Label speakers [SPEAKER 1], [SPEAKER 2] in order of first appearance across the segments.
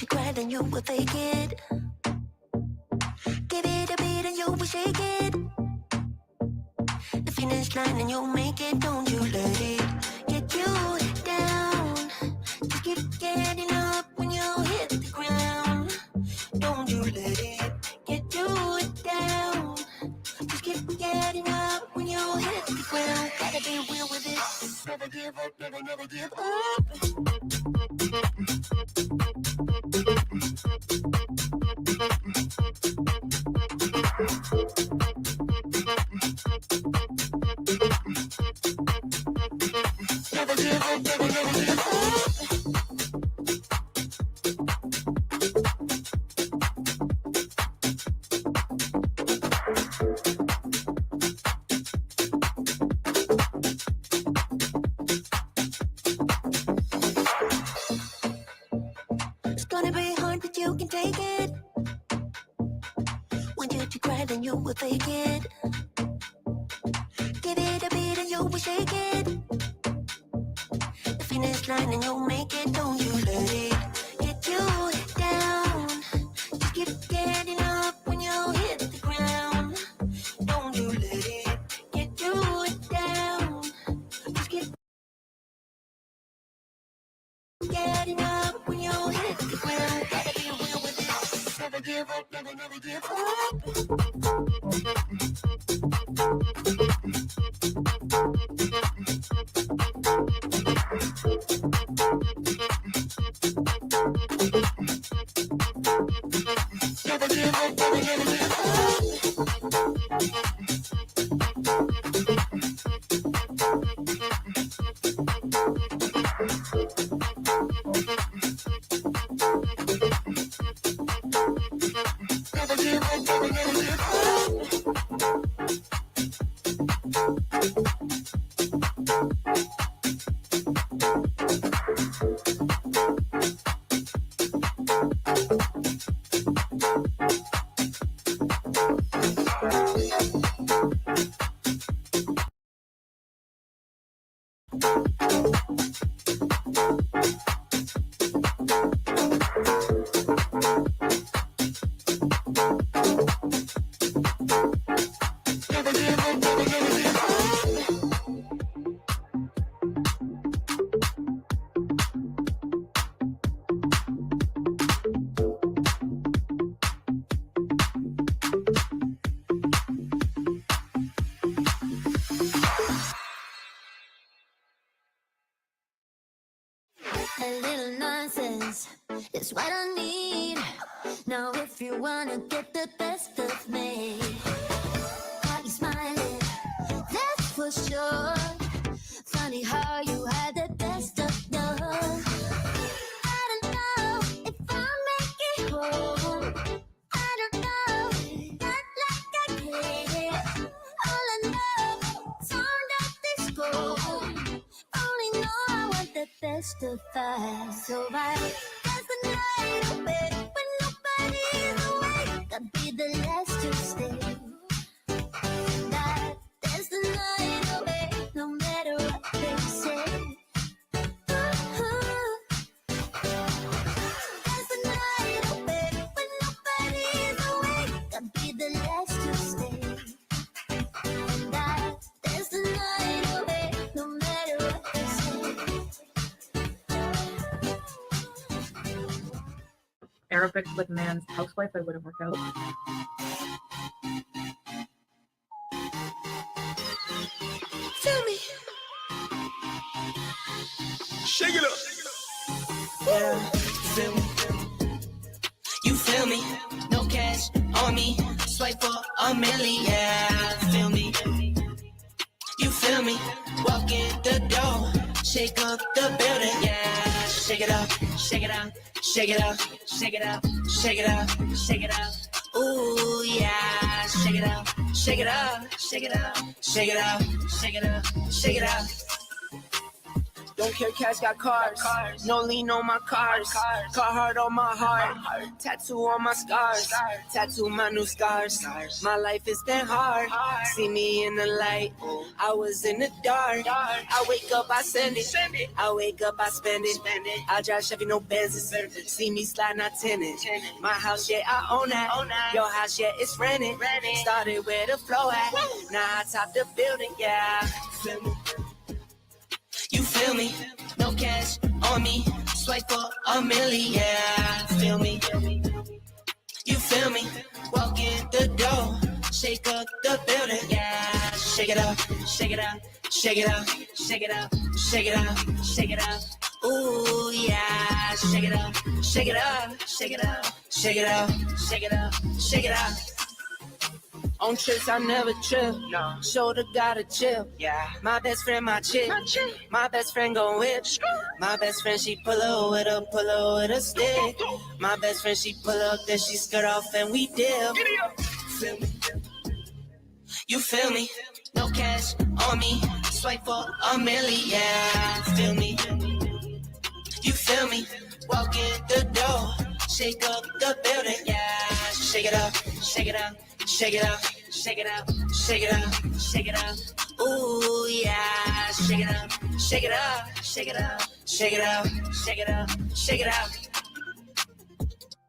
[SPEAKER 1] you cried and you will fake it. Give it a beat and you will shake it. The finish line and you'll make it. Don't you let it get you down. Just keep getting up when you hit the ground. Don't you let it get you down. Just keep getting up when you hit the ground. Gotta be real with it. Never give up, never, never give up. Never give up, never, never give up. It's gonna be hard, but you can take it. When you cry, then you will fake it. Give it a beat and you will shake it. The finish line and you'll make it. Don't you let it get you down. Just keep getting up when you hit the ground. Don't you let it get you down. Just keep getting up when you hit the ground. Gotta be real with it. Never give up, never, never give up. Never give up, never, never give up. Never give up, never, never give up. Never give up, never, never give up.
[SPEAKER 2] A little nonsense is what I need. Now if you wanna get the best of me, got you smiling, that's for sure. Funny how you had the best of love. I don't know if I'll make it home. I don't know, not like I care. All I know, turned out this gold. Only know I want the best of us. So I dance the night away when nobody's awake. Gotta be the last to stay. That dance the night away, no matter what they say. Dance the night away when nobody's awake. Gotta be the last to stay. That dance the night away, no matter what they say.
[SPEAKER 3] Arabic with man's housewife, I wouldn't work out.
[SPEAKER 1] Tell me.
[SPEAKER 4] Shake it up.
[SPEAKER 5] Yeah, feel me? You feel me? No cash on me. Swipe for a million. Yeah, feel me? You feel me? Walk in the door. Shake up the building. Yeah, shake it up, shake it up, shake it up, shake it up, shake it up, shake it up. Ooh, yeah, shake it up, shake it up, shake it up, shake it up, shake it up, shake it up. Don't care, cash got cars. No lean on my cars. Carhartt on my heart. Tattoo on my scars. Tattoo my new scars. My life has been hard. See me in the light. I was in the dark. I wake up, I send it. I wake up, I spend it. I drive Chevy, no Benzes. See me slide, not tenant. My house, yeah, I own that. Your house, yeah, it's rented. Started where the flow at. Now I top the building, yeah. Feel me? You feel me? No cash on me. Swipe for a million, yeah. Feel me? You feel me? Walk in the door. Shake up the building, yeah. Shake it up, shake it up, shake it up, shake it up, shake it up, shake it up. Ooh, yeah. Shake it up, shake it up, shake it up, shake it up, shake it up, shake it up. On trips, I never trip. No. Shoulder gotta chill. Yeah. My best friend, my chick. My best friend gon' whip. My best friend, she pull up with a stick. My best friend, she pull up, then she skirt off and we dip. Feel me? You feel me? No cash on me. Swipe for a million, yeah. Feel me? You feel me? Walk in the door. Shake up the building, yeah. Shake it up, shake it up. Shake it up, shake it up, shake it up, shake it up. Ooh, yeah. Shake it up, shake it up, shake it up, shake it up, shake it up, shake it up.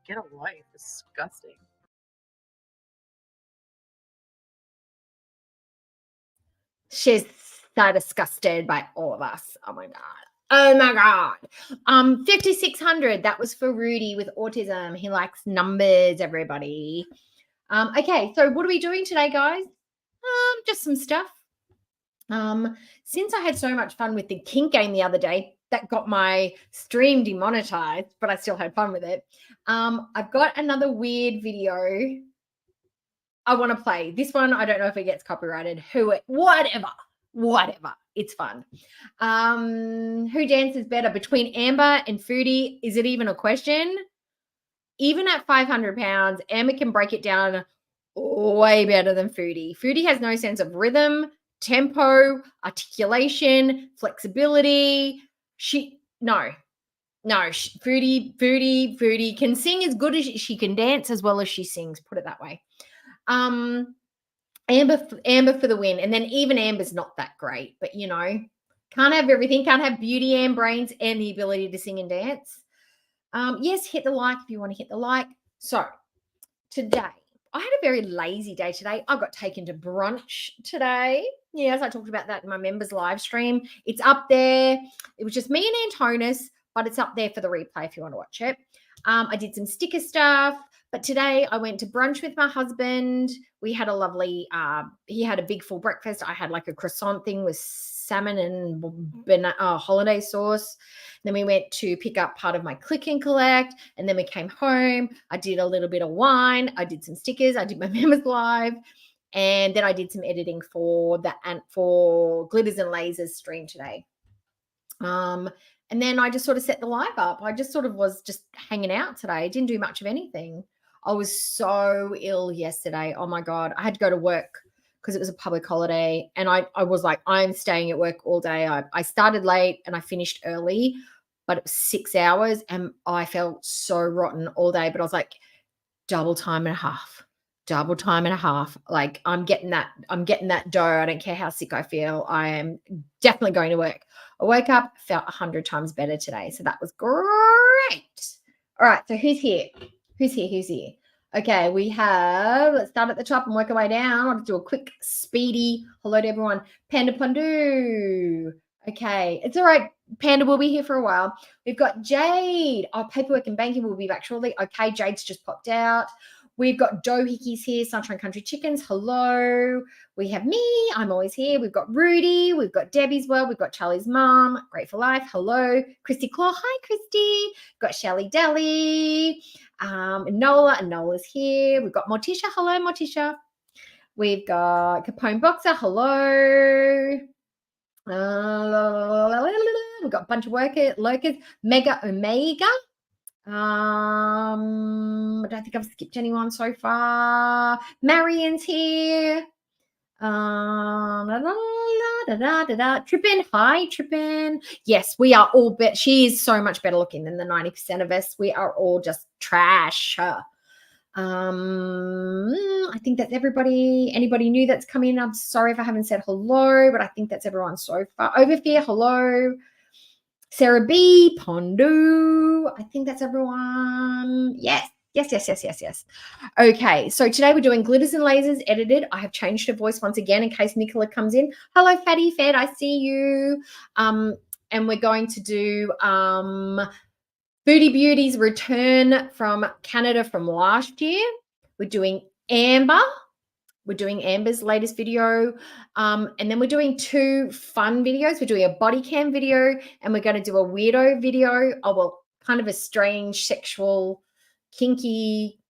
[SPEAKER 3] Get a life. Disgusting.
[SPEAKER 4] She's so disgusted by all of us. Oh my God. Oh my God. 5,600. That was for Rudy with autism. He likes numbers, everybody. Okay, so what are we doing today, guys? Just some stuff. Since I had so much fun with the kink game the other day, that got my stream demonetized, but I still had fun with it. I've got another weird video I want to play. This one, I don't know if it gets copyrighted. Whatever. It's fun. Who dances better between Amber and Foodie? Is it even a question? Even at 500 pounds, Amber can break it down way better than Foodie. Foodie has no sense of rhythm, tempo, articulation, flexibility. Foodie can sing as good as she can dance as well as she sings, put it that way. Amber for the win. And then even Amber's not that great, but you know, can't have everything, can't have beauty and brains and the ability to sing and dance. Yes, hit the like if you want to hit the like. So today, I had a very lazy day today. I got taken to brunch today. Yes, I talked about that in my members live stream. It's up there. It was just me and Antonis, but it's up there for the replay if you want to watch it. I did some sticker stuff, but today I went to brunch with my husband. We had a lovely, he had a big full breakfast. I had like a croissant thing with salmon and holiday sauce. Then we went to pick up part of my click and collect, and then we came home. I did a little bit of wine. I did some stickers. I did my members live, and then I did some editing for Glitters and Lasers stream today. And then I just sort of set the live up. I just sort of was just hanging out today. I didn't do much of anything. I was so ill yesterday. Oh my God. I had to go to work because it was a public holiday. And I was like, I'm staying at work all day. I started late and I finished early, but it was 6 hours and I felt so rotten all day. But I was like, double time and a half. Like I'm getting that dough. I don't care how sick I feel. I am definitely going to work. I woke up, felt 100 times better today. So that was great. All right. So who's here? Okay, we have, let's start at the top and work our way down. I'll do a quick, speedy hello to everyone. Panda Pandu. Okay, it's all right. Panda will be here for a while. We've got Jade. Oh, paperwork and banking will be back shortly. Okay, Jade's just popped out. We've got Doohickeys here, Sunshine Country Chickens. Hello. We have me. I'm always here. We've got Rudy. We've got Debbie's well. We've got Charlie's mom. Grateful Life. Hello. Christy Claw. Hi, Christy. Got Shelly Deli. Nola. And Nola's here. We've got Morticia. Hello, Morticia. We've got Capone Boxer. Hello. We've got a bunch of lurkers. Mega Omega. I don't think I've skipped anyone so far. Marion's here. Trippin, hi, Trippin. Yes, we are all better. She is so much better looking than the 90% of us. We are all just trash. I think that's everybody. Anybody new that's come in, I'm sorry if I haven't said hello, but I think that's everyone so far. Overfear, hello. Sarah B, Pondu, I think that's everyone. Yes. Okay, so today we're doing glitters and lasers edited. I have changed her voice once again in case Nicola comes in. Hello, Fatty Fed, I see you. And we're going to do Booty Beauty's return from Canada from last year. We're doing Amber. We're doing Amber's latest video. And then we're doing 2 fun videos. We're doing a body cam video and we're going to do a weirdo video. Oh, well, kind of a strange, sexual, kinky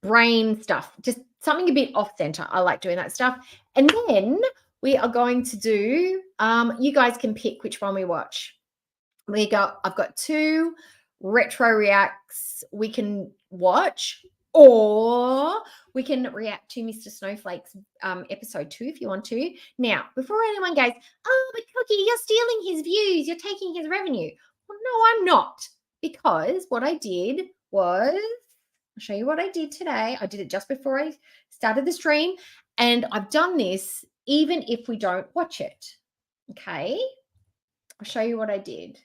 [SPEAKER 4] brain stuff. Just something a bit off center. I like doing that stuff. And then we are going to do, you guys can pick which one we watch. I've got 2 retro reacts we can watch, or we can react to Mr. Snowflake's episode 2 if you want to. Now, before anyone goes, oh, but Cookie, you're stealing his views, you're taking his revenue. Well, no, I'm not, because what I did was, I'll show you what I did today. I did it just before I started the stream, and I've done this even if we don't watch it. Okay, I'll show you what I did.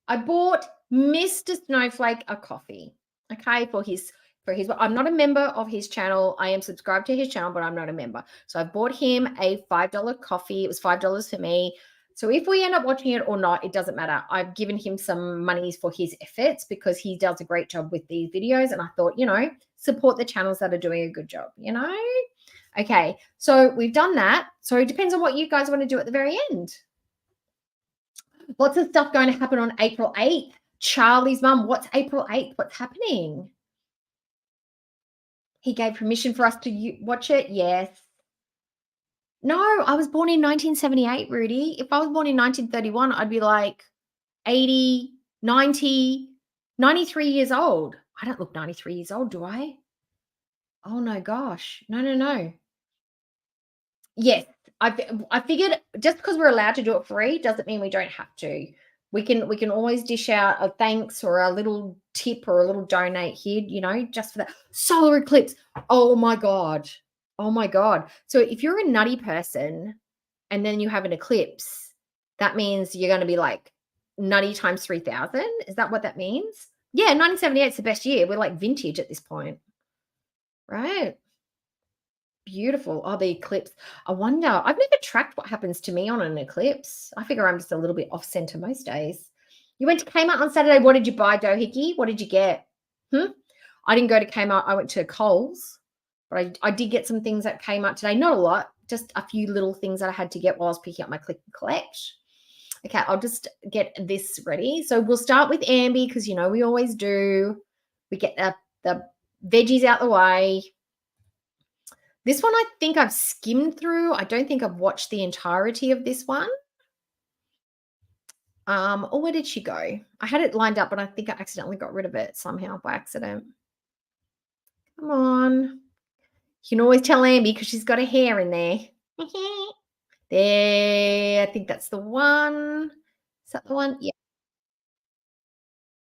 [SPEAKER 4] I bought Mr. Snowflake a coffee, okay, for his, I'm not a member of his channel. I am subscribed to his channel, but I'm not a member. So I bought him a $5 coffee. It was $5 for me. So if we end up watching it or not, it doesn't matter. I've given him some monies for his efforts because he does a great job with these videos. And I thought, you know, support the channels that are doing a good job, you know? Okay, so we've done that. So it depends on what you guys want to do at the very end. Lots of stuff going to happen on April 8th. Charlie's mum, what's April 8th? What's happening? He gave permission for us to watch it. Yes. No, I was born in 1978, Rudy. If I was born in 1931, I'd be like 80, 90, 93 years old. I don't look 93 years old, do I? Oh, no, gosh. No. Yes. I figured just because we're allowed to do it free doesn't mean we don't have to. We can always dish out a thanks or a little tip or a little donate here, you know, just for that. Solar eclipse. Oh my God. So if you're a nutty person and then you have an eclipse, that means you're going to be like nutty times 3,000. Is that what that means? Yeah, 1978 is the best year. We're like vintage at this point. Right. Beautiful. Oh, the eclipse. I wonder, I've never tracked what happens to me on an eclipse. I figure I'm just a little bit off center most days. You went to Kmart on Saturday. What did you buy, Doohickey? What did you get? I didn't go to Kmart. I went to Coles, but I did get some things at Kmart today. Not a lot, just a few little things that I had to get while I was picking up my click and collect. Okay, I'll just get this ready. So we'll start with Ambi because, you know, we always do. We get the veggies out the way. This one I think I've skimmed through. I don't think I've watched the entirety of this one. Or where did she go? I had it lined up, but I think I accidentally got rid of it somehow by accident. Come on. You can always tell Ambi because she's got her hair in there. There, I think that's the one. Is that the one? Yeah.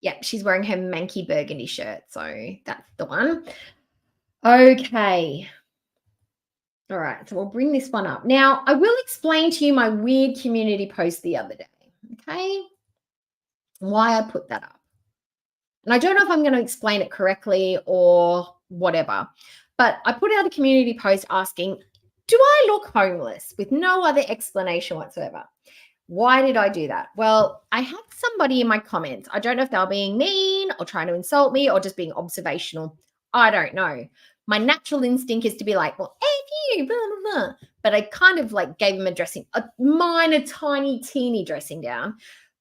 [SPEAKER 4] Yep, she's wearing her manky burgundy shirt. So that's the one. Okay. All right, so we'll bring this one up. Now, I will explain to you my weird community post the other day, okay? Why I put that up. And I don't know if I'm going to explain it correctly or whatever, but I put out a community post asking, do I look homeless, with no other explanation whatsoever? Why did I do that? Well, I had somebody in my comments. I don't know if they were being mean or trying to insult me or just being observational. I don't know. My natural instinct is to be like, well, F you, blah, blah, blah. But I kind of like gave him a minor, tiny, teeny dressing down,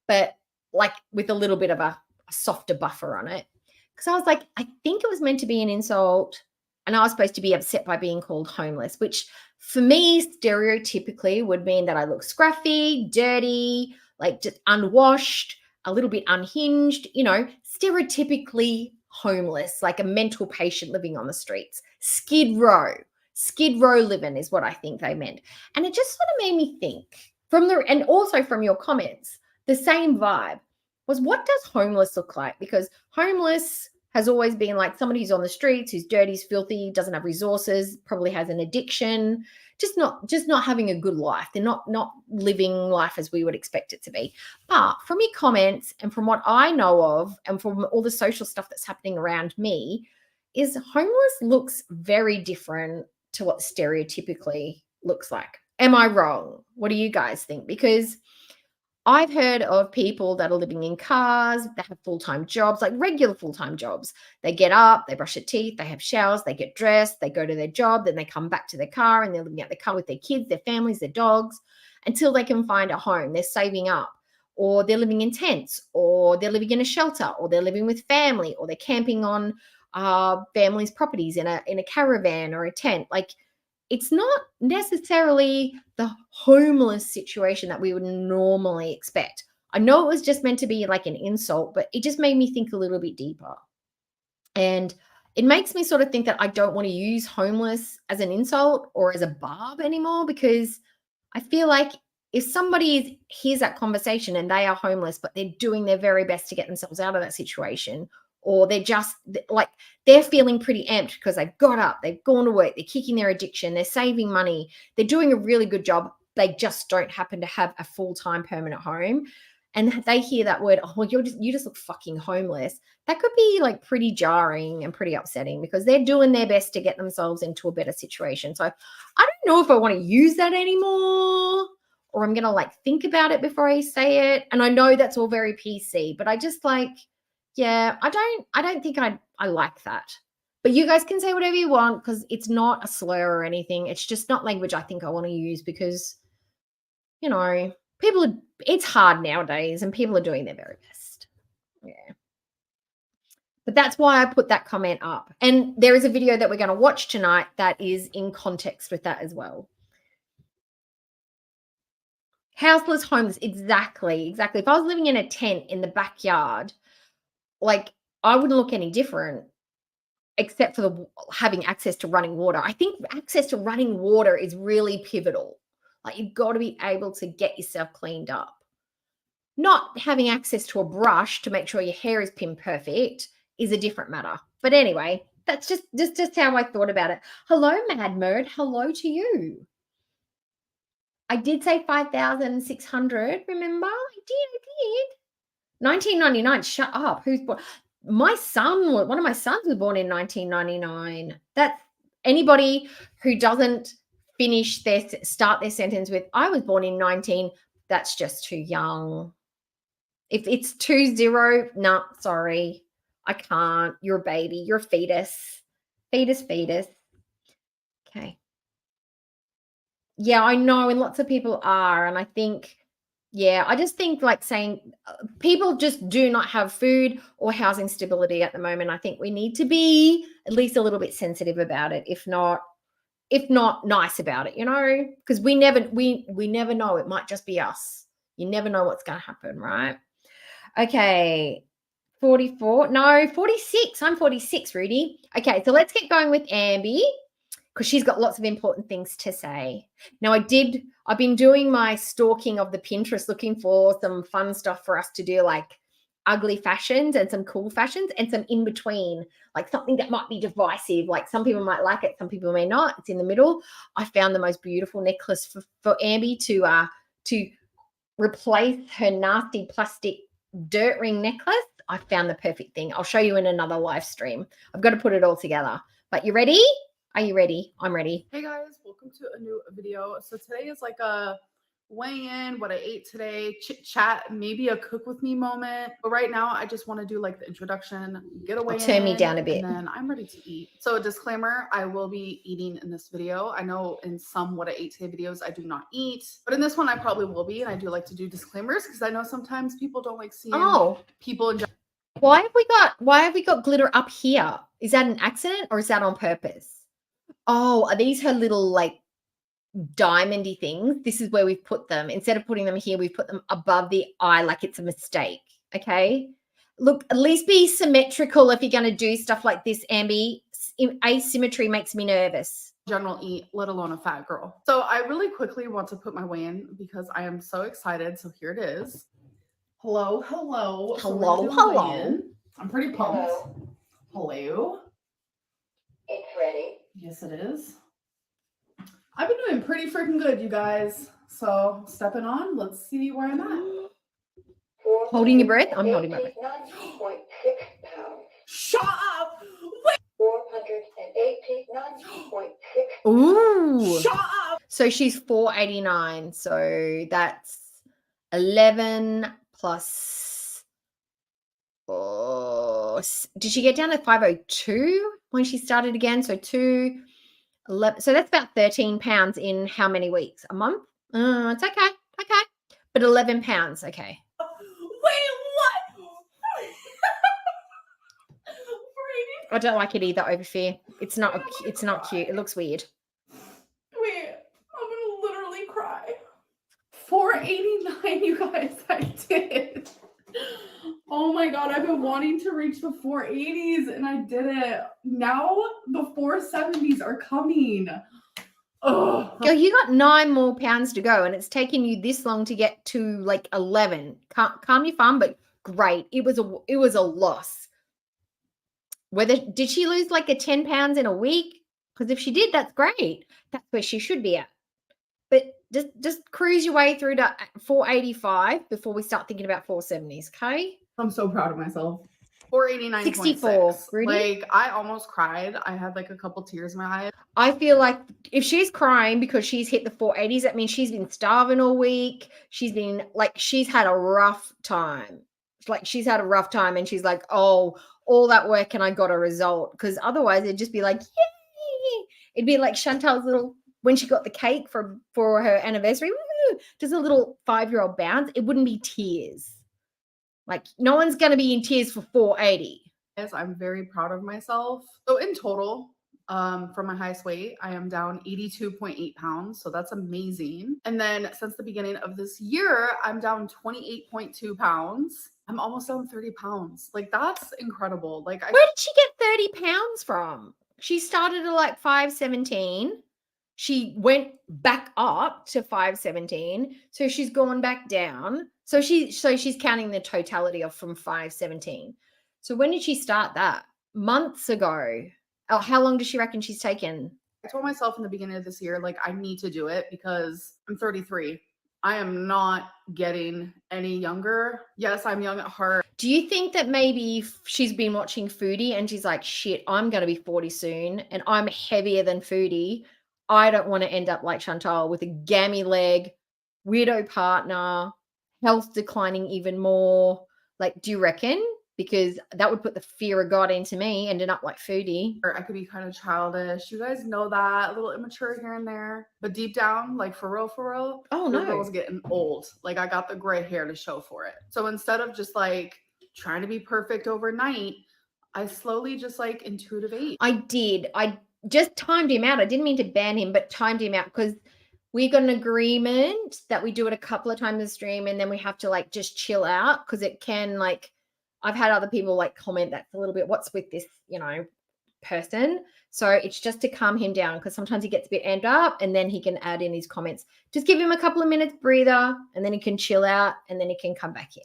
[SPEAKER 4] but like with a little bit of a softer buffer on it. Because I was like, I think it was meant to be an insult. And I was supposed to be upset by being called homeless, which for me, stereotypically would mean that I look scruffy, dirty, like just unwashed, a little bit unhinged, you know, stereotypically homeless, like a mental patient living on the streets. Skid Row, Skid row living is what I think they meant. And it just sort of made me think and also from your comments, the same vibe was, what does homeless look like? Because homeless has always been like somebody who's on the streets, who's dirty, who's filthy, doesn't have resources, probably has an addiction, just not having a good life. They're not living life as we would expect it to be. But from your comments and from what I know of and from all the social stuff that's happening around me, is homeless looks very different to what stereotypically looks like. Am I wrong? What do you guys think? Because I've heard of people that are living in cars, that have full-time jobs, like regular full-time jobs. They get up, they brush their teeth, they have showers, they get dressed, they go to their job, then they come back to their car and they're living out their car with their kids, their families, their dogs, until they can find a home. They're saving up, or they're living in tents, or they're living in a shelter, or they're living with family, or they're camping on family's properties in a caravan or a tent. Like, it's not necessarily the homeless situation that we would normally expect. I know it was just meant to be like an insult, but it just made me think a little bit deeper. And it makes me sort of think that I don't want to use homeless as an insult or as a barb anymore, because I feel like if somebody hears that conversation and they are homeless, but they're doing their very best to get themselves out of that situation, or they're just like, they're feeling pretty amped because they've got up, they've gone to work, they're kicking their addiction, they're saving money, they're doing a really good job. They just don't happen to have a full-time permanent home. And they hear that word, oh, you just look fucking homeless. That could be like pretty jarring and pretty upsetting, because they're doing their best to get themselves into a better situation. So I don't know if I want to use that anymore, or I'm going to like think about it before I say it. And I know that's all very PC, but I just like, yeah, I don't think I like that. But you guys can say whatever you want, because it's not a slur or anything. It's just not language I think I want to use, because, you know, it's hard nowadays and people are doing their very best. Yeah. But that's why I put that comment up. And there is a video that we're going to watch tonight that is in context with that as well. Houseless, homeless, exactly. If I was living in a tent in the backyard, like, I wouldn't look any different, except for having access to running water. I think access to running water is really pivotal. Like, you've got to be able to get yourself cleaned up. Not having access to a brush to make sure your hair is pin perfect is a different matter. But anyway, that's just how I thought about it. Hello, Mad Merd. Hello to you. I did say 5,600. Remember? I did. 1999. Shut up. Who's born? One of my sons was born in 1999. That's anybody who doesn't start their sentence with, I was born in 19, that's just too young. If it's 20, no, sorry. I can't. You're a baby. You're a fetus. Fetus. Okay. Yeah, I know. And lots of people are. And I think, yeah, I just think like saying people just do not have food or housing stability at the moment. I think we need to be at least a little bit sensitive about it, if not nice about it, you know, because we never know. It might just be us. You never know what's going to happen, right? Okay. 44. No, 46. I'm 46, Rudy. Okay, so let's get going with Ambi, because she's got lots of important things to say. Now, I've been doing my stalking of the Pinterest, looking for some fun stuff for us to do, like ugly fashions and some cool fashions and some in between, like something that might be divisive. Like, some people might like it, some people may not. It's in the middle. I found the most beautiful necklace for Ambi to replace her nasty plastic dirt ring necklace. I found the perfect thing. I'll show you in another live stream. I've got to put it all together. But you ready? Are you ready? I'm ready.
[SPEAKER 6] Hey guys, welcome to a new video. So today is like a weigh-in, what I ate today, chit chat, maybe a cook with me moment. But right now I just want to do like the introduction, get away.
[SPEAKER 4] Turn me down a bit.
[SPEAKER 6] And then I'm ready to eat. So a disclaimer, I will be eating in this video. I know in some what I ate today videos, I do not eat, but in this one I probably will be. And I do like to do disclaimers because I know sometimes people don't like seeing people enjoy.
[SPEAKER 4] Why have we got glitter up here? Is that an accident or is that on purpose? Oh, are these her little like diamondy things? This is where we've put them. Instead of putting them here, we've put them above the eye like it's a mistake. Okay. Look, at least be symmetrical if you're going to do stuff like this, Ambi. Asymmetry makes me nervous.
[SPEAKER 6] general eat, let alone a fat girl. So I really quickly want to put my weigh in because I am so excited. So here it is. Hello. So we're
[SPEAKER 4] Hello,
[SPEAKER 6] doing
[SPEAKER 4] hello.
[SPEAKER 6] weigh-in. I'm pretty pumped. Hello.
[SPEAKER 2] It's ready.
[SPEAKER 6] Yes, it is. I've been doing pretty freaking good, you guys. So stepping on, let's see where I'm at.
[SPEAKER 4] Holding your breath? I'm holding my breath.
[SPEAKER 2] 489.6 pounds.
[SPEAKER 6] Shut up!
[SPEAKER 2] 489.6.
[SPEAKER 4] Ooh.
[SPEAKER 6] Shut up!
[SPEAKER 4] So she's 489. So that's 11 plus. Oh, did she get down to 502 when she started again? So 11. So that's about 13 pounds in how many weeks? A month? It's okay. Okay. But 11 pounds. Okay.
[SPEAKER 6] Wait, what?
[SPEAKER 4] I don't like it either, Overfear. It's not cute. It looks weird.
[SPEAKER 6] Wait, I'm gonna literally cry. 489, you guys, I did. Oh my god, I've been wanting to reach the 480s and I did it. Now the 470s are coming. Oh,
[SPEAKER 4] Girl, you got 9 more pounds to go, and it's taken you this long to get to like 11. Calm your farm, but great. It was a loss. Did she lose like a 10 pounds in a week? Because if she did, that's great. That's where she should be at. But just cruise your way through to 485 before we start thinking about 470s, okay?
[SPEAKER 6] I'm so proud of myself. 489.6.
[SPEAKER 4] 64, Rudy.
[SPEAKER 6] Like, I almost cried. I had like a couple tears in my eyes.
[SPEAKER 4] I feel like if she's crying because she's hit the 480s, that means she's been starving all week. She's had a rough time. Like, she's had a rough time, and she's like, oh, all that work and I got a result. Because otherwise it'd just be like, yay! It'd be like Chantal's little, when she got the cake for her anniversary, woo, just a little 5-year-old bounce. It wouldn't be tears. Like, no one's going to be in tears for 480.
[SPEAKER 6] Yes, I'm very proud of myself. So in total, from my highest weight, I am down 82.8 pounds. So that's amazing. And then since the beginning of this year, I'm down 28.2 pounds. I'm almost down 30 pounds. Like, that's incredible. Like,
[SPEAKER 4] Where did she get 30 pounds from? She started at like 517. She went back up to 517. So she's gone back down. So she's counting the totality of from 517. So when did she start that? Months ago. Oh, how long does she reckon she's taken?
[SPEAKER 6] I told myself in the beginning of this year, like, I need to do it because I'm 33. I am not getting any younger. Yes, I'm young at heart.
[SPEAKER 4] Do you think that maybe she's been watching Foodie and she's like, shit, I'm going to be 40 soon and I'm heavier than Foodie. I don't want to end up like Chantal with a gammy leg, weirdo partner, health declining even more. Like, do you reckon? Because that would put the fear of God into me, ending up like Foodie.
[SPEAKER 6] Or I could be kind of childish. You guys know that, a little immature here and there. But deep down, like, for real,
[SPEAKER 4] Oh,
[SPEAKER 6] the
[SPEAKER 4] no.
[SPEAKER 6] girl's getting old. Like, I got the gray hair to show for it. So instead of just like trying to be perfect overnight, I slowly just like intuitive ate.
[SPEAKER 4] I did. I just timed him out. I didn't mean to ban him, but timed him out because we got an agreement that we do it a couple of times a stream and then we have to like just chill out because it can, like, I've had other people like comment that's a little bit, what's with this, person. So it's just to calm him down because sometimes he gets a bit amped up and then he can add in his comments. Just give him a couple of minutes breather and then he can chill out and then he can come back in.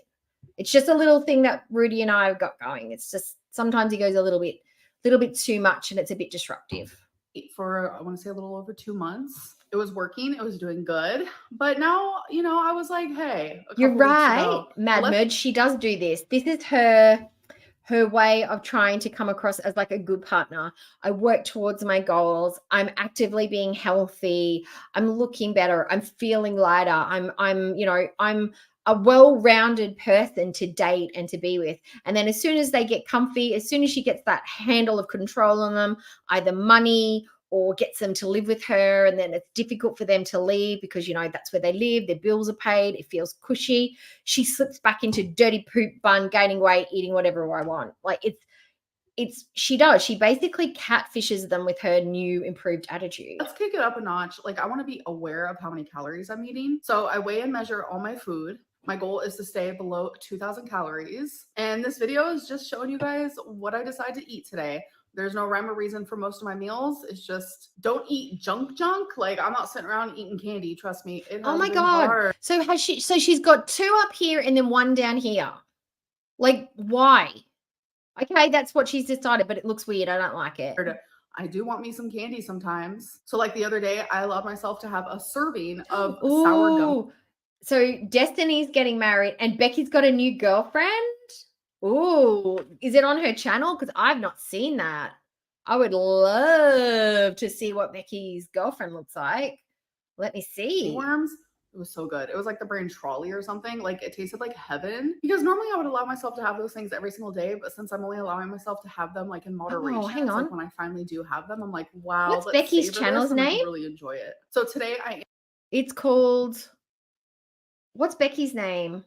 [SPEAKER 4] It's just a little thing that Rudy and I have got going. It's just sometimes he goes a little bit too much and it's a bit disruptive.
[SPEAKER 6] For, I want to say, a little over 2 months. It was working. It was doing good. But now, I was like, hey.
[SPEAKER 4] You're right, Mad Merge. She does do this. This is her way of trying to come across as like a good partner. I work towards my goals. I'm actively being healthy. I'm looking better. I'm feeling lighter. I'm a well-rounded person to date and to be with. And then as soon as they get comfy, as soon as she gets that handle of control on them, either money or gets them to live with her, and then it's difficult for them to leave because, that's where they live, their bills are paid, it feels cushy, she slips back into dirty poop bun, gaining weight, eating whatever I want. Like, she basically catfishes them with her new improved attitude.
[SPEAKER 6] Let's kick it up a notch. Like, I want to be aware of how many calories I'm eating. So I weigh and measure all my food. My goal is to stay below 2,000 calories. And this video is just showing you guys what I decide to eat today. There's no rhyme or reason for most of my meals. It's just don't eat junk. Like I'm not sitting around eating candy. Trust me. It
[SPEAKER 4] Oh
[SPEAKER 6] has
[SPEAKER 4] my
[SPEAKER 6] been
[SPEAKER 4] God.
[SPEAKER 6] hard.
[SPEAKER 4] So she's got 2 up here and then 1 down here. Like, why? Okay, that's what she's decided, but it looks weird. I don't like it.
[SPEAKER 6] I do want me some candy sometimes. So like the other day, I allowed myself to have a serving of sour gum.
[SPEAKER 4] Ooh. So Destiny's getting married and Becky's got a new girlfriend. Ooh, is it on her channel? Because I've not seen that. I would love to see what Becky's girlfriend looks like. Let me see.
[SPEAKER 6] Worms. It was so good. It was like the brand Trolley or something. Like it tasted like heaven. Because normally I would allow myself to have those things every single day, but since I'm only allowing myself to have them like in moderation,
[SPEAKER 4] hang
[SPEAKER 6] it's
[SPEAKER 4] on.
[SPEAKER 6] like when I finally do have them, I'm like, wow.
[SPEAKER 4] What's
[SPEAKER 6] let's
[SPEAKER 4] Becky's
[SPEAKER 6] savor
[SPEAKER 4] channel's
[SPEAKER 6] this and, like,
[SPEAKER 4] name?
[SPEAKER 6] really enjoy it. So today I
[SPEAKER 4] It's called. What's Becky's name?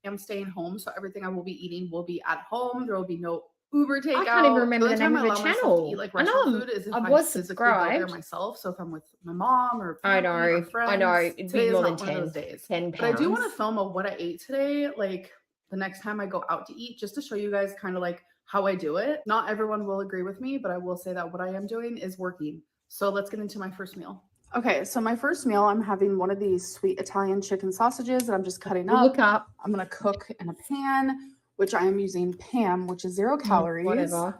[SPEAKER 6] am staying home, so everything I will be eating will be at home. There will be no Uber takeout.
[SPEAKER 4] I can't even remember the
[SPEAKER 6] only time
[SPEAKER 4] name of
[SPEAKER 6] I
[SPEAKER 4] her
[SPEAKER 6] allow myself
[SPEAKER 4] channel.
[SPEAKER 6] to eat, like
[SPEAKER 4] I know
[SPEAKER 6] restaurant food is if
[SPEAKER 4] I
[SPEAKER 6] I
[SPEAKER 4] was
[SPEAKER 6] physically go there
[SPEAKER 4] subscribed.
[SPEAKER 6] myself. So if I'm with my mom or
[SPEAKER 4] I
[SPEAKER 6] family or
[SPEAKER 4] know.
[SPEAKER 6] friends,
[SPEAKER 4] I know. It'd
[SPEAKER 6] today
[SPEAKER 4] be
[SPEAKER 6] is
[SPEAKER 4] more than
[SPEAKER 6] not one of
[SPEAKER 4] 10,
[SPEAKER 6] those days.
[SPEAKER 4] 10
[SPEAKER 6] But I do want to
[SPEAKER 4] pounds.
[SPEAKER 6] film a what I ate today, like the next time I go out to eat, just to show you guys kind of like how I do it. Not everyone will agree with me, but I will say that what I am doing is working. So let's get into my first meal. Okay, so my first meal, I'm having one of these sweet Italian chicken sausages that I'm just cutting up.
[SPEAKER 4] Look up.
[SPEAKER 6] I'm gonna cook in a pan, which I am using Pam, which is 0 calories.
[SPEAKER 4] Whatever.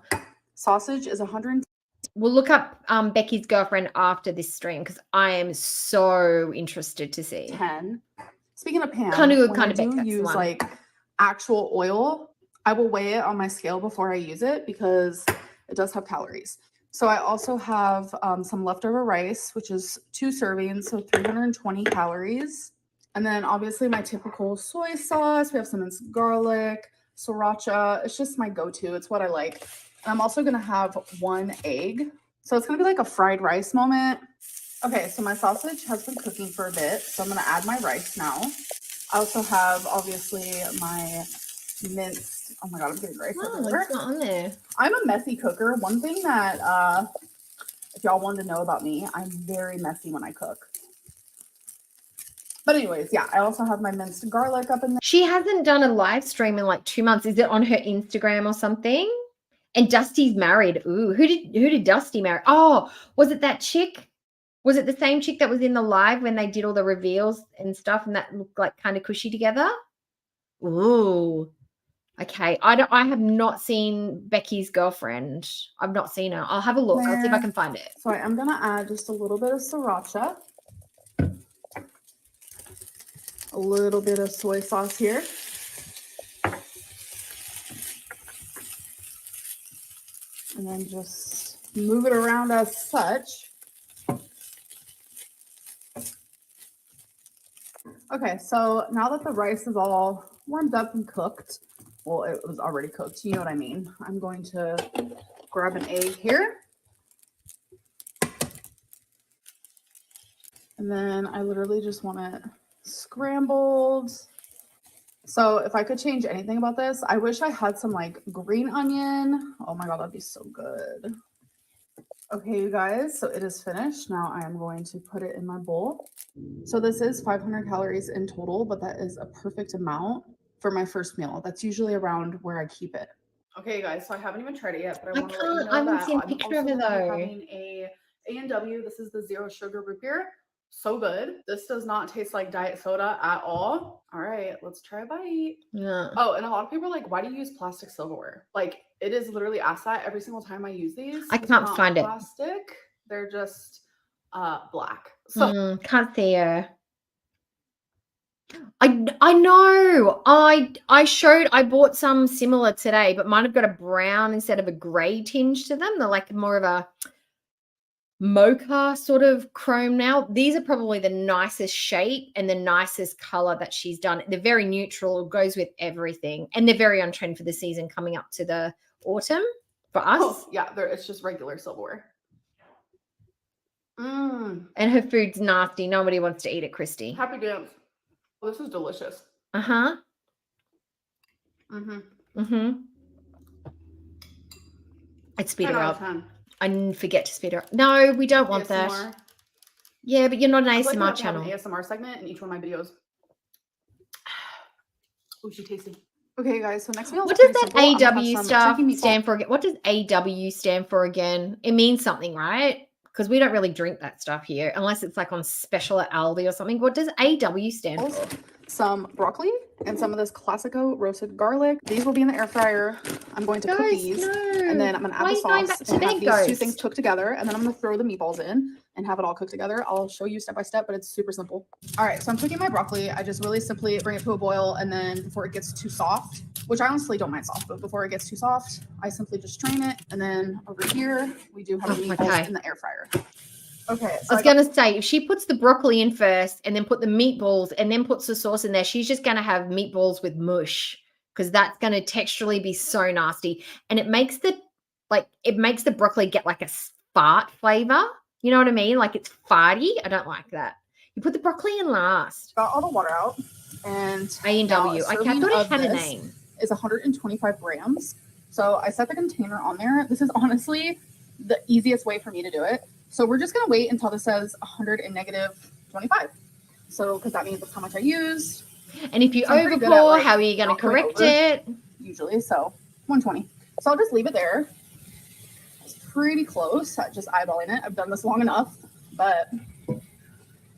[SPEAKER 6] Sausage is 100.
[SPEAKER 4] We'll look up Becky's girlfriend after this stream because I am so interested to see.
[SPEAKER 6] 10. Speaking of Pam,
[SPEAKER 4] Kind of good,
[SPEAKER 6] when
[SPEAKER 4] kind
[SPEAKER 6] I
[SPEAKER 4] of Beck.
[SPEAKER 6] do
[SPEAKER 4] That's the
[SPEAKER 6] use
[SPEAKER 4] one.
[SPEAKER 6] like actual oil, I will weigh it on my scale before I use it because it does have calories. So I also have some leftover rice, which is 2 servings, so 320 calories. And then obviously my typical soy sauce. We have some minced garlic, sriracha. It's just my go-to. It's what I like. And I'm also gonna have 1 egg. So it's gonna be like a fried rice moment. Okay, so my sausage has been cooking for a bit, so I'm gonna add my rice now. I also have obviously my minced, oh my God, I'm getting rice
[SPEAKER 4] Oh,
[SPEAKER 6] everywhere.
[SPEAKER 4] it's not on there.
[SPEAKER 6] I'm a messy cooker. One thing that, if y'all wanted to know about me, I'm very messy when I cook. But anyways, yeah, I also have my minced garlic up in there.
[SPEAKER 4] She hasn't done a live stream in like 2 months. Is it on her Instagram or something? And Dusty's married. Ooh, who did Dusty marry? Oh, was it that chick? Was it the same chick that was in the live when they did all the reveals and stuff and that looked like kind of cushy together? Ooh. Okay. I have not seen Becky's girlfriend. I've not seen her. I'll have a look. I'll see if I can find it.
[SPEAKER 6] So I am gonna add just a little bit of sriracha. A little bit of soy sauce here. And then just move it around as such. Okay, so now that the rice is all warmed up and cooked, well, it was already cooked, you know what I mean. I'm going to grab an egg here. And then I literally just want it scrambled. So if I could change anything about this, I wish I had some like green onion. Oh my God, that'd be so good. Okay, you guys, so it is finished. Now I am going to put it in my bowl. So this is 500 calories in total, but that is a perfect amount for my first meal. That's usually around where I keep it. Okay, guys, so I haven't even tried it yet, but I want to let you know
[SPEAKER 4] I haven't
[SPEAKER 6] that
[SPEAKER 4] seen a
[SPEAKER 6] I'm
[SPEAKER 4] picture
[SPEAKER 6] also
[SPEAKER 4] of it
[SPEAKER 6] gonna be
[SPEAKER 4] though.
[SPEAKER 6] having a A&W. This is the 0 sugar root beer. So good. This does not taste like diet soda at all. All right, let's try a bite.
[SPEAKER 4] Yeah.
[SPEAKER 6] Oh, and a lot of people are like, why do you use plastic silverware? Like, it is literally asked that every single time I use these.
[SPEAKER 4] I
[SPEAKER 6] It's
[SPEAKER 4] can't
[SPEAKER 6] not
[SPEAKER 4] find it.
[SPEAKER 6] plastic. They're just black. So
[SPEAKER 4] Can't see her. I know. I bought some similar today, but mine have got a brown instead of a gray tinge to them. They're like more of a mocha sort of chrome now. These are probably the nicest shape and the nicest color that she's done. They're very neutral, goes with everything, and they're very on trend for the season coming up to the autumn for us.
[SPEAKER 6] oh, yeah, it's just regular silverware.
[SPEAKER 4] And her food's nasty. Nobody wants to eat it, Christy.
[SPEAKER 6] Happy dance. Oh, this is delicious.
[SPEAKER 4] Uh-huh.
[SPEAKER 6] Mm-hmm.
[SPEAKER 4] Mm-hmm. I'd speed
[SPEAKER 6] 10
[SPEAKER 4] her
[SPEAKER 6] out of
[SPEAKER 4] up.
[SPEAKER 6] 10.
[SPEAKER 4] I forget to speed her up. No, we don't want that.
[SPEAKER 6] ASMR.
[SPEAKER 4] Yeah, but you're not an
[SPEAKER 6] I feel like I
[SPEAKER 4] ASMR
[SPEAKER 6] have to have
[SPEAKER 4] channel.
[SPEAKER 6] an ASMR segment in each one of my videos. Oh, she tasty. Okay, guys. So next meal.
[SPEAKER 4] What does that
[SPEAKER 6] simple. I'm gonna have
[SPEAKER 4] AW
[SPEAKER 6] some
[SPEAKER 4] stuff
[SPEAKER 6] turkey meatball-
[SPEAKER 4] stand for? What does AW stand for again? It means something, right? Because we don't really drink that stuff here unless it's like on special at Aldi or something. What does AW stand for?
[SPEAKER 6] Some broccoli and some of this Classico roasted garlic. These will be in the air fryer. I'm going to cook these, and then I'm gonna add
[SPEAKER 4] Why
[SPEAKER 6] the
[SPEAKER 4] are you going
[SPEAKER 6] sauce
[SPEAKER 4] back to
[SPEAKER 6] and have
[SPEAKER 4] bed,
[SPEAKER 6] these two
[SPEAKER 4] Ghost?
[SPEAKER 6] things cooked together, and then I'm gonna throw the meatballs in and have it all cooked together. I'll show you step by step, but it's super simple. All right, so I'm cooking my broccoli. I just really simply bring it to a boil, and then before it gets too soft, which I honestly don't mind soft, but before it gets too soft, I simply just strain it, and then over here we do have the meatballs in the air fryer. Okay, so
[SPEAKER 4] I was going to say, if she puts the broccoli in first and then put the meatballs and then puts the sauce in there, she's just going to have meatballs with mush because that's going to texturally be so nasty. And it makes the broccoli get like a fart flavor. You know what I mean? Like it's farty. I don't like that. You put the broccoli in last.
[SPEAKER 6] got all the water out, and
[SPEAKER 4] A&W. Okay, I thought it had a name.
[SPEAKER 6] Is 125 grams. So I set the container on there. This is honestly the easiest way for me to do it. So we're just going to wait until this says 100 and negative 25. So, because that means that's how much I used.
[SPEAKER 4] And if you
[SPEAKER 6] So
[SPEAKER 4] overpour,
[SPEAKER 6] like,
[SPEAKER 4] how are you going to correct it?
[SPEAKER 6] Usually, so 120. So I'll just leave it there. It's pretty close at just eyeballing it. I've done this long enough, but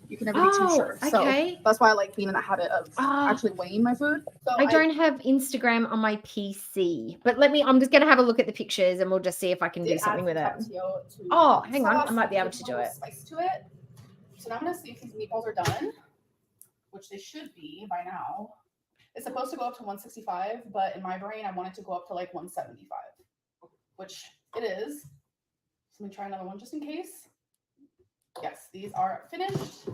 [SPEAKER 6] you can never be too sure.
[SPEAKER 4] Okay.
[SPEAKER 6] So that's why I like being in the habit of actually weighing my food. So
[SPEAKER 4] I don't have Instagram on my PC, but I'm just going to have a look at the pictures and we'll just see if I can do something with it. Oh, hang on. I might be able to do it.
[SPEAKER 6] Spice to it. So now I'm going to see if these meatballs are done, which they should be by now. It's supposed to go up to 165, but in my brain, I want it to go up to like 175, which it is. So let me try another one just in case. Yes, these are finished.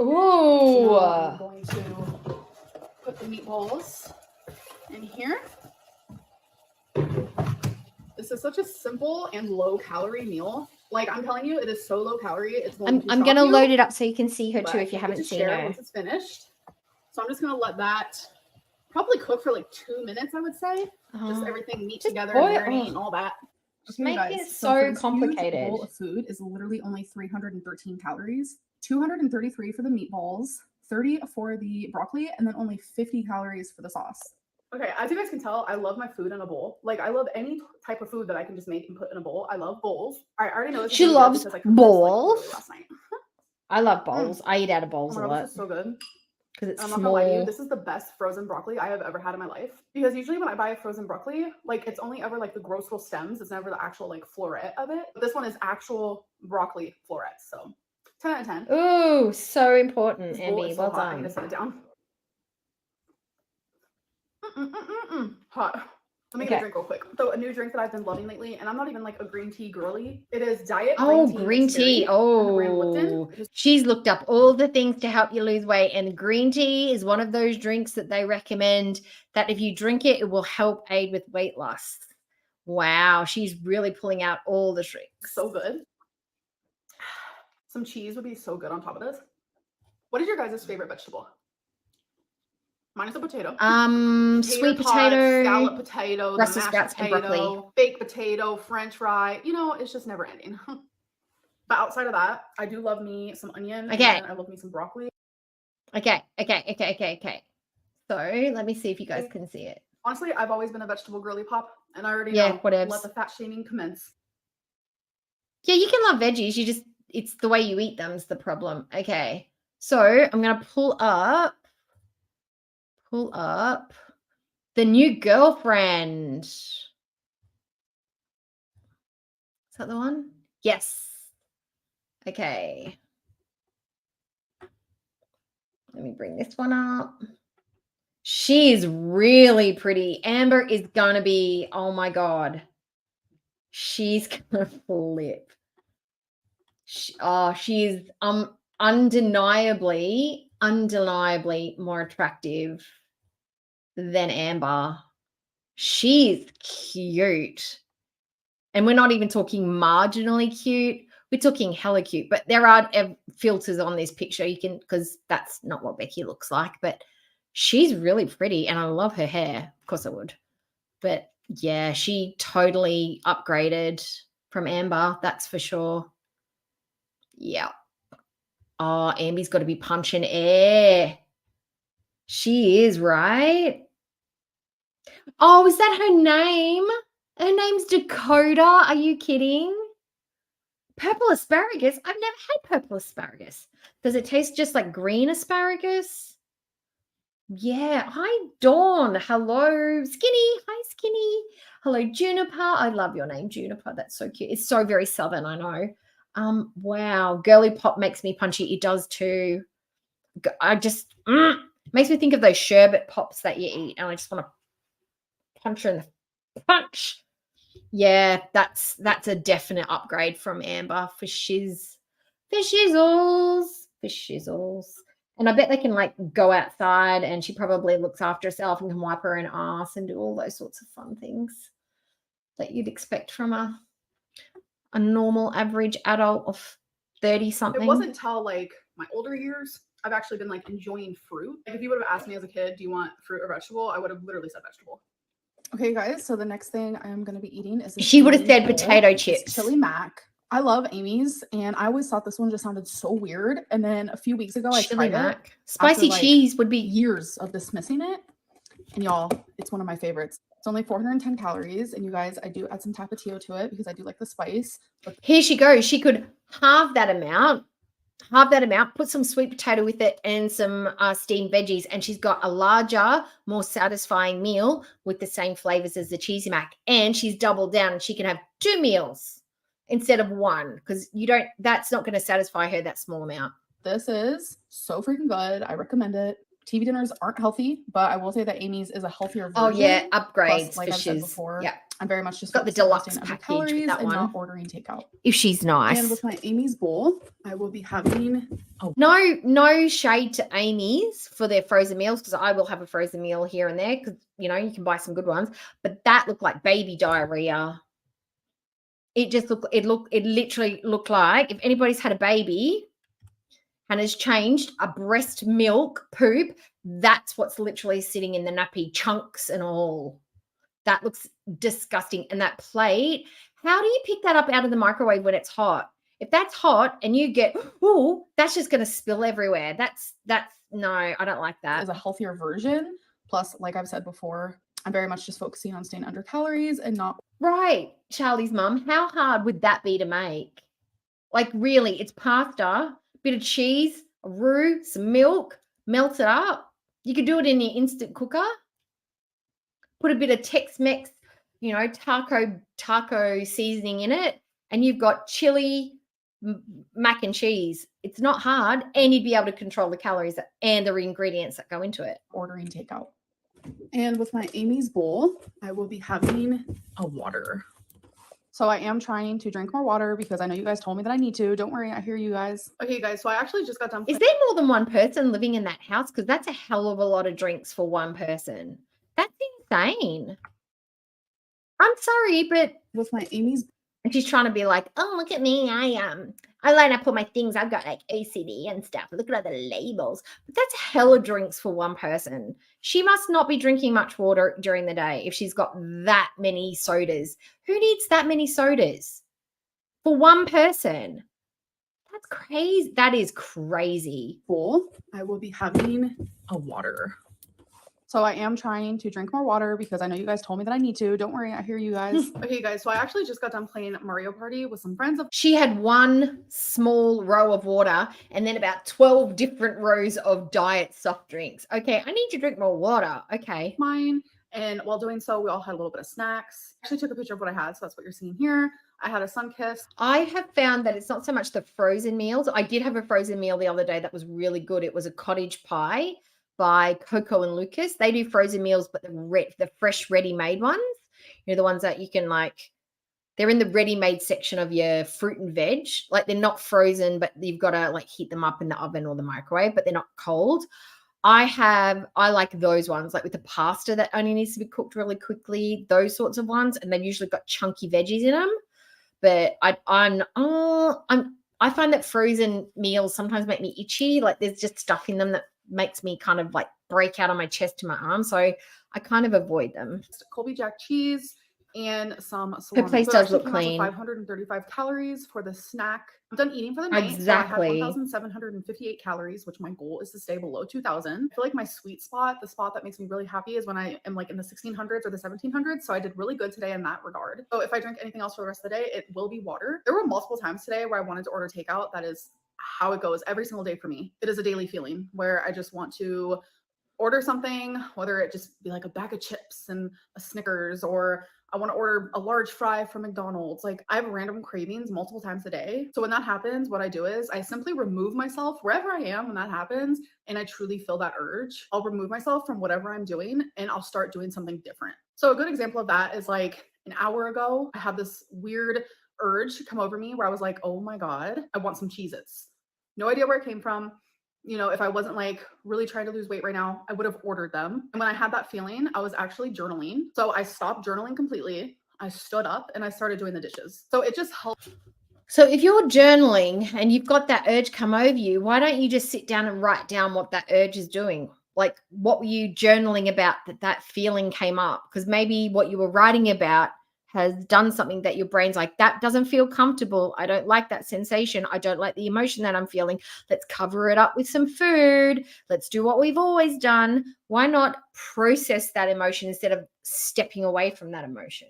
[SPEAKER 4] Ooh.
[SPEAKER 6] So I'm going to put the meatballs in here. This is such a simple and low calorie meal. Like I'm telling you, it is so low calorie. It's
[SPEAKER 4] I'm going to load it up so you can see her too if you haven't seen her.
[SPEAKER 6] Once it's finished. So I'm just going to let that probably cook for like 2 minutes, I would say. Just everything meet together and marinate and all that.
[SPEAKER 4] Just make it so complicated.
[SPEAKER 6] This bowl of food is literally only 313 calories, 233 for the meatballs, 30 for the broccoli, and then only 50 calories for the sauce. Okay, as you guys can tell, I love my food in a bowl. Like I love any type of food that I can just make and put in a bowl. I love bowls. I already know this.
[SPEAKER 4] She loves bowls.
[SPEAKER 6] Like, last night.
[SPEAKER 4] I love bowls. I eat out of bowls a lot.
[SPEAKER 6] This is so good.
[SPEAKER 4] Because it's
[SPEAKER 6] I'm
[SPEAKER 4] small.
[SPEAKER 6] not gonna lie to you, this is the best frozen broccoli I have ever had in my life. Because usually when I buy a frozen broccoli, like it's only ever like the gross little stems. It's never the actual like floret of it. But this one is actual broccoli florets. So 10 out of 10.
[SPEAKER 4] Ooh, so important, Ambi.
[SPEAKER 6] So
[SPEAKER 4] Well
[SPEAKER 6] hot. I'm
[SPEAKER 4] done.
[SPEAKER 6] gonna set it down. Hot. Let me get a drink real quick. So a new drink that I've been loving lately, and I'm not even like a green tea girly. It is diet
[SPEAKER 4] green tea. Oh, she's looked up all the things to help you lose weight, and green tea is one of those drinks that they recommend that if you drink it, it will help aid with weight loss. Wow, she's really pulling out all the tricks.
[SPEAKER 6] So good. Some cheese would be so good on top of this. What is your guys' favorite vegetable? Mine is a potato.
[SPEAKER 4] Sweet potato,
[SPEAKER 6] scallop potato,
[SPEAKER 4] Brussels
[SPEAKER 6] mashed
[SPEAKER 4] sprouts, and
[SPEAKER 6] potato,
[SPEAKER 4] broccoli.
[SPEAKER 6] baked potato, French fry. You know, it's just never ending. But outside of that, I do love me some onion.
[SPEAKER 4] Okay.
[SPEAKER 6] And I love me some broccoli.
[SPEAKER 4] Okay. So let me see if you guys can see it.
[SPEAKER 6] Honestly, I've always been a vegetable girly pop, and I already know.
[SPEAKER 4] Whatever.
[SPEAKER 6] Let the fat shaming commence.
[SPEAKER 4] Yeah, you can love veggies. It's the way you eat them's the problem. Okay. So I'm gonna pull up the new girlfriend. Is that the one? Yes. Okay. Let me bring this one up. She's really pretty. Amber is going to be, oh my God. She's going to flip. She's undeniably more attractive than Amber. She's cute. And we're not even talking marginally cute. We're talking hella cute. But there are filters on this picture. You can, because that's not what Becky looks like. But she's really pretty. And I love her hair. Of course I would. But yeah, she totally upgraded from Amber. That's for sure. Yeah. Oh, Amber's got to be punching air. She is, right? Oh, is that her name? Her name's Dakota. Are you kidding? Purple asparagus? I've never had purple asparagus. Does it taste just like green asparagus? Yeah. Hi, Dawn. Hello, Skinny. Hi, Skinny. Hello, Juniper. I love your name, Juniper. That's so cute. It's so very southern, I know. Wow. Girly pop makes me punchy. It does too. I just makes me think of those sherbet pops that you eat, and I just want to punch her in the punch. Yeah, that's a definite upgrade from Amber for shizzles. And I bet they can like go outside, and she probably looks after herself and can wipe her own ass and do all those sorts of fun things that you'd expect from a normal average adult of 30 something.
[SPEAKER 6] It wasn't till like my older years I've actually been like enjoying fruit. Like if you would have asked me as a kid, do you want fruit or vegetable? I would have literally said vegetable.
[SPEAKER 7] Okay, guys, so the next thing I'm going to be eating is
[SPEAKER 4] She would have said
[SPEAKER 7] bowl.
[SPEAKER 4] potato
[SPEAKER 7] It's
[SPEAKER 4] chips.
[SPEAKER 7] chili mac. I love Amy's, and I always thought this one just sounded so weird. And then a few weeks ago, I
[SPEAKER 4] Chili
[SPEAKER 7] tried it.
[SPEAKER 4] mac. Spicy
[SPEAKER 7] like,
[SPEAKER 4] cheese would be
[SPEAKER 7] Years of dismissing it, and y'all, it's one of my favorites. It's only 410 calories, and you guys, I do add some tapatio to it because I do like the spice. But
[SPEAKER 4] Here she goes. She could halve that amount, put some sweet potato with it and some steamed veggies, and she's got a larger, more satisfying meal with the same flavors as the cheesy mac. And she's doubled down, and she can have 2 meals instead of 1, because that's not going to satisfy her, that small amount.
[SPEAKER 7] this is so freaking good. I recommend it. TV dinners aren't healthy, but I will say that Amy's is a healthier version.
[SPEAKER 4] Oh yeah,
[SPEAKER 7] Plus,
[SPEAKER 4] upgrades
[SPEAKER 7] like
[SPEAKER 4] for
[SPEAKER 7] I've said
[SPEAKER 4] shiz.
[SPEAKER 7] before,
[SPEAKER 4] Yeah,
[SPEAKER 7] I'm very much just
[SPEAKER 4] got the
[SPEAKER 7] focused on
[SPEAKER 4] deluxe
[SPEAKER 7] staying under
[SPEAKER 4] package with
[SPEAKER 7] calories
[SPEAKER 4] that
[SPEAKER 7] and
[SPEAKER 4] one.
[SPEAKER 7] not ordering takeout.
[SPEAKER 4] if she's nice.
[SPEAKER 7] And with my Amy's bowl, I will be having
[SPEAKER 4] No shade to Amy's for their frozen meals, because I will have a frozen meal here and there, because you can buy some good ones. But that looked like baby diarrhea. It literally looked like if anybody's had a baby and has changed a breast milk poop, that's what's literally sitting in the nappy, chunks and all. That looks disgusting. And that plate, how do you pick that up out of the microwave when it's hot? If that's hot and you get, oh, that's just going to spill everywhere. That's no, I don't like that.
[SPEAKER 7] is a healthier version. Plus, like I've said before, I'm very much just focusing on staying under calories and not.
[SPEAKER 4] Right, Charlie's mum, how hard would that be to make? Like really, it's pasta, bit of cheese, a roux, some milk, melt it up. You could do it in your instant cooker. Put a bit of Tex-Mex, taco seasoning in it, and you've got chili, mac and cheese. It's not hard, and you'd be able to control the calories and the ingredients that go into it.
[SPEAKER 7] Ordering takeout. And with my Amy's bowl, I will be having a water. So I am trying to drink more water because I know you guys told me that I need to. Don't worry, I hear you guys.
[SPEAKER 6] Okay, guys, so I actually just got done.
[SPEAKER 4] Is there more than one person living in that house? Because that's a hell of a lot of drinks for one person. That's insane. I'm sorry, but
[SPEAKER 7] With my Amy's,
[SPEAKER 4] and she's trying to be like, oh, look at me. I line up all my things. I've got like OCD and stuff. Look at all the labels. But that's a hell of drinks for one person. She must not be drinking much water during the day if she's got that many sodas. Who needs that many sodas for one person? That's crazy. That is crazy.
[SPEAKER 7] bowl, I will be having a water. So I am trying to drink more water because I know you guys told me that I need to. Don't worry, I hear you guys.
[SPEAKER 6] Okay, guys, so I actually just got done playing Mario Party with some friends of
[SPEAKER 4] She had one small row of water and then about 12 different rows of diet soft drinks. Okay, I need to drink more water. Okay.
[SPEAKER 6] mine. And while doing so, we all had a little bit of snacks. I actually took a picture of what I had, so that's what you're seeing here. I had a sun kiss.
[SPEAKER 4] I have found that it's not so much the frozen meals. I did have a frozen meal the other day that was really good. It was a cottage pie by Coco and Lucas. They do frozen meals, but the fresh ready-made ones, the ones that you can they're in the ready-made section of your fruit and veg. Like they're not frozen, but you've got to heat them up in the oven or the microwave, but they're not cold. I like those ones, like with the pasta that only needs to be cooked really quickly, those sorts of ones. And they've usually got chunky veggies in them. But I find that frozen meals sometimes make me itchy. Like there's just stuff in them that makes me kind of break out on my chest to my arm. So I kind of avoid them.
[SPEAKER 6] Colby Jack cheese, and some
[SPEAKER 4] Her
[SPEAKER 6] salami.
[SPEAKER 4] place
[SPEAKER 6] So it
[SPEAKER 4] does
[SPEAKER 6] actually
[SPEAKER 4] look
[SPEAKER 6] came out to
[SPEAKER 4] clean.
[SPEAKER 6] 535 calories for the snack. I'm done eating for the night.
[SPEAKER 4] Exactly.
[SPEAKER 6] So I had 1,758 calories, which my goal is to stay below 2,000. I feel like my sweet spot, the spot that makes me really happy, is when I am like in the 1600s or the 1700s. So I did really good today in that regard. So if I drink anything else for the rest of the day, it will be water. There were multiple times today where I wanted to order takeout. That is how it goes every single day for me. It is a daily feeling where I just want to order something, whether it just be like a bag of chips and a Snickers, or I want to order a large fry from McDonald's. Like, I have random cravings multiple times a day. So when that happens, what I do is I simply remove myself wherever I am when that happens, and I truly feel that urge. I'll remove myself from whatever I'm doing and I'll start doing something different. So a good example of that is like an hour ago, I had this weird urge come over me where I was like, oh my God, I want some Cheez-Its. No idea where it came from. You know, if I wasn't like really trying to lose weight right now, I would have ordered them. And when I had that feeling, I was actually journaling. So I stopped journaling completely. I stood up and I started doing the dishes. So it just helped.
[SPEAKER 4] So if you're journaling and you've got that urge come over you, why don't you just sit down and write down what that urge is doing? Like, what were you journaling about that feeling came up? Because maybe what you were writing about has done something that your brain's like, that doesn't feel comfortable. I don't like that sensation. I don't like the emotion that I'm feeling. Let's cover it up with some food. Let's do what we've always done. Why not process that emotion instead of stepping away from that emotion?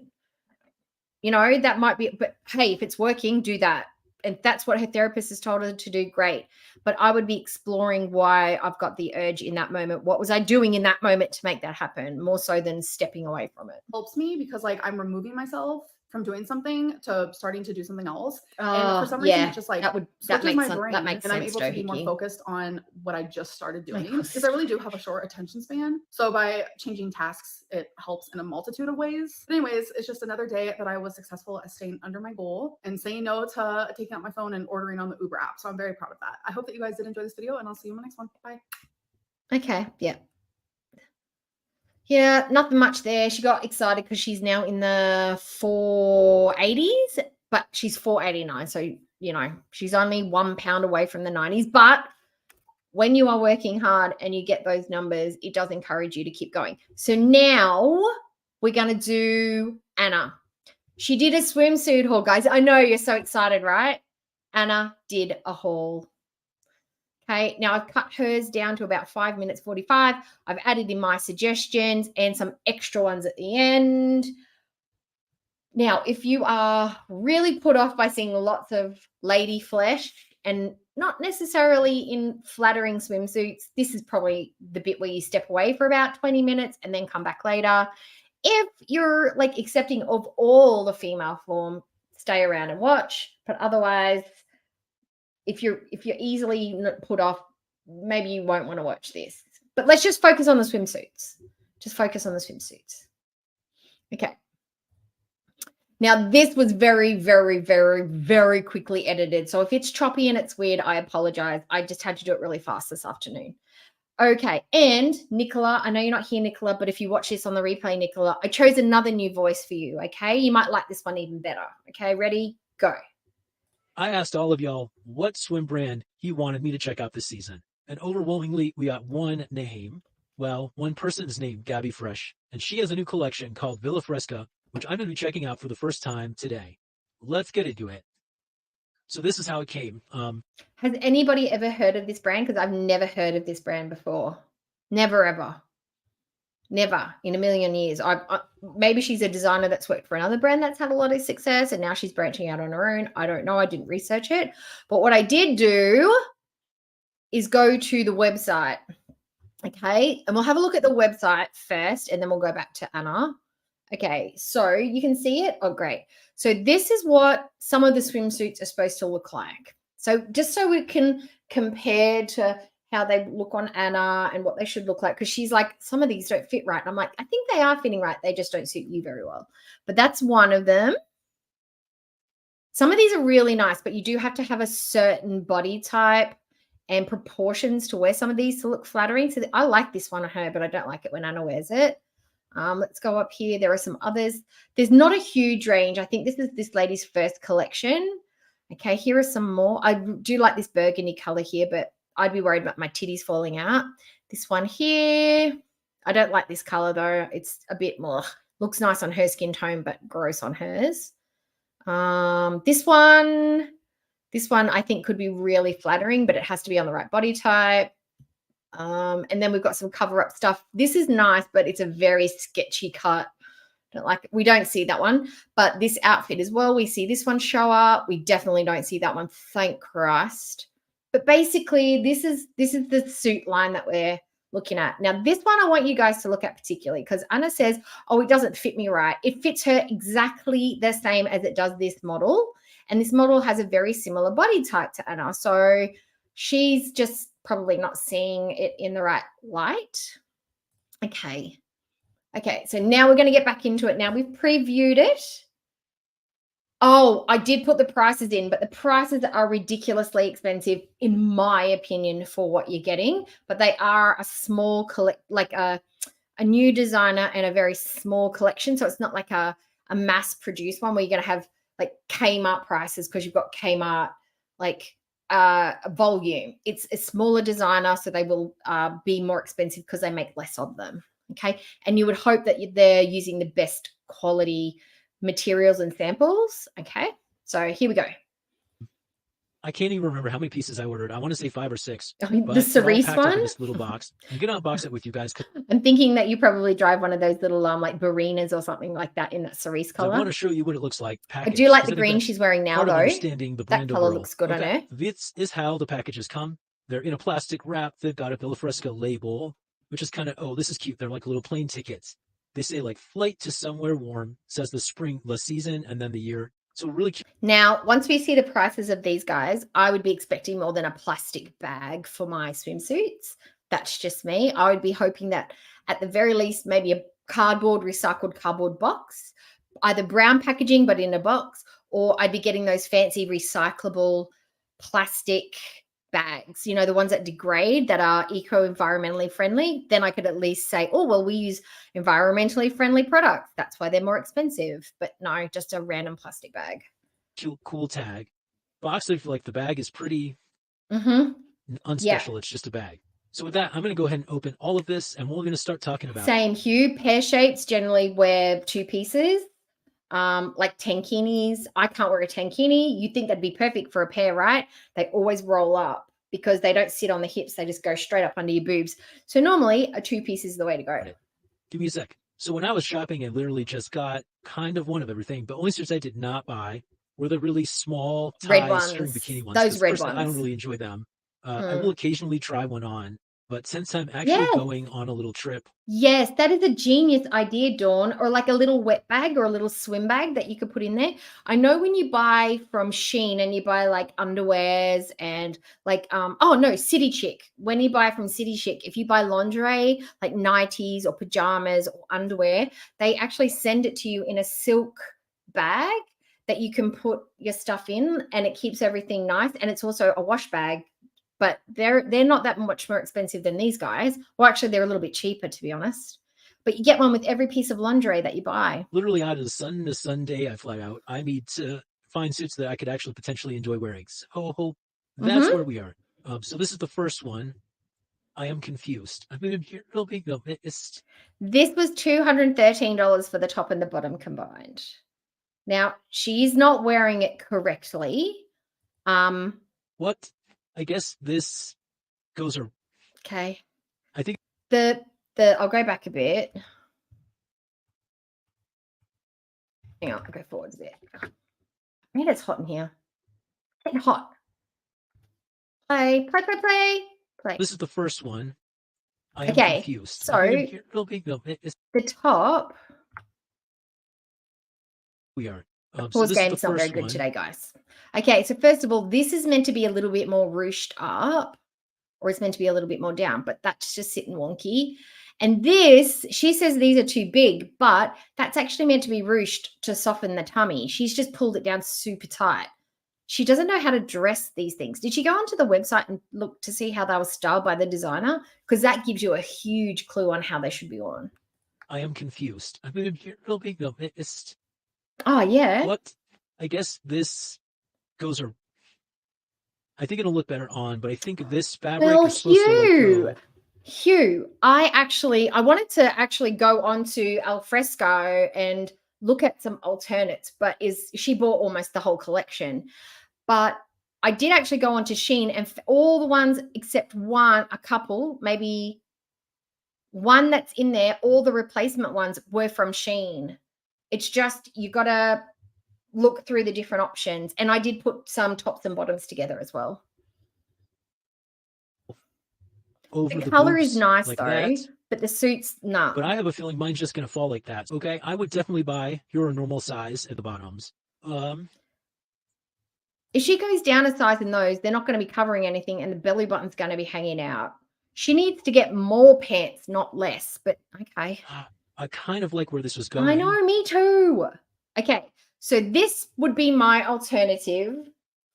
[SPEAKER 4] You know, that might be, but hey, if it's working, do that. And that's what her therapist has told her to do, great. But I would be exploring why I've got the urge in that moment. What was I doing in that moment to make that happen, more so than stepping away from it?
[SPEAKER 6] Helps me because like I'm removing myself from doing something to starting to do something else. And for some reason, it just like switches my brain, and I'm able to be more focused on what I just started doing, because I really do have a short attention span. So by changing tasks, it helps in a multitude of ways. But anyways, it's just another day that I was successful at staying under my goal and saying no to taking out my phone and ordering on the Uber app. So I'm very proud of that. I hope that you guys did enjoy this video, and I'll see you in the next one. Bye.
[SPEAKER 4] Okay. Yeah. Yeah, nothing much there. She got excited because she's now in the 480s, but she's 489. So, you know, she's only 1 pound away from the 90s. But when you are working hard and you get those numbers, it does encourage you to keep going. So now we're going to do Anna. She did a swimsuit haul, guys. I know you're so excited, right? Anna did a haul. Okay, now I've cut hers down to about 5 minutes 45. I've added in my suggestions and some extra ones at the end. Now, if you are really put off by seeing lots of lady flesh and not necessarily in flattering swimsuits, this is probably the bit where you step away for about 20 minutes and then come back later. If you're like accepting of all the female form, stay around and watch. But otherwise, if you're easily put off, maybe you won't want to watch this. But let's just focus on the swimsuits. Just focus on the swimsuits. Okay. Now, this was very, very, very, very quickly edited. So if it's choppy and it's weird, I apologize. I just had to do it really fast this afternoon. Okay. And Nicola, I know you're not here, Nicola, but if you watch this on the replay, Nicola, I chose another new voice for you. Okay. You might like this one even better. Okay. Ready? Go.
[SPEAKER 8] I asked all of y'all what swim brand you wanted me to check out this season. And overwhelmingly, we got one name. Well, one person's named Gabby Fresh, and she has a new collection called Villa Fresca, which I'm going to be checking out for the first time today. Let's get into it. So this is how it came.
[SPEAKER 4] Has anybody ever heard of this brand? Because I've never heard of this brand before. Never, ever. Never in a million years. Maybe she's a designer that's worked for another brand that's had a lot of success, and now she's branching out on her own. I don't know. I didn't research it. But what I did do is go to the website. Okay. And we'll have a look at the website first, and then we'll go back to Anna. Okay. So you can see it. Oh, great. So this is what some of the swimsuits are supposed to look like. So just so we can compare to how they look on Anna and what they should look like, because she's like, some of these don't fit right. And I'm like, I think they are fitting right. They just don't suit you very well. But that's one of them. Some of these are really nice, but you do have to have a certain body type and proportions to wear some of these to look flattering. So I like this one on her, but I don't like it when Anna wears it. Let's go up here. There are some others. There's not a huge range. I think this is this lady's first collection. Okay, here are some more. I do like this burgundy color here, but I'd be worried about my titties falling out. This one here, I don't like this color though. It's a bit more Looks nice on her skin tone, but gross on hers. This one I think could be really flattering, but it has to be on the right body type. And then we've got some cover-up stuff. This is nice, but it's a very sketchy cut. We don't see that one, but this outfit as well, we see this one show up. We definitely don't see that one, thank Christ. But basically, this is the suit line that we're looking at. Now, this one I want you guys to look at particularly because Anna says, oh, it doesn't fit me right. It fits her exactly the same as it does this model. And this model has a very similar body type to Anna. So she's just probably not seeing it in the right light. Okay, so now we're going to get back into it. Now we've previewed it. Oh, I did put the prices in, but the prices are ridiculously expensive, in my opinion, for what you're getting. But they are a small like a new designer and a very small collection. So it's not like a mass-produced one where you're going to have like Kmart prices because you've got Kmart like volume. It's a smaller designer, so they will be more expensive because they make less of them. Okay, and you would hope that they're using the best quality materials and samples. Okay, so here we go.
[SPEAKER 8] I can't even remember how many pieces I ordered. I want to say 5 or 6.
[SPEAKER 4] The cerise one.
[SPEAKER 8] In this little box. I'm gonna unbox it with you guys.
[SPEAKER 4] I'm thinking that you probably drive one of those little like Barinas or something like that in that cerise color.
[SPEAKER 8] I want to show you what it looks like.
[SPEAKER 4] I do like the green she's wearing now, though.
[SPEAKER 8] Understanding the brand
[SPEAKER 4] that color
[SPEAKER 8] overall.
[SPEAKER 4] looks good on her.
[SPEAKER 8] This is how the packages come. They're in a plastic wrap. They've got a Villa Fresca label, which is kind of, oh, this is cute. They're like little plane tickets. They say like flight to somewhere warm, says the spring, the season, and then the year. So really cute.
[SPEAKER 4] Now, once we see the prices of these guys, I would be expecting more than a plastic bag for my swimsuits. That's just me. I would be hoping that at the very least, maybe a recycled cardboard box, either brown packaging, but in a box, or I'd be getting those fancy recyclable plastic bags, you know, the ones that degrade, that are eco-environmentally friendly. Then I could at least say, oh, well, we use environmentally friendly products. That's why they're more expensive. But no, just a random plastic bag.
[SPEAKER 8] Cool tag. Box of like the bag is pretty
[SPEAKER 4] unspecial.
[SPEAKER 8] Yeah. It's just a bag. So with that, I'm going to go ahead and open all of this and we're going to start talking about
[SPEAKER 4] same hue. Pear shapes generally wear 2 pieces. Like tankinis. I can't wear a tankini. You think that'd be perfect for a pair, right? They always roll up because they don't sit on the hips. They just go straight up under your boobs. So normally a 2-piece is the way to go.
[SPEAKER 8] Give me a sec. So when I was shopping, I literally just got kind of one of everything, but only suits I did not buy were the really small
[SPEAKER 4] red ones,
[SPEAKER 8] string bikini ones.
[SPEAKER 4] Those red ones.
[SPEAKER 8] I don't really enjoy them. I will occasionally try one on, but since I'm actually going on a little trip.
[SPEAKER 4] Yes, that is a genius idea, Dawn, or like a little wet bag or a little swim bag that you could put in there. I know when you buy from Shein and you buy like underwears and like, City Chic. When you buy from City Chic, if you buy lingerie, like nighties or pajamas or underwear, they actually send it to you in a silk bag that you can put your stuff in and it keeps everything nice. And it's also a wash bag. But they're not that much more expensive than these guys. Well, actually, they're a little bit cheaper, to be honest. But you get one with every piece of lingerie that you buy.
[SPEAKER 8] Literally out of the sun to Sunday, I fly out. I need to find suits that I could actually potentially enjoy wearing. So that's where we are. So this is the first one. I am confused. I mean, this
[SPEAKER 4] was $213 for the top and the bottom combined. Now, she's not wearing it correctly.
[SPEAKER 8] What? I guess this goes.
[SPEAKER 4] Okay.
[SPEAKER 8] I think
[SPEAKER 4] I'll go back a bit. Hang on, I'll go forwards a bit. I mean, it's hot in here. It's getting hot. Play.
[SPEAKER 8] This is the first one. I am confused.
[SPEAKER 4] So the top.
[SPEAKER 8] We are.
[SPEAKER 4] Pause game's not very good today, guys. Okay, so first of all, this is meant to be a little bit more ruched up, or it's meant to be a little bit more down, but that's just sitting wonky. And this, she says these are too big, but that's actually meant to be ruched to soften the tummy. She's just pulled it down super tight. She doesn't know how to dress these things. Did she go onto the website and look to see how they were styled by the designer? Because that gives you a huge clue on how they should be worn.
[SPEAKER 8] I am confused. I mean,
[SPEAKER 4] oh, yeah.
[SPEAKER 8] What? I guess this goes. I think it'll look better on, but I think this fabric is supposed to
[SPEAKER 4] Hugh, I wanted to actually go on to Alfresco and look at some alternates, but she bought almost the whole collection. But I did actually go on to Shein, and all the ones except a couple, maybe one that's in there, all the replacement ones were from Shein. It's just you got to look through the different options. And I did put some tops and bottoms together as well.
[SPEAKER 8] Over
[SPEAKER 4] The
[SPEAKER 8] the
[SPEAKER 4] color is
[SPEAKER 8] boobs
[SPEAKER 4] nice
[SPEAKER 8] like
[SPEAKER 4] though,
[SPEAKER 8] that.
[SPEAKER 4] but the suits, no.
[SPEAKER 8] But I have a feeling mine's just going to fall like that. Okay, I would definitely buy your normal size at the bottoms.
[SPEAKER 4] If she goes down a size in those, they're not going to be covering anything and the belly button's going to be hanging out. She needs to get more pants, not less, but okay.
[SPEAKER 8] I kind of like where this was going.
[SPEAKER 4] I know, me too. Okay, so this would be my alternative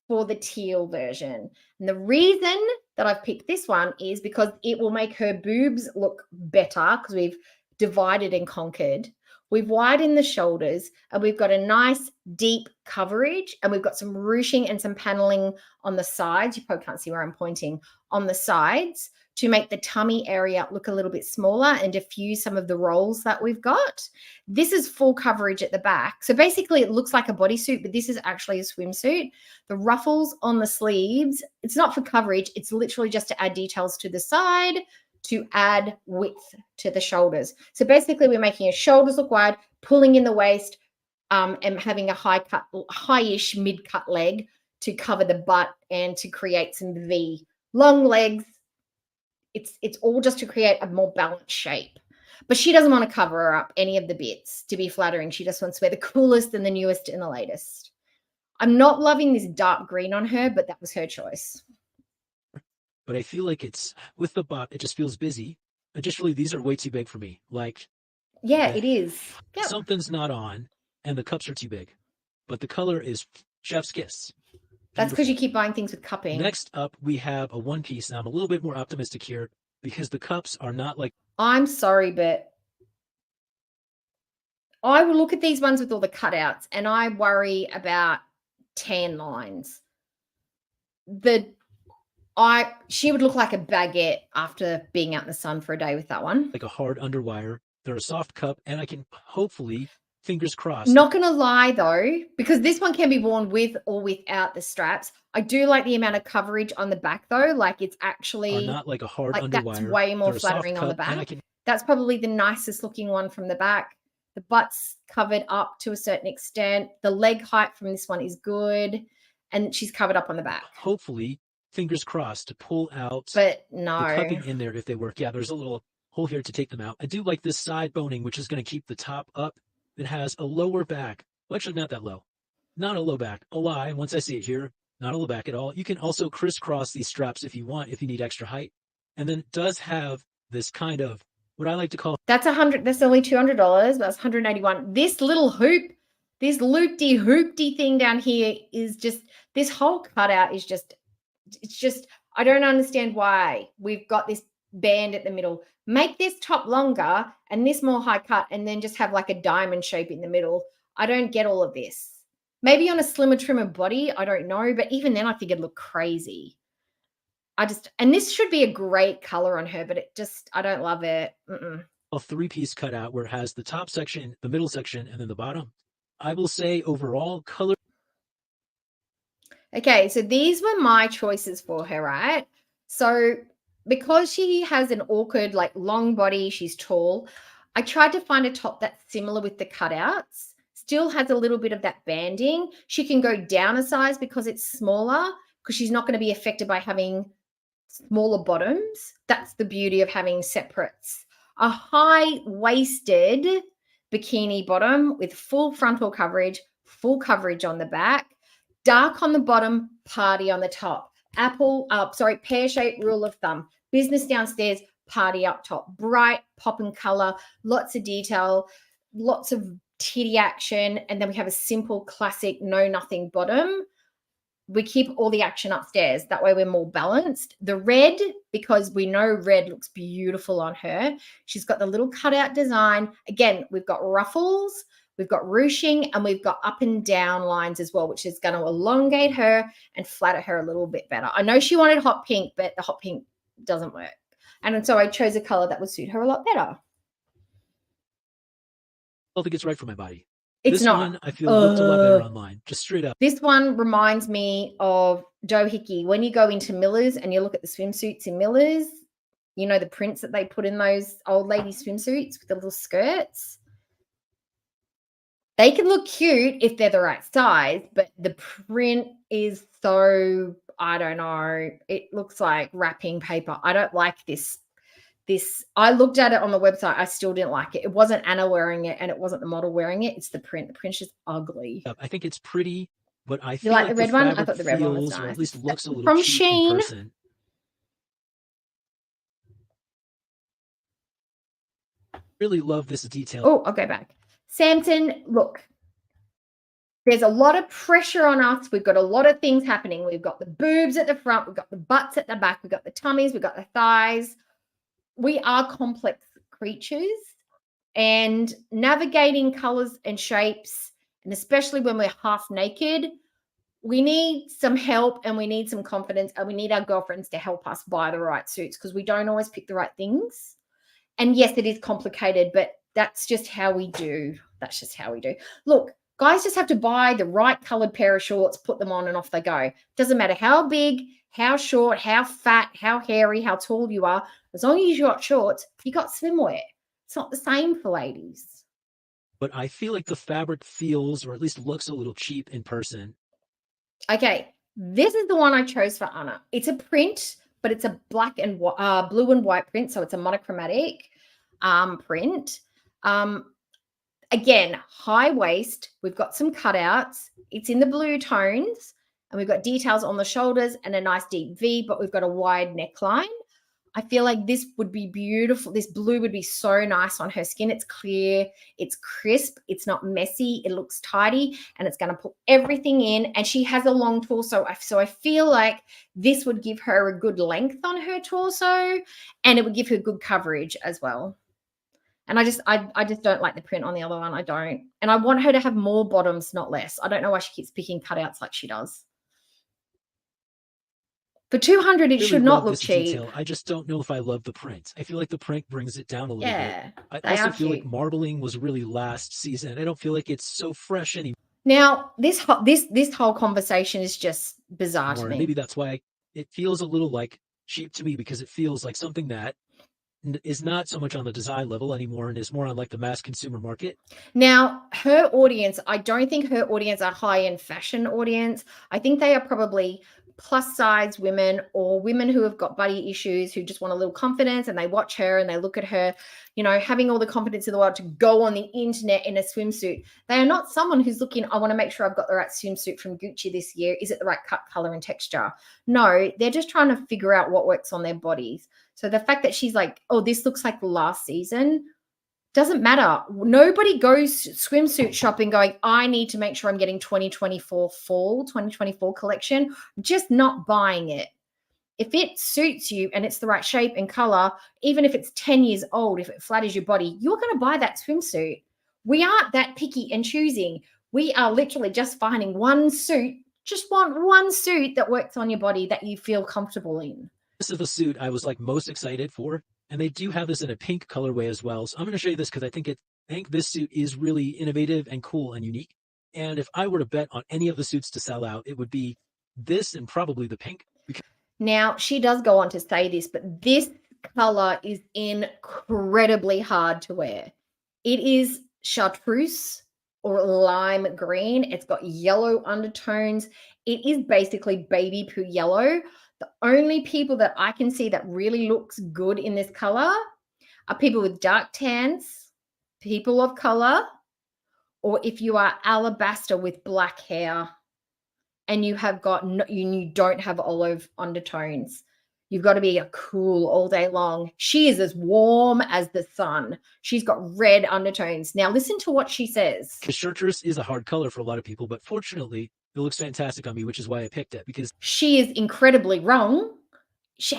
[SPEAKER 4] for the teal version. And the reason that I've picked this one is because it will make her boobs look better because we've divided and conquered. We've widened the shoulders and we've got a nice deep coverage and we've got some ruching and some paneling on the sides. You probably can't see where I'm pointing, on the sides, to make the tummy area look a little bit smaller and diffuse some of the rolls that we've got. This is full coverage at the back. So basically it looks like a bodysuit, but this is actually a swimsuit. The ruffles on the sleeves, it's not for coverage. It's literally just to add details to the side, to add width to the shoulders. So basically we're making her shoulders look wide, pulling in the waist, and having a high-ish mid-cut leg to cover the butt and to create some V. Long legs. It's all just to create a more balanced shape. But she doesn't want to cover her up any of the bits to be flattering. She just wants to wear the coolest and the newest and the latest. I'm not loving this dark green on her, but that was her choice.
[SPEAKER 8] But I feel like it's, with the butt, it just feels busy. Additionally, these are way too big for me. Like,
[SPEAKER 4] yeah, it is. Yep.
[SPEAKER 8] Something's not on, and the cups are too big. But the color is chef's kiss.
[SPEAKER 4] That's because you keep buying things with cupping.
[SPEAKER 8] Next up, we have a one piece. Now, I'm a little bit more optimistic here because the cups are not like...
[SPEAKER 4] I'm sorry, but I will look at these ones with all the cutouts and I worry about tan lines. She would look like a baguette after being out in the sun for a day with that one.
[SPEAKER 8] Like a hard underwire. They're a soft cup, and I can hopefully... fingers crossed.
[SPEAKER 4] Not going to lie though, because this one can be worn with or without the straps. I do like the amount of coverage on the back though. Like it's actually
[SPEAKER 8] not like a hard underwire.
[SPEAKER 4] That's way more flattering on the back. That's probably the nicest looking one from the back. The butt's covered up to a certain extent. The leg height from this one is good. And she's covered up on the back.
[SPEAKER 8] Hopefully, fingers crossed, to pull out
[SPEAKER 4] but no
[SPEAKER 8] the cupping in there if they work. Yeah, there's a little hole here to take them out. I do like this side boning, which is going to keep the top up. It has a lower back. Well, actually, not that low. Not a low back. A lie. Once I see it here, not a low back at all. You can also crisscross these straps if you want, if you need extra height. And then it does have this kind of, what I like to call...
[SPEAKER 4] That's $100. That's only $200. That's $181. This little hoop, this loopty-hoopty thing down here is just, this whole cutout is just, it's just, I don't understand why we've got this band at the middle. Make this top longer and this more high cut and then just have like a diamond shape in the middle. I don't get all of this. Maybe on a slimmer, trimmer body, I don't know. But even then I think it'd look crazy. And this should be a great color on her, but I don't love it.
[SPEAKER 8] A three-piece cutout where it has the top section, the middle section, and then the bottom. I will say overall color.
[SPEAKER 4] Okay, so these were my choices for her, right? So because she has an awkward, like long body, she's tall, I tried to find a top that's similar with the cutouts, still has a little bit of that banding. She can go down a size because it's smaller, because she's not going to be affected by having smaller bottoms. That's the beauty of having separates. A high-waisted bikini bottom with full frontal coverage, full coverage on the back, dark on the bottom, party on the top. Pear-shaped rule of thumb. Business downstairs, party up top. Bright, pop and color, lots of detail, lots of titty action, and then we have a simple, classic, no-nothing bottom. We keep all the action upstairs. That way we're more balanced. The red, because we know red looks beautiful on her. She's got the little cutout design. Again, we've got ruffles, we've got ruching, and we've got up and down lines as well, which is going to elongate her and flatter her a little bit better. I know she wanted hot pink, but the hot pink doesn't work. And so I chose a color that would suit her a lot better.
[SPEAKER 8] I don't think it's right for my body.
[SPEAKER 4] It's
[SPEAKER 8] This
[SPEAKER 4] not.
[SPEAKER 8] one I feel looked a lot better online, just straight up.
[SPEAKER 4] This one reminds me of doohickey. When you go into Miller's and you look at the swimsuits in Miller's, you know, the prints that they put in those old lady swimsuits with the little skirts. They can look cute if they're the right size, but the print is so, I don't know, it looks like wrapping paper. I don't like this. I looked at it on the website. I still didn't like it. It wasn't Anna wearing it and it wasn't the model wearing it. It's the print. The print's just ugly.
[SPEAKER 8] I think it's pretty, but I feel
[SPEAKER 4] like
[SPEAKER 8] like
[SPEAKER 4] the red one? I
[SPEAKER 8] fabric
[SPEAKER 4] thought the red one was
[SPEAKER 8] feels, or
[SPEAKER 4] nice.
[SPEAKER 8] at least looks a little
[SPEAKER 4] From
[SPEAKER 8] cheap in
[SPEAKER 4] Shein.
[SPEAKER 8] person. Really love this detail.
[SPEAKER 4] Oh, I'll go back. Samson, look, there's a lot of pressure on us. We've got a lot of things happening. We've got the boobs at the front. We've got the butts at the back. We've got the tummies. We've got the thighs. We are complex creatures, and navigating colors and shapes, and especially when we're half naked, we need some help and we need some confidence, and we need our girlfriends to help us buy the right suits because we don't always pick the right things. And yes, it is complicated, but that's just how we do. That's just how we do. Look, guys just have to buy the right colored pair of shorts, put them on, and off they go. Doesn't matter how big, how short, how fat, how hairy, how tall you are. As long as you got shorts, you got swimwear. It's not the same for ladies.
[SPEAKER 8] But I feel like the fabric feels, or at least looks, a little cheap in person.
[SPEAKER 4] Okay, this is the one I chose for Anna. It's a print, but it's a black and blue and white print, so it's a monochromatic print. Again, high waist. We've got some cutouts. It's in the blue tones, and we've got details on the shoulders and a nice deep V, but we've got a wide neckline. I feel like this would be beautiful. This blue would be so nice on her skin. It's clear, it's crisp, it's not messy, it looks tidy, and it's going to put everything in. And she has a long torso, so I feel like this would give her a good length on her torso, and it would give her good coverage as well. And I just don't like the print on the other one. I don't. And I want her to have more bottoms, not less. I don't know why she keeps picking cutouts like she does. For 200, it
[SPEAKER 8] Really
[SPEAKER 4] should not
[SPEAKER 8] love
[SPEAKER 4] look
[SPEAKER 8] this
[SPEAKER 4] cheap.
[SPEAKER 8] detail. I just don't know if I love the print. I feel like the print brings it down a little
[SPEAKER 4] Yeah,
[SPEAKER 8] bit.
[SPEAKER 4] they
[SPEAKER 8] I also
[SPEAKER 4] are
[SPEAKER 8] feel like
[SPEAKER 4] cute.
[SPEAKER 8] marbling was really last season. I don't feel like it's so fresh anymore.
[SPEAKER 4] Now, this whole conversation is just bizarre to me.
[SPEAKER 8] Maybe that's why it feels a little like cheap to me, because it feels like something that is not so much on the design level anymore and is more on like the mass consumer market.
[SPEAKER 4] Now, her audience, I don't think her audience are high-end fashion audience. I think they are probably plus size women or women who have got body issues, who just want a little confidence, and they watch her and they look at her, you know, having all the confidence in the world to go on the internet in a swimsuit. They are not someone who's looking, I want to make sure I've got the right swimsuit from Gucci this year. Is it the right cut, color, and texture? No, they're just trying to figure out what works on their bodies. So the fact that she's like, oh, this looks like last season, doesn't matter. Nobody goes swimsuit shopping going, I need to make sure I'm getting 2024 fall, 2024 collection. I'm just not buying it. If it suits you and it's the right shape and color, even if it's 10 years old, if it flatters your body, you're going to buy that swimsuit. We aren't that picky and choosing. We are literally just finding one suit, just want one suit that works on your body that you feel comfortable in.
[SPEAKER 8] This is the suit I was like most excited for. And they do have this in a pink colorway as well. So I'm going to show you this because I think this suit is really innovative and cool and unique. And if I were to bet on any of the suits to sell out, it would be this and probably the pink.
[SPEAKER 4] Now, she does go on to say this, but this color is incredibly hard to wear. It is chartreuse or lime green. It's got yellow undertones. It is basically baby poo yellow. The only people that I can see that really looks good in this color are people with dark tans, people of color, or if you are alabaster with black hair and you have got you don't have olive undertones. You've got to be a cool all day long. She is as warm as the sun. She's got red undertones. Now listen to what she says.
[SPEAKER 8] The chartreuse is a hard color for a lot of people, but fortunately, it looks fantastic on me, which is why I picked it, because
[SPEAKER 4] she is incredibly wrong.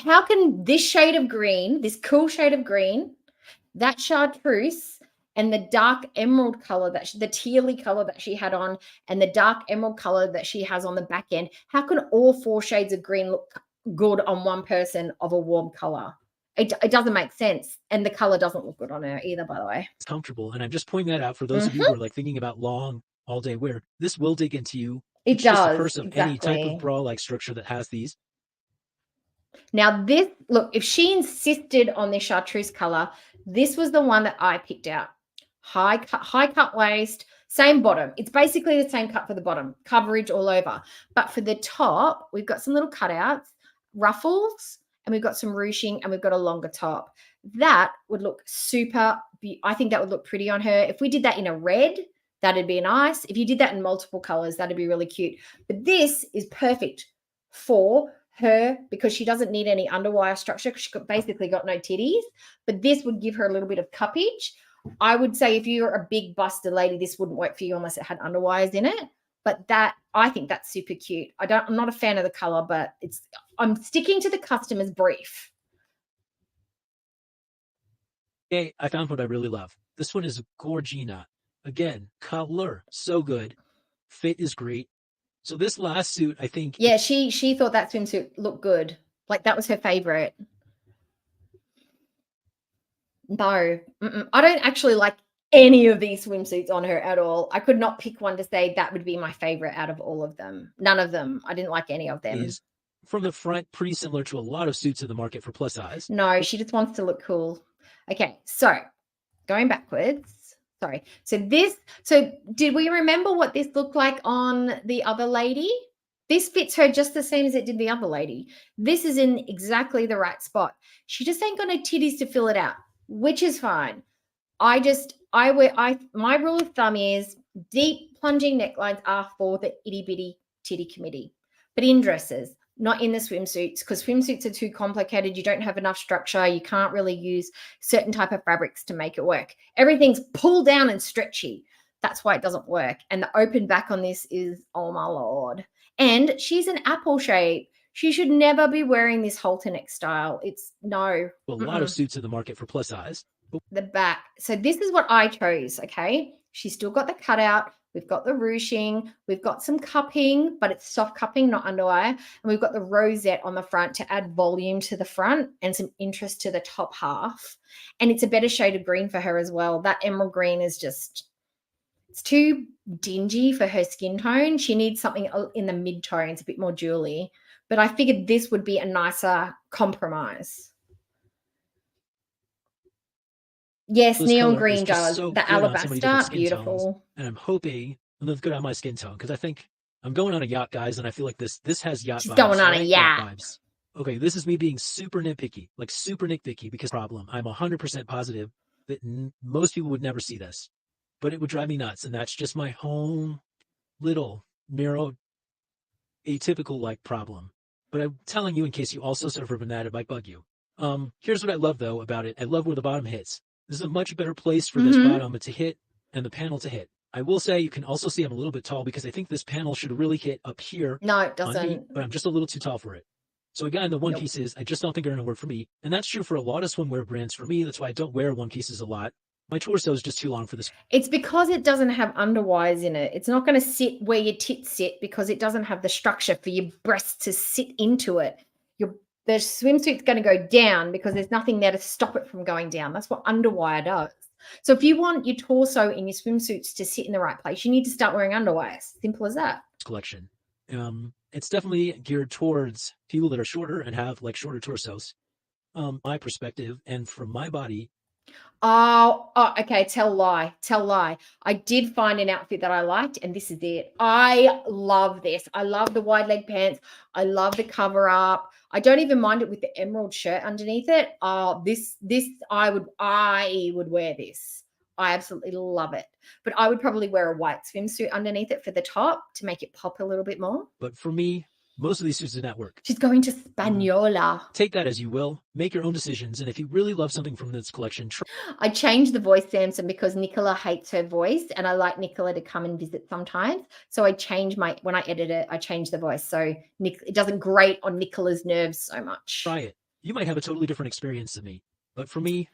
[SPEAKER 4] How can this shade of green, this cool shade of green, that chartreuse, and the dark emerald color, the tealy color that she had on, and the dark emerald color that she has on the back end, how can all four shades of green look good on one person of a warm color? It doesn't make sense. And the color doesn't look good on her either, by the way.
[SPEAKER 8] It's comfortable. And I'm just pointing that out for those of you who are like thinking about long all day wear. This will dig into you.
[SPEAKER 4] It
[SPEAKER 8] It's just the
[SPEAKER 4] does,
[SPEAKER 8] curse of any type
[SPEAKER 4] exactly.
[SPEAKER 8] of bra-like structure that has these.
[SPEAKER 4] Now this, look, if she insisted on this chartreuse color, this was the one that I picked out. High cut waist, same bottom. It's basically the same cut for the bottom, coverage all over. But for the top, we've got some little cutouts, ruffles, and we've got some ruching, and we've got a longer top. That would look super, I think that would look pretty on her. If we did that in a red, that'd be nice. If you did that in multiple colors, that'd be really cute. But this is perfect for her because she doesn't need any underwire structure because she's basically got no titties. But this would give her a little bit of cuppage. I would say if you're a big busted lady, this wouldn't work for you unless it had underwires in it. But that, I think that's super cute. I'm not a fan of the color, but I'm sticking to the customer's brief.
[SPEAKER 8] Okay, I found what I really love. This one is Gorgina. Again, color, so good. Fit is great. So this last suit, I think.
[SPEAKER 4] Yeah, she thought that swimsuit looked good. Like that was her favorite. No, I don't actually like any of these swimsuits on her at all. I could not pick one to say that would be my favorite out of all of them. None of them. I didn't like any of them.
[SPEAKER 8] Is from the front pretty similar to a lot of suits in the market for plus size.
[SPEAKER 4] No, she just wants to look cool. Okay, so going backwards. Sorry. So did we remember what this looked like on the other lady? This fits her just the same as it did the other lady. This is in exactly the right spot. She just ain't got no titties to fill it out, which is fine. My rule of thumb is deep plunging necklines are for the itty bitty titty committee, but in dresses, not in the swimsuits, because swimsuits are too complicated. You don't have enough structure. You can't really use certain type of fabrics to make it work. Everything's pulled down and stretchy. That's why it doesn't work. And the open back on this is, oh my Lord. And she's an apple shape. She should never be wearing this halter neck style. It's no.
[SPEAKER 8] A lot of suits in the market for plus size.
[SPEAKER 4] The back. So this is what I chose, okay? She's still got the cutout. We've got the ruching. We've got some cupping, but it's soft cupping, not underwire. And we've got the rosette on the front to add volume to the front and some interest to the top half. And it's a better shade of green for her as well. That emerald green is just, it's too dingy for her skin tone. She needs something in the mid-tones, a bit more jewelry. But I figured this would be a nicer compromise. Yes,
[SPEAKER 8] This
[SPEAKER 4] neon
[SPEAKER 8] color
[SPEAKER 4] green
[SPEAKER 8] is just
[SPEAKER 4] does.
[SPEAKER 8] so
[SPEAKER 4] The
[SPEAKER 8] good on so many different
[SPEAKER 4] alabaster,
[SPEAKER 8] skin
[SPEAKER 4] beautiful.
[SPEAKER 8] tones, and I'm hoping it looks good on my skin tone because I think I'm going on a yacht, guys, and I feel like this has yacht
[SPEAKER 4] She's
[SPEAKER 8] vibes.
[SPEAKER 4] going on a
[SPEAKER 8] right?
[SPEAKER 4] yacht.
[SPEAKER 8] Vibes. Okay, this is me being super nitpicky, like super nitpicky, because problem. I'm 100% positive that most people would never see this, but it would drive me nuts, and that's just my home little narrow atypical like problem. But I'm telling you in case you also suffer from that, it might bug you. Here's what I love though about it. I love where the bottom hits. This is a much better place for this bottom to hit and the panel to hit. I will say you can also see I'm a little bit tall because I think this panel should really hit up here.
[SPEAKER 4] No, it
[SPEAKER 8] on me,
[SPEAKER 4] doesn't.
[SPEAKER 8] but I'm just a little too tall for it. So again, the one pieces I just don't think are going to work for me. And that's true for a lot of swimwear brands. For me, that's why I don't wear one pieces a lot. My torso is just too long for this.
[SPEAKER 4] It's because it doesn't have underwires in it. It's not going to sit where your tits sit because it doesn't have the structure for your breasts to sit into it. The swimsuit's going to go down because there's nothing there to stop it from going down. That's what underwire does. So if you want your torso in your swimsuits to sit in the right place, you need to start wearing underwires. Simple as that.
[SPEAKER 8] Collection. It's definitely geared towards people that are shorter and have like shorter torsos. My perspective and from my body.
[SPEAKER 4] Oh, okay. Tell lie. I did find an outfit that I liked, and this is it. I love this. I love the wide leg pants. I love the cover up. I don't even mind it with the emerald shirt underneath it. This I would wear this. I absolutely love it. But I would probably wear a white swimsuit underneath it for the top to make it pop a little bit more.
[SPEAKER 8] But for me, most of these suits did not work.
[SPEAKER 4] She's going to Spaniola.
[SPEAKER 8] Take that as you will. Make your own decisions. And if you really love something from this collection,
[SPEAKER 4] I changed the voice, Samson, because Nicola hates her voice. And I like Nicola to come and visit sometimes. So I changed when I edit it, I changed the voice. So it doesn't grate on Nicola's nerves so much.
[SPEAKER 8] Try it. You might have a totally different experience than me. But for me,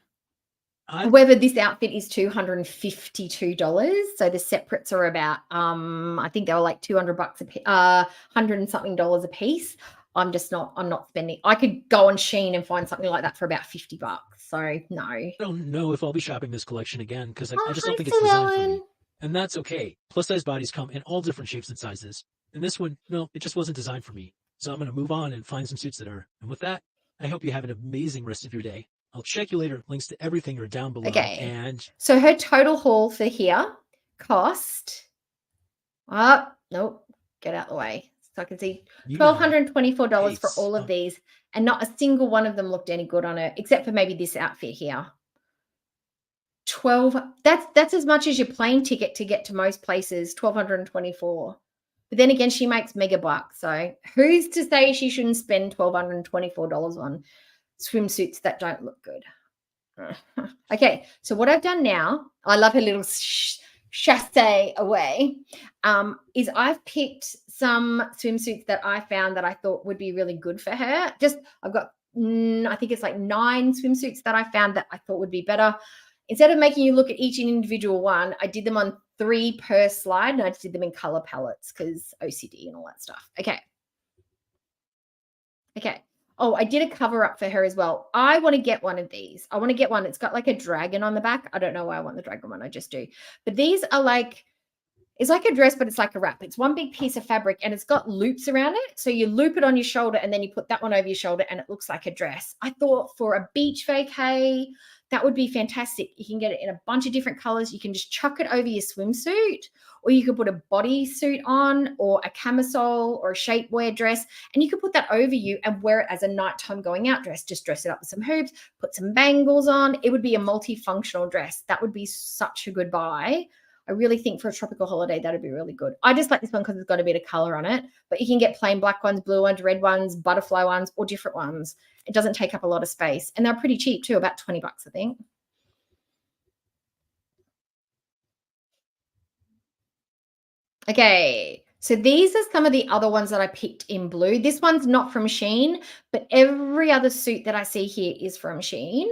[SPEAKER 4] However, this outfit is $252. So the separates are about, I think they were like $200 a piece, $100 and something a piece. I'm not spending. I could go on Shein and find something like that for about $50. So no.
[SPEAKER 8] I don't know if I'll be shopping this collection again because I just don't
[SPEAKER 4] Hi,
[SPEAKER 8] think it's designed for me.
[SPEAKER 4] Ellen.
[SPEAKER 8] And that's okay. Plus size bodies come in all different shapes and sizes. And this one, no, it just wasn't designed for me. So I'm going to move on and find some suits that are. And with that, I hope you have an amazing rest of your day. I'll check you later. Links to everything are down below.
[SPEAKER 4] Okay.
[SPEAKER 8] And
[SPEAKER 4] So her total haul for here cost, nope, get out the way so I can see $1,224 for all of these, and not a single one of them looked any good on her, except for maybe this outfit here. That's as much as your plane ticket to get to most places, $1,224. But then again, she makes mega bucks, so who's to say she shouldn't spend $1,224 on swimsuits that don't look good? Okay, so what I've done now, I love her little chasse away, is I've picked some swimsuits that I found that I thought would be really good for her. I've got, I think it's like 9 swimsuits that I found that I thought would be better. Instead of making you look at each individual one, I did them on 3 per slide, and I just did them in color palettes because OCD and all that stuff. Okay. Oh, I did a cover up for her as well. I want to get one of these. I want to get one. It's got like a dragon on the back. I don't know why I want the dragon one. I just do. But these are like, it's like a dress, but it's like a wrap. It's one big piece of fabric and it's got loops around it. So you loop it on your shoulder and then you put that one over your shoulder and it looks like a dress. I thought for a beach vacay, that would be fantastic. You can get it in a bunch of different colors. You can just chuck it over your swimsuit, or you could put a bodysuit on, or a camisole or a shapewear dress, and you could put that over you and wear it as a nighttime going out dress. Just dress it up with some hoops, put some bangles on. It would be a multifunctional dress. That would be such a good buy. I really think for a tropical holiday, that would be really good. I just like this one because it's got a bit of color on it, but you can get plain black ones, blue ones, red ones, butterfly ones, or different ones. It doesn't take up a lot of space, and they're pretty cheap too, about $20, I think. Okay, so these are some of the other ones that I picked in blue. This one's not from Shein, but every other suit that I see here is from Shein.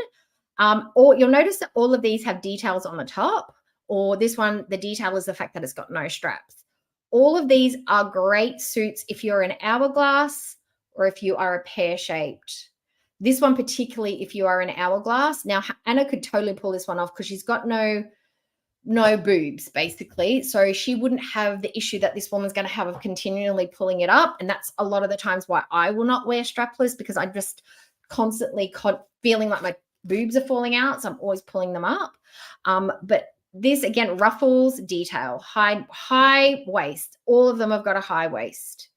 [SPEAKER 4] Or you'll notice that all of these have details on the top, or this one, the detail is the fact that it's got no straps. All of these are great suits if you're an hourglass or if you are a pear-shaped. This one particularly if you are an hourglass. Now, Anna could totally pull this one off because she's got no boobs, basically. So she wouldn't have the issue that this woman's going to have of continually pulling it up. And that's a lot of the times why I will not wear strapless, because I'm just constantly feeling like my boobs are falling out. So I'm always pulling them up. But this, again, ruffles, detail, high waist. All of them have got a high waist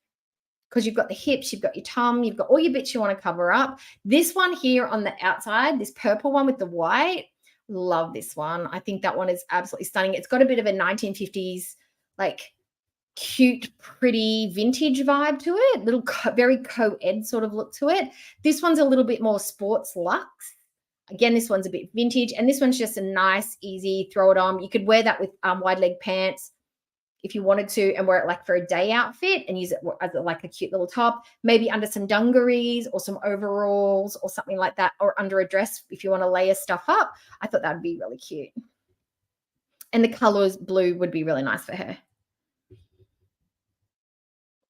[SPEAKER 4] because you've got the hips, you've got your tum, you've got all your bits you want to cover up. This one here on the outside, this purple one with the white, love this one. I think that one is absolutely stunning. It's got a bit of a 1950s, like cute, pretty vintage vibe to it, little very co-ed sort of look to it. This one's a little bit more sports luxe. Again, this one's a bit vintage, and this one's just a nice, easy throw it on. You could wear that with wide leg pants if you wanted to, and wear it like for a day outfit and use it as like a cute little top, maybe under some dungarees or some overalls or something like that, or under a dress if you want to layer stuff up. I thought that would be really cute. And the colors blue would be really nice for her.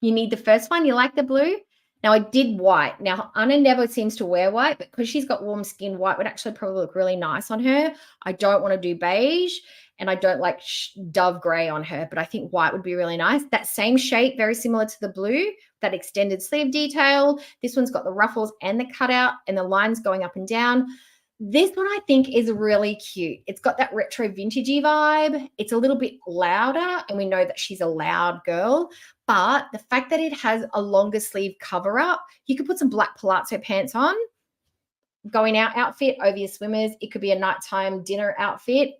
[SPEAKER 4] You need the first one. You like the blue? Now, I did white. Now, Anna never seems to wear white, but because she's got warm skin, white would actually probably look really nice on her. I don't want to do beige, and I don't like dove gray on her, but I think white would be really nice. That same shape, very similar to the blue, that extended sleeve detail. This one's got the ruffles and the cutout and the lines going up and down. This one I think is really cute. It's got that retro vintagey vibe. It's a little bit louder, and we know that she's a loud girl, but the fact that it has a longer sleeve cover up, you could put some black palazzo pants on, going out outfit over your swimmers. It could be a nighttime dinner outfit.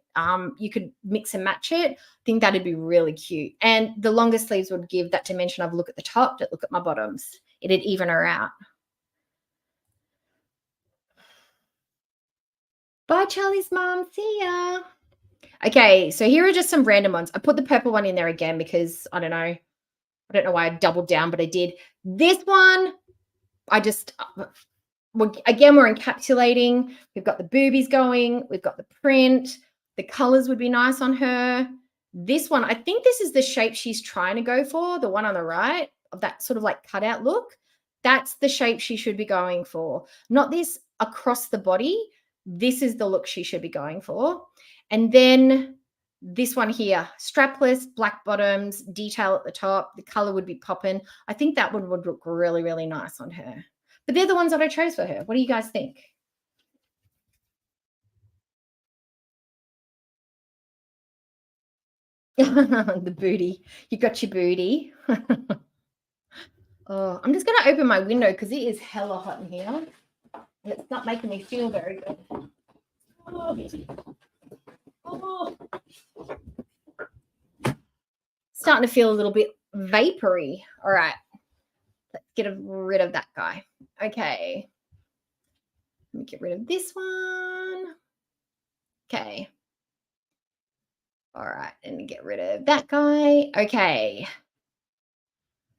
[SPEAKER 4] You could mix and match it. I think that'd be really cute. And the longer sleeves would give that dimension of look at the top, look at my bottoms. It'd even her out. Bye, Charlie's mom. See ya. Okay, so here are just some random ones. I put the purple one in there again because I don't know why I doubled down, but I did. This one, again, we're encapsulating. We've got the boobies going. We've got the print. The colors would be nice on her. This one, I think this is the shape she's trying to go for, the one on the right, of that sort of like cutout look. That's the shape she should be going for. Not this across the body. This is the look she should be going for. And then this one here, strapless, black bottoms, detail at the top. The color would be popping. I think that one would look really, really nice on her. But they're the ones that I chose for her. What do you guys think? The booty. You got your booty. Oh, I'm just going to open my window because it is hella hot in here. And it's not making me feel very good. Oh. Starting to feel a little bit vapory. All right. Let's get rid of that guy. Okay. Let me get rid of this one. Okay. All right. And get rid of that guy. Okay.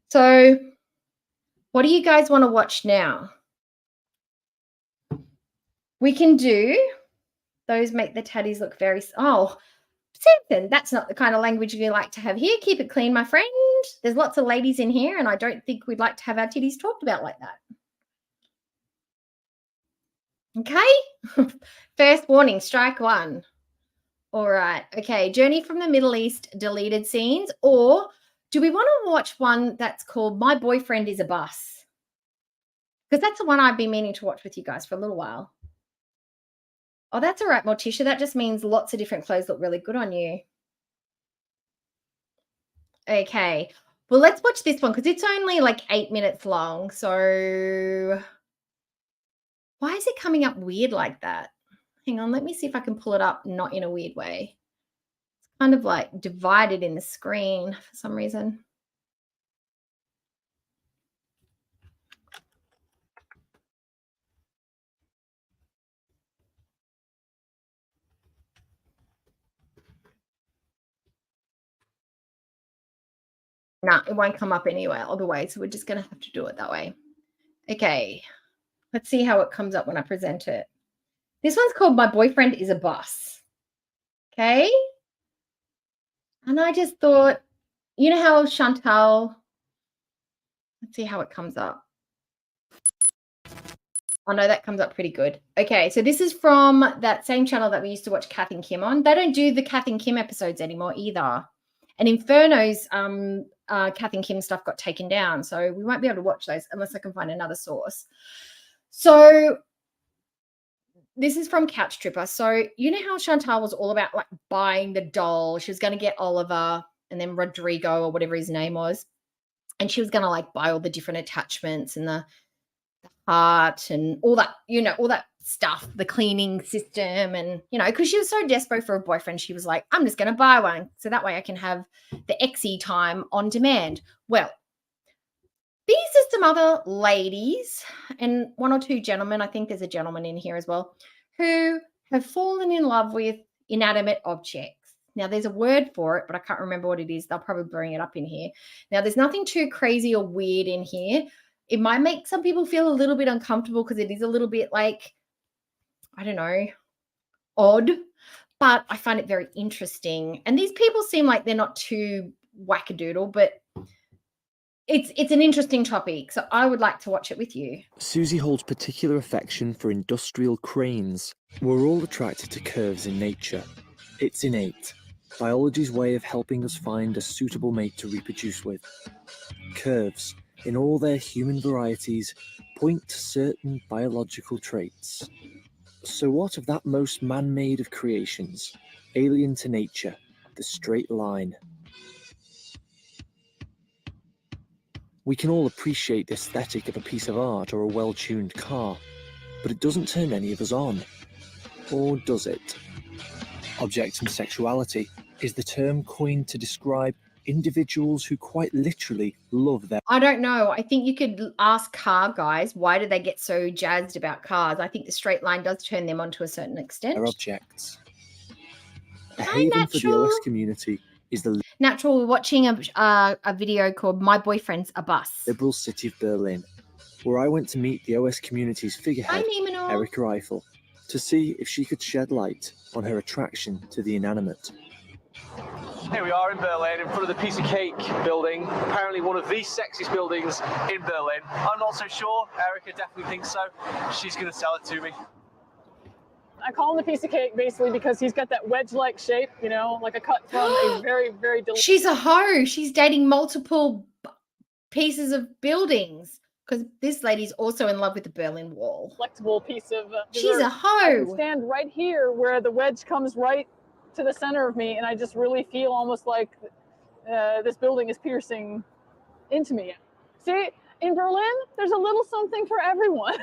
[SPEAKER 4] So what do you guys want to watch now? We can do those make the tatties look very, oh, Samson, that's not the kind of language we like to have here. Keep it clean, my friend. There's lots of ladies in here, and I don't think we'd like to have our titties talked about like that. Okay. First warning, strike one. All right. Okay. Journey from the Middle East, deleted scenes. Or do we want to watch one that's called My Boyfriend is a Bus? Because that's the one I've been meaning to watch with you guys for a little while. Oh, that's all right, Morticia. That just means lots of different clothes look really good on you. Okay. Well, let's watch this one because it's only like 8 minutes long. So why is it coming up weird like that? Hang on. Let me see if I can pull it up not in a weird way. It's kind of like divided in the screen for some reason. No, it won't come up anywhere other way. So we're just going to have to do it that way. Okay. Let's see how it comes up when I present it. This one's called My Boyfriend is a Bus. Okay. And I just thought, you know how Chantal, let's see how it comes up. Oh no, that comes up pretty good. Okay, so this is from that same channel that we used to watch Kath and Kim on. They don't do the Kath and Kim episodes anymore either. And Inferno's Kath and Kim stuff got taken down. So we won't be able to watch those unless I can find another source. So this is from Couch Tripper. So you know how Chantal was all about like buying the doll. She was going to get Oliver and then Rodrigo or whatever his name was. And she was going to like buy all the different attachments and the heart and all that, you know, all that stuff, the cleaning system. And, you know, because she was so desperate for a boyfriend, she was like, I'm just going to buy one. So that way I can have the exy time on demand. Well, these are some other ladies and one or two gentlemen. I think there's a gentleman in here as well who have fallen in love with inanimate objects. Now, there's a word for it, but I can't remember what it is. They'll probably bring it up in here. Now, there's nothing too crazy or weird in here. It might make some people feel a little bit uncomfortable because it is a little bit like, I don't know, odd, but I find it very interesting. And these people seem like they're not too wackadoodle, but it's an interesting topic. So I would like to watch it with you.
[SPEAKER 9] Susie holds particular affection for industrial cranes. We're all attracted to curves in nature. It's innate. Biology's way of helping us find a suitable mate to reproduce with. Curves, in all their human varieties, point to certain biological traits. So what of that most man-made of creations, alien to nature, the straight line? We can all appreciate the aesthetic of a piece of art or a well-tuned car, but it doesn't turn any of us on. Or does it? Objectum sexuality is the term coined to describe individuals who quite literally love their...
[SPEAKER 4] I don't know. I think you could ask car guys, why do they get so jazzed about cars? I think the straight line does turn them on to a certain extent.
[SPEAKER 9] Their objects. A haven for the OS community is the
[SPEAKER 4] Natural. We're watching a video called My Boyfriend's a Bus.
[SPEAKER 9] liberal city of Berlin, where I went to meet the OS community's figurehead, Erica Eiffel, to see if she could shed light on her attraction to the inanimate.
[SPEAKER 10] Here we are in Berlin, in front of the Piece of Cake building. Apparently one of the sexiest buildings in Berlin. I'm not so sure. Erica definitely thinks so. She's going to sell it to me.
[SPEAKER 11] I call him the piece of cake basically because he's got that wedge-like shape, you know, like a cut from a very, very delicious.
[SPEAKER 4] She's a hoe. She's dating multiple pieces of buildings because this lady's also in love with the Berlin Wall.
[SPEAKER 11] Flexible piece of
[SPEAKER 4] She's
[SPEAKER 11] dessert.
[SPEAKER 4] a
[SPEAKER 11] I
[SPEAKER 4] hoe.
[SPEAKER 11] can stand right here where the wedge comes right to the center of me, and I just really feel almost like this building is piercing into me. See, in Berlin, there's a little something for everyone.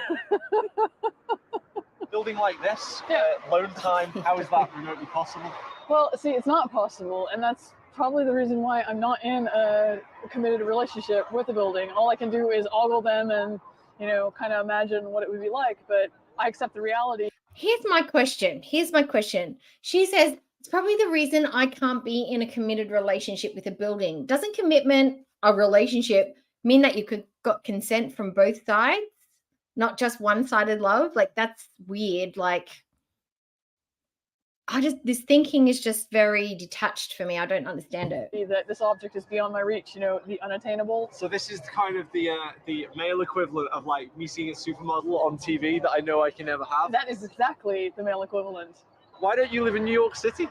[SPEAKER 10] Building like this,
[SPEAKER 11] Yeah.
[SPEAKER 10] lone time, how is that remotely possible?
[SPEAKER 11] Well, see, it's not possible, and that's probably the reason why I'm not in a committed relationship with the building. All I can do is ogle them and, you know, kind of imagine what it would be like, but I accept the reality.
[SPEAKER 4] Here's my question. She says, it's probably the reason I can't be in a committed relationship with a building. Doesn't commitment, a relationship, mean that you got consent from both sides? Not just one-sided love? Like, that's weird. Like, this thinking is just very detached for me. I don't understand it.
[SPEAKER 11] That this object is beyond my reach, you know, the unattainable.
[SPEAKER 10] So this is kind of the male equivalent of like me seeing a supermodel on TV that I know I can never have.
[SPEAKER 11] That is exactly the male equivalent.
[SPEAKER 10] Why don't you live in New York City?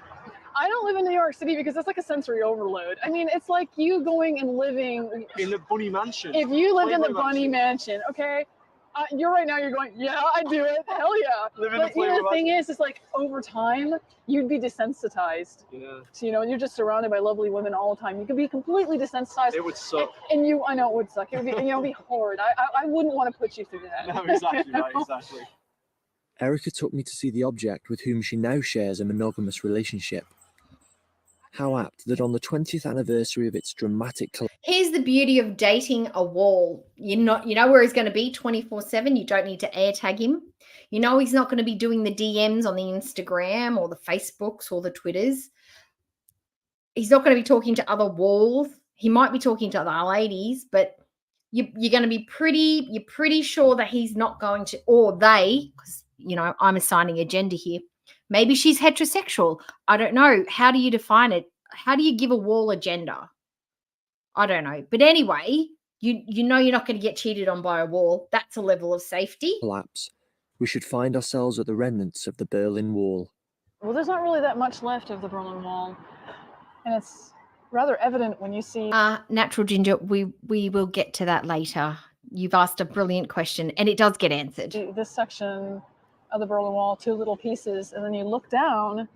[SPEAKER 11] I don't live in New York City because that's like a sensory overload. I mean, it's like you going and living
[SPEAKER 10] in the Bunny Mansion.
[SPEAKER 11] If you lived in the
[SPEAKER 10] Playboy
[SPEAKER 11] Bunny Mansion, okay? You're right now, you're going, yeah, I do it. Hell yeah.
[SPEAKER 10] Live in
[SPEAKER 11] But
[SPEAKER 10] the
[SPEAKER 11] you know, the
[SPEAKER 10] Playboy
[SPEAKER 11] thing is, it's like over time, you'd be desensitized.
[SPEAKER 10] Yeah.
[SPEAKER 11] So, you know, you're just surrounded by lovely women all the time. You could be completely desensitized.
[SPEAKER 10] It would suck.
[SPEAKER 11] And I know it would suck. It would be, you know, it'd be hard. I wouldn't want to put you through that.
[SPEAKER 10] No, exactly right, exactly.
[SPEAKER 9] Erica took me to see the object with whom she now shares a monogamous relationship. How apt that on the 20th anniversary of its dramatic
[SPEAKER 4] Here's the beauty of dating a wall. You know where he's going to be 24/7. You don't need to air tag him. You know he's not going to be doing the DMs on the Instagram or the Facebooks or the Twitters. He's not going to be talking to other walls. He might be talking to other ladies, but you're going to be pretty sure that he's not going to, or they, because, you know, I'm assigning a gender here. Maybe she's heterosexual. I don't know. How do you define it? How do you give a wall a gender? I don't know. But anyway, you know you're not going to get cheated on by a wall. That's a level of safety.
[SPEAKER 9] collapse, we should find ourselves at the remnants of the Berlin Wall.
[SPEAKER 11] Well, there's not really that much left of the Berlin Wall. And it's rather evident when you see...
[SPEAKER 4] Natural Ginger, we will get to that later. You've asked a brilliant question, and it does get answered.
[SPEAKER 11] This section of the Berlin Wall, two little pieces, and then you look down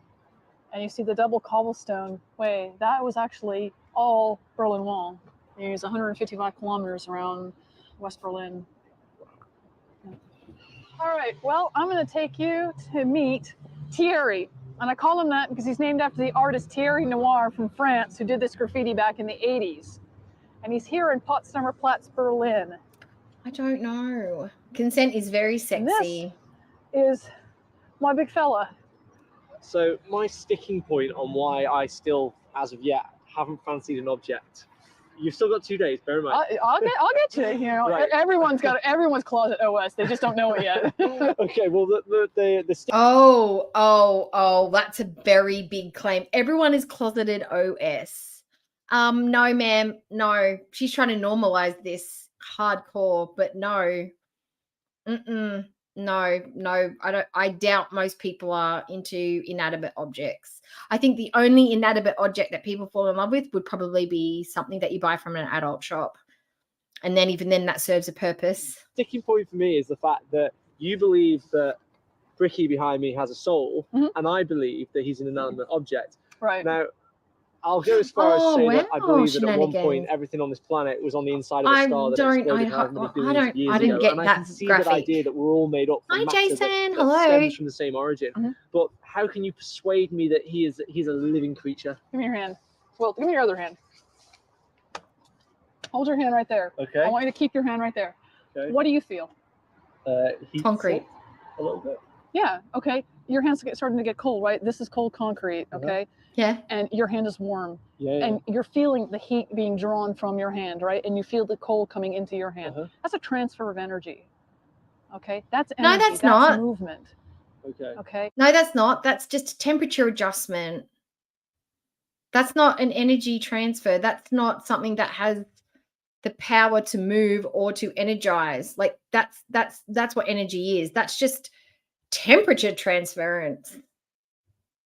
[SPEAKER 11] and you see the double cobblestone way. That was actually all Berlin Wall. There's 155 kilometers around West Berlin. All right, well, I'm going to take you to meet Thierry. And I call him that because he's named after the artist Thierry Noir from France, who did this graffiti back in the 80s. And he's here in Potsdamer Platz, Berlin.
[SPEAKER 4] I don't know. Consent is very sexy.
[SPEAKER 11] This is my big fella.
[SPEAKER 10] So my sticking point on why I still, as of yet, haven't fancied an object. You've still got 2 days, bear in mind.
[SPEAKER 11] I'll get you. You know,
[SPEAKER 10] Right.
[SPEAKER 11] everyone's closet OS. They just don't know it yet.
[SPEAKER 10] Okay, well the
[SPEAKER 4] Oh, that's a very big claim. Everyone is closeted OS. No, ma'am. No. She's trying to normalize this hardcore, but no. No, I doubt most people are into inanimate objects. I think the only inanimate object that people fall in love with would probably be something that you buy from an adult shop. And then even then that serves a purpose.
[SPEAKER 10] sticking point for me is the fact that you believe that Bricky behind me has a soul, and I believe that he's an inanimate object.
[SPEAKER 11] Right.
[SPEAKER 10] Now, I'll go as far as to say that I
[SPEAKER 4] wow,
[SPEAKER 10] believe that at one point
[SPEAKER 4] shenanigans.
[SPEAKER 10] everything on this planet was on the inside of a star that exploded however many billions of years
[SPEAKER 4] I didn't
[SPEAKER 10] ago.
[SPEAKER 4] get
[SPEAKER 10] And I
[SPEAKER 4] that
[SPEAKER 10] can see
[SPEAKER 4] graphic.
[SPEAKER 10] that idea that we're all made up from
[SPEAKER 4] Hi,
[SPEAKER 10] matter
[SPEAKER 4] Jason.
[SPEAKER 10] that
[SPEAKER 4] Hello.
[SPEAKER 10] stems from the same origin.
[SPEAKER 11] Mhm.
[SPEAKER 10] But how can you persuade me that he's a living creature?
[SPEAKER 11] Give me your hand. Well, give me your other hand. Hold your hand right there.
[SPEAKER 10] Okay.
[SPEAKER 11] I want you to keep your hand right there.
[SPEAKER 10] Okay.
[SPEAKER 11] What do you feel?
[SPEAKER 10] Heat
[SPEAKER 4] Concrete.
[SPEAKER 10] a little bit.
[SPEAKER 11] Yeah. Okay. Your hand's starting to get cold, right? This is cold concrete. Okay.
[SPEAKER 4] Yeah.
[SPEAKER 11] And your hand is warm.
[SPEAKER 10] Yeah.
[SPEAKER 11] And you're feeling the heat being drawn from your hand, right? And you feel the cold coming into your hand. That's a transfer of energy. Okay. That's
[SPEAKER 4] No,
[SPEAKER 11] energy.
[SPEAKER 4] that's not.
[SPEAKER 11] Movement.
[SPEAKER 10] Okay.
[SPEAKER 11] Okay.
[SPEAKER 4] No, that's not. That's just a temperature adjustment. That's not an energy transfer. That's not something that has the power to move or to energize. Like that's what energy is. That's just temperature transference.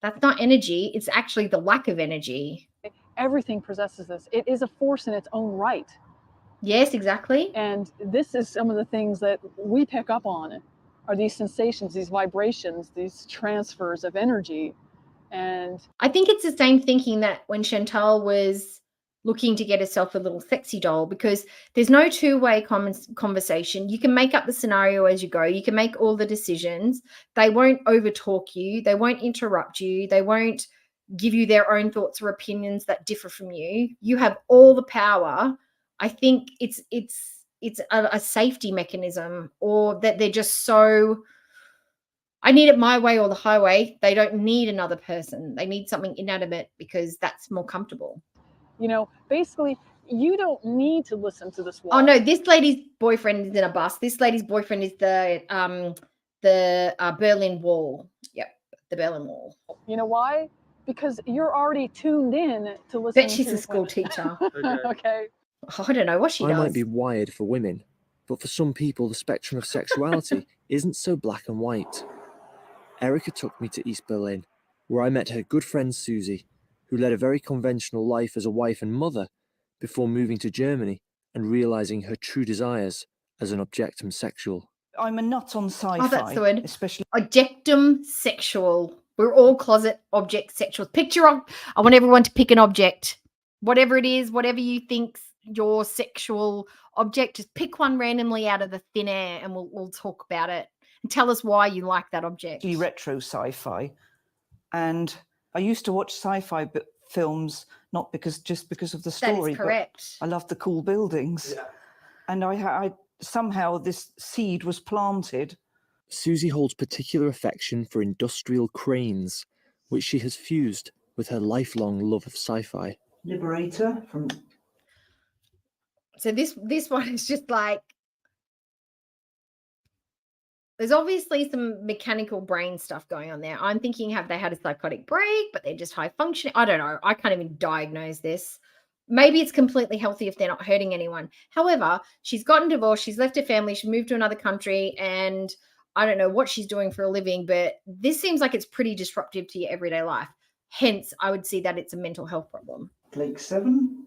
[SPEAKER 4] That's not energy. It's actually the lack of energy.
[SPEAKER 11] Everything possesses this. It is a force in its own right.
[SPEAKER 4] Yes, exactly.
[SPEAKER 11] And this is some of the things that we pick up on, are these sensations, these vibrations, these transfers of energy. And
[SPEAKER 4] I think it's the same thinking that when Chantal was looking to get herself a little sexy doll, because there's no two-way conversation. You can make up the scenario as you go. You can make all the decisions. They won't overtalk you. They won't interrupt you. They won't give you their own thoughts or opinions that differ from you. You have all the power. I think it's a safety mechanism, or that they're just so, I need it my way or the highway. They don't need another person. They need something inanimate because that's more comfortable.
[SPEAKER 11] you know, basically, you don't need to listen to this wall.
[SPEAKER 4] Oh no, this lady's boyfriend is in a bus. This lady's boyfriend is the Berlin Wall. Yep, the Berlin Wall.
[SPEAKER 11] You know why? Because you're already tuned in to listen.
[SPEAKER 4] Bet she's
[SPEAKER 11] to
[SPEAKER 4] a school teacher.
[SPEAKER 11] Okay.
[SPEAKER 4] Oh, I don't know what she does.
[SPEAKER 9] I might be wired for women, but for some people, the spectrum of sexuality isn't so black and white. Erica took me to East Berlin, where I met her good friend Susie, who led a very conventional life as a wife and mother before moving to Germany and realizing her true desires as an objectum sexual.
[SPEAKER 12] I'm a nut on sci-fi.
[SPEAKER 4] Oh, that's the word.
[SPEAKER 12] Especially
[SPEAKER 4] objectum sexual. We're all closet object sexuals. I want everyone to pick an object. Whatever it is, whatever you think's your sexual object, just pick one randomly out of the thin air and we'll talk about it. And tell us why you like that object.
[SPEAKER 12] retro sci-fi. And I used to watch sci-fi films not just because of the story.
[SPEAKER 4] That is correct.
[SPEAKER 12] But I loved the cool buildings. Yeah. And I somehow this seed was planted.
[SPEAKER 9] Susie holds particular affection for industrial cranes, which she has fused with her lifelong love of sci-fi.
[SPEAKER 12] Liberator from...
[SPEAKER 4] So this one is just like, there's obviously some mechanical brain stuff going on there. I'm thinking, have they had a psychotic break, but they're just high functioning? I don't know. I can't even diagnose this. Maybe it's completely healthy if they're not hurting anyone. However, she's gotten divorced. She's left her family. She moved to another country, and I don't know what she's doing for a living, but this seems like it's pretty disruptive to your everyday life. Hence, I would see that it's a mental health problem.
[SPEAKER 12] Blake 7.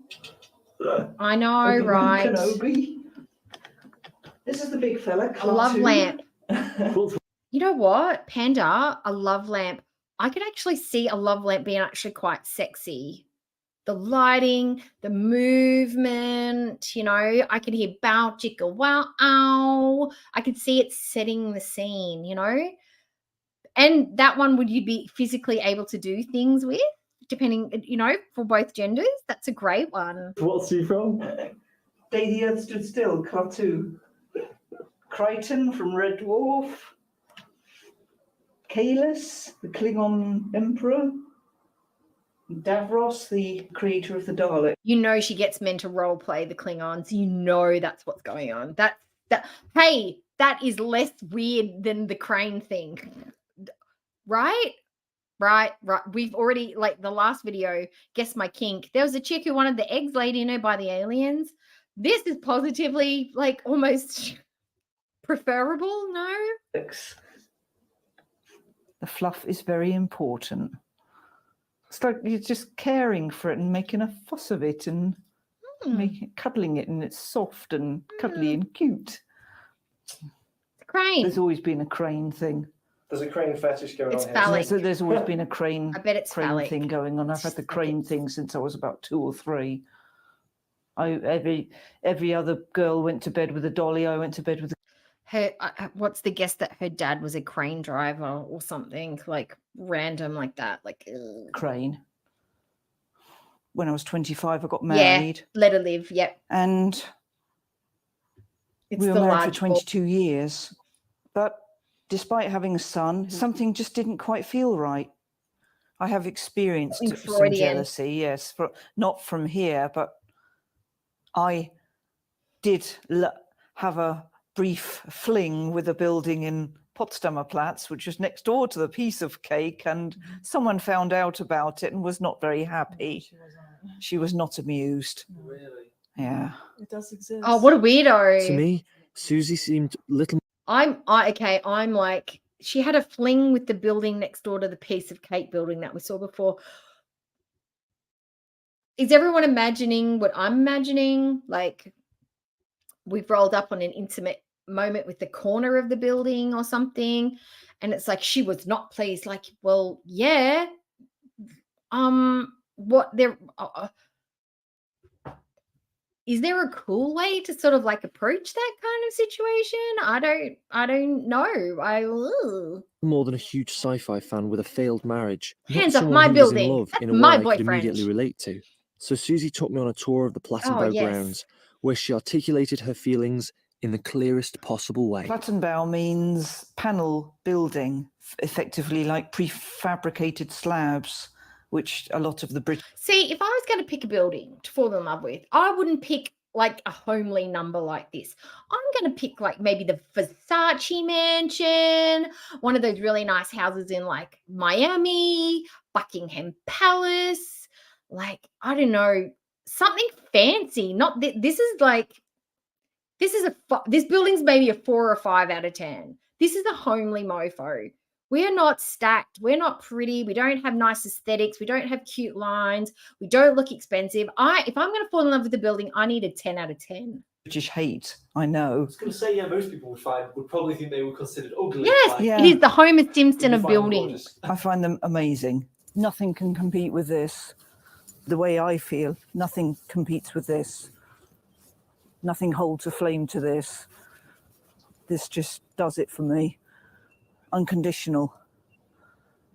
[SPEAKER 4] I know,
[SPEAKER 12] Obi-Wan
[SPEAKER 4] right?
[SPEAKER 12] Kenobi. This is the big fella.
[SPEAKER 4] A love lamp. You know what, Panda? A love lamp. I could actually see a love lamp being actually quite sexy. The lighting, the movement, you know, I could hear bow chicka wow ow. I could see it setting the scene, you know. And that one would you be physically able to do things with, depending, you know, for both genders? That's a great one.
[SPEAKER 13] What's he from?
[SPEAKER 12] Day the Earth Stood Still, cartoon. Crichton from Red Dwarf. Kalis, the Klingon Emperor. Davros, the creator of the Dalek.
[SPEAKER 4] You know she gets men to role play the Klingons. You know that's what's going on. Hey, that is less weird than the crane thing. Right? We've already, like the last video, Guess My Kink. There was a chick who wanted the eggs laid in her by the aliens. This is positively like almost preferable, no?
[SPEAKER 12] The fluff is very important. It's like you're just caring for it and making a fuss of it and cuddling it, and it's soft and cuddly and cute.
[SPEAKER 4] Crane.
[SPEAKER 12] There's always been a crane thing.
[SPEAKER 13] There's a crane fetish going
[SPEAKER 4] It's
[SPEAKER 13] on
[SPEAKER 4] phallic.
[SPEAKER 13] here.
[SPEAKER 12] So there's always been a crane.
[SPEAKER 4] I bet it's
[SPEAKER 12] crane
[SPEAKER 4] phallic.
[SPEAKER 12] thing going on. I've had the crane thing since I was about 2 or 3. Every other girl went to bed with a dolly. I went to bed with a...
[SPEAKER 4] Her, what's the guess that her dad was a crane driver or something like random like that? Like
[SPEAKER 12] crane. When I was 25, I got married.
[SPEAKER 4] Yeah, let her live. Yep.
[SPEAKER 12] And
[SPEAKER 4] it's
[SPEAKER 12] we were
[SPEAKER 4] the
[SPEAKER 12] married for
[SPEAKER 4] large
[SPEAKER 12] 22 years. But despite having a son, something just didn't quite feel right. I have experienced some jealousy, yes, not from here, but I did have a brief fling with a building in Potsdamer Platz, which was next door to the piece of cake, and someone found out about it and was not very happy. She was not amused.
[SPEAKER 10] Really?
[SPEAKER 12] Yeah.
[SPEAKER 11] It does exist.
[SPEAKER 4] Oh, what a weirdo.
[SPEAKER 9] To me, Susie seemed little.
[SPEAKER 4] I'm like, she had a fling with the building next door to the piece of cake building that we saw before. Is everyone imagining what I'm imagining? Like, we've rolled up on an intimate moment with the corner of the building or something, and it's like she was not pleased. Like, well, yeah. What there is there a cool way to sort of like approach that kind of situation? I don't know.
[SPEAKER 9] More than a huge sci-fi fan with a failed marriage.
[SPEAKER 4] Hands
[SPEAKER 9] not
[SPEAKER 4] off
[SPEAKER 9] someone
[SPEAKER 4] my
[SPEAKER 9] who was
[SPEAKER 4] building.
[SPEAKER 9] in love
[SPEAKER 4] That's
[SPEAKER 9] in a
[SPEAKER 4] my
[SPEAKER 9] way I could
[SPEAKER 4] boyfriend.
[SPEAKER 9] immediately relate to. So Susie took me on a tour of the Plattenbau
[SPEAKER 4] yes.
[SPEAKER 9] grounds, where she articulated her feelings in the clearest possible way.
[SPEAKER 12] Plattenbau means panel building, effectively like prefabricated slabs, which a lot of the British.
[SPEAKER 4] See, if I was going to pick a building to fall in love with, I wouldn't pick like a homely number like this. I'm going to pick like maybe the Versace mansion, one of those really nice houses in like Miami, Buckingham Palace, like, I don't know, something fancy. Not this is like, this building's maybe a 4 or 5 out of 10. This is a homely mofo. We are not stacked. We're not pretty. We don't have nice aesthetics. We don't have cute lines. We don't look expensive. If I'm going to fall in love with the building, I need a 10 out of 10.
[SPEAKER 12] British hate, I know.
[SPEAKER 10] I was going to say, yeah, most people would probably think they were considered ugly.
[SPEAKER 4] Yes, it is the Homer Simpson of buildings.
[SPEAKER 12] I find them amazing. Nothing can compete with this. The way I feel, nothing competes with this. Nothing holds a flame to this. This just does it for me. Unconditional.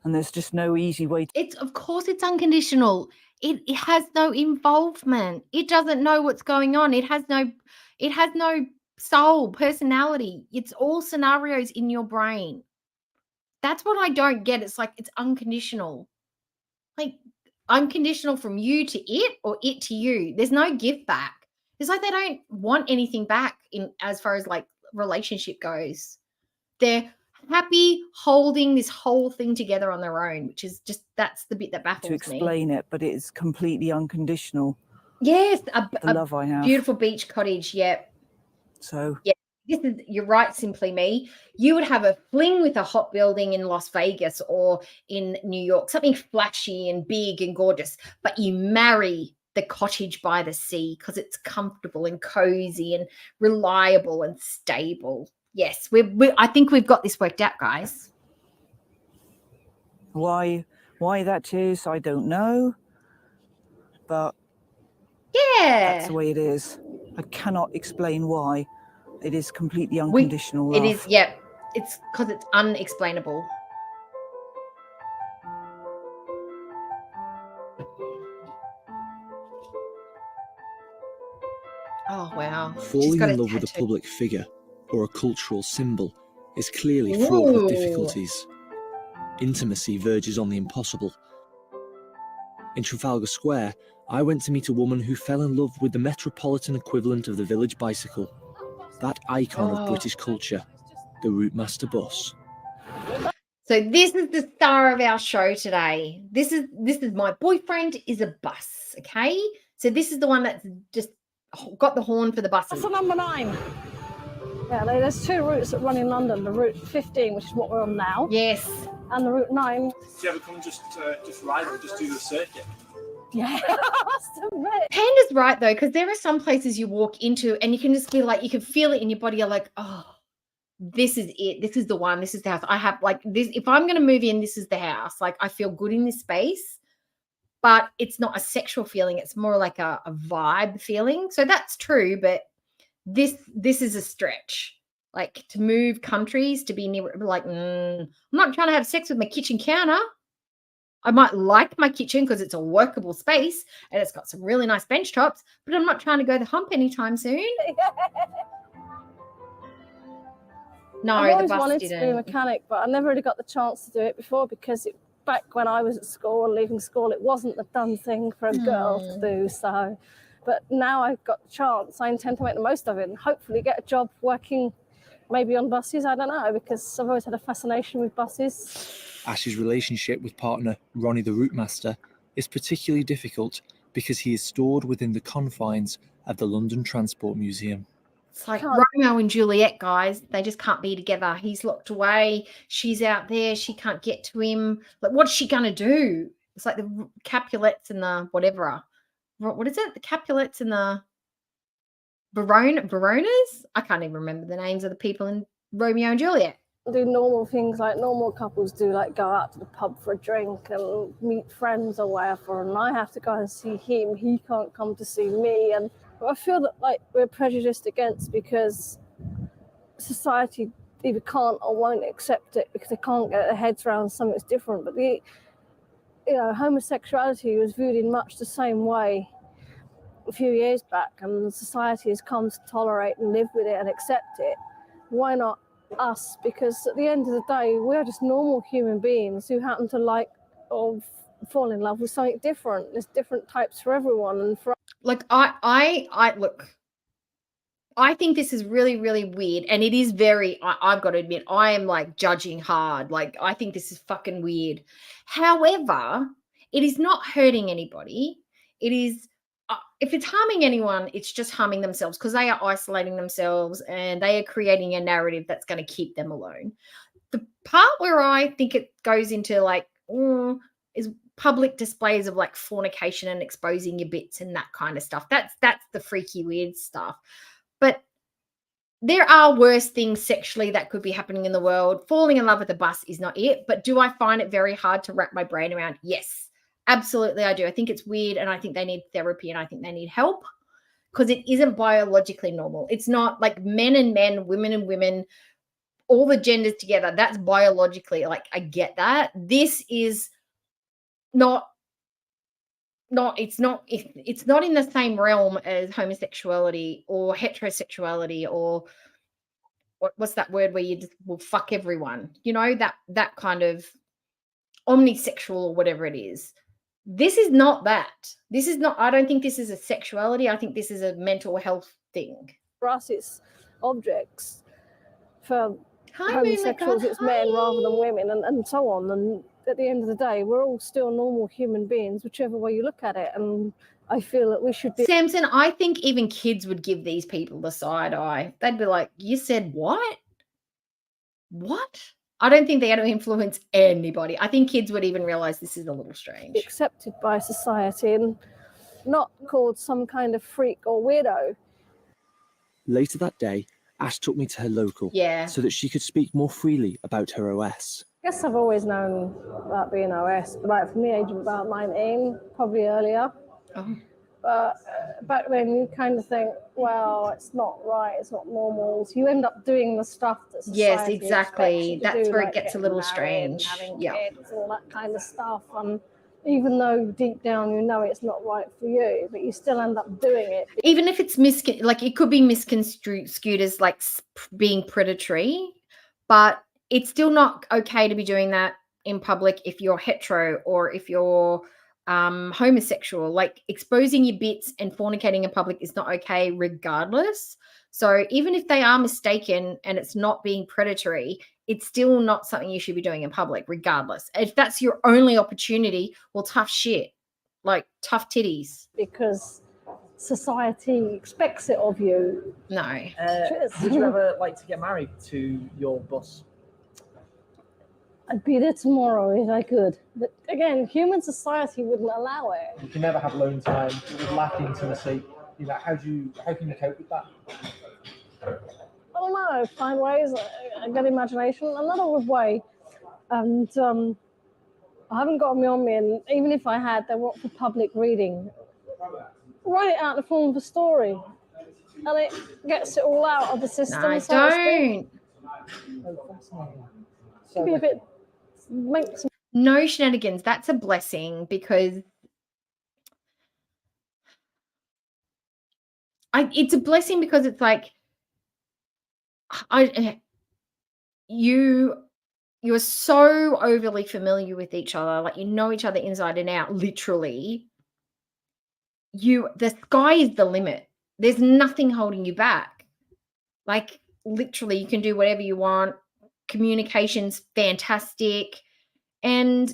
[SPEAKER 12] And there's just no easy way to...
[SPEAKER 4] Of course it's unconditional. It has no involvement. It doesn't know what's going on. It has no soul, personality. It's all scenarios in your brain. That's what I don't get. It's like it's unconditional. Like unconditional from you to it or it to you. There's no give back. It's like they don't want anything back in as far as like relationship goes. They're happy holding this whole thing together on their own, which is just, that's the bit that baffles me.
[SPEAKER 12] To explain it, but it's completely unconditional.
[SPEAKER 4] Yes,
[SPEAKER 12] the love I have.
[SPEAKER 4] Beautiful beach cottage. Yep.
[SPEAKER 12] So
[SPEAKER 4] yeah, you're right. Simply me. You would have a fling with a hot building in Las Vegas or in New York, something flashy and big and gorgeous, but you marry the cottage by the sea because it's comfortable and cozy and reliable and stable. Yes, I think we've got this worked out, guys.
[SPEAKER 12] Why that is, I don't know. But
[SPEAKER 4] yeah,
[SPEAKER 12] that's the way it is. I cannot explain why. It is completely unconditional love.
[SPEAKER 4] It is, yeah. It's because it's unexplainable. Oh, wow.
[SPEAKER 9] Falling in love with a public figure or a cultural symbol is clearly fraught with difficulties. Intimacy verges on the impossible. In Trafalgar Square, I went to meet a woman who fell in love with the metropolitan equivalent of the village bicycle, that icon of British culture, the Routemaster bus.
[SPEAKER 4] So this is the star of our show today. This is my boyfriend is a bus, okay? So this is the one that's just got the horn for the buses.
[SPEAKER 11] That's the number 9. Yeah, there's 2 routes that run in London. The Route 15, which is what we're on now.
[SPEAKER 4] Yes.
[SPEAKER 11] And the Route 9.
[SPEAKER 10] Do you ever come just ride or just do the circuit?
[SPEAKER 11] Yeah, that's a bit.
[SPEAKER 4] Panda's right though, because there are some places you walk into and you can just be like, you can feel it in your body. You're like, oh, this is it. This is the one. This is the house. I have like this. If I'm going to move in, this is the house. Like I feel good in this space. But it's not a sexual feeling. It's more like a vibe feeling. So that's true. But this is a stretch. Like to move countries, to be near, like, I'm not trying to have sex with my kitchen counter. I might like my kitchen because it's a workable space and it's got some really nice bench tops, but I'm not trying to go the hump anytime soon. No,
[SPEAKER 11] I've always
[SPEAKER 4] the bus
[SPEAKER 11] wanted
[SPEAKER 4] didn't.
[SPEAKER 11] to be a mechanic, but I never really got the chance to do it before because back when I was at school or leaving school, it wasn't the done thing for a girl to do. So, but now I've got the chance. I intend to make the most of it and hopefully get a job working maybe on buses, I don't know, because I've always had a fascination with buses.
[SPEAKER 9] Ash's relationship with partner Ronnie the Routemaster is particularly difficult because he is stored within the confines of the London Transport Museum.
[SPEAKER 4] It's like Romeo and Juliet, guys. They just can't be together. He's locked away. She's out there. She can't get to him. Like, what's she going to do? It's like the Capulets and the whatever. What is it? The Capulets and the Veronas? I can't even remember the names of the people in Romeo and Juliet.
[SPEAKER 11] Do normal things like normal couples do, like go out to the pub for a drink and meet friends or whatever, and I have to go and see him. He can't come to see me, and I feel that like we're prejudiced against because society either can't or won't accept it because they can't get their heads around something that's different. But homosexuality was viewed in much the same way a few years back, and society has come to tolerate and live with it and accept it. Why not us? Because at the end of the day, we're just normal human beings who happen to like or fall in love with something different. There's different types for everyone, and for
[SPEAKER 4] like I look, I think this is really, really weird, and it is very, I've got to admit, I am like judging hard. Like, I think this is fucking weird. However, it is not hurting anybody. It is, if it's harming anyone, it's just harming themselves because they are isolating themselves and they are creating a narrative that's going to keep them alone. The part where I think it goes into like, is public displays of like fornication and exposing your bits and that kind of stuff. That's the freaky weird stuff. But there are worse things sexually that could be happening in the world. Falling in love with a bus is not it. But do I find it very hard to wrap my brain around? Yes, absolutely I do. I think it's weird, and I think they need therapy, and I think they need help because it isn't biologically normal. It's not like men and men, women and women, all the genders together. That's biologically, like, I get that. This is it's not in the same realm as homosexuality or heterosexuality or what's that word where you just will fuck everyone, that kind of omnisexual or whatever it is. This is not that. This is not, I don't think this is a sexuality. I think this is a mental health thing.
[SPEAKER 11] For us, it's objects. For homosexuals, it's men rather than women, and so on. And at the end of the day, we're all still normal human beings, whichever way you look at it. And I feel that we should be.
[SPEAKER 4] Samson, I think even kids would give these people the side eye. They'd be like, you said what? What? I don't think they're going to influence anybody. I think kids would even realize this is a little strange.
[SPEAKER 11] Accepted by society and not called some kind of freak or weirdo.
[SPEAKER 9] Later that day, Ash took me to her local so that she could speak more freely about her OS.
[SPEAKER 11] I guess I've always known about being OS, but like from the age of about 19, probably earlier.
[SPEAKER 4] Oh.
[SPEAKER 11] But back then you kind of think, well, it's not right, it's not normal. So you end up doing the stuff that society
[SPEAKER 4] yes, exactly.
[SPEAKER 11] That's
[SPEAKER 4] do, where
[SPEAKER 11] like
[SPEAKER 4] it gets a little strange.
[SPEAKER 11] Having kids, all that kind of stuff. And even though deep down you know it's not right for you, but you still end up doing it.
[SPEAKER 4] Even if it's it could be misconstrued as like being predatory, but it's still not okay to be doing that in public if you're hetero or if you're homosexual. Like, exposing your bits and fornicating in public is not okay regardless. So even if they are mistaken and it's not being predatory, it's still not something you should be doing in public regardless. If that's your only opportunity, well, tough shit. Like, tough titties.
[SPEAKER 11] Because society expects it of you.
[SPEAKER 4] No.
[SPEAKER 14] Would you ever like to get married to your boss?
[SPEAKER 11] I'd be there tomorrow if I could. But again, human society wouldn't allow it.
[SPEAKER 14] You can never have alone time. You would lack intimacy. How can you cope with that?
[SPEAKER 11] I don't know. Find ways. A good imagination. Another way. And I haven't got me on me. And even if I had, they want for public reading. Write it out in the form of a story. And it gets it all out of the system.
[SPEAKER 4] No, don't.
[SPEAKER 11] Be a bit.
[SPEAKER 4] No shenanigans. That's a blessing because it's a blessing because it's like you're so overly familiar with each other, like you know each other inside and out, literally. The sky is the limit. There's nothing holding you back. Like, literally you can do whatever you want. Communication's fantastic. And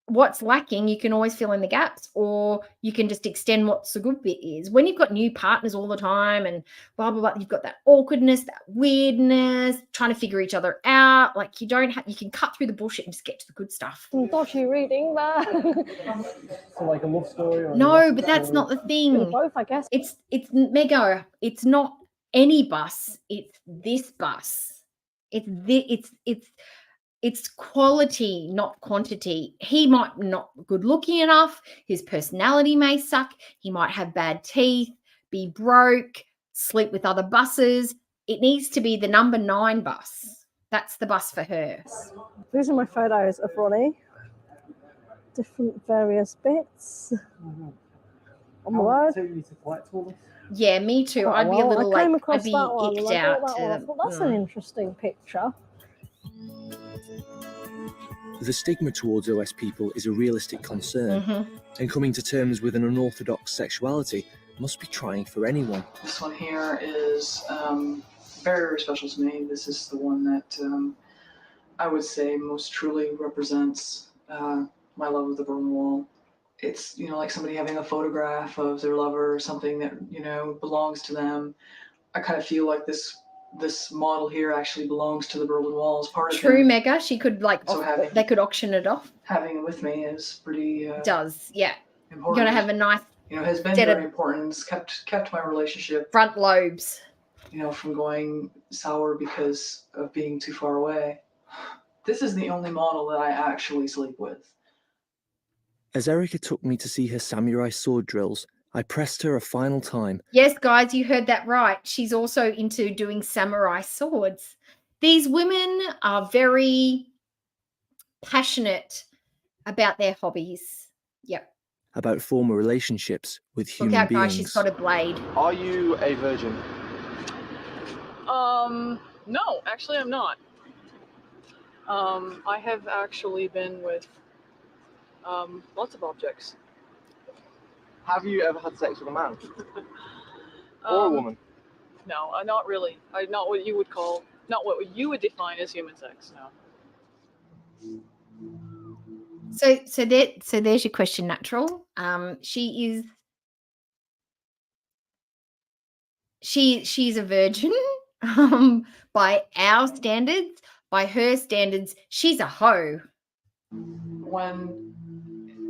[SPEAKER 4] what's lacking, you can always fill in the gaps, or you can just extend what's the good bit is. When you've got new partners all the time and blah, blah, blah, you've got that awkwardness, that weirdness, trying to figure each other out. Like you can cut through the bullshit and just get to the good stuff.
[SPEAKER 11] Dodgy reading that.
[SPEAKER 14] So like a love story? Or
[SPEAKER 4] No, but that's not the thing.
[SPEAKER 11] Both, I guess.
[SPEAKER 4] It's Mego. It's not any bus. It's this bus. It's quality, not quantity. He might not be good looking enough. His personality may suck. He might have bad teeth, be broke, sleep with other buses. It needs to be the number 9 bus. That's the bus for her.
[SPEAKER 11] These are my photos of Ronnie. Different various bits. On the word.
[SPEAKER 14] You to collect all this?
[SPEAKER 4] Yeah, me too. I'd be a little
[SPEAKER 11] I came
[SPEAKER 4] like,
[SPEAKER 11] across
[SPEAKER 4] I'd be
[SPEAKER 11] that one, and
[SPEAKER 4] icked
[SPEAKER 11] I
[SPEAKER 4] out.
[SPEAKER 11] thought that one. I thought that's an interesting picture.
[SPEAKER 9] The stigma towards OS people is a realistic concern, and coming to terms with an unorthodox sexuality must be trying for anyone.
[SPEAKER 15] This one here is very, very special to me. This is the one that I would say most truly represents my love of the Berlin Wall. It's, you know, like somebody having a photograph of their lover or something that, you know, belongs to them. I kind of feel like this model here actually belongs to the Berlin Wall as part of
[SPEAKER 4] True,
[SPEAKER 15] him.
[SPEAKER 4] Mega. She could they could auction it off.
[SPEAKER 15] Having it with me is pretty
[SPEAKER 4] does, yeah.
[SPEAKER 15] important.
[SPEAKER 4] You gotta have a nice,
[SPEAKER 15] you know, has been
[SPEAKER 4] set of
[SPEAKER 15] very important. It's kept my relationship
[SPEAKER 4] front lobes,
[SPEAKER 15] you know, from going sour because of being too far away. This is the only model that I actually sleep with.
[SPEAKER 9] As Erica took me to see her samurai sword drills, I pressed her a final time.
[SPEAKER 4] Yes, guys, you heard that right. She's also into doing samurai swords. These women are very passionate about their hobbies. Yep.
[SPEAKER 9] About former relationships with
[SPEAKER 4] Look
[SPEAKER 9] human
[SPEAKER 4] out,
[SPEAKER 9] beings.
[SPEAKER 4] guys, she's got a blade.
[SPEAKER 10] Are you a virgin?
[SPEAKER 11] No, actually I'm not. I have actually been with lots of objects.
[SPEAKER 10] Have you ever had sex with a man? Or a woman?
[SPEAKER 11] No, not really. Not what you would define as human sex. No.
[SPEAKER 4] So there's your question, Natural. She's a virgin by our standards. By her standards, she's a hoe.
[SPEAKER 15] When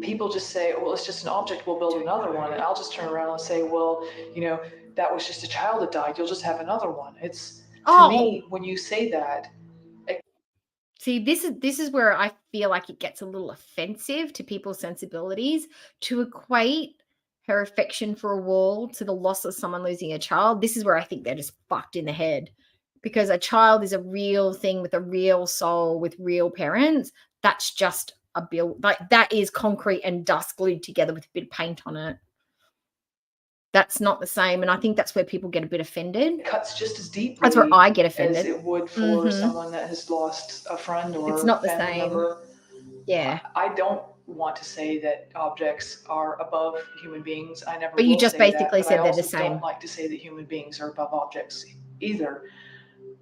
[SPEAKER 15] people just say, well, it's just an object, we'll build another one, and I'll just turn around and say, well, you know, that was just a child that died, you'll just have another one. It's, to me, when you say that.
[SPEAKER 4] See, this is where I feel like it gets a little offensive to people's sensibilities to equate her affection for a wall to the loss of someone losing a child. This is where I think they're just fucked in the head, because a child is a real thing with a real soul with real parents. That's just a build, like that is concrete and dust glued together with a bit of paint on it. That's not the same, and I think that's where people get a bit offended.
[SPEAKER 15] It cuts just as deeply.
[SPEAKER 4] That's where I get offended.
[SPEAKER 15] As it would for someone that has lost a friend or
[SPEAKER 4] it's not the
[SPEAKER 15] family
[SPEAKER 4] same.
[SPEAKER 15] member.
[SPEAKER 4] Yeah.
[SPEAKER 15] I don't want to say that objects are above human beings. I never.
[SPEAKER 4] But you
[SPEAKER 15] will
[SPEAKER 4] just
[SPEAKER 15] say
[SPEAKER 4] basically
[SPEAKER 15] that,
[SPEAKER 4] said
[SPEAKER 15] but
[SPEAKER 4] they're
[SPEAKER 15] I
[SPEAKER 4] the
[SPEAKER 15] also
[SPEAKER 4] same.
[SPEAKER 15] don't like to say that human beings are above objects either.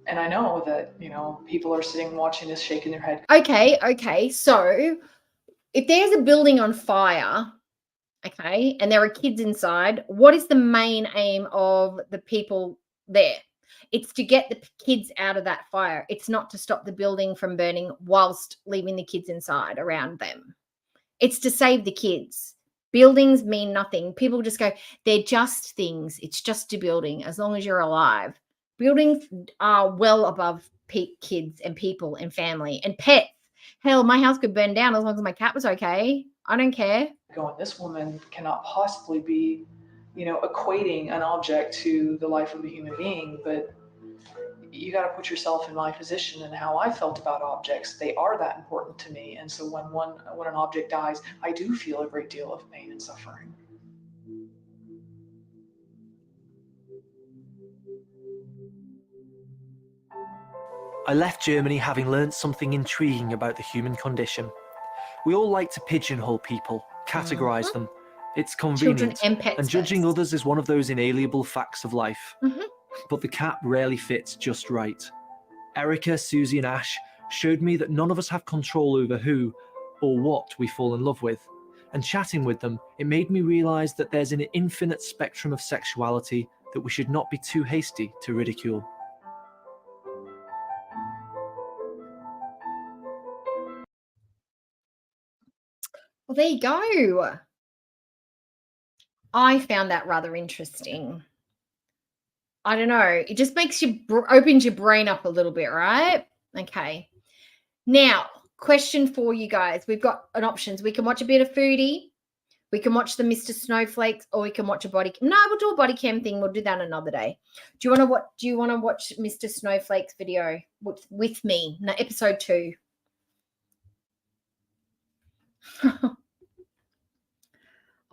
[SPEAKER 15] And I know that, you know, people are sitting watching this shaking their head.
[SPEAKER 4] Okay. So if there's a building on fire, okay, and there are kids inside, what is the main aim of the people there? It's to get the kids out of that fire. It's not to stop the building from burning whilst leaving the kids inside around them. It's to save the kids. Buildings mean nothing. People just go, they're just things. It's just a building as long as you're alive. Buildings are well above kids and people and family and pets. Hell, my house could burn down as long as my cat was okay. I don't care.
[SPEAKER 15] Going, this woman cannot possibly be, you know, equating an object to the life of a human being, but you got to put yourself in my position and how I felt about objects. They are that important to me, and so when an object dies, I do feel a great deal of pain and suffering.
[SPEAKER 9] I left Germany having learnt something intriguing about the human condition. We all like to pigeonhole people, categorise them. It's convenient,
[SPEAKER 4] Children and pets
[SPEAKER 9] and judging
[SPEAKER 4] first.
[SPEAKER 9] others is one of those inalienable facts of life. but the cap rarely fits just right. Erica, Susie, and Ash showed me that none of us have control over who or what we fall in love with. And chatting with them, it made me realise that there's an infinite spectrum of sexuality that we should not be too hasty to ridicule.
[SPEAKER 4] Well, there you go. I found that rather interesting. I don't know. It just makes you opens your brain up a little bit, right? Okay. Now, question for you guys. We've got an options. We can watch a bit of Foodie. We can watch the Mr. Snowflakes, or we can watch a body cam. No, we'll do a body cam thing. We'll do that another day. Do you want to watch Mr. Snowflake's video with me? No, episode 2.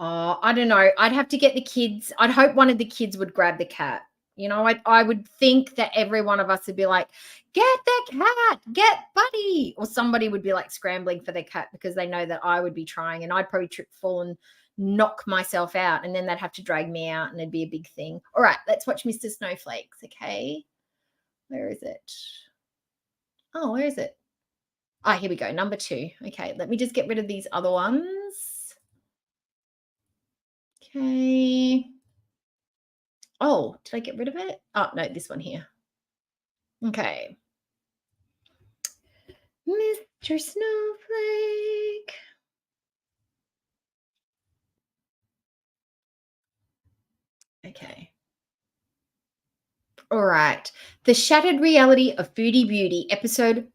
[SPEAKER 4] Oh, I don't know. I'd have to get the kids. I'd hope one of the kids would grab the cat. You know, I would think that every one of us would be like, get the cat, get Buddy. Or somebody would be like scrambling for the cat because they know that I would be trying, and I'd probably fall and knock myself out, and then they'd have to drag me out and it'd be a big thing. All right, let's watch Mr. Snowflakes, okay? Where is it? Oh, where is it? Ah, here we go, number 2. Okay, let me just get rid of these other ones. Okay. Oh, did I get rid of it? Oh, no, this one here. Okay. Mr. Snowflake. Okay. All right. The Shattered Reality of Foodie Beauty, episode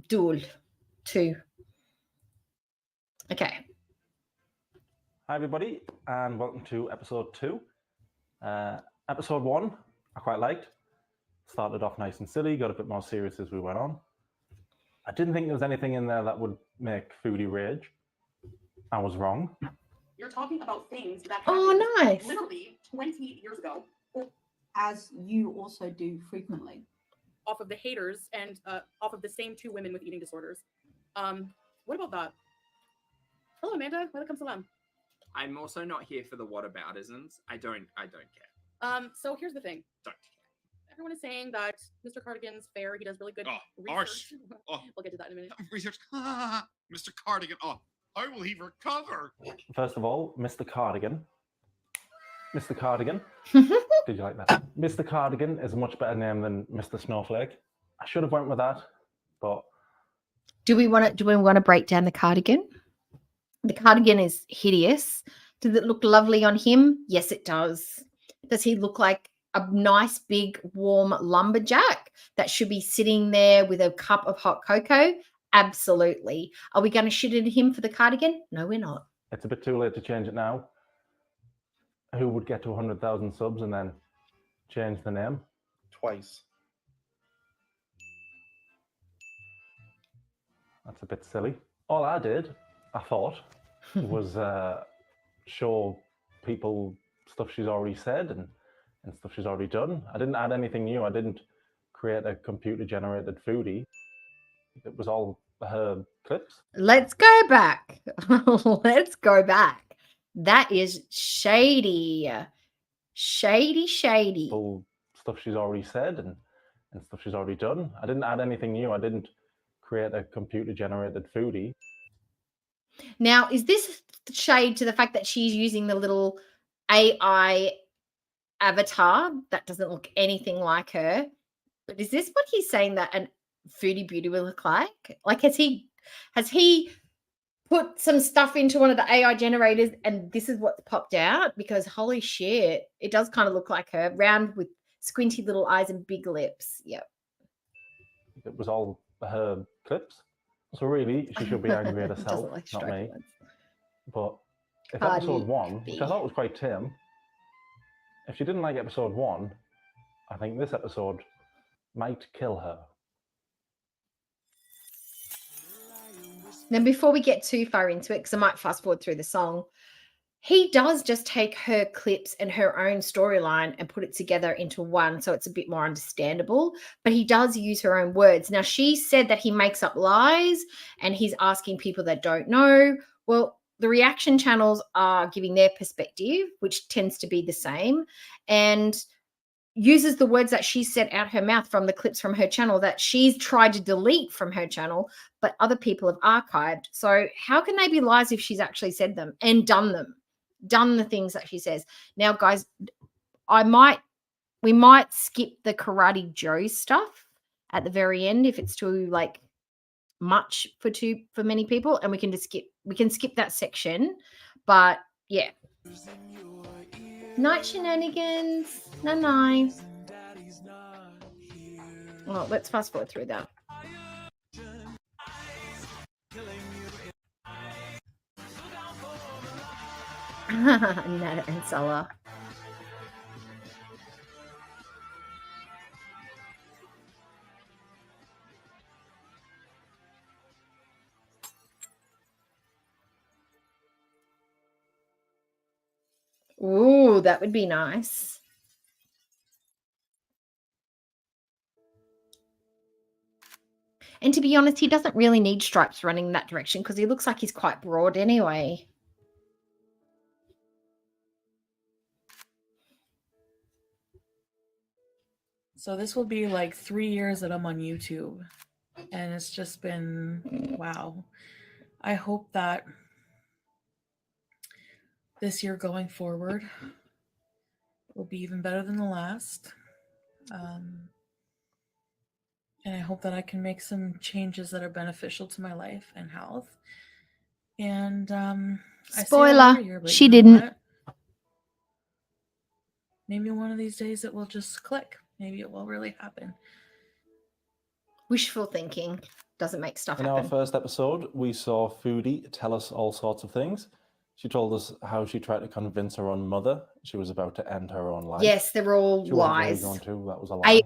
[SPEAKER 4] 2. Okay.
[SPEAKER 16] Hi everybody, and welcome to episode 2. Episode 1, I quite liked. Started off nice and silly, got a bit more serious as we went on. I didn't think there was anything in there that would make Foodie rage. I was wrong.
[SPEAKER 17] You're talking about things that
[SPEAKER 4] happened nice.
[SPEAKER 17] Literally 20 years ago.
[SPEAKER 18] As you also do frequently.
[SPEAKER 17] Off of the haters and off of the same 2 women with eating disorders. What about that? Hello, Amanda. Welcome salam.
[SPEAKER 19] I'm also not here for the whataboutisms. I don't care.
[SPEAKER 17] So here's the thing.
[SPEAKER 19] Don't
[SPEAKER 17] Everyone is saying that Mr. Cardigan's fair. He does really good research. We'll get to that in a minute.
[SPEAKER 20] Research. Mr. Cardigan. Oh, how will he recover?
[SPEAKER 16] First of all, Mr. Cardigan. Mr. Cardigan. Did you like that? Mr. Cardigan is a much better name than Mr. Snowflake. I should have went with that, but
[SPEAKER 4] Do we want to break down the cardigan? The cardigan is hideous. Does it look lovely on him? Yes, it does. Does he look like a nice, big, warm lumberjack that should be sitting there with a cup of hot cocoa? Absolutely. Are we going to shit at him for the cardigan? No, we're not.
[SPEAKER 16] it's a bit too late to change it now. Who would get to 100,000 subs and then change the name?
[SPEAKER 20] Twice.
[SPEAKER 16] That's a bit silly. All I did, I thought, was show people stuff she's already said and stuff she's already done. I didn't add anything new. I didn't create a computer-generated foodie. It was all her clips.
[SPEAKER 4] Let's go back. Let's go back. That is shady. Shady, shady.
[SPEAKER 16] Full stuff she's already said and stuff she's already done. I didn't add anything new. I didn't create a computer-generated foodie.
[SPEAKER 4] Now, is this shade to the fact that she's using the little AI avatar that doesn't look anything like her? But is this what he's saying that a foodie beauty will look like? Like, has he put some stuff into one of the AI generators and this is what's popped out? Because holy shit, it does kind of look like her, round with squinty little eyes and big lips. Yep.
[SPEAKER 16] It was all her clips. So really, she should be angry at herself, not me. But if episode 1, which I thought was quite tame, if she didn't like episode 1, I think this episode might kill her.
[SPEAKER 4] Now, before we get too far into it, because I might fast forward through the song, he does just take her clips and her own storyline and put it together into one, so it's a bit more understandable. But he does use her own words. Now, she said that he makes up lies and he's asking people that don't know. Well, the reaction channels are giving their perspective, which tends to be the same, and uses the words that she said out her mouth from the clips from her channel that she's tried to delete from her channel, but other people have archived. So how can they be lies if she's actually said them and done the things that she says? Now, guys, we might skip the Karate Joe stuff at the very end if it's too like much for many people, and we can skip that section. But yeah. Night shenanigans. No. Well, let's fast forward through that. Nada and Salah. Ooh, that would be nice. And to be honest, he doesn't really need stripes running in that direction because he looks like he's quite broad anyway.
[SPEAKER 21] So this will be like 3 years that I'm on YouTube, and it's just been, wow. I hope that this year going forward will be even better than the last. And I hope that I can make some changes that are beneficial to my life and health. And
[SPEAKER 4] spoiler, she didn't.
[SPEAKER 21] Maybe one of these days it will just click. Maybe it will really happen.
[SPEAKER 4] Wishful thinking doesn't make stuff
[SPEAKER 16] In
[SPEAKER 4] happen.
[SPEAKER 16] our first episode, we saw Foodie tell us all sorts of things. She told us how she tried to convince her own mother she was about to end her own life.
[SPEAKER 4] Yes, they're all
[SPEAKER 16] She wasn't really
[SPEAKER 4] lies.
[SPEAKER 16] going to. That was a lie.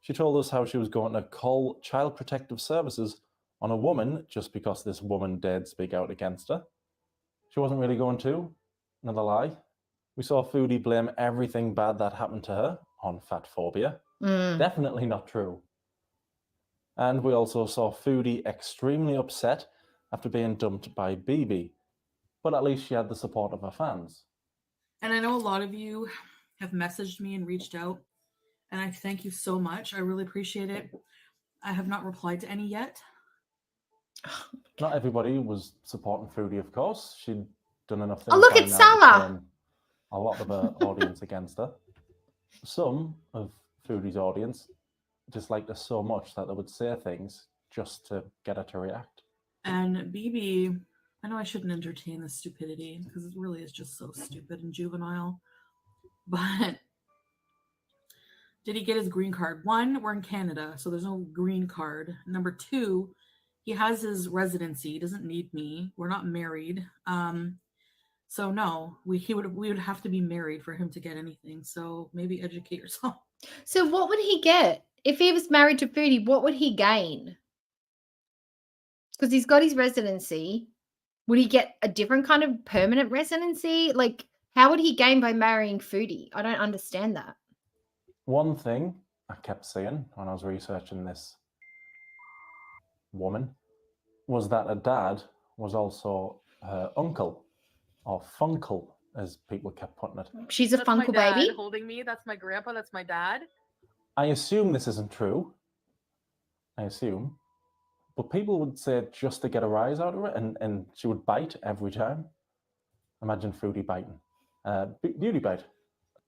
[SPEAKER 16] She told us how she was going to call Child Protective Services on a woman just because this woman dared speak out against her. She wasn't really going to. Another lie. We saw Foodie blame everything bad that happened to her on fat phobia. Definitely not true. And we also saw Foodie extremely upset after being dumped by BB. But at least she had the support of her fans.
[SPEAKER 21] And I know a lot of you have messaged me and reached out, and I thank you so much. I really appreciate it. I have not replied to any yet.
[SPEAKER 16] Not everybody was supporting Foodie, of course. She'd done enough things.
[SPEAKER 4] Oh, look,
[SPEAKER 16] by
[SPEAKER 4] it's
[SPEAKER 16] now to
[SPEAKER 4] Salah.
[SPEAKER 16] turn a lot of her audience against her. Some of Foodie's audience disliked her so much that they would say things just to get her to react.
[SPEAKER 21] And BB, I know I shouldn't entertain this stupidity because it really is just so stupid and juvenile. But did he get his green card? One, we're in Canada, so there's no green card. Number two, he has his residency. He doesn't need me. We're not married. So no, we would have to be married for him to get anything. So maybe educate yourself.
[SPEAKER 4] So what would he get? If he was married to Foodie, what would he gain? Because he's got his residency. Would he get a different kind of permanent residency? Like, how would he gain by marrying Foodie? I don't understand that.
[SPEAKER 16] One thing I kept seeing when I was researching this woman was that her dad was also her uncle, or funkle, as people kept putting it.
[SPEAKER 4] She's a
[SPEAKER 17] That's my
[SPEAKER 4] funkle
[SPEAKER 17] dad
[SPEAKER 4] baby.
[SPEAKER 17] holding me. That's my grandpa. That's my dad.
[SPEAKER 16] I assume this isn't true. I assume. But people would say it just to get a rise out of it, and she would bite every time. Imagine Foodie biting. Beauty bite.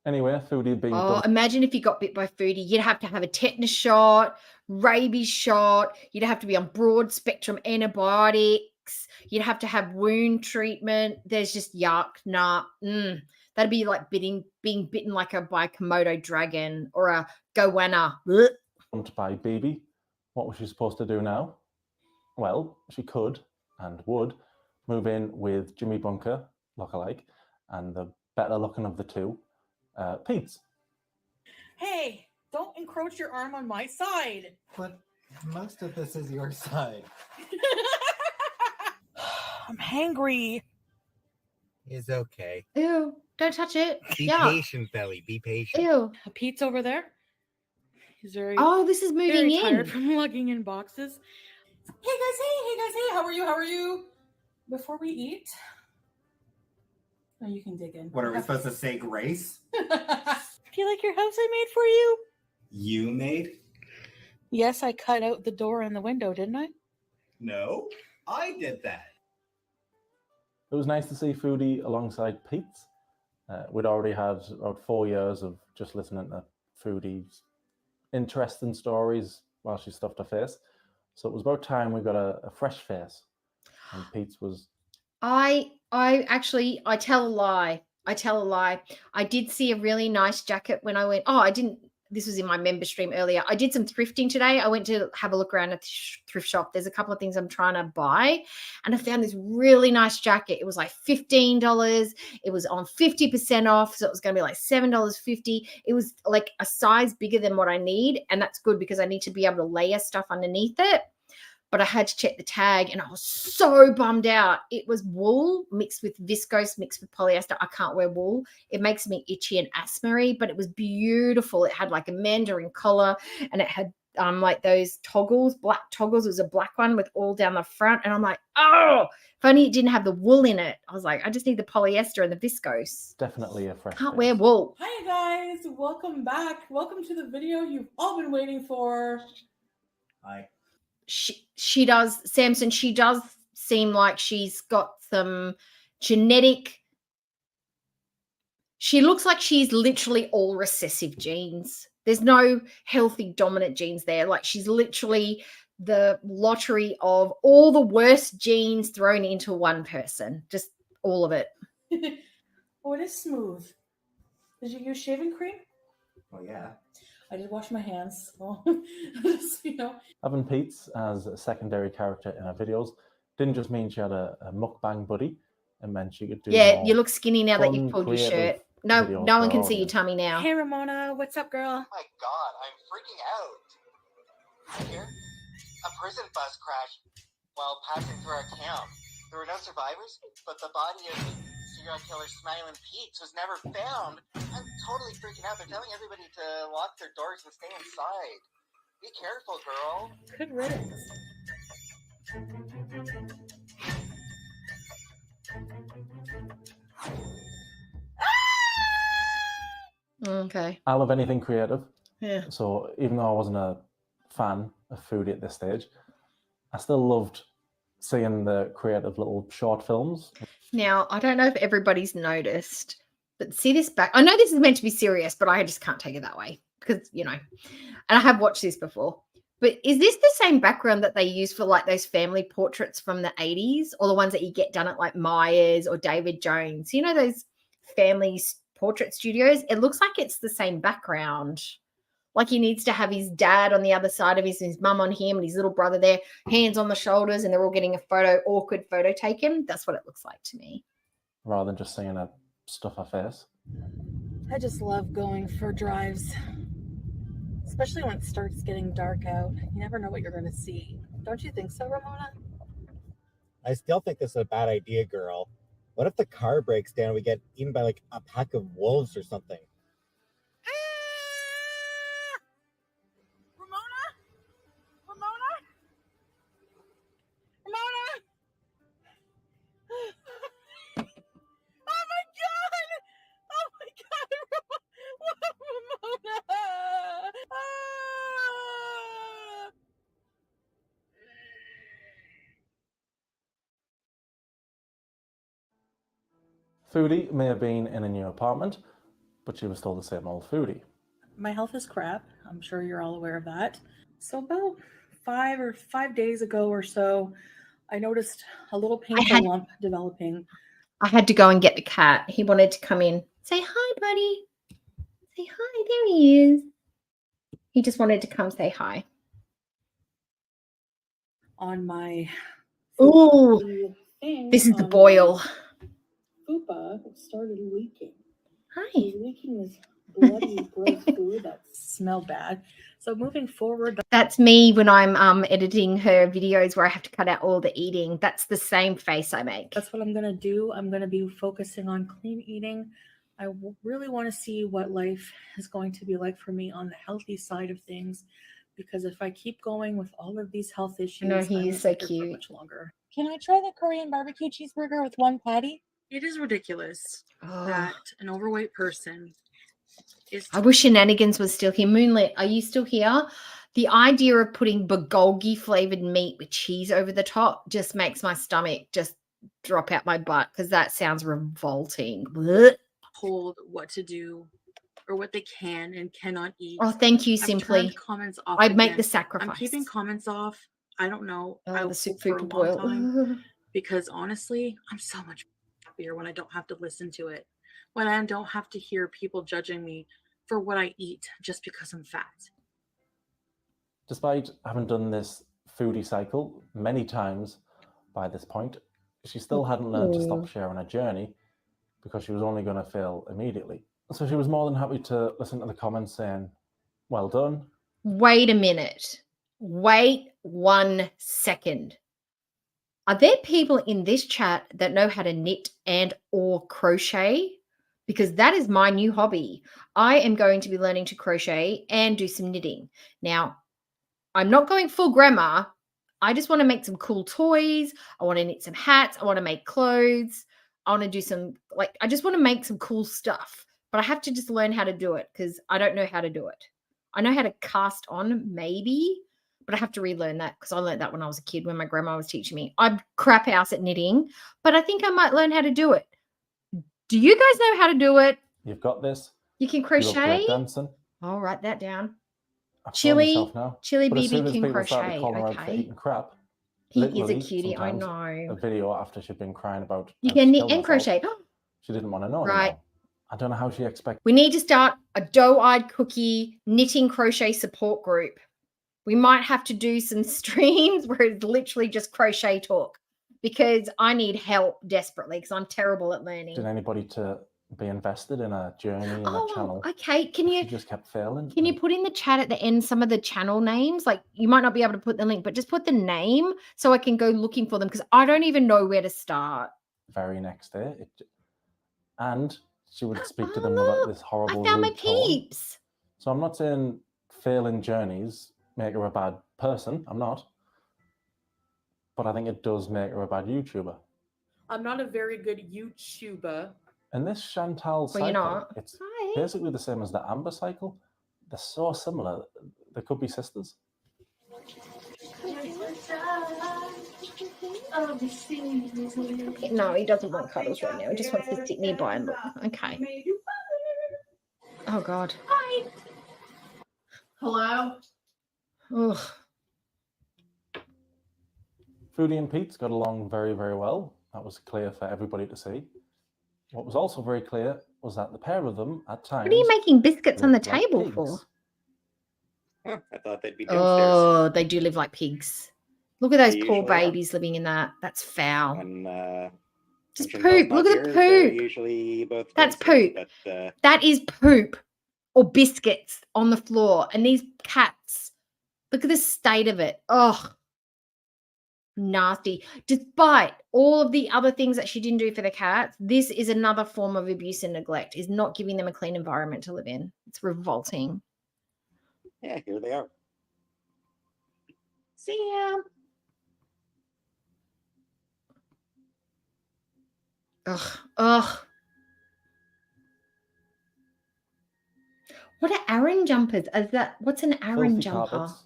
[SPEAKER 16] Anyway, Foodie being
[SPEAKER 4] Oh, imagine if you got bit by Foodie. You'd have to have a tetanus shot, rabies shot. You'd have to be on broad spectrum antibiotics. You'd have to have wound treatment. There's just yuck. Nah. That'd be like being bitten by a Komodo dragon or a goanna.
[SPEAKER 16] dumped by BB. What was she supposed to do now? Well, she could and would move in with Jimmy Bunker, lookalike, and the better looking of the two, Pete's.
[SPEAKER 17] Hey, don't encroach your arm on my side.
[SPEAKER 22] But most of this is your side.
[SPEAKER 17] I'm hangry.
[SPEAKER 22] It's okay.
[SPEAKER 4] Ew, don't touch it.
[SPEAKER 22] Be
[SPEAKER 4] Yuck.
[SPEAKER 22] patient, Belly. Be patient.
[SPEAKER 4] Ew.
[SPEAKER 17] Pete's over there. He's very.
[SPEAKER 4] Oh, this is moving
[SPEAKER 17] very
[SPEAKER 4] in.
[SPEAKER 17] tired from lugging in boxes. Hey guys, hey, how are you? Before we eat,
[SPEAKER 21] No, you can dig in.
[SPEAKER 22] What are we supposed to say, Grace?
[SPEAKER 21] Do you like your house I made for you?
[SPEAKER 22] You made?
[SPEAKER 21] Yes, I cut out the door and the window, didn't I?
[SPEAKER 22] No, I did that.
[SPEAKER 16] It was nice to see Foodie alongside Pete's. We'd already had about 4 years of just listening to Foodie's interesting stories while she stuffed her face. So it was about time we got a fresh face. And Pete's was...
[SPEAKER 4] I tell a lie. I did see a really nice jacket when I went. Oh, I didn't. This was in my member stream earlier. I did some thrifting today. I went to have a look around at the thrift shop. There's a couple of things I'm trying to buy. And I found this really nice jacket. It was like $15. It was on 50% off. So it was going to be like $7.50. It was like a size bigger than what I need. And that's good because I need to be able to layer stuff underneath it. But I had to check the tag and I was so bummed out. It was wool mixed with viscose, mixed with polyester. I can't wear wool. It makes me itchy and asthma-y, but it was beautiful. It had like a mandarin collar and it had like those toggles, black toggles. It was a black one with all down the front. And I'm like, oh, if only it didn't have the wool in it. I was like, I just need the polyester and the viscose.
[SPEAKER 16] Definitely a fresh
[SPEAKER 4] Can't
[SPEAKER 16] face.
[SPEAKER 4] wear wool.
[SPEAKER 21] Hi guys, welcome back. Welcome to the video you've all been waiting for.
[SPEAKER 22] Hi.
[SPEAKER 4] She does, Samson, she does seem like she's got some genetic, she looks like she's literally all recessive genes. There's no healthy dominant genes there. Like she's literally the lottery of all the worst genes thrown into one person, just all of it.
[SPEAKER 21] Oh, it is smooth. Did you use shaving cream?
[SPEAKER 22] Oh, yeah.
[SPEAKER 21] I did wash my hands. So, just, you know.
[SPEAKER 16] Having Pete's as a secondary character in her videos didn't just mean she had a mukbang buddy. It meant she could do
[SPEAKER 4] Yeah, you look skinny now that
[SPEAKER 16] fun,
[SPEAKER 4] you've pulled your
[SPEAKER 16] creative
[SPEAKER 4] shirt. No
[SPEAKER 16] videos
[SPEAKER 4] one
[SPEAKER 16] for
[SPEAKER 4] can
[SPEAKER 16] our
[SPEAKER 4] see your
[SPEAKER 16] audience.
[SPEAKER 4] tummy now.
[SPEAKER 21] Hey, Ramona. What's up, girl?
[SPEAKER 22] Oh my god, I'm freaking out. Here, a prison bus crashed while passing through our town. There were no survivors, but the body of serial killer Smiling Pete was never found. I'm totally freaking out. They're telling everybody to lock their doors and stay inside. Be careful, girl.
[SPEAKER 21] Good riddance.
[SPEAKER 4] Okay.
[SPEAKER 16] I love anything creative.
[SPEAKER 4] Yeah.
[SPEAKER 16] So even though I wasn't a fan of Foodie at this stage, I still loved seeing the creative little short films.
[SPEAKER 4] Now, I don't know if everybody's noticed, but see this back. I know this is meant to be serious, but I just can't take it that way because, you know, and I have watched this before. But is this the same background that they use for like those family portraits from the 80s or the ones that you get done at like Myers or David Jones? You know, those family portrait studios? It looks like it's the same background. Like he needs to have his dad on the other side of his mum on him and his little brother there, hands on the shoulders, and they're all getting a awkward photo taken. That's what it looks like to me.
[SPEAKER 16] Rather than just seeing her stuff her face.
[SPEAKER 21] I just love going for drives, especially when it starts getting dark out. You never know what you're going to see. Don't you think so, Ramona?
[SPEAKER 22] I still think this is a bad idea, girl. What if the car breaks down and we get eaten by like a pack of wolves or something?
[SPEAKER 16] Foodie may have been in a new apartment, but she was still the same old Foodie.
[SPEAKER 21] My health is crap. I'm sure you're all aware of that. So about 5 days ago or so, I noticed a little painful lump developing.
[SPEAKER 4] I had to go and get the cat. He wanted to come in. Say hi, buddy. Say hi. There he is. He just wanted to come say hi.
[SPEAKER 21] On my...
[SPEAKER 4] Ooh, this is the boil.
[SPEAKER 21] Fupa started leaking.
[SPEAKER 4] Hi.
[SPEAKER 21] Leaking this bloody gross food that smelled bad. So moving forward,
[SPEAKER 4] That's me when I'm editing her videos where I have to cut out all the eating. That's the same face I make.
[SPEAKER 21] that's what I'm going to do. I'm going to be focusing on clean eating. I really want to see what life is going to be like for me on the healthy side of things, because if I keep going with all of these health issues,
[SPEAKER 4] I know,
[SPEAKER 21] I
[SPEAKER 4] he
[SPEAKER 21] won't
[SPEAKER 4] is so
[SPEAKER 21] be here for
[SPEAKER 4] cute.
[SPEAKER 21] much longer. Can I try the Korean barbecue cheeseburger with one patty? It is ridiculous that an overweight person is.
[SPEAKER 4] I wish Shenanigans was still here. Moonlit, are you still here? The idea of putting bulgogi flavored meat with cheese over the top just makes my stomach just drop out my butt because that sounds revolting. Blech.
[SPEAKER 21] Told what to do or what they can and cannot eat.
[SPEAKER 4] Oh, thank you,
[SPEAKER 21] I've
[SPEAKER 4] Simply.
[SPEAKER 21] turned comments off.
[SPEAKER 4] I'd make
[SPEAKER 21] again.
[SPEAKER 4] the sacrifice.
[SPEAKER 21] I'm keeping comments off. I don't know.
[SPEAKER 4] Oh,
[SPEAKER 21] I
[SPEAKER 4] the
[SPEAKER 21] will
[SPEAKER 4] soup
[SPEAKER 21] for a
[SPEAKER 4] food
[SPEAKER 21] long
[SPEAKER 4] boil.
[SPEAKER 21] time because honestly, I'm so much happier when I don't have to listen to it. When I don't have to hear people judging me for what I eat just because I'm fat.
[SPEAKER 16] Despite having done this foodie cycle many times by this point, she still hadn't learned to stop sharing her journey because she was only going to fail immediately. So she was more than happy to listen to the comments saying, well done.
[SPEAKER 4] Wait a minute. Wait 1 second. Are there people in this chat that know how to knit and or crochet? Because that is my new hobby. I am going to be learning to crochet and do some knitting. Now, I'm not going full grandma. I just want to make some cool toys. I want to knit some hats. I want to make clothes. I want to do some, I just want to make some cool stuff. But I have to just learn how to do it because I don't know how to do it. I know how to cast on, maybe, but I have to relearn that because I learned that when I was a kid when my grandma was teaching me. I'm crap house at knitting, but I think I might learn how to do it. Do you guys know how to do it?
[SPEAKER 16] You've got this.
[SPEAKER 4] You can
[SPEAKER 16] You love
[SPEAKER 4] crochet?
[SPEAKER 16] breakdancing.
[SPEAKER 4] I'll write that down.
[SPEAKER 16] I've told
[SPEAKER 4] Chili
[SPEAKER 16] myself now.
[SPEAKER 4] Chili
[SPEAKER 16] But as soon
[SPEAKER 4] BB
[SPEAKER 16] as
[SPEAKER 4] can
[SPEAKER 16] people started
[SPEAKER 4] crochet.
[SPEAKER 16] calling her out for
[SPEAKER 4] Okay.
[SPEAKER 16] eating crap,
[SPEAKER 4] He is a
[SPEAKER 16] literally,
[SPEAKER 4] cutie, I
[SPEAKER 16] sometimes
[SPEAKER 4] know.
[SPEAKER 16] a video after she'd been crying about
[SPEAKER 4] You
[SPEAKER 16] how
[SPEAKER 4] can
[SPEAKER 16] she
[SPEAKER 4] knit
[SPEAKER 16] killed
[SPEAKER 4] and
[SPEAKER 16] herself,
[SPEAKER 4] crochet.
[SPEAKER 16] she didn't want to know
[SPEAKER 4] Right.
[SPEAKER 16] anymore. I don't know how she expected.
[SPEAKER 4] We need to start a doe-eyed cookie knitting crochet support group. We might have to do some streams where it's literally just crochet talk because I need help desperately because I'm terrible at learning.
[SPEAKER 16] Did anybody to be invested in a journey and a channel?
[SPEAKER 4] Okay. Can
[SPEAKER 16] She
[SPEAKER 4] you
[SPEAKER 16] just kept failing.
[SPEAKER 4] Can you put in the chat at the end some of the channel names? Like you might not be able to put the link, but just put the name so I can go looking for them because I don't even know where to start.
[SPEAKER 16] Very next day, and she would speak to them with this horrible
[SPEAKER 4] I found my
[SPEAKER 16] rude tone.
[SPEAKER 4] peeps.
[SPEAKER 16] So I'm not saying failing journeys make her a bad person. I'm not. But I think it does make her a bad YouTuber.
[SPEAKER 17] I'm not a very good YouTuber.
[SPEAKER 16] And this Chantal cycle,
[SPEAKER 4] you're not.
[SPEAKER 16] it's basically the same as the Amber cycle. They're so similar. They could be sisters.
[SPEAKER 4] No, he doesn't want cuddles right now. He just wants to sit nearby and look. Okay. Oh, God.
[SPEAKER 18] Hi. Hello.
[SPEAKER 4] Ugh.
[SPEAKER 16] Foodie and Pete's got along very, very well. That was clear for everybody to see. What was also very clear was that the pair of them, at times...
[SPEAKER 4] What are you making biscuits on the
[SPEAKER 16] lived like
[SPEAKER 4] table
[SPEAKER 16] pigs.
[SPEAKER 4] for?
[SPEAKER 1] Huh, I thought they'd be downstairs.
[SPEAKER 4] Oh, they do live like pigs. Look at those
[SPEAKER 1] They
[SPEAKER 4] poor
[SPEAKER 1] usually are.
[SPEAKER 4] babies living in that. That's foul.
[SPEAKER 1] When,
[SPEAKER 4] Just
[SPEAKER 1] when Chantal's
[SPEAKER 4] poop. Look
[SPEAKER 1] not
[SPEAKER 4] at the
[SPEAKER 1] here, they're
[SPEAKER 4] poop.
[SPEAKER 1] usually both
[SPEAKER 4] That's
[SPEAKER 1] downstairs,
[SPEAKER 4] poop.
[SPEAKER 1] But,
[SPEAKER 4] That is poop or biscuits on the floor. And these cats, look at the state of it. Oh, nasty. Despite all of the other things that she didn't do for the cats, this is another form of abuse and neglect, is not giving them a clean environment to live in. It's revolting.
[SPEAKER 1] yeah, here they are.
[SPEAKER 4] See ya. Ugh, ugh. What are Aran jumpers? What's an Aran
[SPEAKER 16] Filthy
[SPEAKER 4] jumper?
[SPEAKER 16] carpets,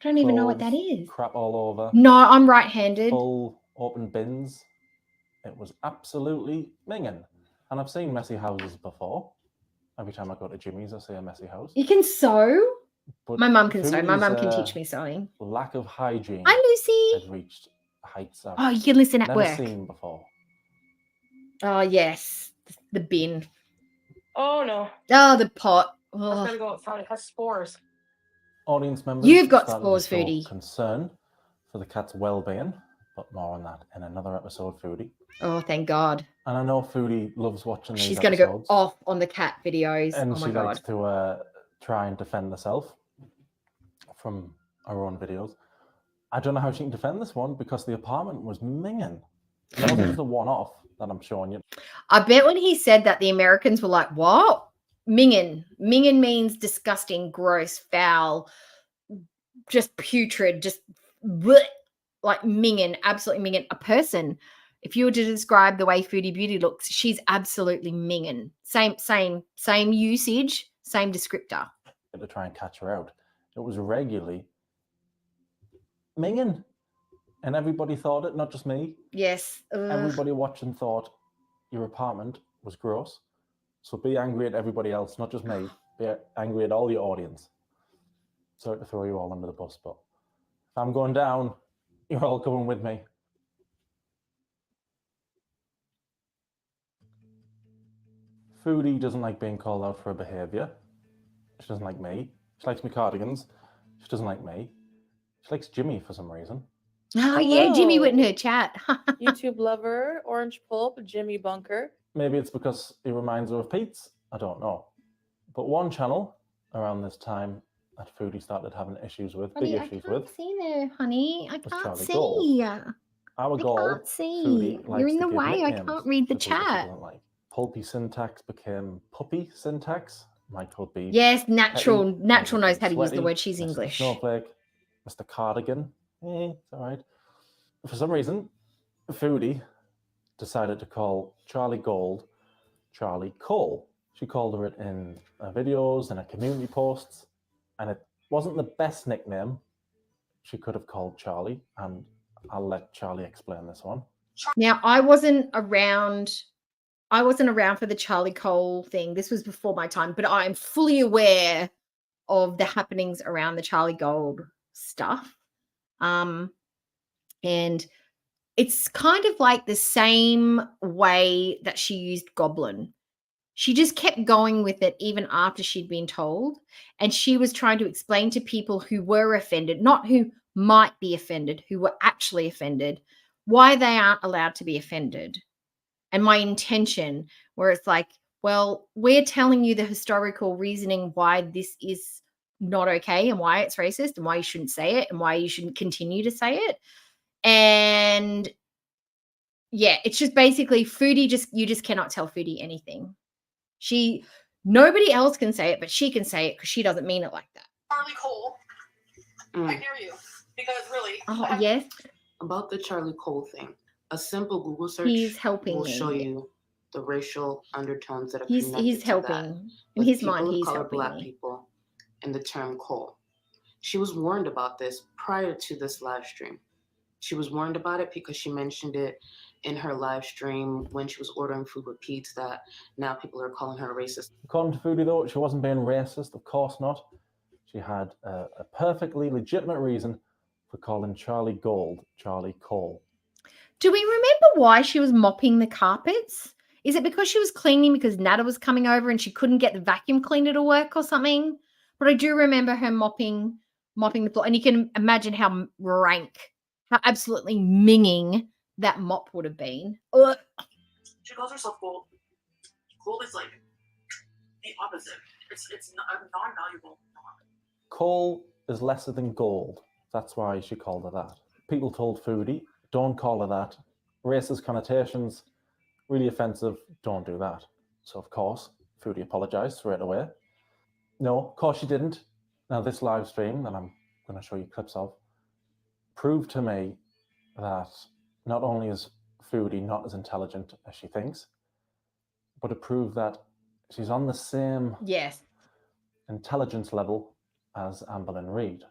[SPEAKER 4] I don't even know what that
[SPEAKER 16] clothes,
[SPEAKER 4] is.
[SPEAKER 16] crap all over.
[SPEAKER 4] No, I'm right-handed.
[SPEAKER 16] Full open bins. It was absolutely minging. And I've seen messy houses before. Every time I go to Jimmy's, I see a messy house.
[SPEAKER 4] You can sew?
[SPEAKER 16] But
[SPEAKER 4] My mum can sew. My
[SPEAKER 16] Foodie's,
[SPEAKER 4] mum can teach me sewing.
[SPEAKER 16] lack of hygiene
[SPEAKER 4] Hi, Lucy.
[SPEAKER 16] had reached heights I've
[SPEAKER 4] Oh, you can listen at
[SPEAKER 16] never
[SPEAKER 4] work.
[SPEAKER 16] seen before.
[SPEAKER 4] Oh, yes. The bin.
[SPEAKER 11] Oh no.
[SPEAKER 4] Oh, the pot.
[SPEAKER 11] I've
[SPEAKER 4] Oh.
[SPEAKER 11] got to go outside. It has spores.
[SPEAKER 16] Audience members
[SPEAKER 4] You've got
[SPEAKER 16] started
[SPEAKER 4] spores,
[SPEAKER 16] to show
[SPEAKER 4] Foodie.
[SPEAKER 16] concern for the cat's well-being, but more on that in another episode, Foodie.
[SPEAKER 4] Oh, thank God.
[SPEAKER 16] And I know Foodie loves watching these
[SPEAKER 4] She's going to go
[SPEAKER 16] episodes,
[SPEAKER 4] off on the cat videos.
[SPEAKER 16] and
[SPEAKER 4] Oh, my
[SPEAKER 16] she
[SPEAKER 4] God.
[SPEAKER 16] likes to try and defend herself from her own videos. I don't know how she can defend this one because the apartment was minging. It wasn't just a one-off that I'm showing you.
[SPEAKER 4] I bet when he said that, the Americans were like, what? Minging. Minging means disgusting, gross, foul, just putrid, just bleh. Like minging, absolutely minging. A person if you were to describe the way Foodie Beauty looks, she's absolutely minging. Same usage, same descriptor.
[SPEAKER 16] To try and catch her out. It was regularly minging. And everybody thought it, not just me.
[SPEAKER 4] Yes.
[SPEAKER 16] Everybody watching thought your apartment was gross. So be angry at everybody else, not just me. Be angry at all your audience. Sorry to throw you all under the bus, but if I'm going down, you're all coming with me. Foodie doesn't like being called out for her behaviour. She doesn't like me. She likes my cardigans. She doesn't like me. She likes Jimmy for some reason.
[SPEAKER 4] Oh, yeah, Jimmy went in her chat.
[SPEAKER 3] YouTube lover, Orange Pulp, Jimmy Bunker.
[SPEAKER 16] Maybe it's because he reminds her of Pete's. I don't know. But one channel around this time that Foodie started having issues with,
[SPEAKER 4] Honey,
[SPEAKER 16] big
[SPEAKER 4] I
[SPEAKER 16] issues
[SPEAKER 4] can't
[SPEAKER 16] with.
[SPEAKER 4] see there, honey. I can't
[SPEAKER 16] Charlie
[SPEAKER 4] see.
[SPEAKER 16] Gold. Our goal,
[SPEAKER 4] can't see.
[SPEAKER 16] Foodie likes
[SPEAKER 4] You're in
[SPEAKER 16] to
[SPEAKER 4] the
[SPEAKER 16] give
[SPEAKER 4] way. I
[SPEAKER 16] nicknames
[SPEAKER 4] can't read the
[SPEAKER 16] to people she
[SPEAKER 4] chat.
[SPEAKER 16] doesn't like. Pulpy syntax became puppy syntax. Michael B.
[SPEAKER 4] Yes, natural.
[SPEAKER 16] Petty,
[SPEAKER 4] Natural knows
[SPEAKER 16] Mr.
[SPEAKER 4] how to use the
[SPEAKER 16] Sweaty,
[SPEAKER 4] word. She's
[SPEAKER 16] Mr.
[SPEAKER 4] English.
[SPEAKER 16] Snowflake, Mr. Cardigan. It's all right. For some reason, Foodie decided to call Charlie Gold Charlie Cole. She called her it in videos and her community posts, and it wasn't the best nickname she could have called Charlie, and I'll let Charlie explain this one.
[SPEAKER 4] Now, I wasn't around for the Charlie Cole thing. This was before my time, but I am fully aware of the happenings around the Charlie Gold stuff. And it's kind of like the same way that she used goblin. She just kept going with it even after she'd been told. And she was trying to explain to people who were offended, not who might be offended, who were actually offended, why they aren't allowed to be offended. And my intention, where it's like, well, we're telling you the historical reasoning why this is not okay and why it's racist and why you shouldn't say it and why you shouldn't continue to say it. And yeah, it's just basically Foodie, you just cannot tell Foodie anything. Nobody else can say it, but she can say it because she doesn't mean it like that.
[SPEAKER 3] Charlie Cole. I hear you. Because really.
[SPEAKER 4] Oh, yes.
[SPEAKER 5] About the Charlie Cole thing, a simple Google search
[SPEAKER 4] He's helping
[SPEAKER 5] will
[SPEAKER 4] me.
[SPEAKER 5] show you the racial undertones that are
[SPEAKER 4] He's
[SPEAKER 5] connected to
[SPEAKER 4] helping.
[SPEAKER 5] that.
[SPEAKER 4] In
[SPEAKER 5] With
[SPEAKER 4] his
[SPEAKER 5] people
[SPEAKER 4] mind,
[SPEAKER 5] of
[SPEAKER 4] he's
[SPEAKER 5] color,
[SPEAKER 4] helping
[SPEAKER 5] Black
[SPEAKER 4] me.
[SPEAKER 5] people, and the term Cole. She was warned about this prior to this live stream. She was warned about it because she mentioned it in her live stream when she was ordering food with Pete's, that now people are calling her a racist.
[SPEAKER 16] According to Foodie, though, she wasn't being racist. Of course not. She had a perfectly legitimate reason for calling Charlie Gold Charlie Cole.
[SPEAKER 4] Do we remember why she was mopping the carpets? Is it because she was cleaning because Nada was coming over and she couldn't get the vacuum cleaner to work or something? But I do remember her mopping the floor. And you can imagine how rank, how absolutely minging that mop would have been. Ugh.
[SPEAKER 3] She calls herself Gold. Gold is like the opposite. It's non-valuable.
[SPEAKER 16] Coal is lesser than gold. That's why she called her that. People told Foodie, don't call her that. Racist connotations, really offensive, don't do that. So, of course, Foodie apologized straight away. No, of course she didn't. Now, this live stream that I'm going to show you clips of proved to me that not only is Foodie not as intelligent as she thinks, but it proved that she's on the same intelligence level as Amberlynn Reid.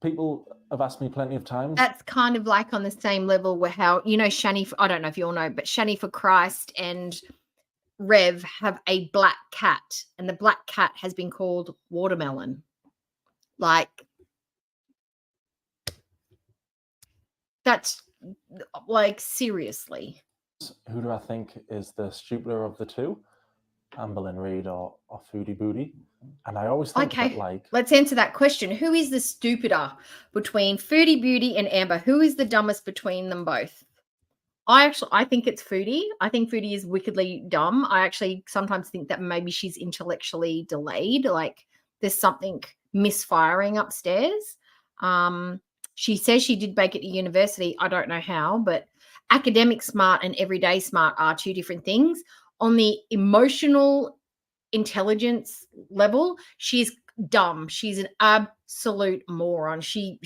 [SPEAKER 16] People have asked me plenty of times.
[SPEAKER 4] That's kind of like on the same level where how, you know, Shani, I don't know if you all know, but Shani for Christ and Rev have a black cat, and the black cat has been called Watermelon. Like, that's like, seriously.
[SPEAKER 16] Who do I think is the stupider of the two? Amberlynn Reid or Foodie Booty? And I always think that, like,
[SPEAKER 4] let's answer that question. Who is the stupider between Foodie Beauty and Amber? Who is the dumbest between them both? I think it's Foodie. I think Foodie is wickedly dumb. I actually sometimes think that maybe she's intellectually delayed. Like, there's something misfiring upstairs. She says she did bake at university. I don't know how, but academic smart and everyday smart are two different things. On the emotional intelligence level, she's dumb. She's an absolute moron. She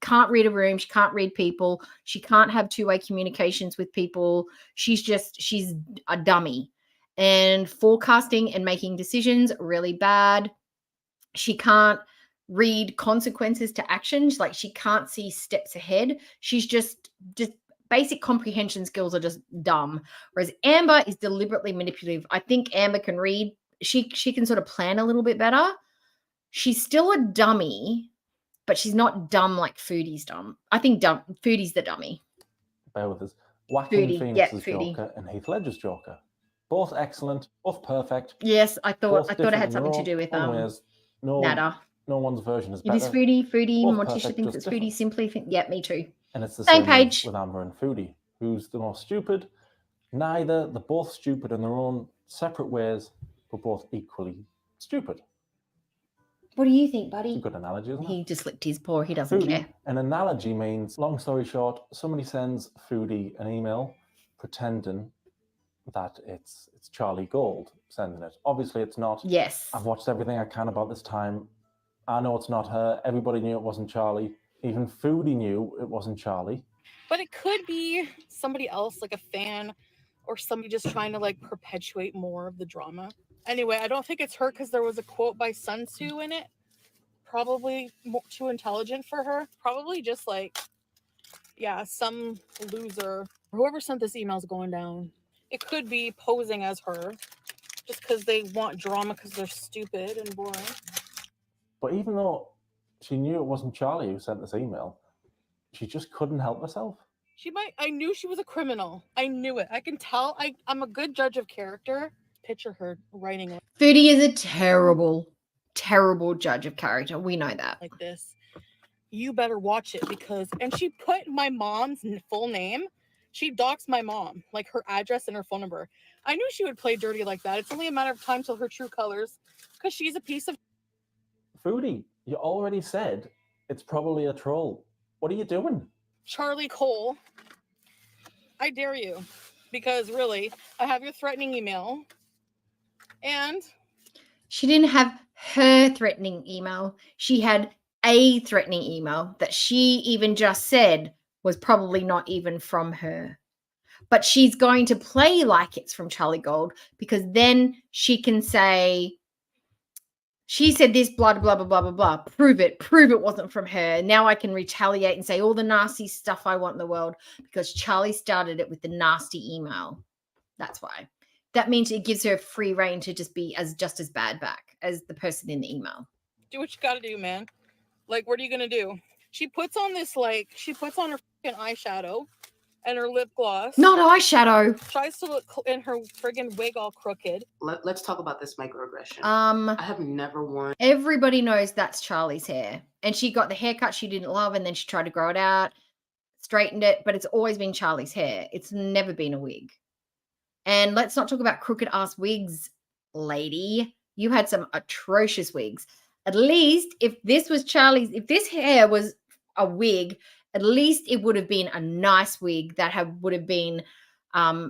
[SPEAKER 4] can't read a room. She can't read people. She can't have two-way communications with people. She's a dummy. And forecasting and making decisions, really bad. She can't read consequences to actions. Like, she can't see steps ahead. She's just basic comprehension skills are just dumb. Whereas Amber is deliberately manipulative. I think Amber can read. She can sort of plan a little bit better. She's still a dummy, but she's not dumb like Foodie's dumb. I think Foodie's the dummy.
[SPEAKER 16] Bear with us. Joaquin
[SPEAKER 4] Foodie,
[SPEAKER 16] Phoenix's
[SPEAKER 4] Foodie.
[SPEAKER 16] Joker and Heath Ledger's Joker. Both excellent, both perfect.
[SPEAKER 4] Yes, I thought it
[SPEAKER 16] different
[SPEAKER 4] had
[SPEAKER 16] in
[SPEAKER 4] something
[SPEAKER 16] their
[SPEAKER 4] to do with
[SPEAKER 16] own ways.
[SPEAKER 4] Nada.
[SPEAKER 16] No one's version is
[SPEAKER 4] It
[SPEAKER 16] better.
[SPEAKER 4] is Foodie.
[SPEAKER 16] Both
[SPEAKER 4] Morticia
[SPEAKER 16] perfect,
[SPEAKER 4] thinks
[SPEAKER 16] just
[SPEAKER 4] it's
[SPEAKER 16] different.
[SPEAKER 4] Foodie. Simply think, yeah, me too.
[SPEAKER 16] And it's the
[SPEAKER 4] Same
[SPEAKER 16] same
[SPEAKER 4] page.
[SPEAKER 16] with Amber and Foodie. Who's the more stupid? Neither. They're both stupid in their own separate ways, but both equally stupid.
[SPEAKER 4] What do you think, buddy?
[SPEAKER 16] It's a good analogy, isn't it?
[SPEAKER 4] He just licked his paw. He doesn't
[SPEAKER 16] Foodie,
[SPEAKER 4] care.
[SPEAKER 16] an analogy means, long story short, somebody sends Foodie an email pretending that it's Charlie Gold sending it. Obviously, it's not.
[SPEAKER 4] Yes.
[SPEAKER 16] I've watched everything I can about this time. I know it's not her. Everybody knew it wasn't Charlie. Even Foodie knew it wasn't Charlie.
[SPEAKER 17] But it could be somebody else, like a fan or somebody just trying to like perpetuate more of the drama. Anyway, I don't think it's her because there was a quote by Sun Tzu in it. Probably too intelligent for her. Probably just like, yeah, some loser. Whoever sent this email is going down. It could be posing as her just because they want drama because they're stupid and boring.
[SPEAKER 16] But even though she knew it wasn't Charlie who sent this email, she just couldn't help herself.
[SPEAKER 17] I knew she was a criminal. I knew it. I can tell. I'm a good judge of character. Picture her writing
[SPEAKER 4] Foodie is a terrible, terrible judge of character. We know that.
[SPEAKER 17] like this. You better watch it because, and she put my mom's full name. She doxed my mom, like her address and her phone number. I knew she would play dirty like that. It's only a matter of time till her true colors, because she's a piece of.
[SPEAKER 16] Foodie, you already said it's probably a troll. What are you doing?
[SPEAKER 17] Charlie Cole, I dare you, because really, I have your threatening email, and
[SPEAKER 4] She didn't have her threatening email. She had a threatening email that she even just said was probably not even from her. But she's going to play like it's from Charlie Gold because then she can say, she said this, blah, blah, blah, blah, blah, blah. Prove it wasn't from her. Now I can retaliate and say all the nasty stuff I want in the world because Charlie started it with the nasty email. That's why. That means it gives her free reign to just be just as bad back as the person in the email.
[SPEAKER 17] do what you gotta do, man. Like, what are you gonna do? She puts on this, like, she puts on her freaking eyeshadow and her lip gloss.
[SPEAKER 4] Not eyeshadow.
[SPEAKER 17] Tries to look in her friggin' wig all crooked.
[SPEAKER 5] Let's talk about this microaggression.
[SPEAKER 4] I
[SPEAKER 5] have never worn.
[SPEAKER 4] Everybody knows that's Charlie's hair. And she got the haircut she didn't love and then she tried to grow it out, straightened it, but it's always been Charlie's hair. It's never been a wig. And let's not talk about crooked ass wigs, lady. You had some atrocious wigs. At least if this was Charlie's, if this hair was a wig, at least it would have been a nice wig that would have been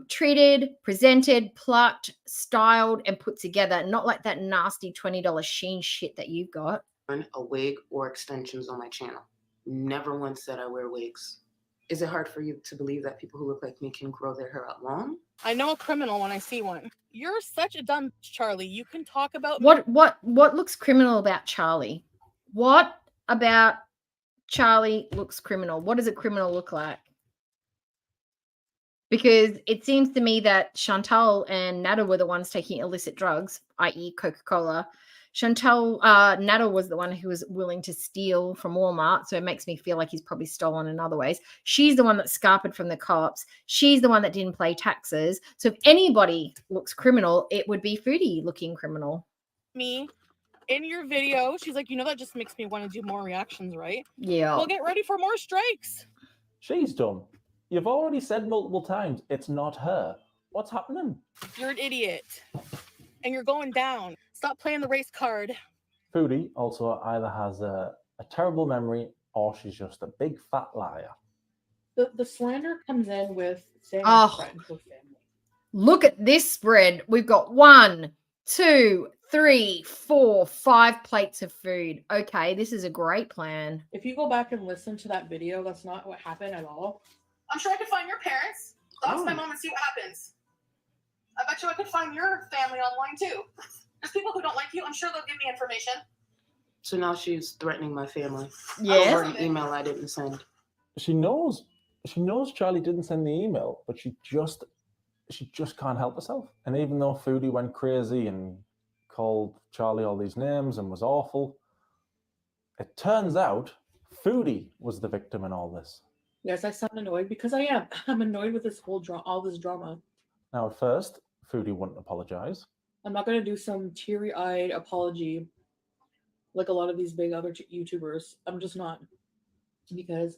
[SPEAKER 4] treated, presented, plucked, styled, and put together. Not like that nasty $20 Shein shit that you've got.
[SPEAKER 5] A wig or extensions on my channel. Never once said I wear wigs. Is it hard for you to believe that people who look like me can grow their hair out long?
[SPEAKER 17] I know a criminal when I see one. You're such a dumb Charlie. You can talk about
[SPEAKER 4] What looks criminal about Charlie? What about Charlie looks criminal? What does a criminal look like? Because it seems to me that Chantal and Nada were the ones taking illicit drugs, i.e. Coca-Cola. Chantal, Nada was the one who was willing to steal from Walmart, so it makes me feel like he's probably stolen in other ways. She's the one that scarpered from the cops. She's the one that didn't pay taxes. So if anybody looks criminal, it would be Foodie looking criminal.
[SPEAKER 17] me in your video. She's like, you know, that just makes me want to do more reactions, right?
[SPEAKER 4] Yeah.
[SPEAKER 17] Well, get ready for more strikes.
[SPEAKER 16] She's dumb. You've already said multiple times it's not her. What's happening?
[SPEAKER 17] You're an idiot. And you're going down. Stop playing the race card.
[SPEAKER 16] Foodie also either has a terrible memory or she's just a big fat liar.
[SPEAKER 2] The slander comes in with saying
[SPEAKER 4] Oh.
[SPEAKER 2] friends or family.
[SPEAKER 4] Look at this spread. We've got 1, 2, 3, 4, 5 plates of food. Okay, this is a great plan.
[SPEAKER 2] If you go back and listen to that video, that's not what happened at all.
[SPEAKER 3] I'm sure I could find your parents. Ask my mom and see what happens. I bet you I could find your family online too. There's people who don't like you. I'm sure they'll give me information.
[SPEAKER 5] So now she's threatening my family.
[SPEAKER 4] Yes.
[SPEAKER 5] Over an email I didn't send.
[SPEAKER 16] She knows Charlie didn't send the email, but she just can't help herself. And even though Foodie went crazy and called Charlie all these names and was awful, it turns out Foodie was the victim in all this.
[SPEAKER 2] Yes, I sound annoyed because I am. I'm annoyed with this whole all this drama.
[SPEAKER 16] Now, at first, Foodie wouldn't apologize.
[SPEAKER 2] I'm not going to do some teary-eyed apology like a lot of these big other YouTubers. I'm just not. Because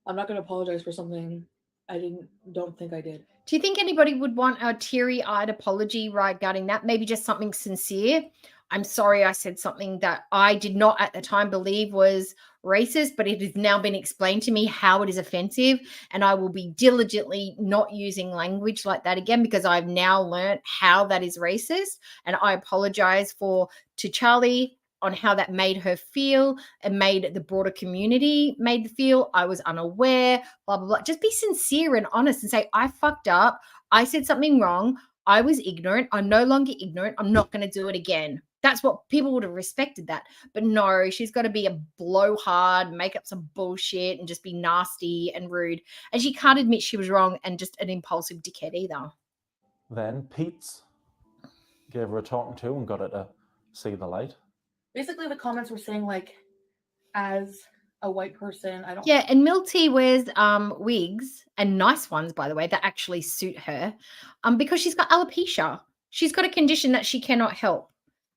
[SPEAKER 2] I'm not going to apologize for something I don't think I did.
[SPEAKER 4] Do you think anybody would want a teary-eyed apology regarding that? Maybe just something sincere. I'm sorry I said something that I did not at the time believe was racist, but it has now been explained to me how it is offensive, and I will be diligently not using language like that again because I've now learned how that is racist, and I apologize to Charlie on how that made her feel and made the broader community made feel. I was unaware, blah, blah, blah. Just be sincere and honest and say, I fucked up. I said something wrong. I was ignorant. I'm no longer ignorant. I'm not going to do it again. That's what people would have respected that. But no, she's got to be a blowhard, make up some bullshit and just be nasty and rude. And she can't admit she was wrong and just an impulsive dickhead either.
[SPEAKER 16] Then Pete's gave her a talking to and got her to see the light.
[SPEAKER 2] Basically, the comments were saying, like, as a white person, I don't...
[SPEAKER 4] Yeah, and Milty wears wigs, and nice ones, by the way, that actually suit her, because she's got alopecia. She's got a condition that she cannot help.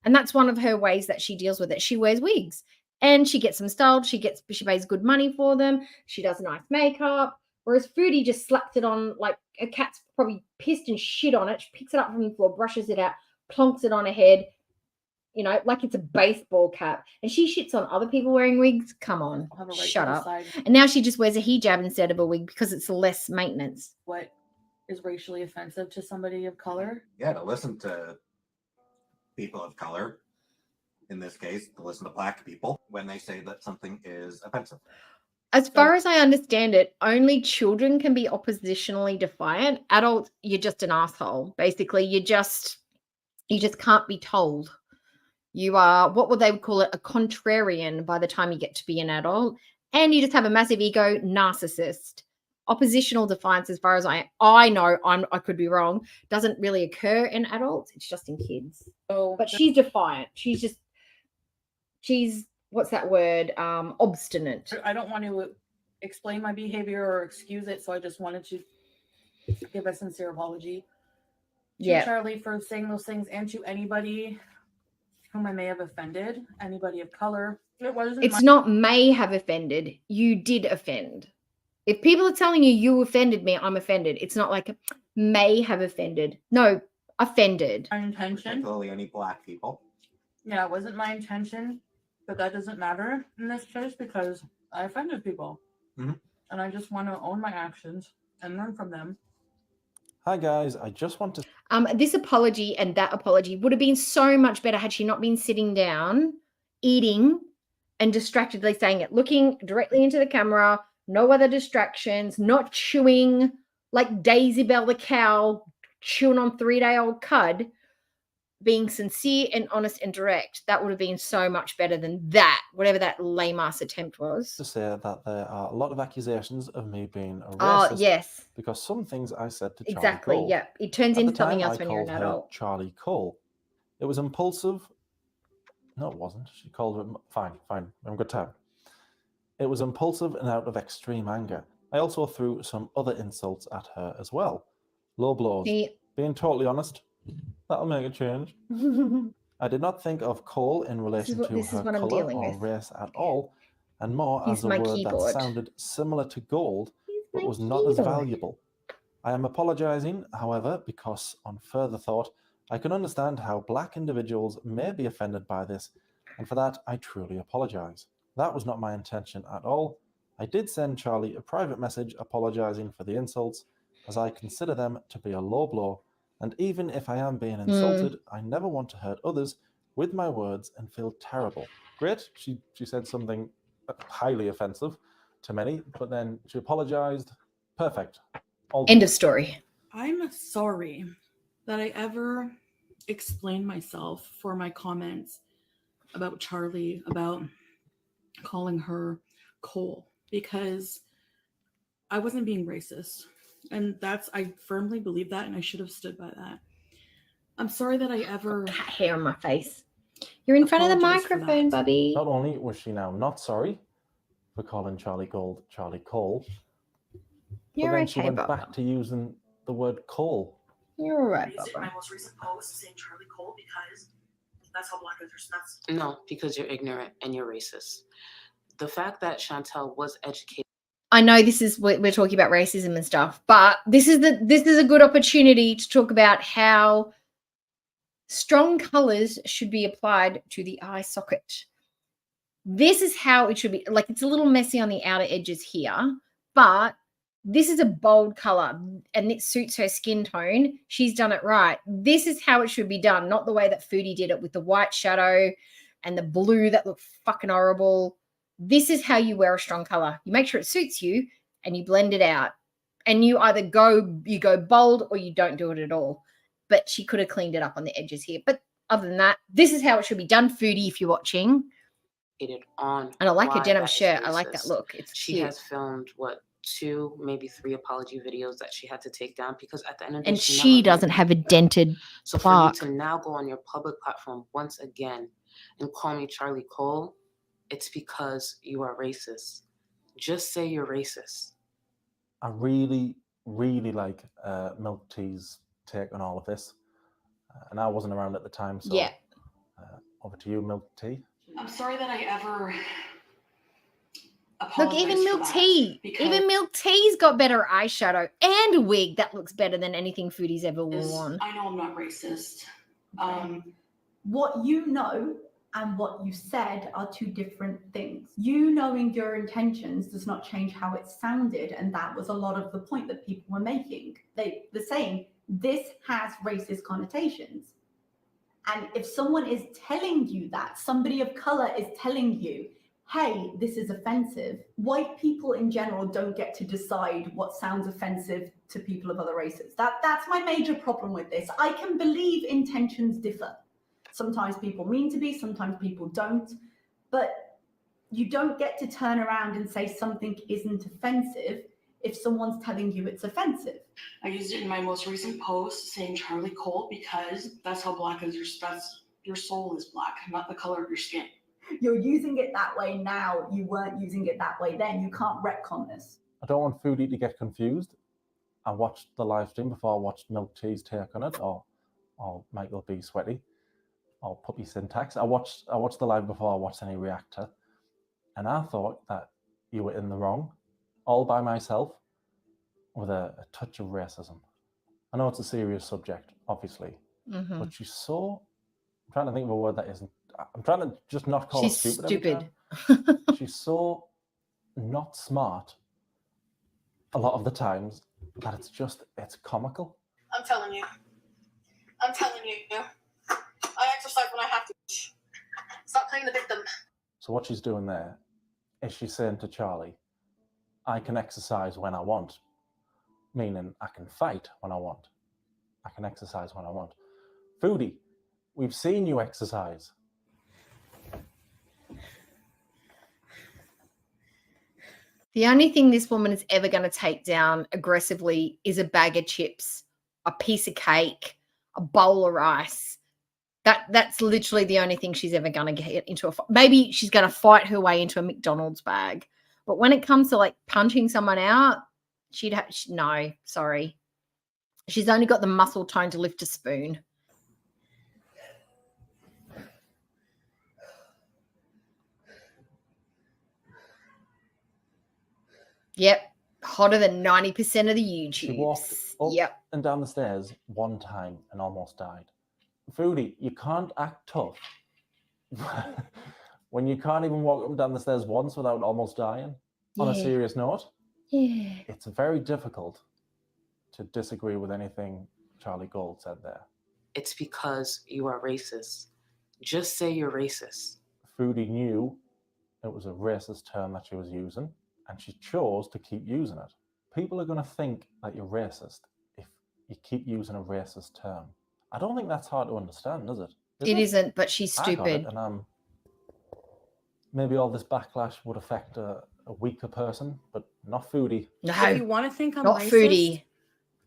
[SPEAKER 4] And that's one of her ways that she deals with it. She wears wigs, and she gets them styled. She pays good money for them. She does nice makeup. Whereas Foodie just slapped it on, like a cat's probably pissed and shit on it. She picks it up from the floor, brushes it out, plonks it on her head, you know, like it's a baseball cap. And she shits on other people wearing wigs. Come on, shut up. And now she just wears a hijab instead of a wig because it's less maintenance.
[SPEAKER 2] What is racially offensive to somebody of color?
[SPEAKER 1] Yeah, to listen to people of color, in this case, to listen to black people when they say that something is offensive.
[SPEAKER 4] As far as I understand it, only children can be oppositionally defiant. Adults, you're just an asshole. Basically, you just can't be told. You are, what would they call it, a contrarian by the time you get to be an adult. And you just have a massive ego, narcissist. Oppositional defiance, as far as I know, I could be wrong, doesn't really occur in adults. It's just in kids. But she's defiant. She's what's that word? Obstinate.
[SPEAKER 2] I don't want to explain my behavior or excuse it, so I just wanted to give a sincere apology to Charlie for saying those things, and to anybody whom I may have offended, anybody of color.
[SPEAKER 4] It's not may have offended. You did offend. If people are telling you you offended me, I'm offended. It's not like may have offended. No, offended.
[SPEAKER 2] My intention.
[SPEAKER 1] Particularly any black people.
[SPEAKER 2] Yeah, it wasn't my intention, but that doesn't matter in this case because I offended people.
[SPEAKER 1] Mm-hmm.
[SPEAKER 2] And I just want to own my actions and learn from them.
[SPEAKER 16] Hi guys, I just want to...
[SPEAKER 4] This apology and that apology would have been so much better had she not been sitting down, eating, and distractedly saying it, looking directly into the camera, no other distractions, not chewing like Daisy Bell the cow, chewing on 3-day-old cud, being sincere and honest and direct. That would have been so much better than that, whatever that lame-ass attempt was.
[SPEAKER 16] To say that there are a lot of accusations of me being a racist.
[SPEAKER 4] Oh, yes.
[SPEAKER 16] Because some things I said to Charlie
[SPEAKER 4] Exactly,
[SPEAKER 16] Cole.
[SPEAKER 4] yeah. It turns
[SPEAKER 16] At
[SPEAKER 4] into
[SPEAKER 16] the
[SPEAKER 4] something
[SPEAKER 16] time,
[SPEAKER 4] else
[SPEAKER 16] I
[SPEAKER 4] when you're an
[SPEAKER 16] called her
[SPEAKER 4] adult.
[SPEAKER 16] Charlie Cole. It was impulsive. No, it wasn't. She called her... Fine, I'm a good time. It was impulsive and out of extreme anger. I also threw some other insults at her as well. Low blows. Being totally honest, that'll make a change. I did not think of Cole in relation to her colour or race at all, and more as a word that sounded similar to gold, but was not as valuable. I am apologising, however, because on further thought, I can understand how black individuals may be offended by this, and for that I truly apologise. That was not my intention at all. I did send Charlie a private message apologising for the insults, as I consider them to be a low blow, and even if I am being insulted, I never want to hurt others with my words and feel terrible. Great, she said something highly offensive to many, but then she apologized. Perfect. All
[SPEAKER 4] End
[SPEAKER 16] good.
[SPEAKER 4] of story.
[SPEAKER 21] I'm sorry that I ever explained myself for my comments about Charlie, about calling her Cole, because I wasn't being racist. And I firmly believe that, and I should have stood by that. I'm sorry that I ever...
[SPEAKER 4] Cat hair on my face. You're in front of the microphone, Bubby.
[SPEAKER 16] Not only was she now not sorry for calling Charlie Gold Charlie Cole,
[SPEAKER 4] You're
[SPEAKER 16] but then
[SPEAKER 4] okay,
[SPEAKER 16] she went
[SPEAKER 4] Bubba.
[SPEAKER 16] back to using the word Cole.
[SPEAKER 4] You're all right,
[SPEAKER 2] Is it
[SPEAKER 4] Bubba.
[SPEAKER 2] my most recent post saying Charlie Cole because that's how black are. That's
[SPEAKER 5] No, because you're ignorant and you're racist. The fact that Chantel was educated.
[SPEAKER 4] I know this is we're talking about racism and stuff, but this is a good opportunity to talk about how strong colors should be applied to the eye socket. This is how it should be. Like, it's a little messy on the outer edges here, but this is a bold color and it suits her skin tone. She's done it right. This is how it should be done, not the way that Foodie did it with the white shadow and the blue that looked fucking horrible. This is how you wear a strong color. You make sure it suits you and you blend it out. And you either go bold or you don't do it at all. But she could have cleaned it up on the edges here. But other than that, this is how it should be done, Foodie, if you're watching.
[SPEAKER 5] On
[SPEAKER 4] and I like her
[SPEAKER 5] why
[SPEAKER 4] denim
[SPEAKER 5] that is
[SPEAKER 4] shirt. I like that
[SPEAKER 5] racist.
[SPEAKER 4] look. It's
[SPEAKER 5] She
[SPEAKER 4] cute.
[SPEAKER 5] has filmed 2, maybe 3 apology videos that she had to take down because at the end of the day,
[SPEAKER 4] And
[SPEAKER 5] she
[SPEAKER 4] she
[SPEAKER 5] never
[SPEAKER 4] doesn't
[SPEAKER 5] made
[SPEAKER 4] have a dented
[SPEAKER 5] So
[SPEAKER 4] plaque.
[SPEAKER 5] for you to now go on your public platform once again and call me Charlie Cole, it's because you are racist. Just say you're racist.
[SPEAKER 16] I really, really like Milk Tea's take on all of this. And I wasn't around at the time, so
[SPEAKER 4] yeah.
[SPEAKER 16] Over to you, Milk Tea.
[SPEAKER 2] I'm sorry that I ever
[SPEAKER 4] Look, even Milk Tea.
[SPEAKER 2] because-
[SPEAKER 4] Even Milk Tea's got better eyeshadow and a wig that looks better than anything Foodie's ever worn.
[SPEAKER 2] I know I'm not racist.
[SPEAKER 18] What you know and what you said are two different things. You knowing your intentions does not change how it sounded, and that was a lot of the point that people were making. They're saying this has racist connotations. And if someone is telling you that, somebody of color is telling you, hey, this is offensive, white people in general don't get to decide what sounds offensive to people of other races. That's my major problem with this. I can believe intentions differ. Sometimes people mean to be, sometimes people don't. But you don't get to turn around and say something isn't offensive if someone's telling you it's offensive.
[SPEAKER 2] I used it in my most recent post saying Charlie Cole because that's how black is your soul is black, not the color of your skin.
[SPEAKER 18] You're using it that way now. You weren't using it that way then. You can't retcon this.
[SPEAKER 16] I don't want Foodie to get confused. I watched the live stream before I watched Milk Tea's take on it, or Michael B. Sweaty, or Puppy Syntax. I watched the live before I watched any reactor, and I thought that you were in the wrong, all by myself, with a touch of racism. I know it's a serious subject, obviously, but she's so... I'm trying to think of a word that isn't... I'm trying to just not call her stupid. She's so not smart a lot of the times that it's comical.
[SPEAKER 3] I'm telling you. I exercise when I have to. Stop playing the victim.
[SPEAKER 16] So what she's doing there is she's saying to Charlie, I can exercise when I want, meaning I can fight when I want. I can exercise when I want. Foodie, we've seen you exercise.
[SPEAKER 4] The only thing this woman is ever going to take down aggressively is a bag of chips, a piece of cake, a bowl of rice. That's literally the only thing she's ever going to get into a fight. Maybe she's going to fight her way into a McDonald's bag. But when it comes to like punching someone out, no, sorry. She's only got the muscle tone to lift a spoon. Yep, hotter than 90% of the YouTubes.
[SPEAKER 16] She walked up and down the stairs one time and almost died. Foodie, you can't act tough when you can't even walk up and down the stairs once without almost dying. On a serious note, it's very difficult to disagree with anything Charlie Gold said there.
[SPEAKER 5] It's because you are racist. Just say you're racist.
[SPEAKER 16] Foodie knew it was a racist term that she was using, and she chose to keep using it. People are going to think that you're racist if you keep using a racist term. I don't think that's hard to understand, is it?
[SPEAKER 4] It isn't, but she's
[SPEAKER 16] I got it,
[SPEAKER 4] stupid.
[SPEAKER 16] and maybe all this backlash would affect a weaker person, but not Foodie.
[SPEAKER 4] No,
[SPEAKER 17] If you want to think I'm
[SPEAKER 4] not
[SPEAKER 17] racist,
[SPEAKER 4] Foodie.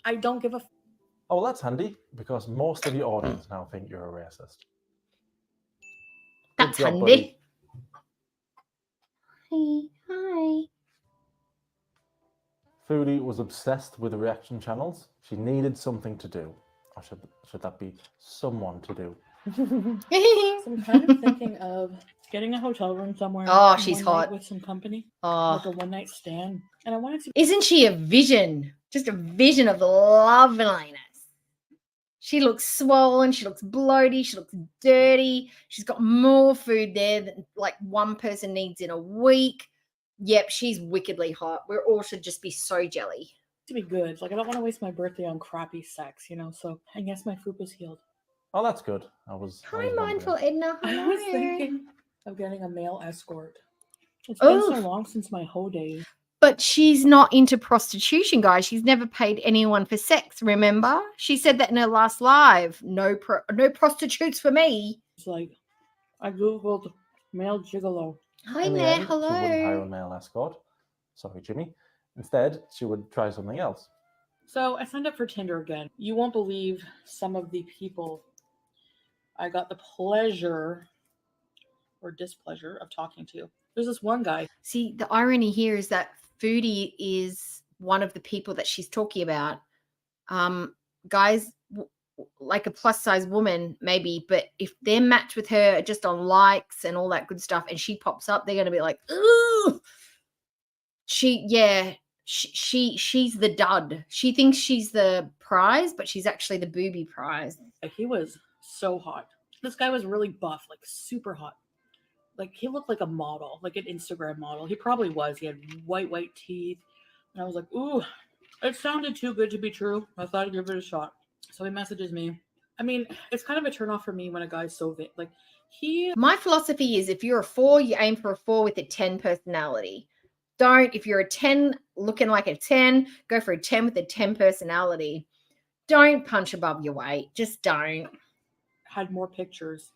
[SPEAKER 17] I don't give a.
[SPEAKER 16] Oh, well, that's handy, because most of your audience now think you're a racist.
[SPEAKER 4] That's
[SPEAKER 16] Good job,
[SPEAKER 4] handy.
[SPEAKER 16] buddy.
[SPEAKER 4] Hi.
[SPEAKER 16] Foodie was obsessed with reaction channels. She needed something to do. Or should that be someone to do?
[SPEAKER 21] So I'm kind of thinking of getting a hotel room somewhere.
[SPEAKER 4] Oh, she's
[SPEAKER 21] one night
[SPEAKER 4] hot.
[SPEAKER 21] with some company,
[SPEAKER 4] Oh.
[SPEAKER 21] like a one-night stand, and I wanted to.
[SPEAKER 4] Isn't she a vision? Just a vision of loveliness. She looks swollen. She looks bloated. She looks dirty. She's got more food there than like one person needs in a week. Yep, she's wickedly hot. We all should just be so jelly.
[SPEAKER 21] To be good, like I don't want to waste my birthday on crappy sex, So I guess my fupa's healed.
[SPEAKER 16] Oh, that's good. I was
[SPEAKER 4] Hi, mindful Edna.
[SPEAKER 21] I
[SPEAKER 4] Hello.
[SPEAKER 21] was thinking of getting a male escort. It's been so
[SPEAKER 4] Oof.
[SPEAKER 21] long since my hoe days.
[SPEAKER 4] But she's not into prostitution, guys. She's never paid anyone for sex, remember? She said that in her last live. No prostitutes for me.
[SPEAKER 21] It's like I googled male gigolo.
[SPEAKER 4] Hi
[SPEAKER 16] In the
[SPEAKER 4] there,
[SPEAKER 16] end, she wouldn't hire
[SPEAKER 4] hello.
[SPEAKER 16] a male escort. Sorry, Jimmy. Instead, she would try something else.
[SPEAKER 21] So I signed up for Tinder again. You won't believe some of the people I got the pleasure or displeasure of talking to. There's this one guy.
[SPEAKER 4] See, the irony here is that Foodie is one of the people that she's talking about. Guys, like a plus size woman, maybe, but if they're matched with her just on likes and all that good stuff, and she pops up, they're going to be like, ooh. She's the dud. She thinks she's the prize, but she's actually the booby prize.
[SPEAKER 21] Like he was so hot. This guy was really buff, like super hot. Like he looked like a model, like an Instagram model. He probably was. He had white teeth. And I was like, ooh, it sounded too good to be true. I thought I'd give it a shot. So he messages me. I mean, it's kind of a turnoff for me when a guy's so
[SPEAKER 4] My philosophy is if you're a 4, you aim for a 4 with a 10 personality. Don't, if you're a 10 looking like a 10, go for a 10 with a 10 personality. Don't punch above your weight. Just don't.
[SPEAKER 21] had more pictures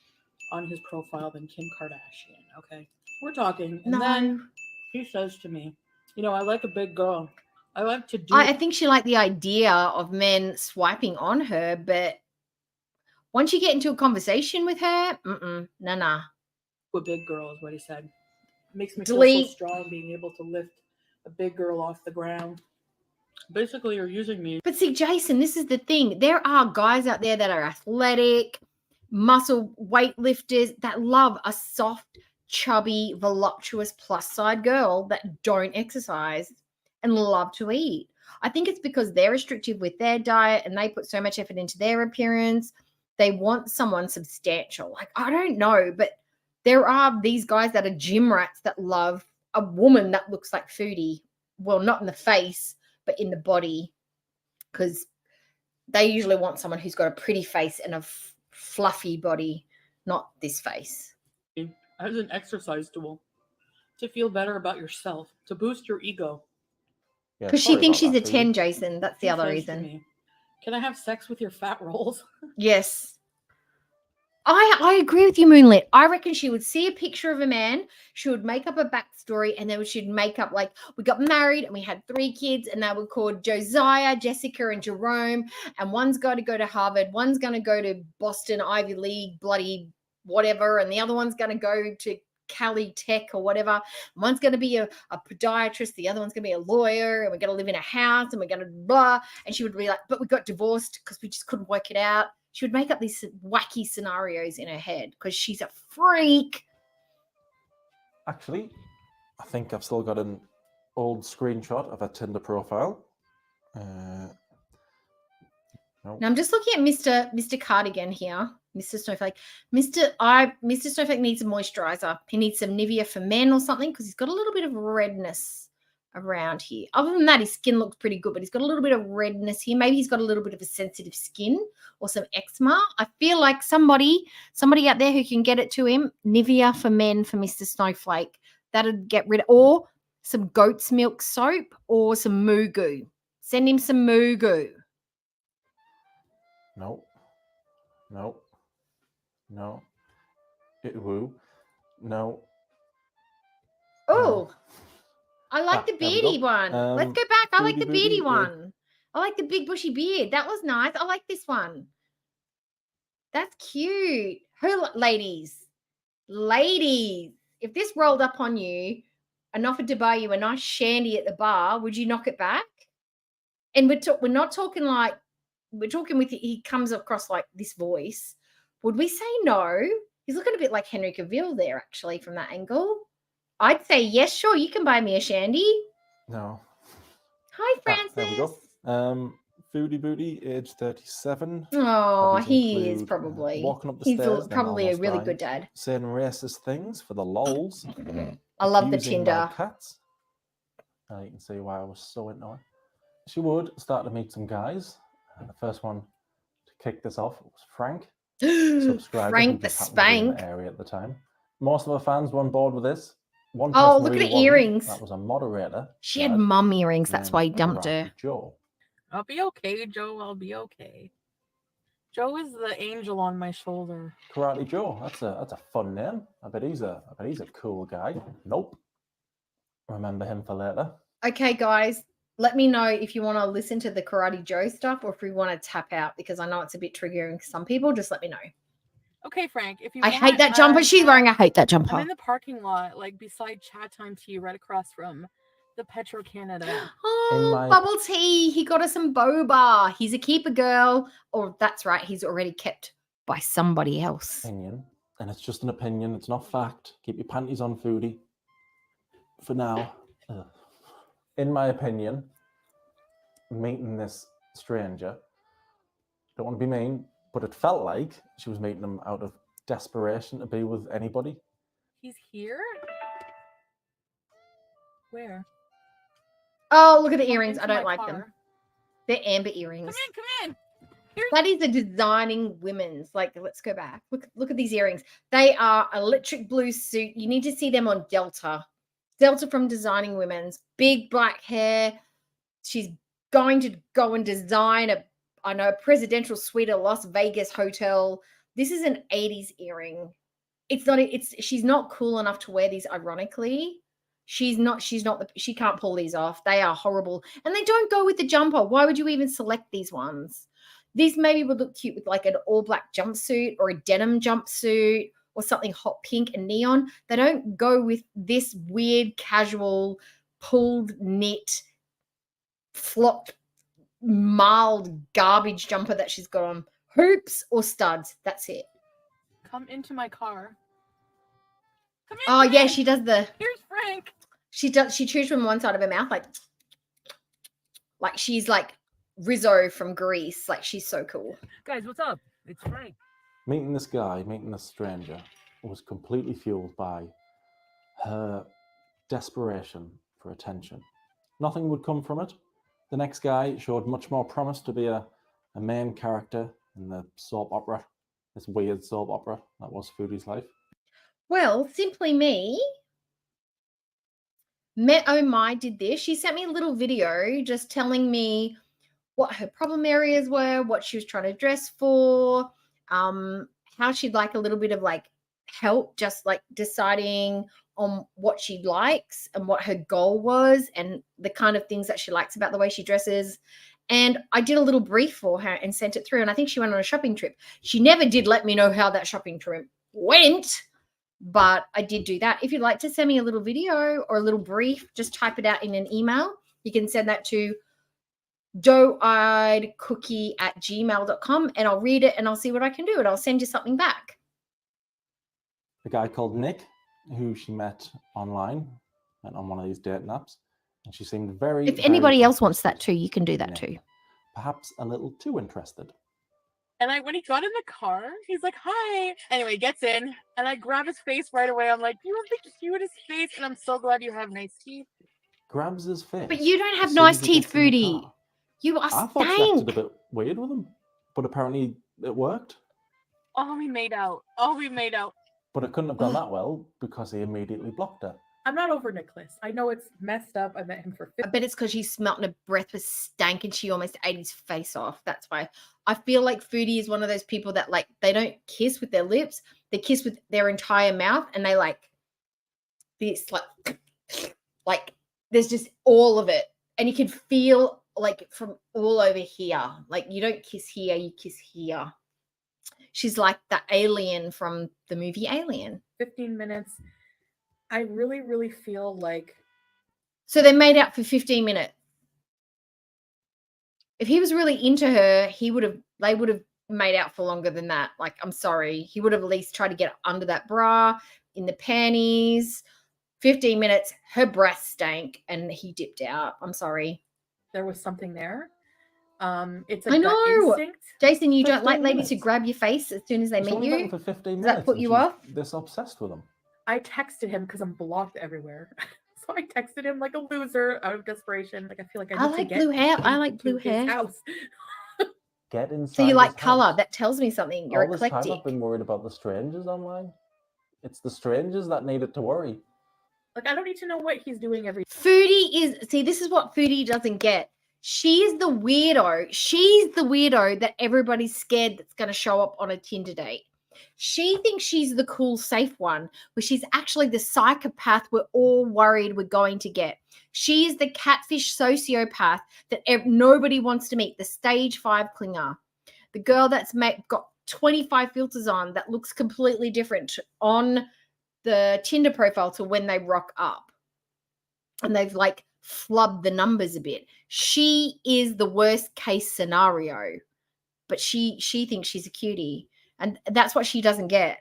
[SPEAKER 21] on his profile than Kim Kardashian. Okay. We're talking. And
[SPEAKER 4] No.
[SPEAKER 21] then he says to me, I like a big girl. I like to do
[SPEAKER 4] I think she liked the idea of men swiping on her, but once you get into a conversation with her, nah.
[SPEAKER 21] a big girl is what he said. It makes me
[SPEAKER 4] Delete.
[SPEAKER 21] feel so strong being able to lift a big girl off the ground. Basically, you're using me.
[SPEAKER 4] But see, Jason, this is the thing. There are guys out there that are athletic, muscle weightlifters that love a soft, chubby, voluptuous plus side girl that don't exercise and love to eat. I think it's because they're restrictive with their diet and they put so much effort into their appearance. They want someone substantial. Like, I don't know, but there are these guys that are gym rats that love a woman that looks like Foodie. Well, not in the face, but in the body, because they usually want someone who's got a pretty face and a fluffy body, not this face.
[SPEAKER 21] As an exercise tool to feel better about yourself, to boost your ego.
[SPEAKER 4] Because she thinks she's a 10, Jason. That's the
[SPEAKER 21] He
[SPEAKER 4] other
[SPEAKER 21] says to
[SPEAKER 4] reason.
[SPEAKER 21] me, can I have sex with your fat rolls?
[SPEAKER 4] Yes. I agree with you, Moonlit. I reckon she would see a picture of a man, she would make up a backstory, and then she'd make up like, we got married and we had 3 kids, and they were called Josiah, Jessica, and Jerome, and one's got to go to Harvard, one's going to go to Boston, Ivy League, bloody whatever, and the other one's going to go to Cali Tech or whatever. One's going to be a podiatrist, the other one's going to be a lawyer, and we're going to live in a house, and we're going to blah. And she would be like, but we got divorced because we just couldn't work it out. She would make up these wacky scenarios in her head because she's a freak.
[SPEAKER 16] Actually, I think I've still got an old screenshot of a Tinder profile. No.
[SPEAKER 4] Now I'm just looking at Mr. Cardigan here, Mr. Snowflake. Mr. Snowflake needs a moisturizer. He needs some Nivea for men or something because he's got a little bit of redness around here. Other than that, his skin looks pretty good, but he's got a little bit of redness here. Maybe he's got a little bit of a sensitive skin or some eczema. I feel like somebody out there who can get it to him, Nivea for men for Mr. Snowflake, that'd get rid of, or some goat's milk soap or some moo goo. Send him some moo goo.
[SPEAKER 16] No. Woo. No.
[SPEAKER 4] Oh, I like the
[SPEAKER 16] there we
[SPEAKER 4] beardy
[SPEAKER 16] go.
[SPEAKER 4] one. Let's go back. I like the
[SPEAKER 16] Booty,
[SPEAKER 4] beardy
[SPEAKER 16] yeah.
[SPEAKER 4] one. I like the big bushy beard. That was nice. I like this one. That's cute. Ladies, if this rolled up on you and offered to buy you a nice shandy at the bar, would you knock it back? And we're not talking like, we're talking with, he comes across like this voice. Would we say no? He's looking a bit like Henry Cavill there, actually, from that angle. I'd say yes, sure, you can buy me a shandy.
[SPEAKER 16] No.
[SPEAKER 4] Hi, Francis.
[SPEAKER 16] There we go. Foodie Booty, age 37.
[SPEAKER 4] Oh,
[SPEAKER 16] Hobbies
[SPEAKER 4] he is
[SPEAKER 16] include,
[SPEAKER 4] probably.
[SPEAKER 16] walking up the
[SPEAKER 4] He's
[SPEAKER 16] stairs, then
[SPEAKER 4] probably a
[SPEAKER 16] almost
[SPEAKER 4] really
[SPEAKER 16] dying,
[SPEAKER 4] good dad.
[SPEAKER 16] saying racist things for the lols.
[SPEAKER 4] I love the
[SPEAKER 16] abusing my
[SPEAKER 4] Tinder.
[SPEAKER 16] cats. You can see why I was so into her. She would start to meet some guys. The first one to kick this off was Frank. Subscriber
[SPEAKER 4] Frank
[SPEAKER 16] who
[SPEAKER 4] the
[SPEAKER 16] just happened to be in
[SPEAKER 4] Spank.
[SPEAKER 16] the area at the time. Most of her fans were on board with this. One
[SPEAKER 4] Oh,
[SPEAKER 16] person
[SPEAKER 4] look at
[SPEAKER 16] really
[SPEAKER 4] the
[SPEAKER 16] wasn't.
[SPEAKER 4] earrings.
[SPEAKER 16] That was a moderator.
[SPEAKER 4] She had mum earrings. That's why he dumped
[SPEAKER 16] Karate
[SPEAKER 4] her.
[SPEAKER 16] Joe.
[SPEAKER 17] I'll be okay, Joe. I'll be okay. Joe is the angel on my shoulder.
[SPEAKER 16] Karate Joe. That's a fun name. I bet he's a cool guy. Nope. Remember him for later.
[SPEAKER 4] Okay, guys, let me know if you want to listen to the Karate Joe stuff or if we want to tap out, because I know it's a bit triggering for some people. Just let me know.
[SPEAKER 17] Okay, Frank. If you
[SPEAKER 4] I
[SPEAKER 17] want,
[SPEAKER 4] hate that jumper she's wearing. I hate that jumper.
[SPEAKER 17] I'm in the parking lot, like beside Chat Time Tea, right across from the Petro Canada.
[SPEAKER 4] Oh, bubble tea. He got us some boba. He's a keeper girl. Or that's right. He's already kept by somebody else.
[SPEAKER 16] Opinion. And it's just an opinion. It's not fact. Keep your panties on, Foodie. For now. In my opinion, meeting this stranger, don't want to be mean, but it felt like she was meeting him out of desperation to be with anybody.
[SPEAKER 17] He's here? Where?
[SPEAKER 4] Oh, look at the earrings.
[SPEAKER 17] into
[SPEAKER 4] I don't
[SPEAKER 17] my
[SPEAKER 4] like
[SPEAKER 17] car.
[SPEAKER 4] them. They're amber earrings.
[SPEAKER 17] Come in.
[SPEAKER 4] That is a designing women's. Like, let's go back. Look at these earrings. They are electric blue suit. You need to see them on Delta. Delta from Designing Women's. Big black hair. She's going to go and design a presidential suite at Las Vegas hotel. This is an 80s earring. She's not cool enough to wear these, ironically. She can't pull these off. They are horrible. And they don't go with the jumper. Why would you even select these ones? These maybe would look cute with like an all black jumpsuit or a denim jumpsuit or something hot pink and neon. They don't go with this weird casual pulled knit flocked mild garbage jumper that she's got on. Hoops or studs. That's it.
[SPEAKER 17] Come into my car.
[SPEAKER 4] Oh yeah, she does the.
[SPEAKER 17] Here's Frank.
[SPEAKER 4] She chews from one side of her mouth like she's like Rizzo from Grease. Like she's so cool.
[SPEAKER 17] Guys, what's up? It's Frank.
[SPEAKER 16] Meeting this stranger, was completely fueled by her desperation for attention. Nothing would come from it. The next guy showed much more promise to be a main character in the soap opera, this weird soap opera that was Foodie's life.
[SPEAKER 4] Well, Simply Me, Met Oh My did this. She sent me a little video just telling me what her problem areas were, what she was trying to dress for, how she'd like a little bit of like help just like deciding on what she likes and what her goal was and the kind of things that she likes about the way she dresses. And I did a little brief for her and sent it through. And I think she went on a shopping trip. She never did let me know how that shopping trip went, but I did do that. If you'd like to send me a little video or a little brief, just type it out in an email. You can send that to doeeyedcookie@gmail.com and I'll read it and I'll see what I can do and I'll send you something back.
[SPEAKER 16] A guy called Nick, who she met online, went on one of these dating apps, and she seemed very.
[SPEAKER 4] If anybody else wants that too, you can do that too.
[SPEAKER 16] Perhaps a little too interested.
[SPEAKER 17] And when he got in the car, he's like, hi. Anyway, he gets in, and I grab his face right away. I'm like, you have the cutest face, and I'm so glad you have nice teeth.
[SPEAKER 16] grabs his face.
[SPEAKER 4] But you don't have
[SPEAKER 16] as soon
[SPEAKER 4] nice
[SPEAKER 16] as he
[SPEAKER 4] teeth,
[SPEAKER 16] gets in the
[SPEAKER 4] Foodie.
[SPEAKER 16] car.
[SPEAKER 4] You are
[SPEAKER 16] I thought she
[SPEAKER 4] stank.
[SPEAKER 16] acted a bit weird with him, but apparently it worked.
[SPEAKER 17] Oh, we made out.
[SPEAKER 16] But it couldn't have gone that well because he immediately blocked her.
[SPEAKER 2] I'm not over Nicholas. I know it's messed up. I met him for
[SPEAKER 4] I bet it's because she smelt and her breath was stank and she almost ate his face off. That's why I feel like Foodie is one of those people that like they don't kiss with their lips, they kiss with their entire mouth, and they like this like there's just all of it, and you can feel like from all over here. Like you don't kiss here, you kiss here. She's like the alien from the movie Alien.
[SPEAKER 2] 15 minutes. I really, really feel like.
[SPEAKER 4] So they made out for 15 minutes. If he was really into her, they would have made out for longer than that. Like, I'm sorry. He would have at least tried to get under that bra, in the panties. 15 minutes, her breath stank, and he dipped out. I'm sorry.
[SPEAKER 2] There was something there. It's
[SPEAKER 4] I know.
[SPEAKER 2] instinct.
[SPEAKER 4] Jason, you don't like
[SPEAKER 16] 15
[SPEAKER 4] ladies
[SPEAKER 16] minutes.
[SPEAKER 4] who grab your face as soon as they
[SPEAKER 16] She's
[SPEAKER 4] meet
[SPEAKER 16] only met
[SPEAKER 4] you?
[SPEAKER 16] him for 15
[SPEAKER 4] Does
[SPEAKER 16] minutes.
[SPEAKER 4] that put
[SPEAKER 16] and
[SPEAKER 4] you
[SPEAKER 16] she's
[SPEAKER 4] off?
[SPEAKER 16] This obsessed with him.
[SPEAKER 2] I texted him because I'm blocked everywhere. So I texted him like a loser out of desperation. Like I feel like I
[SPEAKER 4] I
[SPEAKER 2] need to
[SPEAKER 4] like
[SPEAKER 2] get
[SPEAKER 4] blue hair. I
[SPEAKER 2] into
[SPEAKER 4] like blue
[SPEAKER 2] his
[SPEAKER 4] hair.
[SPEAKER 2] house.
[SPEAKER 16] Get inside.
[SPEAKER 4] So you like
[SPEAKER 16] his
[SPEAKER 4] color.
[SPEAKER 16] house.
[SPEAKER 4] That tells me something. You're
[SPEAKER 16] All this time
[SPEAKER 4] eclectic.
[SPEAKER 16] I've been worried about the strangers online. It's the strangers that needed to worry.
[SPEAKER 2] Like I don't need to know what he's doing every.
[SPEAKER 4] Foodie is, see, this is what Foodie doesn't get. She's the weirdo. She's the weirdo that everybody's scared that's going to show up on a Tinder date. She thinks she's the cool, safe one, but she's actually the psychopath we're all worried we're going to get. She is the catfish sociopath that nobody wants to meet, the stage 5 clinger, the girl that's got 25 filters on that looks completely different on the Tinder profile to when they rock up. And they've like flubbed the numbers a bit. She is the worst case scenario, but she thinks she's a cutie. And that's what she doesn't get.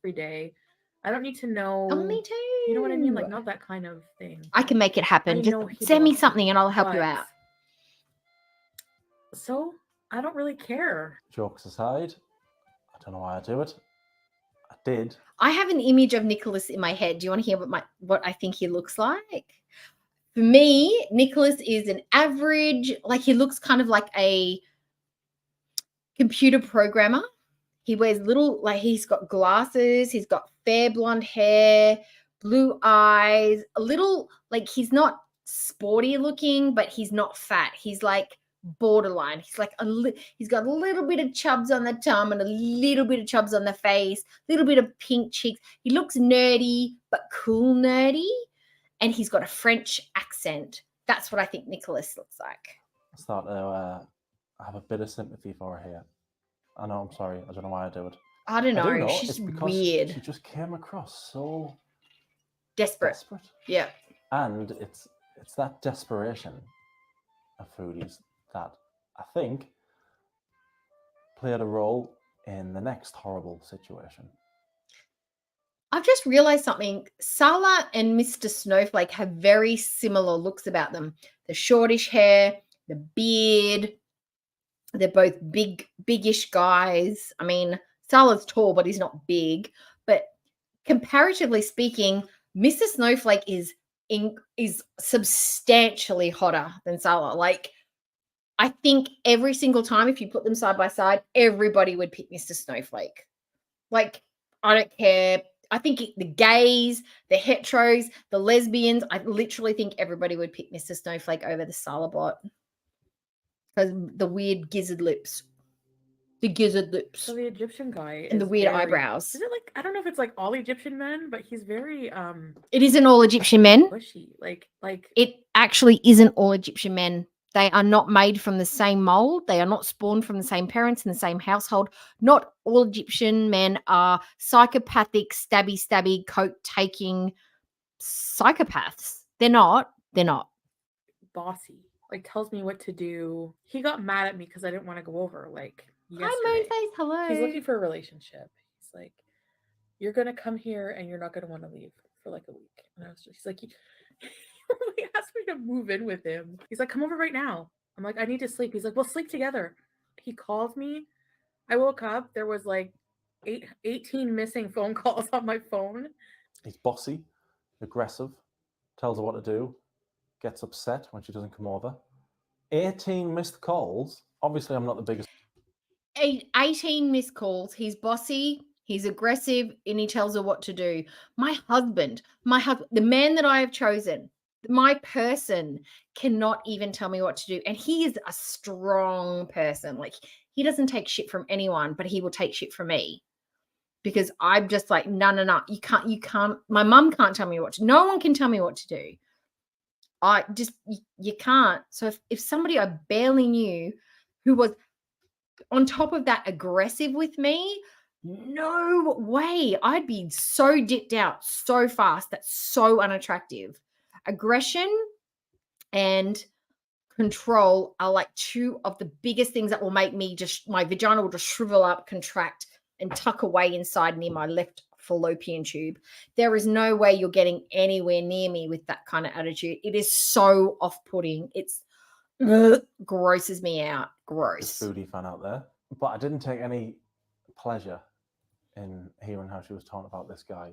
[SPEAKER 2] Every day. I don't need to know.
[SPEAKER 4] Oh, me too.
[SPEAKER 2] You know what I mean? Like not that kind of thing.
[SPEAKER 4] I can make it happen.
[SPEAKER 2] I
[SPEAKER 4] Just
[SPEAKER 2] know he
[SPEAKER 4] send me
[SPEAKER 2] won't,
[SPEAKER 4] something and I'll help you
[SPEAKER 2] but-
[SPEAKER 4] out.
[SPEAKER 2] So I don't really care.
[SPEAKER 16] Jokes aside, I don't know why I do it. I did.
[SPEAKER 4] I have an image of Nicholas in my head. Do you want to hear what I think he looks like? For me, Nicholas is an average, like he looks kind of like a computer programmer. He wears he's got glasses, he's got fair blonde hair, blue eyes, a little, like he's not sporty looking, but he's not fat. He's like borderline. He's like he's got a little bit of chubs on the tongue and a little bit of chubs on the face, a little bit of pink cheeks. He looks nerdy, but cool nerdy. And he's got a French accent. That's what I think Nicholas looks like.
[SPEAKER 16] I start to have a bit of sympathy for her here. I know, I'm sorry. I don't know why I do it.
[SPEAKER 4] I don't know.
[SPEAKER 16] It's
[SPEAKER 4] She's
[SPEAKER 16] because
[SPEAKER 4] weird.
[SPEAKER 16] She just came across so
[SPEAKER 4] Desperate. Yeah.
[SPEAKER 16] And it's that desperation of Foodies that I think played a role in the next horrible situation.
[SPEAKER 4] I've just realized something. Salah and Mr. Snowflake have very similar looks about them. The shortish hair, the beard. They're both biggish guys. I mean, Salah's tall, but he's not big. But comparatively speaking, Mr. Snowflake is substantially hotter than Salah. Like, I think every single time, if you put them side by side, everybody would pick Mr. Snowflake. Like, I don't care. I think the gays, the heteros, the lesbians, I literally think everybody would pick Mr. Snowflake over the Salah bot. Because the weird gizzard lips. The gizzard lips.
[SPEAKER 2] So the Egyptian guy
[SPEAKER 4] And the
[SPEAKER 2] is
[SPEAKER 4] weird
[SPEAKER 2] very-
[SPEAKER 4] eyebrows.
[SPEAKER 2] Is it like, I don't know if it's like all Egyptian men, but he's very
[SPEAKER 4] It isn't all Egyptian men.
[SPEAKER 2] bushy. Like
[SPEAKER 4] It actually isn't all Egyptian men. They are not made from the same mold. They are not spawned from the same parents in the same household. Not all Egyptian men are psychopathic, stabby, coat-taking psychopaths. They're not. They're not.
[SPEAKER 2] bossy. Like tells me what to do. He got mad at me because I didn't want to go over. Like
[SPEAKER 4] Hi,
[SPEAKER 2] yesterday.
[SPEAKER 4] Moonface. Hello.
[SPEAKER 2] He's looking for a relationship. He's like, you're gonna come here and you're not gonna want to leave for like a week. And I was just, he's like, he asked me to move in with him. He's like, come over right now. I'm like, I need to sleep. He's like, we'll sleep together. He calls me. I woke up. There was like 18 missing phone calls on my phone.
[SPEAKER 16] He's bossy, aggressive, tells her what to do, gets upset when she doesn't come over. 18 missed calls. Obviously, I'm not the biggest.
[SPEAKER 4] 18 missed calls. He's bossy, he's aggressive, and he tells her what to do. My husband, the man that I have chosen, my person cannot even tell me what to do. And he is a strong person. Like, he doesn't take shit from anyone, but he will take shit from me. Because I'm just like, no. You can't. My mum can't tell me what to. No one can tell me what to do. You can't. So if somebody I barely knew who was on top of that aggressive with me, no way. I'd be so dipped out so fast. That's so unattractive. Aggression and control are like two of the biggest things that will make me my vagina will just shrivel up, contract, and tuck away inside near my left fallopian tube. There is no way you're getting anywhere near me with that kind of attitude. It is so off-putting. It's grosses me out. Gross.
[SPEAKER 16] Foodie fan out there. But I didn't take any pleasure in hearing how she was talking about this guy,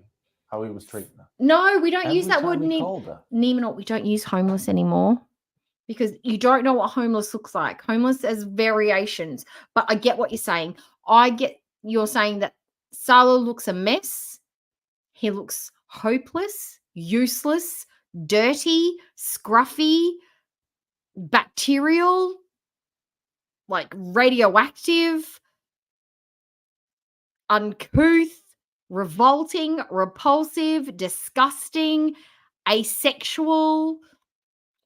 [SPEAKER 16] how he was treating her.
[SPEAKER 4] No, we don't
[SPEAKER 16] Every
[SPEAKER 4] use that word.
[SPEAKER 16] time he called her.
[SPEAKER 4] Neiman, we don't use homeless anymore because you don't know what homeless looks like. Homeless has variations, but I get what you're saying. You're saying that Salo looks a mess. He looks hopeless, useless, dirty, scruffy, bacterial, like radioactive, uncouth, revolting, repulsive, disgusting, asexual,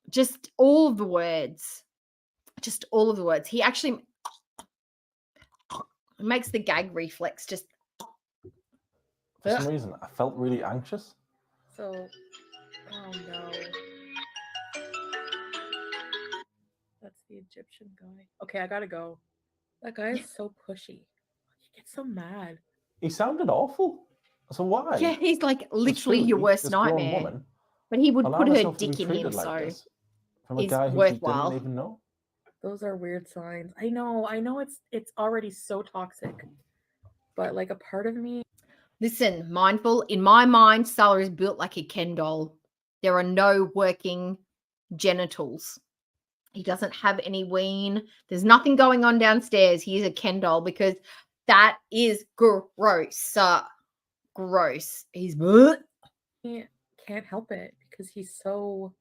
[SPEAKER 4] just all of the words. Just all of the words. He actually makes the gag reflex just.
[SPEAKER 16] For some reason, I felt really anxious.
[SPEAKER 21] So, oh no. That's the Egyptian guy. Okay, I gotta go. That guy is so pushy. He gets so mad.
[SPEAKER 16] He sounded awful. So why?
[SPEAKER 4] Yeah, he's like literally your worst nightmare.
[SPEAKER 16] Woman,
[SPEAKER 4] but he would put her
[SPEAKER 16] herself to be
[SPEAKER 4] dick in
[SPEAKER 16] treated
[SPEAKER 4] him,
[SPEAKER 16] like
[SPEAKER 4] so
[SPEAKER 16] this from a
[SPEAKER 4] it's
[SPEAKER 16] guy who
[SPEAKER 4] worthwhile.
[SPEAKER 16] she didn't even know.
[SPEAKER 21] Those are weird signs. I know it's already so toxic. But like a part of me.
[SPEAKER 4] Listen, mindful. In my mind, Salah is built like a Ken doll. There are no working genitals. He doesn't have any ween. There's nothing going on downstairs. He is a Ken doll because that is gross. Gross. He's
[SPEAKER 21] He can't help it because he's so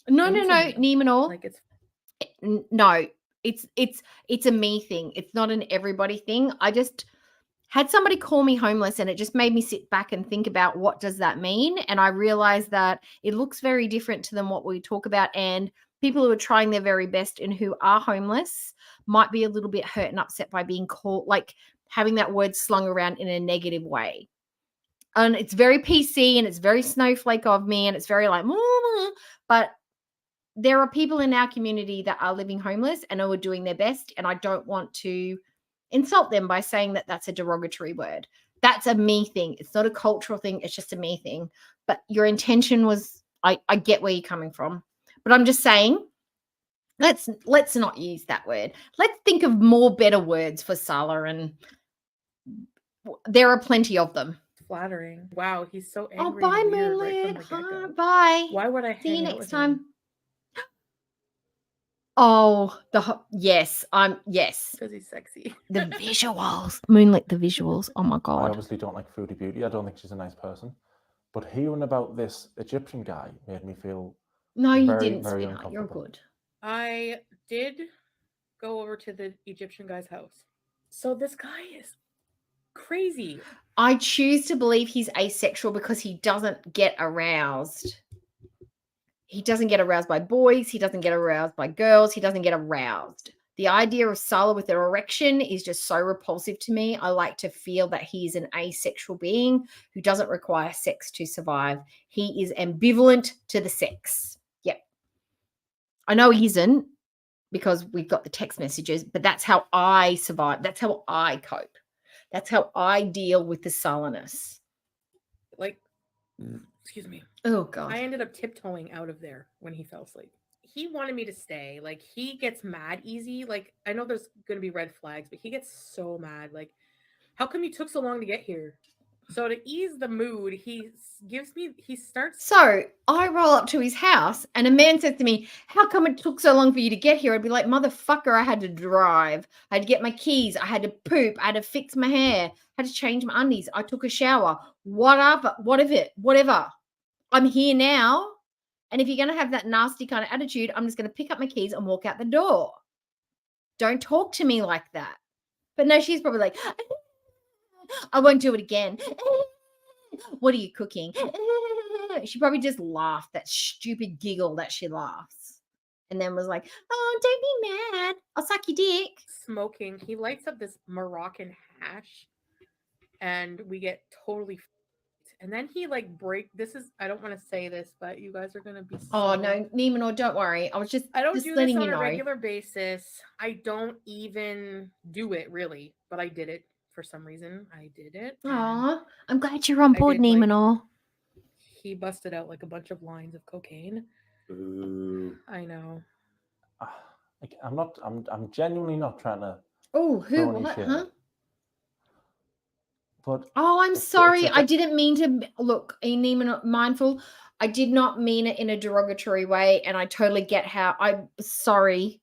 [SPEAKER 4] no, Neiman.
[SPEAKER 21] Like it's
[SPEAKER 4] no. It's a me thing. It's not an everybody thing. I just had somebody call me homeless and it just made me sit back and think about what does that mean? And I realized that it looks very different to than what we talk about. And people who are trying their very best and who are homeless might be a little bit hurt and upset by being called, like having that word slung around in a negative way. And it's very PC and it's very snowflake of me and it's very like, but there are people in our community that are living homeless and are doing their best. And I don't want to insult them by saying that that's a derogatory word. That's a me thing. It's not a cultural thing. It's just a me thing. But your intention was, I get where you're coming from. But I'm just saying, let's not use that word. Let's think of more better words for Salah, and there are plenty of them.
[SPEAKER 21] flattering. Wow, he's so angry.
[SPEAKER 4] Oh, bye,
[SPEAKER 21] and weird
[SPEAKER 4] Moonlit.
[SPEAKER 21] right from the get-go.
[SPEAKER 4] Bye.
[SPEAKER 21] Why would I
[SPEAKER 4] See you
[SPEAKER 21] hang out
[SPEAKER 4] next
[SPEAKER 21] with
[SPEAKER 4] time.
[SPEAKER 21] him?
[SPEAKER 4] Oh, yes. Yes.
[SPEAKER 21] Because he's sexy.
[SPEAKER 4] The visuals. Moonlit, the visuals. Oh my
[SPEAKER 16] I
[SPEAKER 4] God.
[SPEAKER 16] obviously don't like Foodie Beauty. I don't think she's a nice person. But hearing about this Egyptian guy made me feel
[SPEAKER 4] No, you
[SPEAKER 16] very,
[SPEAKER 4] didn't,
[SPEAKER 16] very
[SPEAKER 4] sweetheart. You're
[SPEAKER 16] uncomfortable.
[SPEAKER 4] good.
[SPEAKER 21] I did go over to the Egyptian guy's house. So this guy is crazy.
[SPEAKER 4] I choose to believe he's asexual because he doesn't get aroused. He doesn't get aroused by boys. He doesn't get aroused by girls. He doesn't get aroused. The idea of Salah with an erection is just so repulsive to me. I like to feel that he is an asexual being who doesn't require sex to survive. He is ambivalent to the sex. Yep. I know he isn't because we've got the text messages, but that's how I survive. That's how I cope. That's how I deal with the sullenness.
[SPEAKER 21] Like, excuse me.
[SPEAKER 4] Oh, God.
[SPEAKER 21] I ended up tiptoeing out of there when he fell asleep. He wanted me to stay. Like, he gets mad easy. Like, I know there's going to be red flags, but he gets so mad. Like, how come you took so long to get here? So to ease the mood, he starts.
[SPEAKER 4] So I roll up to his house and a man says to me, how come it took so long for you to get here? I'd be like, motherfucker, I had to drive. I had to get my keys. I had to poop. I had to fix my hair. I had to change my undies. I took a shower. Whatever. I'm here now. And if you're going to have that nasty kind of attitude, I'm just going to pick up my keys and walk out the door. Don't talk to me like that. But no, she's probably like, I won't do it again. What are you cooking? She probably just laughed, that stupid giggle that she laughs. And then was like, oh, don't be mad. I'll suck your dick.
[SPEAKER 21] Smoking. He lights up this Moroccan hash and we get totally and then he like I don't want to say this, but you guys are going to be
[SPEAKER 4] Oh, no, Neiman, don't worry. I don't
[SPEAKER 21] do
[SPEAKER 4] letting
[SPEAKER 21] this on
[SPEAKER 4] you
[SPEAKER 21] a
[SPEAKER 4] know.
[SPEAKER 21] regular basis. I don't even do it really, but I did it for some reason. I did it.
[SPEAKER 4] Aw, I'm glad you're on board, Neiman.
[SPEAKER 21] He busted out like a bunch of lines of cocaine.
[SPEAKER 1] Ooh.
[SPEAKER 21] I know.
[SPEAKER 16] I'm genuinely not trying to.
[SPEAKER 4] Oh, who?
[SPEAKER 16] What?
[SPEAKER 4] Huh?
[SPEAKER 16] But
[SPEAKER 4] I'm sorry. I didn't mean to look. Neiman, mindful. I did not mean it in a derogatory way, and I totally get how. I'm sorry.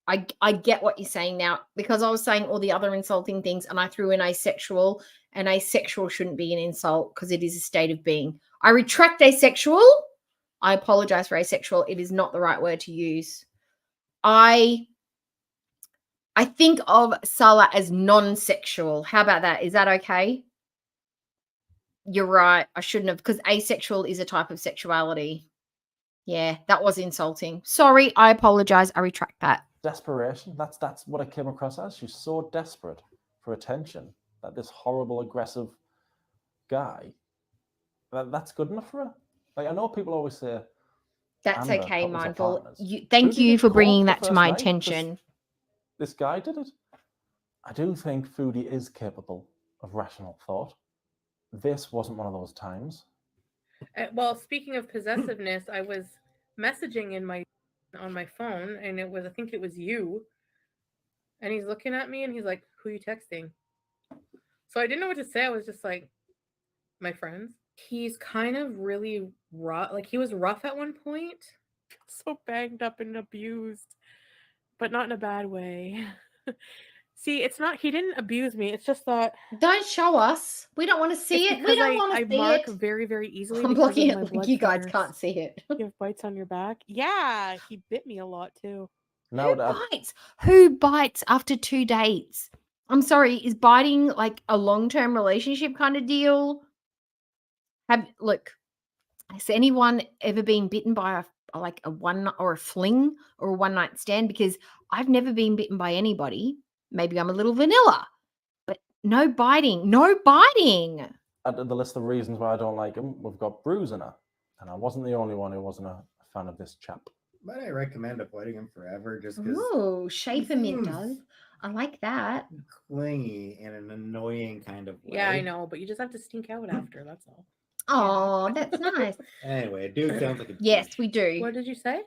[SPEAKER 4] I get what you're saying now, because I was saying all the other insulting things, and I threw in asexual, and asexual shouldn't be an insult because it is a state of being. I retract asexual. I apologize for asexual. It is not the right word to use. I think of Sala as non-sexual. How about that? Is that okay? You're right. I shouldn't have, because asexual is a type of sexuality. Yeah, that was insulting. Sorry, I apologize. I retract that.
[SPEAKER 16] Desperation. That's what I came across as. She's so desperate for attention that this horrible, aggressive guy. That's good enough for her. Like, I know people always say.
[SPEAKER 4] That's
[SPEAKER 16] Amber
[SPEAKER 4] okay,
[SPEAKER 16] was her
[SPEAKER 4] mindful.
[SPEAKER 16] partners.
[SPEAKER 4] Thank
[SPEAKER 16] Who
[SPEAKER 4] you
[SPEAKER 16] did
[SPEAKER 4] for
[SPEAKER 16] it
[SPEAKER 4] bringing
[SPEAKER 16] the
[SPEAKER 4] that to
[SPEAKER 16] first
[SPEAKER 4] my
[SPEAKER 16] night?
[SPEAKER 4] attention.
[SPEAKER 16] This guy did it. I do think Foodie is capable of rational thought. This wasn't one of those times.
[SPEAKER 21] Well, speaking of possessiveness, I was messaging on my phone, and I think it was you. And he's looking at me, and he's like, "Who are you texting?" So I didn't know what to say. I was just like, "My friends." He's kind of really rough. Like, he was rough at one point. So banged up and abused, but not in a bad way. See, it's not, he didn't abuse me. It's just that.
[SPEAKER 4] Don't show us. We don't want to see it. We don't want to see
[SPEAKER 21] mark
[SPEAKER 4] it.
[SPEAKER 21] very, very easily.
[SPEAKER 4] I'm blocking it like you guys can't see it.
[SPEAKER 21] You have bites on your back. Yeah, he bit me a lot too.
[SPEAKER 4] Who bites after 2 dates? I'm sorry, is biting like a long-term relationship kind of deal? Look, has anyone ever been bitten by a one or a fling or a one-night stand? Because I've never been bitten by anybody. Maybe I'm a little vanilla, but no biting. No biting.
[SPEAKER 16] At the list of reasons why I don't like him, we've got Bruise in her. And I wasn't the only one who wasn't a fan of this chap.
[SPEAKER 1] Might I recommend avoiding him forever just because
[SPEAKER 4] Oh, shape him in, does. I like that.
[SPEAKER 1] Clingy in an annoying kind of way.
[SPEAKER 21] Yeah, I know, but you just have to stink out after, that's all.
[SPEAKER 4] Oh, that's nice.
[SPEAKER 1] Anyway, dude sounds like a
[SPEAKER 4] Yes, we do.
[SPEAKER 21] What did you say?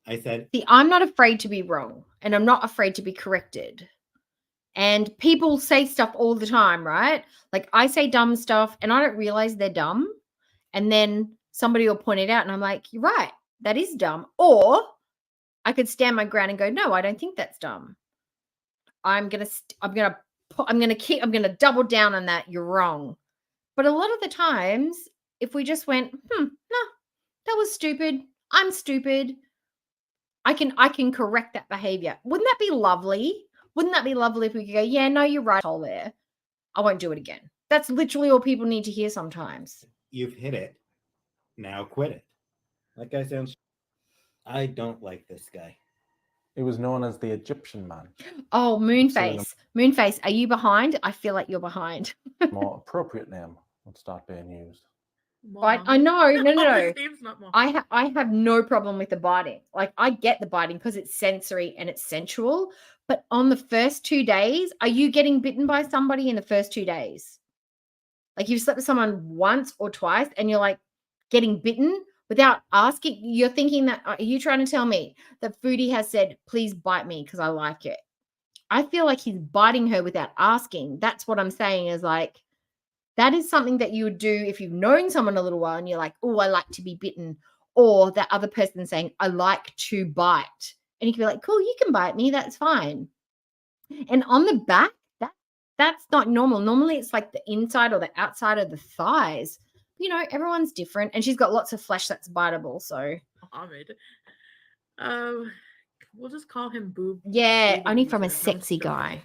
[SPEAKER 1] I said,
[SPEAKER 4] see, I'm not afraid to be wrong, and I'm not afraid to be corrected. And people say stuff all the time, right? Like, I say dumb stuff, and I don't realize they're dumb. And then somebody will point it out, and I'm like, you're right, that is dumb. Or I could stand my ground and go, no, I don't think that's dumb. I'm gonna double down on that. You're wrong. But a lot of the times, if we just went, no, that was stupid. I'm stupid. I can correct that behavior. Wouldn't that be lovely? Wouldn't that be lovely if we could go, yeah, no, you're right, all there. I won't do it again. That's literally all people need to hear sometimes.
[SPEAKER 1] you've hit it. Now quit it. That guy sounds. I don't like this guy.
[SPEAKER 16] He was known as the Egyptian man.
[SPEAKER 4] Oh, Moonface. Moonface, are you behind? I feel like you're behind.
[SPEAKER 16] More appropriate name would start being used.
[SPEAKER 4] I know. No.
[SPEAKER 21] His name's not Mom.
[SPEAKER 4] I have no problem with the biting. Like, I get the biting because it's sensory and it's sensual. But on the first 2 days, are you getting bitten by somebody in the first 2 days? Like, you've slept with someone once or twice and you're like getting bitten without asking. You're thinking that, are you trying to tell me that Foodie has said, please bite me because I like it? I feel like he's biting her without asking. That's what I'm saying is like, That is something that you would do if you've known someone a little while and you're like, oh, I like to be bitten. Or that other person saying, I like to bite. And you can be like, cool, you can bite me. That's fine. And on the back, that's not normal. Normally it's like the inside or the outside of the thighs. You know, everyone's different. And she's got lots of flesh that's biteable. So
[SPEAKER 21] Mohammed. We'll just call him Boob.
[SPEAKER 4] yeah,
[SPEAKER 21] Boob
[SPEAKER 4] only
[SPEAKER 21] abuser,
[SPEAKER 4] from a
[SPEAKER 21] not
[SPEAKER 4] sexy
[SPEAKER 21] Dom.
[SPEAKER 4] guy.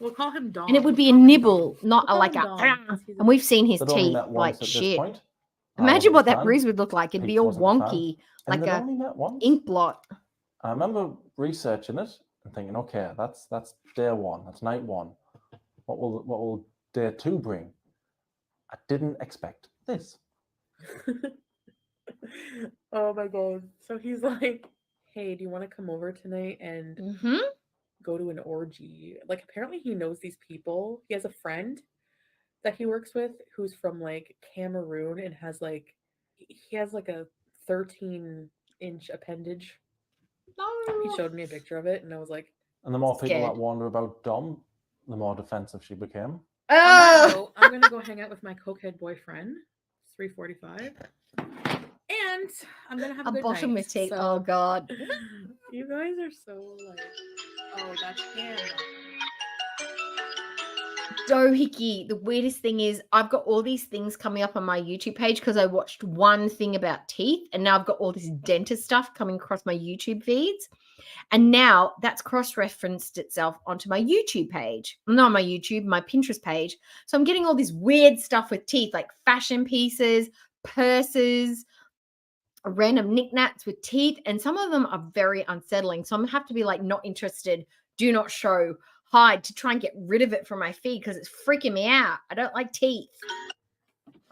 [SPEAKER 21] We'll call him Dom.
[SPEAKER 4] And it would be a
[SPEAKER 21] We'll call him
[SPEAKER 4] nibble,
[SPEAKER 21] Dom.
[SPEAKER 4] not
[SPEAKER 21] We'll
[SPEAKER 4] a,
[SPEAKER 21] call
[SPEAKER 4] like
[SPEAKER 21] him
[SPEAKER 4] a.
[SPEAKER 21] Dom, 'cause he's a-
[SPEAKER 4] And we've seen his
[SPEAKER 16] They'd only
[SPEAKER 4] teeth
[SPEAKER 16] met
[SPEAKER 4] like
[SPEAKER 16] once at this
[SPEAKER 4] shit.
[SPEAKER 16] point. I
[SPEAKER 4] Imagine
[SPEAKER 16] wasn't
[SPEAKER 4] what
[SPEAKER 16] a
[SPEAKER 4] that
[SPEAKER 16] fan.
[SPEAKER 4] bruise would look like. It'd be
[SPEAKER 16] Pete
[SPEAKER 4] all
[SPEAKER 16] wasn't a fan.
[SPEAKER 4] wonky,
[SPEAKER 16] And
[SPEAKER 4] like
[SPEAKER 16] they'd
[SPEAKER 4] a
[SPEAKER 16] only met once.
[SPEAKER 4] ink blot.
[SPEAKER 16] I remember researching it and thinking, okay, that's day one, that's night one. What will day two bring? I didn't expect this.
[SPEAKER 21] Oh my god. So he's like, hey, do you want to come over tonight and go to an orgy? Like, apparently he knows these people. He has a friend that he works with who's from like Cameroon and has like he has like a 13-inch appendage. He showed me a picture of it and I was like,
[SPEAKER 16] And the more people
[SPEAKER 4] Scared.
[SPEAKER 16] that wonder about Dom, the more defensive she became.
[SPEAKER 21] on that note, I'm gonna go hang out with my cokehead boyfriend. It's 3:45. And I'm gonna have a
[SPEAKER 4] A
[SPEAKER 21] good
[SPEAKER 4] bottom
[SPEAKER 21] night.
[SPEAKER 4] with teeth.
[SPEAKER 21] So,
[SPEAKER 4] Oh god.
[SPEAKER 21] you guys are so like, oh, that's him.
[SPEAKER 4] Doohickey. The weirdest thing is I've got all these things coming up on my YouTube page because I watched one thing about teeth and now I've got all this dentist stuff coming across my YouTube feeds. And now that's cross-referenced itself onto my YouTube page. Not my YouTube, my Pinterest page. So I'm getting all this weird stuff with teeth, like fashion pieces, purses, random knickknacks with teeth. And some of them are very unsettling. So I'm going to have to be like, not interested, do not show, hide to try and get rid of it from my feed because it's freaking me out. I don't like teeth.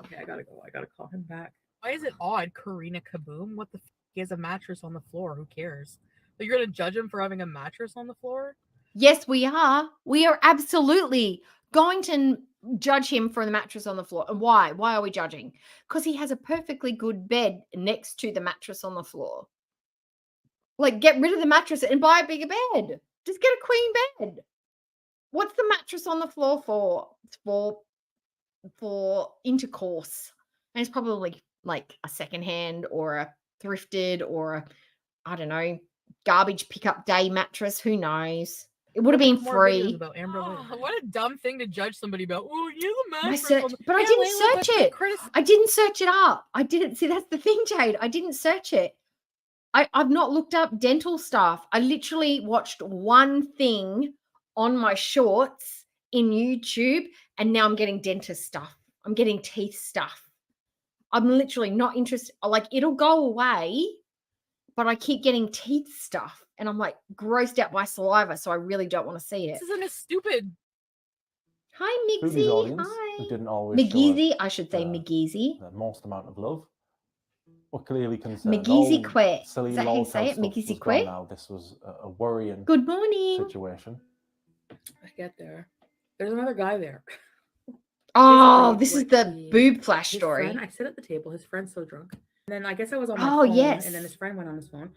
[SPEAKER 21] Okay, I gotta go. I gotta call him back. Why is it odd, Karina Kaboom? What the he has a mattress on the floor. Who cares? But you're gonna judge him for having a mattress on the floor?
[SPEAKER 4] Yes, we are. We are absolutely going to judge him for the mattress on the floor. And why? Why are we judging? Because he has a perfectly good bed next to the mattress on the floor. Like, get rid of the mattress and buy a bigger bed. Just get a queen bed. What's the mattress on the floor for? It's for intercourse. And it's probably like a secondhand or a thrifted or a, I don't know, garbage pickup day mattress. Who knows? It would have been
[SPEAKER 21] More videos
[SPEAKER 4] free.
[SPEAKER 21] about Amber Lynn. What a dumb thing to judge somebody about. Oh, you have a
[SPEAKER 4] I
[SPEAKER 21] mattress
[SPEAKER 4] searched,
[SPEAKER 21] on the...
[SPEAKER 4] but I
[SPEAKER 21] Yeah,
[SPEAKER 4] didn't
[SPEAKER 21] Layla,
[SPEAKER 4] search
[SPEAKER 21] but
[SPEAKER 4] it.
[SPEAKER 21] Chris-
[SPEAKER 4] I didn't search it up. I didn't see. That's the thing, Jade. I didn't search it. I've not looked up dental stuff. I literally watched one thing on my shorts in YouTube, and now I'm getting dentist stuff. I'm getting teeth stuff. I'm literally not interested. Like, it'll go away, but I keep getting teeth stuff, and I'm like grossed out by saliva, so I really don't want to see it.
[SPEAKER 21] This isn't as stupid.
[SPEAKER 4] Hi,
[SPEAKER 16] Foodie's
[SPEAKER 4] Mixie.
[SPEAKER 16] audience,
[SPEAKER 4] Hi.
[SPEAKER 16] who didn't always show
[SPEAKER 4] McGeezy.
[SPEAKER 16] us
[SPEAKER 4] I should say McGeezy.
[SPEAKER 16] the most amount of love, were clearly concerned.
[SPEAKER 4] McGeezy
[SPEAKER 16] All
[SPEAKER 4] Quet.
[SPEAKER 16] silly
[SPEAKER 4] Is that how you
[SPEAKER 16] lolcow
[SPEAKER 4] say it?
[SPEAKER 16] stuff
[SPEAKER 4] McGeezy
[SPEAKER 16] was gone
[SPEAKER 4] Quet?
[SPEAKER 16] now. This was a worrying
[SPEAKER 4] Good morning.
[SPEAKER 16] situation.
[SPEAKER 21] I get there. There's another guy there.
[SPEAKER 4] Oh,
[SPEAKER 21] Basically,
[SPEAKER 4] this is
[SPEAKER 21] like,
[SPEAKER 4] the boob flash
[SPEAKER 21] his
[SPEAKER 4] story.
[SPEAKER 21] friend- I sit at the table. His friend's so drunk. And then I guess I was on my
[SPEAKER 4] Oh,
[SPEAKER 21] phone.
[SPEAKER 4] yes.
[SPEAKER 21] And then his friend went on his phone.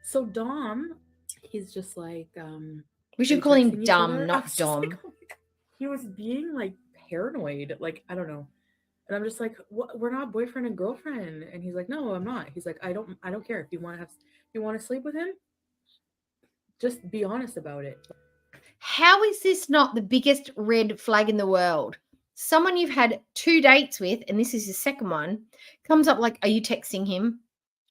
[SPEAKER 21] So Dom, he's just like,
[SPEAKER 4] We should
[SPEAKER 21] are
[SPEAKER 4] call
[SPEAKER 21] you
[SPEAKER 4] him
[SPEAKER 21] texting each
[SPEAKER 4] Dumb,
[SPEAKER 21] other? I
[SPEAKER 4] not
[SPEAKER 21] was just
[SPEAKER 4] Dom.
[SPEAKER 21] like, oh my God. He was being like paranoid. Like, I don't know. And I'm just like, what? We're not boyfriend and girlfriend. And he's like, no, I'm not. He's like, I don't care. If you want to sleep with him, just be honest about it.
[SPEAKER 4] How is this not the biggest red flag in the world? Someone you've had 2 dates with, and this is your second one, comes up like, are you texting him?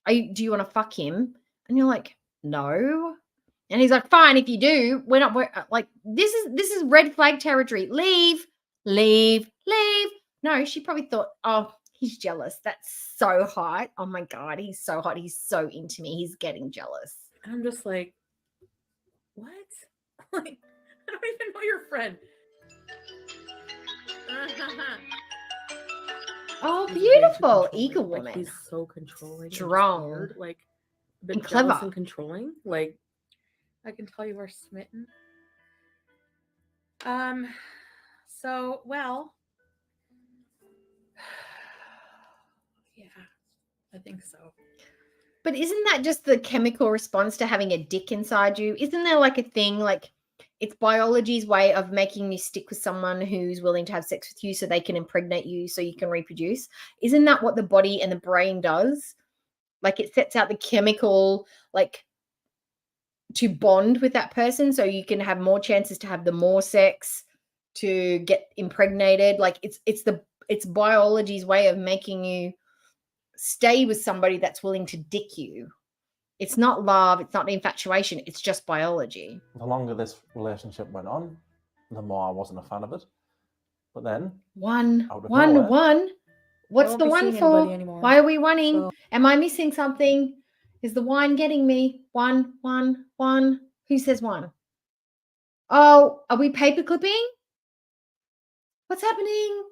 [SPEAKER 4] Do you want to fuck him? And you're like, no. And he's like, fine, if you do, we're not like, this is red flag territory. Leave. No, she probably thought, oh, he's jealous. That's so hot. Oh my God, he's so hot. He's so into me. He's getting jealous.
[SPEAKER 21] And I'm just like, what? Like, I don't even know your friend.
[SPEAKER 4] Oh,
[SPEAKER 21] He's way too
[SPEAKER 4] beautiful.
[SPEAKER 21] controlling.
[SPEAKER 4] Eagle
[SPEAKER 21] Like,
[SPEAKER 4] woman.
[SPEAKER 21] he's so controlling. and just
[SPEAKER 4] Strong.
[SPEAKER 21] weird, like, a bit
[SPEAKER 4] And
[SPEAKER 21] jealous
[SPEAKER 4] clever.
[SPEAKER 21] and controlling. Like, I can tell you are smitten. So, well, yeah, I think so.
[SPEAKER 4] But isn't that just the chemical response to having a dick inside you? Isn't there like a thing like It's biology's way of making you stick with someone who's willing to have sex with you so they can impregnate you so you can reproduce. Isn't that what the body and the brain does? Like it sets out the chemical, like to bond with that person so you can have more chances to have the more sex, to get impregnated. Like it's biology's way of making you stay with somebody that's willing to dick you. It's not love, it's not infatuation, it's just biology.
[SPEAKER 16] The longer this relationship went on, the more I wasn't a fan of it. But then,
[SPEAKER 4] One.
[SPEAKER 16] out of
[SPEAKER 4] What's
[SPEAKER 2] won't
[SPEAKER 4] the
[SPEAKER 2] be
[SPEAKER 4] one
[SPEAKER 2] seeing
[SPEAKER 4] for?
[SPEAKER 2] anybody anymore.
[SPEAKER 4] Why are we wanting?
[SPEAKER 2] So-
[SPEAKER 4] Am I missing something? Is the wine getting me? One. Who says one? Oh, are we paper clipping? What's happening?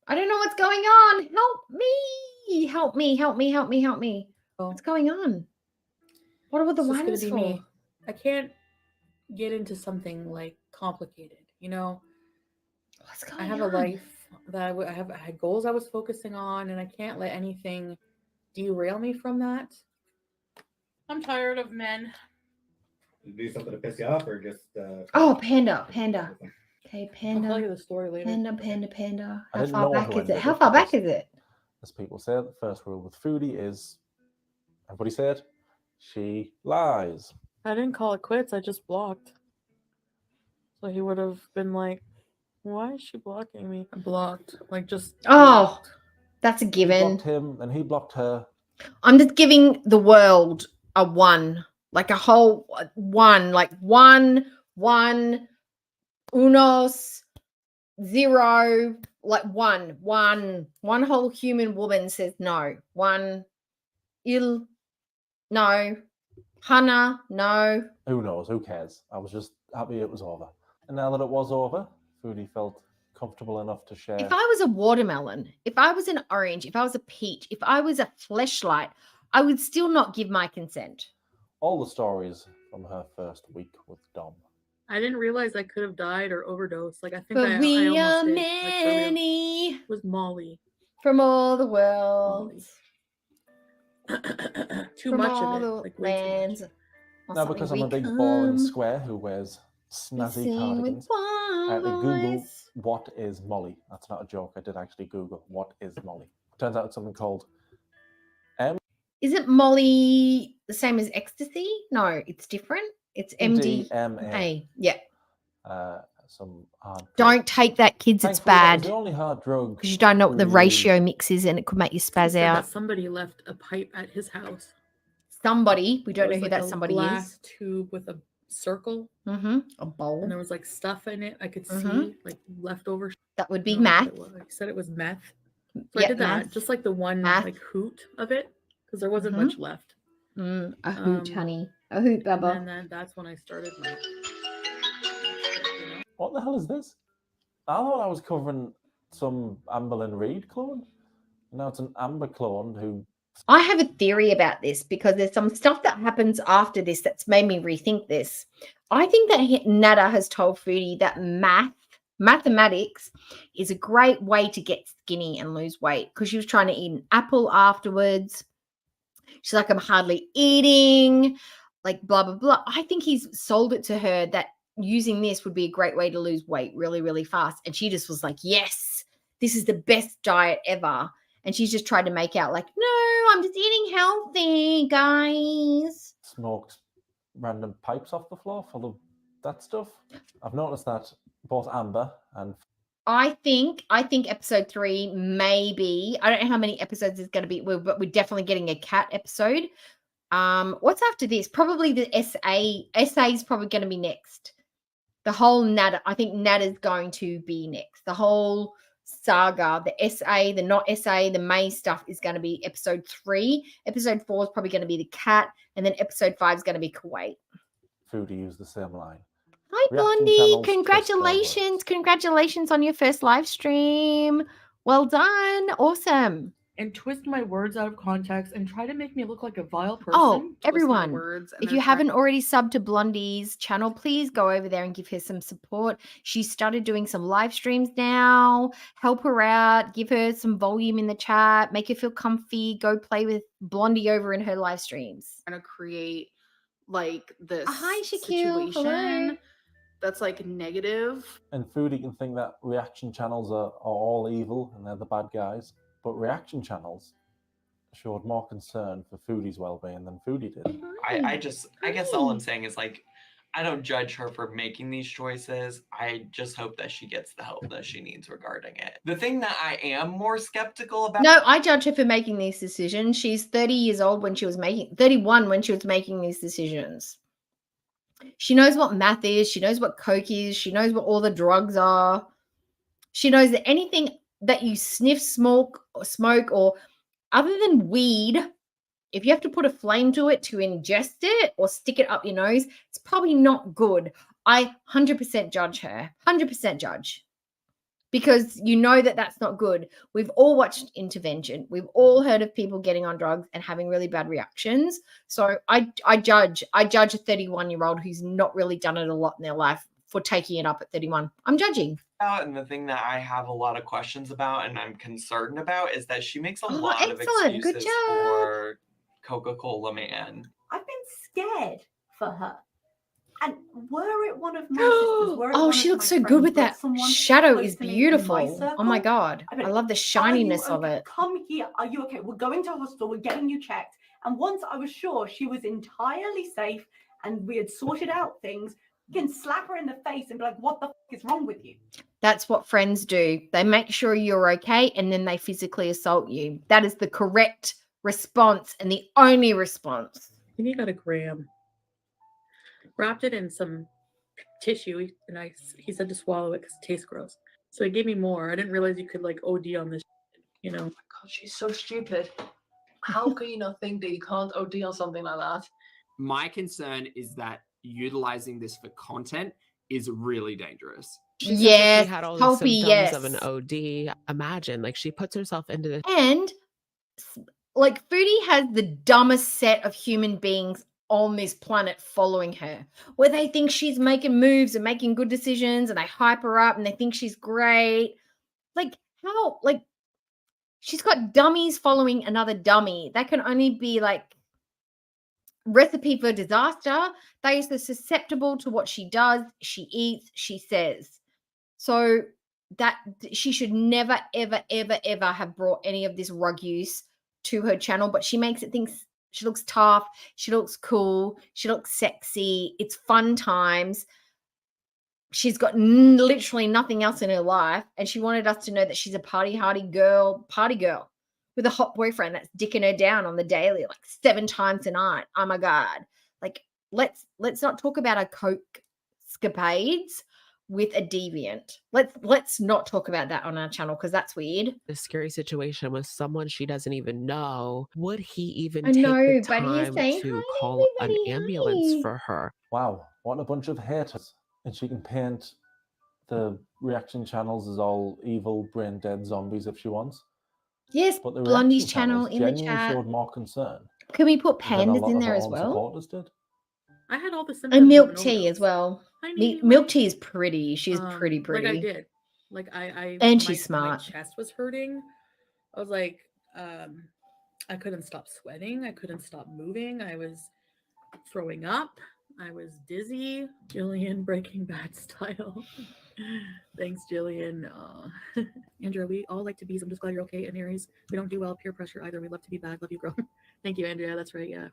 [SPEAKER 4] I don't know what's going on. Help me. Help me. What's going on? What are the
[SPEAKER 2] It's just gonna
[SPEAKER 4] ones
[SPEAKER 2] be
[SPEAKER 4] for?
[SPEAKER 2] me. I can't get into something like complicated, you know.
[SPEAKER 4] What's going
[SPEAKER 2] I have
[SPEAKER 4] on?
[SPEAKER 2] a life that I had goals I was focusing on, and I can't let anything derail me from that. I'm tired of men.
[SPEAKER 1] Do something to piss you off, or just
[SPEAKER 4] Oh, panda. Okay,
[SPEAKER 2] I'll
[SPEAKER 4] panda.
[SPEAKER 2] tell you the story later.
[SPEAKER 4] Panda.
[SPEAKER 16] I
[SPEAKER 4] How
[SPEAKER 16] didn't
[SPEAKER 4] far
[SPEAKER 16] know
[SPEAKER 4] back
[SPEAKER 16] who
[SPEAKER 4] is
[SPEAKER 16] ended
[SPEAKER 4] it? How
[SPEAKER 16] it
[SPEAKER 4] far back
[SPEAKER 16] because-
[SPEAKER 4] is it?
[SPEAKER 16] As people say, the first rule with foodie is, everybody say it, she lies.
[SPEAKER 17] I didn't call it quits. I just blocked. So he would have been like, "Why is she blocking me?" I blocked, like just.
[SPEAKER 4] Oh, that's a
[SPEAKER 16] He
[SPEAKER 4] given.
[SPEAKER 16] blocked him, and he blocked her.
[SPEAKER 4] I'm just giving the world a one, like a whole one, like one, unos, zero, like one whole human woman says no. One, no. Hannah, no.
[SPEAKER 16] Who knows? Who cares? I was just happy it was over. And now that it was over, foodie felt comfortable enough to share.
[SPEAKER 4] If I was a watermelon, if I was an orange, if I was a peach, if I was a fleshlight, I would still not give my consent.
[SPEAKER 16] All the stories from her first week with Dom.
[SPEAKER 17] I didn't realize I could have died or overdosed. Like I think
[SPEAKER 4] But
[SPEAKER 17] I
[SPEAKER 4] we
[SPEAKER 17] almost
[SPEAKER 4] are
[SPEAKER 17] did. Like,
[SPEAKER 4] many
[SPEAKER 17] it was Molly.
[SPEAKER 4] from all the worlds.
[SPEAKER 17] Too
[SPEAKER 4] From
[SPEAKER 17] much
[SPEAKER 4] all
[SPEAKER 17] of it.
[SPEAKER 4] the
[SPEAKER 17] Like way too
[SPEAKER 4] lands.
[SPEAKER 17] much.
[SPEAKER 16] Now, because I'm a big boring square who wears snazzy
[SPEAKER 4] sing with
[SPEAKER 16] cardigans, I had to Google
[SPEAKER 4] voice.
[SPEAKER 16] what is Molly. That's not a joke. I did actually Google what is Molly. Turns out it's something called
[SPEAKER 4] Isn't Molly the same as ecstasy? No, it's different. It's MDMA.
[SPEAKER 16] MDMA.
[SPEAKER 4] Yeah.
[SPEAKER 16] Some hard drug.
[SPEAKER 4] Don't take that, kids. It's
[SPEAKER 16] Thankfully, that was
[SPEAKER 4] bad.
[SPEAKER 16] the only hard drug
[SPEAKER 4] Because you don't know what the
[SPEAKER 16] Foodie
[SPEAKER 4] ratio
[SPEAKER 16] used.
[SPEAKER 4] mix is and it could make you
[SPEAKER 17] He
[SPEAKER 4] spaz
[SPEAKER 17] said
[SPEAKER 4] out.
[SPEAKER 17] that somebody left a pipe at his house.
[SPEAKER 4] Somebody, we
[SPEAKER 17] It
[SPEAKER 4] don't know
[SPEAKER 17] was
[SPEAKER 4] who
[SPEAKER 17] like
[SPEAKER 4] that
[SPEAKER 17] a
[SPEAKER 4] somebody
[SPEAKER 17] glass
[SPEAKER 4] is.
[SPEAKER 17] tube with a circle.
[SPEAKER 4] A bowl.
[SPEAKER 17] And there was like stuff in it. I could
[SPEAKER 4] Mhm.
[SPEAKER 17] see like leftover.
[SPEAKER 4] That would be
[SPEAKER 17] I don't know what
[SPEAKER 4] math.
[SPEAKER 17] it was. He said it was meth. So I
[SPEAKER 4] Yeah,
[SPEAKER 17] did that,
[SPEAKER 4] math.
[SPEAKER 17] just like the one
[SPEAKER 4] Math.
[SPEAKER 17] like hoot of it, because there wasn't
[SPEAKER 4] Mhm.
[SPEAKER 17] much left.
[SPEAKER 4] A hoot, honey. A hoot,
[SPEAKER 17] And
[SPEAKER 4] Bubba.
[SPEAKER 17] then that's when I started my.
[SPEAKER 16] What the hell is this? I thought I was covering some Amberlyn Reed clone. Now it's an Amber clone who.
[SPEAKER 4] I have a theory about this because there's some stuff that happens after this that's made me rethink this. I think that Nada has told Foodie that mathematics is a great way to get skinny and lose weight because she was trying to eat an apple afterwards. She's like, I'm hardly eating, like blah, blah, blah. I think he's sold it to her that using this would be a great way to lose weight really, really fast. And she just was like, yes, this is the best diet ever. And she's just tried to make out like, no, I'm just eating healthy, guys.
[SPEAKER 16] Smoked random pipes off the floor full of that stuff. I've noticed that both Amber and
[SPEAKER 4] I think episode 3 maybe. I don't know how many episodes it's going to be, but we're definitely getting a cat episode. What's after this? Probably the SA is probably going to be next. The whole Nada, I think Nada's going to be next. The whole saga, the SA, the not SA, the May stuff is going to be episode 3. Episode 4 is probably going to be the cat, and then episode 5 is going to be Kuwait.
[SPEAKER 16] Foodie used the same line.
[SPEAKER 4] Hi,
[SPEAKER 16] Reaction
[SPEAKER 4] Blondie.
[SPEAKER 16] channels twist
[SPEAKER 4] Congratulations. Congratulations on your first live stream. Well done. Awesome.
[SPEAKER 17] And twist my words out of context and try to make me look like a vile person.
[SPEAKER 4] Oh,
[SPEAKER 17] twist my
[SPEAKER 4] everyone,
[SPEAKER 17] words, and
[SPEAKER 4] if
[SPEAKER 17] they're
[SPEAKER 4] you
[SPEAKER 17] trying-
[SPEAKER 4] haven't already subbed to Blondie's channel, please go over there and give her some support. She started doing some live streams now. Help her out. Give her some volume in the chat. Make her feel comfy. Go play with Blondie over in her live streams.
[SPEAKER 2] Trying to create
[SPEAKER 17] like this
[SPEAKER 4] Hi, Shaquille.
[SPEAKER 17] situation
[SPEAKER 4] Hello.
[SPEAKER 17] that's like negative.
[SPEAKER 16] And Foodie can think that reaction channels are all evil and they're the bad guys, but reaction channels showed more concern for Foodie's well-being than Foodie did.
[SPEAKER 6] I guess all I'm saying is, like, I don't judge her for making these choices. I just hope that she gets the help that she needs regarding it. The thing that I am more skeptical about.
[SPEAKER 4] No, I judge her for making these decisions. She's 30 years old when she was 31 when she was making these decisions. She knows what meth is. She knows what coke is. She knows what all the drugs are. She knows that anything that you sniff, smoke, or other than weed, if you have to put a flame to it to ingest it or stick it up your nose, it's probably not good. I 100% judge her. 100% judge. Because you know that that's not good. We've all watched Intervention. We've all heard of people getting on drugs and having really bad reactions. So I judge a 31-year-old who's not really done it a lot in their life for taking it up at 31. I'm judging.
[SPEAKER 6] And the thing that I have a lot of questions about and I'm concerned about is that she makes a lot of
[SPEAKER 4] excellent. Good
[SPEAKER 6] excuses
[SPEAKER 4] job.
[SPEAKER 6] for Coca-Cola Man.
[SPEAKER 18] I've been scared for her. And were it one of my sisters, were it
[SPEAKER 4] Oh,
[SPEAKER 18] one
[SPEAKER 4] she
[SPEAKER 18] of
[SPEAKER 4] looks
[SPEAKER 18] my
[SPEAKER 4] so good
[SPEAKER 18] friends,
[SPEAKER 4] with
[SPEAKER 18] were it
[SPEAKER 4] that
[SPEAKER 18] someone
[SPEAKER 4] shadow
[SPEAKER 18] close
[SPEAKER 4] is
[SPEAKER 18] to me in
[SPEAKER 4] beautiful.
[SPEAKER 18] my
[SPEAKER 4] Oh my
[SPEAKER 18] circle,
[SPEAKER 4] God.
[SPEAKER 18] I'd be
[SPEAKER 4] I
[SPEAKER 18] like,
[SPEAKER 4] love the
[SPEAKER 18] "Are you
[SPEAKER 4] shininess of
[SPEAKER 18] okay?
[SPEAKER 4] it.
[SPEAKER 18] Come here. Are you okay? We're going to hospital. We're getting you checked." And once I was sure she was entirely safe and we had sorted out things, you can slap her in the face and be like, "What the f is wrong with you?"
[SPEAKER 4] That's what friends do. They make sure you're okay and then they physically assault you. That is the correct response and the only response.
[SPEAKER 2] I think he got a gram. Wrapped it in some tissue, and he said to swallow it because it tastes gross. So he gave me more. I didn't realize you could like OD on this, you know.
[SPEAKER 5] Oh my God, she's so stupid. How can you not think that you can't OD on something like that?
[SPEAKER 19] My concern is that utilizing this for content is really dangerous.
[SPEAKER 7] She said that
[SPEAKER 4] Yes,
[SPEAKER 7] she had all the
[SPEAKER 4] Hopi,
[SPEAKER 7] symptoms of an
[SPEAKER 4] yes.
[SPEAKER 7] OD. Imagine, like, she puts herself into this.
[SPEAKER 4] And like Foodie has the dumbest set of human beings on this planet following her, where they think she's making moves and making good decisions and they hype her up and they think she's great. Like, how? Like, she's got dummies following another dummy. That can only be like recipe for disaster. They are susceptible to what she does, she eats, she says. So that she should never, ever, ever, ever have brought any of this rug use to her channel, but she makes it think she looks tough, she looks cool, she looks sexy. It's fun times. She's got literally nothing else in her life, and she wanted us to know that she's a party girl with a hot boyfriend that's dicking her down on the daily, like 7 times a night. Oh my God. Like, let's not talk about her coke escapades with a deviant. Let's not talk about that on our channel because that's weird.
[SPEAKER 7] A scary situation with someone she doesn't even know. Would he even
[SPEAKER 4] I
[SPEAKER 7] take
[SPEAKER 4] know,
[SPEAKER 7] the
[SPEAKER 4] but he's
[SPEAKER 7] time
[SPEAKER 4] saying,
[SPEAKER 7] to
[SPEAKER 4] "Hi,
[SPEAKER 7] call an
[SPEAKER 4] everybody,
[SPEAKER 7] ambulance
[SPEAKER 4] hi."
[SPEAKER 7] for her?
[SPEAKER 16] Wow, what a bunch of haters. And she can paint the reaction channels as all evil, brain-dead zombies if she wants.
[SPEAKER 4] Yes,
[SPEAKER 16] But the
[SPEAKER 4] Blondie's
[SPEAKER 16] reaction
[SPEAKER 4] channel
[SPEAKER 16] channels
[SPEAKER 4] in the
[SPEAKER 16] genuinely
[SPEAKER 4] chat.
[SPEAKER 16] showed more concern
[SPEAKER 4] Can we put
[SPEAKER 16] than a
[SPEAKER 4] pandas
[SPEAKER 16] lot
[SPEAKER 4] in
[SPEAKER 16] of
[SPEAKER 4] there
[SPEAKER 16] her
[SPEAKER 4] as
[SPEAKER 16] own
[SPEAKER 4] well?
[SPEAKER 16] supporters did.
[SPEAKER 2] I had all the symptoms.
[SPEAKER 4] And
[SPEAKER 2] of
[SPEAKER 4] milk
[SPEAKER 2] an
[SPEAKER 4] tea
[SPEAKER 2] overdose.
[SPEAKER 4] as well.
[SPEAKER 2] I need
[SPEAKER 4] Milk tea is pretty. She's pretty.
[SPEAKER 2] Like I did. Like
[SPEAKER 4] And
[SPEAKER 2] my,
[SPEAKER 4] she's smart.
[SPEAKER 2] My chest was hurting. I was like, I couldn't stop sweating. I couldn't stop moving. I was throwing up. I was dizzy. Jillian, Breaking Bad style. Thanks, Jillian. Andrea, we all like to be. I'm just glad you're okay. And Aries, we don't do well peer pressure either. We love to be bad. Love you, girl. Thank you, Andrea. That's right. Yeah.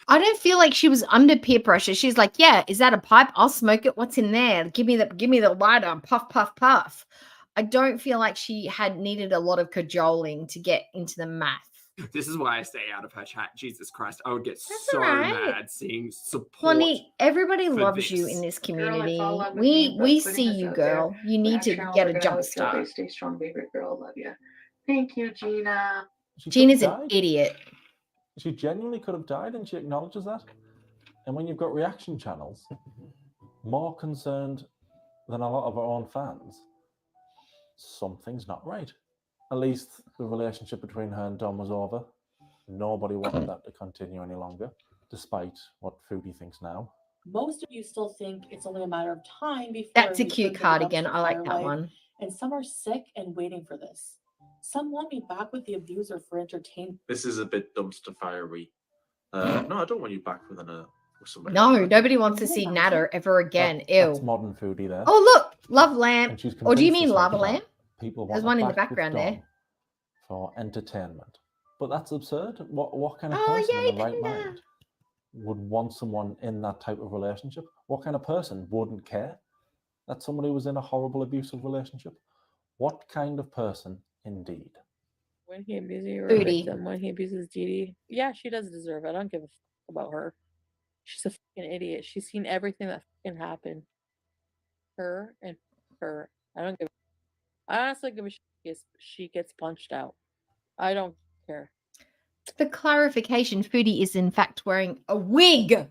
[SPEAKER 4] I don't feel like she was under peer pressure. She's like, yeah, is that a pipe? I'll smoke it. What's in there? Give me the lighter. Puff, puff, puff. I don't feel like she had needed a lot of cajoling to get into the math.
[SPEAKER 19] This is why I stay out of her chat. Jesus Christ, I would get
[SPEAKER 4] That's
[SPEAKER 19] so
[SPEAKER 4] all right.
[SPEAKER 19] mad seeing support.
[SPEAKER 4] Blondie, everybody
[SPEAKER 19] for
[SPEAKER 4] loves you
[SPEAKER 19] this.
[SPEAKER 4] in this
[SPEAKER 3] Girl,
[SPEAKER 4] community.
[SPEAKER 3] it's all love with me, but
[SPEAKER 4] We
[SPEAKER 3] putting
[SPEAKER 4] see
[SPEAKER 3] this
[SPEAKER 4] you,
[SPEAKER 3] out there,
[SPEAKER 4] girl. You
[SPEAKER 3] when
[SPEAKER 4] need
[SPEAKER 3] our
[SPEAKER 4] to
[SPEAKER 3] channels
[SPEAKER 4] get
[SPEAKER 3] are
[SPEAKER 4] a
[SPEAKER 3] gonna
[SPEAKER 4] jump
[SPEAKER 3] always feel
[SPEAKER 4] start.
[SPEAKER 3] big, stay strong, favorite girl. Love you. Thank you, Gina.
[SPEAKER 4] Gina's an idiot.
[SPEAKER 16] She genuinely could have died, and she acknowledges that. And when you've got reaction channels, more concerned than a lot of our own fans, something's not right. At least the relationship between her and Dom was over. Nobody wanted that to continue any longer, despite what Foodie thinks now.
[SPEAKER 23] Most of you still think it's only a matter of time before
[SPEAKER 4] That's a
[SPEAKER 23] we
[SPEAKER 4] cute
[SPEAKER 23] put the
[SPEAKER 4] cardigan.
[SPEAKER 23] dumpster
[SPEAKER 4] I like
[SPEAKER 23] fire
[SPEAKER 4] that
[SPEAKER 23] life,
[SPEAKER 4] one.
[SPEAKER 23] And some are sick and waiting for this. Some want me back with the abuser for entertainment.
[SPEAKER 24] This is a bit dumpster fiery.
[SPEAKER 8] No, I don't want you back with somebody.
[SPEAKER 4] No, nobody wants to see Natter ever again.
[SPEAKER 16] That's
[SPEAKER 4] Ew.
[SPEAKER 16] modern foodie there.
[SPEAKER 4] Oh, look, Love Lamp.
[SPEAKER 16] And she's
[SPEAKER 4] Or do you
[SPEAKER 16] convinced
[SPEAKER 4] mean
[SPEAKER 16] herself
[SPEAKER 4] Lava
[SPEAKER 16] that
[SPEAKER 4] Lamp?
[SPEAKER 16] People
[SPEAKER 4] There's
[SPEAKER 16] want
[SPEAKER 4] one
[SPEAKER 16] her
[SPEAKER 4] in the
[SPEAKER 16] back with
[SPEAKER 4] background there.
[SPEAKER 16] Dom for entertainment. But that's absurd. What kind of
[SPEAKER 4] Oh,
[SPEAKER 16] person
[SPEAKER 4] yay,
[SPEAKER 16] in the right
[SPEAKER 4] Panda.
[SPEAKER 16] mind would want someone in that type of relationship? What kind of person wouldn't care that somebody was in a horrible abusive relationship? What kind of person indeed?
[SPEAKER 12] When he abuses her
[SPEAKER 4] Foodie.
[SPEAKER 12] victim, when he abuses Dee Dee, yeah, she does deserve it. I don't give a fuck about her. She's a fucking idiot. She's seen everything that fucking happened. Her and her. I don't give. I honestly give a shit if she gets punched out. I don't care.
[SPEAKER 4] For clarification, Foodie is in fact wearing a wig.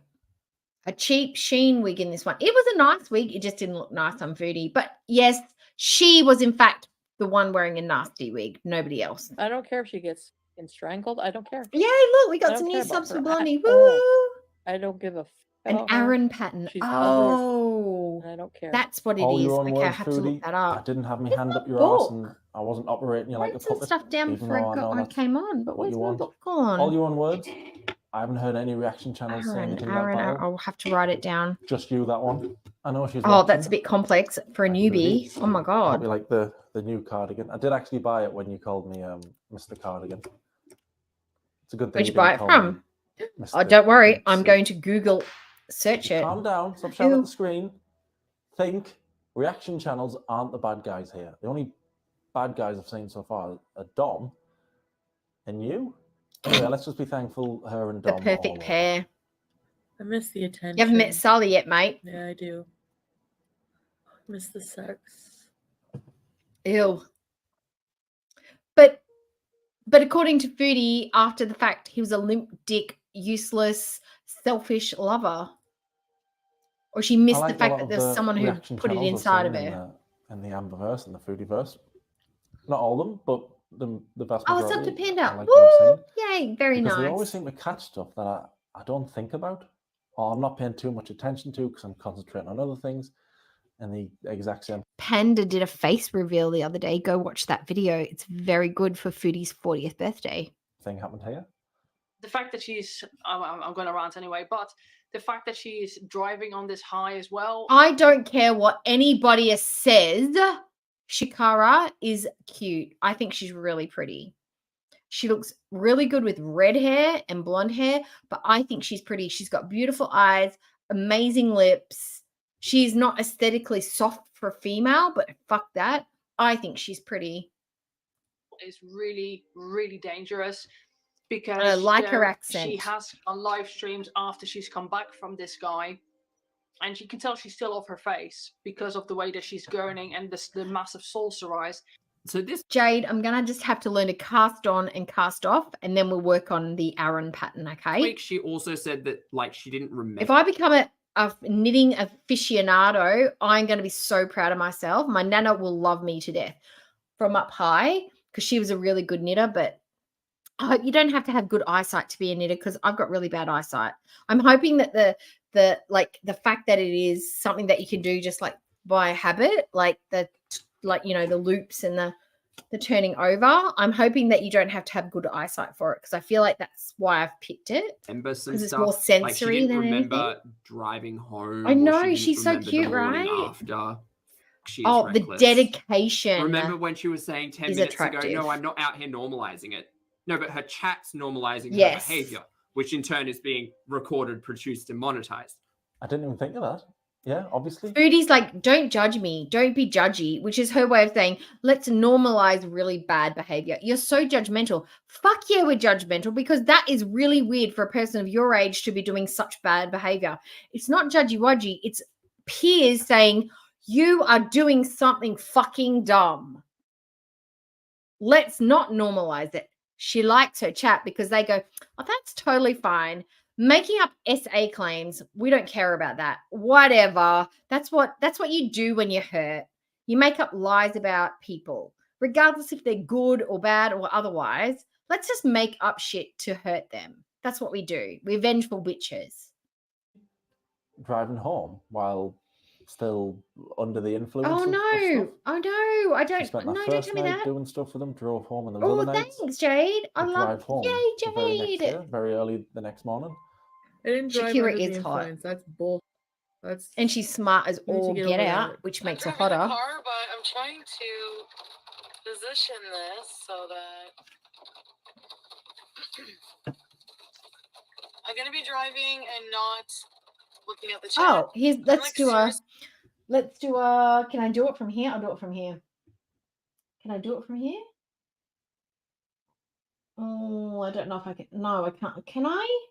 [SPEAKER 4] A cheap Sheen wig in this one. It was a nice wig. It just didn't look nice on Foodie. But yes, she was in fact the one wearing a nasty wig. Nobody else.
[SPEAKER 12] I don't care if she gets fucking strangled. I don't care.
[SPEAKER 4] Yay, look, we
[SPEAKER 12] I
[SPEAKER 4] got
[SPEAKER 12] don't
[SPEAKER 4] some
[SPEAKER 12] care
[SPEAKER 4] new
[SPEAKER 12] about
[SPEAKER 4] subs
[SPEAKER 12] her
[SPEAKER 4] for
[SPEAKER 12] at
[SPEAKER 4] Blondie.
[SPEAKER 12] all.
[SPEAKER 4] Woo!
[SPEAKER 12] I don't give a fuck
[SPEAKER 4] An
[SPEAKER 12] about her.
[SPEAKER 4] Aaron pattern.
[SPEAKER 12] She's ugly as
[SPEAKER 4] Oh,
[SPEAKER 12] I don't care.
[SPEAKER 4] that's what it
[SPEAKER 16] All
[SPEAKER 4] is.
[SPEAKER 16] your own
[SPEAKER 4] Okay, I
[SPEAKER 16] words,
[SPEAKER 4] have to look
[SPEAKER 16] Foodie.
[SPEAKER 4] that
[SPEAKER 16] I
[SPEAKER 4] up.
[SPEAKER 16] didn't have my
[SPEAKER 4] Where's
[SPEAKER 16] hand
[SPEAKER 4] my
[SPEAKER 16] up your arse
[SPEAKER 4] book?
[SPEAKER 16] and I wasn't operating you like a
[SPEAKER 4] Write some
[SPEAKER 16] puppet.
[SPEAKER 4] stuff down
[SPEAKER 16] even
[SPEAKER 4] before
[SPEAKER 16] though I know
[SPEAKER 4] I
[SPEAKER 16] that's
[SPEAKER 4] came on. But
[SPEAKER 16] what
[SPEAKER 4] where's
[SPEAKER 16] you
[SPEAKER 4] my
[SPEAKER 16] want.
[SPEAKER 4] book gone?
[SPEAKER 16] All your own words. I haven't heard any reaction channels say anything about
[SPEAKER 4] Aaron,
[SPEAKER 16] bio.
[SPEAKER 4] I'll have to write it down.
[SPEAKER 16] Just you, that one. I know she's
[SPEAKER 4] Oh,
[SPEAKER 16] watching.
[SPEAKER 4] that's a bit complex for a newbie. Oh my
[SPEAKER 16] I hope
[SPEAKER 4] god.
[SPEAKER 16] you like the new cardigan. I did actually buy it when you called me Mr. Cardigan. It's a good thing
[SPEAKER 4] Where'd you
[SPEAKER 16] didn't
[SPEAKER 4] buy it
[SPEAKER 16] call
[SPEAKER 4] from?
[SPEAKER 16] me
[SPEAKER 4] Oh,
[SPEAKER 16] Mr.
[SPEAKER 4] don't worry.
[SPEAKER 16] Big
[SPEAKER 4] I'm
[SPEAKER 16] Soup.
[SPEAKER 4] going to Google search it.
[SPEAKER 16] Calm down. Stop shouting at
[SPEAKER 4] Ew.
[SPEAKER 16] the screen. Think reaction channels aren't the bad guys here. The only bad guys I've seen so far are Dom and you. Anyway, let's just be thankful her and
[SPEAKER 4] The
[SPEAKER 16] Dom are
[SPEAKER 4] perfect
[SPEAKER 16] all
[SPEAKER 4] pair.
[SPEAKER 12] I miss the attention.
[SPEAKER 4] You haven't met Sully yet, mate.
[SPEAKER 12] Yeah, I do. I miss the sex.
[SPEAKER 4] Ew. But according to Foodie, after the fact, he was a limp dick, useless, selfish lover. Or she
[SPEAKER 16] I
[SPEAKER 4] missed
[SPEAKER 16] like
[SPEAKER 4] the
[SPEAKER 16] a
[SPEAKER 4] fact
[SPEAKER 16] lot
[SPEAKER 4] that
[SPEAKER 16] of
[SPEAKER 4] there was
[SPEAKER 16] the
[SPEAKER 4] someone who
[SPEAKER 16] reaction
[SPEAKER 4] put it
[SPEAKER 16] channels I've
[SPEAKER 4] inside of
[SPEAKER 16] seen
[SPEAKER 4] her.
[SPEAKER 16] in the Amberverse and the Foodieverse. Not all of them, but the vast
[SPEAKER 4] Oh,
[SPEAKER 16] majority.
[SPEAKER 4] it's up to Panda.
[SPEAKER 16] I like what I've
[SPEAKER 4] Woo!
[SPEAKER 16] seen.
[SPEAKER 4] Yay, very
[SPEAKER 16] Because
[SPEAKER 4] nice.
[SPEAKER 16] they always seem to catch stuff that I don't think about, or I'm not paying too much attention to because I'm concentrating on other things. And the exact same
[SPEAKER 4] Panda did a face reveal the other day. Go watch that video. It's very good for Foodie's 40th birthday.
[SPEAKER 16] thing happened here.
[SPEAKER 13] The fact that she's, I'm going to rant anyway, but the fact that she's driving on this high as well.
[SPEAKER 4] I don't care what anybody says. Shikara is cute. I think she's really pretty. She looks really good with red hair and blonde hair, but I think she's pretty. She's got beautiful eyes, amazing lips. She's not aesthetically soft for a female, but fuck that. I think she's pretty.
[SPEAKER 13] Is really, really dangerous because
[SPEAKER 4] I like her accent.
[SPEAKER 13] She has on live streams after she's come back from this guy, and you can tell she's still off her face because of the way that she's groaning and the massive saucer eyes.
[SPEAKER 19] So this
[SPEAKER 4] Jade, I'm gonna just have to learn to cast on and cast off, and then we'll work on the Aaron pattern, okay?
[SPEAKER 19] week she also said that like she didn't remember.
[SPEAKER 4] If I become a knitting aficionado, I'm going to be so proud of myself. My nana will love me to death from up high because she was a really good knitter, but you don't have to have good eyesight to be a knitter because I've got really bad eyesight. I'm hoping that the fact that it is something that you can do just like by habit, like the loops and the turning over. I'm hoping that you don't have to have good eyesight for it because I feel like that's why I've picked it.
[SPEAKER 19] Remember some
[SPEAKER 4] Because it's
[SPEAKER 19] stuff.
[SPEAKER 4] more
[SPEAKER 19] Like, she
[SPEAKER 4] sensory
[SPEAKER 19] didn't
[SPEAKER 4] than
[SPEAKER 19] remember
[SPEAKER 4] anything.
[SPEAKER 19] driving home.
[SPEAKER 4] I
[SPEAKER 19] or
[SPEAKER 4] know,
[SPEAKER 19] she didn't
[SPEAKER 4] she's so
[SPEAKER 19] remember the
[SPEAKER 4] cute,
[SPEAKER 19] morning
[SPEAKER 4] right?
[SPEAKER 19] After. She is
[SPEAKER 4] Oh, the
[SPEAKER 19] reckless.
[SPEAKER 4] dedication.
[SPEAKER 19] Remember when she was saying 10
[SPEAKER 4] is
[SPEAKER 19] minutes
[SPEAKER 4] attractive.
[SPEAKER 19] ago, no, I'm not out here normalizing it. No, but her chat's normalizing her
[SPEAKER 4] Yes.
[SPEAKER 19] behavior, which in turn is being recorded, produced, and monetized.
[SPEAKER 16] I didn't even think of that. Yeah, obviously.
[SPEAKER 4] Foodie's like, don't judge me. Don't be judgy, which is her way of saying, let's normalize really bad behavior. You're so judgmental. Fuck yeah, we're judgmental because that is really weird for a person of your age to be doing such bad behavior. It's not judgy-wudgy. It's peers saying, you are doing something fucking dumb. Let's not normalize it. She likes her chat because they go, oh, that's totally fine. Making up SA claims, we don't care about that. Whatever. That's what you do when you're hurt. You make up lies about people, regardless if they're good or bad or otherwise. Let's just make up shit to hurt them. That's what we do. We're vengeful witches.
[SPEAKER 16] Driving home while still under the influence.
[SPEAKER 4] Oh
[SPEAKER 16] of
[SPEAKER 4] no!
[SPEAKER 16] stuff.
[SPEAKER 4] Oh no! I
[SPEAKER 16] She
[SPEAKER 4] don't.
[SPEAKER 16] spent
[SPEAKER 4] No,
[SPEAKER 16] that
[SPEAKER 4] don't
[SPEAKER 16] first
[SPEAKER 4] tell me
[SPEAKER 16] night
[SPEAKER 4] that.
[SPEAKER 16] doing stuff with them, drove home, and there was
[SPEAKER 4] Oh,
[SPEAKER 16] other nights.
[SPEAKER 4] thanks, Jade. I
[SPEAKER 16] would
[SPEAKER 4] love.
[SPEAKER 16] drive home
[SPEAKER 4] Yay,
[SPEAKER 16] the very next
[SPEAKER 4] Jade.
[SPEAKER 16] day, very early the next morning.
[SPEAKER 12] I didn't drive
[SPEAKER 4] Shakira
[SPEAKER 12] under the
[SPEAKER 4] is hot.
[SPEAKER 12] influence. That's bull. That's
[SPEAKER 4] And she's smart as
[SPEAKER 12] you need to
[SPEAKER 4] all
[SPEAKER 12] get
[SPEAKER 4] get
[SPEAKER 12] over
[SPEAKER 4] out,
[SPEAKER 12] that.
[SPEAKER 4] which makes her
[SPEAKER 13] I'm driving
[SPEAKER 4] hotter.
[SPEAKER 13] the car, but I'm trying to position this so that I'm gonna be driving and not looking at the chat.
[SPEAKER 4] Oh, here's
[SPEAKER 13] I'm,
[SPEAKER 4] let's
[SPEAKER 13] like,
[SPEAKER 4] do a
[SPEAKER 13] serious-
[SPEAKER 4] let's do a can I do it from here? I'll do it from here. Can I do it from here? Oh, I don't know if I can. No, I can't. Can I?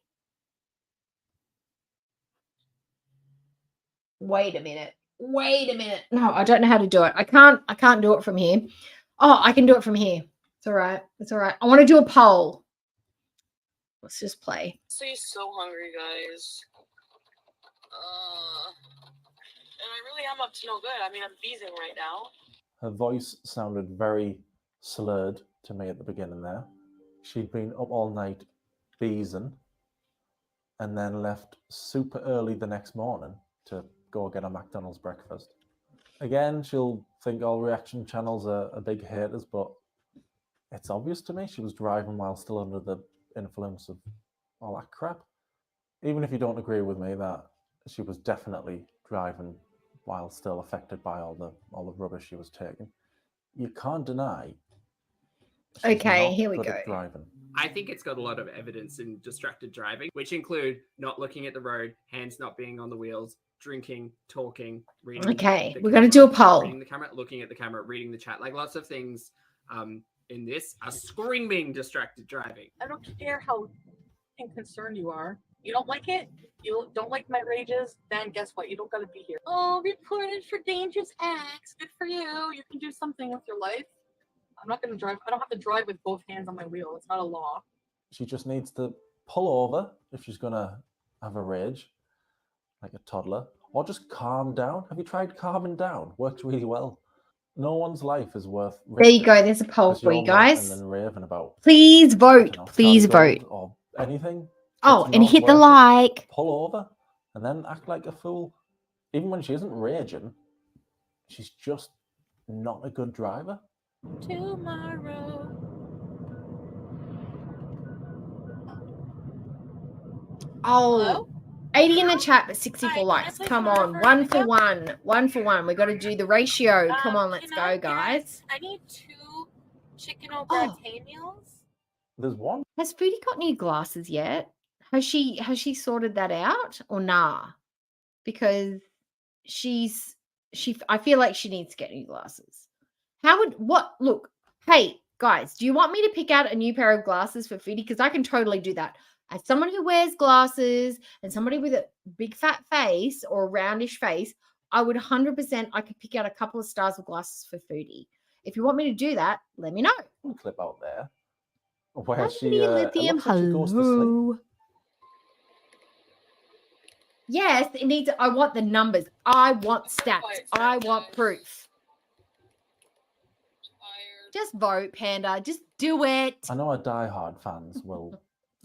[SPEAKER 4] Wait a minute. Wait a minute. No, I don't know how to do it. I can't do it from here. Oh, I can do it from here. It's all right. It's all right. I want to do a poll. Let's just play.
[SPEAKER 13] So you're so hungry, guys. And I really am up to no good. I mean, I'm beezing right now.
[SPEAKER 16] Her voice sounded very slurred to me at the beginning there. She'd been up all night beezing and then left super early the next morning to go get a McDonald's breakfast. Again, she'll think all reaction channels are big haters, but it's obvious to me she was driving while still under the influence of all that crap. Even if you don't agree with me that she was definitely driving while still affected by all the rubbish she was taking, you can't deny.
[SPEAKER 4] Okay, here we go.
[SPEAKER 16] Driving.
[SPEAKER 19] I think it's got a lot of evidence in distracted driving, which include not looking at the road, hands not being on the wheels, drinking, talking, reading.
[SPEAKER 4] Okay,
[SPEAKER 19] the
[SPEAKER 4] we're going to do a
[SPEAKER 19] camera,
[SPEAKER 4] poll.
[SPEAKER 19] Reading the camera, looking at the camera, reading the chat. Like lots of things in this are screaming distracted driving.
[SPEAKER 17] I don't care how concerned you are. You don't like it? You don't like my rages? Then guess what? You don't gotta be here. Oh, reported for dangerous acts. Good for you. You can do something with your life. I'm not gonna drive. I don't have to drive with both hands on my wheel. It's not a law.
[SPEAKER 16] She just needs to pull over if she's going to have a rage, like a toddler, or just calm down. Have you tried calming down? Works really well. No one's life is worth
[SPEAKER 4] There you go. There's a poll for you guys.
[SPEAKER 16] And raving about,
[SPEAKER 4] Please vote. Please
[SPEAKER 16] Charlie
[SPEAKER 4] vote.
[SPEAKER 16] Gold or anything.
[SPEAKER 4] Oh,
[SPEAKER 16] It's
[SPEAKER 4] and
[SPEAKER 16] not
[SPEAKER 4] hit the
[SPEAKER 16] worth it.
[SPEAKER 4] like.
[SPEAKER 16] Pull over and then act like a fool. Even when she isn't raging, she's just not a good driver.
[SPEAKER 17] Tomorrow.
[SPEAKER 4] Oh,
[SPEAKER 17] Hello?
[SPEAKER 4] 80 in the chat, but 64 likes. Come on. One for one. One for one. We got to do the ratio. Come on, let's go, guys.
[SPEAKER 17] I need 2 chicken au gratin meals.
[SPEAKER 16] There's one.
[SPEAKER 4] Has Foodie got new glasses yet? Has she sorted that out or nah? Because I feel like she needs to get new glasses. Look, hey guys, do you want me to pick out a new pair of glasses for Foodie? Because I can totally do that. As someone who wears glasses and somebody with a big fat face or a roundish face, I would 100% I could pick out a couple of stars of glasses for Foodie. If you want me to do that, let me know.
[SPEAKER 16] Clip out there where
[SPEAKER 4] Hi,
[SPEAKER 16] she
[SPEAKER 4] Lithium.
[SPEAKER 16] it looks like she goes to sleep.
[SPEAKER 4] Hello. Yes, it needs. I want the numbers. I want stats. I want proof. Just vote, Panda. Just do it.
[SPEAKER 16] I know our diehard fans will.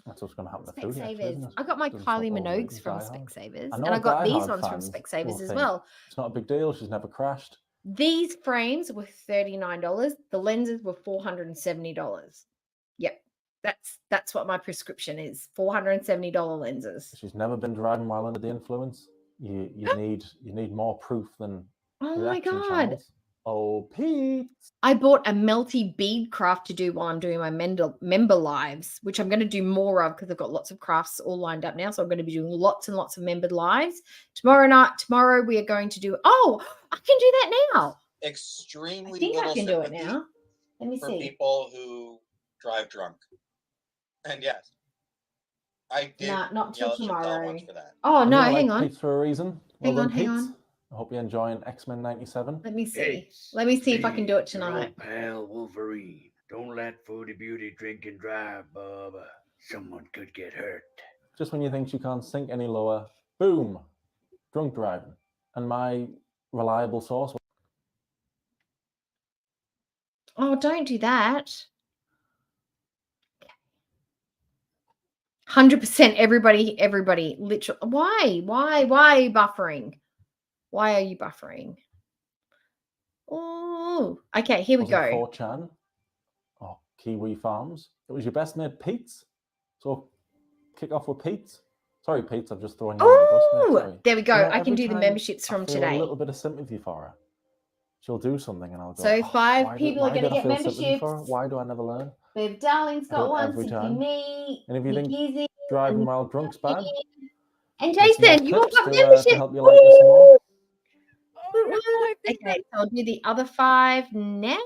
[SPEAKER 16] That's what's going to happen to Foodie, actually,
[SPEAKER 4] Specsavers.
[SPEAKER 16] isn't it?
[SPEAKER 4] I got my
[SPEAKER 16] Doesn't
[SPEAKER 4] Kylie
[SPEAKER 16] stop all
[SPEAKER 4] Minogues
[SPEAKER 16] the
[SPEAKER 4] from
[SPEAKER 16] diehard.
[SPEAKER 4] Specsavers,
[SPEAKER 16] I
[SPEAKER 4] and
[SPEAKER 16] know
[SPEAKER 4] I
[SPEAKER 16] our
[SPEAKER 4] got these
[SPEAKER 16] diehard
[SPEAKER 4] ones from
[SPEAKER 16] fans will
[SPEAKER 4] Specsavers as
[SPEAKER 16] think,
[SPEAKER 4] well.
[SPEAKER 16] It's not a big deal. She's never crashed.
[SPEAKER 4] These frames were $39. The lenses were $470. Yep, that's what my prescription is. $470 lenses.
[SPEAKER 16] She's never been driving while under the influence. You need more proof than
[SPEAKER 4] Oh my
[SPEAKER 16] reaction
[SPEAKER 4] God.
[SPEAKER 16] channels. Oh, Pete.
[SPEAKER 4] I bought a melty bead craft to do while I'm doing my member lives, which I'm going to do more of because I've got lots of crafts all lined up now. So I'm going to be doing lots and lots of membered lives. Tomorrow we are going to do, I can do that now.
[SPEAKER 1] Extremely
[SPEAKER 4] I think I
[SPEAKER 1] little
[SPEAKER 4] can do it
[SPEAKER 1] sympathy
[SPEAKER 4] now. Let me
[SPEAKER 1] for
[SPEAKER 4] see.
[SPEAKER 1] people who drive drunk. And yes, I did
[SPEAKER 4] Nah, not till
[SPEAKER 1] yell at Chantal
[SPEAKER 4] tomorrow.
[SPEAKER 1] once for that.
[SPEAKER 4] Oh, no,
[SPEAKER 16] Yeah,
[SPEAKER 4] hang
[SPEAKER 16] like
[SPEAKER 4] on.
[SPEAKER 16] Pete for a reason. Well
[SPEAKER 4] Hang on,
[SPEAKER 16] done,
[SPEAKER 4] hang
[SPEAKER 16] Pete.
[SPEAKER 4] on.
[SPEAKER 16] I hope you're enjoying X-Men 97.
[SPEAKER 4] Let me see.
[SPEAKER 10] Hey,
[SPEAKER 4] Let me see if I can do it
[SPEAKER 10] your old
[SPEAKER 4] tonight.
[SPEAKER 10] pal Wolverine. Don't let Foodie Beauty drink and drive, Bubba. Someone could get hurt.
[SPEAKER 16] Just when you think she can't sink any lower, boom, drunk driving. And my reliable source.
[SPEAKER 4] Oh, don't do that. 100% everybody, literally. Why buffering? Why are you buffering? Oh, okay, here we
[SPEAKER 16] Was it
[SPEAKER 4] go.
[SPEAKER 16] 4chan or Kiwi Farms? It was your best mate Pete's. So kick off with Pete's. Sorry, Pete, I've just thrown you under the bus, mate.
[SPEAKER 4] Oh,
[SPEAKER 16] Sorry.
[SPEAKER 4] there we go.
[SPEAKER 16] You know,
[SPEAKER 4] I can
[SPEAKER 16] every
[SPEAKER 4] do the
[SPEAKER 16] time
[SPEAKER 4] memberships
[SPEAKER 16] I
[SPEAKER 4] from
[SPEAKER 16] feel
[SPEAKER 4] today.
[SPEAKER 16] a little bit of sympathy for her. She'll do something and I'll go,
[SPEAKER 4] So
[SPEAKER 16] "Oh,
[SPEAKER 4] 5
[SPEAKER 16] why
[SPEAKER 4] people are
[SPEAKER 16] why
[SPEAKER 4] going to
[SPEAKER 16] did I
[SPEAKER 4] get
[SPEAKER 16] feel sympathy for her?
[SPEAKER 4] memberships.
[SPEAKER 16] Why do I never learn?
[SPEAKER 4] Babe Darling's
[SPEAKER 16] I do
[SPEAKER 4] got
[SPEAKER 16] it
[SPEAKER 4] one.
[SPEAKER 16] every
[SPEAKER 4] Simply
[SPEAKER 16] time.
[SPEAKER 4] Me,
[SPEAKER 16] And if you
[SPEAKER 4] Nick
[SPEAKER 16] think
[SPEAKER 4] Easy,
[SPEAKER 16] driving
[SPEAKER 4] and
[SPEAKER 16] while drunk's bad,
[SPEAKER 4] and
[SPEAKER 16] here's some more
[SPEAKER 4] Jason, you all
[SPEAKER 16] tips
[SPEAKER 4] got
[SPEAKER 16] to
[SPEAKER 4] memberships.
[SPEAKER 16] help you like her some more.
[SPEAKER 4] Okay, so I'll do the other 5 now.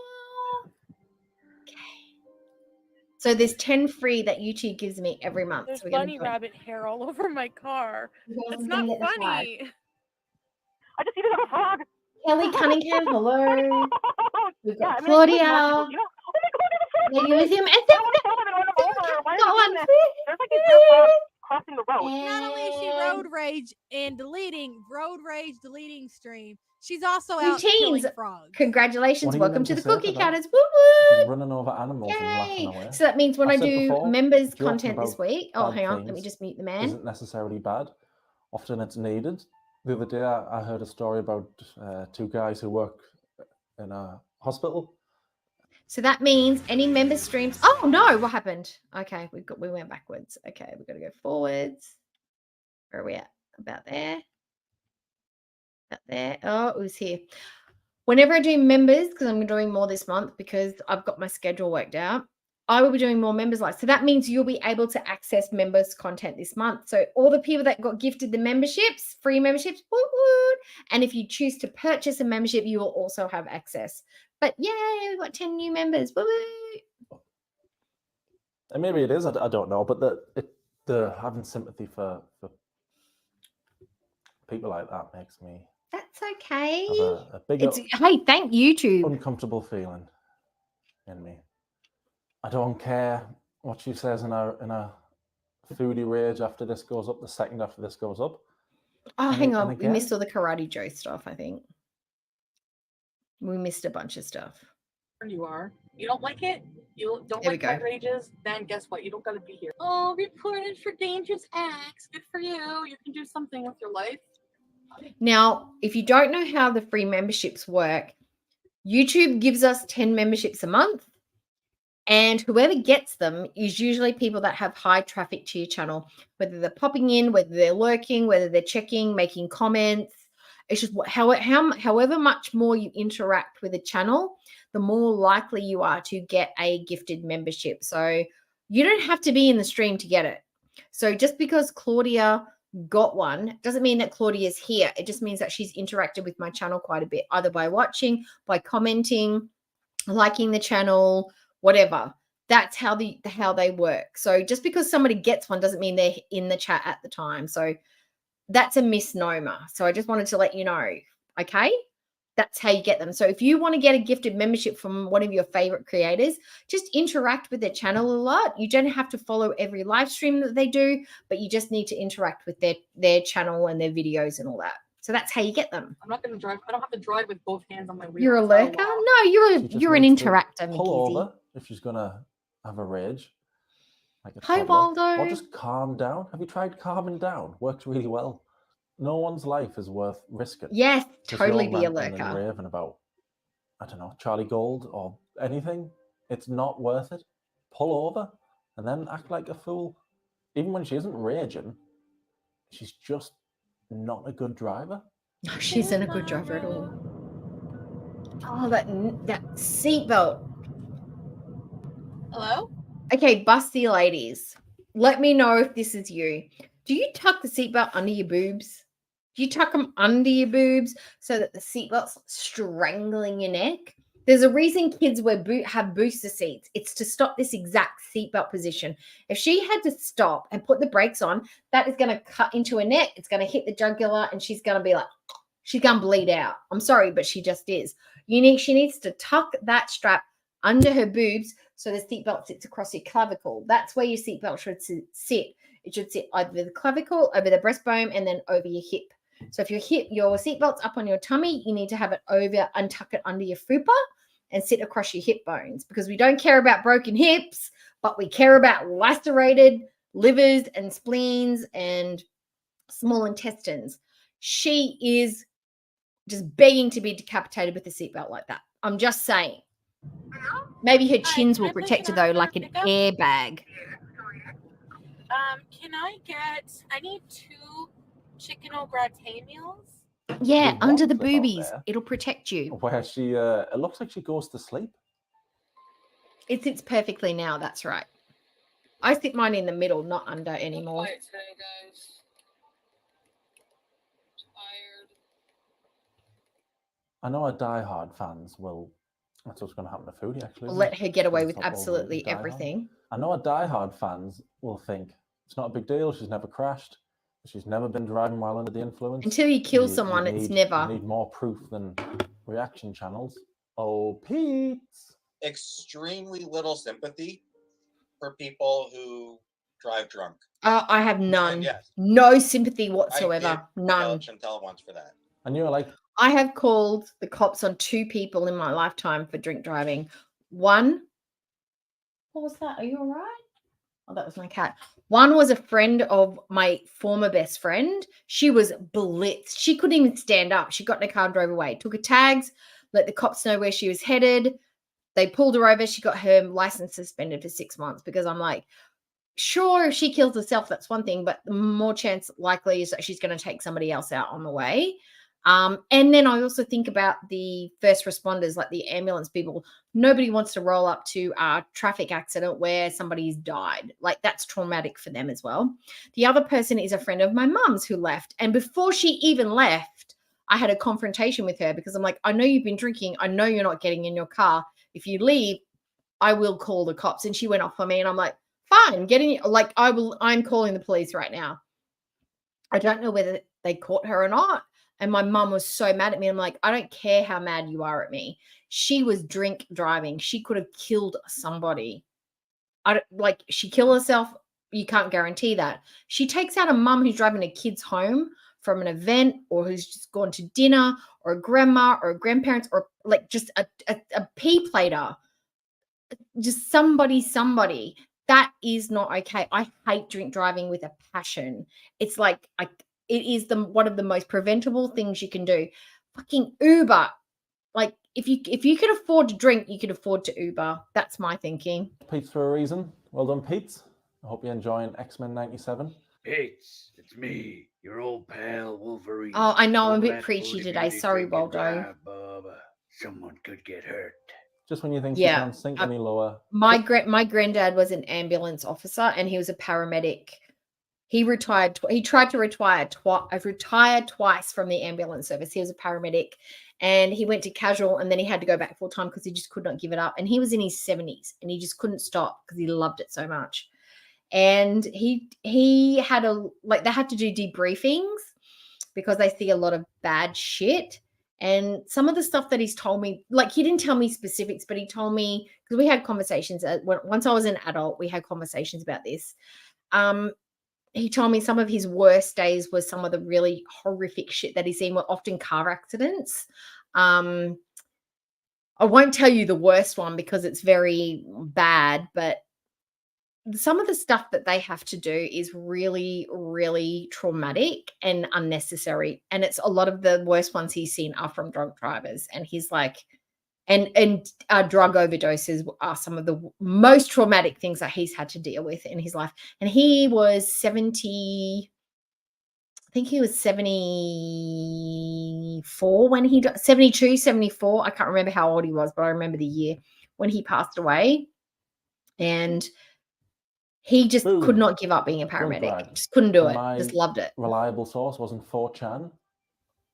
[SPEAKER 4] So there's 10 free that YouTube gives me every month.
[SPEAKER 17] There's
[SPEAKER 4] So we're going
[SPEAKER 17] bunny
[SPEAKER 4] to do it.
[SPEAKER 17] rabbit hair all over my car. That's
[SPEAKER 4] I'm
[SPEAKER 17] not
[SPEAKER 4] gonna get the
[SPEAKER 17] funny.
[SPEAKER 11] I just see this little frog.
[SPEAKER 4] Kelly Cunningham, hello. We've
[SPEAKER 11] Yeah,
[SPEAKER 4] got
[SPEAKER 11] I mean, I usually more
[SPEAKER 4] Claudia.
[SPEAKER 11] people, you know, oh my god, there's a frog.
[SPEAKER 4] Lady with him. And
[SPEAKER 11] I want to film him and run him over. Why are
[SPEAKER 4] got
[SPEAKER 11] you
[SPEAKER 4] one.
[SPEAKER 11] doing this? There's like these real frogs crossing the road.
[SPEAKER 9] Not only is she road rage and road rage deleting stream, she's also out killing
[SPEAKER 4] Routines.
[SPEAKER 9] frogs.
[SPEAKER 4] Congratulations.
[SPEAKER 16] What are you
[SPEAKER 4] Welcome
[SPEAKER 16] meant
[SPEAKER 4] to
[SPEAKER 16] to
[SPEAKER 4] the
[SPEAKER 16] say to
[SPEAKER 4] Cookie
[SPEAKER 16] that?
[SPEAKER 4] Cutters. Woo
[SPEAKER 16] She's
[SPEAKER 4] woo.
[SPEAKER 16] running over animals and laughing away.
[SPEAKER 4] So that means when I
[SPEAKER 16] said
[SPEAKER 4] do
[SPEAKER 16] before,
[SPEAKER 4] members
[SPEAKER 16] joking
[SPEAKER 4] content this
[SPEAKER 16] about
[SPEAKER 4] week. Oh,
[SPEAKER 16] bad
[SPEAKER 4] hang on. Let me
[SPEAKER 16] things
[SPEAKER 4] just mute the man.
[SPEAKER 16] isn't necessarily bad. Often it's needed. The other day I heard a story about 2 guys who work in a hospital.
[SPEAKER 4] So that means any member streams. Oh no, what happened? Okay, we went backwards. Okay, we've got to go forwards. Where are we at? About there. About there. Oh, it was here. Whenever I do members, because I'm doing more this month because I've got my schedule worked out, I will be doing more members live. So that means you'll be able to access members content this month. So all the people that got gifted the memberships, free memberships, woot woot. And if you choose to purchase a membership, you will also have access. But yay, we've got 10 new members. Woo woo.
[SPEAKER 16] And maybe it is, I don't know, but the having sympathy for people like that makes me
[SPEAKER 4] That's okay.
[SPEAKER 16] have a bigger
[SPEAKER 4] Hey, thank YouTube.
[SPEAKER 16] uncomfortable feeling in me. I don't care what she says in a foodie rage after this goes up, the second after this goes up.
[SPEAKER 4] Oh,
[SPEAKER 16] And
[SPEAKER 4] hang
[SPEAKER 16] a-
[SPEAKER 4] on.
[SPEAKER 16] and
[SPEAKER 4] We
[SPEAKER 16] again-
[SPEAKER 4] missed all the Karate Joe stuff, I think. We missed a bunch of stuff.
[SPEAKER 2] You are. You don't like it? You don't
[SPEAKER 4] There we
[SPEAKER 2] like my
[SPEAKER 4] go.
[SPEAKER 2] rages? Then guess what? You don't gotta be here. Oh, reported for dangerous acts. Good for you. You can do something with your life.
[SPEAKER 4] Now, if you don't know how the free memberships work, YouTube gives us 10 memberships a month. And whoever gets them is usually people that have high traffic to your channel, whether they're popping in, whether they're lurking, whether they're checking, making comments. It's just however much more you interact with a channel, the more likely you are to get a gifted membership. So you don't have to be in the stream to get it. So just because Claudia got one doesn't mean that Claudia's here. It just means that she's interacted with my channel quite a bit, either by watching, by commenting, liking the channel, whatever. That's how they work. So just because somebody gets one doesn't mean they're in the chat at the time. So that's a misnomer. So I just wanted to let you know, okay? That's how you get them. So if you want to get a gifted membership from one of your favorite creators, just interact with their channel a lot. You don't have to follow every live stream that they do, but you just need to interact with their channel and their videos and all that. So that's how you get them.
[SPEAKER 2] I'm not gonna drive. I don't have to drive with both hands on my wheel.
[SPEAKER 4] You're a
[SPEAKER 2] It's not
[SPEAKER 4] lurker?
[SPEAKER 2] allowed.
[SPEAKER 4] No,
[SPEAKER 16] She just
[SPEAKER 4] you're an
[SPEAKER 16] needs to
[SPEAKER 4] interactor,
[SPEAKER 16] pull
[SPEAKER 4] Mickey.
[SPEAKER 16] over if she's gonna have a rage. Like a
[SPEAKER 4] Hi,
[SPEAKER 16] toddler. Or
[SPEAKER 4] Waldo.
[SPEAKER 16] just calm down. Have you tried calming down? Works really well. No one's life is worth risking.
[SPEAKER 4] Yes,
[SPEAKER 16] Because
[SPEAKER 4] totally
[SPEAKER 16] you're
[SPEAKER 4] be a
[SPEAKER 16] ranting and
[SPEAKER 4] lurker.
[SPEAKER 16] raving about, I don't know, Charlie Gold or anything. It's not worth it. Pull over and then act like a fool. Even when she isn't raging, she's just not a good driver.
[SPEAKER 4] No, she isn't a good driver at all. Oh, that seatbelt.
[SPEAKER 17] Hello?
[SPEAKER 4] Okay, busty ladies, let me know if this is you. Do you tuck the seatbelt under your boobs? Do you tuck them under your boobs so that the seatbelt's strangling your neck? There's a reason kids have booster seats. It's to stop this exact seatbelt position. If she had to stop and put the brakes on, that is going to cut into her neck. It's going to hit the jugular and she's going to be like, she's going to bleed out. I'm sorry, but she just is. She needs to tuck that strap under her boobs so the seatbelt sits across your clavicle. That's where your seatbelt should sit. It should sit over the clavicle, over the breastbone, and then over your hip. So if your seatbelt's up on your tummy, you need to have it over and tuck it under your fupa and sit across your hip bones, because we don't care about broken hips, but we care about lacerated livers and spleens and small intestines. She is just begging to be decapitated with a seatbelt like that. I'm just saying. Maybe her chins will protect her though, like an airbag.
[SPEAKER 17] Can I need 2 chicken au gratin meals?
[SPEAKER 4] Yeah,
[SPEAKER 16] There's
[SPEAKER 4] under
[SPEAKER 16] one
[SPEAKER 4] the
[SPEAKER 16] clip out
[SPEAKER 4] boobies.
[SPEAKER 16] there
[SPEAKER 4] It'll protect you.
[SPEAKER 16] where she, it looks like she goes to sleep.
[SPEAKER 4] It sits perfectly now. That's right. I sit mine in the middle, not under anymore.
[SPEAKER 16] I know our diehard fans will. That's what's going to happen to Foodie, actually.
[SPEAKER 4] We'll
[SPEAKER 16] isn't
[SPEAKER 4] let
[SPEAKER 16] it?
[SPEAKER 4] her get away
[SPEAKER 16] She'll
[SPEAKER 4] with
[SPEAKER 16] stop
[SPEAKER 4] absolutely
[SPEAKER 16] overrating Die Hard.
[SPEAKER 4] everything.
[SPEAKER 16] I know our diehard fans will think it's not a big deal. She's never crashed. She's never been driving while under the influence.
[SPEAKER 4] Until you kill someone, it's never.
[SPEAKER 16] You need more proof than reaction channels. Oh, Pete!
[SPEAKER 1] Extremely little sympathy for people who drive drunk.
[SPEAKER 4] I have none.
[SPEAKER 1] And yes,
[SPEAKER 4] No sympathy
[SPEAKER 1] I
[SPEAKER 4] whatsoever.
[SPEAKER 1] did
[SPEAKER 4] None.
[SPEAKER 1] tell Chantel once for that.
[SPEAKER 16] And you're like,
[SPEAKER 4] I have called the cops on 2 people in my lifetime for drink driving. One, what was that? Are you all right? Oh, that was my cat. One was a friend of my former best friend. She was blitzed. She couldn't even stand up. She got in a car and drove away. Took her tags, let the cops know where she was headed. They pulled her over. She got her license suspended for 6 months because I'm like, sure, if she kills herself, that's one thing, but the more chance likely is that she's going to take somebody else out on the way. And then I also think about the first responders, like the ambulance people. Nobody wants to roll up to a traffic accident where somebody's died. Like that's traumatic for them as well. The other person is a friend of my mum's who left. And before she even left, I had a confrontation with her because I'm like, I know you've been drinking. I know you're not getting in your car. If you leave, I will call the cops. And she went off on me and I'm like, fine, I'm calling the police right now. I don't know whether they caught her or not. And my mum was so mad at me. I'm like, I don't care how mad you are at me. She was drink driving. She could have killed somebody. She killed herself. You can't guarantee that. She takes out a mum who's driving her kids home from an event or who's just gone to dinner or a grandma or a grandparents or like just a pea plater. Just somebody. That is not okay. I hate drink driving with a passion. It's like it is one of the most preventable things you can do. Fucking Uber. Like if you could afford to drink, you could afford to Uber. That's my thinking.
[SPEAKER 16] Pete's for a reason. Well done, Pete. I hope you're enjoying X-Men 97.
[SPEAKER 10] It's me, your old pal Wolverine.
[SPEAKER 4] Oh, I know I'm a
[SPEAKER 10] Don't
[SPEAKER 4] bit
[SPEAKER 10] let
[SPEAKER 4] preachy
[SPEAKER 10] Foodie
[SPEAKER 4] today.
[SPEAKER 10] Beauty
[SPEAKER 4] Sorry,
[SPEAKER 10] drink and
[SPEAKER 4] Waldo.
[SPEAKER 10] drive, Bubba. Someone could get hurt.
[SPEAKER 16] Just when you think
[SPEAKER 4] Yeah.
[SPEAKER 16] you can't sink any lower.
[SPEAKER 4] My granddad was an ambulance officer and he was a paramedic. He retired. He tried to retire twice from the ambulance service. He was a paramedic and he went to casual and then he had to go back full time because he just could not give it up. And he was in his 70s and he just couldn't stop because he loved it so much. And he had they had to do debriefings because they see a lot of bad shit. And some of the stuff that he's told me, like he didn't tell me specifics, but he told me, because we had conversations, once I was an adult, we had conversations about this. He told me some of his worst days were some of the really horrific shit that he's seen were often car accidents. I won't tell you the worst one because it's very bad, but some of the stuff that they have to do is really, really traumatic and unnecessary. And it's a lot of the worst ones he's seen are from drunk drivers. And he's like, and drug overdoses are some of the most traumatic things that he's had to deal with in his life. And he was 70, I think he was 74 when he died, 72, 74. I can't remember how old he was, but I remember the year when he passed away. And he just could not give up being a paramedic. Just couldn't do it. Just loved it.
[SPEAKER 16] Reliable source wasn't 4chan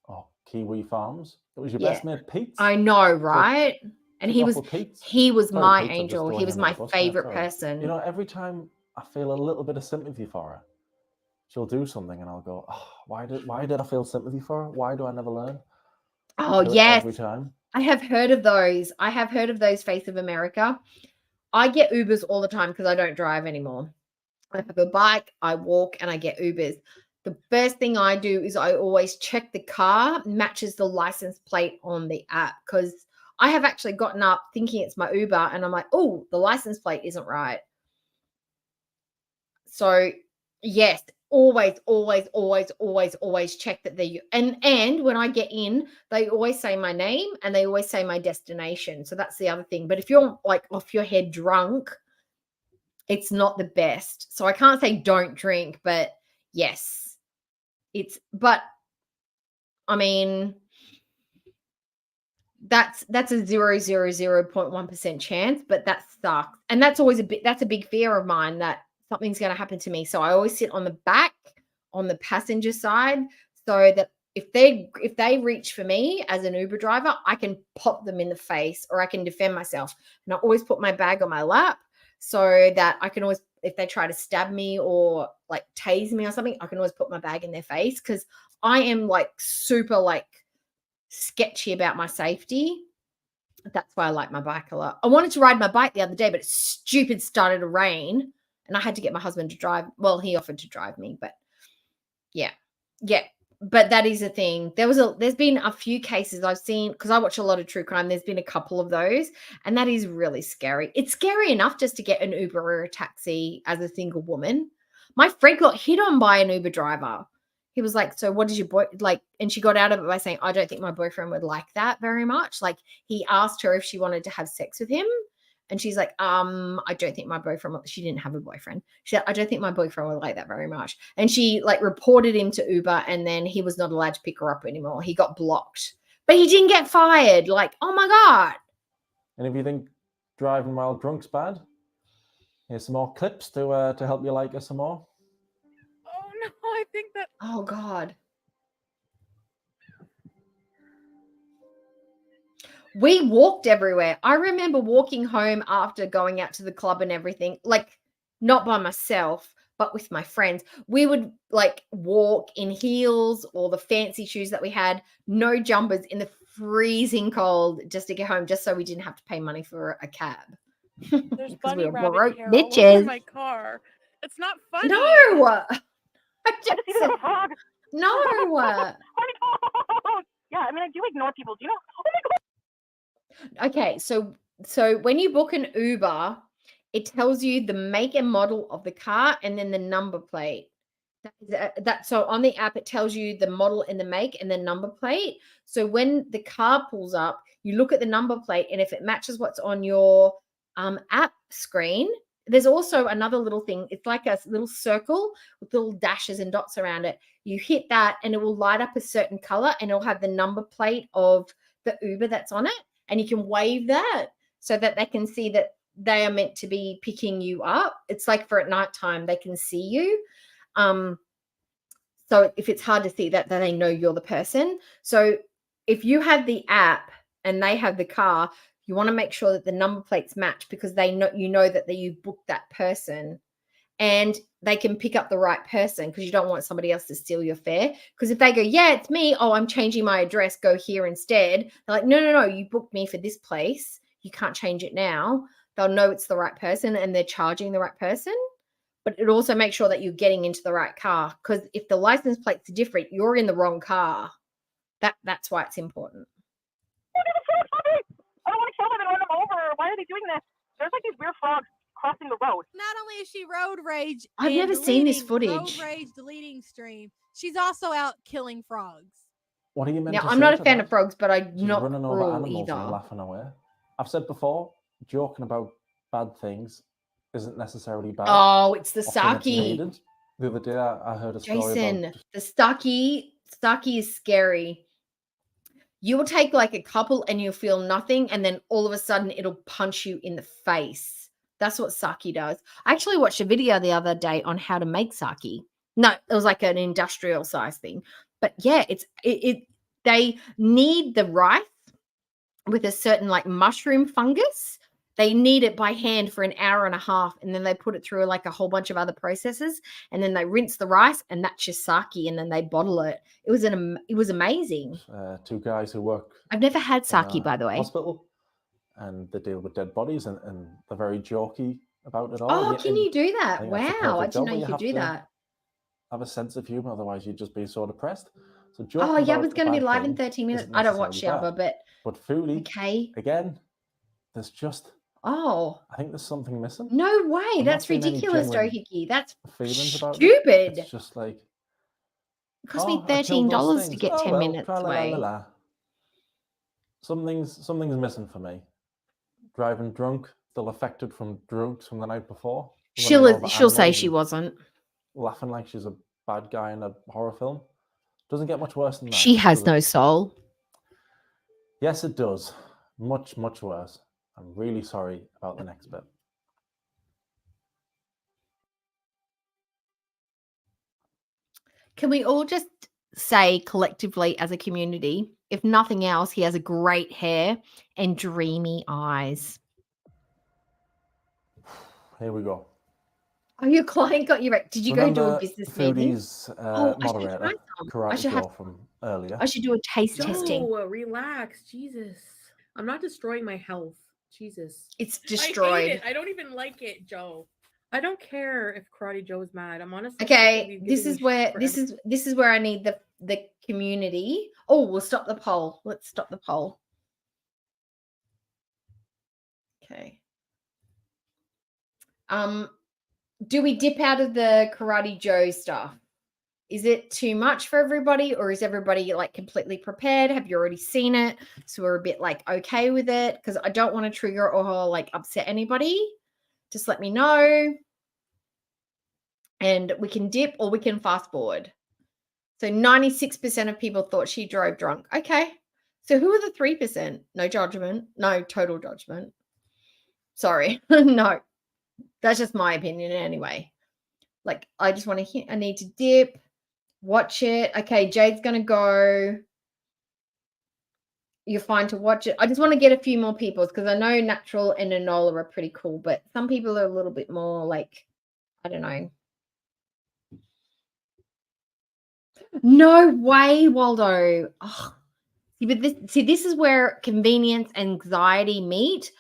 [SPEAKER 16] or Kiwi Farms. It was your best mate Pete.
[SPEAKER 4] I know, right? And he was my
[SPEAKER 16] Pete,
[SPEAKER 4] angel. He was my favorite person.
[SPEAKER 16] You know, every time I feel a little bit of sympathy for her, she'll do something and I'll go, oh, why did I feel sympathy for her? Why do I never learn?
[SPEAKER 4] Oh, yes.
[SPEAKER 16] Every time.
[SPEAKER 4] I have heard of those. I have heard of those Face of America. I get Ubers all the time because I don't drive anymore. I have a bike, I walk, and I get Ubers. The first thing I do is I always check the car matches the license plate on the app because I have actually gotten up thinking it's my Uber and I'm like, oh, the license plate isn't right. So Yes, always check that they and when I get in, they always say my name and they always say my destination. So that's the other thing. But if you're like off your head drunk, it's not the best. So I can't say don't drink, but yes, but I mean, that's a 0.1% chance, but that sucks. And that's a big fear of mine, that something's going to happen to me. So I always sit on the back, on the passenger side, so that if they reach for me as an Uber driver, I can pop them in the face or I can defend myself. And I always put my bag on my lap so that I can always, if they try to stab me or like tase me or something, I can always put my bag in their face, because I am like super like sketchy about my safety. That's why I like my bike a lot. I wanted to ride my bike the other day, but it stupid started to rain and I had to get my husband to drive. Well, he offered to drive me, but yeah. But that is a thing. There's been a few cases I've seen, because I watch a lot of true crime. There's been a couple of those, and that is really scary. It's scary enough just to get an Uber or a taxi as a single woman. My friend got hit on by an Uber driver. He was like, so what does your boy like? And she got out of it by saying, I don't think my boyfriend would like that very much. Like, he asked her if she wanted to have sex with him. And she's like, I don't think my boyfriend, she didn't have a boyfriend. She said, I don't think my boyfriend would like that very much. And she like reported him to Uber, and then he was not allowed to pick her up anymore. He got blocked, but he didn't get fired. Like, oh my God.
[SPEAKER 16] And if you think driving while drunk's bad, here's some more clips to help you like us some more.
[SPEAKER 17] Oh no, I think that.
[SPEAKER 4] Oh God. We walked everywhere. I remember walking home after going out to the club and everything, like not by myself, but with my friends. We would like walk in heels or the fancy shoes that we had, no jumpers, in the freezing cold, just to get home, just so we didn't have to pay money for a cab.
[SPEAKER 17] There's bunny
[SPEAKER 4] we were
[SPEAKER 17] rabbit
[SPEAKER 4] broke
[SPEAKER 17] hair all over
[SPEAKER 4] bitches.
[SPEAKER 17] my car. It's not funny.
[SPEAKER 4] No. I just said, no.
[SPEAKER 3] Yeah, I mean, I do ignore people. Do you know? Oh my God.
[SPEAKER 4] Okay, so when you book an Uber, it tells you the make and model of the car and then the number plate. So on the app, it tells you the model and the make and the number plate. So when the car pulls up, you look at the number plate, and if it matches what's on your app screen, there's also another little thing. It's like a little circle with little dashes and dots around it. You hit that and it will light up a certain color, and it'll have the number plate of the Uber that's on it. And you can wave that so that they can see that they are meant to be picking you up. It's like for at nighttime, they can see you. So if it's hard to see that, then they know you're the person. So if you have the app and they have the car, you want to make sure that the number plates match, because they know, you know that you booked that person, and they can pick up the right person, because you don't want somebody else to steal your fare. Because if they go, yeah, it's me. Oh, I'm changing my address. Go here instead. They're like, no. You booked me for this place. You can't change it now. They'll know it's the right person and they're charging the right person. But it also makes sure that you're getting into the right car, because if the license plates are different, you're in the wrong car. That's why it's important.
[SPEAKER 3] I don't want to kill them and run them over. Why are they doing this? There's like these weird frogs crossing the road.
[SPEAKER 9] Not only is she road rage,
[SPEAKER 4] I've
[SPEAKER 9] and
[SPEAKER 4] never seen this
[SPEAKER 9] deleting
[SPEAKER 4] footage.
[SPEAKER 9] Road rage deleting stream. She's also out killing frogs.
[SPEAKER 16] What are you meant
[SPEAKER 4] Now,
[SPEAKER 16] to
[SPEAKER 4] I'm
[SPEAKER 16] say
[SPEAKER 4] not a
[SPEAKER 16] to
[SPEAKER 4] fan
[SPEAKER 16] that?
[SPEAKER 4] of frogs, but I'm
[SPEAKER 16] She's
[SPEAKER 4] not
[SPEAKER 16] running over
[SPEAKER 4] cruel
[SPEAKER 16] animals
[SPEAKER 4] either.
[SPEAKER 16] and laughing away. I've said before, joking about bad things isn't necessarily bad.
[SPEAKER 4] Oh, it's the
[SPEAKER 16] Often it's
[SPEAKER 4] sake.
[SPEAKER 16] needed. The other day, I heard a story
[SPEAKER 4] Jason,
[SPEAKER 16] about
[SPEAKER 4] the sake is scary. You will take like a couple and you'll feel nothing, and then all of a sudden it'll punch you in the face. That's what sake does. I actually watched a video the other day on how to make sake. No, it was like an industrial size thing. But yeah, they knead the rice with a certain like mushroom fungus. They knead it by hand for an hour and a half, and then they put it through like a whole bunch of other processes, and then they rinse the rice, and that's your sake, and then they bottle it. It was amazing.
[SPEAKER 16] two guys who work
[SPEAKER 4] I've never had
[SPEAKER 16] in
[SPEAKER 4] sake,
[SPEAKER 16] a
[SPEAKER 4] by the way.
[SPEAKER 16] hospital, and they deal with dead bodies, and they're very jokey about it all.
[SPEAKER 4] Oh,
[SPEAKER 16] And
[SPEAKER 4] can you do
[SPEAKER 16] I
[SPEAKER 4] that?
[SPEAKER 16] think that's the
[SPEAKER 4] Wow, I
[SPEAKER 16] perfect
[SPEAKER 4] didn't
[SPEAKER 16] job,
[SPEAKER 4] know
[SPEAKER 16] but
[SPEAKER 4] you could
[SPEAKER 16] have
[SPEAKER 4] do
[SPEAKER 16] to
[SPEAKER 4] that.
[SPEAKER 16] have a sense of humor, otherwise you'd just be so depressed. So
[SPEAKER 4] Oh,
[SPEAKER 16] joking
[SPEAKER 4] yeah,
[SPEAKER 16] about
[SPEAKER 4] it's going to be
[SPEAKER 16] a bad
[SPEAKER 4] live in
[SPEAKER 16] thing
[SPEAKER 4] 13 minutes.
[SPEAKER 16] isn't
[SPEAKER 4] I don't watch
[SPEAKER 16] necessarily
[SPEAKER 4] Shalba,
[SPEAKER 16] bad.
[SPEAKER 4] but
[SPEAKER 16] But Foolie,
[SPEAKER 4] okay.
[SPEAKER 16] again, there's just
[SPEAKER 4] Oh,
[SPEAKER 16] I think there's something missing.
[SPEAKER 4] no way.
[SPEAKER 16] I'm not
[SPEAKER 4] That's
[SPEAKER 16] seeing any
[SPEAKER 4] ridiculous,
[SPEAKER 16] genuine
[SPEAKER 4] Doohickey. That's
[SPEAKER 16] feelings about it.
[SPEAKER 4] stupid.
[SPEAKER 16] It's just like,
[SPEAKER 4] It cost me
[SPEAKER 16] I killed those
[SPEAKER 4] $13 to
[SPEAKER 16] things.
[SPEAKER 4] get
[SPEAKER 16] Oh
[SPEAKER 4] 10
[SPEAKER 16] well,
[SPEAKER 4] minutes away.
[SPEAKER 16] tra-la-la-la-la. Something's missing for me. Driving drunk, still affected from drugs from the night before. running over
[SPEAKER 4] She'll say
[SPEAKER 16] animals
[SPEAKER 4] she
[SPEAKER 16] and
[SPEAKER 4] wasn't.
[SPEAKER 16] laughing like she's a bad guy in a horror film. Doesn't get much worse than that.
[SPEAKER 4] She has
[SPEAKER 16] does
[SPEAKER 4] no
[SPEAKER 16] it?
[SPEAKER 4] soul.
[SPEAKER 16] Yes, it does. Much, much worse. I'm really sorry about the next bit.
[SPEAKER 4] Can we all just say collectively as a community, if nothing else, he has a great hair and dreamy eyes.
[SPEAKER 16] Here we go.
[SPEAKER 4] Oh, your client got you right. Did you go do a business meeting?
[SPEAKER 16] Foodie's
[SPEAKER 4] Oh, I should
[SPEAKER 16] moderator,
[SPEAKER 4] try some. I
[SPEAKER 16] Karate
[SPEAKER 4] should have.
[SPEAKER 16] Joe from earlier.
[SPEAKER 4] I should do a taste testing.
[SPEAKER 14] Joe, relax. Jesus. I'm not destroying my health. Jesus.
[SPEAKER 4] It's
[SPEAKER 14] I
[SPEAKER 4] destroyed.
[SPEAKER 14] hate it. I don't even like it, Joe. I don't care if Karate Joe is mad. I'm honestly
[SPEAKER 4] Okay, this is where I need the community. Oh, we'll stop the poll. Let's stop the poll. Okay. Do we dip out of the Karate Joe stuff? Is it too much for everybody, or is everybody like completely prepared? Have you already seen it? So we're a bit like okay with it, because I don't want to trigger or like upset anybody. Just let me know. And we can dip or we can fast forward. So 96% of people thought she drove drunk. Okay. So who are the 3%? No judgment. No total judgment. Sorry. No. That's just my opinion anyway. Like, I just want to I need to dip, watch it. Okay, Jade's going to go. You're fine to watch it. I just want to get a few more people because I know Natural and Enola are pretty cool, but some people are a little bit more like, I don't know. No way, Waldo. Oh, see, this is where convenience and anxiety meet.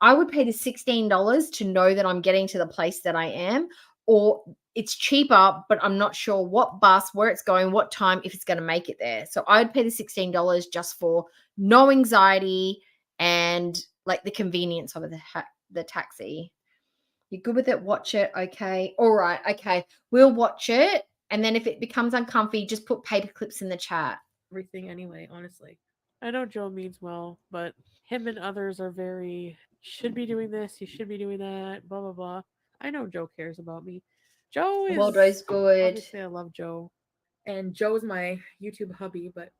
[SPEAKER 4] I would pay the $16 to know that I'm getting to the place that I am, or it's cheaper, but I'm not sure what bus, where it's going, what time, if it's going to make it there. So I would pay the $16 just for no anxiety and like the convenience of the taxi. You're good with it? Watch it. Okay. All right. Okay. We'll watch it. And then if it becomes uncomfy, just put paper clips in the chat.
[SPEAKER 14] Everything anyway, honestly. I know Joe means well, but him and others are very, should be doing this, you should be doing that, blah, blah, blah. I know Joe cares about me. Joe is...
[SPEAKER 4] Waldo's good.
[SPEAKER 14] Obviously, I love Joe. And Joe's my YouTube hubby, but...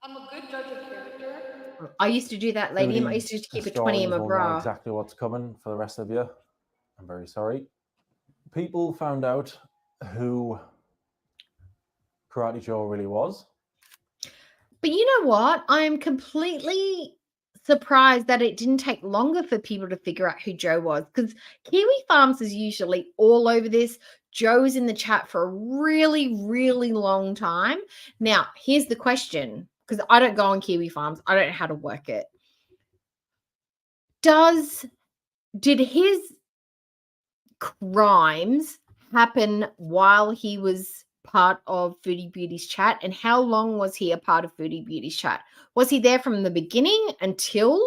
[SPEAKER 3] I'm a good judge of character.
[SPEAKER 4] I used to do that, lady. I used to keep a 20 in my
[SPEAKER 16] Historians will know
[SPEAKER 4] bra.
[SPEAKER 16] exactly what's coming for the rest of you. I'm very sorry. People found out who Karate Joe really was.
[SPEAKER 4] But you know what? I'm completely surprised that it didn't take longer for people to figure out who Joe was, because Kiwi Farms is usually all over this. Joe is in the chat for a really, really long time. Now, here's the question, because I don't go on Kiwi Farms. I don't know how to work it. Did his crimes happen while he was part of Foodie Beauty's chat, and how long was he a part of Foodie Beauty's chat? Was he there from the beginning until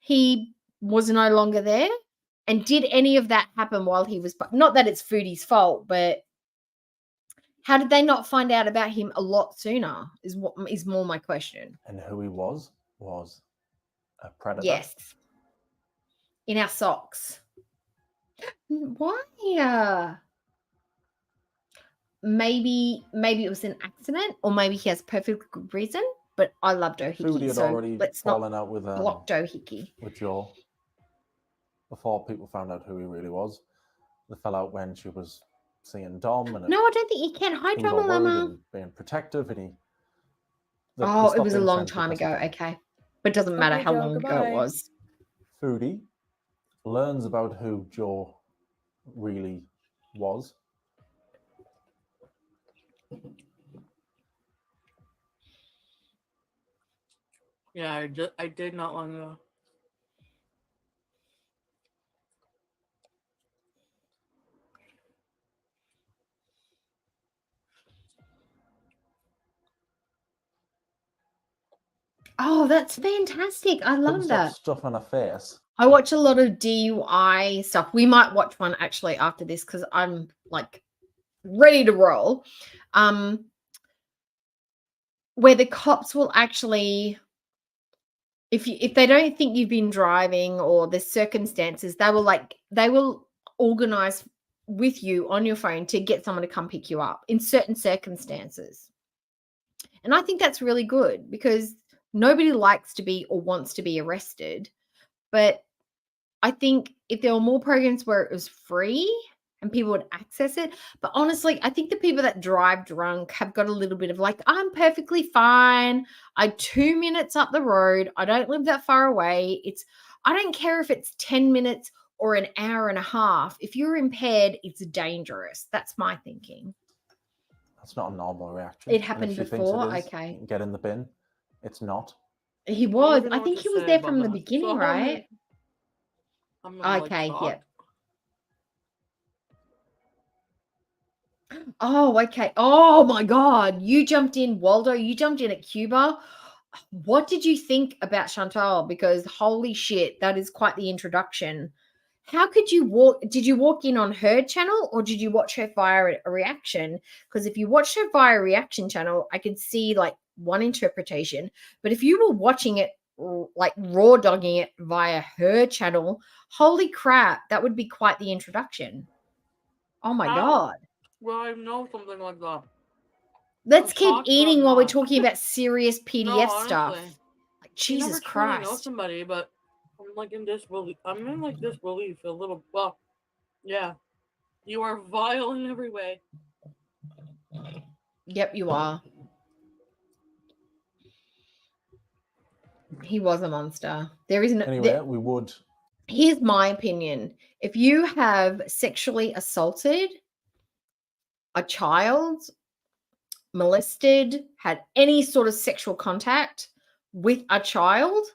[SPEAKER 4] he was no longer there? And did any of that happen while he was, not that it's Foodie's fault, but how did they not find out about him a lot sooner is what is more my question.
[SPEAKER 16] And who he was a predator.
[SPEAKER 4] Yes. In our socks. Why? Maybe it was an accident, or maybe he has perfect good reason. But I love Doohickey,
[SPEAKER 16] Foodie had
[SPEAKER 4] so
[SPEAKER 16] already
[SPEAKER 4] let's not
[SPEAKER 16] fallen out with
[SPEAKER 4] block Doohickey.
[SPEAKER 16] with Joe before people found out who he really was. They fell out when she was seeing Dom, and
[SPEAKER 4] No, I don't think he can. Hi,
[SPEAKER 16] he was all
[SPEAKER 4] Drama
[SPEAKER 16] worried
[SPEAKER 4] Llama.
[SPEAKER 16] and being protective, and they
[SPEAKER 4] Oh, it
[SPEAKER 16] stopped
[SPEAKER 4] was a
[SPEAKER 16] being
[SPEAKER 4] long
[SPEAKER 16] friends
[SPEAKER 4] time
[SPEAKER 16] because of
[SPEAKER 4] ago.
[SPEAKER 16] that.
[SPEAKER 4] Okay, but it doesn't matter
[SPEAKER 14] Okay,
[SPEAKER 4] how
[SPEAKER 14] Joe,
[SPEAKER 4] long ago
[SPEAKER 14] goodbye.
[SPEAKER 4] it was.
[SPEAKER 16] Foodie learns about who Joe really was.
[SPEAKER 14] Yeah, I did not long ago.
[SPEAKER 4] Oh, that's fantastic. I
[SPEAKER 16] Couldn't
[SPEAKER 4] love
[SPEAKER 16] stop
[SPEAKER 4] that.
[SPEAKER 16] stuff on her face.
[SPEAKER 4] I watch a lot of DUI stuff. We might watch one actually after this because I'm like ready to roll. Where the cops will actually, if they don't think you've been driving or the circumstances, they will organize with you on your phone to get someone to come pick you up in certain circumstances. And I think that's really good because nobody likes to be or wants to be arrested. But I think if there were more programs where it was free and people would access it, but honestly, I think the people that drive drunk have got a little bit of like, I'm perfectly fine. I'm 2 minutes up the road. I don't live that far away. I don't care if it's 10 minutes or an hour and a half. If you're impaired, it's dangerous. That's my thinking.
[SPEAKER 16] That's not a normal reaction.
[SPEAKER 4] It
[SPEAKER 16] And
[SPEAKER 4] happened
[SPEAKER 16] if she thinks
[SPEAKER 4] before?
[SPEAKER 16] it is,
[SPEAKER 4] Okay.
[SPEAKER 16] get in the bin. It's not.
[SPEAKER 4] He
[SPEAKER 14] I don't
[SPEAKER 4] was.
[SPEAKER 14] even know
[SPEAKER 4] I
[SPEAKER 14] what
[SPEAKER 4] think
[SPEAKER 14] to
[SPEAKER 4] he was
[SPEAKER 14] say
[SPEAKER 4] there
[SPEAKER 14] about
[SPEAKER 4] from the
[SPEAKER 14] that.
[SPEAKER 4] beginning,
[SPEAKER 14] So
[SPEAKER 4] right?
[SPEAKER 14] I'm like
[SPEAKER 4] Okay,
[SPEAKER 14] shocked.
[SPEAKER 4] yep. Oh, okay. Oh my God. You jumped in, Waldo. You jumped in at Cuba. What did you think about Chantal? Because holy shit, that is quite the introduction. How could you walk? Did you walk in on her channel or did you watch her via a reaction? Because if you watched her via a reaction channel, I could see like one interpretation. But if you were watching it like raw dogging it via her channel, holy crap, that would be quite the introduction. Oh my
[SPEAKER 14] How?
[SPEAKER 4] God.
[SPEAKER 14] Well, I know something like that.
[SPEAKER 4] Let's
[SPEAKER 14] I'm
[SPEAKER 4] keep
[SPEAKER 14] shocked, but
[SPEAKER 4] eating
[SPEAKER 14] I'm
[SPEAKER 4] while we're
[SPEAKER 14] not.
[SPEAKER 4] talking about serious PDF
[SPEAKER 14] No,
[SPEAKER 4] stuff.
[SPEAKER 14] honestly.
[SPEAKER 4] Like,
[SPEAKER 14] You never
[SPEAKER 4] Jesus
[SPEAKER 14] truly know
[SPEAKER 4] Christ.
[SPEAKER 14] somebody, but I'm like in disbelief. I'm in like disbelief a little. Well, yeah. You are vile in every way.
[SPEAKER 4] Yep, you are. He was a monster. There isn't.
[SPEAKER 16] Anyway, we would.
[SPEAKER 4] Here's my opinion. If you have sexually assaulted a child, molested, had any sort of sexual contact with a child,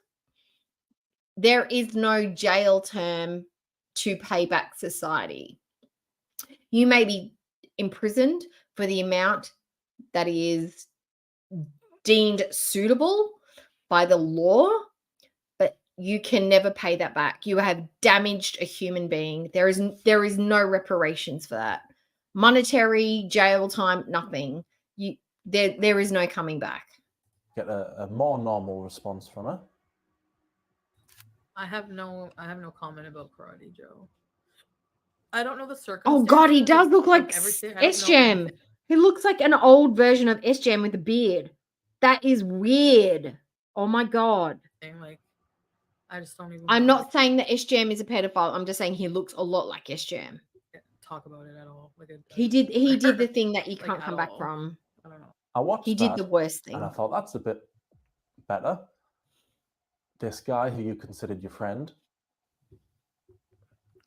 [SPEAKER 4] there is no jail term to pay back society. You may be imprisoned for the amount that is deemed suitable by the law, but you can never pay that back. You have damaged a human being. There is no reparations for that. Monetary, jail time, nothing. There is no coming back.
[SPEAKER 16] Get a more normal response from her.
[SPEAKER 21] I have no comment about Karate Joe. I don't know the
[SPEAKER 4] Oh
[SPEAKER 21] circumstances.
[SPEAKER 4] God, he does look like
[SPEAKER 21] everything. I don't know
[SPEAKER 4] S-Jam.
[SPEAKER 21] anything.
[SPEAKER 4] He looks like an old version of S-Jam with a beard. That is weird. Oh my God.
[SPEAKER 21] Like, I just don't even.
[SPEAKER 4] I'm
[SPEAKER 21] wanna,
[SPEAKER 4] not saying that S-Jam is a pedophile. I'm just saying he looks a lot like S-Jam.
[SPEAKER 21] talk about it at all. Like
[SPEAKER 4] He did the thing that you
[SPEAKER 21] Like,
[SPEAKER 4] can't
[SPEAKER 21] at
[SPEAKER 4] come back
[SPEAKER 21] all.
[SPEAKER 4] from.
[SPEAKER 21] I don't know.
[SPEAKER 16] I watched
[SPEAKER 4] He did
[SPEAKER 16] that,
[SPEAKER 4] the worst thing.
[SPEAKER 16] and I thought that's a bit better. This guy who you considered your friend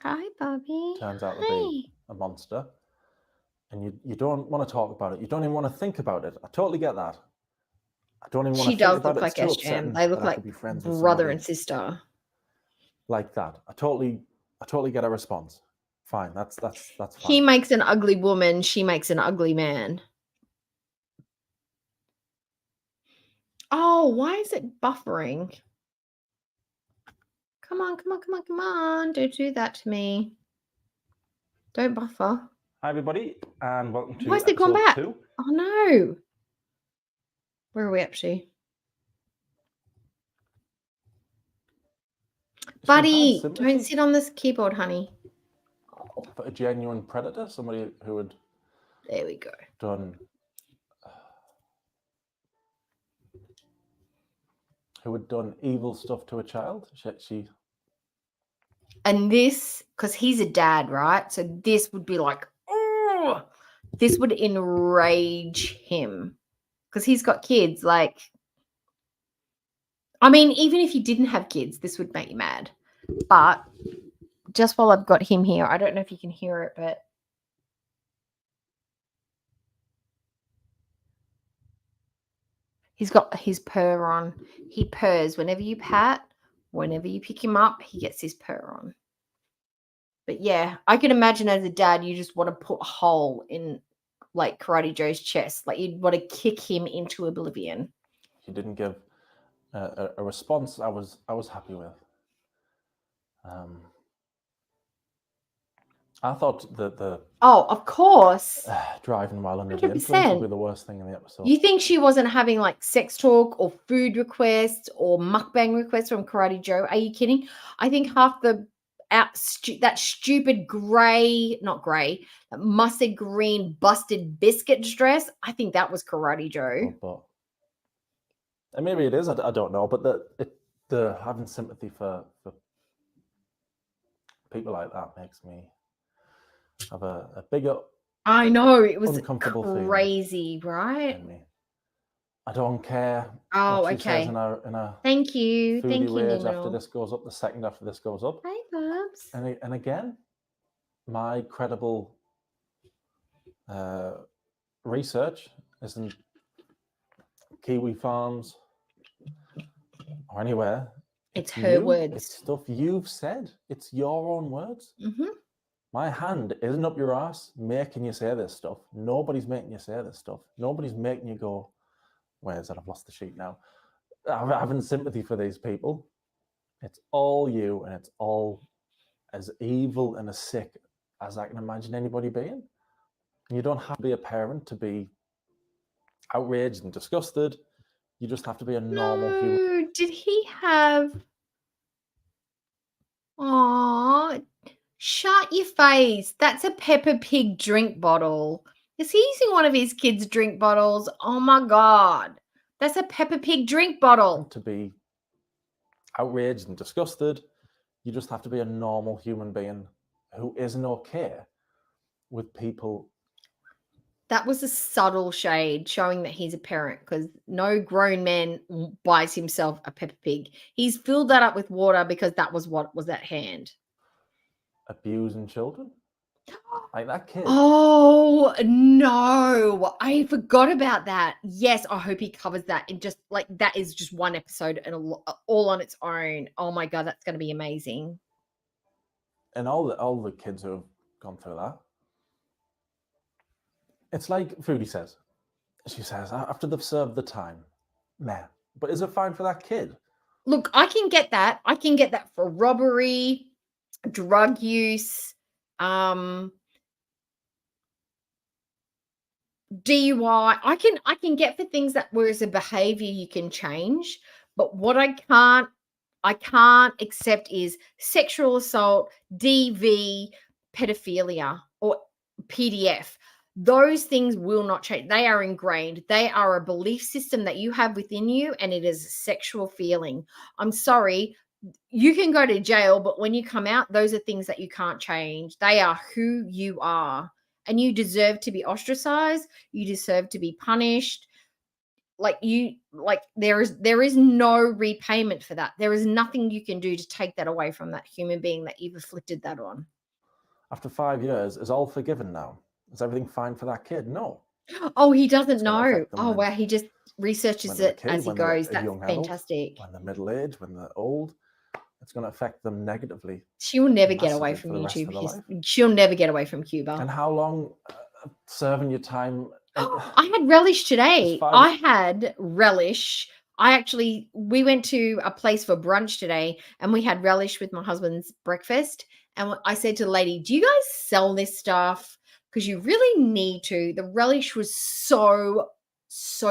[SPEAKER 4] Hi, Bobby.
[SPEAKER 16] turns out to be a monster, and you don't want to talk about it. You don't even want to think about it. I totally get that. I don't even want
[SPEAKER 4] She
[SPEAKER 16] to think
[SPEAKER 4] does
[SPEAKER 16] about
[SPEAKER 4] look
[SPEAKER 16] it. It's
[SPEAKER 4] like
[SPEAKER 16] too
[SPEAKER 4] S-Jam.
[SPEAKER 16] upsetting
[SPEAKER 4] They look
[SPEAKER 16] that I
[SPEAKER 4] like
[SPEAKER 16] could be friends with
[SPEAKER 4] brother
[SPEAKER 16] somebody
[SPEAKER 4] and sister.
[SPEAKER 16] like that. I totally get a response. Fine, that's fine.
[SPEAKER 4] He makes an ugly woman. She makes an ugly man. Oh, why is it buffering? Come on, come on, come on, come on. Don't do that to me. Don't buffer.
[SPEAKER 16] Hi, everybody, and welcome to
[SPEAKER 4] Why has it gone
[SPEAKER 16] episode
[SPEAKER 4] back?
[SPEAKER 16] 2.
[SPEAKER 4] Oh, no. Where are we actually? Buddy, don't sit on this keyboard, honey.
[SPEAKER 16] For a genuine predator, somebody who had
[SPEAKER 4] There we go.
[SPEAKER 16] done evil stuff to a child. She
[SPEAKER 4] And this, because he's a dad, right? So this would be like, oh, this would enrage him because he's got kids. Like, I mean, even if you didn't have kids, this would make you mad. But just while I've got him here, I don't know if you can hear it, but he's got his purr on. He purrs whenever you pat, whenever you pick him up, he gets his purr on. But yeah, I can imagine as a dad, you just want to put a hole in like Karate Joe's chest. Like you'd want to kick him into oblivion.
[SPEAKER 16] didn't give a response I was happy with. I thought that the
[SPEAKER 4] Oh, of course.
[SPEAKER 16] driving while under the influence would be the worst thing in the episode.
[SPEAKER 4] You think she wasn't having like sex talk or food requests or mukbang requests from Karate Joe? Are you kidding? I think half the that stupid that mustard green busted biscuit dress, I think that was Karate Joe.
[SPEAKER 16] And maybe it is, I don't know, but the having sympathy for people like that makes me have a bigger,
[SPEAKER 4] I know, it was
[SPEAKER 16] uncomfortable feeling
[SPEAKER 4] crazy, right?
[SPEAKER 16] in me. I don't care
[SPEAKER 4] Oh,
[SPEAKER 16] what she
[SPEAKER 4] okay.
[SPEAKER 16] says in a
[SPEAKER 4] Thank you.
[SPEAKER 16] foodie
[SPEAKER 4] Thank you,
[SPEAKER 16] rage
[SPEAKER 4] Nino.
[SPEAKER 16] after this goes up, the second after this goes up.
[SPEAKER 4] Hey, Bubs.
[SPEAKER 16] And again, my credible research isn't Kiwi Farms or anywhere.
[SPEAKER 4] It's her
[SPEAKER 16] you.
[SPEAKER 4] words.
[SPEAKER 16] It's stuff you've said. It's your own words.
[SPEAKER 4] Mm-hmm.
[SPEAKER 16] My hand isn't up your ass making you say this stuff. Nobody's making you say this stuff. Nobody's making you go, where's that? I've lost the sheet now. I'm having sympathy for these people. It's all you, and it's all as evil and as sick as I can imagine anybody being. And you don't have to be a parent to be outraged and disgusted. You just have to be a normal human.
[SPEAKER 4] Did he have... Aw, shut your face. That's a Peppa Pig drink bottle. Is he using one of his kids' drink bottles? Oh my God. That's a Peppa Pig drink bottle.
[SPEAKER 16] To be outraged and disgusted, you just have to be a normal human being who isn't okay with people.
[SPEAKER 4] That was a subtle shade showing that he's a parent, because no grown man buys himself a Peppa Pig. He's filled that up with water because that was what was at hand.
[SPEAKER 16] Abusing children? Like that kid.
[SPEAKER 4] Oh, no. I forgot about that. Yes, I hope he covers that. And just like that is just one episode and all on its own. Oh my God, that's going to be amazing.
[SPEAKER 16] And all the kids who have gone through that. It's like Foodie says. She says, after they've served the time, meh. But is it fine for that kid?
[SPEAKER 4] Look, I can get that. I can get that for robbery, drug use, DUI. I can get for things that where as a behavior you can change. But what I can't accept is sexual assault, DV, pedophilia, or PDF. Those things will not change. They are ingrained. They are a belief system that you have within you, and it is a sexual feeling. I'm sorry. You can go to jail, but when you come out, those are things that you can't change. They are who you are, and you deserve to be ostracized. You deserve to be punished. There is no repayment for that. There is nothing you can do to take that away from that human being that you've afflicted that on.
[SPEAKER 16] After 5 years, is all forgiven now? Is everything fine for that kid? No.
[SPEAKER 4] Oh, he doesn't know. Oh, wow. He just researches it as he goes. That's fantastic.
[SPEAKER 16] When they're middle-aged, when they're old, it's going to affect them negatively.
[SPEAKER 4] She will never get away from YouTube. She'll newer get away from Cuba.
[SPEAKER 16] And how long serving your time?
[SPEAKER 4] I had relish today. I had relish. We went to a place for brunch today, and we had relish with my husband's breakfast. And I said to the lady, do you guys sell this stuff? Because you really need to. The relish was so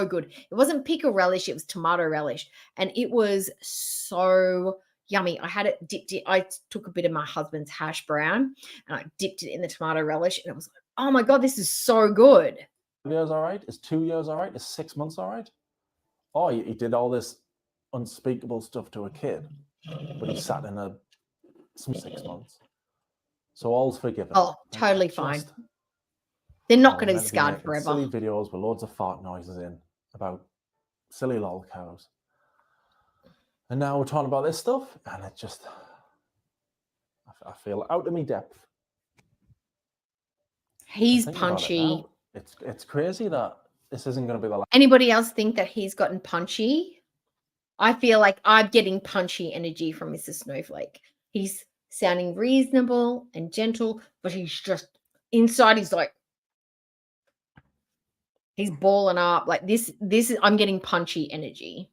[SPEAKER 4] good. It wasn't pickle relish, it was tomato relish. And it was so yummy. I had it dipped in. I took a bit of my husband's hash brown and I dipped it in the tomato relish. And it was like, oh my God, this is so good.
[SPEAKER 16] 5 years all right? Is 2 years all right? Is 6 months all right? Oh, he did all this unspeakable stuff to a kid, but he sat in some 6 months. So all's forgiven.
[SPEAKER 4] Oh, totally fine. They're not going to be scarred forever.
[SPEAKER 16] Silly videos with loads of fart noises in about silly lol cows. And now we're talking about this stuff, and it just, I feel out of my depth.
[SPEAKER 4] He's punchy.
[SPEAKER 16] It's crazy that this isn't going to be the last.
[SPEAKER 4] Anybody else think that he's gotten punchy? I feel like I'm getting punchy energy from Mr. Snowflake. He's sounding reasonable and gentle, but he's just inside. He's like, he's balling up like this. Is I'm getting punchy energy.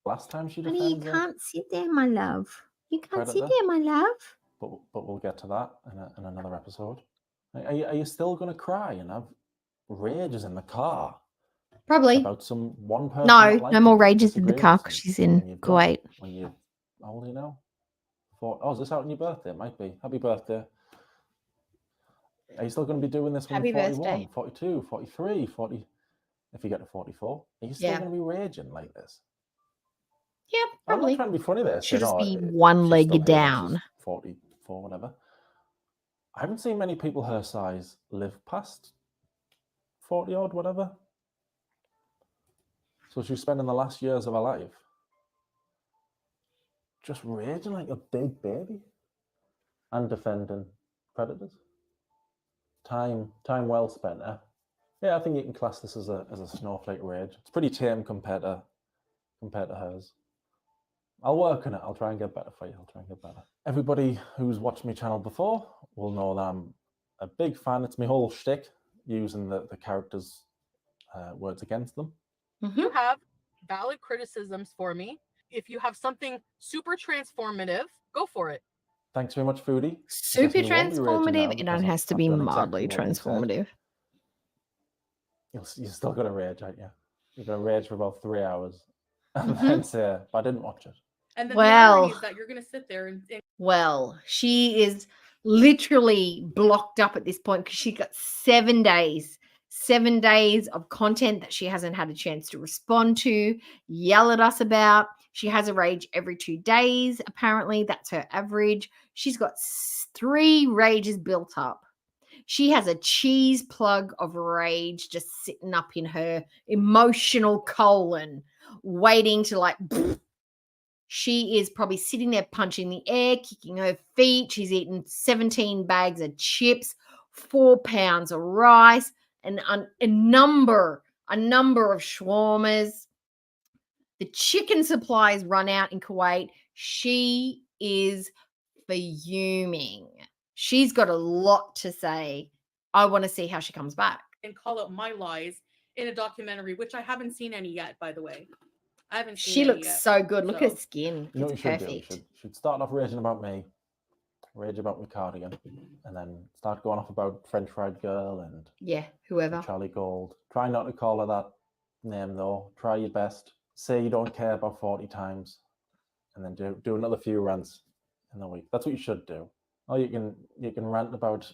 [SPEAKER 16] Last time she
[SPEAKER 4] defended. Honey, you can't sit there, my love. You can't sit
[SPEAKER 16] predator.
[SPEAKER 4] there, my love.
[SPEAKER 16] But we'll get to that in another episode. Are you still going to cry and have rages in the car
[SPEAKER 4] Probably.
[SPEAKER 16] about some one person?
[SPEAKER 4] No,
[SPEAKER 16] not
[SPEAKER 4] no
[SPEAKER 16] liking
[SPEAKER 4] more
[SPEAKER 16] you,
[SPEAKER 4] rages in the car
[SPEAKER 16] disagreeing with
[SPEAKER 4] because
[SPEAKER 16] something
[SPEAKER 4] she's in
[SPEAKER 16] when you've done
[SPEAKER 4] Kuwait.
[SPEAKER 16] it, when you, how old are you now? Oh, is this out on your birthday? It might be. Happy birthday. Are you still going to be doing this when
[SPEAKER 4] Happy
[SPEAKER 16] you're 41,
[SPEAKER 4] birthday.
[SPEAKER 16] 42, 43, 40? If you get to 44, are you still
[SPEAKER 4] Yeah.
[SPEAKER 16] going to be raging like this?
[SPEAKER 4] Yeah,
[SPEAKER 16] I'm not
[SPEAKER 4] probably.
[SPEAKER 16] trying to be funny there.
[SPEAKER 4] She'll just be
[SPEAKER 16] she's
[SPEAKER 4] one leg
[SPEAKER 16] still here when
[SPEAKER 4] down.
[SPEAKER 16] she's 44, whatever. I haven't seen many people her size live past 40 odd, whatever. So she's spending the last years of her life just raging like a big baby and defending predators. Time well spent, eh? Yeah, I think you can class this as a snowflake rage. It's pretty tame compared to hers. I'll work on it. I'll try and get better for you. I'll try and get better. Everybody who's watched my channel before will know that I'm a big fan. It's my whole shtick, using the characters' words against them.
[SPEAKER 17] You have valid criticisms for me. If you have something super transformative, go for it.
[SPEAKER 16] Thanks very much, Foodie.
[SPEAKER 4] Super
[SPEAKER 16] I guess we won't be raging now
[SPEAKER 4] transformative. It
[SPEAKER 16] because
[SPEAKER 4] has to
[SPEAKER 16] I've
[SPEAKER 4] be
[SPEAKER 16] done
[SPEAKER 4] mildly
[SPEAKER 16] exactly what you said.
[SPEAKER 4] transformative.
[SPEAKER 16] You're still going to rage, aren't you? You're going to rage for about 3 hours and
[SPEAKER 4] Mhm.
[SPEAKER 16] then say, but I didn't watch it.
[SPEAKER 17] And then
[SPEAKER 4] Well-
[SPEAKER 17] the irony is that you're going to sit there and
[SPEAKER 4] Well, she is literally blocked up at this point because she got 7 days. 7 days of content that she hasn't had a chance to respond to, yell at us about. She has a rage every 2 days. Apparently, that's her average. She's got 3 rages built up. She has a cheese plug of rage just sitting up in her emotional colon, waiting to like. She is probably sitting there punching the air, kicking her feet. She's eaten 17 bags of chips, 4 pounds of rice, and a number of shawarmas. The chicken supplies run out in Kuwait. She is fuming. She's got a lot to say. I want to see how she comes back.
[SPEAKER 17] and call out my lies in a documentary, which I haven't seen any yet, by the way. I haven't seen
[SPEAKER 4] She
[SPEAKER 17] any
[SPEAKER 4] looks
[SPEAKER 17] yet,
[SPEAKER 4] so good. Look at her
[SPEAKER 17] so-
[SPEAKER 4] skin.
[SPEAKER 16] You know what
[SPEAKER 4] It's
[SPEAKER 16] you should do?
[SPEAKER 4] perfect.
[SPEAKER 16] You should start off raging about me, rage about my cardigan, and then start going off about French Fried Girl and
[SPEAKER 4] Yeah, whoever.
[SPEAKER 16] Charlie Gold. Try not to call her that name though. Try your best. Say you don't care about 40 times, and then do another few rants in the week. That's what you should do. Or you can rant about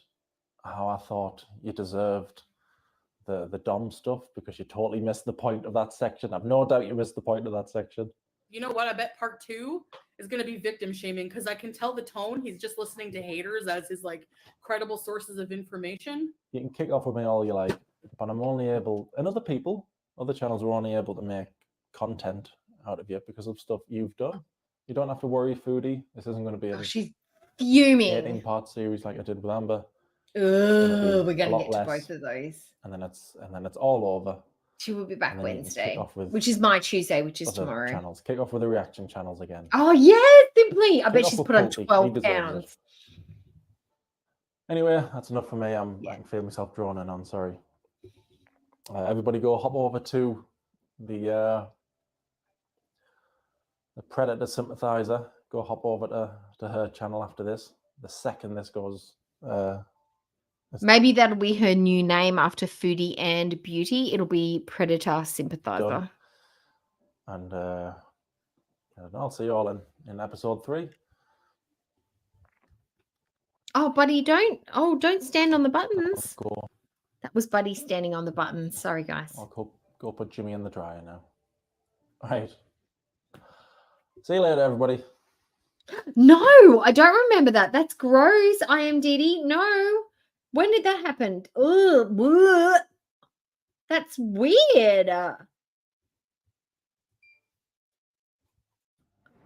[SPEAKER 16] how I thought you deserved the Dom stuff because you totally missed the point of that section. I've no doubt you missed the point of that section.
[SPEAKER 17] You know what? I bet part 2 is going to be victim shaming because I can tell the tone. He's just listening to haters as his like credible sources of information.
[SPEAKER 16] You can kick off with me all you like, but I'm only able, and other channels are only able to make content out of you because of stuff you've done. You don't have to worry, Foodie. This isn't going to be a
[SPEAKER 4] She's fuming.
[SPEAKER 16] 18-part series like I did with Amber.
[SPEAKER 4] We're
[SPEAKER 16] a
[SPEAKER 4] gonna
[SPEAKER 16] lot
[SPEAKER 4] get to
[SPEAKER 16] less,
[SPEAKER 4] both of those.
[SPEAKER 16] and then it's all over.
[SPEAKER 4] She will be back
[SPEAKER 16] And then you can
[SPEAKER 4] Wednesday,
[SPEAKER 16] kick off with
[SPEAKER 4] which is my Tuesday, which is
[SPEAKER 16] other
[SPEAKER 4] tomorrow.
[SPEAKER 16] channels. Kick off with the reaction channels again.
[SPEAKER 4] Oh yeah, simply. I
[SPEAKER 16] Kick
[SPEAKER 4] bet
[SPEAKER 16] off
[SPEAKER 4] she's
[SPEAKER 16] with
[SPEAKER 4] put on
[SPEAKER 16] Pulpy. He
[SPEAKER 4] 12
[SPEAKER 16] deserves it.
[SPEAKER 4] pounds.
[SPEAKER 16] Anyway, that's enough for me. I can feel myself droning on. Sorry. Everybody, go hop over to the Predator sympathizer. Go hop over to her channel after this. The second this goes,
[SPEAKER 4] Maybe that'll be her new name after Foodie and Beauty. It'll be Predator Sympathizer.
[SPEAKER 16] done. And I'll see you all in episode 3.
[SPEAKER 4] Oh, Buddy, don't stand on the buttons.
[SPEAKER 16] Go.
[SPEAKER 4] That was Buddy standing on the buttons. Sorry, guys.
[SPEAKER 16] I'll go put Jimmy in the dryer now. All right. See you later, everybody.
[SPEAKER 4] No, I don't remember that. That's gross. I am Diddy. No. When did that happen? Ugh, bleh. That's weird.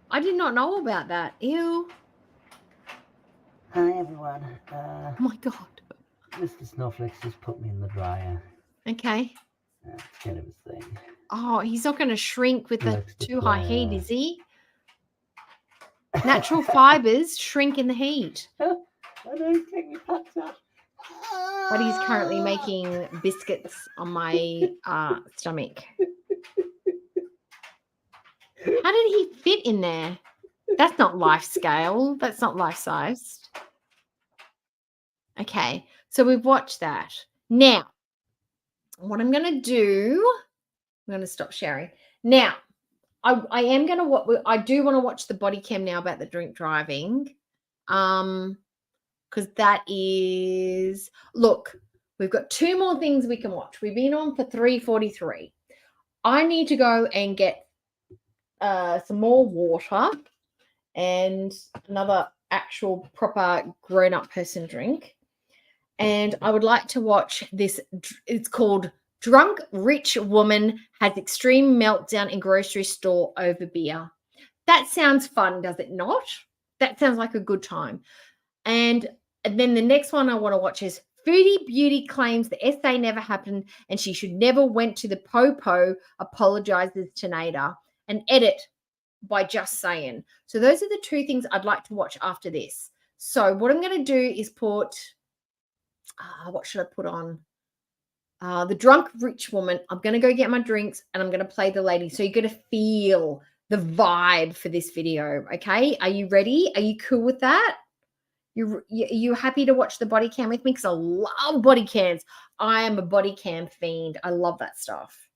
[SPEAKER 4] I did not know about that. Ew.
[SPEAKER 15] Hi everyone.
[SPEAKER 4] Oh my god.
[SPEAKER 15] Mr. Snowflake's just put me in the dryer.
[SPEAKER 4] Okay.
[SPEAKER 15] It's kind of a thing.
[SPEAKER 4] Oh, he's not going to shrink with the
[SPEAKER 15] Likes to
[SPEAKER 4] too high heat,
[SPEAKER 15] play.
[SPEAKER 4] is he? Natural fibers shrink in the heat.
[SPEAKER 15] I don't take my pants off.
[SPEAKER 4] But he's currently making biscuits on my stomach. How did he fit in there? That's not life scale. That's not life sized. Okay, so we've watched that. Now, what I'm going to do, I'm going to stop sharing. Now, I am going to, I do want to watch the body cam now about the drink driving. Because that is, look, we've got 2 more things we can watch. We've been on for 3:43. I need to go and get some more water and another actual proper grown-up person drink. And I would like to watch this. It's called Drunk Rich Woman Has Extreme Meltdown in Grocery Store Over Beer. That sounds fun, does it not? That sounds like a good time. And then the next one I want to watch is Foodie Beauty claims the essay never happened and she should never went to the Popo, apologizes to Nader. An edit by Just Saying. So those are the 2 things I'd like to watch after this. So what I'm going to do is put, what should I put on? The Drunk Rich Woman. I'm going to go get my drinks and I'm going to play the lady. So you're going to feel the vibe for this video. Okay. Are you ready? Are you cool with that? You happy to watch the body cam with me? Because I love body cams. I am a body cam fiend. I love that stuff.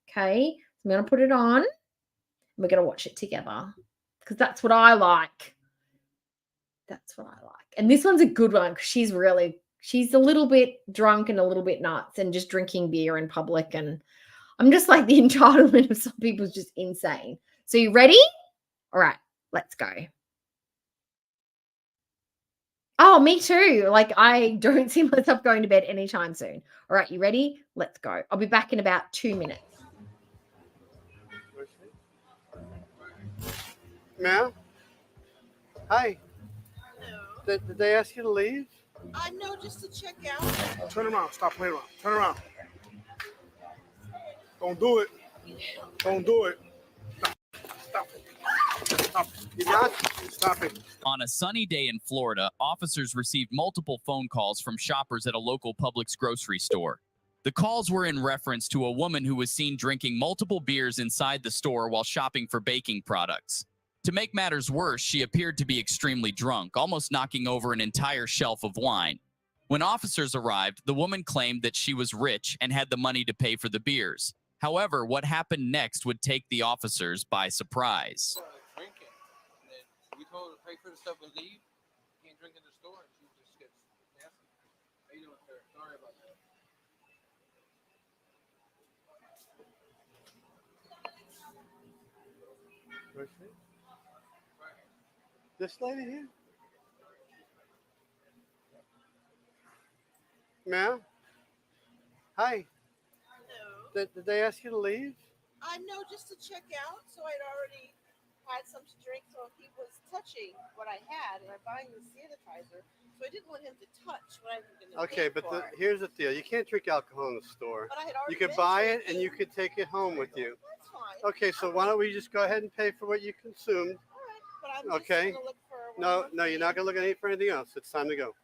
[SPEAKER 4] Okay. I'm going to put it on. We're going to watch it together because that's what I like. That's what I like. And this one's a good one because she's a little bit drunk and a little bit nuts and just drinking beer in public. And I'm just like, the entitlement of some people is just insane. So you ready? All right, let's go. Oh, me too. Like, I don't see myself going to bed anytime soon. All right, you ready? Let's go. I'll be back in about 2 minutes.
[SPEAKER 6] Ma'am? Hi. Did they ask you to leave?
[SPEAKER 20] No, just to check out.
[SPEAKER 6] Turn around. Stop playing around. Turn around. Don't do it. Don't do it. Stop it. Stop it. You got it? Stop it.
[SPEAKER 22] On a sunny day in Florida, officers received multiple phone calls from shoppers at a local Publix grocery store. The calls were in reference to a woman who was seen drinking multiple beers inside the store while shopping for baking products. To make matters worse, she appeared to be extremely drunk, almost knocking over an entire shelf of wine. When officers arrived, the woman claimed that she was rich and had the money to pay for the beers. However, what happened next would take the officers by surprise.
[SPEAKER 24] Drinking. And then we told her to pay for the stuff and leave. You can't drink in the store. And she just gets nasty. How you doing, sir? Sorry about that.
[SPEAKER 6] This lady here? Ma'am? Hi.
[SPEAKER 20] Hello.
[SPEAKER 6] Did they ask you to leave?
[SPEAKER 20] No, just to check out. So I'd already had some to drink, so he was touching what I had, and I'm buying the sanitizer. So I didn't want him to touch what I was going to
[SPEAKER 6] Okay, but here's the deal. You can't drink alcohol in the store.
[SPEAKER 20] But I had already
[SPEAKER 6] You could buy it
[SPEAKER 20] mentioned
[SPEAKER 6] and you could take it home with you.
[SPEAKER 20] That's fine.
[SPEAKER 6] Okay, so why don't we just go ahead and pay for what you consumed?
[SPEAKER 20] But I'm just
[SPEAKER 6] Okay.
[SPEAKER 20] going to look for
[SPEAKER 6] No, you're not going to look at for anything else. It's time to go.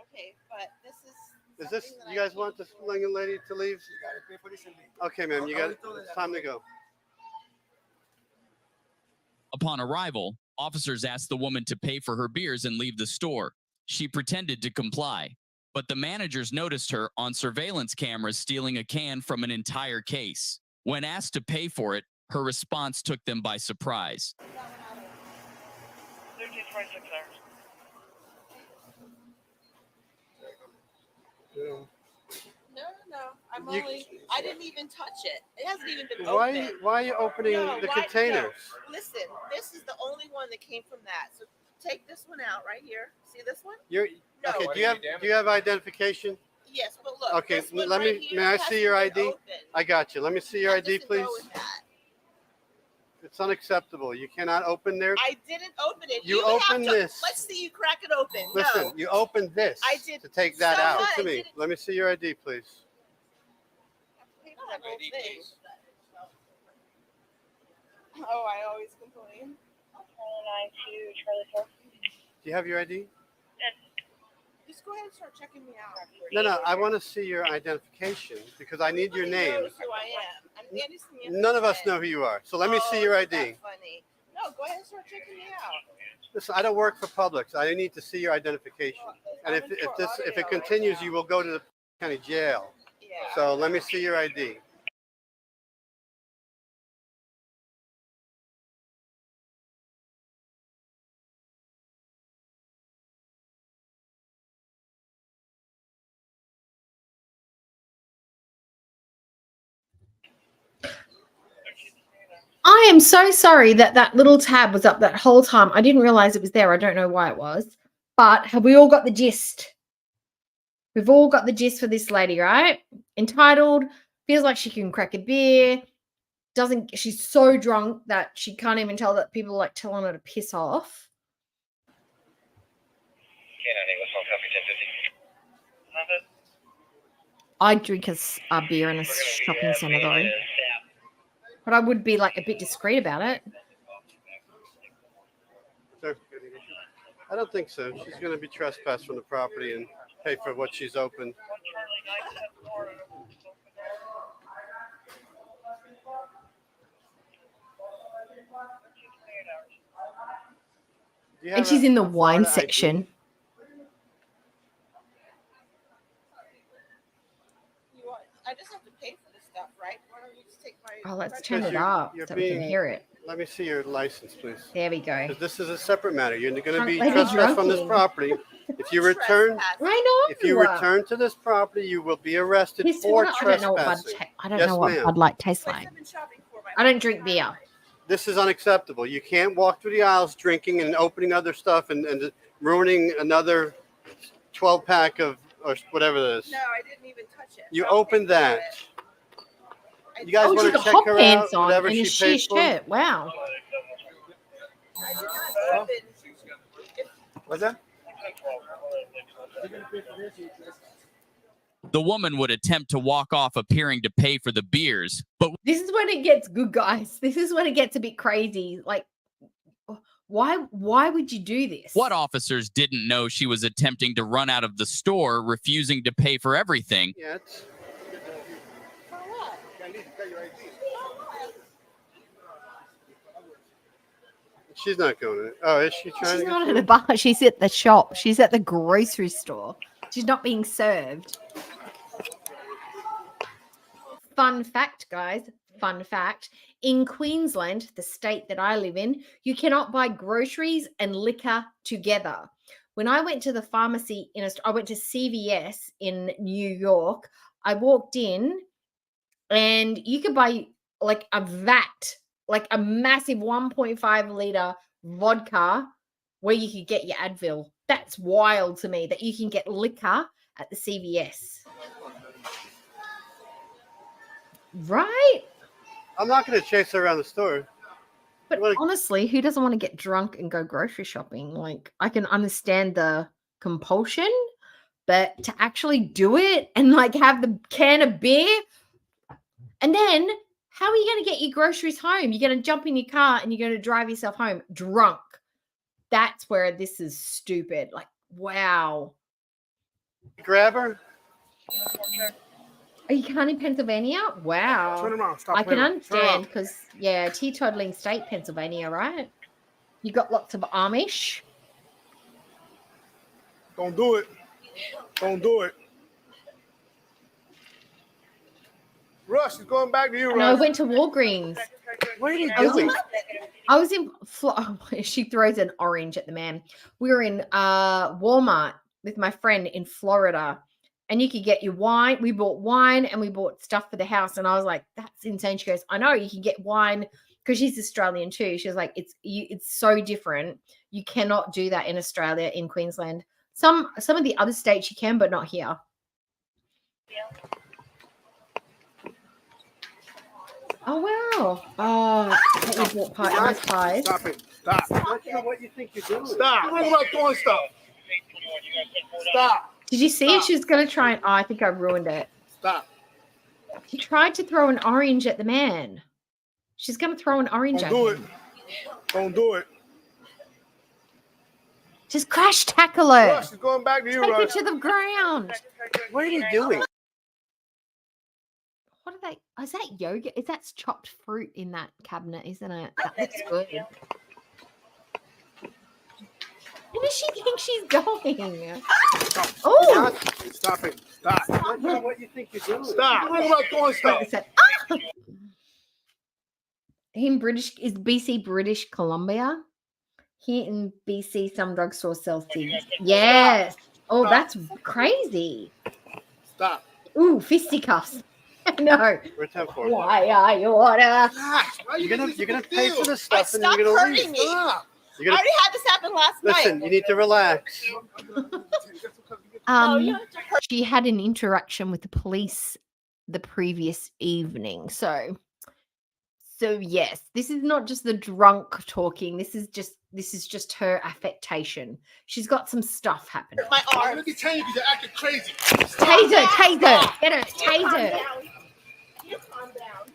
[SPEAKER 20] Okay, but this is.
[SPEAKER 6] Is this, you guys want this young lady to leave? Okay, ma'am, it's time to go.
[SPEAKER 22] Upon arrival, officers asked the woman to pay for her beers and leave the store. She pretended to comply, but the managers noticed her on surveillance cameras stealing a can from an entire case. When asked to pay for it, her response took them by surprise.
[SPEAKER 20] 1326 hours. No. I didn't even touch it. It hasn't even been opened.
[SPEAKER 6] Why are you opening the containers?
[SPEAKER 20] No. Listen, this is the only one that came from that. So take this one out right here. See this one?
[SPEAKER 6] Okay. Do you have identification?
[SPEAKER 20] Yes, but look.
[SPEAKER 6] Okay.
[SPEAKER 20] This one
[SPEAKER 6] Let me.
[SPEAKER 20] right here
[SPEAKER 6] May I see your
[SPEAKER 20] hasn't been
[SPEAKER 6] ID?
[SPEAKER 20] opened.
[SPEAKER 6] I got you. Let me see your ID,
[SPEAKER 20] Just to
[SPEAKER 6] please.
[SPEAKER 20] go with that.
[SPEAKER 6] It's unacceptable. You cannot open there.
[SPEAKER 20] I didn't open it.
[SPEAKER 6] You
[SPEAKER 20] would have
[SPEAKER 6] opened
[SPEAKER 20] to-
[SPEAKER 6] this.
[SPEAKER 20] Let's see you crack it open.
[SPEAKER 6] Listen,
[SPEAKER 20] No.
[SPEAKER 6] you opened this.
[SPEAKER 20] I did.
[SPEAKER 6] To take that
[SPEAKER 20] So
[SPEAKER 6] out.
[SPEAKER 20] what?
[SPEAKER 6] To
[SPEAKER 20] I
[SPEAKER 6] me.
[SPEAKER 20] didn't-
[SPEAKER 6] Let me see your ID, please.
[SPEAKER 20] That whole thing. Oh, I always complain.
[SPEAKER 6] Do you have your ID?
[SPEAKER 20] Just go ahead and start checking me out.
[SPEAKER 6] No. I want to see your identification because I need your
[SPEAKER 20] Everybody
[SPEAKER 6] name.
[SPEAKER 20] knows who I am. I'm Andy Smith.
[SPEAKER 6] None of us know who you are. So let me see your ID.
[SPEAKER 20] That's funny. No, go ahead and start checking me out.
[SPEAKER 6] Listen, I don't work for Publix. I need to see your identification. And if it continues, you will go to the county jail.
[SPEAKER 20] Yeah.
[SPEAKER 6] So let me see your ID.
[SPEAKER 4] I am so sorry that that little tab was up that whole time. I didn't realize it was there. I don't know why it was. But have we all got the gist? We've all got the gist for this lady, right? Entitled, feels like she can crack a beer. She's so drunk that she can't even tell that people like telling her to piss off. I'd drink a beer in a shopping centre though. But I would be like a bit discreet about it.
[SPEAKER 6] I don't think so. She's going to be trespassed from the property and pay for what she's opened.
[SPEAKER 4] And she's in the wine section.
[SPEAKER 20] I just have to pay for this stuff, right? Why don't you just take my...
[SPEAKER 4] Oh, let's turn it up so we can hear it.
[SPEAKER 6] Let me see your license, please.
[SPEAKER 4] There we go.
[SPEAKER 6] Because this is a separate matter. You're going to be
[SPEAKER 4] Lady
[SPEAKER 6] trespassed from this
[SPEAKER 4] drunking.
[SPEAKER 6] property. If you return, if you return to this property, you will be arrested for trespassing.
[SPEAKER 4] I don't know what Bud Light tastes like. I don't drink beer.
[SPEAKER 6] This is unacceptable. You can't walk through the aisles drinking and opening other stuff and ruining another 12-pack of or whatever it is.
[SPEAKER 20] No, I didn't even touch it.
[SPEAKER 6] You opened that. You guys want to check her out? Whatever she paid for.
[SPEAKER 4] Shirt. Wow.
[SPEAKER 20] I did not open.
[SPEAKER 6] What's that?
[SPEAKER 22] The woman would attempt to walk off appearing to pay for the beers, but
[SPEAKER 4] This is when it gets good, guys. This is when it gets a bit crazy. Like, why would you do this?
[SPEAKER 22] what officers didn't know she was attempting to run out of the store, refusing to pay for everything.
[SPEAKER 6] Yeah, she's not going. Oh, is she trying
[SPEAKER 4] She's
[SPEAKER 6] to?
[SPEAKER 4] not at a bar. She's at the shop. She's at the grocery store. She's not being served. Fun fact, guys. Fun fact. In Queensland, the state that I live in, you cannot buy groceries and liquor together. When I went to the pharmacy I went to CVS in New York. I walked in and you could buy like a vat, like a massive 1.5 liter vodka where you could get your Advil. That's wild to me that you can get liquor at the CVS. Right?
[SPEAKER 6] I'm not going to chase her around the store.
[SPEAKER 4] But honestly, who doesn't want to get drunk and go grocery shopping? Like, I can understand the compulsion, but to actually do it and like have the can of beer, and then how are you going to get your groceries home? You're going to jump in your car and you're going to drive yourself home drunk. That's where this is stupid. Like, wow.
[SPEAKER 6] Grab her.
[SPEAKER 4] Are you can't in Pennsylvania? Wow.
[SPEAKER 6] Turn around. Stop
[SPEAKER 4] I can
[SPEAKER 6] playing. Turn around.
[SPEAKER 4] understand because, yeah, teetotaling state, Pennsylvania, right? You got lots of Amish.
[SPEAKER 6] Don't do it. Don't do it. Russ is going back to you, Russ.
[SPEAKER 4] No, I went to Walgreens.
[SPEAKER 6] What are you
[SPEAKER 4] doing?
[SPEAKER 6] doing?
[SPEAKER 4] I was in. She throws an orange at the man. We were in Walmart with my friend in Florida, and you could get your wine. We bought wine and we bought stuff for the house, and I was like, "That's insane." She goes, "I know you can get wine." Because she's Australian too. She was like, it's so different. You cannot do that in Australia, in Queensland. Some of the other states you can, but not here. Oh wow! Oh, we bought nice pies.
[SPEAKER 6] Stop it! Stop! What you think you're doing? Stop! What about doing stuff? Stop!
[SPEAKER 4] Did you see it? She was going to try and. Oh, I think I ruined it.
[SPEAKER 6] Stop!
[SPEAKER 4] She tried to throw an orange at the man. She's going to throw an orange
[SPEAKER 6] Don't
[SPEAKER 4] at
[SPEAKER 6] do
[SPEAKER 4] him.
[SPEAKER 6] it! Don't do it!
[SPEAKER 4] Just crash tackle her.
[SPEAKER 6] Russ is going back to you,
[SPEAKER 4] Take her
[SPEAKER 6] Russ.
[SPEAKER 4] to the ground.
[SPEAKER 6] What are you doing?
[SPEAKER 4] What are they? Is that yogurt? Is that chopped fruit in that cabinet? Isn't it? That looks good. Where does she think she's going?
[SPEAKER 5] Oh! Stop it. Stop.
[SPEAKER 6] What you think you're doing?
[SPEAKER 5] Stop. What about doing stuff?
[SPEAKER 4] In British is BC British Columbia. Here in BC, some drugstores sell cigs. Yes. Oh, that's crazy.
[SPEAKER 5] Stop.
[SPEAKER 4] Ooh, fisticuffs. No.
[SPEAKER 6] We're 10-4.
[SPEAKER 4] Why are you order?
[SPEAKER 6] You're gonna pay for this stuff and
[SPEAKER 20] Stop
[SPEAKER 6] you're gonna
[SPEAKER 20] hurting
[SPEAKER 6] leave.
[SPEAKER 20] me.
[SPEAKER 6] Stop.
[SPEAKER 20] I already had this happen last
[SPEAKER 6] Listen,
[SPEAKER 20] night.
[SPEAKER 6] you need to relax.
[SPEAKER 4] She had an interaction with the police the previous evening. So yes, this is not just the drunk talking. This is just her affectation. She's got some stuff happening.
[SPEAKER 20] My arm.
[SPEAKER 5] Look at you because you're acting crazy.
[SPEAKER 4] Taser. Get her,
[SPEAKER 20] You calm
[SPEAKER 4] taser.
[SPEAKER 20] down. You calm down.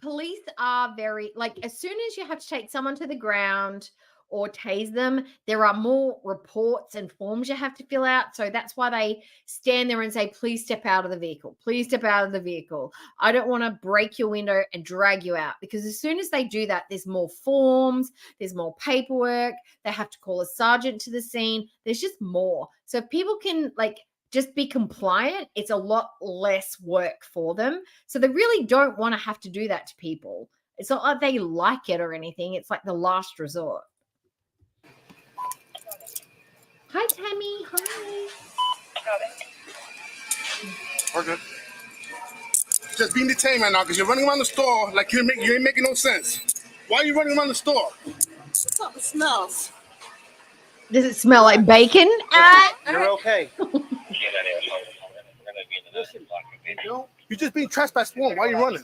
[SPEAKER 4] Police are very, like, as soon as you have to take someone to the ground or tase them, there are more reports and forms you have to fill out. So that's why they stand there and say, please step out of the vehicle. Please step out of the vehicle. I don't want to break your window and drag you out, because as soon as they do that, there's more forms, there's more paperwork. They have to call a sergeant to the scene. There's just more. So if people can, like, just be compliant, it's a lot less work for them. So they really don't want to have to do that to people. It's not like they like it or anything. It's like the last resort. Hi, Tammy. Hi.
[SPEAKER 5] We're good. Just being detained right now because you're running around the store like you ain't making no sense. Why are you running around the store?
[SPEAKER 20] Something smells.
[SPEAKER 4] Does it smell like bacon?
[SPEAKER 6] You're okay.
[SPEAKER 5] You're just being trespassed for. Why are you running?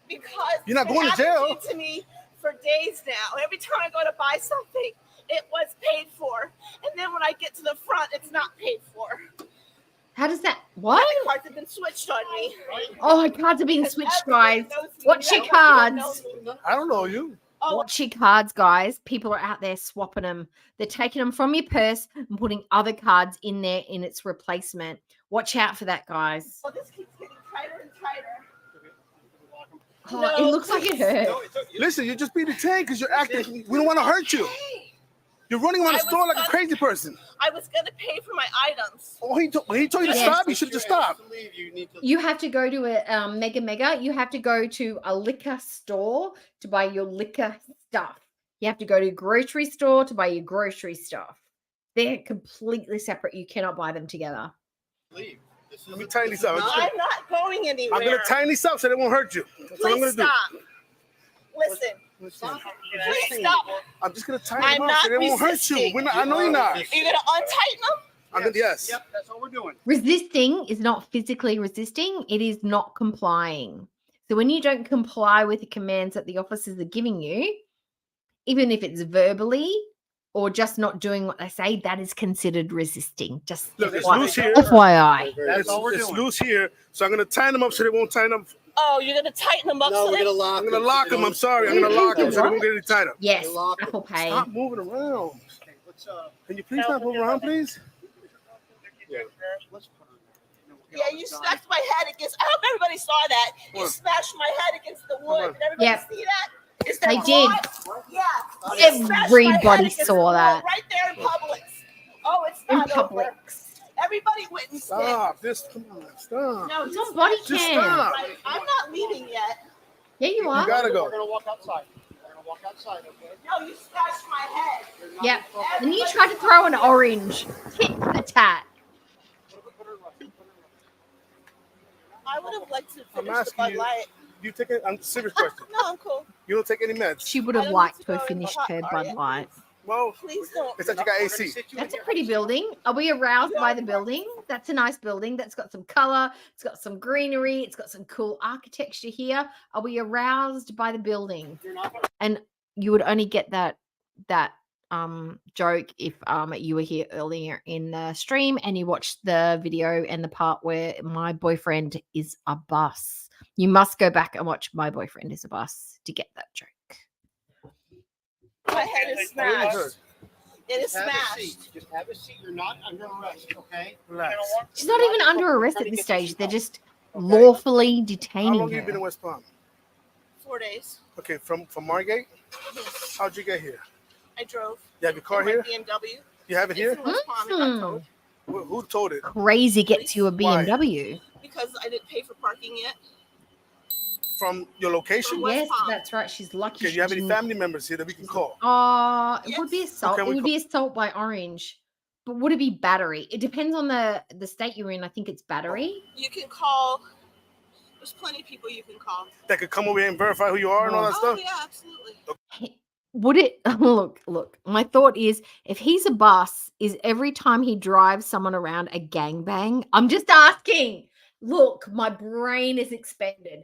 [SPEAKER 20] Because
[SPEAKER 5] You're not going to jail.
[SPEAKER 20] It's happened to me for days now. Every time I go to buy something, it was paid for, and then when I get to the front, it's not paid for.
[SPEAKER 4] How does that? What?
[SPEAKER 20] My cards have been switched on me.
[SPEAKER 4] Oh, my cards are being switched, guys. Watch your cards.
[SPEAKER 5] I don't know you.
[SPEAKER 4] Watch your cards, guys. People are out there swapping them. They're taking them from your purse and putting other cards in there in its replacement. Watch out for that, guys.
[SPEAKER 20] Oh, this keeps getting tighter and tighter.
[SPEAKER 4] Oh, it looks like it hurt.
[SPEAKER 5] Listen, you're just being detained because you're acting. We don't want to hurt you. You're running around the store like a crazy person.
[SPEAKER 20] I was going to pay for my items.
[SPEAKER 5] Oh, he told you to
[SPEAKER 4] Yes.
[SPEAKER 5] stop. You should have just stopped.
[SPEAKER 4] You have to go to a mega. You have to go to a liquor store to buy your liquor stuff. You have to go to a grocery store to buy your grocery stuff. They're completely separate. You cannot buy them together.
[SPEAKER 5] Leave. Let me tighten these up.
[SPEAKER 20] I'm not going anywhere.
[SPEAKER 5] I'm going to tighten these up so they won't hurt you. That's what I'm
[SPEAKER 20] Please
[SPEAKER 5] going to
[SPEAKER 20] stop. Listen. Please stop.
[SPEAKER 5] I'm just going to tighten
[SPEAKER 20] I'm
[SPEAKER 5] them up
[SPEAKER 20] not
[SPEAKER 5] so they won't hurt you.
[SPEAKER 20] resisting.
[SPEAKER 5] I know you're not.
[SPEAKER 20] You're going to untighten them?
[SPEAKER 5] I'm gonna, yes.
[SPEAKER 6] Yep, that's all we're doing.
[SPEAKER 4] Resisting is not physically resisting. It is not complying. So when you don't comply with the commands that the officers are giving you, even if it's verbally or just not doing what they say, that is considered resisting. Just
[SPEAKER 5] Look, it's loose here.
[SPEAKER 4] FYI.
[SPEAKER 5] That's all we're doing. It's loose here, so I'm going to tighten them up so they won't tighten up.
[SPEAKER 20] Oh, you're going to tighten them up?
[SPEAKER 6] No,
[SPEAKER 20] so
[SPEAKER 6] we're
[SPEAKER 20] they-
[SPEAKER 6] gonna lock.
[SPEAKER 5] I'm going to lock them. I'm sorry. I'm going to lock them so they won't get any tighter.
[SPEAKER 4] Yes, Apple Pay.
[SPEAKER 5] Stop moving around. Can you please not move around, please?
[SPEAKER 20] Yeah, you smashed my head against. I hope everybody saw that. You smashed my head against the wood. Did everybody
[SPEAKER 4] Yep.
[SPEAKER 20] see that? Is
[SPEAKER 4] They
[SPEAKER 20] that
[SPEAKER 4] did.
[SPEAKER 20] right? Yeah. You smashed my head
[SPEAKER 4] Everybody
[SPEAKER 20] against
[SPEAKER 4] saw
[SPEAKER 20] the wall
[SPEAKER 4] that.
[SPEAKER 20] right there in Publix. Oh, it's
[SPEAKER 4] In
[SPEAKER 20] not over.
[SPEAKER 4] Publix.
[SPEAKER 20] Everybody witnessed
[SPEAKER 5] Stop. Just come on. Stop.
[SPEAKER 20] it. No,
[SPEAKER 4] It's on body
[SPEAKER 5] Just
[SPEAKER 4] cam.
[SPEAKER 5] stop.
[SPEAKER 20] I'm not leaving yet.
[SPEAKER 4] Yeah, you are.
[SPEAKER 5] You gotta go.
[SPEAKER 6] We're gonna walk outside. We're gonna walk outside, okay?
[SPEAKER 20] No, you scratched my head.
[SPEAKER 4] Yep. And you tried to throw an orange. Tit for the tat.
[SPEAKER 20] I would have liked to
[SPEAKER 5] I'm
[SPEAKER 20] finish the
[SPEAKER 5] asking
[SPEAKER 20] Bud
[SPEAKER 5] you.
[SPEAKER 20] Light.
[SPEAKER 5] You take it? I'm serious question.
[SPEAKER 20] No, I'm cool.
[SPEAKER 5] You don't take any meds?
[SPEAKER 4] She would
[SPEAKER 20] I
[SPEAKER 4] have
[SPEAKER 20] don't
[SPEAKER 4] liked
[SPEAKER 20] need
[SPEAKER 4] to
[SPEAKER 20] to
[SPEAKER 4] have
[SPEAKER 20] go in the
[SPEAKER 4] finished
[SPEAKER 20] hot
[SPEAKER 4] her
[SPEAKER 20] car
[SPEAKER 4] Bud
[SPEAKER 20] yet.
[SPEAKER 4] Light.
[SPEAKER 5] Well,
[SPEAKER 20] Please don't.
[SPEAKER 5] it's like you got AC.
[SPEAKER 4] That's a pretty building. Are we aroused by the building? That's a nice building. That's got some color. It's got some greenery. It's got some cool architecture here. Are we aroused by the building? And you would only get that joke if you were here earlier in the stream and you watched the video and the part where my boyfriend is a bus. You must go back and watch My Boyfriend is a Bus to get that joke.
[SPEAKER 20] My head is smashed. It is
[SPEAKER 6] Have a
[SPEAKER 20] smashed.
[SPEAKER 6] seat. Just have a seat. You're not under arrest, okay?
[SPEAKER 5] Relax.
[SPEAKER 4] She's not even under arrest at this stage. They're just lawfully
[SPEAKER 5] How
[SPEAKER 4] detaining
[SPEAKER 5] long have you been in
[SPEAKER 4] her.
[SPEAKER 5] West Palm?
[SPEAKER 20] 4 days.
[SPEAKER 5] Okay, from Margate?
[SPEAKER 20] Yes.
[SPEAKER 5] How'd you get here?
[SPEAKER 20] I drove.
[SPEAKER 5] You have your car
[SPEAKER 20] in my
[SPEAKER 5] here?
[SPEAKER 20] BMW.
[SPEAKER 5] You have it
[SPEAKER 20] It's
[SPEAKER 5] here?
[SPEAKER 20] in West Palm. It got towed
[SPEAKER 5] Who told it?
[SPEAKER 4] Crazy gets you a
[SPEAKER 5] Why?
[SPEAKER 4] BMW.
[SPEAKER 20] because I didn't pay for parking yet.
[SPEAKER 5] From your location?
[SPEAKER 20] West
[SPEAKER 4] Yes,
[SPEAKER 20] Palm.
[SPEAKER 4] that's right. She's lucky.
[SPEAKER 5] Okay,
[SPEAKER 4] she
[SPEAKER 5] you have any
[SPEAKER 4] didn't-
[SPEAKER 5] family members here that we can call?
[SPEAKER 4] It would be assault.
[SPEAKER 5] can
[SPEAKER 4] It
[SPEAKER 5] we
[SPEAKER 4] would be assault by Orange. But would it be battery? It depends on the state you're in. I think it's battery.
[SPEAKER 20] You can call. There's plenty of people you can call.
[SPEAKER 5] That could come over here and verify who you are and all that
[SPEAKER 20] Oh
[SPEAKER 5] stuff?
[SPEAKER 20] yeah, absolutely.
[SPEAKER 4] Would it look, my thought is if he's a boss, is every time he drives someone around a gangbang? I'm just asking. Look, my brain is expanded.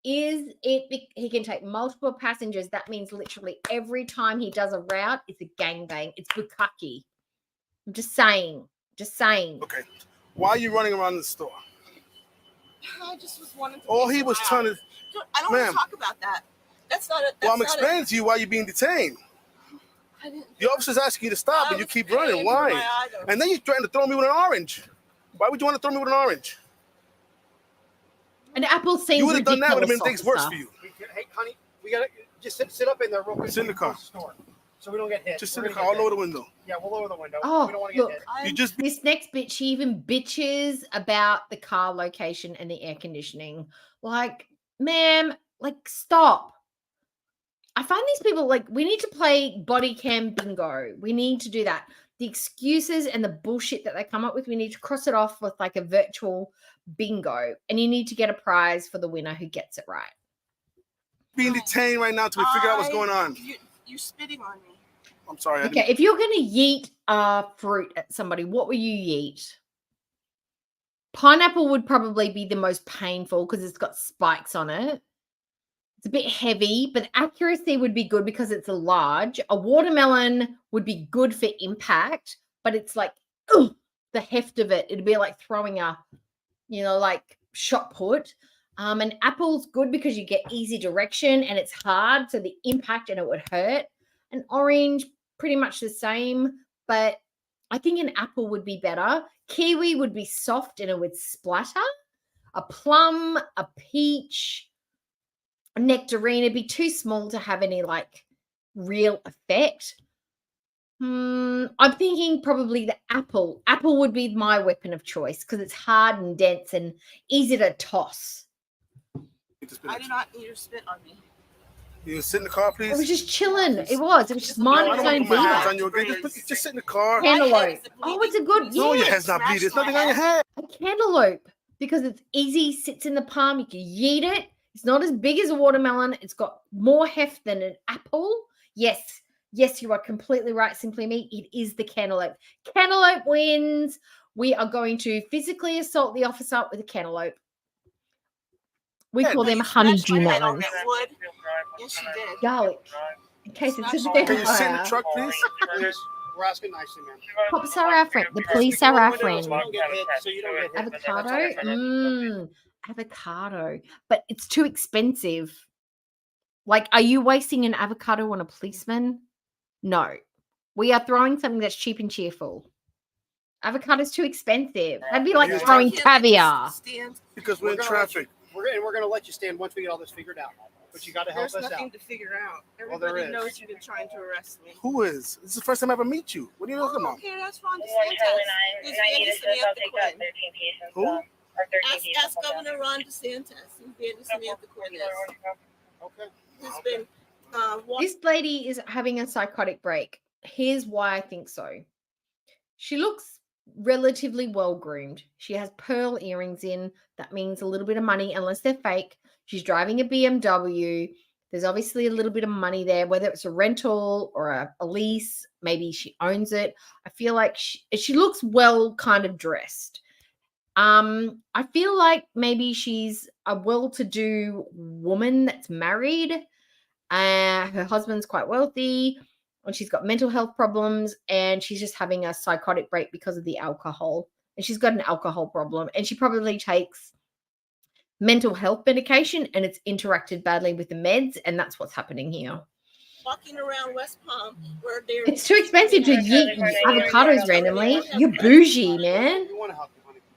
[SPEAKER 4] Is it he can take multiple passengers? That means literally every time he does a route, it's a gangbang. It's bukkake. I'm just saying. Just saying.
[SPEAKER 5] Okay. Why are you running around the store?
[SPEAKER 20] I just was wanting to.
[SPEAKER 5] All
[SPEAKER 20] be
[SPEAKER 5] he was
[SPEAKER 20] loud.
[SPEAKER 5] trying to.
[SPEAKER 20] I don't want
[SPEAKER 5] Ma'am.
[SPEAKER 20] to talk about that. That's not it.
[SPEAKER 5] Well, I'm explaining to you why you're being detained.
[SPEAKER 20] I didn't.
[SPEAKER 5] The officer's asking you to stop and you keep running.
[SPEAKER 20] paying for
[SPEAKER 5] Why?
[SPEAKER 20] my item.
[SPEAKER 5] And then you're trying to throw me with an orange. Why would you want to throw me with an orange?
[SPEAKER 4] An apple seems
[SPEAKER 5] You would have done that, would have
[SPEAKER 4] ridiculous,
[SPEAKER 5] made things worse
[SPEAKER 4] officer.
[SPEAKER 5] for you.
[SPEAKER 6] Hey, honey, we gotta just sit up in there real quick.
[SPEAKER 5] Sit in the car.
[SPEAKER 6] Store, so we don't get hit.
[SPEAKER 5] Just sit
[SPEAKER 6] We're
[SPEAKER 5] in the
[SPEAKER 6] gonna
[SPEAKER 5] car.
[SPEAKER 6] get
[SPEAKER 5] I'll lower
[SPEAKER 6] hit.
[SPEAKER 5] the window.
[SPEAKER 6] Yeah, we'll lower the window.
[SPEAKER 4] Oh,
[SPEAKER 6] we don't want to
[SPEAKER 4] look,
[SPEAKER 6] get hit.
[SPEAKER 5] You just
[SPEAKER 4] this next bitch, she even bitches about the car location and the air conditioning. Like, ma'am, like, stop. I find these people like we need to play body cam bingo. We need to do that. The excuses and the bullshit that they come up with, we need to cross it off with like a virtual bingo, and you need to get a prize for the winner who gets it right.
[SPEAKER 5] being detained right now till we figure out what's going on.
[SPEAKER 20] You're spitting on me.
[SPEAKER 5] I'm sorry. I
[SPEAKER 4] Okay, if you're going to yeet fruit at somebody, what will you yeet? Pineapple would probably be the most painful because it's got spikes on it. It's a bit heavy, but accuracy would be good because it's a large. A watermelon would be good for impact, but it's like, ugh, the heft of it. It'd be like throwing a, like shot put. An apple's good because you get easy direction and it's hard, so the impact and it would hurt. An orange, pretty much the same, but I think an apple would be better. Kiwi would be soft and it would splatter. A plum, a peach, a nectarine would be too small to have any like real effect. I'm thinking probably the apple. Apple would be my weapon of choice because it's hard and dense and easy to toss.
[SPEAKER 20] I do not need your spit on me.
[SPEAKER 5] You can sit in the car, please.
[SPEAKER 4] It was just chilling. It was just mine
[SPEAKER 5] I
[SPEAKER 4] its
[SPEAKER 5] don't want
[SPEAKER 4] own
[SPEAKER 5] to put my hands
[SPEAKER 4] beer.
[SPEAKER 5] on you again. Just sit in the car.
[SPEAKER 4] Cantaloupe. Oh, it's a good.
[SPEAKER 5] No, your
[SPEAKER 4] yeah.
[SPEAKER 5] head's not bleeding. There's nothing on your head.
[SPEAKER 4] A cantaloupe because it's easy, sits in the palm. You can yeet it. It's not as big as a watermelon. It's got more heft than an apple. Yes, you are completely right. Simply me. It is the cantaloupe. Cantaloupe wins. We are going to physically assault the officer with a cantaloupe. We call them honeydew melons.
[SPEAKER 20] Wood. Yes, you did.
[SPEAKER 4] Garlic. In case it's a
[SPEAKER 5] Can you sit in the truck, please?
[SPEAKER 6] We're asking nicely, man.
[SPEAKER 4] Cops are our friend. The police are our friend.
[SPEAKER 6] So you don't get hit, so you don't get hit.
[SPEAKER 4] Avocado? Avocado. But it's too expensive. Like, are you wasting an avocado on a policeman? No. We are throwing something that's cheap and cheerful. Avocado's too expensive. That'd be like
[SPEAKER 5] Yeah.
[SPEAKER 4] throwing caviar.
[SPEAKER 5] Because we're in traffic.
[SPEAKER 6] We're going to let you stand once we get all this figured out. But you got to help
[SPEAKER 20] There's
[SPEAKER 6] us
[SPEAKER 20] nothing
[SPEAKER 6] out.
[SPEAKER 20] to figure out.
[SPEAKER 6] Well, there
[SPEAKER 20] Everybody
[SPEAKER 6] is.
[SPEAKER 20] knows you've been trying to arrest me.
[SPEAKER 5] Who is? This is the first time I ever meet you. What are you talking about?
[SPEAKER 20] Okay, that's Ron DeSantis. He's Vietnamese Samantha Quinn.
[SPEAKER 5] Who?
[SPEAKER 20] Ask Governor Ron DeSantis. He's Vietnamese Samantha Quinn is.
[SPEAKER 6] Okay.
[SPEAKER 20] He's been
[SPEAKER 4] This lady is having a psychotic break. Here's why I think so. She looks relatively well groomed. She has pearl earrings in. That means a little bit of money, unless they're fake. She's driving a BMW. There's obviously a little bit of money there, whether it's a rental or a lease. Maybe she owns it. I feel like she looks well kind of dressed. I feel like maybe she's a well-to-do woman that's married. Her husband's quite wealthy, and she's got mental health problems, and she's just having a psychotic break because of the alcohol. And she's got an alcohol problem, and she probably takes mental health medication, and it's interacted badly with the meds, and that's what's happening here.
[SPEAKER 20] walking around West Palm where they're.
[SPEAKER 4] It's too expensive to yeet avocados randomly. You're bougie, man.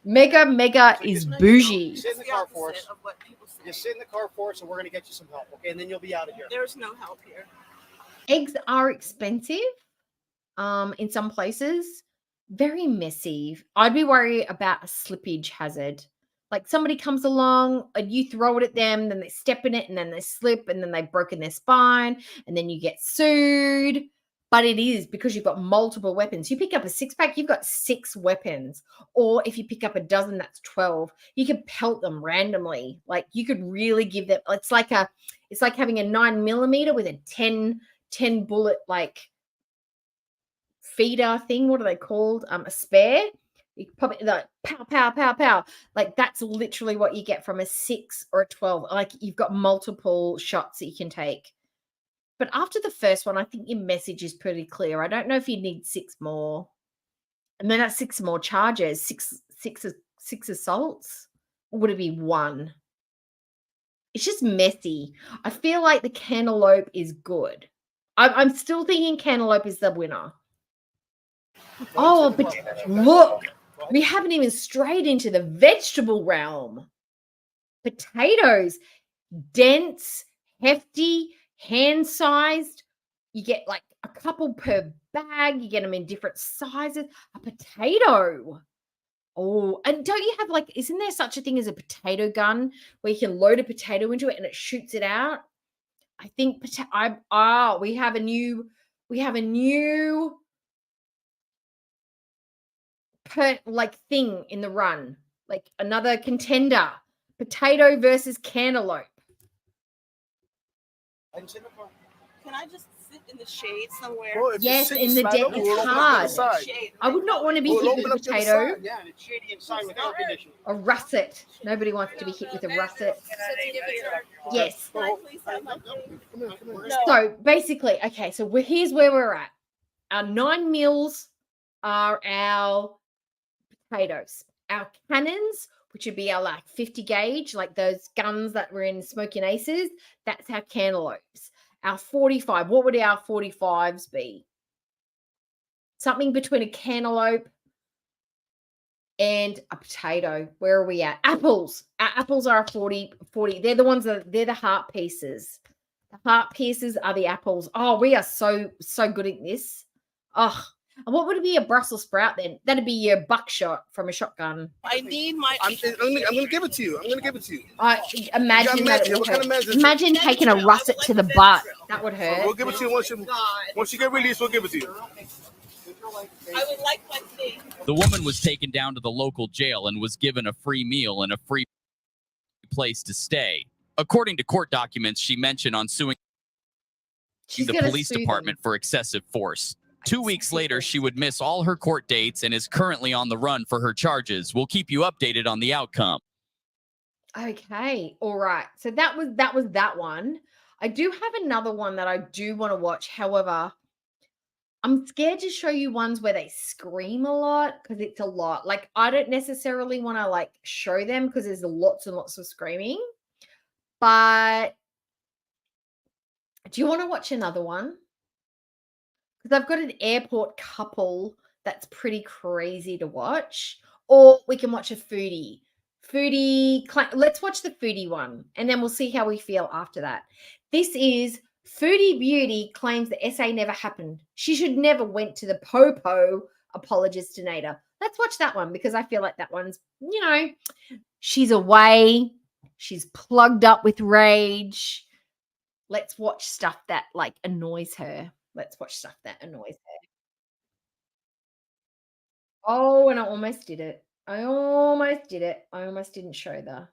[SPEAKER 4] Mega is bougie.
[SPEAKER 6] Sit in the car for us. Just sit in the car for us, and we're going to get you some help, okay? And then you'll be out of here.
[SPEAKER 20] There's no help here.
[SPEAKER 4] Eggs are expensive. in some places. Very messy. I'd be worried about a slippage hazard. Like somebody comes along and you throw it at them, then they step in it and then they slip and then they've broken their spine and then you get sued. But it is because you've got multiple weapons. You pick up a 6-pack, you've got 6 weapons. Or if you pick up a dozen, that's 12. You can pelt them randomly. Like you could really give them, it's like having a 9mm with a 10 bullet like feeder thing. What are they called? A spare. You probably like pow, pow, pow, pow. Like that's literally what you get from a 6 or a 12. Like you've got multiple shots that you can take. But after the first one, I think your message is pretty clear. I don't know if you need 6 more. And then that's 6 more charges, six assaults. Or would it be 1? It's just messy. I feel like the cantaloupe is good. I'm still thinking cantaloupe is the winner. Oh, but look, we haven't even strayed into the vegetable realm. Potatoes, dense, hefty, hand-sized. You get like a couple per bag. You get them in different sizes. A potato. Oh, and don't you have like, isn't there such a thing as a potato gun where you can load a potato into it and it shoots it out? I think we have a new thing in the run, like another contender. Potato versus cantaloupe.
[SPEAKER 20] Can I just sit in the shade somewhere?
[SPEAKER 4] Yes, in the deck it's hard. I would not want to be hit with a potato.
[SPEAKER 5] Yeah, and it's shady inside with air conditioning.
[SPEAKER 4] A russet. Nobody wants to be hit with a russet. Yes. So basically, okay, so here's where we're at. Our 9 mils are our potatoes. Our cannons, which would be our like 50 gauge, like those guns that were in Smoking Aces, that's our cantaloupes. Our 45, what would our 45s be? Something between a cantaloupe and a potato. Where are we at? Apples. Our apples are a 40. They're the ones they're the heart pieces. The heart pieces are the apples. Oh, we are so good at this. Oh, and what would it be a Brussels sprout then? That'd be your buckshot from a shotgun.
[SPEAKER 20] I need my.
[SPEAKER 5] I'm gonna give it to you.
[SPEAKER 4] Imagine that. Imagine taking a russet to the butt. That would hurt.
[SPEAKER 5] We'll give it to you once you get released. We'll give it to you.
[SPEAKER 20] I would like my thing.
[SPEAKER 22] The woman was taken down to the local jail and was given a free meal and a free place to stay. According to court documents, she mentioned on suing the police department for excessive force. 2 weeks later, she would miss all her court dates and is currently on the run for her charges. We'll keep you updated on the outcome.
[SPEAKER 4] Okay. All right. So that was that one. I do have another one that I do want to watch. However, I'm scared to show you ones where they scream a lot because it's a lot. Like I don't necessarily want to like show them because there's lots and lots of screaming. But do you want to watch another one? Because I've got an airport couple that's pretty crazy to watch. Or we can watch a foodie. Let's watch the foodie one. And then we'll see how we feel after that. This is Foodie Beauty claims the essay never happened. She should never went to the Popo apologistinator. Let's watch that one because I feel like that one's, she's away. She's plugged up with rage. Let's watch stuff that like annoys her. Let's watch stuff that annoys her. Oh, and I almost did it. I almost didn't show the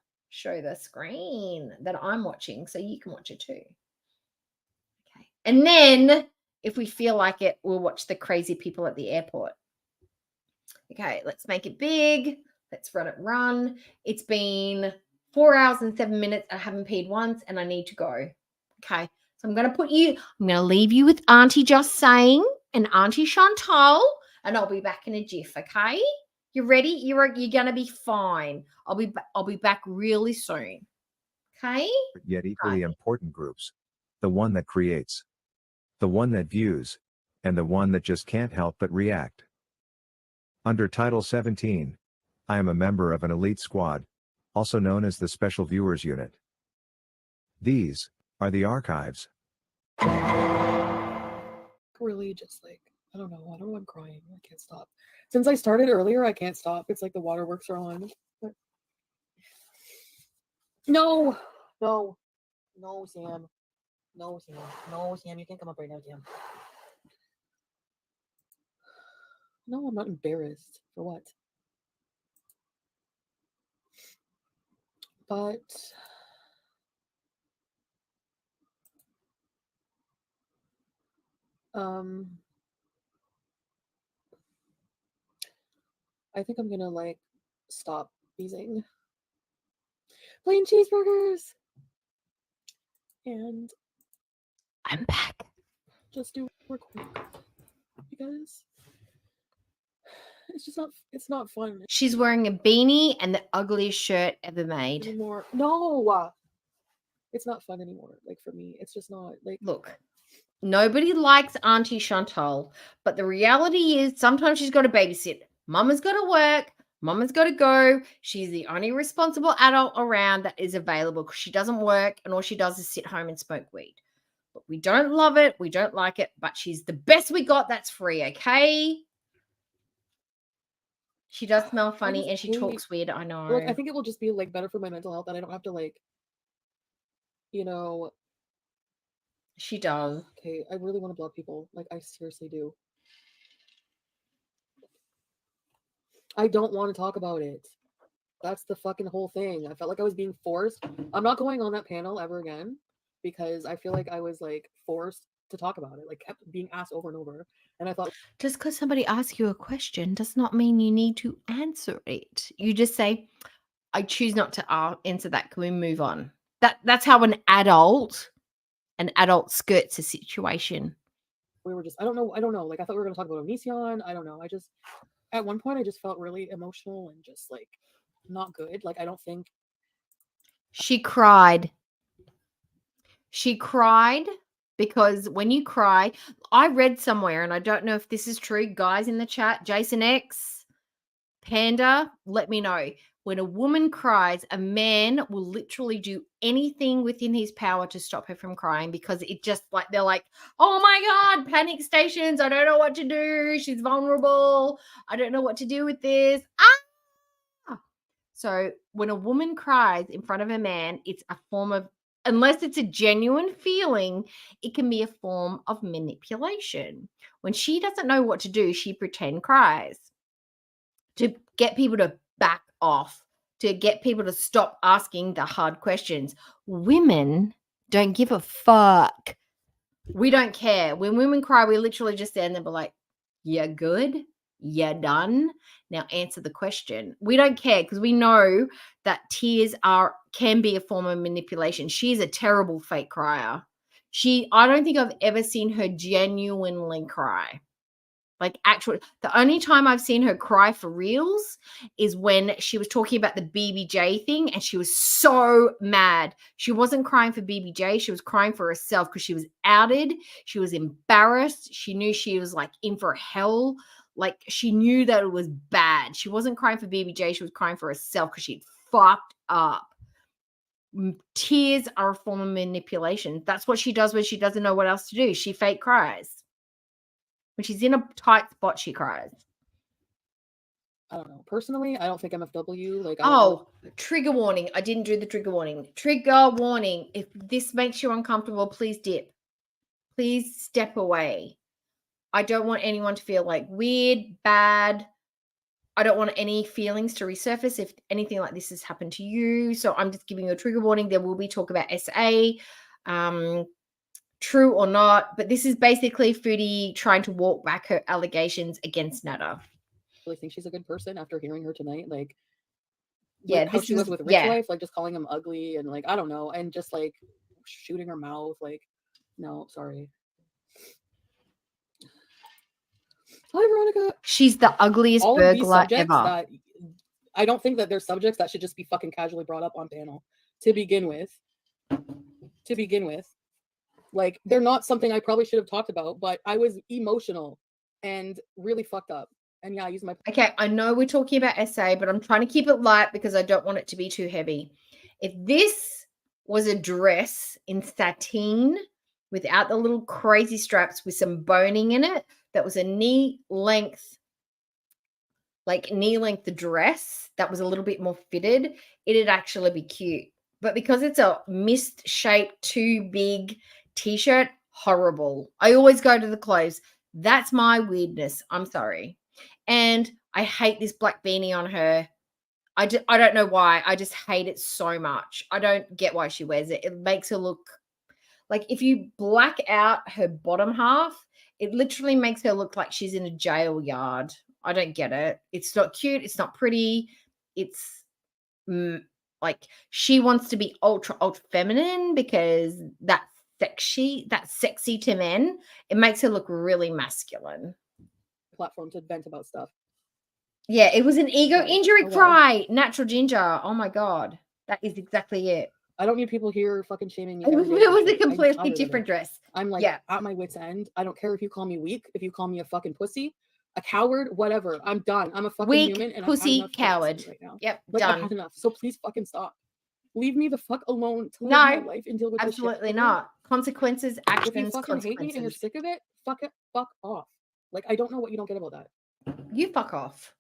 [SPEAKER 4] screen that I'm watching so you can watch it too. Okay. And then if we feel like it, we'll watch the crazy people at the airport. Okay, let's make it big. Let's run it run. It's been 4 hours and 7 minutes. I haven't peed once and I need to go. Okay. So I'm going to leave you with Auntie Just Saying and Auntie Chantal, and I'll be back in a jiff, okay? You ready? You're going to be fine. I'll be back really soon. Okay?
[SPEAKER 7] Yet equally important groups. The one that creates, the one that views, and the one that just can't help but react. Under Title 17, I am a member of an elite squad, also known as the Special Viewers Unit. These are the archives.
[SPEAKER 17] Really just like
[SPEAKER 8] I don't know. I don't know. I'm crying. I can't stop. Since I started earlier, I can't stop. It's like the waterworks are on. No, no, no, Sam. No, Sam. No, Sam. You can't come up right now, Sam. No, I'm not embarrassed. For what? But I think I'm gonna like stop using plain cheeseburgers and
[SPEAKER 4] I'm back.
[SPEAKER 8] Just do real quick because it's not fun
[SPEAKER 4] She's wearing a beanie and the ugliest shirt ever made.
[SPEAKER 8] anymore. No, it's not fun anymore. Like for me, it's just not like.
[SPEAKER 4] Look, nobody likes Auntie Chantal, but the reality is sometimes she's got to babysit. Mama's got to work. Mama's got to go. She's the only responsible adult around that is available because she doesn't work and all she does is sit home and smoke weed. But we don't love it. We don't like it, but she's the best we got that's free, okay? She does smell funny and she talks weird. I know.
[SPEAKER 8] Like, I think it will just be like better for my mental health that I don't have to like, you know.
[SPEAKER 4] She does.
[SPEAKER 8] Okay, I really want to block people. Like, I seriously do. I don't want to talk about it. That's the fucking whole thing. I felt like I was being forced. I'm not going on that panel ever again because I feel like I was like forced to talk about it. Like, kept being asked over and over. And I thought,
[SPEAKER 4] just because somebody asks you a question does not mean you need to answer it. You just say, I choose not to answer that. Can we move on? That's how an adult skirts a situation.
[SPEAKER 8] We were just, I don't know. Like, I thought we were going to talk about Onision. I don't know. At one point, I just felt really emotional and just like not good. Like, I don't think.
[SPEAKER 4] She cried. She cried because when you cry, I read somewhere, and I don't know if this is true, guys in the chat, Jason X, Panda, let me know. When a woman cries, a man will literally do anything within his power to stop her from crying because it just like, they're like, oh my God, panic stations. I don't know what to do. She's vulnerable. I don't know what to do with this. So when a woman cries in front of a man, it's a form of, unless it's a genuine feeling, it can be a form of manipulation. When she doesn't know what to do, she pretend cries to get people to back off, to get people to stop asking the hard questions. Women don't give a fuck. We don't care. When women cry, we literally just stand there and be like, you're good? You're done? Now answer the question. We don't care because we know that tears can be a form of manipulation. She's a terrible fake crier. I don't think I've ever seen her genuinely cry. Like, actually, the only time I've seen her cry for reals is when she was talking about the BBJ thing and she was so mad. She wasn't crying for BBJ. She was crying for herself because she was outed. She was embarrassed. She knew she was like in for hell. Like, she knew that it was bad. She wasn't crying for BBJ. She was crying for herself because she'd fucked up. Tears are a form of manipulation. That's what she does when she doesn't know what else to do. She fake cries. When she's in a tight spot, she cries.
[SPEAKER 8] I don't know. Personally, I don't think MFW. Like,
[SPEAKER 4] trigger warning. I didn't do the trigger warning. Trigger warning. If this makes you uncomfortable, please dip. Please step away. I don't want anyone to feel like weird, bad. I don't want any feelings to resurface if anything like this has happened to you. So I'm just giving you a trigger warning. There will be talk about SA. True or not, but this is basically Foodie trying to walk back her allegations against Nada.
[SPEAKER 8] I really think she's a good person after hearing her tonight. Like,
[SPEAKER 4] yeah,
[SPEAKER 8] how she was with Rich Life, like just calling him ugly and like, I don't know, and just like shooting her mouth. Like, no, sorry. Hi, Veronica.
[SPEAKER 4] She's the ugliest
[SPEAKER 8] All
[SPEAKER 4] burglar ever.
[SPEAKER 8] I don't think that there's subjects that should just be fucking casually brought up on panel to begin with. Like, they're not something I probably should have talked about, but I was emotional and really fucked up. And yeah, I used my...
[SPEAKER 4] Okay, I know we're talking about SA, but I'm trying to keep it light because I don't want it to be too heavy. If this was a dress in sateen without the little crazy straps with some boning in it, that was a knee length dress that was a little bit more fitted, it'd actually be cute. But because it's a mist shaped too big t-shirt, horrible. I always go to the clothes. That's my weirdness. I'm sorry. And I hate this black beanie on her. I don't know why. I just hate it so much. I don't get why she wears it. It makes her look like, if you black out her bottom half, it literally makes her look like she's in a jail yard. I don't get it. It's not cute. It's not pretty. It's like she wants to be ultra feminine because that's sexy to men. It makes her look really masculine.
[SPEAKER 8] Platform to vent about stuff.
[SPEAKER 4] Yeah, it was an ego injury
[SPEAKER 8] Oh, well.
[SPEAKER 4] cry. Natural ginger. Oh my God. That is exactly it.
[SPEAKER 8] I don't need people here fucking shaming me.
[SPEAKER 4] It was,
[SPEAKER 8] every day
[SPEAKER 4] it
[SPEAKER 8] for
[SPEAKER 4] was a
[SPEAKER 8] shit. I'm
[SPEAKER 4] completely
[SPEAKER 8] tired of
[SPEAKER 4] different
[SPEAKER 8] it.
[SPEAKER 4] dress.
[SPEAKER 8] I'm like
[SPEAKER 4] Yeah.
[SPEAKER 8] at my wit's end. I don't care if you call me weak, if you call me a fucking pussy, a coward, whatever. I'm done. I'm a fucking
[SPEAKER 4] Weak,
[SPEAKER 8] human and
[SPEAKER 4] pussy,
[SPEAKER 8] I've had enough
[SPEAKER 4] coward.
[SPEAKER 8] right now.
[SPEAKER 4] Yep,
[SPEAKER 8] Like, I've
[SPEAKER 4] done.
[SPEAKER 8] had enough. So please fucking stop. Leave me the fuck alone to live my
[SPEAKER 4] No,
[SPEAKER 8] life and deal with this shit.
[SPEAKER 4] absolutely
[SPEAKER 8] Okay?
[SPEAKER 4] not. Consequences,
[SPEAKER 8] If you
[SPEAKER 4] actions,
[SPEAKER 8] fucking hate me and you're
[SPEAKER 4] consequences.
[SPEAKER 8] sick of it, fuck off. Like, I don't know what you don't get about that.
[SPEAKER 4] You fuck off.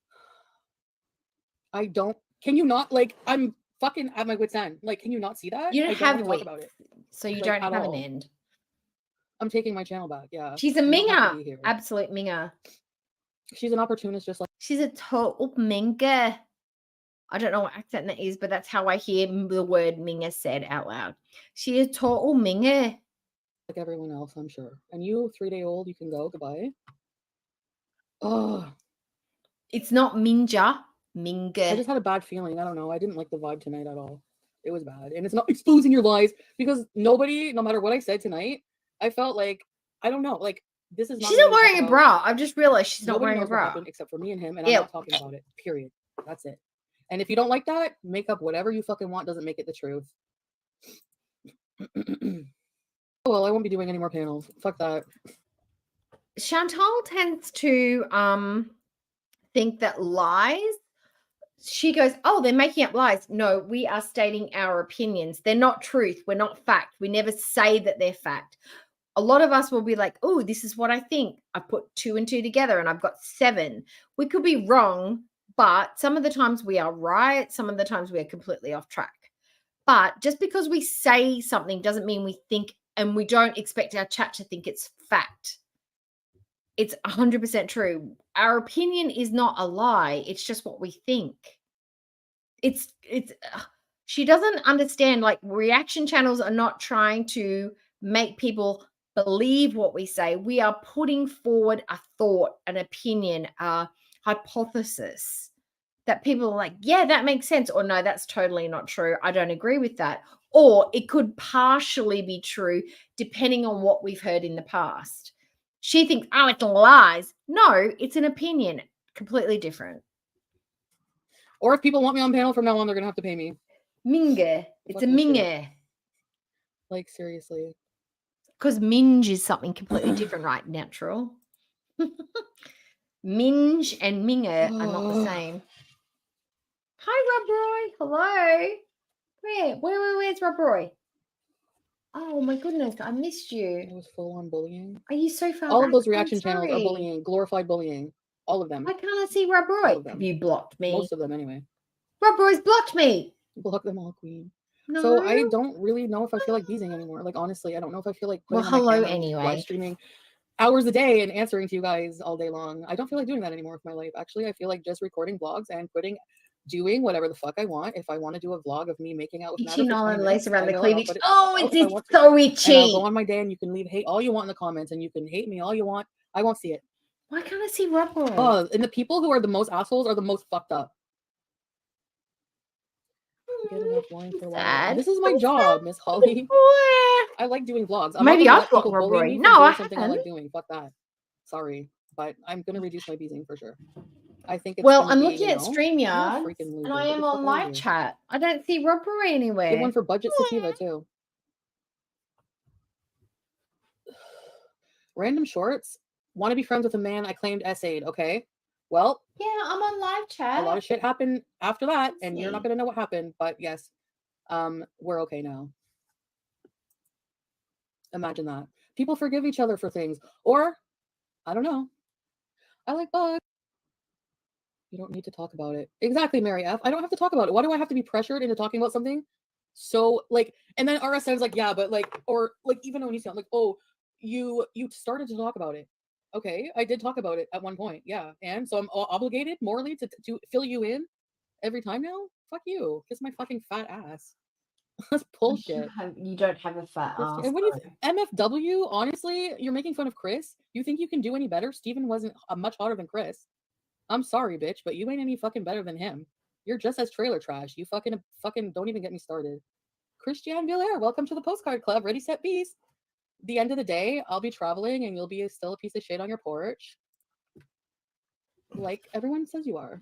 [SPEAKER 8] I don't. Can you not? Like, I'm fucking at my wit's end. Like, can you not see that?
[SPEAKER 4] You don't
[SPEAKER 8] I
[SPEAKER 4] have
[SPEAKER 8] want to
[SPEAKER 4] week,
[SPEAKER 8] talk about it.
[SPEAKER 4] so you
[SPEAKER 8] Like,
[SPEAKER 4] don't
[SPEAKER 8] at
[SPEAKER 4] have
[SPEAKER 8] all.
[SPEAKER 4] an end.
[SPEAKER 8] I'm taking my channel back. Yeah.
[SPEAKER 4] She's a
[SPEAKER 8] You don't have to
[SPEAKER 4] minger.
[SPEAKER 8] be here.
[SPEAKER 4] Absolute minger.
[SPEAKER 8] She's an opportunist, just like
[SPEAKER 4] She's a total minger. I don't know what accent that is, but that's how I hear the word minger said out loud. She is total minger.
[SPEAKER 8] everyone else, I'm sure. And you, 3-day-old, you can go. Goodbye. Oh,
[SPEAKER 4] It's not minja. Minger.
[SPEAKER 8] I just had a bad feeling. I don't know. I didn't like the vibe tonight at all. It was bad. And it's not exposing your lies because nobody, no matter what I said tonight, I felt like, I don't know, like this is not.
[SPEAKER 4] She's not wearing a bra. I've just realized she's not
[SPEAKER 8] Nobody
[SPEAKER 4] wearing a
[SPEAKER 8] knows what
[SPEAKER 4] bra.
[SPEAKER 8] happened except for me and him, and
[SPEAKER 4] Yeah.
[SPEAKER 8] I'm not talking about it. Period. That's it. And if you don't like that, make up whatever you fucking want. Doesn't make it the truth. Well, I won't be doing any more panels. Fuck that.
[SPEAKER 4] Chantal tends to think that lies, she goes, oh, they're making up lies. No, we are stating our opinions. They're not truth. We're not fact. We never say that they're fact. A lot of us will be like, oh, this is what I think. I put 2 and 2 together and I've got 7. We could be wrong, but some of the times we are right. Some of the times we are completely off track. But just because we say something doesn't mean we think, and we don't expect our chat to think it's fact. It's 100% true. Our opinion is not a lie. It's just what we think. She doesn't understand, like, reaction channels are not trying to make people believe what we say. We are putting forward a thought, an opinion, a hypothesis that people are like, yeah, that makes sense. Or no, that's totally not true. I don't agree with that. Or it could partially be true depending on what we've heard in the past. She thinks, oh, it's lies. No, it's an opinion. Completely different.
[SPEAKER 8] Or if people want me on panel from now on, they're going to have to pay me.
[SPEAKER 4] Minger. It's
[SPEAKER 8] Fuck
[SPEAKER 4] a
[SPEAKER 8] this shit.
[SPEAKER 4] minger.
[SPEAKER 8] Like, seriously.
[SPEAKER 4] Because minge is something completely different, right? Natural. Minge and minger are not the same. Hi, Rob Roy. Hello. Where's Rob Roy? Oh my goodness, I missed you.
[SPEAKER 8] It was full on bullying.
[SPEAKER 4] Are you so far
[SPEAKER 8] All
[SPEAKER 4] back?
[SPEAKER 8] of those
[SPEAKER 4] I'm
[SPEAKER 8] reaction channels are
[SPEAKER 4] sorry.
[SPEAKER 8] bullying, glorified bullying. All of them.
[SPEAKER 4] Why can't I see Rob
[SPEAKER 8] All
[SPEAKER 4] Roy?
[SPEAKER 8] of them.
[SPEAKER 4] Have you blocked me?
[SPEAKER 8] Most of them, anyway.
[SPEAKER 4] Rob Roy's blocked me.
[SPEAKER 8] Block them all, queen.
[SPEAKER 4] No.
[SPEAKER 8] So I don't really know if I feel like beezing anymore. Like, honestly, I don't know if I feel like
[SPEAKER 4] Well,
[SPEAKER 8] putting on my
[SPEAKER 4] hello
[SPEAKER 8] camera,
[SPEAKER 4] anyway.
[SPEAKER 8] live streaming hours a day and answering to you guys all day long. I don't feel like doing that anymore with my life. Actually, I feel like just recording vlogs and doing whatever the fuck I want. If I want to do a vlog of me making out with Natalie
[SPEAKER 4] Itching all
[SPEAKER 8] for
[SPEAKER 4] and
[SPEAKER 8] 20
[SPEAKER 4] lace
[SPEAKER 8] minutes,
[SPEAKER 4] around the
[SPEAKER 8] I will.
[SPEAKER 4] cleavage.
[SPEAKER 8] I'll put it
[SPEAKER 4] Oh,
[SPEAKER 8] out
[SPEAKER 4] it's
[SPEAKER 8] if I want to.
[SPEAKER 4] so
[SPEAKER 8] And
[SPEAKER 4] itchy.
[SPEAKER 8] I'll go on my day and you can leave hate all you want in the comments and you can hate me all you want. I won't see it.
[SPEAKER 4] Why can't I see Rob Roy?
[SPEAKER 8] Oh, and the people who are the most assholes are the most fucked up. Get enough wine for a while.
[SPEAKER 4] Sad.
[SPEAKER 8] This is my job, Miss Holly. I like doing vlogs. I'm
[SPEAKER 4] Maybe
[SPEAKER 8] not
[SPEAKER 4] I've
[SPEAKER 8] gonna let
[SPEAKER 4] blocked
[SPEAKER 8] people
[SPEAKER 4] Rob
[SPEAKER 8] bully
[SPEAKER 4] Roy.
[SPEAKER 8] me for
[SPEAKER 4] No,
[SPEAKER 8] doing
[SPEAKER 4] I
[SPEAKER 8] something I
[SPEAKER 4] haven't.
[SPEAKER 8] like doing. Fuck that. Sorry, but I'm gonna reduce my beezing for sure. I think it's
[SPEAKER 4] Well,
[SPEAKER 8] gonna
[SPEAKER 4] I'm
[SPEAKER 8] be,
[SPEAKER 4] looking
[SPEAKER 8] you
[SPEAKER 4] at
[SPEAKER 8] know,
[SPEAKER 4] StreamYard
[SPEAKER 8] I'm a freaking
[SPEAKER 4] and
[SPEAKER 8] loser.
[SPEAKER 4] I
[SPEAKER 8] What
[SPEAKER 4] am
[SPEAKER 8] the
[SPEAKER 4] on
[SPEAKER 8] fuck are
[SPEAKER 4] live
[SPEAKER 8] you?
[SPEAKER 4] chat. I don't see Rob Roy anywhere.
[SPEAKER 8] Get one for budget sativa too. Random shorts. Want to be friends with a man I claimed essayed. Okay. Well,
[SPEAKER 4] Yeah, I'm on live chat.
[SPEAKER 8] a lot of shit happened after that, and you're not
[SPEAKER 4] see.
[SPEAKER 8] gonna know what happened. But yes, we're okay now. Imagine that. People forgive each other for things, or I don't know. I like bugs. You don't need to talk about it. Exactly, Mary F. I don't have to talk about it. Why do I have to be pressured into talking about something? So like, and then RS says like, yeah, but like, or like even when you sound like, oh, you started to talk about it. Okay, I did talk about it at one point. Yeah, and so I'm obligated morally to fill you in every time now. Fuck you. Kiss my fucking fat ass. That's bullshit.
[SPEAKER 4] You don't have a fat ass.
[SPEAKER 8] And what do you MFW? Honestly, you're making fun of Chris. You think you can do any better? Steven wasn't much hotter than Chris. I'm sorry, bitch, but you ain't any fucking better than him. You're just as trailer trash. You fucking don't even get me started. Christian Villaire, welcome to the Postcard Club. Ready, set, peace. The end of the day, I'll be traveling and you'll be still a piece of shit on your porch. Like everyone says you are.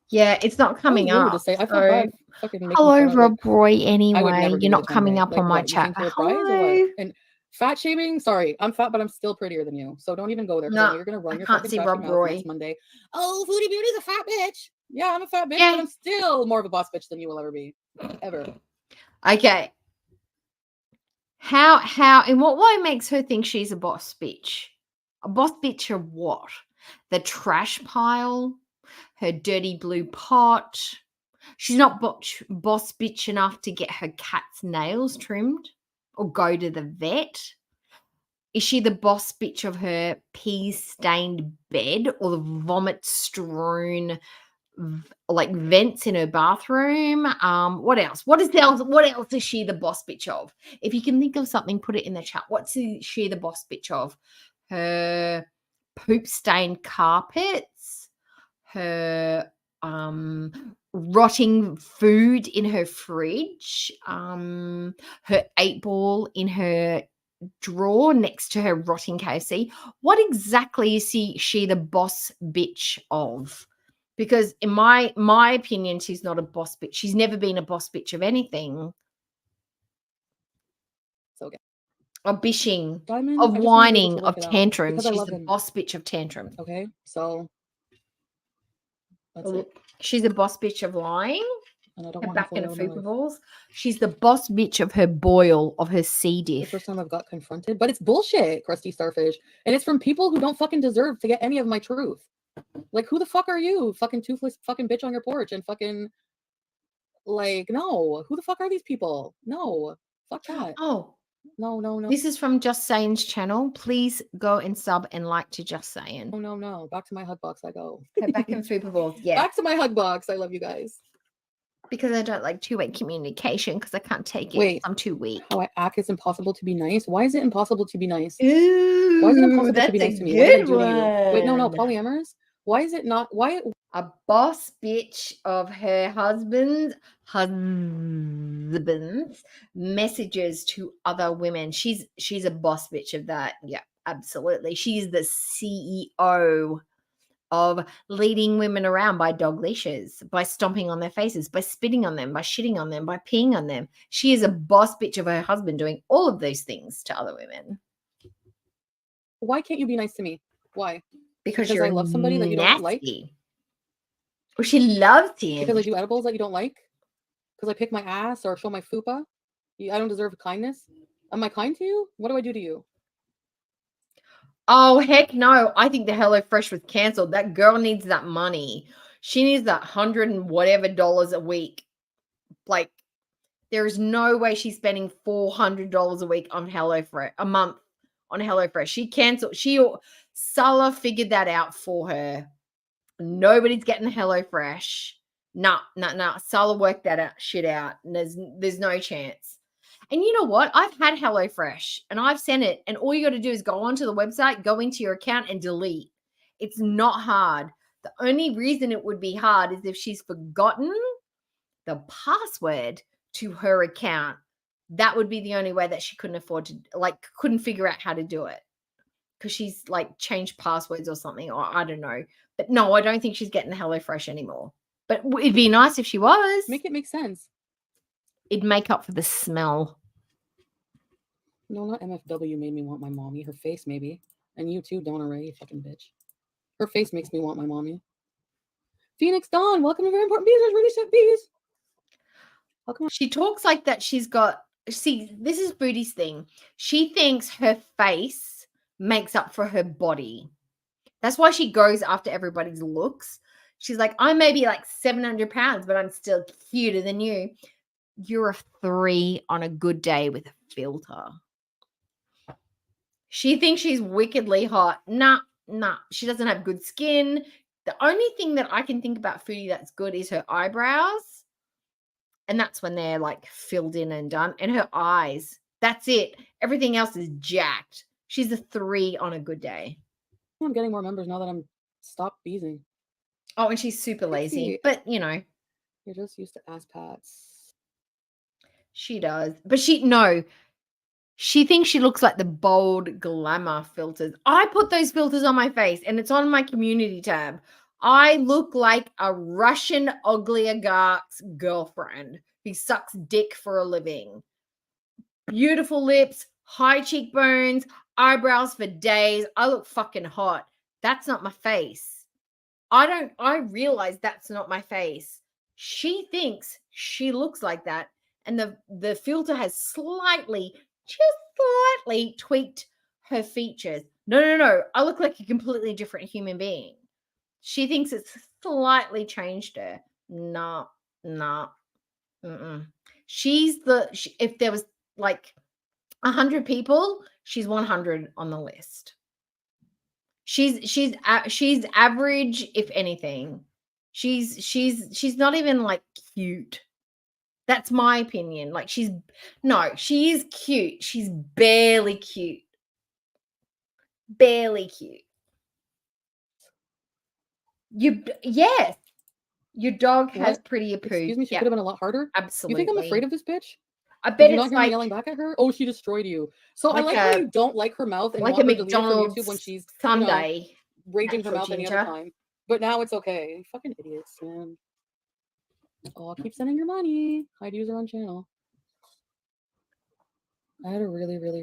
[SPEAKER 4] Yeah, it's not coming
[SPEAKER 8] rude
[SPEAKER 4] up.
[SPEAKER 8] to say. I feel
[SPEAKER 4] so-
[SPEAKER 8] bad fucking making
[SPEAKER 4] Hello,
[SPEAKER 8] fun of,
[SPEAKER 4] Rob
[SPEAKER 8] like,
[SPEAKER 4] Roy.
[SPEAKER 8] I would
[SPEAKER 4] Anyway,
[SPEAKER 8] never
[SPEAKER 4] you're
[SPEAKER 8] give
[SPEAKER 4] not
[SPEAKER 8] it to
[SPEAKER 4] coming
[SPEAKER 8] Monday.
[SPEAKER 4] up
[SPEAKER 8] Like,
[SPEAKER 4] on my
[SPEAKER 8] what, you
[SPEAKER 4] chat.
[SPEAKER 8] think you're a prize or
[SPEAKER 4] Hello.
[SPEAKER 8] what? And fat shaming, sorry, I'm fat, but I'm still prettier than you. So don't even go there. 'Cause I
[SPEAKER 4] No,
[SPEAKER 8] know you're gonna run
[SPEAKER 4] I
[SPEAKER 8] your
[SPEAKER 4] can't
[SPEAKER 8] fucking
[SPEAKER 4] see
[SPEAKER 8] trashy
[SPEAKER 4] Rob
[SPEAKER 8] mouth
[SPEAKER 4] Roy.
[SPEAKER 8] next Monday. Oh, Foodie Beauty's a fat bitch. Yeah, I'm a fat bitch,
[SPEAKER 4] Yeah.
[SPEAKER 8] but I'm still more of a boss bitch than you will ever be. Ever.
[SPEAKER 4] Okay. How in what way makes her think she's a boss bitch? A boss bitch of what? The trash pile? Her dirty blue pot? She's not boss bitch enough to get her cat's nails trimmed or go to the vet. Is she the boss bitch of her pee-stained bed or the vomit-strewn like vents in her bathroom? What else? What else is she the boss bitch of? If you can think of something, put it in the chat. What's she the boss bitch of? Her poop-stained carpets, her rotting food in her fridge, her 8-ball in her drawer next to her rotting KFC. What exactly is she the boss bitch of? Because in my opinion, she's not a boss bitch. She's never been a boss bitch of anything.
[SPEAKER 8] So okay.
[SPEAKER 4] Of bishing,
[SPEAKER 8] Diamond,
[SPEAKER 4] of
[SPEAKER 8] I just wanna be able
[SPEAKER 4] whining,
[SPEAKER 8] to work
[SPEAKER 4] of
[SPEAKER 8] it out
[SPEAKER 4] tantrums.
[SPEAKER 8] because I
[SPEAKER 4] She's
[SPEAKER 8] love
[SPEAKER 4] the
[SPEAKER 8] him.
[SPEAKER 4] boss bitch of tantrums.
[SPEAKER 8] Okay, so that's it.
[SPEAKER 4] She's a boss bitch of lying.
[SPEAKER 8] And I don't
[SPEAKER 4] Her
[SPEAKER 8] want him
[SPEAKER 4] back
[SPEAKER 8] fully
[SPEAKER 4] and her
[SPEAKER 8] out of my
[SPEAKER 4] fupa
[SPEAKER 8] life.
[SPEAKER 4] balls. She's the boss bitch of her boil, of her C
[SPEAKER 8] The
[SPEAKER 4] diff.
[SPEAKER 8] first time I've got confronted, but it's bullshit, crusty starfish, and it's from people who don't fucking deserve to get any of my truth. Like, who the fuck are you, fucking toothless fucking bitch on your porch and fucking like, no, who the fuck are these people? No, fuck that.
[SPEAKER 4] Oh,
[SPEAKER 8] no.
[SPEAKER 4] This is from Just Saying's channel. Please go and sub and like to Just Saying.
[SPEAKER 8] No. Back to my hug box I go.
[SPEAKER 4] Her back and fupa balls. Yeah.
[SPEAKER 8] Back to my hug box. I love you guys.
[SPEAKER 4] Because I don't like two-way communication because I can't take it.
[SPEAKER 8] Wait,
[SPEAKER 4] I'm too weak.
[SPEAKER 8] How I act is impossible to be nice. Why is it impossible to be nice?
[SPEAKER 4] Ooh,
[SPEAKER 8] Why is it impossible
[SPEAKER 4] that's
[SPEAKER 8] to be
[SPEAKER 4] a
[SPEAKER 8] nice to me? What did I
[SPEAKER 4] good
[SPEAKER 8] do to you? Wait, no,
[SPEAKER 4] one.
[SPEAKER 8] polyamorous. Why is it not? Why?
[SPEAKER 4] A boss bitch of her husband's messages to other women. She's a boss bitch of that. Yeah, absolutely. She's the CEO of leading women around by dog leashes, by stomping on their faces, by spitting on them, by shitting on them, by peeing on them. She is a boss bitch of her husband doing all of those things to other women.
[SPEAKER 8] Why can't you be nice to me? Why?
[SPEAKER 4] Because
[SPEAKER 8] I
[SPEAKER 4] you're
[SPEAKER 8] love somebody that you don't like.
[SPEAKER 4] nasty. Or she loves him.
[SPEAKER 8] Because I do edibles that you don't like. Because I pick my ass or show my fupa. I don't deserve kindness. Am I kind to you? What do I do to you?
[SPEAKER 4] Oh, heck no. I think the HelloFresh was canceled. That girl needs that money. She needs that $100 and whatever a week. Like, there is no way she's spending $400 a week on HelloFresh, a month on HelloFresh. She canceled. Sulla figured that out for her. Nobody's getting HelloFresh. Nah. Sulla worked that shit out. And there's no chance. And you know what? I've had HelloFresh and I've sent it. And all you got to do is go onto the website, go into your account and delete. It's not hard. The only reason it would be hard is if she's forgotten the password to her account. That would be the only way that she couldn't figure out how to do it. Because she's like changed passwords or something, or I don't know. But no, I don't think she's getting HelloFresh anymore. But it'd be nice if she was.
[SPEAKER 8] Make it make sense.
[SPEAKER 4] It'd make up for the smell.
[SPEAKER 8] No, not MFW made me want my mommy. Her face, maybe. And you too, Donna Ray, you fucking bitch. Her face makes me want my mommy. Phoenix Dawn, welcome to Very Important Bees. There's really set bees.
[SPEAKER 4] She talks like that she's got... See, this is Booty's thing. She thinks her face makes up for her body. That's why she goes after everybody's looks. She's like, I may be like 700 pounds, but I'm still cuter than you. You're a 3 on a good day with a filter. She thinks she's wickedly hot. Nah. She doesn't have good skin. The only thing that I can think about Foodie that's good is her eyebrows. And that's when they're like filled in and done. And her eyes. That's it. Everything else is jacked. She's a 3 on a good day.
[SPEAKER 8] I'm getting more members now that I'm stopped beezing.
[SPEAKER 4] Oh, and she's super lazy. But, you know.
[SPEAKER 8] You're just used to ass pats.
[SPEAKER 4] She does. But she thinks she looks like the bold glamour filters. I put those filters on my face and it's on my community tab. I look like a Russian oligarch's girlfriend who sucks dick for a living. Beautiful lips, high cheekbones, eyebrows for days. I look fucking hot. That's not my face. I realize that's not my face. She thinks she looks like that. And the filter has just slightly tweaked her features. No. I look like a completely different human being. She thinks it's slightly changed her. Nah. If there was like 100 people, she's 100 on the list. She's average, if anything. She's not even like cute. That's my opinion. Like she is cute. She's barely cute. Barely cute. Yes. Your dog has prettier poo.
[SPEAKER 8] Excuse me, she could have been a lot harder.
[SPEAKER 4] Absolutely.
[SPEAKER 8] You think I'm afraid of this bitch?
[SPEAKER 4] I bet
[SPEAKER 8] Did you
[SPEAKER 4] it's
[SPEAKER 8] not hear me yelling back at her? Oh, she destroyed you. So I like how you don't like her mouth and
[SPEAKER 4] like
[SPEAKER 8] want
[SPEAKER 4] a
[SPEAKER 8] her deleted from
[SPEAKER 4] McDonald's
[SPEAKER 8] YouTube when she's
[SPEAKER 4] Sunday.
[SPEAKER 8] raging her
[SPEAKER 4] Natural
[SPEAKER 8] mouth any
[SPEAKER 4] ginger.
[SPEAKER 8] other time. But now it's okay. You fucking idiots, man. Oh, keep sending your money. Hide user on channel. I had a really long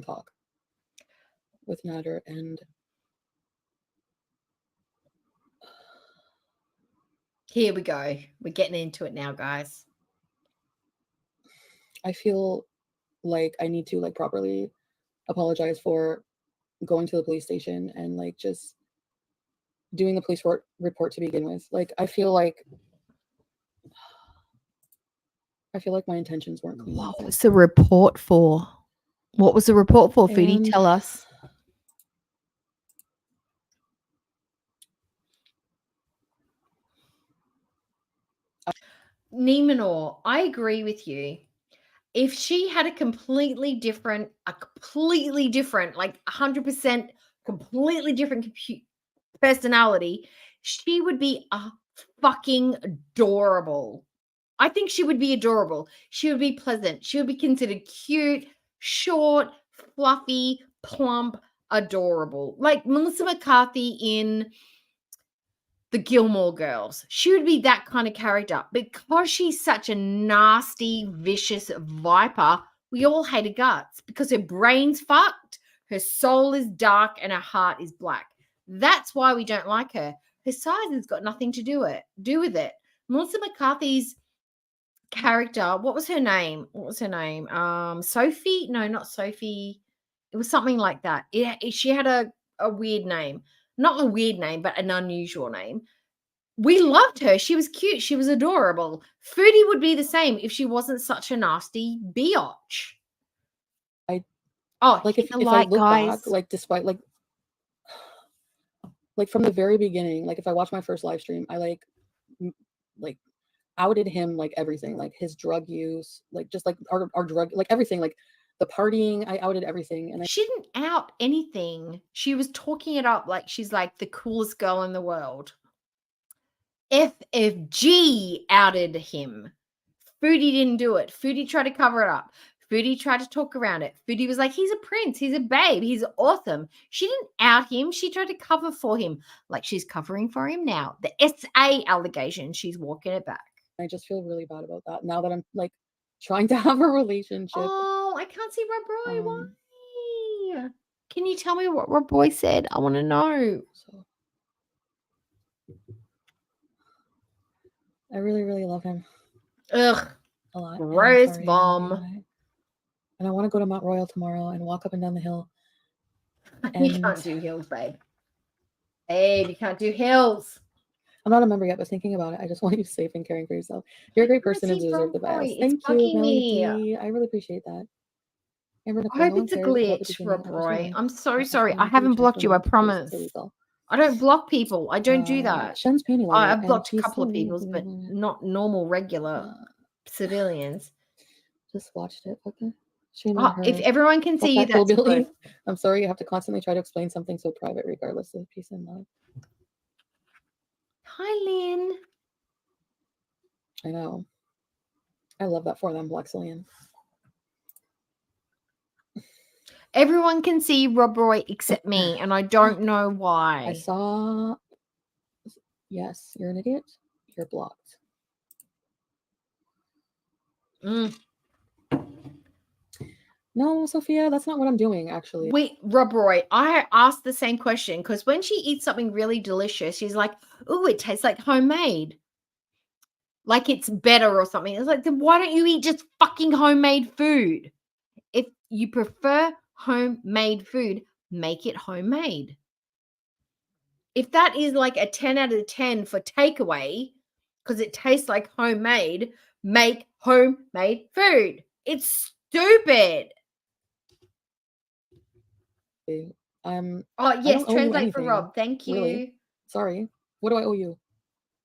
[SPEAKER 8] talk with Nader, and
[SPEAKER 4] here we go. We're getting into it now, guys.
[SPEAKER 8] I feel like I need to like properly apologize for going to the police station and like just doing the police report to begin with. Like I feel like my intentions weren't clean.
[SPEAKER 4] What was the report for? What was the report for, Foodie? Tell us. Nemanor, I agree with you. If she had a completely different, like 100% completely different personality, she would be a fucking adorable. I think she would be adorable. She would be pleasant. She would be considered cute, short, fluffy, plump, adorable. Like Melissa McCarthy in the Gilmore Girls. She would be that kind of character. Because she's such a nasty, vicious viper, we all hate her guts because her brain's fucked, her soul is dark, and her heart is black. That's why we don't like her. Her size has got nothing to do with it. Melissa McCarthy's character, what was her name? Sophie? No, not Sophie. It was something like that. She had a weird name. Not a weird name, but an unusual name. We loved her. She was cute. She was adorable. Foodie would be the same if she wasn't such a nasty biatch.
[SPEAKER 8] If I look back, like despite like from the very beginning, like if I watch my first live stream, I like outed him like everything, like his drug use, like just like our drug, like everything, like the partying. I outed everything, and
[SPEAKER 4] she didn't out anything. She was talking it up like she's like the coolest girl in the world. FFG outed him. Foodie didn't do it. Foodie tried to cover it up. Foodie tried to talk around it. Foodie was like, he's a prince. He's a babe. He's awesome. She didn't out him. She tried to cover for him like she's covering for him now. The SA allegation, she's walking it back.
[SPEAKER 8] I just feel really bad about that now that I'm like trying to have a relationship.
[SPEAKER 4] Oh, I can't see Rob Roy. Why? Can you tell me what Rob Roy said? I want to know.
[SPEAKER 8] I really love him.
[SPEAKER 4] Ugh.
[SPEAKER 8] A lot.
[SPEAKER 4] Rose bomb.
[SPEAKER 8] and I want to go to Mount Royal tomorrow and walk up and down the hill.
[SPEAKER 4] You can't do hills, babe. Babe, you can't do hills.
[SPEAKER 8] I'm not a member yet, but thinking about it, I just want you safe and caring for yourself. You're a great person and deserve the best.
[SPEAKER 4] It's
[SPEAKER 8] Thank you,
[SPEAKER 4] bugging
[SPEAKER 8] Melody
[SPEAKER 4] me.
[SPEAKER 8] D. I really appreciate that. Amber
[SPEAKER 4] I
[SPEAKER 8] Nicole,
[SPEAKER 4] hope
[SPEAKER 8] no one
[SPEAKER 4] it's a
[SPEAKER 8] cares about the
[SPEAKER 4] glitch,
[SPEAKER 8] beginning.
[SPEAKER 4] Rob
[SPEAKER 8] I just
[SPEAKER 4] Roy.
[SPEAKER 8] want
[SPEAKER 4] I'm so
[SPEAKER 8] to
[SPEAKER 4] sorry. I
[SPEAKER 8] check
[SPEAKER 4] haven't
[SPEAKER 8] for
[SPEAKER 4] blocked you, I
[SPEAKER 8] me, please,
[SPEAKER 4] promise.
[SPEAKER 8] till we go.
[SPEAKER 4] I don't block people. I don't do that.
[SPEAKER 8] Shen's panty liner,
[SPEAKER 4] I've
[SPEAKER 8] and
[SPEAKER 4] blocked a
[SPEAKER 8] she's
[SPEAKER 4] couple of
[SPEAKER 8] still
[SPEAKER 4] people's, but not normal, regular civilians.
[SPEAKER 8] just watched it. Okay. Shame
[SPEAKER 4] Oh,
[SPEAKER 8] on her.
[SPEAKER 4] if everyone can
[SPEAKER 8] Fuck
[SPEAKER 4] see you,
[SPEAKER 8] that
[SPEAKER 4] that's
[SPEAKER 8] hillbilly.
[SPEAKER 4] good.
[SPEAKER 8] I'm sorry you have to constantly try to explain something so private, regardless of peace and love.
[SPEAKER 4] Hi, Lynn.
[SPEAKER 8] I know. I love that for them, Blexillian.
[SPEAKER 4] Everyone can see Rob Roy except me, and I don't know why.
[SPEAKER 8] I saw. Yes, you're an idiot. You're blocked. No, Sophia, that's not what I'm doing, actually.
[SPEAKER 4] Wait, Rob Roy, I asked the same question because when she eats something really delicious, she's like, "Ooh, it tastes like homemade." Like it's better or something. It's like, then why don't you eat just fucking homemade food? If you prefer homemade food, make it homemade. If that is like a 10 out of 10 for takeaway, because it tastes like homemade, make homemade food. It's stupid.
[SPEAKER 8] Oh,
[SPEAKER 4] Oh, yes, translate for Rob. Thank you.
[SPEAKER 8] Really? Sorry. What do I owe you?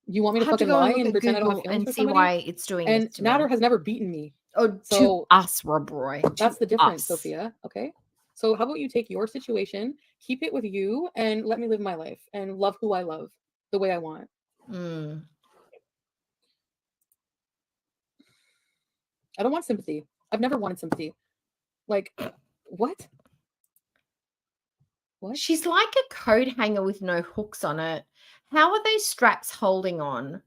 [SPEAKER 8] You want me to
[SPEAKER 4] I have to
[SPEAKER 8] fucking
[SPEAKER 4] go
[SPEAKER 8] lie
[SPEAKER 4] and look
[SPEAKER 8] and
[SPEAKER 4] at
[SPEAKER 8] pretend I don't have
[SPEAKER 4] Google
[SPEAKER 8] feelings
[SPEAKER 4] and
[SPEAKER 8] for
[SPEAKER 4] see
[SPEAKER 8] somebody?
[SPEAKER 4] why it's doing
[SPEAKER 8] And
[SPEAKER 4] this to
[SPEAKER 8] Natter
[SPEAKER 4] me.
[SPEAKER 8] has never beaten me.
[SPEAKER 4] Oh,
[SPEAKER 8] So
[SPEAKER 4] to us, Rob Roy.
[SPEAKER 8] that's the
[SPEAKER 4] To
[SPEAKER 8] difference,
[SPEAKER 4] us.
[SPEAKER 8] Sophia. Okay. So how about you take your situation, keep it with you, and let me live my life and love who I love the way I want.
[SPEAKER 4] Mm.
[SPEAKER 8] I don't want sympathy. I've never wanted sympathy. Like, what? What?
[SPEAKER 4] She's like a coat hanger with no hooks on it. How are those straps holding on?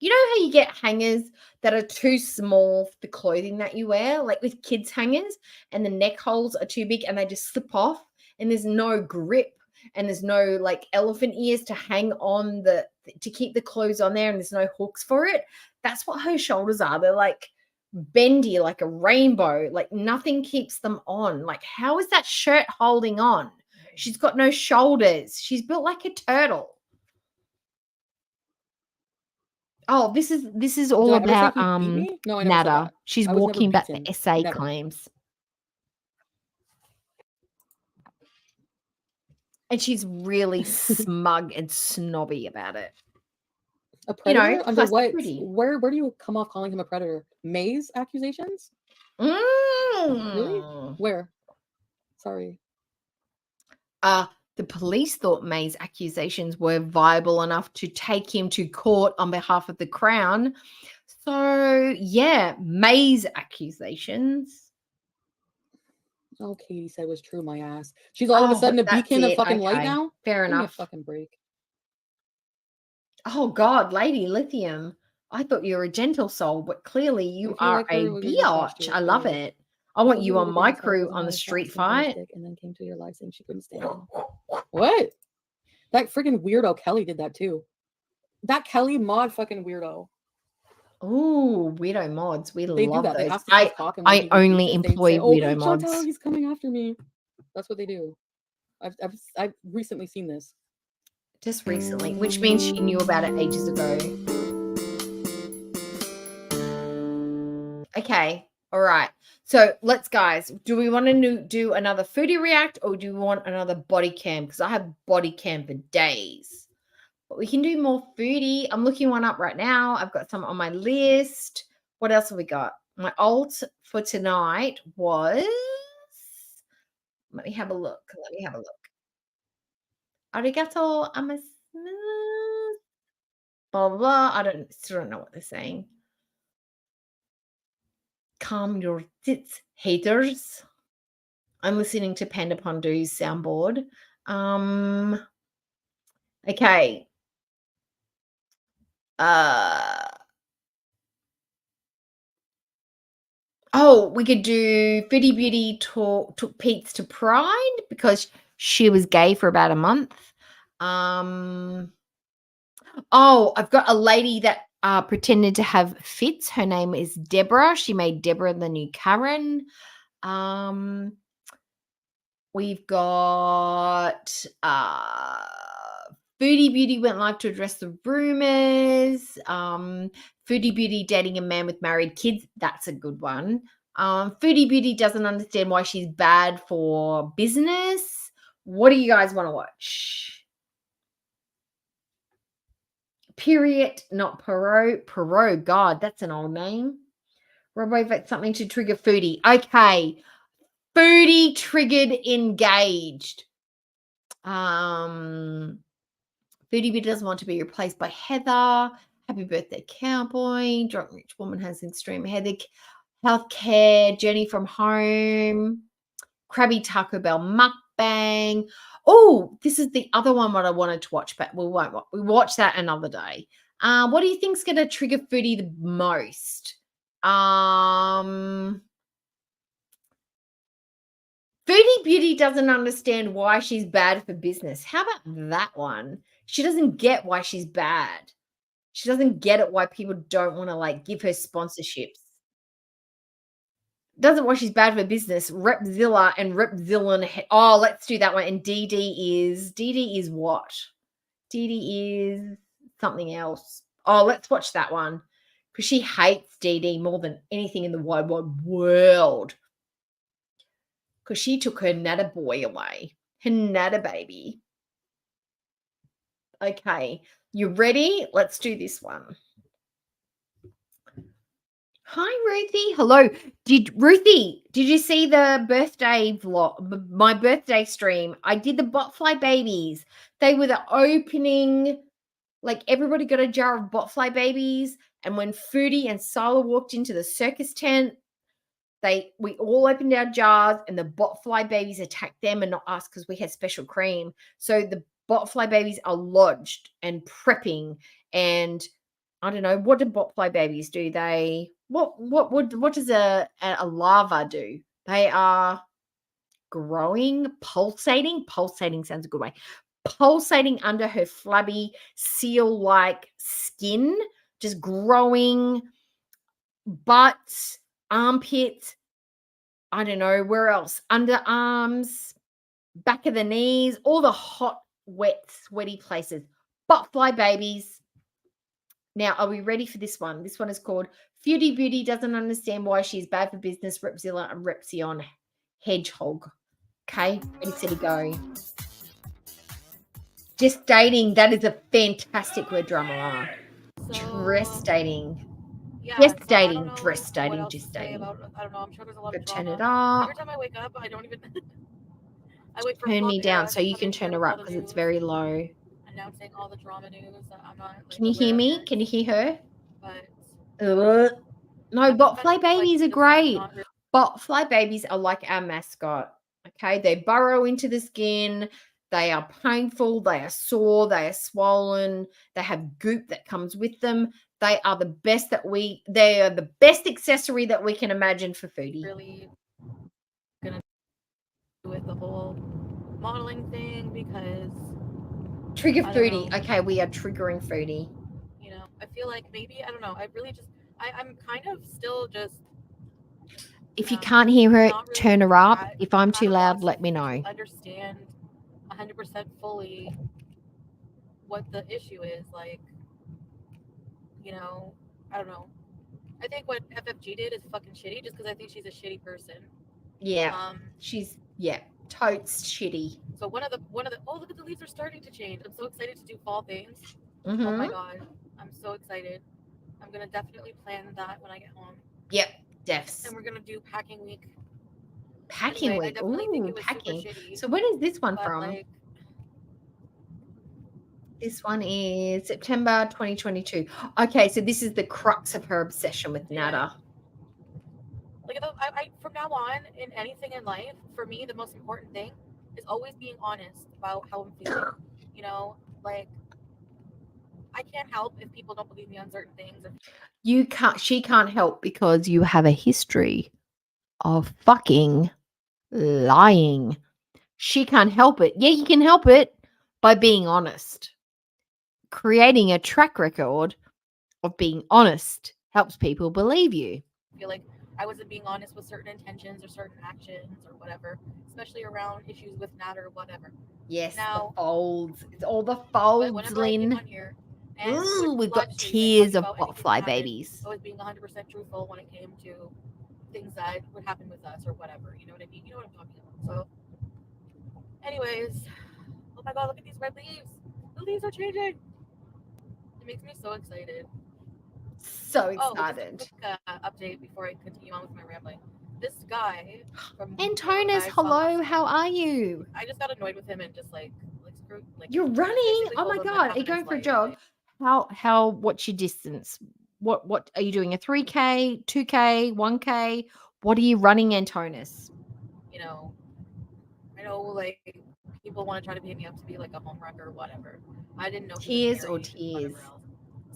[SPEAKER 4] You know how you get hangers that are too small for the clothing that you wear, like with kids' hangers, and the neck holes are too big and they just slip off, and there's no grip and there's no like elephant ears to hang on to keep the clothes on there, and there's no hooks for it. That's what her shoulders are. They're like bendy, like a rainbow, like nothing keeps them on. Like, how is that shirt holding on? She's got no shoulders. She's built like a turtle. Oh, this is all
[SPEAKER 8] Did I ever say
[SPEAKER 4] about
[SPEAKER 8] he beat me? No, I never said
[SPEAKER 4] Nada.
[SPEAKER 8] that.
[SPEAKER 4] She's
[SPEAKER 8] I was never
[SPEAKER 4] walking back the
[SPEAKER 8] beaten.
[SPEAKER 4] essay
[SPEAKER 8] Never.
[SPEAKER 4] claims. And she's really smug and snobby about it.
[SPEAKER 8] A predator?
[SPEAKER 4] You know,
[SPEAKER 8] Under what?
[SPEAKER 4] pretty.
[SPEAKER 8] Where do you come off calling him a predator? Maze accusations? Really?
[SPEAKER 4] Mm.
[SPEAKER 8] Where? Sorry.
[SPEAKER 4] The police thought May's accusations were viable enough to take him to court on behalf of the Crown. So, yeah, May's accusations.
[SPEAKER 8] All Katie said was true, my ass. She's all of a
[SPEAKER 4] Oh,
[SPEAKER 8] sudden a
[SPEAKER 4] that's
[SPEAKER 8] beacon of
[SPEAKER 4] it.
[SPEAKER 8] fucking light
[SPEAKER 4] Okay.
[SPEAKER 8] now?
[SPEAKER 4] Fair
[SPEAKER 8] Give me a
[SPEAKER 4] enough.
[SPEAKER 8] fucking break.
[SPEAKER 4] Oh, God, Lady Lithium. I thought you were a gentle soul, but clearly you
[SPEAKER 8] If you
[SPEAKER 4] are
[SPEAKER 8] like her,
[SPEAKER 4] a
[SPEAKER 8] we're gonna get trashed
[SPEAKER 4] biatch.
[SPEAKER 8] here,
[SPEAKER 4] I love
[SPEAKER 8] clearly.
[SPEAKER 4] it. I want
[SPEAKER 8] Told
[SPEAKER 4] you
[SPEAKER 8] you
[SPEAKER 4] on
[SPEAKER 8] the
[SPEAKER 4] my
[SPEAKER 8] biggest hell
[SPEAKER 4] crew
[SPEAKER 8] was
[SPEAKER 4] on the
[SPEAKER 8] my
[SPEAKER 4] street
[SPEAKER 8] fast and funny
[SPEAKER 4] fight.
[SPEAKER 8] stick, and then came to your life saying she couldn't stand it. What? That freaking weirdo Kelly did that too. That Kelly mod fucking weirdo.
[SPEAKER 4] Ooh, weirdo mods. We
[SPEAKER 8] They do
[SPEAKER 4] love
[SPEAKER 8] that. They
[SPEAKER 4] those.
[SPEAKER 8] have to see his cock, and when
[SPEAKER 4] I
[SPEAKER 8] he
[SPEAKER 4] only
[SPEAKER 8] refuses, they'd
[SPEAKER 4] employ
[SPEAKER 8] say, "Oh,
[SPEAKER 4] weirdo mods.
[SPEAKER 8] Chantal, he's coming after me." That's what they do. I've recently seen this.
[SPEAKER 4] Just recently, which means she knew about it ages ago. Okay. All right. So let's, guys, do we want to do another foodie react, or do we want another body cam? Because I have body cam for days. But we can do more foodie. I'm looking one up right now. I've got some on my list. What else have we got? My alt for tonight was, let me have a look. Arigato, amasu. Blah, blah, blah. Still don't know what they're saying. Calm your tits, haters. I'm listening to Panda Pondu's soundboard. Okay. We could do Foodie Beauty took Pete's to Pride because she was gay for about a month. I've got a lady that pretended to have fits. Her name is Deborah. She made Deborah the new Karen. We've got Foodie Beauty went live to address the rumors. Foodie Beauty dating a man with married kids. That's a good one. Foodie Beauty doesn't understand why she's bad for business. What do you guys want to watch? Period, not Perot. Perot, God, that's an old name. Robo, something to trigger Foodie. Okay. Foodie triggered engaged. Foodie Beauty doesn't want to be replaced by Heather. Happy birthday, cowboy. Drunk rich woman has extreme headache. Healthcare. Journey from home. Krabby Taco Bell mukbang. Oh, this is the other one what I wanted to watch, but we won't. We watch that another day. What do you think's going to trigger Foodie the most? Foodie Beauty doesn't understand why she's bad for business. How about that one? She doesn't get why she's bad. She doesn't get it why people don't want to like give her sponsorships. Doesn't why she's bad for business. Repzilla and Repzilla. Oh, let's do that one. And DD is what? DD is something else. Oh, let's watch that one. Because she hates DD more than anything in the wide world. Because she took her natter boy away. Her natter baby. Okay. You ready? Let's do this one. Hi, Ruthie. Hello. Ruthie, did you see the birthday vlog, my birthday stream? I did the botfly babies. They were the opening, like everybody got a jar of botfly babies. And when Foodie and Sila walked into the circus tent, we all opened our jars and the botfly babies attacked them and not us because we had special cream. So the botfly babies are lodged and prepping. And I don't know, what do botfly babies do? What does a larva do? They are growing, pulsating. Pulsating sounds a good way. Pulsating under her flabby seal-like skin, just growing. Butts, armpits, I don't know, where else? Underarms, back of the knees, all the hot, wet, sweaty places. Botfly babies. Now, are we ready for this one? This one is called Foodie Beauty doesn't understand why she's bad for business. Repzilla and Repsion Hedgehog. Okay, ready, steady, go. Just dating. That is a fantastic word, drama. Dress dating.
[SPEAKER 17] Yeah,
[SPEAKER 4] Just
[SPEAKER 17] so I
[SPEAKER 4] dating,
[SPEAKER 17] don't know
[SPEAKER 4] dress
[SPEAKER 17] what
[SPEAKER 4] dating,
[SPEAKER 17] else to
[SPEAKER 4] just
[SPEAKER 17] say
[SPEAKER 4] dating.
[SPEAKER 17] about, I don't know. I'm sure there's a lot
[SPEAKER 4] But
[SPEAKER 17] of
[SPEAKER 4] turn
[SPEAKER 17] drama.
[SPEAKER 4] it up.
[SPEAKER 17] Every time I wake up, I don't even. I wait for
[SPEAKER 4] Turn me
[SPEAKER 17] Flop
[SPEAKER 4] down
[SPEAKER 17] Era
[SPEAKER 4] so
[SPEAKER 17] to
[SPEAKER 4] you
[SPEAKER 17] come
[SPEAKER 4] can
[SPEAKER 17] in
[SPEAKER 4] turn
[SPEAKER 17] here
[SPEAKER 4] her
[SPEAKER 17] with all
[SPEAKER 4] up
[SPEAKER 17] the
[SPEAKER 4] because it's
[SPEAKER 17] news,
[SPEAKER 4] very low.
[SPEAKER 17] announcing all the drama news that I'm not like
[SPEAKER 4] Can you hear
[SPEAKER 17] aware of
[SPEAKER 4] me?
[SPEAKER 17] yet.
[SPEAKER 4] Can you hear her?
[SPEAKER 17] But
[SPEAKER 4] No,
[SPEAKER 17] I've just
[SPEAKER 4] botfly
[SPEAKER 17] been like
[SPEAKER 4] babies are
[SPEAKER 17] just
[SPEAKER 4] great.
[SPEAKER 17] not really.
[SPEAKER 4] Botfly babies are like our mascot. Okay, they burrow into the skin. They are painful. They are sore. They are swollen. They have goop that comes with them. They are the best they are the best accessory that we can imagine for Foodie.
[SPEAKER 17] Really gonna do with the whole modeling thing because
[SPEAKER 4] Trigger
[SPEAKER 17] I don't
[SPEAKER 4] Foodie.
[SPEAKER 17] know.
[SPEAKER 4] Okay, we are triggering Foodie.
[SPEAKER 17] You know, I feel like maybe I don't know. I really just I'm kind of still just
[SPEAKER 4] If you can't hear her,
[SPEAKER 17] not really
[SPEAKER 4] turn her up.
[SPEAKER 17] at
[SPEAKER 4] If I'm
[SPEAKER 17] a
[SPEAKER 4] too loud,
[SPEAKER 17] loss
[SPEAKER 4] let me know.
[SPEAKER 17] to understand 100% fully what the issue is. Like, you know, I don't know. I think what FFG did is fucking shitty just because I think she's a shitty person.
[SPEAKER 4] Yeah, she's totes shitty.
[SPEAKER 17] So one of the oh, look at the leaves are starting to change. I'm so excited to do fall things. Oh
[SPEAKER 4] Mhm.
[SPEAKER 17] my god, I'm so excited. I'm gonna definitely plan that when I get home.
[SPEAKER 4] Yep, defs.
[SPEAKER 17] And we're gonna do packing week.
[SPEAKER 4] Packing
[SPEAKER 17] Anyway, I
[SPEAKER 4] week.
[SPEAKER 17] definitely think
[SPEAKER 4] Ooh,
[SPEAKER 17] it was
[SPEAKER 4] packing.
[SPEAKER 17] super shitty.
[SPEAKER 4] So when is this one
[SPEAKER 17] but,
[SPEAKER 4] from?
[SPEAKER 17] Like,
[SPEAKER 4] This one is September 2022. Okay, so this is the crux of her obsession with Nada.
[SPEAKER 17] like I from now on in anything in life, for me, the most important thing is always being honest about how I'm feeling. You know, like I can't help if people don't believe me on certain things.
[SPEAKER 4] She can't help because you have a history of fucking lying. She can't help it. Yeah, you can help it by being honest. Creating a track record of being honest helps people believe you.
[SPEAKER 17] I feel like I wasn't being honest with certain intentions or certain actions or whatever, especially around issues with Nat or whatever.
[SPEAKER 4] Yes,
[SPEAKER 17] Now,
[SPEAKER 4] the folds. It's all the
[SPEAKER 17] but
[SPEAKER 4] folds,
[SPEAKER 17] whenever I came
[SPEAKER 4] Lynn.
[SPEAKER 17] on here and
[SPEAKER 4] Ooh,
[SPEAKER 17] would
[SPEAKER 4] we've
[SPEAKER 17] live
[SPEAKER 4] got
[SPEAKER 17] stream and
[SPEAKER 4] tears
[SPEAKER 17] talk
[SPEAKER 4] of
[SPEAKER 17] about anything
[SPEAKER 4] botfly
[SPEAKER 17] that happened,
[SPEAKER 4] babies.
[SPEAKER 17] I was being 100% truthful when it came to things that would happen with us or whatever. You know what I mean? You know what I'm talking about. So, anyways, oh my god, look at these red leaves. The leaves are changing. It makes me so excited.
[SPEAKER 4] So
[SPEAKER 17] Oh, just a
[SPEAKER 4] excited.
[SPEAKER 17] quick update before I continue on with my rambling. This guy from
[SPEAKER 4] Antonis,
[SPEAKER 17] I saw last
[SPEAKER 4] hello,
[SPEAKER 17] night,
[SPEAKER 4] how are you?
[SPEAKER 17] I just got annoyed with him and just like screw like
[SPEAKER 4] You're running.
[SPEAKER 17] basically
[SPEAKER 4] Oh
[SPEAKER 17] told
[SPEAKER 4] my
[SPEAKER 17] him to
[SPEAKER 4] god,
[SPEAKER 17] have
[SPEAKER 4] are you
[SPEAKER 17] a
[SPEAKER 4] going
[SPEAKER 17] nice
[SPEAKER 4] for a
[SPEAKER 17] life.
[SPEAKER 4] jog? How what's your distance? What are you doing? A 3K, 2K, 1K? What are you running, Antonis?
[SPEAKER 17] You know, I know like people want to try to pay me up to be like a home wrecker or whatever. I didn't know he was
[SPEAKER 4] Tears or
[SPEAKER 17] married and
[SPEAKER 4] tears?
[SPEAKER 17] whatever else.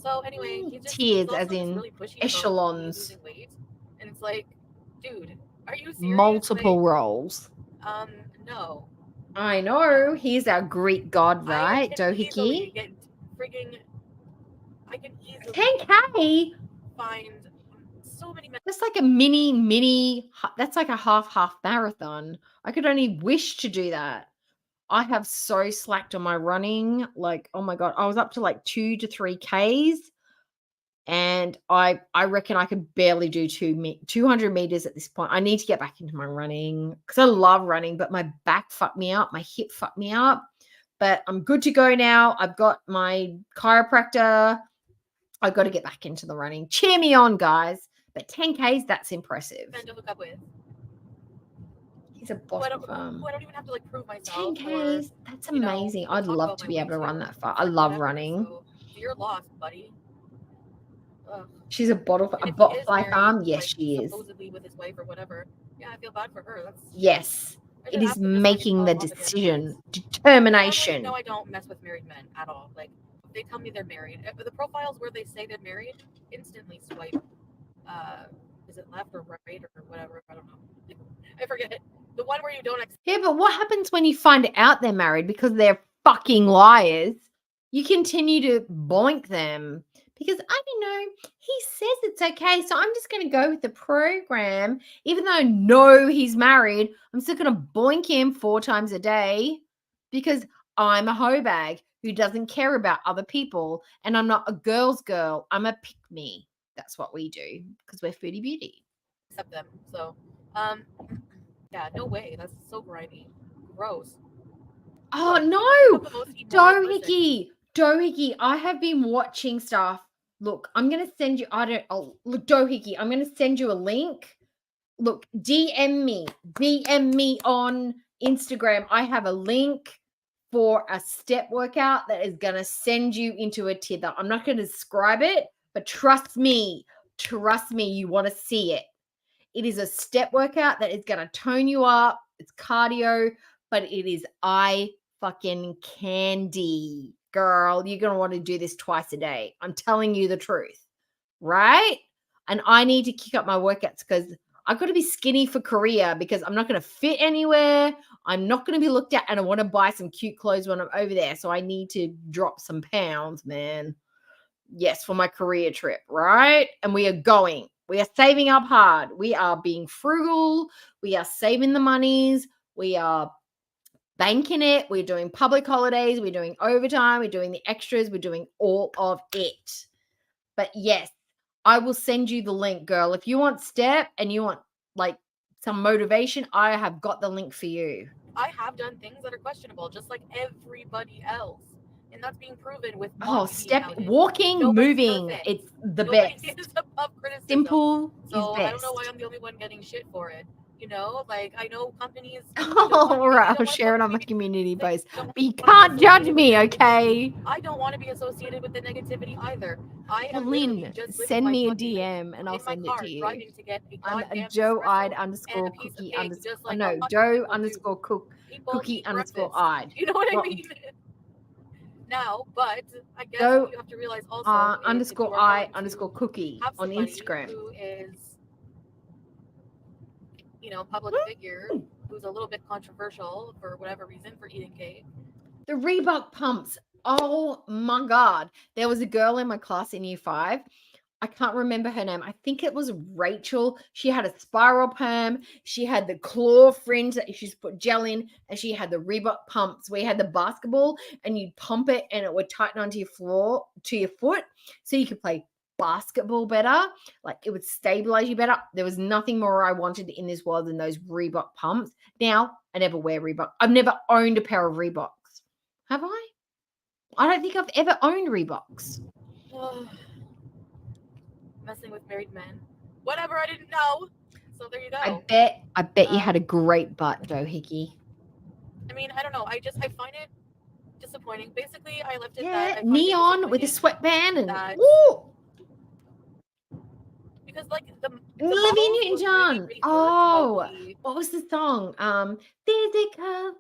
[SPEAKER 17] So anyway, he's
[SPEAKER 4] Tears
[SPEAKER 17] also
[SPEAKER 4] as
[SPEAKER 17] just
[SPEAKER 4] in
[SPEAKER 17] really pushy about me
[SPEAKER 4] echelons,
[SPEAKER 17] losing weight, and it's like, dude, are you serious?
[SPEAKER 4] multiple
[SPEAKER 17] Like,
[SPEAKER 4] roles.
[SPEAKER 17] no.
[SPEAKER 4] I know. He's our Greek god, right?
[SPEAKER 17] I can easily
[SPEAKER 4] Dohiki.
[SPEAKER 17] get freaking. I can easily
[SPEAKER 4] 10K?
[SPEAKER 17] find so many.
[SPEAKER 4] That's like a mini, that's like a half marathon. I could only wish to do that. I have so slacked on my running. Like, oh my God, I was up to like 2 to 3Ks. And I reckon I could barely do 200 meters at this point. I need to get back into my running because I love running, but my back fucked me up. My hip fucked me up. But I'm good to go now. I've got my chiropractor. I've got to get back into the running. Cheer me on, guys. But 10Ks, that's impressive.
[SPEAKER 17] Men to hook up with.
[SPEAKER 4] He's a
[SPEAKER 17] Who I
[SPEAKER 4] bottom
[SPEAKER 17] don't even have to like prove myself.
[SPEAKER 4] 10Ks, that's
[SPEAKER 17] you know,
[SPEAKER 4] amazing. I'd
[SPEAKER 17] talk
[SPEAKER 4] love
[SPEAKER 17] about
[SPEAKER 4] to
[SPEAKER 17] my
[SPEAKER 4] be able to
[SPEAKER 17] weight
[SPEAKER 4] run
[SPEAKER 17] too.
[SPEAKER 4] that far.
[SPEAKER 17] It's
[SPEAKER 4] I
[SPEAKER 17] like,
[SPEAKER 4] love
[SPEAKER 17] whatever.
[SPEAKER 4] running.
[SPEAKER 17] So you're lost, buddy. Ugh.
[SPEAKER 4] She's a
[SPEAKER 17] And if he is
[SPEAKER 4] botfly
[SPEAKER 17] married,
[SPEAKER 4] farm. Yes,
[SPEAKER 17] like,
[SPEAKER 4] she is.
[SPEAKER 17] supposedly with his wife or whatever. Yeah, I feel bad for her. That's
[SPEAKER 4] Yes,
[SPEAKER 17] I
[SPEAKER 4] it
[SPEAKER 17] should
[SPEAKER 4] is
[SPEAKER 17] ask him just so I can
[SPEAKER 4] making
[SPEAKER 17] follow
[SPEAKER 4] the
[SPEAKER 17] up with him,
[SPEAKER 4] decision,
[SPEAKER 17] because
[SPEAKER 4] determination.
[SPEAKER 17] normally, no, I don't mess with married men at all. Like, if they tell me they're married, the profiles where they say they're married, instantly swipe. Is it left or right or whatever? I don't know. I forget. The one where you don't.
[SPEAKER 4] Yeah, but what happens when you find out they're married because they're fucking liars? You continue to boink them because I don't know. He says it's okay, so I'm just going to go with the program. Even though I know he's married, I'm still going to boink him 4 times a day because I'm a hoe bag who doesn't care about other people, and I'm not a girl's girl. I'm a pick me. That's what we do because we're foodie beauty.
[SPEAKER 17] Accept them. So, yeah, no way. That's so grimy. Gross.
[SPEAKER 4] Oh no, Dohiki, I have been watching stuff. Look, I'm gonna send you. Look, Dohiki, I'm gonna send you a link. Look, DM me on Instagram. I have a link for a step workout that is gonna send you into a tither. I'm not gonna describe it, but trust me, you want to see it. It is a step workout that is gonna tone you up. It's cardio, but it is eye fucking candy, girl. You're gonna want to do this twice a day. I'm telling you the truth, right? And I need to kick up my workouts because I've got to be skinny for Korea because I'm not going to fit anywhere. I'm not going to be looked at, and I want to buy some cute clothes when I'm over there. So I need to drop some pounds, man. Yes, for my Korea trip, right? And we are going. We are saving up hard. We are being frugal. We are saving the monies. We are banking it. We're doing public holidays. We're doing overtime. We're doing the extras. We're doing all of it. But yes, I will send you the link, girl. If you want step and you want like some motivation, I have got the link for you.
[SPEAKER 17] I have done things that are questionable, just like everybody else. And that's being proven with
[SPEAKER 4] step, walking, moving.
[SPEAKER 17] Perfect.
[SPEAKER 4] It's the
[SPEAKER 17] Nobody
[SPEAKER 4] best.
[SPEAKER 17] is above criticism.
[SPEAKER 4] Simple
[SPEAKER 17] so
[SPEAKER 4] is best.
[SPEAKER 17] I don't know why I'm the only one getting shit for it. You know, like I know companies.
[SPEAKER 4] All right, I'll share it on my community post. But you can't judge me, okay?
[SPEAKER 17] I don't want to be associated with the negativity either. I am
[SPEAKER 4] Lynn,
[SPEAKER 17] just
[SPEAKER 4] send me a DM and I'll send it to you. I'm Joe-eyed _ cookie _ no, Joe _ cookie _ eyed.
[SPEAKER 17] You know what I mean? Now, but I guess
[SPEAKER 4] Joe
[SPEAKER 17] you have to realize also
[SPEAKER 4] _ I _ cookie on Instagram.
[SPEAKER 17] Who is, you know, public figure who's a little bit controversial for whatever reason for eating cake.
[SPEAKER 4] The Reebok pumps. Oh my God. There was a girl in my class in year 5. I can't remember her name. I think it was Rachel. She had a spiral perm. She had the claw fringe that she's put gel in, and she had the Reebok pumps where you had the basketball and you'd pump it and it would tighten onto your floor, to your foot, so you could play basketball better. Like it would stabilize you better. There was nothing more I wanted in this world than those Reebok pumps. Now, I never wear Reebok. I've never owned a pair of Reeboks. Have I? I don't think I've ever owned Reeboks.
[SPEAKER 17] Messing with married men. Whatever, I didn't know. So there you go.
[SPEAKER 4] I bet you had a great butt, though, Hickey.
[SPEAKER 17] I mean, I don't know. I find it disappointing. Basically, I left it that I
[SPEAKER 4] Yeah,
[SPEAKER 17] find it
[SPEAKER 4] neon with a
[SPEAKER 17] disappointing
[SPEAKER 4] sweatband and
[SPEAKER 17] that-
[SPEAKER 4] woo!
[SPEAKER 17] because like the
[SPEAKER 4] Olivia
[SPEAKER 17] models look
[SPEAKER 4] Newton-John.
[SPEAKER 17] really, really hurt
[SPEAKER 4] Oh,
[SPEAKER 17] about the-
[SPEAKER 4] what was the song? Physical.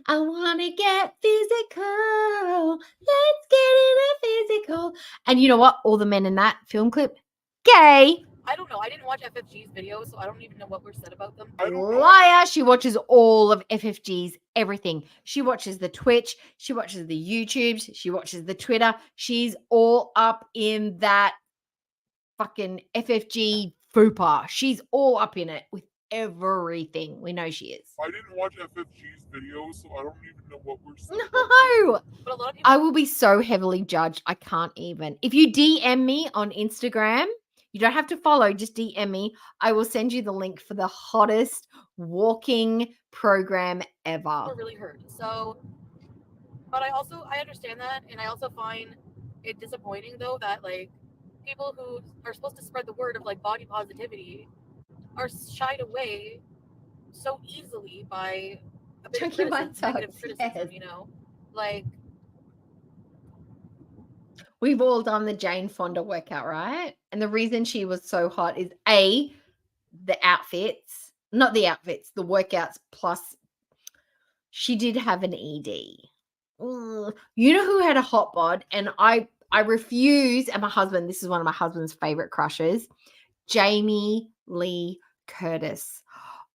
[SPEAKER 4] I want to get physical. Let's get in a physical. And you know what? All the men in that film clip, gay.
[SPEAKER 17] I don't know. I didn't watch FFG's videos, so I don't even know what were said about them.
[SPEAKER 4] Liar. She watches all of FFG's everything. She watches the Twitch. She watches the YouTubes. She watches the Twitter. She's all up in that fucking FFG FUPA. She's all up in it with everything. We know she is.
[SPEAKER 5] I didn't watch FFG's videos, so I don't even know what we're saying.
[SPEAKER 4] No.
[SPEAKER 17] But a lot of people
[SPEAKER 4] I will be so heavily judged. I can't even. If you DM me on Instagram, you don't have to follow, just DM me. I will send you the link for the hottest walking program ever.
[SPEAKER 17] were really hurt. So, but I understand that, and I also find it disappointing though that like people who are supposed to spread the word of like body positivity are shied away so easily by a bit of
[SPEAKER 4] Chunky
[SPEAKER 17] criticism,
[SPEAKER 4] buttocks,
[SPEAKER 17] negative criticism, you know, like
[SPEAKER 4] We've all done the Jane Fonda workout, right? And the reason she was so hot is A, the outfits, not the outfits, the workouts, plus she did have an ED. Ugh. You know who had a hot bod? And I refuse, and my husband, this is one of my husband's favorite crushes, Jamie Lee Curtis.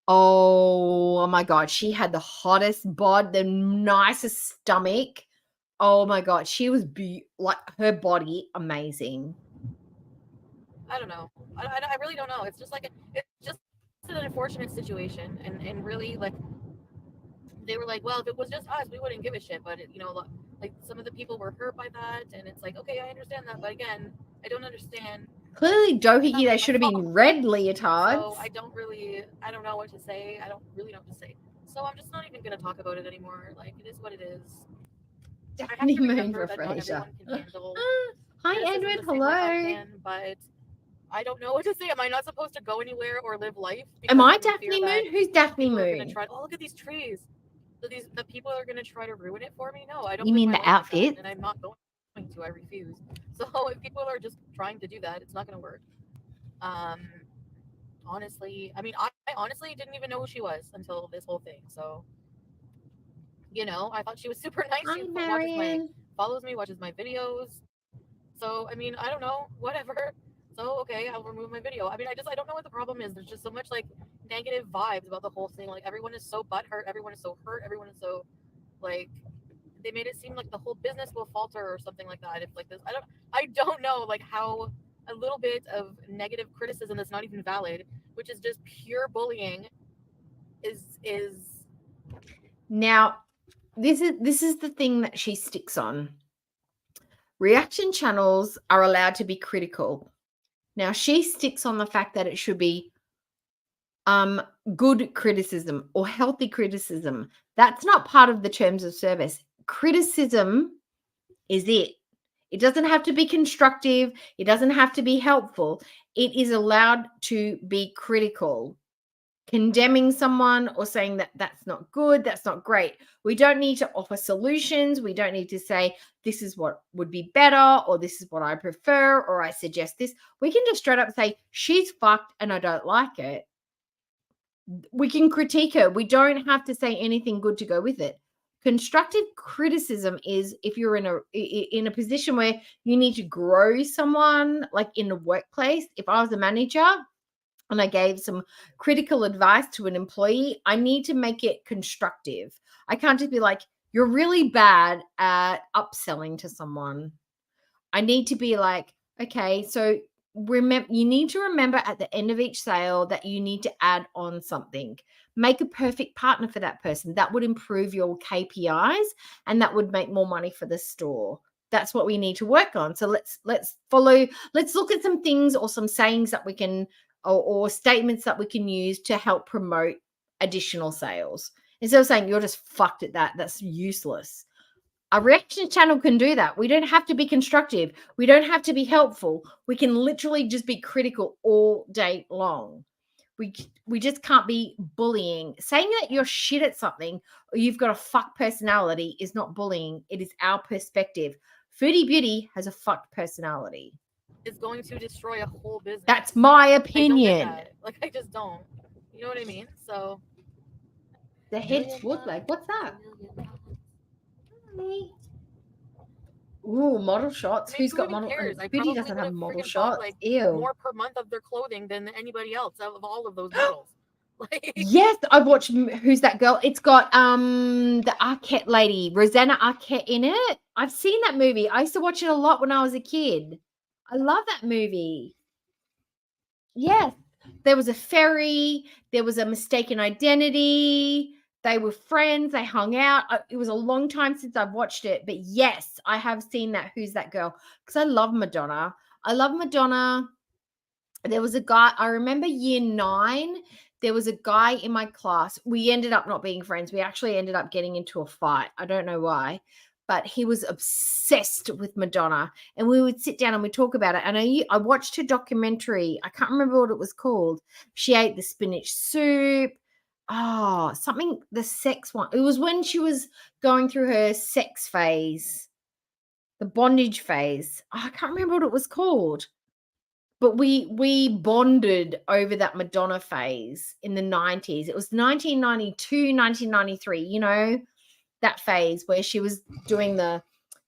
[SPEAKER 4] Oh my God. She had the hottest bod, the nicest stomach. Oh my God. She was like her body, amazing.
[SPEAKER 17] I don't know. I really don't know. It's just like it's just an unfortunate situation, and really like they were like, well, if it was just us, we wouldn't give a shit. But you know, like some of the people were hurt by that, and it's like, okay, I understand that, but again, I don't understand.
[SPEAKER 4] Clearly, Dohickey, they should have been red leotards.
[SPEAKER 17] So I don't know what to say. I don't really know what to say. So I'm just not even gonna talk about it anymore. Like it is what it is.
[SPEAKER 4] Daphne Moon for
[SPEAKER 17] that not
[SPEAKER 4] Frasier.
[SPEAKER 17] everyone can handle
[SPEAKER 4] Hi,
[SPEAKER 17] criticism
[SPEAKER 4] Edwin.
[SPEAKER 17] the same way I
[SPEAKER 4] Hello.
[SPEAKER 17] can, but I don't know what to say. Am I not supposed to go anywhere or live life?
[SPEAKER 4] Am I
[SPEAKER 17] Because I'm in fear
[SPEAKER 4] Daphne
[SPEAKER 17] that
[SPEAKER 4] Moon? Who's Daphne
[SPEAKER 17] people are gonna
[SPEAKER 4] Moon?
[SPEAKER 17] oh, look at these trees. So the people are gonna try to ruin it for me. No, I don't.
[SPEAKER 4] You
[SPEAKER 17] live
[SPEAKER 4] mean
[SPEAKER 17] my
[SPEAKER 4] the
[SPEAKER 17] life like that,
[SPEAKER 4] outfit?
[SPEAKER 17] and I'm not going to. I refuse. So if people are just trying to do that, it's not gonna work. Honestly, I mean, I honestly didn't even know who she was until this whole thing. So, you know, I thought she was super nice. She follows me, watches my videos. So, I mean, I don't know, whatever. So, okay, I'll remove my video. I mean, I don't know what the problem is. There's just so much like negative vibes about the whole thing. Like everyone is so butthurt. Everyone is so hurt. Everyone is so like, they made it seem like the whole business will falter or something like that. If like this, I don't know like how a little bit of negative criticism that's not even valid, which is just pure bullying, is
[SPEAKER 4] Now, this is the thing that she sticks on. Reaction channels are allowed to be critical. Now, she sticks on the fact that it should be good criticism or healthy criticism. That's not part of the terms of service. Criticism is it. It doesn't have to be constructive. It doesn't have to be helpful. It is allowed to be critical. Condemning someone or saying that that's not good, that's not great. We don't need to offer solutions. We don't need to say this is what would be better or this is what I prefer or I suggest this. We can just straight up say she's fucked and I don't like it. We can critique her. We don't have to say anything good to go with it. Constructive criticism is if you're in a position where you need to grow someone, like in the workplace. If I was a manager and I gave some critical advice to an employee, I need to make it constructive. I can't just be like, you're really bad at upselling to someone. I need to be like, Okay, so remember, you need to remember at the end of each sale that you need to add on something. Make a perfect partner for that person. That would improve your KPIs and that would make more money for the store. That's what we need to work on. So let's look at some things or some sayings that we can or statements that we can use to help promote additional sales. Instead of saying you're just fucked at that, that's useless. A reaction channel can do that. We don't have to be constructive. We don't have to be helpful. We can literally just be critical all day long. We just can't be bullying. Saying that you're shit at something or you've got a fuck personality is not bullying. It is our perspective. Foodie Beauty has a fucked personality.
[SPEAKER 17] Is going to destroy a whole business.
[SPEAKER 4] That's my
[SPEAKER 17] I don't get
[SPEAKER 4] opinion.
[SPEAKER 17] that. Like, I just don't. You know what I mean? So
[SPEAKER 4] The head's wood leg. What's that? Ooh, model shots.
[SPEAKER 17] I mean,
[SPEAKER 4] Who's
[SPEAKER 17] who
[SPEAKER 4] got
[SPEAKER 17] even
[SPEAKER 4] model?
[SPEAKER 17] cares? I
[SPEAKER 4] Foodie
[SPEAKER 17] probably
[SPEAKER 4] doesn't
[SPEAKER 17] would
[SPEAKER 4] have
[SPEAKER 17] have
[SPEAKER 4] model
[SPEAKER 17] freaking bought
[SPEAKER 4] shots.
[SPEAKER 17] like
[SPEAKER 4] Ew.
[SPEAKER 17] more per month of their clothing than anybody else of all of those models. Like,
[SPEAKER 4] Yes, I watched Who's That Girl? It's got the Arquette lady, Rosanna Arquette in it. I've seen that movie. I used to watch it a lot when I was a kid. I love that movie. Yes. There was a ferry, there was a mistaken identity. They were friends, they hung out. It was a long time since I've watched it, but yes, I have seen that Who's That Girl? Because I love Madonna. I love Madonna. There was a guy, I remember year 9, there was a guy in my class. We ended up not being friends. We actually ended up getting into a fight. I don't know why, but he was obsessed with Madonna. And we would sit down and we'd talk about it. And I watched her documentary. I can't remember what it was called. She ate the spinach soup. Oh, something, the sex one. It was when she was going through her sex phase, the bondage phase. Oh, I can't remember what it was called. But we bonded over that Madonna phase in the 90s. It was 1992, 1993, you know, that phase where she was doing the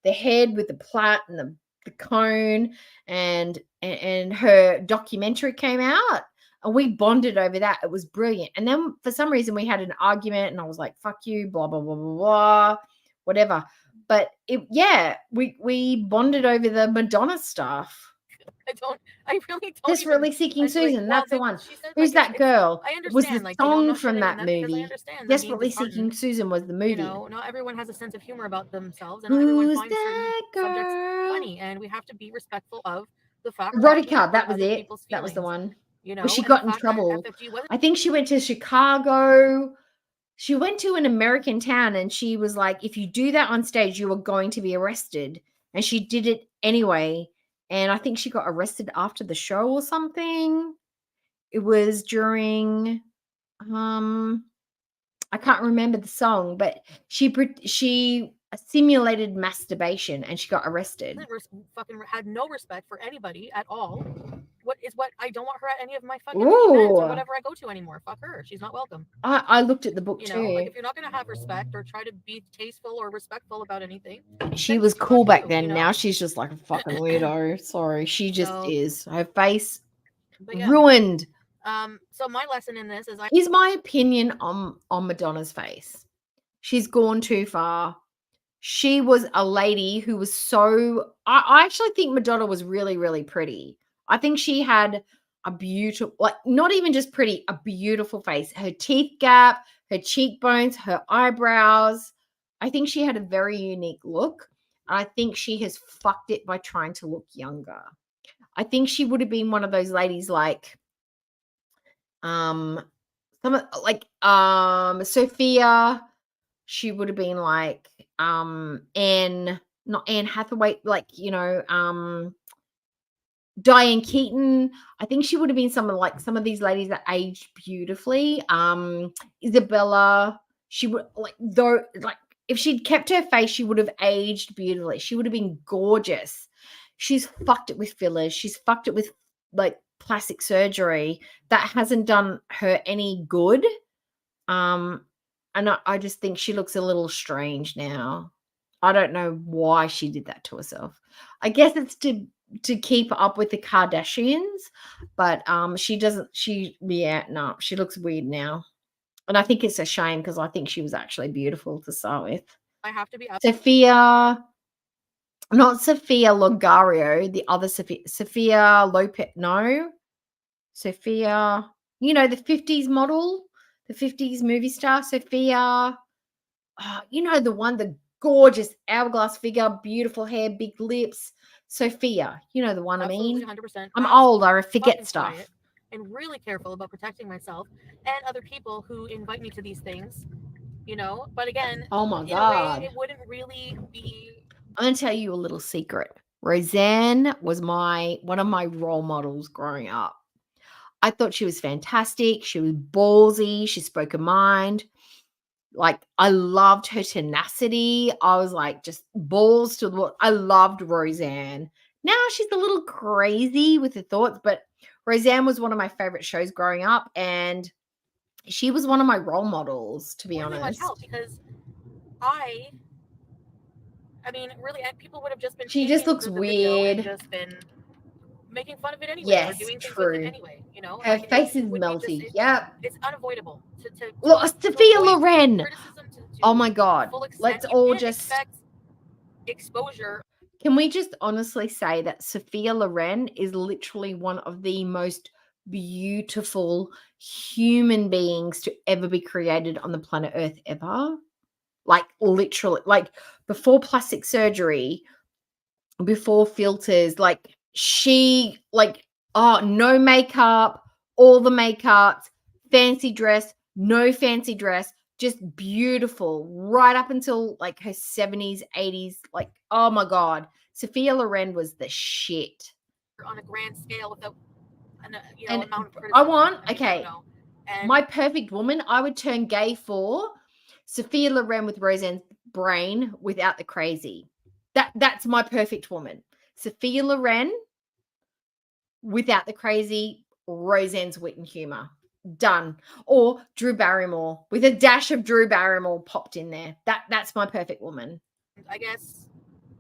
[SPEAKER 4] head with the plait and the cone and her documentary came out and we bonded over that. It was brilliant. And then for some reason we had an argument and I was like, fuck you, blah, blah, blah, blah, blah, whatever. But we bonded over the Madonna stuff.
[SPEAKER 17] I really don't.
[SPEAKER 4] Desperately Seeking Susan.
[SPEAKER 17] Well,
[SPEAKER 4] That's the one.
[SPEAKER 17] she said,
[SPEAKER 4] Who's
[SPEAKER 17] like,
[SPEAKER 4] That Girl?
[SPEAKER 17] I
[SPEAKER 4] It was the
[SPEAKER 17] understand, like, you know, I'm
[SPEAKER 4] song
[SPEAKER 17] not
[SPEAKER 4] from
[SPEAKER 17] shitting
[SPEAKER 4] that
[SPEAKER 17] on them because I
[SPEAKER 4] movie.
[SPEAKER 17] understand them being
[SPEAKER 4] Desperately Seeking
[SPEAKER 17] disheartened.
[SPEAKER 4] Susan was the movie.
[SPEAKER 17] You know, not everyone has a sense of humor about themselves, and not everyone
[SPEAKER 4] Who's
[SPEAKER 17] finds certain
[SPEAKER 4] that
[SPEAKER 17] subjects
[SPEAKER 4] girl?
[SPEAKER 17] funny, and we have to be respectful of the fact
[SPEAKER 4] Erotica, that was
[SPEAKER 17] other
[SPEAKER 4] it.
[SPEAKER 17] people's
[SPEAKER 4] That was the
[SPEAKER 17] feelings,
[SPEAKER 4] one.
[SPEAKER 17] you know,
[SPEAKER 4] Where she
[SPEAKER 17] and
[SPEAKER 4] got
[SPEAKER 17] the
[SPEAKER 4] in
[SPEAKER 17] fact that
[SPEAKER 4] trouble.
[SPEAKER 17] FFG wasn't
[SPEAKER 4] I think she went to Chicago. She went to an American town and she was like, if you do that on stage, you are going to be arrested. And she did it anyway. And I think she got arrested after the show or something. It was during I can't remember the song, but she simulated masturbation and she got arrested.
[SPEAKER 17] fucking had no respect for anybody at all. What I don't want her at any of my fucking events or
[SPEAKER 4] Ooh.
[SPEAKER 17] whatever I go to anymore. Fuck her. She's not welcome.
[SPEAKER 4] I looked at the book
[SPEAKER 17] You
[SPEAKER 4] too.
[SPEAKER 17] know, like if you're not gonna have respect or try to be tasteful or respectful about anything,
[SPEAKER 4] She was cool back then. Now she's just like a fucking weirdo. Sorry. She just
[SPEAKER 17] So-
[SPEAKER 4] is. Her face
[SPEAKER 17] but yeah.
[SPEAKER 4] ruined.
[SPEAKER 17] So my lesson in this is
[SPEAKER 4] Here's my opinion on Madonna's face. She's gone too far. She was a lady who was so I actually think Madonna was really, really pretty. I think she had a beautiful, like not even just pretty, a beautiful face. Her teeth gap, her cheekbones, her eyebrows. I think she had a very unique look. I think she has fucked it by trying to look younger. I think she would have been one of those ladies like Sophia. She would have been like Anne, not Anne Hathaway, like, you know, Diane Keaton. I think she would have been some of these ladies that aged beautifully. Isabella, she would if she'd kept her face, she would have aged beautifully. She would have been gorgeous. She's fucked it with fillers. She's fucked it with like plastic surgery that hasn't done her any good. And I just think she looks a little strange now. I don't know why she did that to herself. I guess it's to keep up with the Kardashians, but she looks weird now. And I think it's a shame because I think she was actually beautiful to start with.
[SPEAKER 17] I have to be
[SPEAKER 4] Sophia, Not Sophia Logario, the other Sophia Lopez. No, Sophia, you know, the 50s model, the 50s movie star, Sophia. You know, the one, the gorgeous hourglass figure, beautiful hair, big lips. Sophia, you know the one
[SPEAKER 17] Absolutely,
[SPEAKER 4] I mean.
[SPEAKER 17] 100%.
[SPEAKER 4] I'm
[SPEAKER 17] That's
[SPEAKER 4] old, I forget
[SPEAKER 17] fucking
[SPEAKER 4] stuff.
[SPEAKER 17] quiet and really careful about protecting myself and other people who invite me to these things, you know. But again,
[SPEAKER 4] Oh my
[SPEAKER 17] in a
[SPEAKER 4] God.
[SPEAKER 17] way, it wouldn't really be.
[SPEAKER 4] I'm going to tell you a little secret. Roseanne was one of my role models growing up. I thought she was fantastic. She was ballsy. She spoke her mind. Like, I loved her tenacity. I was like, just balls to the wall. I loved Roseanne. Now she's a little crazy with her thoughts, but Roseanne was one of my favorite shows growing up, and she was one of my role models, to be
[SPEAKER 17] Really much
[SPEAKER 4] honest.
[SPEAKER 17] help because I mean, really, people would have just been.
[SPEAKER 4] She just
[SPEAKER 17] taking
[SPEAKER 4] looks
[SPEAKER 17] the video and
[SPEAKER 4] weird.
[SPEAKER 17] just been making fun of it anyway, or
[SPEAKER 4] Yes,
[SPEAKER 17] doing things with it
[SPEAKER 4] true.
[SPEAKER 17] anyway. You know,
[SPEAKER 4] Her
[SPEAKER 17] like,
[SPEAKER 4] face
[SPEAKER 17] it
[SPEAKER 4] is
[SPEAKER 17] would be
[SPEAKER 4] melty.
[SPEAKER 17] just,
[SPEAKER 4] Yep.
[SPEAKER 17] it's unavoidable to
[SPEAKER 4] Look, Sophia
[SPEAKER 17] avoid
[SPEAKER 4] Loren.
[SPEAKER 17] criticism to
[SPEAKER 4] Oh my God.
[SPEAKER 17] full extent.
[SPEAKER 4] Let's
[SPEAKER 17] You
[SPEAKER 4] all
[SPEAKER 17] can't
[SPEAKER 4] just.
[SPEAKER 17] expect exposure.
[SPEAKER 4] Can we just honestly say that Sophia Loren is literally one of the most beautiful human beings to ever be created on the planet Earth ever? Like, literally, like, before plastic surgery, before filters, like, she, like, no makeup, all the makeups, fancy dress, no fancy dress, just beautiful right up until like her 70s, 80s. Like, oh my God. Sophia Loren was the shit.
[SPEAKER 17] On a grand scale without an
[SPEAKER 4] And
[SPEAKER 17] amount of criticism.
[SPEAKER 4] I want,
[SPEAKER 17] I
[SPEAKER 4] okay,
[SPEAKER 17] don't know. And
[SPEAKER 4] my perfect woman, I would turn gay for Sophia Loren with Roseanne's brain without the crazy. That's my perfect woman. Sophia Loren without the crazy, Roseanne's wit and humor. Done. Or Drew Barrymore with a dash of Drew Barrymore popped in there. That's my perfect woman.
[SPEAKER 17] I guess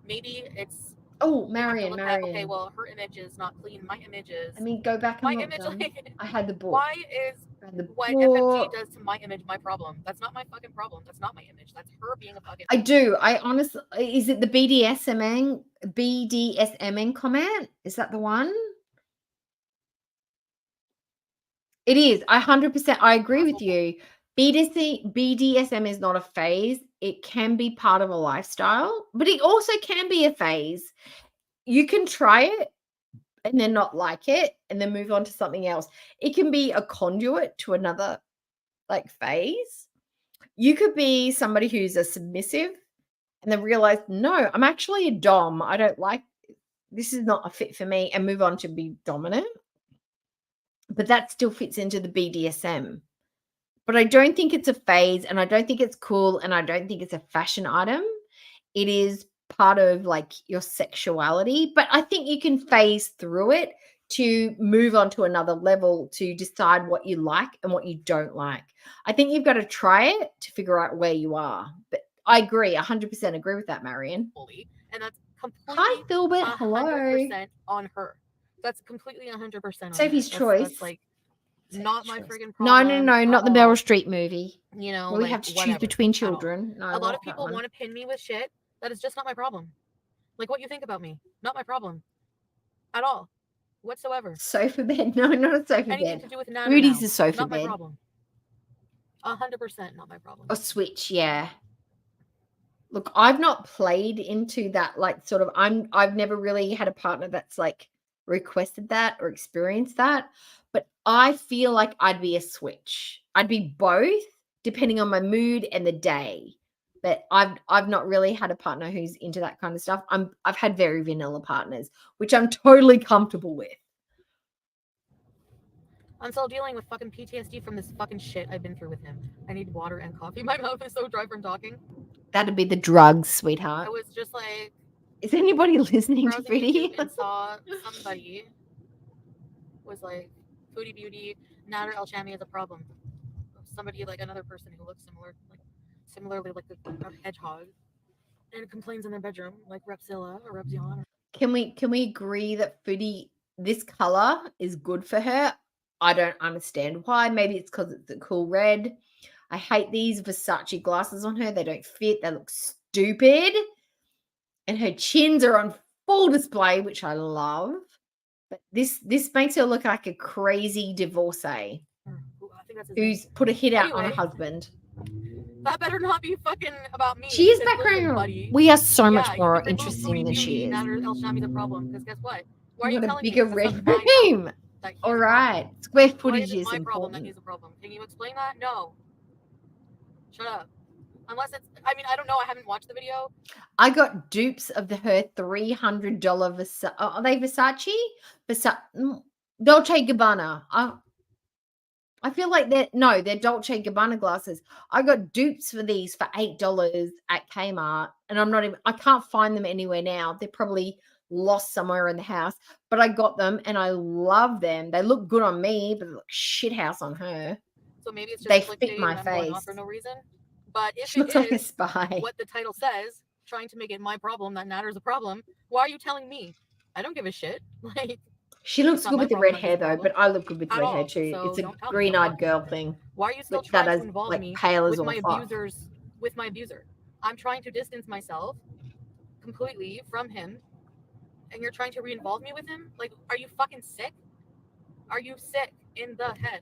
[SPEAKER 17] maybe it's.
[SPEAKER 4] Oh,
[SPEAKER 17] you have to
[SPEAKER 4] Marion,
[SPEAKER 17] look at,
[SPEAKER 4] Marion.
[SPEAKER 17] okay, well, her image is not clean. My image is.
[SPEAKER 4] I mean, go back
[SPEAKER 17] My
[SPEAKER 4] and
[SPEAKER 17] image,
[SPEAKER 4] look.
[SPEAKER 17] like,
[SPEAKER 4] I had the book.
[SPEAKER 17] why is what FFG does to my image my problem? That's not my fucking problem. That's not my image. That's her being a fucking.
[SPEAKER 4] I do. I honestly, is it the BDSMN comment? Is that the one? It is. 100%. I agree with you. BDSM is not a phase. It can be part of a lifestyle, but it also can be a phase. You can try it and then not like it and then move on to something else. It can be a conduit to another like phase. You could be somebody who's a submissive and then realize, no, I'm actually a dom. I don't like this is not a fit for me, and move on to be dominant. But that still fits into the BDSM. But I don't think it's a phase, and I don't think it's cool, and I don't think it's a fashion item. It is part of like your sexuality, but I think you can phase through it to move on to another level to decide what you like and what you don't like. I think you've got to try it to figure out where you are. But I agree, 100% agree with that, Marion.
[SPEAKER 17] And that's completely.
[SPEAKER 4] Hi, Philbert. Hello.
[SPEAKER 17] 100% on her. That's completely 100% on
[SPEAKER 4] Sophie's
[SPEAKER 17] her.
[SPEAKER 4] choice.
[SPEAKER 17] That's like not my friggin' problem.
[SPEAKER 4] No, not the Meryl Streep movie.
[SPEAKER 17] You know,
[SPEAKER 4] where we
[SPEAKER 17] like,
[SPEAKER 4] have to choose
[SPEAKER 17] whatever,
[SPEAKER 4] between
[SPEAKER 17] at all.
[SPEAKER 4] children. No,
[SPEAKER 17] A lot
[SPEAKER 4] not
[SPEAKER 17] of
[SPEAKER 4] that
[SPEAKER 17] people
[SPEAKER 4] one.
[SPEAKER 17] want to pin me with shit. That is just not my problem. Like, what you think about me, not my problem, at all, whatsoever.
[SPEAKER 4] Sofa bed. No, not a sofa
[SPEAKER 17] Anything
[SPEAKER 4] bed.
[SPEAKER 17] to do with Nana
[SPEAKER 4] Rudy's
[SPEAKER 17] now,
[SPEAKER 4] a sofa
[SPEAKER 17] not
[SPEAKER 4] bed.
[SPEAKER 17] my problem. 100% not my problem.
[SPEAKER 4] A Switch, yeah. Look, I've not played into that, like, sort of, I've never really had a partner that's like requested that or experienced that, but I feel like I'd be a switch. I'd be both depending on my mood and the day. But I've not really had a partner who's into that kind of stuff. I've had very vanilla partners, which I'm totally comfortable with.
[SPEAKER 17] I'm still dealing with fucking PTSD from this fucking shit I've been through with him. I need water and coffee. My mouth is so dry from talking.
[SPEAKER 4] That'd be the drugs, sweetheart.
[SPEAKER 17] I was just like,
[SPEAKER 4] Is anybody listening to
[SPEAKER 17] browsing
[SPEAKER 4] Freddie?
[SPEAKER 17] YouTube and saw somebody was like, Foodie Beauty, Nader El Chami is a problem. Somebody, like another person who looks similarly like a hedgehog, and complains in their bedroom like Repzilla or Repzion.
[SPEAKER 4] Can we agree that Foodie, this color is good for her? I don't understand why. Maybe it's because it's a cool red. I hate these Versace glasses on her. They don't fit. They look stupid. and her chins are on full display, which I love. But this makes her look like a crazy divorcee
[SPEAKER 17] Ooh, I think that's his
[SPEAKER 4] who's
[SPEAKER 17] name.
[SPEAKER 4] put a hit out on a
[SPEAKER 17] Anyway.
[SPEAKER 4] husband.
[SPEAKER 17] That better not be fucking about me.
[SPEAKER 4] She is
[SPEAKER 17] because
[SPEAKER 4] background.
[SPEAKER 17] listen, buddy,
[SPEAKER 4] We are so much
[SPEAKER 17] yeah, you
[SPEAKER 4] more
[SPEAKER 17] can remove
[SPEAKER 4] interesting
[SPEAKER 17] Foodie
[SPEAKER 4] than she
[SPEAKER 17] Beauty,
[SPEAKER 4] is.
[SPEAKER 17] that or else not be the problem. Because guess what? Why are
[SPEAKER 4] You
[SPEAKER 17] you
[SPEAKER 4] got a
[SPEAKER 17] telling
[SPEAKER 4] bigger
[SPEAKER 17] me?
[SPEAKER 4] red room. All right. Square footage is
[SPEAKER 17] my problem that
[SPEAKER 4] important.
[SPEAKER 17] he's a problem. Can you explain that? No. Shut up. Unless it's, I mean, I don't know. I haven't watched the video.
[SPEAKER 4] I got dupes of her $300 Versace. Are they Versace? Dolce Gabbana. I feel like they're Dolce Gabbana glasses. I got dupes for these for $8 at Kmart, and I can't find them anywhere now. They're probably lost somewhere in the house, but I got them and I love them. They look good on me, but they look shit house on her.
[SPEAKER 17] So maybe it's just
[SPEAKER 4] They
[SPEAKER 17] clickbait
[SPEAKER 4] fit my
[SPEAKER 17] and I'm going off
[SPEAKER 4] face.
[SPEAKER 17] for no reason. But if
[SPEAKER 4] She
[SPEAKER 17] it
[SPEAKER 4] looks like a
[SPEAKER 17] is
[SPEAKER 4] spy.
[SPEAKER 17] what the title says, trying to make it my problem that Natter's a problem, why are you telling me? I don't give a shit. Like,
[SPEAKER 4] She looks
[SPEAKER 17] it's not
[SPEAKER 4] good
[SPEAKER 17] my
[SPEAKER 4] with the
[SPEAKER 17] problem
[SPEAKER 4] red
[SPEAKER 17] that he's
[SPEAKER 4] hair
[SPEAKER 17] a
[SPEAKER 4] though,
[SPEAKER 17] problem
[SPEAKER 4] but I look good with
[SPEAKER 17] at
[SPEAKER 4] red hair
[SPEAKER 17] all.
[SPEAKER 4] too.
[SPEAKER 17] So
[SPEAKER 4] It's a
[SPEAKER 17] don't tell me.
[SPEAKER 4] green-eyed girl thing.
[SPEAKER 17] Why are you still
[SPEAKER 4] With that
[SPEAKER 17] trying
[SPEAKER 4] as
[SPEAKER 17] to involve
[SPEAKER 4] like
[SPEAKER 17] me
[SPEAKER 4] pale as
[SPEAKER 17] with
[SPEAKER 4] all
[SPEAKER 17] my
[SPEAKER 4] fuck.
[SPEAKER 17] abuser? I'm trying to distance myself completely from him, and you're trying to re-involve me with him? Like, are you fucking sick? Are you sick in the head?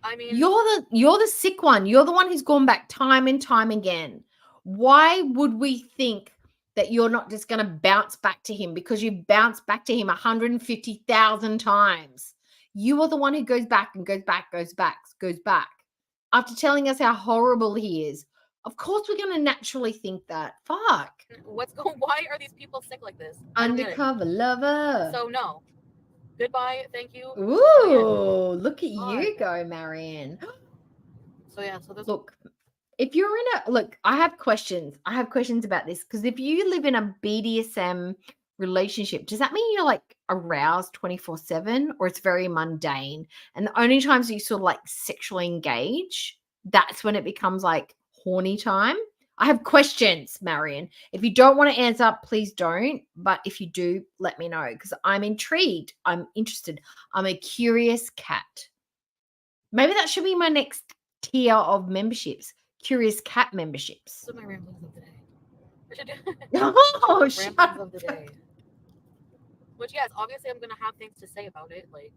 [SPEAKER 17] I mean,
[SPEAKER 4] You're the sick one. You're the one who's gone back time and time again. Why would we think that you're not just going to bounce back to him because you bounced back to him 150,000 times? You are the one who goes back and goes back, goes back, goes back. After telling us how horrible he is, of course we're going to naturally think that. Fuck.
[SPEAKER 17] why are these people sick like this? I don't get it.
[SPEAKER 4] Undercover lover.
[SPEAKER 17] So no. Goodbye. Thank you.
[SPEAKER 4] Ooh, look at you go, Marianne.
[SPEAKER 17] So yeah, so this
[SPEAKER 4] Look, if you're in I have questions. I have questions about this because if you live in a BDSM relationship, does that mean you're like aroused 24/7 or it's very mundane? And the only times you sort of like sexually engage, that's when it becomes like horny time. I have questions, Marion. If you don't want to answer, please don't. But if you do, let me know because I'm intrigued. I'm interested. I'm a curious cat. Maybe that should be my next tier of memberships. Curious cat memberships.
[SPEAKER 17] So my ramblings of the day. I should do
[SPEAKER 4] Oh, shut
[SPEAKER 17] ramblings of the day. Which yes, obviously I'm gonna have things to say about it. Like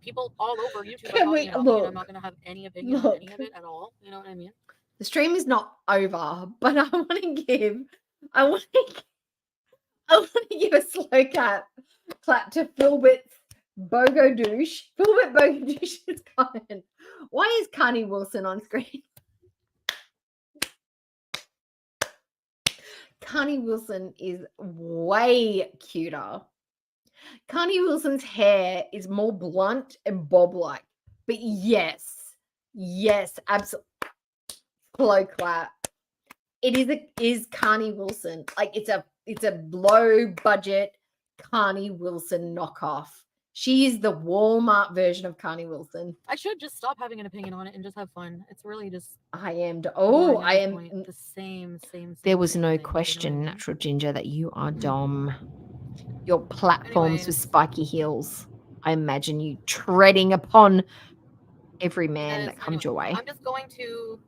[SPEAKER 17] people all over YouTube are talking about me, and I'm not gonna have any opinion on any of it at all. You know what I mean?
[SPEAKER 4] The stream is not over, but I want to give a slow clap to Philbert Bogo Douche. Philbert Bogo Douche is coming. Why is Connie Wilson on screen? Connie Wilson is way cuter. Connie Wilson's hair is more blunt and bob-like. But yes, absolutely. Slow clap. It is Connie Wilson. Like it's a low budget Connie Wilson knockoff. She is the Walmart version of Connie Wilson.
[SPEAKER 17] I should just stop having an opinion on it and just have fun. It's really just
[SPEAKER 4] I am
[SPEAKER 17] boring at
[SPEAKER 4] I
[SPEAKER 17] this
[SPEAKER 4] am
[SPEAKER 17] point. The same.
[SPEAKER 4] There was no
[SPEAKER 17] thing,
[SPEAKER 4] question,
[SPEAKER 17] you know what I mean?
[SPEAKER 4] Natural Ginger, that you are Dom. Your platforms with spiky heels. I imagine you treading upon every man that comes your way.
[SPEAKER 17] I'm just going to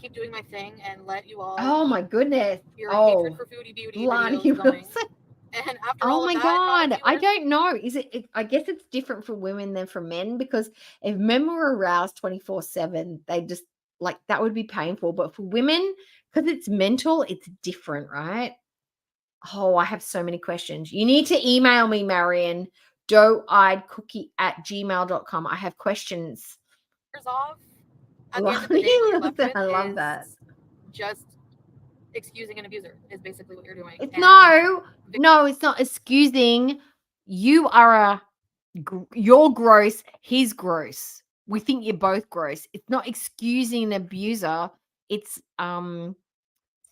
[SPEAKER 17] keep doing my thing and let you all.
[SPEAKER 4] Oh my goodness!
[SPEAKER 17] Your hatred for Foodie Beauty
[SPEAKER 4] Lonnie
[SPEAKER 17] videos going.
[SPEAKER 4] Wilson.
[SPEAKER 17] And after
[SPEAKER 4] Oh
[SPEAKER 17] all
[SPEAKER 4] my
[SPEAKER 17] of that,
[SPEAKER 4] god! I don't know. Is it? I guess it's different for women than for men because if men were aroused 24/7, they just like that would be painful. But for women, because it's mental, it's different, right? Oh, I have so many questions. You need to email me, Marion. doe-eyed-cookie@gmail.com. I have questions.
[SPEAKER 17] off. At the end of the day, what you're left with
[SPEAKER 4] I love
[SPEAKER 17] is
[SPEAKER 4] that.
[SPEAKER 17] just excusing an abuser is basically what you're doing.
[SPEAKER 4] It's
[SPEAKER 17] And
[SPEAKER 4] no, it's not excusing. You are you're gross. He's gross. We think you're both gross. It's not excusing an abuser. It's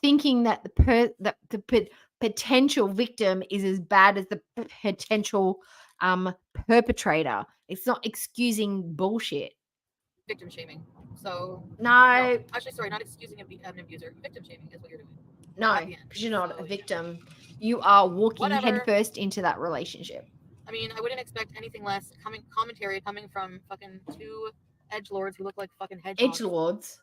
[SPEAKER 4] thinking that the potential victim is as bad as the potential perpetrator. It's not excusing bullshit.
[SPEAKER 17] victim shaming. So
[SPEAKER 4] No.
[SPEAKER 17] actually, sorry, not excusing an abuser. Victim shaming is what you're doing.
[SPEAKER 4] No, because you're not a victim. You are walking
[SPEAKER 17] Whatever.
[SPEAKER 4] headfirst into that relationship.
[SPEAKER 17] I mean, I wouldn't expect anything less. Commentary coming from fucking two edgelords who look like fucking hedgehogs.
[SPEAKER 4] Edgelords.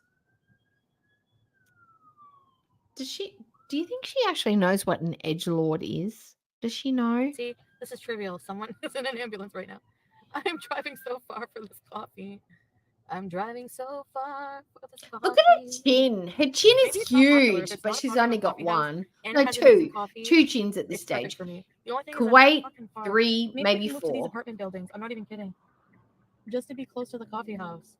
[SPEAKER 4] Do Do you think she actually knows what an edgelord is? Does she know?
[SPEAKER 17] See, this is trivial. Someone is in an ambulance right now. I am driving so far for this coffee. I'm driving so far for this coffee.
[SPEAKER 4] Look at her chin. Her chin is
[SPEAKER 17] Maybe it's not popular. If
[SPEAKER 4] huge,
[SPEAKER 17] it's
[SPEAKER 4] but
[SPEAKER 17] not a
[SPEAKER 4] she's
[SPEAKER 17] popular
[SPEAKER 4] only got
[SPEAKER 17] coffee house
[SPEAKER 4] one.
[SPEAKER 17] and
[SPEAKER 4] No,
[SPEAKER 17] it has amazing
[SPEAKER 4] two.
[SPEAKER 17] coffee,
[SPEAKER 4] Two chins at this
[SPEAKER 17] it's perfect
[SPEAKER 4] stage.
[SPEAKER 17] for me. The only thing is I'm
[SPEAKER 4] Kuwait,
[SPEAKER 17] fucking far.
[SPEAKER 4] 3,
[SPEAKER 17] Maybe
[SPEAKER 4] maybe
[SPEAKER 17] we can move to these
[SPEAKER 4] 4.
[SPEAKER 17] apartment buildings. I'm not even kidding. Just to be close to the coffee house.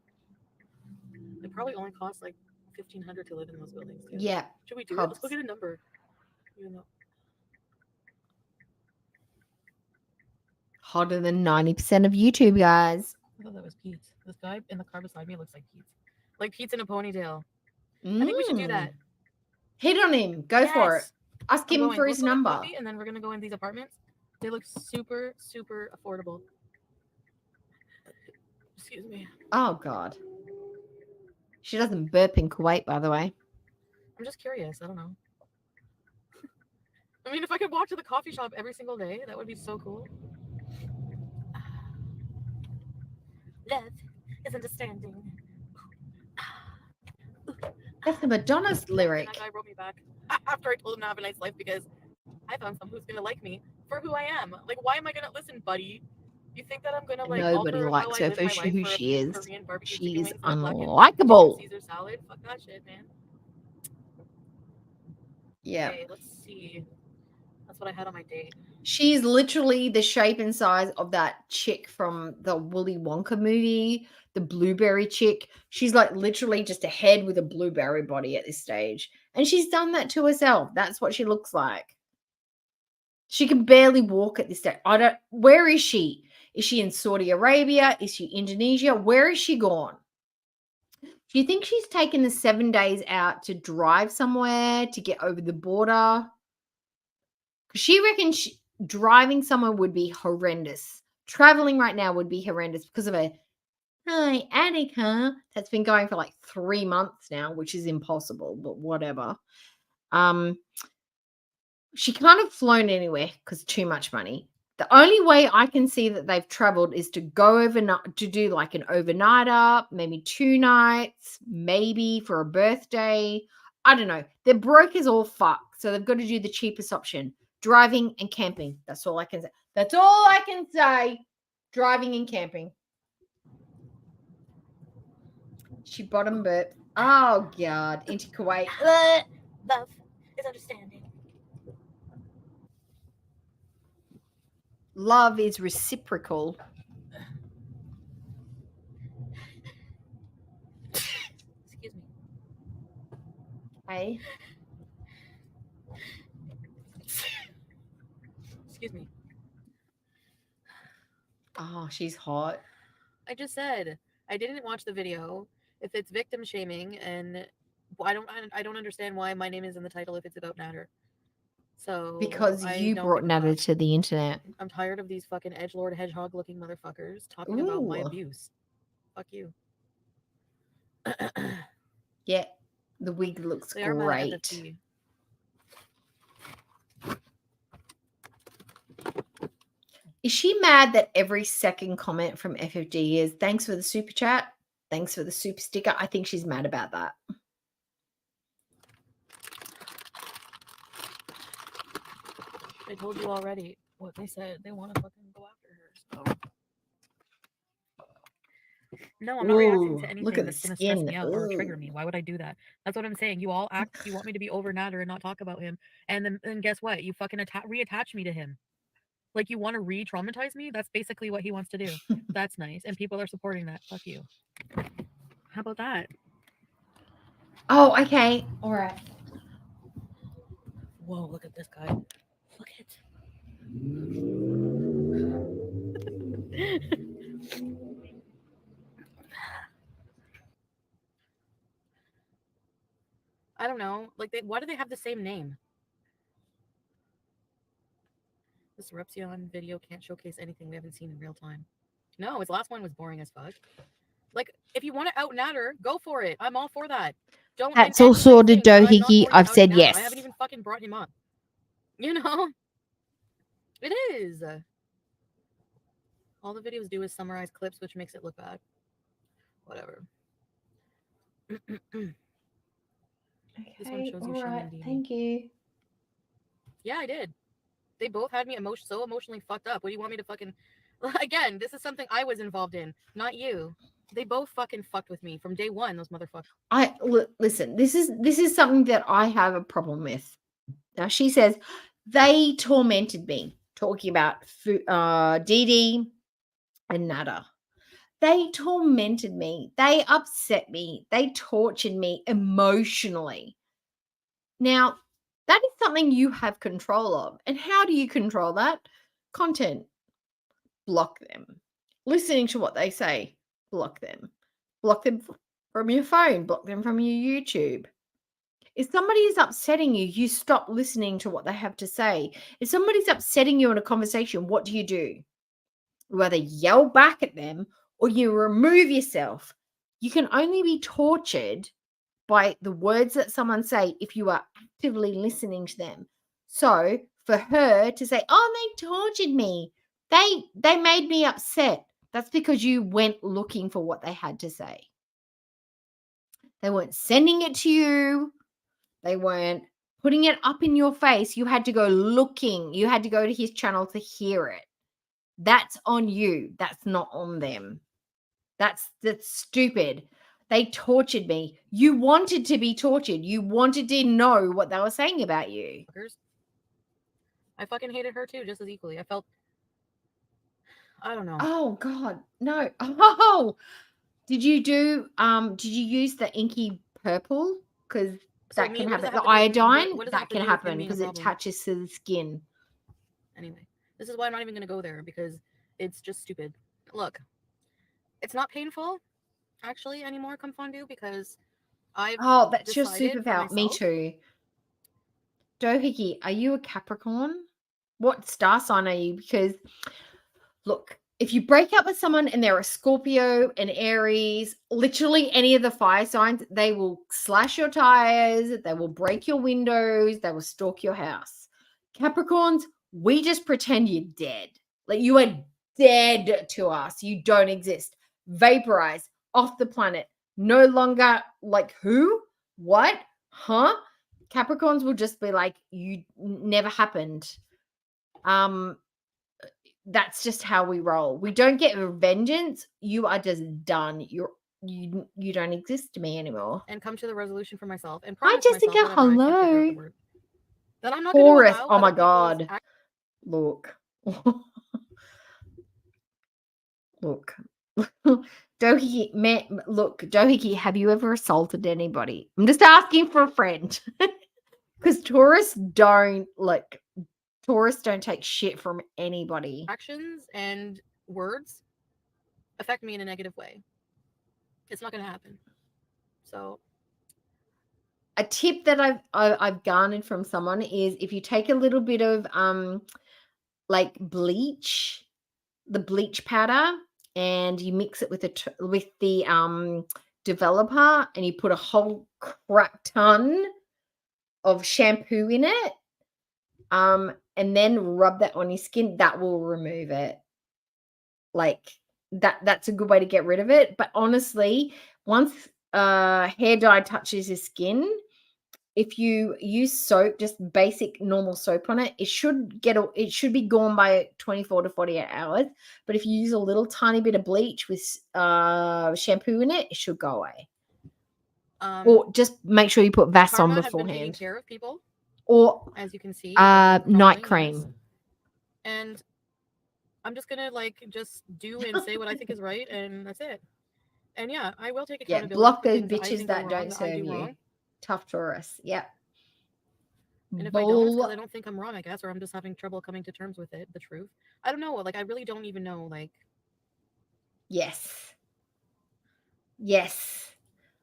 [SPEAKER 17] It probably only costs like $1,500 to live in those buildings. Too.
[SPEAKER 4] Yeah.
[SPEAKER 17] Should we do it? Let's go get a number. Even though
[SPEAKER 4] Hotter than 90% of YouTube, guys.
[SPEAKER 17] I thought that was Pete. This guy in the car beside me looks like Pete. Like Pete's in a ponytail. I think we should do that.
[SPEAKER 4] Hit on him. Go for it.
[SPEAKER 17] Yes.
[SPEAKER 4] Ask
[SPEAKER 17] I'm
[SPEAKER 4] him
[SPEAKER 17] going.
[SPEAKER 4] for
[SPEAKER 17] Let's
[SPEAKER 4] his
[SPEAKER 17] go get
[SPEAKER 4] number.
[SPEAKER 17] coffee, and then we're gonna go in these apartments. They look super, super affordable. Excuse me.
[SPEAKER 4] Oh, God. She doesn't burp in Kuwait, by the way.
[SPEAKER 17] I'm just curious. I don't know. I mean, if I could walk to the coffee shop every single day, that would be so cool. Love is understanding.
[SPEAKER 4] That's the Madonna's lyric.
[SPEAKER 17] And that guy wrote me back after I told him to have a nice life because I found someone who's gonna like me for who I am. Like, why am I gonna listen, buddy? You think that I'm gonna like
[SPEAKER 4] Nobody
[SPEAKER 17] alter
[SPEAKER 4] likes
[SPEAKER 17] how I
[SPEAKER 4] her
[SPEAKER 17] live
[SPEAKER 4] for
[SPEAKER 17] my life
[SPEAKER 4] who
[SPEAKER 17] for a
[SPEAKER 4] she
[SPEAKER 17] few
[SPEAKER 4] is.
[SPEAKER 17] Korean barbecue
[SPEAKER 4] She
[SPEAKER 17] chicken
[SPEAKER 4] is
[SPEAKER 17] wings and a black and
[SPEAKER 4] unlikable.
[SPEAKER 17] Caesar salad? Fuck that shit, man.
[SPEAKER 4] Yeah.
[SPEAKER 17] Okay, let's see. That's what I had on my date.
[SPEAKER 4] She's literally the shape and size of that chick from the Willy Wonka movie, the blueberry chick. She's like literally just a head with a blueberry body at this stage. And she's done that to herself. That's what she looks like. She can barely walk at this stage. Where is she? Is she in Saudi Arabia? Is she Indonesia? Where is she gone? Do you think she's taken the 7 days out to drive somewhere to get over the border? She reckons driving somewhere would be horrendous. Traveling right now would be horrendous because of a hi Annika that's been going for like 3 months now, which is impossible, but whatever. She can't have flown anywhere because too much money. The only way I can see that they've traveled is to go overnight, to do like an overnighter, maybe 2 nights, maybe for a birthday. I don't know. They're broke as all fuck, so they've got to do the cheapest option. Driving and camping. That's all I can say. That's all I can say. Driving and camping. She bottom burp. Oh, God. Into Kuwait.
[SPEAKER 17] Love is understanding.
[SPEAKER 4] Love is reciprocal.
[SPEAKER 17] Excuse me.
[SPEAKER 4] Hey.
[SPEAKER 17] Excuse me.
[SPEAKER 4] Oh, she's hot.
[SPEAKER 17] I just said I didn't watch the video. If it's victim shaming, and I don't understand why my name is in the title if it's about Natter. So
[SPEAKER 4] Because
[SPEAKER 17] I
[SPEAKER 4] you
[SPEAKER 17] don't
[SPEAKER 4] brought
[SPEAKER 17] give a
[SPEAKER 4] Natter
[SPEAKER 17] fuck.
[SPEAKER 4] to the internet.
[SPEAKER 17] I'm tired of these fucking edgelord hedgehog looking motherfuckers talking about my
[SPEAKER 4] Ooh.
[SPEAKER 17] abuse. Fuck you.
[SPEAKER 4] Yeah, the wig looks
[SPEAKER 17] They are mad at
[SPEAKER 4] great.
[SPEAKER 17] FFP.
[SPEAKER 4] Is she mad that every second comment from FFD is thanks for the super chat? Thanks for the super sticker. I think she's mad about that.
[SPEAKER 17] I told you already what they said. They want to fucking go after her. So. No, I'm not reacting to
[SPEAKER 4] Ooh,
[SPEAKER 17] anything
[SPEAKER 4] look at
[SPEAKER 17] that's
[SPEAKER 4] the
[SPEAKER 17] going to stress
[SPEAKER 4] skin.
[SPEAKER 17] me out or trigger
[SPEAKER 4] Ooh.
[SPEAKER 17] me. Why would I do that? That's what I'm saying. You all act. You want me to be over Natter and not talk about him, and then guess what? You fucking reattach me to him. Like you want to re-traumatize me? That's basically what he wants to do. That's nice, and people are supporting that. Fuck you. How about that?
[SPEAKER 4] Oh, okay. All right.
[SPEAKER 17] Whoa, look at this guy. Look at I don't know. Like, why do they have the same name? This Repsion video can't showcase anything we haven't seen in real time. No, his last one was boring as fuck. Like, if you want to out Natter, go for it. I'm all for that. Don't.
[SPEAKER 4] That's
[SPEAKER 17] and
[SPEAKER 4] all
[SPEAKER 17] here's the
[SPEAKER 4] sorted,
[SPEAKER 17] thing, I'm not
[SPEAKER 4] Doohickey.
[SPEAKER 17] for you
[SPEAKER 4] I've
[SPEAKER 17] outing
[SPEAKER 4] said
[SPEAKER 17] Natter.
[SPEAKER 4] yes.
[SPEAKER 17] I haven't even fucking brought him up. You know? It is. All the videos do is summarize clips, which makes it look bad. Whatever. This one
[SPEAKER 4] Okay,
[SPEAKER 17] shows
[SPEAKER 4] all
[SPEAKER 17] you
[SPEAKER 4] right.
[SPEAKER 17] Shannon
[SPEAKER 4] Thank you.
[SPEAKER 17] Yeah, I did. They both had me so emotionally fucked up. What do you want me to fucking... Again, this is something I was involved in, not you. They both fucking fucked with me from day one, those motherfuckers.
[SPEAKER 4] Listen, this is something that I have a problem with. Now, she says, they tormented me, talking about Dee Dee and Nada. They tormented me. They upset me. They tortured me emotionally. Now, that is something you have control of. And how do you control that? Content. Block them. Listening to what they say. Block them. Block them from your phone. Block them from your YouTube. If somebody is upsetting you, you stop listening to what they have to say. If somebody's upsetting you in a conversation, what do? You either yell back at them or you remove yourself. You can only be tortured by the words that someone say if you are actively listening to them. So for her to say, oh, they tortured me, they made me upset, that's because you went looking for what they had to say. They weren't sending it to you. They weren't putting it up in your face. You had to go looking. You had to go to his channel to hear it. That's on you. That's not on them. That's stupid. They tortured me. You wanted to be tortured. You wanted to know what they were saying about you.
[SPEAKER 17] I fucking hated her too, just as equally. I don't know.
[SPEAKER 4] Oh God, no. Oh, did you use the inky purple? Because that can happen. The iodine, that can happen because it touches to the skin.
[SPEAKER 17] Anyway, this is why I'm not even going to go there, because it's just stupid. Look, it's not painful actually anymore, come fondue, because
[SPEAKER 4] that's your superpower. Me too. Dohiki, are you a Capricorn? What star sign are you? Because look, if you break up with someone and they're a Scorpio, an Aries, literally any of the fire signs, they will slash your tires, they will break your windows, they will stalk your house. Capricorns, we just pretend you're dead. Like, you are dead to us. You don't exist. Vaporize, off the planet. No longer, like, who? What? Huh? Capricorns will just be like, you never happened. That's just how we roll. We don't get vengeance. You are just done. You don't exist to me anymore.
[SPEAKER 17] And come to the resolution for myself. And
[SPEAKER 4] hi, Jessica.
[SPEAKER 17] Myself,
[SPEAKER 4] hello.
[SPEAKER 17] That I'm not
[SPEAKER 4] Taurus. Oh my God. Look. Look. Dohiki, have you ever assaulted anybody? I'm just asking for a friend. Because Taurus don't take shit from anybody.
[SPEAKER 17] Actions and words affect me in a negative way. It's not going to happen. So,
[SPEAKER 4] a tip that I've garnered from someone is if you take a little bit of like bleach, the bleach powder, and you mix it with the developer, and you put a whole crap ton of shampoo in it, and then rub that on your skin, that will remove it. Like that's a good way to get rid of it. But honestly, once hair dye touches your skin, if you use soap, just basic normal soap on it, it should be gone by 24 to 48 hours. But if you use a little tiny bit of bleach with shampoo in it, it should go away. Or just make sure you put Vass on beforehand.
[SPEAKER 17] Been taking care of people,
[SPEAKER 4] or
[SPEAKER 17] as you can see,
[SPEAKER 4] night cream.
[SPEAKER 17] And I'm just gonna just do and say what I think is right, and that's it. And yeah, I will take accountability.
[SPEAKER 4] Yeah, block those bitches that don't serve you. Tough Taurus. Yep.
[SPEAKER 17] And if I don't, it's because I don't think I'm wrong, I guess, or I'm just having trouble coming to terms with it, the truth. I don't know. I really don't even know.
[SPEAKER 4] Yes.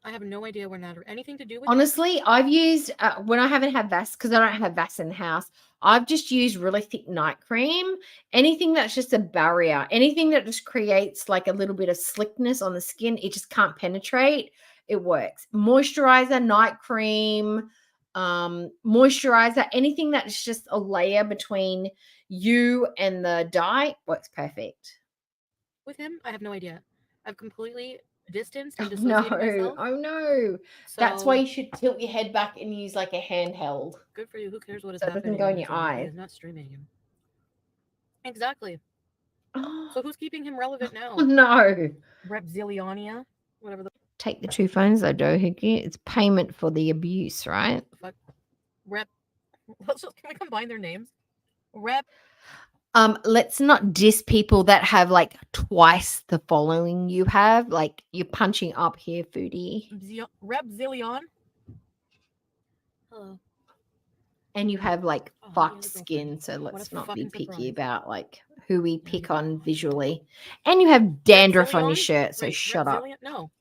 [SPEAKER 17] I have no idea where or anything to do with
[SPEAKER 4] honestly, I've used when I haven't had Vass, because I don't have Vass in the house, I've just used really thick night cream. Anything that's just a barrier, anything that just creates like a little bit of slickness on the skin, it just can't penetrate. It works. Moisturizer, night cream, moisturizer, anything that's just a layer between you and the dye works perfect.
[SPEAKER 17] With him, I have no idea. I've completely
[SPEAKER 12] distance and
[SPEAKER 4] No,
[SPEAKER 12] dissociating myself.
[SPEAKER 4] oh no. That's why
[SPEAKER 12] So-
[SPEAKER 4] you should tilt your head back and use like a handheld.
[SPEAKER 12] Good for you. Who cares what is
[SPEAKER 4] So it
[SPEAKER 12] happening?
[SPEAKER 4] doesn't go in
[SPEAKER 12] when
[SPEAKER 4] your
[SPEAKER 12] it's on? He
[SPEAKER 4] eye.
[SPEAKER 12] is not streaming. Exactly. So who's keeping him relevant now?
[SPEAKER 4] No.
[SPEAKER 12] Repzilionia, whatever the
[SPEAKER 4] Take the 2 phones though, Doohickey. It's payment for the abuse, right?
[SPEAKER 12] fuck. Can we combine their names? Rep.
[SPEAKER 4] Let's not diss people that have like twice the following you have. Like you're punching up here, foodie.
[SPEAKER 12] Repzillion. Hello.
[SPEAKER 4] And you have like
[SPEAKER 12] Oh,
[SPEAKER 4] fucked skin, so
[SPEAKER 12] What
[SPEAKER 4] let's
[SPEAKER 12] a
[SPEAKER 4] not be
[SPEAKER 12] fucking
[SPEAKER 4] picky
[SPEAKER 12] surprise.
[SPEAKER 4] about like who we pick on visually. And you have dandruff on your
[SPEAKER 12] Repzillion?
[SPEAKER 4] shirt, so
[SPEAKER 12] Wait,
[SPEAKER 4] shut up.
[SPEAKER 12] Repzillion? No.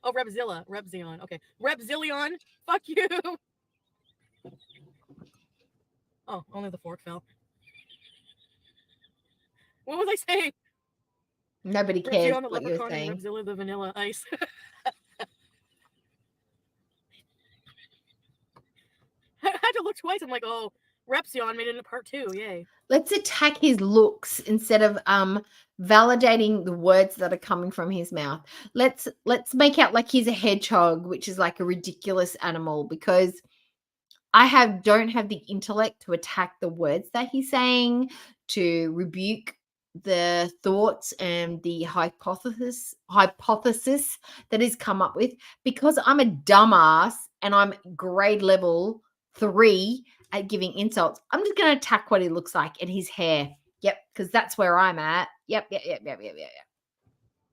[SPEAKER 12] Oh, Repzilla. Repzion. Okay. Repzillion. Fuck you. Oh, only the fork fell. What was I saying?
[SPEAKER 4] Nobody cares
[SPEAKER 12] Repzion the
[SPEAKER 4] what you're
[SPEAKER 12] leprechaun and
[SPEAKER 4] saying.
[SPEAKER 12] Repzilla the vanilla ice. I had to look twice. I'm like, oh, Repzion made it into part 2. Yay.
[SPEAKER 4] Let's attack his looks instead of validating the words that are coming from his mouth. Let's make out like he's a hedgehog, which is like a ridiculous animal, because I don't have the intellect to attack the words that he's saying, to rebuke the thoughts and the hypothesis that he's come up with, because I'm a dumbass and I'm grade level 3 at giving insults. I'm just going to attack what he looks like and his hair. Yep, because that's where I'm at. Yep.
[SPEAKER 12] And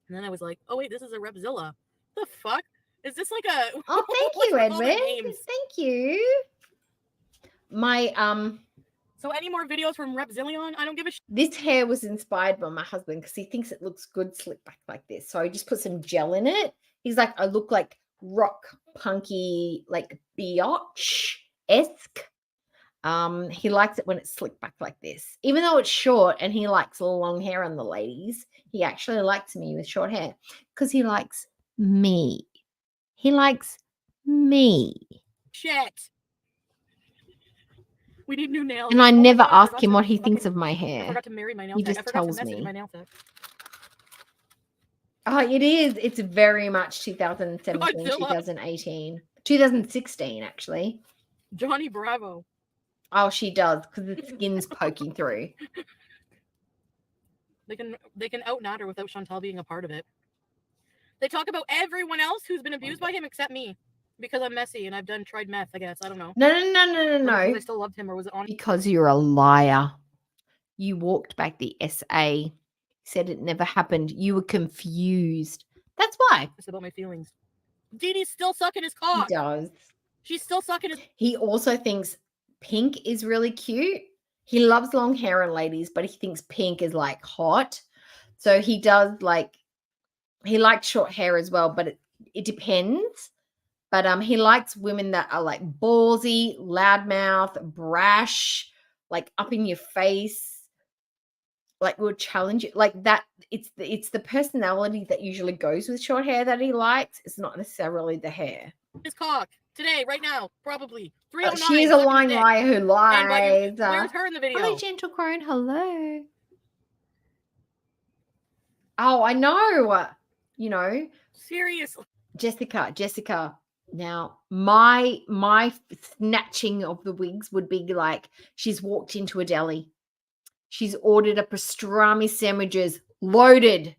[SPEAKER 12] then I was like, oh, wait, this is a Repzilla. The fuck? Is this like a...
[SPEAKER 4] Oh, thank
[SPEAKER 12] what's
[SPEAKER 4] you,
[SPEAKER 12] with all the
[SPEAKER 4] Edwin.
[SPEAKER 12] names?
[SPEAKER 4] Thank you. My
[SPEAKER 12] So any more videos from Repzillion? I don't give a shit.
[SPEAKER 4] this hair was inspired by my husband because he thinks it looks good slicked back like this. So I just put some gel in it. He's like, I look like rock punky, like biatch-esque. He likes it when it's slicked back like this. Even though it's short and he likes long hair on the ladies, he actually likes me with short hair because he likes me. He likes me.
[SPEAKER 12] Shit. We need new nails.
[SPEAKER 4] And I
[SPEAKER 12] Oh my
[SPEAKER 4] never
[SPEAKER 12] God, I
[SPEAKER 4] ask
[SPEAKER 12] forgot
[SPEAKER 4] him
[SPEAKER 12] to
[SPEAKER 4] what he
[SPEAKER 12] fucking-
[SPEAKER 4] thinks of my
[SPEAKER 12] I
[SPEAKER 4] hair.
[SPEAKER 12] forgot to marry my nail
[SPEAKER 4] He
[SPEAKER 12] tech.
[SPEAKER 4] just
[SPEAKER 12] I forgot
[SPEAKER 4] tells
[SPEAKER 12] to message
[SPEAKER 4] me.
[SPEAKER 12] my nail tech.
[SPEAKER 4] Oh, it is. It's very much 2017,
[SPEAKER 12] Godzilla.
[SPEAKER 4] 2018, 2016, actually.
[SPEAKER 12] Johnny Bravo.
[SPEAKER 4] Oh, she does because the skin's poking through.
[SPEAKER 12] They can out-nat her without Chantal being a part of it. They talk about everyone else who's been abused by him except me because I'm messy and I've tried meth. I guess I don't know.
[SPEAKER 4] No.
[SPEAKER 12] Because I still loved him, or was it on?
[SPEAKER 4] Because you're a liar. You walked back the SA, said it never happened. You were confused. That's why.
[SPEAKER 12] It's about my feelings. Dee Dee's still sucking his cock.
[SPEAKER 4] He does.
[SPEAKER 12] She's still sucking his.
[SPEAKER 4] He also thinks pink is really cute. He loves long hair and ladies, but he thinks pink is like hot. So he does like, he likes short hair as well, but it depends. But he likes women that are like ballsy, loudmouth, brash, like up in your face, like will challenge you, like that. It's the personality that usually goes with short hair that he likes. It's not necessarily the hair.
[SPEAKER 12] His cock today, right now, probably 3:09.
[SPEAKER 4] She is a lying liar who lies.
[SPEAKER 12] Where's her in the video?
[SPEAKER 4] Hi, gentle crone. Hello. Oh, I know. You know,
[SPEAKER 12] Seriously.
[SPEAKER 4] Jessica. Now, my snatching of the wigs would be like she's walked into a deli. She's ordered a pastrami sandwiches loaded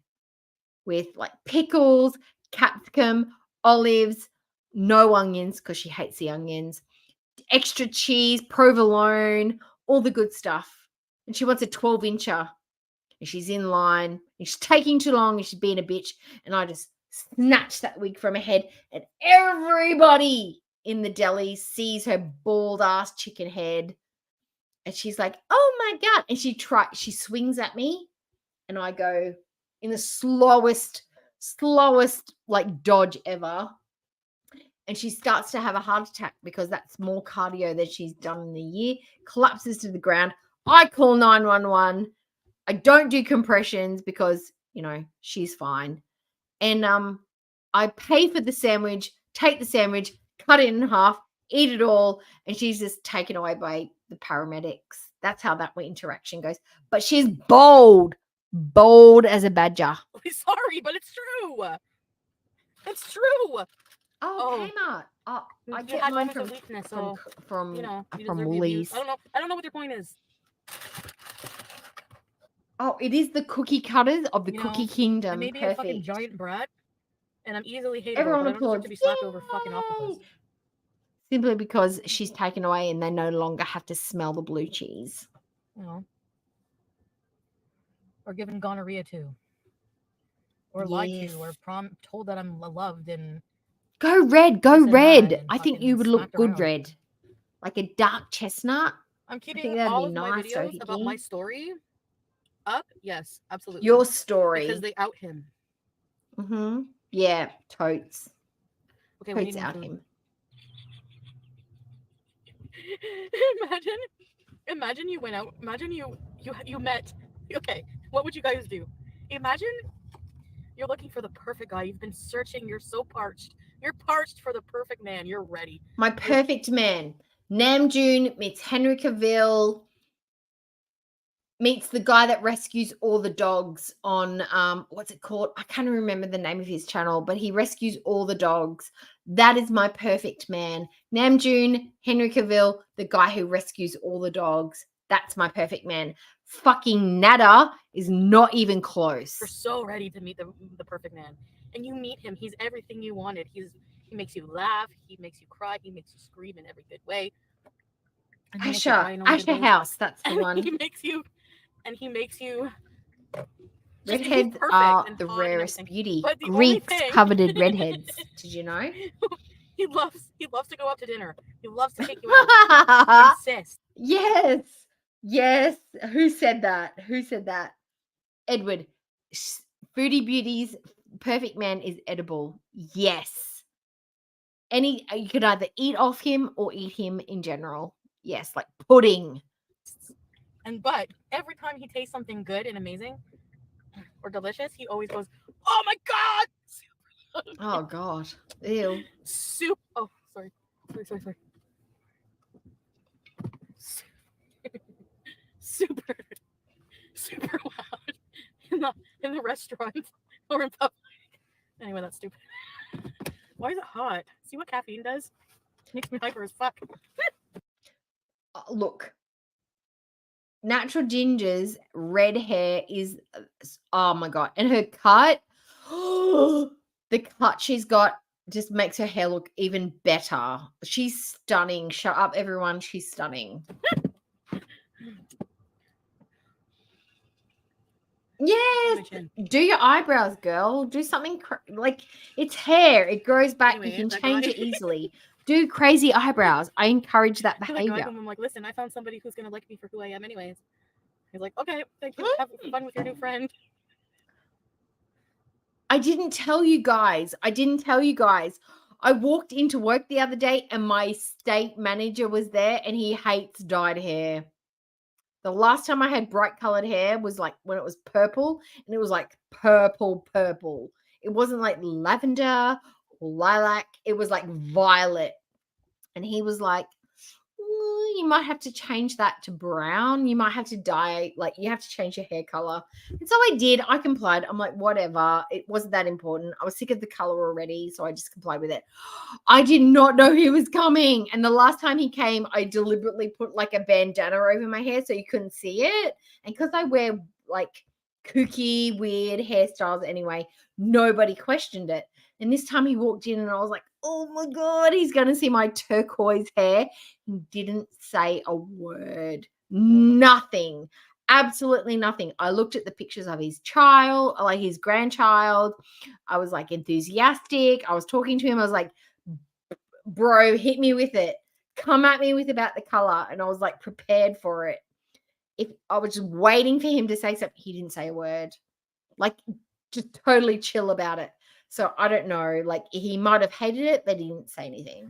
[SPEAKER 4] with like pickles, capsicum, olives, no onions because she hates the onions, extra cheese, provolone, all the good stuff. And she wants a 12-incher. And she's in line. And she's taking too long and she's being a bitch. And I just snatch that wig from her head. And everybody in the deli sees her bald ass chicken head. And she's like, oh my God. And she swings at me. And I go in the slowest like dodge ever. And she starts to have a heart attack because that's more cardio than she's done in the year. Collapses to the ground. I call 911. I don't do compressions because, you know, she's fine. And I pay for the sandwich, take the sandwich, cut it in half, eat it all, and she's just taken away by the paramedics. That's how that interaction goes. But she's bold. Bold as a badger.
[SPEAKER 12] Sorry, but it's true. It's true.
[SPEAKER 4] Oh, Kmart. Oh, I
[SPEAKER 12] You
[SPEAKER 4] get
[SPEAKER 12] had
[SPEAKER 4] mine
[SPEAKER 12] moments of weakness, so
[SPEAKER 4] from
[SPEAKER 12] you know you
[SPEAKER 4] from
[SPEAKER 12] deserve the abuse.
[SPEAKER 4] Lee's.
[SPEAKER 12] I don't know what your point is.
[SPEAKER 4] Oh, it is the cookie cutters of the
[SPEAKER 12] You
[SPEAKER 4] Cookie
[SPEAKER 12] know, I
[SPEAKER 4] Kingdom.
[SPEAKER 12] may be a fucking
[SPEAKER 4] Perfect.
[SPEAKER 12] giant brat, and I'm easily hateable,
[SPEAKER 4] Everyone
[SPEAKER 12] but I don't deserve
[SPEAKER 4] applauds.
[SPEAKER 12] to be slapped over fucking octopus.
[SPEAKER 4] Simply because she's taken away and they no longer have to smell the blue cheese.
[SPEAKER 12] You know, or given gonorrhea to, or lied
[SPEAKER 4] Yes.
[SPEAKER 12] to, or told that I'm loved and
[SPEAKER 4] Go red, go
[SPEAKER 12] this and that,
[SPEAKER 4] red.
[SPEAKER 12] and
[SPEAKER 4] I think
[SPEAKER 12] fucking
[SPEAKER 4] you would look
[SPEAKER 12] smacked
[SPEAKER 4] good
[SPEAKER 12] around.
[SPEAKER 4] red. Like a dark chestnut.
[SPEAKER 12] I'm
[SPEAKER 4] I think
[SPEAKER 12] keeping
[SPEAKER 4] that'd
[SPEAKER 12] all
[SPEAKER 4] be
[SPEAKER 12] of my
[SPEAKER 4] nice,
[SPEAKER 12] videos about my
[SPEAKER 4] Sohiki.
[SPEAKER 12] story up. Yes, absolutely.
[SPEAKER 4] Your story.
[SPEAKER 12] Because they out him.
[SPEAKER 4] Mm-hmm. Yeah, totes.
[SPEAKER 12] Okay, we
[SPEAKER 4] Totes
[SPEAKER 12] need
[SPEAKER 4] out
[SPEAKER 12] more food.
[SPEAKER 4] him.
[SPEAKER 12] Imagine you went out. Imagine you met. Okay, what would you guys do? Imagine you're looking for the perfect guy. You've been searching. You're so parched. You're parched for the perfect man. You're ready.
[SPEAKER 4] My perfect man. Namjoon meets Henry Cavill, meets the guy that rescues all the dogs on what's it called? I can't remember the name of his channel, but he rescues all the dogs. That is my perfect man. Namjoon, Henry Cavill, the guy who rescues all the dogs. That's my perfect man. Fucking Nada is not even close.
[SPEAKER 12] You're so ready to meet the perfect man, and you meet him. He's everything you wanted. He makes you laugh. He makes you cry. He makes you scream in every good way. And he makes you cry in all the good
[SPEAKER 4] Asher
[SPEAKER 12] ways.
[SPEAKER 4] House, that's the
[SPEAKER 12] And
[SPEAKER 4] one.
[SPEAKER 12] He makes you just
[SPEAKER 4] Redheads
[SPEAKER 12] perfect
[SPEAKER 4] are
[SPEAKER 12] and
[SPEAKER 4] the
[SPEAKER 12] hot and
[SPEAKER 4] rarest
[SPEAKER 12] everything.
[SPEAKER 4] beauty.
[SPEAKER 12] But the only
[SPEAKER 4] Greeks
[SPEAKER 12] thing-
[SPEAKER 4] coveted redheads. Did you know?
[SPEAKER 12] He loves to go out to dinner. He loves to take you out. He insists.
[SPEAKER 4] Yes. Yes. Who said that? Who said that? Edward. Foodie Beauty's perfect man is edible. Yes. You could either eat off him or eat him in general. Yes, like pudding.
[SPEAKER 12] But every time he tastes something good and amazing or delicious, he always goes, "Oh my god!"
[SPEAKER 4] Oh god. Ew.
[SPEAKER 12] Soup. Oh, sorry. Super loud in the restaurant or in public. Anyway, that's stupid. Why is it hot? See what caffeine does? Makes me hyper as fuck.
[SPEAKER 4] Look. Natural Ginger's red hair is, oh my god, and her cut, the cut she's got just makes her hair look even better. She's stunning. Shut up, everyone. She's stunning. Yes, do your eyebrows, girl. Do something like it's hair. It grows back.
[SPEAKER 12] Anyway,
[SPEAKER 4] you can
[SPEAKER 12] that
[SPEAKER 4] change
[SPEAKER 12] guy-
[SPEAKER 4] it easily. Do crazy eyebrows. I encourage that
[SPEAKER 12] Like,
[SPEAKER 4] behavior.
[SPEAKER 12] I'm like, listen, I found somebody who's gonna like me for who I am, anyways. He's like, okay, thank you. Have fun with your new friend.
[SPEAKER 4] I didn't tell you guys. I walked into work the other day and my state manager was there and he hates dyed hair. The last time I had bright colored hair was like when it was purple, and it was like purple. It wasn't like lavender or lilac. It was like violet. And he was like, you might have to change that to brown. You might have to dye, like you have to change your hair color. And so I did. I complied. I'm like, whatever. It wasn't that important. I was sick of the color already, so I just complied with it. I did not know he was coming. And the last time he came, I deliberately put like a bandana over my hair so you couldn't see it. And because I wear like kooky, weird hairstyles anyway, nobody questioned it. And this time he walked in and I was like, oh my God, he's going to see my turquoise hair. He didn't say a word. Nothing. Absolutely nothing. I looked at the pictures of his child, like his grandchild. I was like enthusiastic. I was talking to him. I was like, bro, hit me with it. Come at me with about the color. And I was like prepared for it. If I was just waiting for him to say something, he didn't say a word. Like just totally chill about it. So I don't know, like he might have hated it, but he didn't say anything.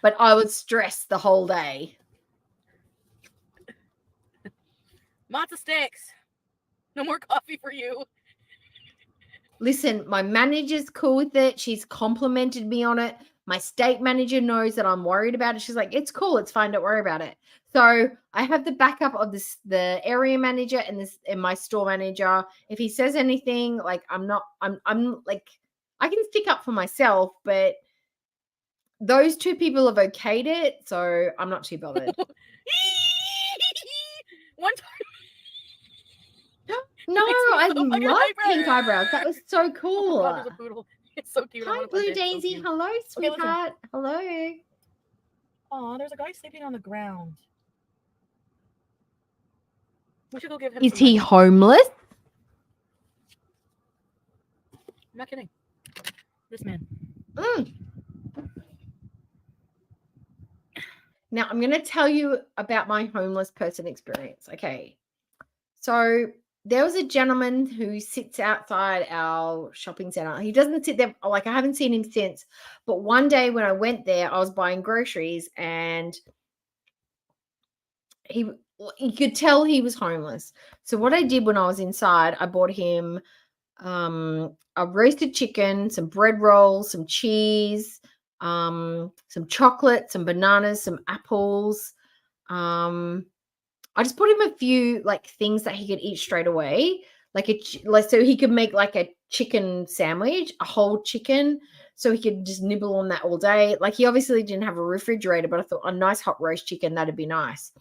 [SPEAKER 4] But I was stressed the whole day.
[SPEAKER 12] Matzo sticks. No more coffee for you.
[SPEAKER 4] Listen, my manager's cool with it. She's complimented me on it. My state manager knows that I'm worried about it. She's like, it's cool. It's fine. Don't worry about it. So I have the backup of the area manager and my store manager. If he says anything, like I'm like, I can stick up for myself, but those two people have okayed it, so I'm not too bothered.
[SPEAKER 12] One time.
[SPEAKER 4] No, I love pink eyebrows. That was so
[SPEAKER 12] Oh
[SPEAKER 4] cool.
[SPEAKER 12] God, there's a poodle. It's so cute. I
[SPEAKER 4] Hi,
[SPEAKER 12] wanna pet
[SPEAKER 4] Blue
[SPEAKER 12] it. It's so
[SPEAKER 4] Daisy.
[SPEAKER 12] cute.
[SPEAKER 4] Hello,
[SPEAKER 12] Okay, listen.
[SPEAKER 4] sweetheart. Hello.
[SPEAKER 12] Oh, there's a guy sleeping on the ground. We should go give him
[SPEAKER 4] Is
[SPEAKER 12] some
[SPEAKER 4] he
[SPEAKER 12] money.
[SPEAKER 4] homeless?
[SPEAKER 12] I'm not kidding. This man.
[SPEAKER 4] Now, I'm going to tell you about my homeless person experience. Okay. So there was a gentleman who sits outside our shopping center. He doesn't sit there. Like, I haven't seen him since. But one day when I went there, I was buying groceries and you could tell he was homeless. So what I did when I was inside, I bought him a roasted chicken, some bread rolls, some cheese, some chocolate, some bananas, some apples. I just put him a few like things that he could eat straight away, like so he could make like a chicken sandwich, a whole chicken, so he could just nibble on that all day. Like he obviously didn't have a refrigerator, but I thought a nice hot roast chicken, that'd be nice.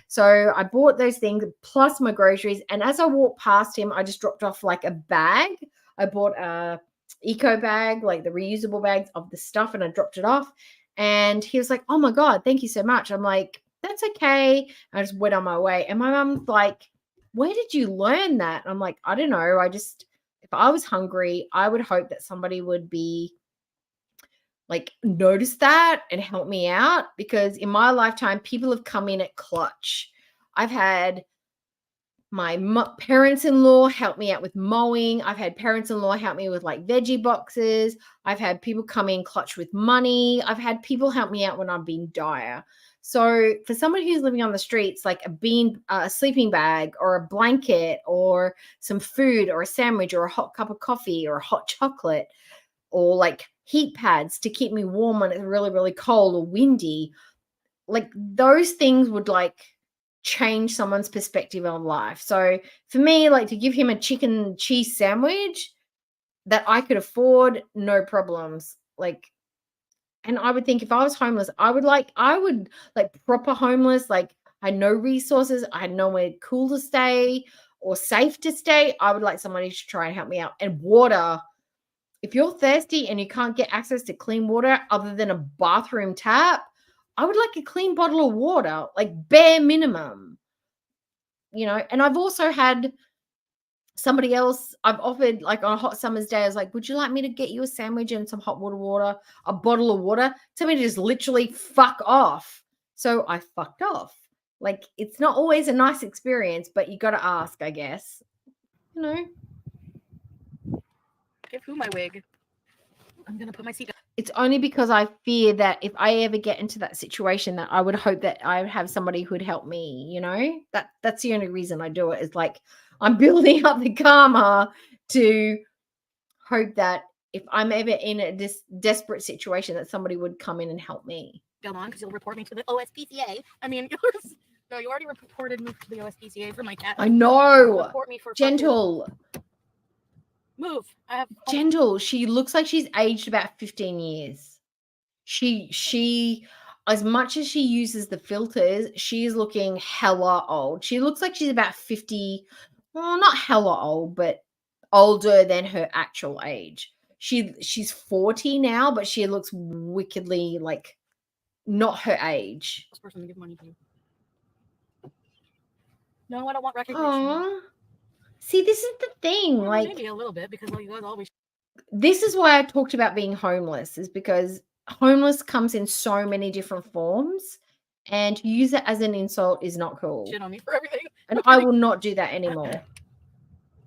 [SPEAKER 4] So I bought those things plus my groceries, and as I walked past him, I just dropped off like a bag. I bought a eco bag, like the reusable bags of the stuff, and I dropped it off. And he was like, "Oh my God, thank you so much." I'm like, "That's okay." I just went on my way. And my mum's like, "Where did you learn that?" I'm like, "I don't know. If I was hungry, I would hope that somebody would be like notice that and help me out, because in my lifetime, people have come in at clutch. I've had my parents-in-law help me out with mowing. I've had parents-in-law help me with like veggie boxes. I've had people come in clutch with money. I've had people help me out when I've been dire. So for somebody who's living on the streets, like a sleeping bag or a blanket or some food or a sandwich or a hot cup of coffee or a hot chocolate or like heat pads to keep me warm when it's really, really cold or windy, like those things would like change someone's perspective on life. So for me, like to give him a chicken cheese sandwich that I could afford, no problems. Like, and I would think if I was homeless, I would like proper homeless, like I had no resources, I had nowhere cool to stay or safe to stay. I would like somebody to try and help me out. And water, if you're thirsty and you can't get access to clean water other than a bathroom tap, I would like a clean bottle of water, like bare minimum, you know. And I've also had somebody else, I've offered like on a hot summer's day, I was like, "Would you like me to get you a sandwich and some hot water, a bottle of water?" Tell me to just literally fuck off. So I fucked off. Like, it's not always a nice experience, but you got to ask, I guess. You know?
[SPEAKER 12] Give who my wig? I'm going to put my seat down.
[SPEAKER 4] It's only because I fear that if I ever get into that situation, that I would hope that I would have somebody who would help me, you know? That's the only reason I do it, is like I'm building up the karma to hope that if I'm ever in a desperate situation, that somebody would come in and help me.
[SPEAKER 12] Go on, because you'll report me to the OSPCA. I mean, no, you already reported me to the OSPCA for my cat.
[SPEAKER 4] I know.
[SPEAKER 12] Report me for
[SPEAKER 4] Gentle.
[SPEAKER 12] Move. I have
[SPEAKER 4] Gentle. She looks like she's aged about 15 years. She as much as she uses the filters, she's looking hella old. She looks like she's about 50, well, not hella old, but older than her actual age. She's 40 now, but she looks wickedly like not her age.
[SPEAKER 12] This person to give money to. No, I don't want recognition.
[SPEAKER 4] Aww. See, this is the thing.
[SPEAKER 12] Well,
[SPEAKER 4] like
[SPEAKER 12] maybe a little bit, because you guys always.
[SPEAKER 4] This is why I talked about being homeless, is because homeless comes in so many different forms, and to use it as an insult is not cool.
[SPEAKER 12] Shit on me for everything.
[SPEAKER 4] And I will not do that anymore.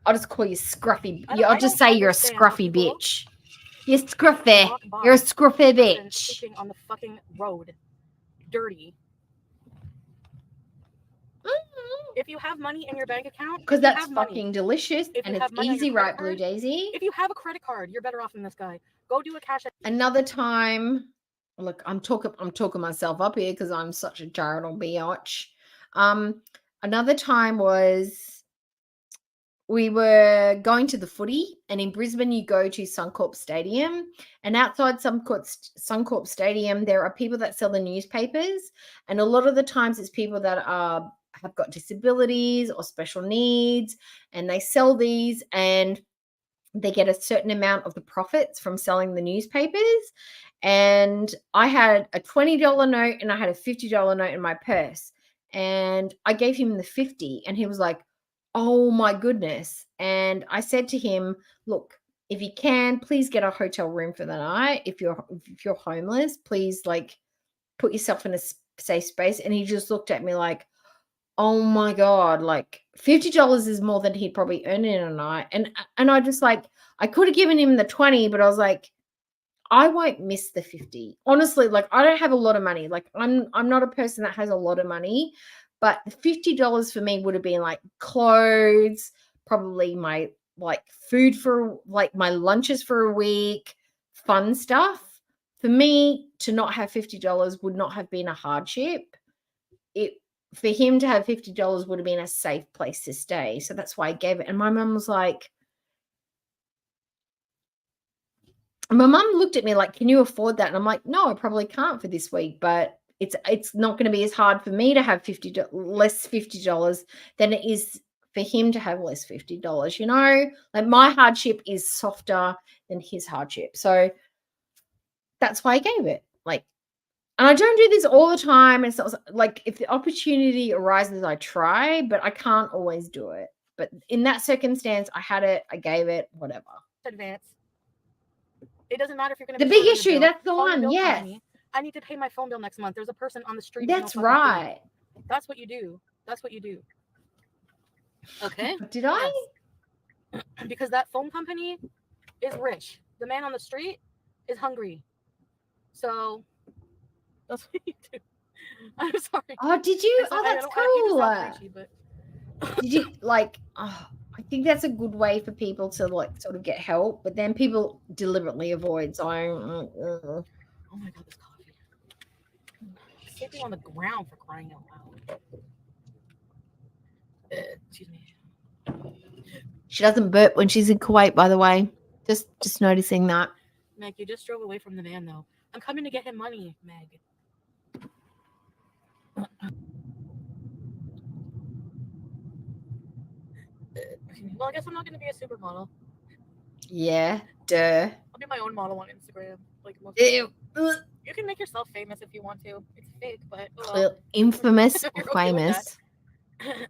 [SPEAKER 4] I'll just call you scruffy. I'll just say you're a scruffy bitch. You're scruffy. You're a scruffy bitch.
[SPEAKER 12] Sleeping on the fucking road, dirty. If you have money in your bank account,
[SPEAKER 4] Because that's fucking delicious and it's easy, right, Blue Daisy?
[SPEAKER 12] If you have a credit card, you're better off than this guy. Go do a cash.
[SPEAKER 4] Another time, look, I'm talking myself up here because I'm such a charitable biatch. Another time was we were going to the footy, and in Brisbane you go to Suncorp Stadium, and outside Suncorp Stadium there are people that sell the newspapers, and a lot of the times it's people that have got disabilities or special needs, and they sell these and they get a certain amount of the profits from selling the newspapers. And I had a $20 note and I had a $50 note in my purse, and I gave him the 50, and he was like, oh my goodness. And I said to him, look, if you can, please get a hotel room for the night. If you're homeless, please like put yourself in a safe space. And he just looked at me like, oh my God, like $50 is more than he'd probably earn in a night. And I just like, I could have given him the 20, but I was like, I won't miss the 50. Honestly, like I don't have a lot of money. Like I'm not a person that has a lot of money, but the $50 for me would have been like clothes, probably my like food for like my lunches for a week, fun stuff. For me to not have $50 would not have been a hardship. For him to have $50 would have been a safe place to stay. So that's why I gave it. And my mum was like, my mum looked at me like, can you afford that? And I'm like, no, I probably can't for this week, but it's not going to be as hard for me to have less $50 than it is for him to have less $50, you know? Like my hardship is softer than his hardship. So that's why I gave it. Like, and I don't do this all the time. It's not like if the opportunity arises, I try, but I can't always do it. But in that circumstance, I had it, I gave it, whatever.
[SPEAKER 12] Advance. It doesn't matter if you're going
[SPEAKER 4] The
[SPEAKER 12] to
[SPEAKER 4] big issue, that's the one, yes.
[SPEAKER 12] I need to pay my phone bill next month. There's a person on the street.
[SPEAKER 4] That's right.
[SPEAKER 12] That's what you do. That's what you do. Okay.
[SPEAKER 4] Did I?
[SPEAKER 12] Yes. Because that phone company is rich. The man on the street is hungry. So that's what you do. I'm sorry.
[SPEAKER 4] Oh, did you? Oh, that's cool.
[SPEAKER 12] But...
[SPEAKER 4] Did you like? Oh, I think that's a good way for people to like sort of get help, but then people deliberately avoid. So,
[SPEAKER 12] oh my God, this coffee! Sleeping on the ground for crying out loud. Excuse me.
[SPEAKER 4] She doesn't burp when she's in Kuwait, by the way. Just noticing that.
[SPEAKER 12] Meg, you just drove away from the man, though. I'm coming to get him money, Meg. Well, I guess I'm not going to be a supermodel.
[SPEAKER 4] Yeah, duh.
[SPEAKER 12] I'll be my own model on Instagram. Like most
[SPEAKER 4] Ew.
[SPEAKER 12] You can make yourself famous if you want to. It's fake, but well,
[SPEAKER 4] Infamous or
[SPEAKER 12] you're okay with
[SPEAKER 4] famous.
[SPEAKER 12] that.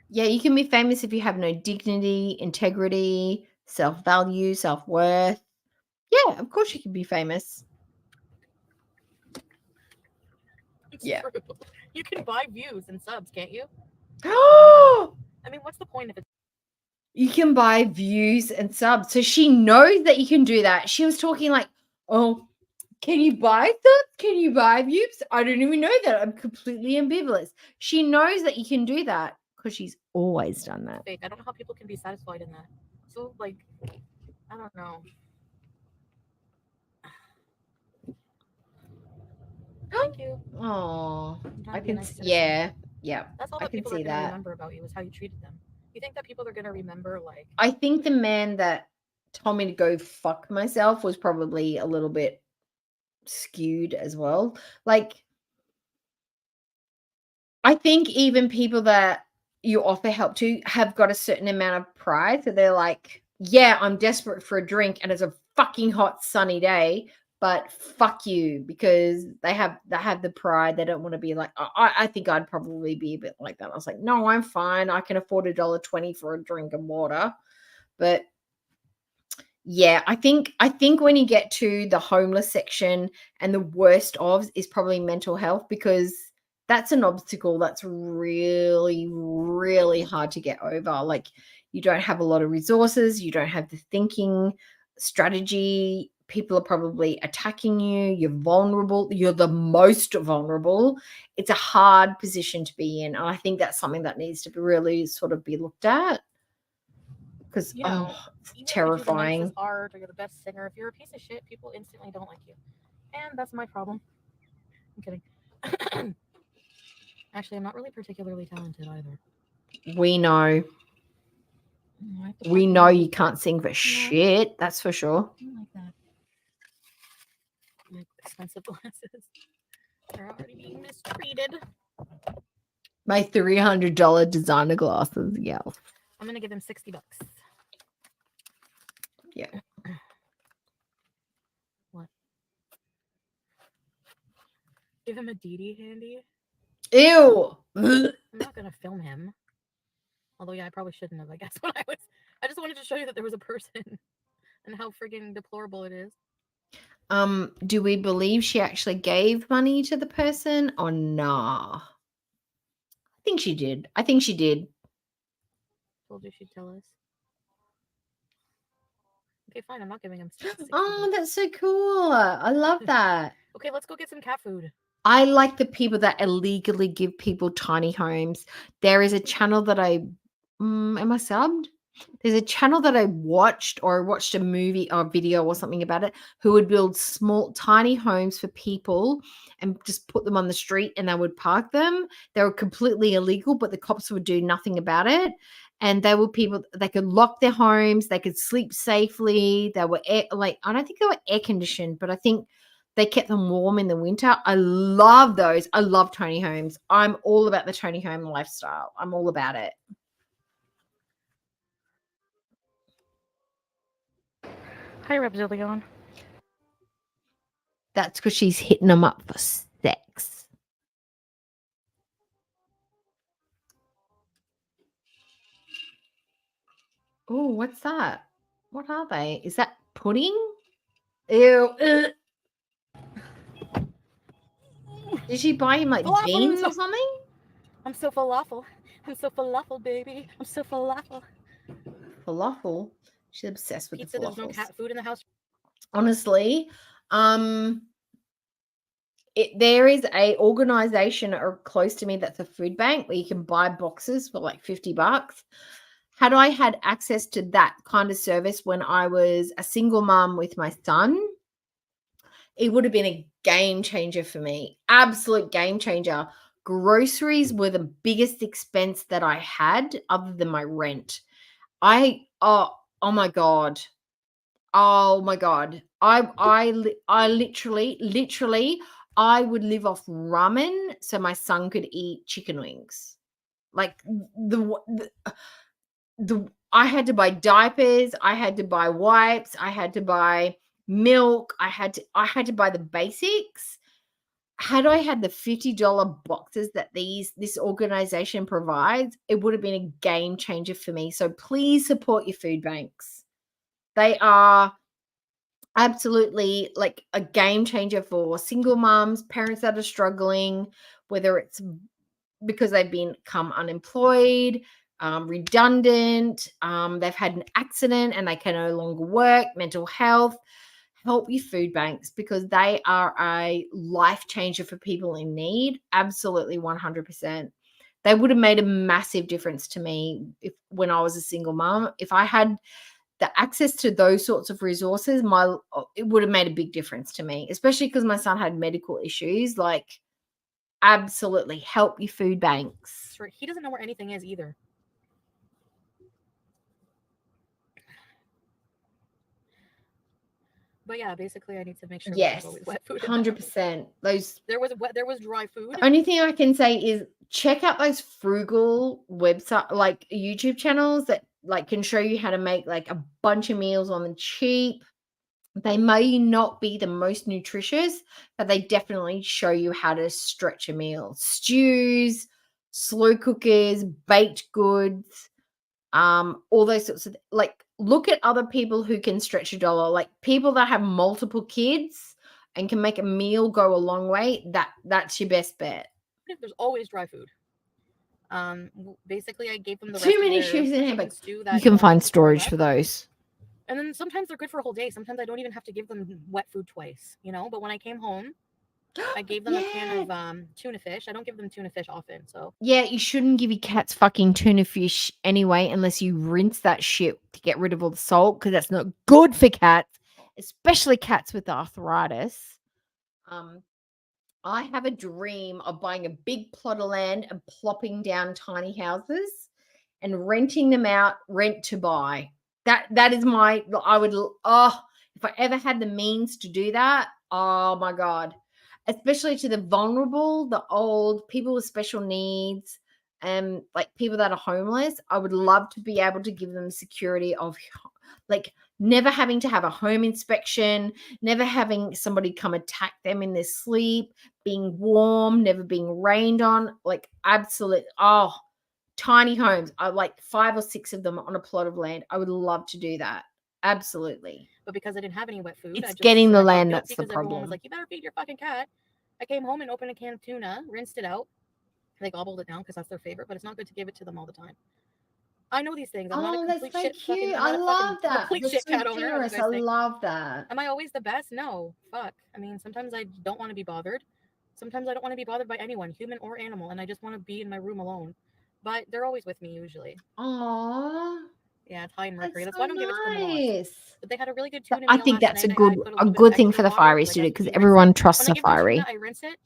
[SPEAKER 4] Yeah, you can be famous if you have no dignity, integrity, self-value, self-worth. Yeah, of course you can be famous.
[SPEAKER 12] It's
[SPEAKER 4] Yeah.
[SPEAKER 12] true. You can buy views and subs, can't you? I mean, what's the point of it?
[SPEAKER 4] You can buy views and subs. So she knows that you can do that. She was talking like, oh, can you buy subs? Can you buy views? I don't even know that. I'm completely ambivalent. She knows that you can do that because she's always done that.
[SPEAKER 12] Fake. I don't know how people can be satisfied in that. So, like, I don't know. Thank you.
[SPEAKER 4] Oh,
[SPEAKER 12] I'm trying
[SPEAKER 4] I
[SPEAKER 12] to be a
[SPEAKER 4] can.
[SPEAKER 12] nice citizen.
[SPEAKER 4] Yeah.
[SPEAKER 12] That's all
[SPEAKER 4] I
[SPEAKER 12] that
[SPEAKER 4] can
[SPEAKER 12] people are
[SPEAKER 4] see
[SPEAKER 12] going to
[SPEAKER 4] that.
[SPEAKER 12] remember about you is how you treated them. You think that people are going to remember, like,
[SPEAKER 4] I think the man that told me to go fuck myself was probably a little bit skewed as well. Like, I think even people that you offer help to have got a certain amount of pride. So they're like, yeah, I'm desperate for a drink and it's a fucking hot sunny day, but fuck you, because they have the pride. They don't want to be like, I think I'd probably be a bit like that. I was like, no, I'm fine. I can afford $1.20 for a drink of water. But yeah, I think when you get to the homeless section, and the worst of is probably mental health, because that's an obstacle that's really, really hard to get over. Like, you don't have a lot of resources, you don't have the thinking strategy. People are probably attacking you. You're vulnerable. You're the most vulnerable. It's a hard position to be in. And I think that's something that needs to be really sort of be looked at, because
[SPEAKER 12] you know,
[SPEAKER 4] it's
[SPEAKER 12] even
[SPEAKER 4] terrifying.
[SPEAKER 12] If you do the nicest art or you're the best singer, if you're a piece of shit, people instantly don't like you. And that's my problem. I'm kidding. Actually, I'm not really particularly talented either.
[SPEAKER 4] We know. We know you can't sing for shit. That's for sure.
[SPEAKER 12] I don't like that. My expensive glasses are already being mistreated.
[SPEAKER 4] My $300 designer glasses. Yeah.
[SPEAKER 12] I'm gonna give him $60.
[SPEAKER 4] Yeah.
[SPEAKER 12] What? Give him a DD handy.
[SPEAKER 4] Ew.
[SPEAKER 12] I'm not gonna film him. Although, yeah, I probably shouldn't have. I guess I just wanted to show you that there was a person and how friggin' deplorable it is.
[SPEAKER 4] Do we believe she actually gave money to the person or nah? I think she did.
[SPEAKER 12] Told you she'd tell us. Okay, fine. I'm not giving him $60.
[SPEAKER 4] Oh, that's so cool. I love that.
[SPEAKER 12] Okay, let's go get some cat food.
[SPEAKER 4] I like the people that illegally give people tiny homes. There is a channel that am I subbed? There's a channel that I watched a movie or video or something about it, who would build small, tiny homes for people and just put them on the street and they would park them. They were completely illegal, but the cops would do nothing about it. And they were people, they could lock their homes, they could sleep safely. They were I don't think they were air conditioned, but I think they kept them warm in the winter. I love those. I love tiny homes. I'm all about the tiny home lifestyle. I'm all about it.
[SPEAKER 12] Hi, Repzillion.
[SPEAKER 4] That's because she's hitting them up for sex. Oh, what's that? What are they? Is that pudding? Ew. Ugh. Did she buy him like
[SPEAKER 12] Falafel.
[SPEAKER 4] beans or something?
[SPEAKER 12] I'm so falafel. I'm so falafel, baby. I'm so falafel.
[SPEAKER 4] Falafel? She's obsessed with
[SPEAKER 12] Pizza,
[SPEAKER 4] the
[SPEAKER 12] there's no
[SPEAKER 4] falafels.
[SPEAKER 12] cat food in the house.
[SPEAKER 4] Honestly, there is a organization close to me that's a food bank where you can buy boxes for like $50. Had I had access to that kind of service when I was a single mom with my son, it would have been a game changer for me. Absolute game changer. Groceries were the biggest expense that I had other than my rent. Oh my God. Oh my God. I literally I would live off ramen so my son could eat chicken wings. Like I had to buy diapers, I had to buy wipes, I had to buy milk, I had to buy the basics. Had I had the $50 boxes that this organization provides, it would have been a game changer for me. So please support your food banks. They are absolutely like a game changer for single moms, parents that are struggling, whether it's because they've become unemployed, redundant, they've had an accident and they can no longer work, mental health. Help your food banks because they are a life changer for people in need. Absolutely 100%. They would have made a massive difference to me when I was a single mom. If I had the access to those sorts of resources, it would have made a big difference to me, especially because my son had medical issues. Like, absolutely help your food banks.
[SPEAKER 12] Sure. He doesn't know where anything is either. But yeah, basically, I need to make sure.
[SPEAKER 4] Yes,
[SPEAKER 12] there's always wet food.
[SPEAKER 4] 100%.
[SPEAKER 12] There was dry food.
[SPEAKER 4] The only thing I can say is check out those frugal website, like YouTube channels that like can show you how to make like a bunch of meals on the cheap. They may not be the most nutritious, but they definitely show you how to stretch a meal. Stews, slow cookers, baked goods, all those sorts of like look at other people who can stretch $1, like people that have multiple kids and can make a meal go a long way. That's your best bet.
[SPEAKER 12] There's always dry food. Basically, I gave them the
[SPEAKER 4] Too many
[SPEAKER 12] rest of
[SPEAKER 4] shoes
[SPEAKER 12] their
[SPEAKER 4] in here,
[SPEAKER 12] chicken
[SPEAKER 4] but
[SPEAKER 12] stew
[SPEAKER 4] you
[SPEAKER 12] that
[SPEAKER 4] can
[SPEAKER 12] I
[SPEAKER 4] find
[SPEAKER 12] used to throw
[SPEAKER 4] storage
[SPEAKER 12] back.
[SPEAKER 4] for those.
[SPEAKER 12] And then sometimes they're good for a whole day. Sometimes I don't even have to give them wet food twice, But when I came home, I gave them a can of tuna fish. I don't give them tuna fish often, so.
[SPEAKER 4] Yeah, you shouldn't give your cats fucking tuna fish anyway unless you rinse that shit to get rid of all the salt because that's not good for cats, especially cats with arthritis. I have a dream of buying a big plot of land and plopping down tiny houses and renting them out, rent to buy. That is my, I would, if I ever had the means to do that, oh my God. Especially to the vulnerable, the old, people with special needs, and like people that are homeless, I would love to be able to give them security of like never having to have a home inspection, never having somebody come attack them in their sleep, being warm, never being rained on, like absolute, tiny homes. I like 5 or 6 of them on a plot of land. I would love to do that. Absolutely.
[SPEAKER 12] But because I didn't have any wet food,
[SPEAKER 4] It's
[SPEAKER 12] I just
[SPEAKER 4] getting the
[SPEAKER 12] I felt
[SPEAKER 4] land
[SPEAKER 12] guilty
[SPEAKER 4] that's the
[SPEAKER 12] because everyone
[SPEAKER 4] problem.
[SPEAKER 12] was like, "You better feed your fucking cat." I came home and opened a can of tuna, rinsed it out. They gobbled it down because that's their favorite, but it's not good to give it to them all the time. I know these things. I'm not a
[SPEAKER 4] That's
[SPEAKER 12] complete
[SPEAKER 4] so
[SPEAKER 12] shit fucking.
[SPEAKER 4] cute.
[SPEAKER 12] I'm
[SPEAKER 4] I
[SPEAKER 12] not a
[SPEAKER 4] love
[SPEAKER 12] fucking
[SPEAKER 4] that.
[SPEAKER 12] complete
[SPEAKER 4] That's
[SPEAKER 12] shit
[SPEAKER 4] so
[SPEAKER 12] cat owner. As you
[SPEAKER 4] generous.
[SPEAKER 12] guys
[SPEAKER 4] I
[SPEAKER 12] think.
[SPEAKER 4] love that.
[SPEAKER 12] Am I always the best? No. Fuck. I mean, sometimes I don't want to be bothered. Sometimes I don't want to be bothered by anyone, human or animal, and I just want to be in my room alone. But they're always with me usually.
[SPEAKER 4] Aww.
[SPEAKER 12] Yeah, it's high in mercury. That's
[SPEAKER 4] so
[SPEAKER 12] why I don't give it to them a lot.
[SPEAKER 4] nice.
[SPEAKER 12] But they had a really good tuna
[SPEAKER 4] I
[SPEAKER 12] meal
[SPEAKER 4] think
[SPEAKER 12] last
[SPEAKER 4] that's a
[SPEAKER 12] night.
[SPEAKER 4] good
[SPEAKER 12] I put
[SPEAKER 4] a
[SPEAKER 12] little bit
[SPEAKER 4] good
[SPEAKER 12] of
[SPEAKER 4] thing
[SPEAKER 12] extra
[SPEAKER 4] for the
[SPEAKER 12] water,
[SPEAKER 4] fiery
[SPEAKER 12] like
[SPEAKER 4] to do
[SPEAKER 12] as
[SPEAKER 4] because
[SPEAKER 12] you rinse
[SPEAKER 4] everyone
[SPEAKER 12] it.
[SPEAKER 4] trusts
[SPEAKER 12] When
[SPEAKER 4] the
[SPEAKER 12] I give them
[SPEAKER 4] fiery.
[SPEAKER 12] tuna, I rinse it.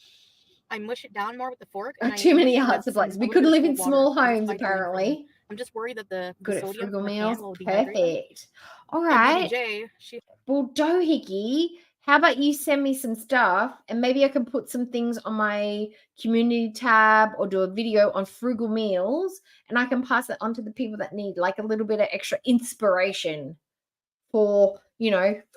[SPEAKER 12] I mush it down more with the fork. And I
[SPEAKER 4] Too many
[SPEAKER 12] usually
[SPEAKER 4] hearts
[SPEAKER 12] put
[SPEAKER 4] of blacks.
[SPEAKER 12] some- a
[SPEAKER 4] We
[SPEAKER 12] little
[SPEAKER 4] could
[SPEAKER 12] bit of
[SPEAKER 4] live in
[SPEAKER 12] cold water
[SPEAKER 4] small
[SPEAKER 12] 'cause it's
[SPEAKER 4] homes
[SPEAKER 12] high sodium for them.
[SPEAKER 4] apparently.
[SPEAKER 12] I'm just worried that the
[SPEAKER 4] Good at
[SPEAKER 12] sodium
[SPEAKER 4] frugal
[SPEAKER 12] from the
[SPEAKER 4] meals.
[SPEAKER 12] can will dehydrate them.
[SPEAKER 4] Perfect. All
[SPEAKER 12] And
[SPEAKER 4] right.
[SPEAKER 12] BBJ, she
[SPEAKER 4] Well, Doohickey, how about you send me some stuff and maybe I can put some things on my community tab or do a video on frugal meals and I can pass it on to the people that need like a little bit of extra inspiration for,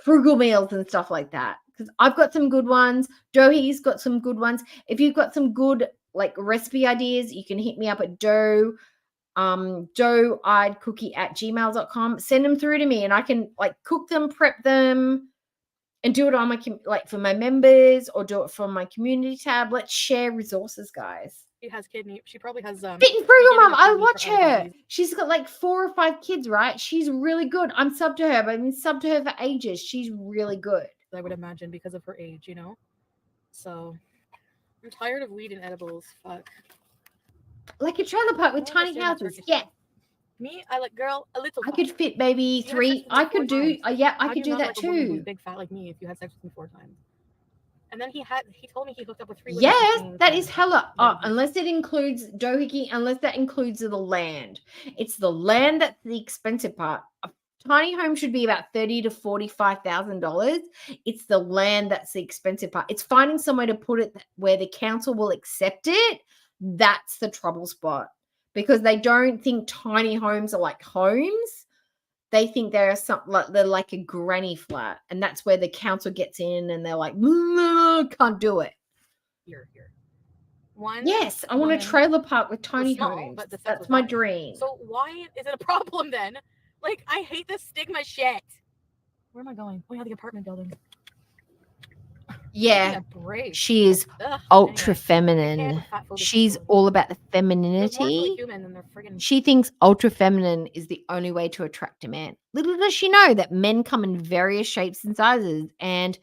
[SPEAKER 4] frugal meals and stuff like that. Because I've got some good ones. Dohi's got some good ones. If you've got some good like recipe ideas, you can hit me up at doeeyedcookie@gmail.com. Send them through to me and I can like cook them, prep them, and do it on my for my members or do it from my community tab. Let's share resources, guys.
[SPEAKER 12] has kidney. She probably has
[SPEAKER 4] Fit and frugal
[SPEAKER 12] beginning
[SPEAKER 4] mom.
[SPEAKER 12] of
[SPEAKER 4] I
[SPEAKER 12] kidney
[SPEAKER 4] watch her.
[SPEAKER 12] disease.
[SPEAKER 4] She's got like 4 or 5 kids, right? She's really good. I'm sub to her, but I've been sub to her for ages. She's really good.
[SPEAKER 12] I would imagine because of her age, So I'm tired of weed and edibles. Fuck.
[SPEAKER 4] Like a trailer park with
[SPEAKER 12] I don't
[SPEAKER 4] tiny
[SPEAKER 12] understand that
[SPEAKER 4] houses.
[SPEAKER 12] Turkish
[SPEAKER 4] Yeah.
[SPEAKER 12] stuff. Me, I like girl a little.
[SPEAKER 4] I could fit maybe
[SPEAKER 12] You had sex
[SPEAKER 4] 3.
[SPEAKER 12] with me
[SPEAKER 4] I
[SPEAKER 12] 4
[SPEAKER 4] could do,
[SPEAKER 12] times.
[SPEAKER 4] yeah, I
[SPEAKER 12] How
[SPEAKER 4] could
[SPEAKER 12] do you
[SPEAKER 4] do
[SPEAKER 12] not
[SPEAKER 4] that
[SPEAKER 12] like a woman who's
[SPEAKER 4] too.
[SPEAKER 12] big fat like me if you had sex with me 4 times? And then he told me he hooked up with 3 women.
[SPEAKER 4] Yes,
[SPEAKER 12] at the same
[SPEAKER 4] that
[SPEAKER 12] time.
[SPEAKER 4] is hella. Unless it includes Doohickey, unless that includes the land. It's the land that's the expensive part. A tiny home should be about $30,000 to $45,000. It's the land that's the expensive part. It's finding somewhere to put it where the council will accept it. That's the trouble spot because they don't think tiny homes are like homes. They think they're like a granny flat, and that's where the council gets in, and they're like, no, can't do it.
[SPEAKER 12] Here. One.
[SPEAKER 4] Yes, I want a
[SPEAKER 12] woman
[SPEAKER 4] trailer park with
[SPEAKER 12] was
[SPEAKER 4] tiny
[SPEAKER 12] small,
[SPEAKER 4] homes.
[SPEAKER 12] but the sex
[SPEAKER 4] That's
[SPEAKER 12] was
[SPEAKER 4] my
[SPEAKER 12] massive.
[SPEAKER 4] dream.
[SPEAKER 12] So why is it a problem then? Like I hate this stigma shit. Where am I going? Oh yeah, the apartment building.
[SPEAKER 4] Yeah,
[SPEAKER 12] break.
[SPEAKER 4] she is
[SPEAKER 12] Ugh,
[SPEAKER 4] ultra
[SPEAKER 12] anyway, I can't
[SPEAKER 4] feminine.
[SPEAKER 12] with fat phobic
[SPEAKER 4] She's
[SPEAKER 12] people.
[SPEAKER 4] all about the
[SPEAKER 12] They're more fully
[SPEAKER 4] femininity.
[SPEAKER 12] human than they're friggin'
[SPEAKER 4] She thinks ultra feminine is the only way to attract a man. Little does she know that men come in various shapes and sizes, and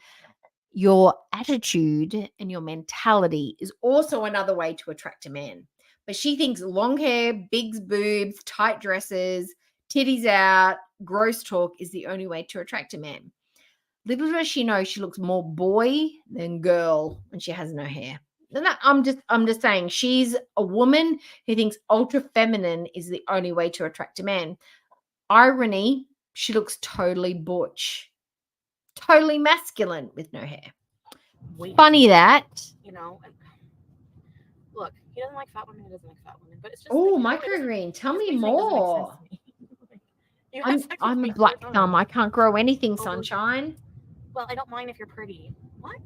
[SPEAKER 4] your attitude and your mentality is also another way to attract a man. But she thinks long hair, big boobs, tight dresses, titties out, gross talk is the only way to attract a man. Little does she know she looks more boy than girl when she has no hair. And I'm just saying she's a woman who thinks ultra feminine is the only way to attract a man. Irony, she looks totally butch, totally masculine with no hair. Funny that.
[SPEAKER 12] and look, he doesn't like fat women. He doesn't like fat women. But it's just
[SPEAKER 4] Oh, microgreen. Tell me more.
[SPEAKER 12] You have sex with
[SPEAKER 4] I'm
[SPEAKER 12] me
[SPEAKER 4] a
[SPEAKER 12] 4
[SPEAKER 4] black
[SPEAKER 12] times.
[SPEAKER 4] thumb. I can't grow anything, sunshine.
[SPEAKER 12] Well, I don't mind if you're pretty. What?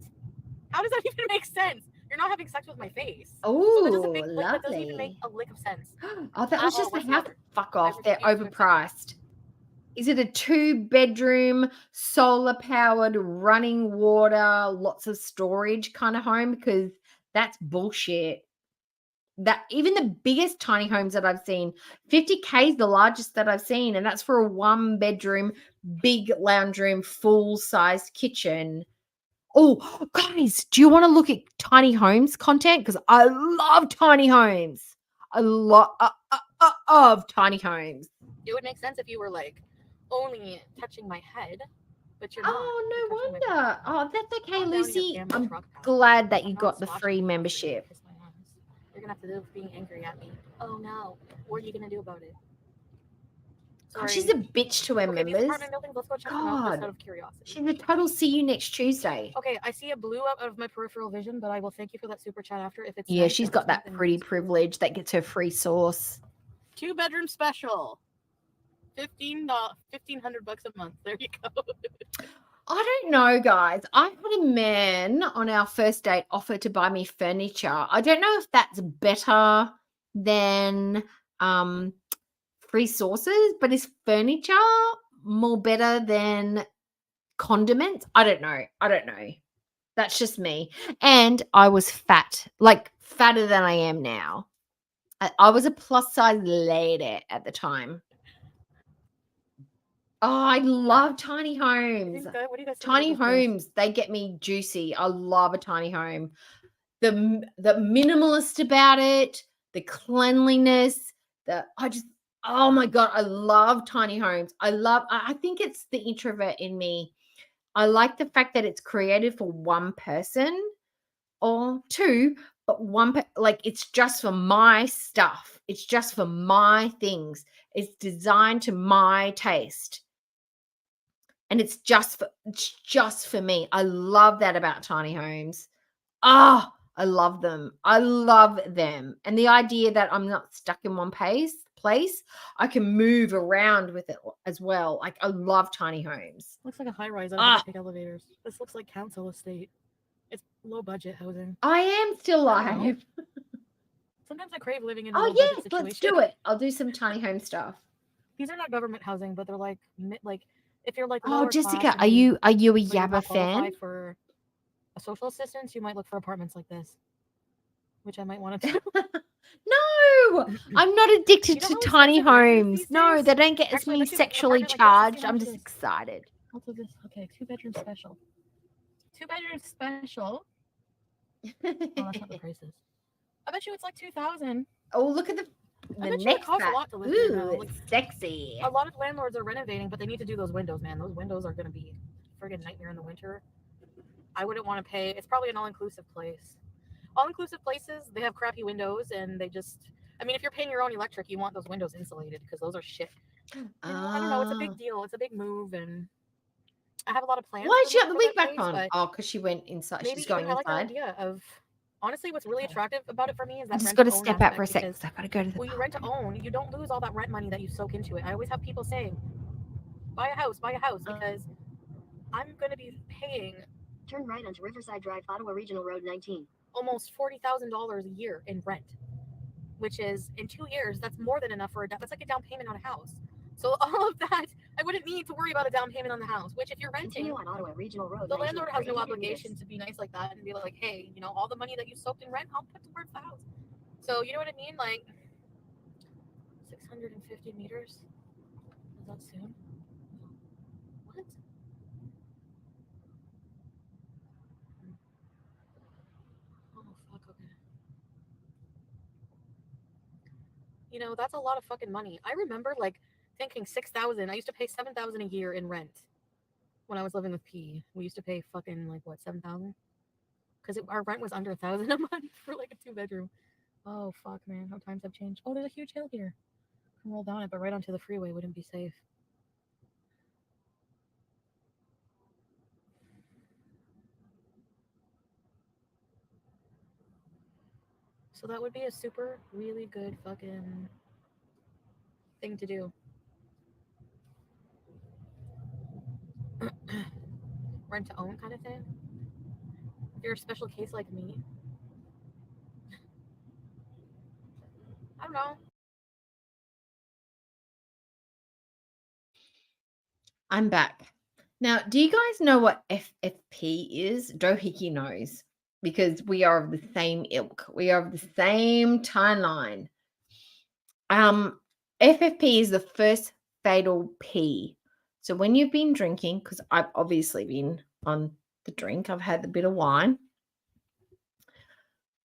[SPEAKER 12] How does that even make sense? You're not having sex with my face.
[SPEAKER 4] Oh,
[SPEAKER 12] that doesn't even
[SPEAKER 4] lovely.
[SPEAKER 12] make a lick of sense.
[SPEAKER 4] Oh, that was just the house.
[SPEAKER 12] whatsoever.
[SPEAKER 4] Fuck off. They're overpriced. Is it a 2-bedroom, solar-powered, running water, lots of storage kind of home? Because that's bullshit. That even the biggest tiny homes that I've seen, 50K is the largest that I've seen, and that's for a 1-bedroom, big lounge room, full-sized kitchen. Oh, guys, do you want to look at tiny homes content? Because I love tiny homes. I love tiny homes.
[SPEAKER 12] It would make sense if you were like only touching my head, But you're not.
[SPEAKER 4] Oh, no wonder. Oh, that's okay,
[SPEAKER 12] Calm down, your
[SPEAKER 4] Lucy.
[SPEAKER 12] family
[SPEAKER 4] I'm
[SPEAKER 12] truck pass.
[SPEAKER 4] glad that you
[SPEAKER 12] I'm not
[SPEAKER 4] got the
[SPEAKER 12] swatching
[SPEAKER 4] free
[SPEAKER 12] you.
[SPEAKER 4] membership.
[SPEAKER 12] Kiss my hands. You're gonna have to live with being angry at me. Oh no. What are you gonna do about it?
[SPEAKER 4] God, she's a bitch to her
[SPEAKER 12] Okay, these
[SPEAKER 4] members.
[SPEAKER 12] apartment buildings, let's go check them out just
[SPEAKER 4] God.
[SPEAKER 12] out of curiosity.
[SPEAKER 4] She's a total see you next Tuesday.
[SPEAKER 12] Okay, I see a blue out of my peripheral vision, but I will thank you for that super chat after. If it's
[SPEAKER 4] Yeah,
[SPEAKER 12] nice,
[SPEAKER 4] she's
[SPEAKER 12] if
[SPEAKER 4] got
[SPEAKER 12] it's not,
[SPEAKER 4] that
[SPEAKER 12] then
[SPEAKER 4] pretty privilege that gets her free sauce.
[SPEAKER 12] 2-bedroom special. $1,500 a month. There you go.
[SPEAKER 4] I don't know, guys. I had a man on our first date offer to buy me furniture. I don't know if that's better than free sauces, but is furniture more better than condiments? I don't know. That's just me. And I was fat, like fatter than I am now. I was a plus size lady at the time. Oh, I love tiny homes.
[SPEAKER 12] What do you guys think
[SPEAKER 4] Tiny
[SPEAKER 12] about this place?
[SPEAKER 4] homes, they get me juicy. I love a tiny home. The minimalist about it, the cleanliness, oh my God, I love tiny homes. I think it's the introvert in me. I like the fact that it's created for one person or two, but like it's just for my stuff. It's just for my things. It's designed to my taste. And it's just for me. I love that about tiny homes. Oh, I love them. I love them. And the idea that I'm not stuck in one place, I can move around with it as well. Like I love tiny homes.
[SPEAKER 12] Looks like a high rise. I don't have to take elevators. This looks like council estate. It's low budget housing.
[SPEAKER 4] I am still live.
[SPEAKER 12] Sometimes I crave living in a
[SPEAKER 4] Oh
[SPEAKER 12] low
[SPEAKER 4] yes,
[SPEAKER 12] budget
[SPEAKER 4] let's
[SPEAKER 12] situation.
[SPEAKER 4] do it. I'll do some tiny home stuff.
[SPEAKER 12] These are not government housing, but they're like if you're like
[SPEAKER 4] Oh,
[SPEAKER 12] lower
[SPEAKER 4] Jessica,
[SPEAKER 12] class
[SPEAKER 4] are
[SPEAKER 12] and
[SPEAKER 4] you a
[SPEAKER 12] like, you're
[SPEAKER 4] Yabba
[SPEAKER 12] not qualified
[SPEAKER 4] fan?
[SPEAKER 12] for a social assistance, you might look for apartments like this, which I might want to do.
[SPEAKER 4] No, I'm not addicted
[SPEAKER 12] You know
[SPEAKER 4] to
[SPEAKER 12] how
[SPEAKER 4] tiny
[SPEAKER 12] expensive rent is
[SPEAKER 4] homes.
[SPEAKER 12] these
[SPEAKER 4] No,
[SPEAKER 12] days?
[SPEAKER 4] they don't get
[SPEAKER 12] Actually,
[SPEAKER 4] me
[SPEAKER 12] let's do an
[SPEAKER 4] sexually
[SPEAKER 12] apartment like this.
[SPEAKER 4] charged.
[SPEAKER 12] Let's see how
[SPEAKER 4] I'm
[SPEAKER 12] much
[SPEAKER 4] just
[SPEAKER 12] it is.
[SPEAKER 4] excited.
[SPEAKER 12] I'll do this. Okay, 2-bedroom special. 2-bedroom special. Oh, that's not the prices. I bet you it's like 2,000.
[SPEAKER 4] Oh, look at
[SPEAKER 12] I
[SPEAKER 4] the
[SPEAKER 12] bet you it
[SPEAKER 4] next
[SPEAKER 12] costs a
[SPEAKER 4] back.
[SPEAKER 12] lot to live here now.
[SPEAKER 4] Ooh,
[SPEAKER 12] Like,
[SPEAKER 4] it's sexy.
[SPEAKER 12] a lot of landlords are renovating, but they need to do those windows, man. Those windows are gonna be a friggin' nightmare in the winter. I wouldn't want to pay. It's probably an all-inclusive place. All-inclusive places, they have crappy windows, and they just. I mean, if you're paying your own electric, you want those windows insulated because those are shit. And, I don't know. It's a big deal. It's a big move, and I have a lot of plans.
[SPEAKER 4] Why
[SPEAKER 12] for
[SPEAKER 4] did she have the
[SPEAKER 12] for
[SPEAKER 4] wig
[SPEAKER 12] that
[SPEAKER 4] back
[SPEAKER 12] place,
[SPEAKER 4] on?
[SPEAKER 12] but
[SPEAKER 4] Oh, because she went inside.
[SPEAKER 12] maybe
[SPEAKER 4] She's going
[SPEAKER 12] I like the
[SPEAKER 4] inside.
[SPEAKER 12] idea of. Honestly, what's really attractive about it for me is that
[SPEAKER 4] I just
[SPEAKER 12] rent
[SPEAKER 4] got
[SPEAKER 12] to
[SPEAKER 4] to
[SPEAKER 12] own
[SPEAKER 4] step out for a
[SPEAKER 12] aspect
[SPEAKER 4] sec.
[SPEAKER 12] because
[SPEAKER 4] I got to go to the.
[SPEAKER 12] when you rent to own, you don't lose all that rent money that you soak into it. I always have people saying, buy a house, because I'm going to be paying.
[SPEAKER 13] Turn right onto Riverside Drive, Ottawa Regional Road 19.
[SPEAKER 12] Almost $40,000 a year in rent, which is in 2 years, that's more than enough for that's like a down payment on a house. So all of that, I wouldn't need to worry about a down payment on the house, which if you're renting,
[SPEAKER 13] Continue on Ottawa Regional Road
[SPEAKER 12] the
[SPEAKER 13] 19
[SPEAKER 12] landlord
[SPEAKER 13] for
[SPEAKER 12] has no
[SPEAKER 13] 800
[SPEAKER 12] obligation
[SPEAKER 13] meters.
[SPEAKER 12] to be nice like that and be like, hey, all the money that you soaked in rent, I'll put towards the house. So you know what I mean? Like 650 meters. Is that soon? What? Oh fuck, okay. That's a lot of fucking money. I remember thinking 6,000. I used to pay 7,000 a year in rent when I was living with P. We used to pay fucking 7,000 because our rent was under 1,000 a month for a 2-bedroom. Oh fuck, man, how times have changed. Oh, there's a huge hill here. I can roll down it, but right onto the freeway wouldn't be safe. So that would be a super, really good fucking thing to do. Rent to own kind of thing. If you're a special case like me. I don't know.
[SPEAKER 4] I'm back. Now, do you guys know what FFP is? Dohiki knows because we are of the same ilk. We are of the same timeline. FFP is the first fatal P. So when you've been drinking, because I've obviously been on the drink, I've had a bit of wine.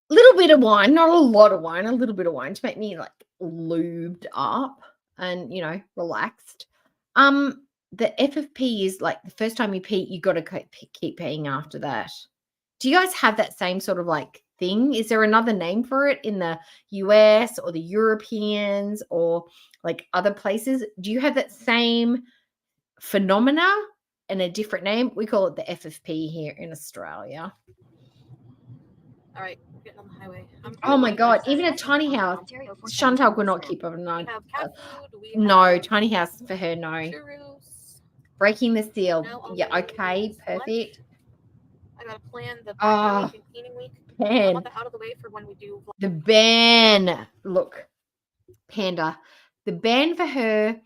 [SPEAKER 4] Little bit of wine, not a lot of wine, a little bit of wine to make me lubed up and, relaxed. the FFP is like the first time you pee, you got to keep peeing after that. Do you guys have that same sort of like thing? Is there another name for it in the US or the Europeans or like other places? Do you have that same phenomena and a different name? We call it the FFP here in Australia.
[SPEAKER 12] All right, we're getting on the highway.
[SPEAKER 4] Oh my God, even a tiny house. Chantal could not keep up. No, tiny house for her, no. Breaking the seal. Yeah, okay, perfect.
[SPEAKER 12] I gotta plan the back week and cleaning week. I
[SPEAKER 4] Man.
[SPEAKER 12] want that out of the way for when we do vlog.
[SPEAKER 4] The ban. Look, Panda. The ban for her.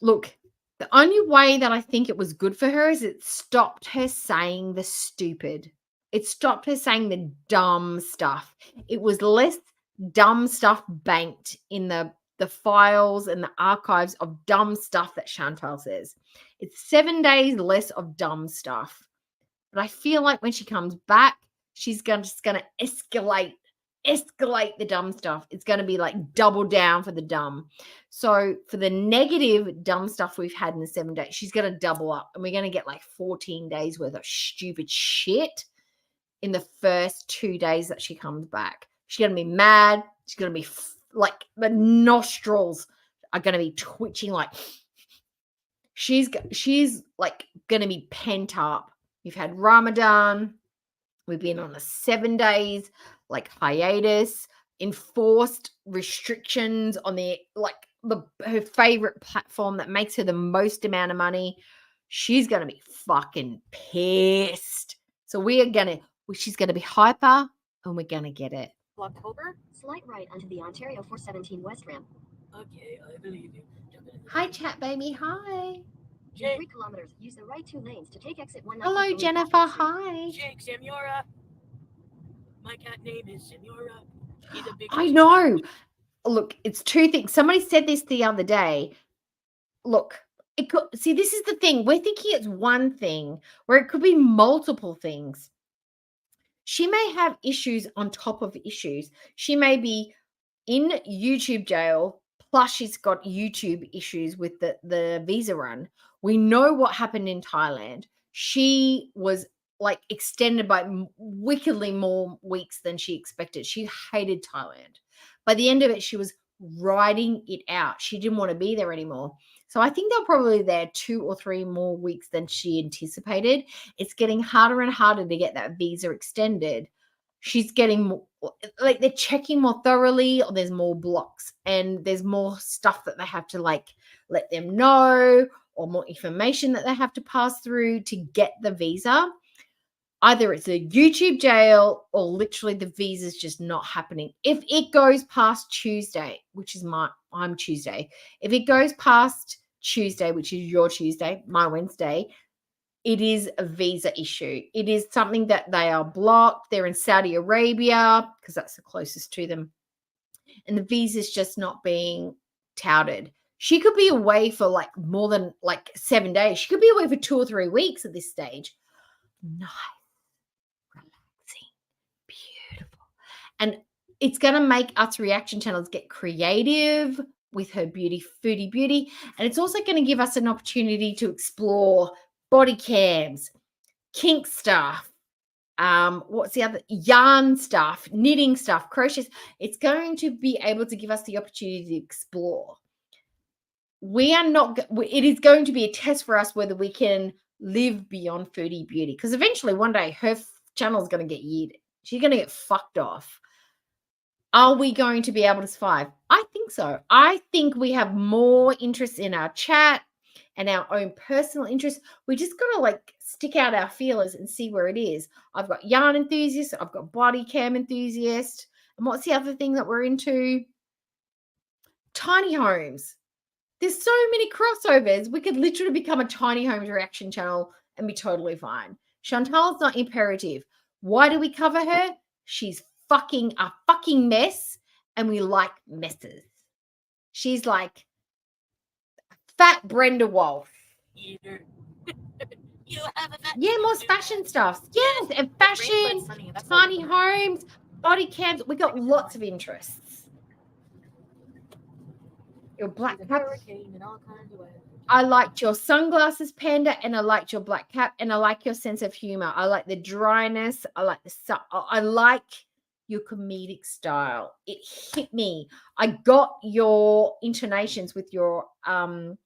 [SPEAKER 4] Look, the only way that I think it was good for her is it stopped her saying the stupid. It stopped her saying the dumb stuff. It was less dumb stuff banked in the files and the archives of dumb stuff that Chantal says. It's 7 days less of dumb stuff. But I feel like when she comes back, she's just going to escalate the dumb stuff. It's going to be like double down for the dumb. So for the negative dumb stuff we've had in the 7 days, she's going to double up. And we're going to get like 14 days worth of stupid shit in the first 2 days that she comes back. She's going to be mad. She's going to be like the nostrils are going to be twitching. Like she's like going to be pent up. We've had Ramadan. We've been on a 7 days like hiatus, enforced restrictions on her favorite platform that makes her the most amount of money. She's going to be fucking pissed. So she's going to be hyper and we're going to get it.
[SPEAKER 12] October?
[SPEAKER 13] Slight right onto the Ontario 417 West Ramp.
[SPEAKER 12] Okay, I believe you.
[SPEAKER 4] Hi, chat baby. Hi.
[SPEAKER 13] In 3 kilometers, use the right 2 lanes to take exit 1.
[SPEAKER 4] Hello, Jennifer. Hi.
[SPEAKER 12] Jake, Senora. My cat name is Senora. He's a big
[SPEAKER 4] I know. Look, it's 2 things. Somebody said this the other day. Look, this is the thing. We're thinking it's one thing where it could be multiple things. She may have issues on top of issues. She may be in YouTube jail, plus she's got YouTube issues with the visa run. We know what happened in Thailand. She was like extended by wickedly more weeks than she expected. She hated Thailand. By the end of it, she was riding it out. She didn't want to be there anymore. So I think they're probably there 2 or 3 more weeks than she anticipated. It's getting harder and harder to get that visa extended. She's getting more, like they're checking more thoroughly, or there's more blocks and there's more stuff that they have to like let them know, or more information that they have to pass through to get the visa. Either it's a YouTube jail or literally the visa's just not happening. If it goes past Tuesday, which is I'm Tuesday. If it goes past Tuesday, which is your Tuesday, my Wednesday, it is a visa issue. It is something that they are blocked. They're in Saudi Arabia because that's the closest to them. And the visa's just not being touted. She could be away for like more than like 7 days. She could be away for 2 or 3 weeks at this stage. Nice. And it's going to make us reaction channels get creative with her foodie beauty. And it's also going to give us an opportunity to explore body cams, kink stuff, what's the other, yarn stuff, knitting stuff, crochets. It's going to be able to give us the opportunity to explore. It is going to be a test for us whether we can live beyond foodie beauty. Because eventually one day her channel is going to get yeeted. She's going to get fucked off. Are we going to be able to survive? I think so. I think we have more interest in our chat and our own personal interest. We just got to like stick out our feelers and see where it is. I've got yarn enthusiasts. I've got body cam enthusiasts. And what's the other thing that we're into? Tiny homes. There's so many crossovers. We could literally become a tiny homes reaction channel and be totally fine. Chantal's not imperative. Why do we cover her? She's a fucking mess, and we like messes. She's like fat Brenda Wolf.
[SPEAKER 12] You have a
[SPEAKER 4] Yeah, more fashion stuff. Yes, and fashion, tiny homes, body cams. We got lots of interests. Your black
[SPEAKER 12] She's a
[SPEAKER 4] cap.
[SPEAKER 12] hurricane in all kinds of ways.
[SPEAKER 4] I liked your sunglasses, Panda, and I liked your black cap, and I like your sense of humor. I like the dryness. I like I like your comedic style. It hit me. I got your intonations with your and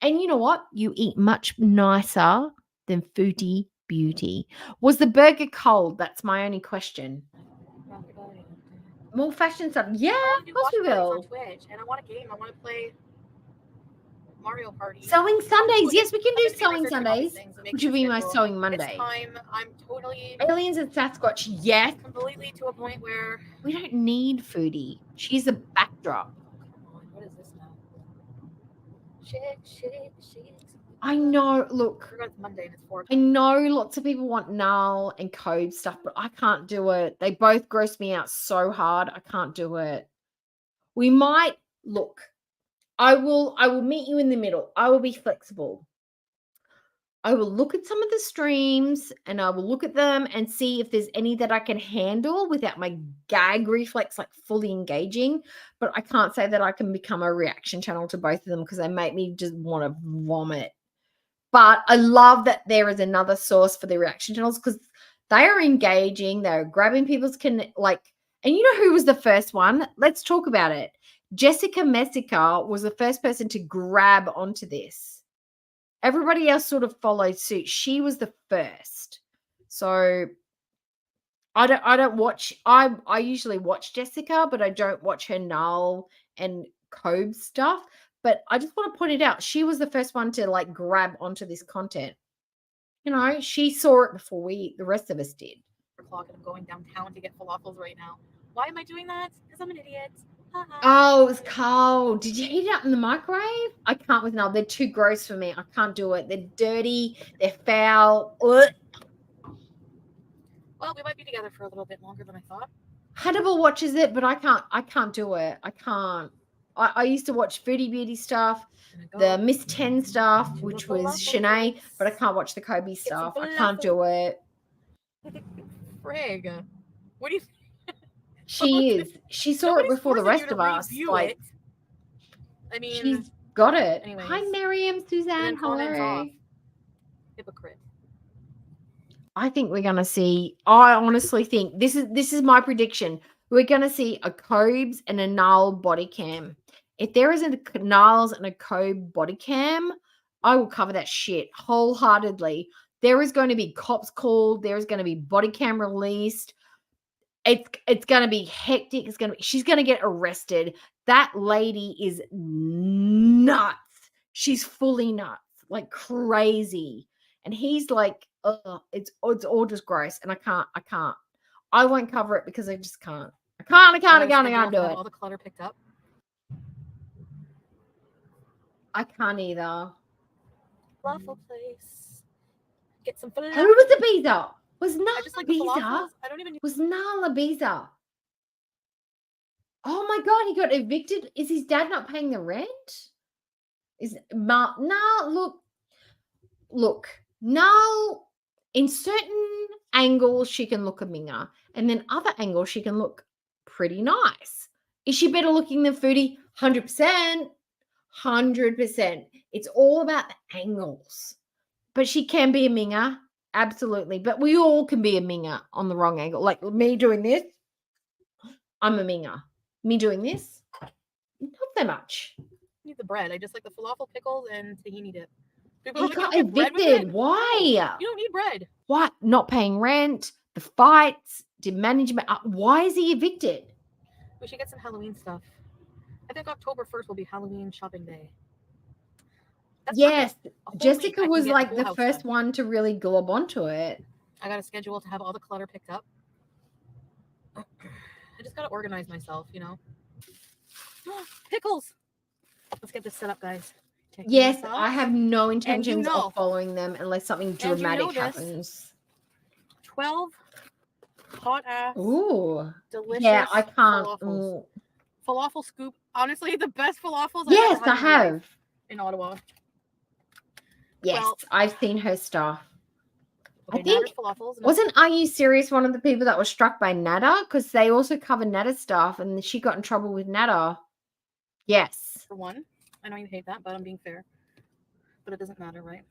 [SPEAKER 4] you know what? You eat much nicer than Foodie Beauty. Was the burger cold? That's my only question. More fashion stuff. Yeah,
[SPEAKER 12] I
[SPEAKER 4] of course we will.
[SPEAKER 12] on Twitch, and I want a game. I want to play Mario Party.
[SPEAKER 4] Sewing Sundays. Yes, we can do
[SPEAKER 12] I'm gonna be
[SPEAKER 4] sewing
[SPEAKER 12] researching all these
[SPEAKER 4] Sundays.
[SPEAKER 12] things and make
[SPEAKER 4] Which
[SPEAKER 12] a
[SPEAKER 4] would be my
[SPEAKER 12] schedule.
[SPEAKER 4] sewing Monday.
[SPEAKER 12] It's time. I'm totally
[SPEAKER 4] Aliens and Sasquatch. Yes.
[SPEAKER 12] completely to a point where
[SPEAKER 4] We don't need Foodie. She's a backdrop.
[SPEAKER 12] what is this now? Shake.
[SPEAKER 4] I know. Look,
[SPEAKER 12] It's Monday and it's 4
[SPEAKER 4] I know lots of people want null and code stuff, but I can't do it. They both gross me out so hard. I can't do it. We might look. I will meet you in the middle. I will be flexible. I will look at some of the streams and I will look at them and see if there's any that I can handle without my gag reflex like fully engaging. But I can't say that I can become a reaction channel to both of them because they make me just want to vomit. But I love that there is another source for the reaction channels because they are engaging. They're grabbing people's and you know who was the first one? Let's talk about it. Jessica Messica was the first person to grab onto this. Everybody else sort of followed suit. She was the first. So I don't watch. I usually watch Jessica, but I don't watch her Null and Cobe stuff. But I just want to point it out. She was the first one to like grab onto this content. You know, she saw it before the rest of us did.
[SPEAKER 12] o'clock and I'm going downtown to get falafels right now. Why am I doing that? Because I'm an idiot.
[SPEAKER 4] Oh, it was cold. Did you heat it up in the microwave? I can't with Null. They're too gross for me. I can't do it. They're dirty. They're foul. Ugh.
[SPEAKER 12] Well, we might be together for a little bit longer than I thought.
[SPEAKER 4] Hannibal watches it, but I can't do it. I can't. I used to watch Foodie Beauty stuff, the Miss 10 stuff, which was Shanae, but I can't watch the Kobe stuff. I can't do it.
[SPEAKER 12] Frig. What do you
[SPEAKER 4] She is. She saw it before the rest of us. Like,
[SPEAKER 12] I mean,
[SPEAKER 4] she's got it.
[SPEAKER 12] anyways.
[SPEAKER 4] Hi, Miriam, Suzanne.
[SPEAKER 12] comments
[SPEAKER 4] Hello.
[SPEAKER 12] off. Hypocrite.
[SPEAKER 4] I think we're gonna see. I honestly think this is my prediction. We're gonna see a Cobes and a Null body cam. If there is a Nulls and a Cobe body cam, I will cover that shit wholeheartedly. There is going to be cops called. There is going to be body cam released. It's going to be hectic. She's going to get arrested. That lady is nuts. She's fully nuts, like crazy. And he's like, it's all just gross. And I can't. I won't cover it because I just can't. I can't do it.
[SPEAKER 12] All the clutter picked up.
[SPEAKER 4] I can't either.
[SPEAKER 12] Waffle place. Get some falafel.
[SPEAKER 4] Who was the Ibiza? Was
[SPEAKER 12] I
[SPEAKER 4] Nala
[SPEAKER 12] just like the
[SPEAKER 4] Ibiza?
[SPEAKER 12] falafels. I don't even.
[SPEAKER 4] Was Nala Ibiza? Oh my God, he got evicted. Is his dad not paying the rent? Look, Null, in certain angles, she can look a minger, and then other angles, she can look pretty nice. Is she better looking than Foodie? 100%. 100%. It's all about the angles. But she can be a minger, absolutely. But we all can be a minger on the wrong angle. Like me doing this, I'm a minger. Me doing this, not so much.
[SPEAKER 12] I need the bread. I just like the falafel pickles and tahini dip. People
[SPEAKER 4] He
[SPEAKER 12] are like,
[SPEAKER 4] got
[SPEAKER 12] "You don't get bread with
[SPEAKER 4] evicted.
[SPEAKER 12] it?"
[SPEAKER 4] Why?
[SPEAKER 12] You don't need bread.
[SPEAKER 4] What? Not paying rent, the fights, did management. Why is he evicted?
[SPEAKER 12] We should get some Halloween stuff. I think October 1st will be Halloween shopping day. That's
[SPEAKER 4] Yes,
[SPEAKER 12] perfect. A whole week
[SPEAKER 4] Jessica
[SPEAKER 12] I can
[SPEAKER 4] was
[SPEAKER 12] get
[SPEAKER 4] like
[SPEAKER 12] whole
[SPEAKER 4] the
[SPEAKER 12] house
[SPEAKER 4] first
[SPEAKER 12] done.
[SPEAKER 4] one to really glob onto it.
[SPEAKER 12] I got a schedule to have all the clutter picked up. I just got to organize myself, you know. Pickles. Let's get this set up, guys. Taking
[SPEAKER 4] Yes,
[SPEAKER 12] this off.
[SPEAKER 4] I have no intentions
[SPEAKER 12] know-
[SPEAKER 4] of following them unless something
[SPEAKER 12] you know
[SPEAKER 4] dramatic
[SPEAKER 12] this.
[SPEAKER 4] happens.
[SPEAKER 12] 12 hot ass,
[SPEAKER 4] Ooh.
[SPEAKER 12] delicious.
[SPEAKER 4] Yeah, I can't.
[SPEAKER 12] falafels. Falafel scoop. Honestly, the best falafels.
[SPEAKER 4] Yes,
[SPEAKER 12] I've
[SPEAKER 4] I
[SPEAKER 12] ever had in my life
[SPEAKER 4] have.
[SPEAKER 12] in Ottawa.
[SPEAKER 4] Yes,
[SPEAKER 12] Well-
[SPEAKER 4] I've seen her stuff.
[SPEAKER 12] Okay,
[SPEAKER 4] I think
[SPEAKER 12] Natter's falafels. and
[SPEAKER 4] wasn't Are You Serious one of the people that was struck by Natter? Because they also cover Natter stuff and she got in trouble with Natter. Yes.
[SPEAKER 12] for one. I know you hate that, but I'm being fair. But it doesn't matter, right?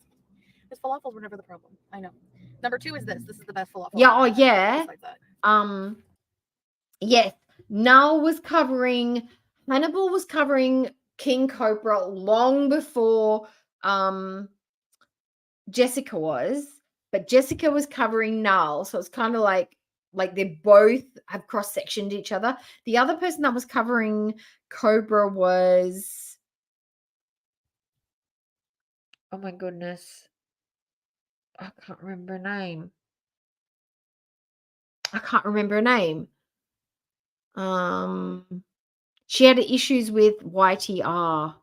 [SPEAKER 12] Because falafels were never the problem. I know. Number 2 is this. This is the best falafel.
[SPEAKER 4] Yeah, oh
[SPEAKER 12] I've had
[SPEAKER 4] yeah.
[SPEAKER 12] besides that.
[SPEAKER 4] Yes. Hannibal was covering King Cobra long before Jessica was, but Jessica was covering Null, so it's kind of like they both have cross-sectioned each other. The other person that was covering Cobra was, oh my goodness, I can't remember her name. She had issues with YTR.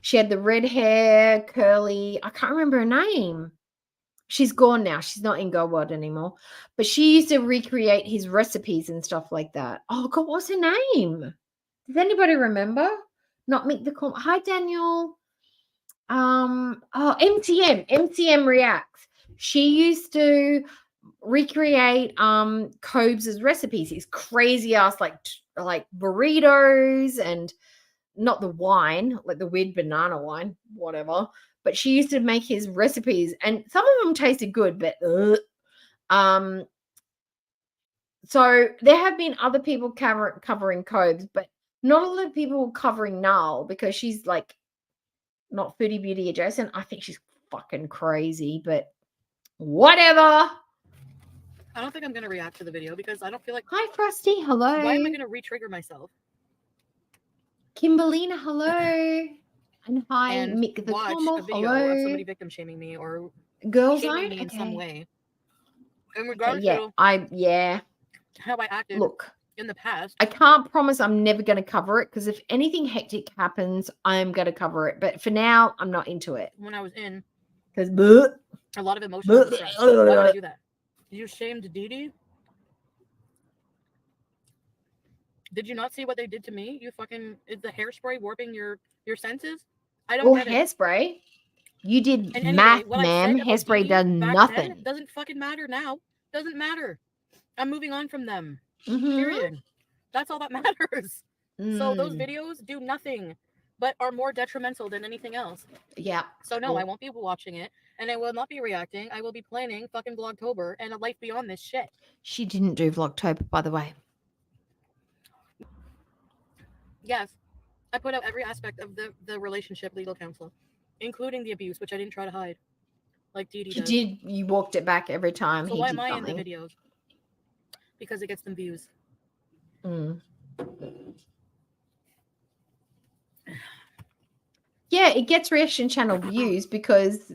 [SPEAKER 4] She had the red hair, curly. I can't remember her name. She's gone now. She's not in Go World anymore. But she used to recreate his recipes and stuff like that. Oh God, what's her name? Does anybody remember? Not Mick the Com. Hi, Daniel. MTM Reacts. She used to recreate Cobes' recipes. His crazy ass like burritos and not the wine, like the weird banana wine, whatever. But she used to make his recipes, and some of them tasted good, but so there have been other people covering Cobes, but not a lot of people covering Null because she's like not foodie beauty adjacent. I think she's fucking crazy, but whatever.
[SPEAKER 12] I don't think I'm going to react to the video because I don't feel like...
[SPEAKER 4] Hi, Frosty. Hello.
[SPEAKER 12] Why am I going to re-trigger myself?
[SPEAKER 4] Kimberlina, hello. And hi,
[SPEAKER 12] And
[SPEAKER 4] Mick the
[SPEAKER 12] watch
[SPEAKER 4] Tomo,
[SPEAKER 12] a video
[SPEAKER 4] hello.
[SPEAKER 12] of somebody victim shaming me or
[SPEAKER 4] Girls
[SPEAKER 12] shaming
[SPEAKER 4] Zone?
[SPEAKER 12] me in some
[SPEAKER 4] Okay.
[SPEAKER 12] way. In
[SPEAKER 4] Okay,
[SPEAKER 12] regards
[SPEAKER 4] yeah,
[SPEAKER 12] to how I acted
[SPEAKER 4] Look,
[SPEAKER 12] in the past.
[SPEAKER 4] I can't promise I'm never going to cover it because if anything hectic happens, I'm going to cover it. But for now, I'm not into it.
[SPEAKER 12] When I was in
[SPEAKER 4] Because
[SPEAKER 12] a lot of emotional distress. Why would I do that? You shamed Dee Dee? Did you not see what they did to me? You fucking... Is the hairspray warping your senses? I don't get it.
[SPEAKER 4] Hairspray. You did
[SPEAKER 12] And anyway,
[SPEAKER 4] math,
[SPEAKER 12] what I
[SPEAKER 4] ma'am.
[SPEAKER 12] said about
[SPEAKER 4] Hairspray
[SPEAKER 12] Dee Dee
[SPEAKER 4] does
[SPEAKER 12] back
[SPEAKER 4] nothing.
[SPEAKER 12] then doesn't fucking matter now. Doesn't matter. I'm moving on from them.
[SPEAKER 4] Mhm.
[SPEAKER 12] Period. That's all that matters. So those
[SPEAKER 4] Mm.
[SPEAKER 12] videos do nothing but are more detrimental than anything else.
[SPEAKER 4] Yeah.
[SPEAKER 12] So no, I
[SPEAKER 4] Well,
[SPEAKER 12] won't be watching it, and I will not be reacting. I will be planning fucking Vlogtober and a life beyond this shit.
[SPEAKER 4] she didn't do Vlogtober, by the way.
[SPEAKER 12] Yes, I put out every aspect of the relationship legal counsel, including the abuse, which I didn't try to hide, like Dee Dee
[SPEAKER 4] You
[SPEAKER 12] does.
[SPEAKER 4] did. You walked it back every time
[SPEAKER 12] So
[SPEAKER 4] he
[SPEAKER 12] why
[SPEAKER 4] did
[SPEAKER 12] am I
[SPEAKER 4] something.
[SPEAKER 12] in the videos? Because it gets them views.
[SPEAKER 4] Mm. Yeah, it gets reaction channel views because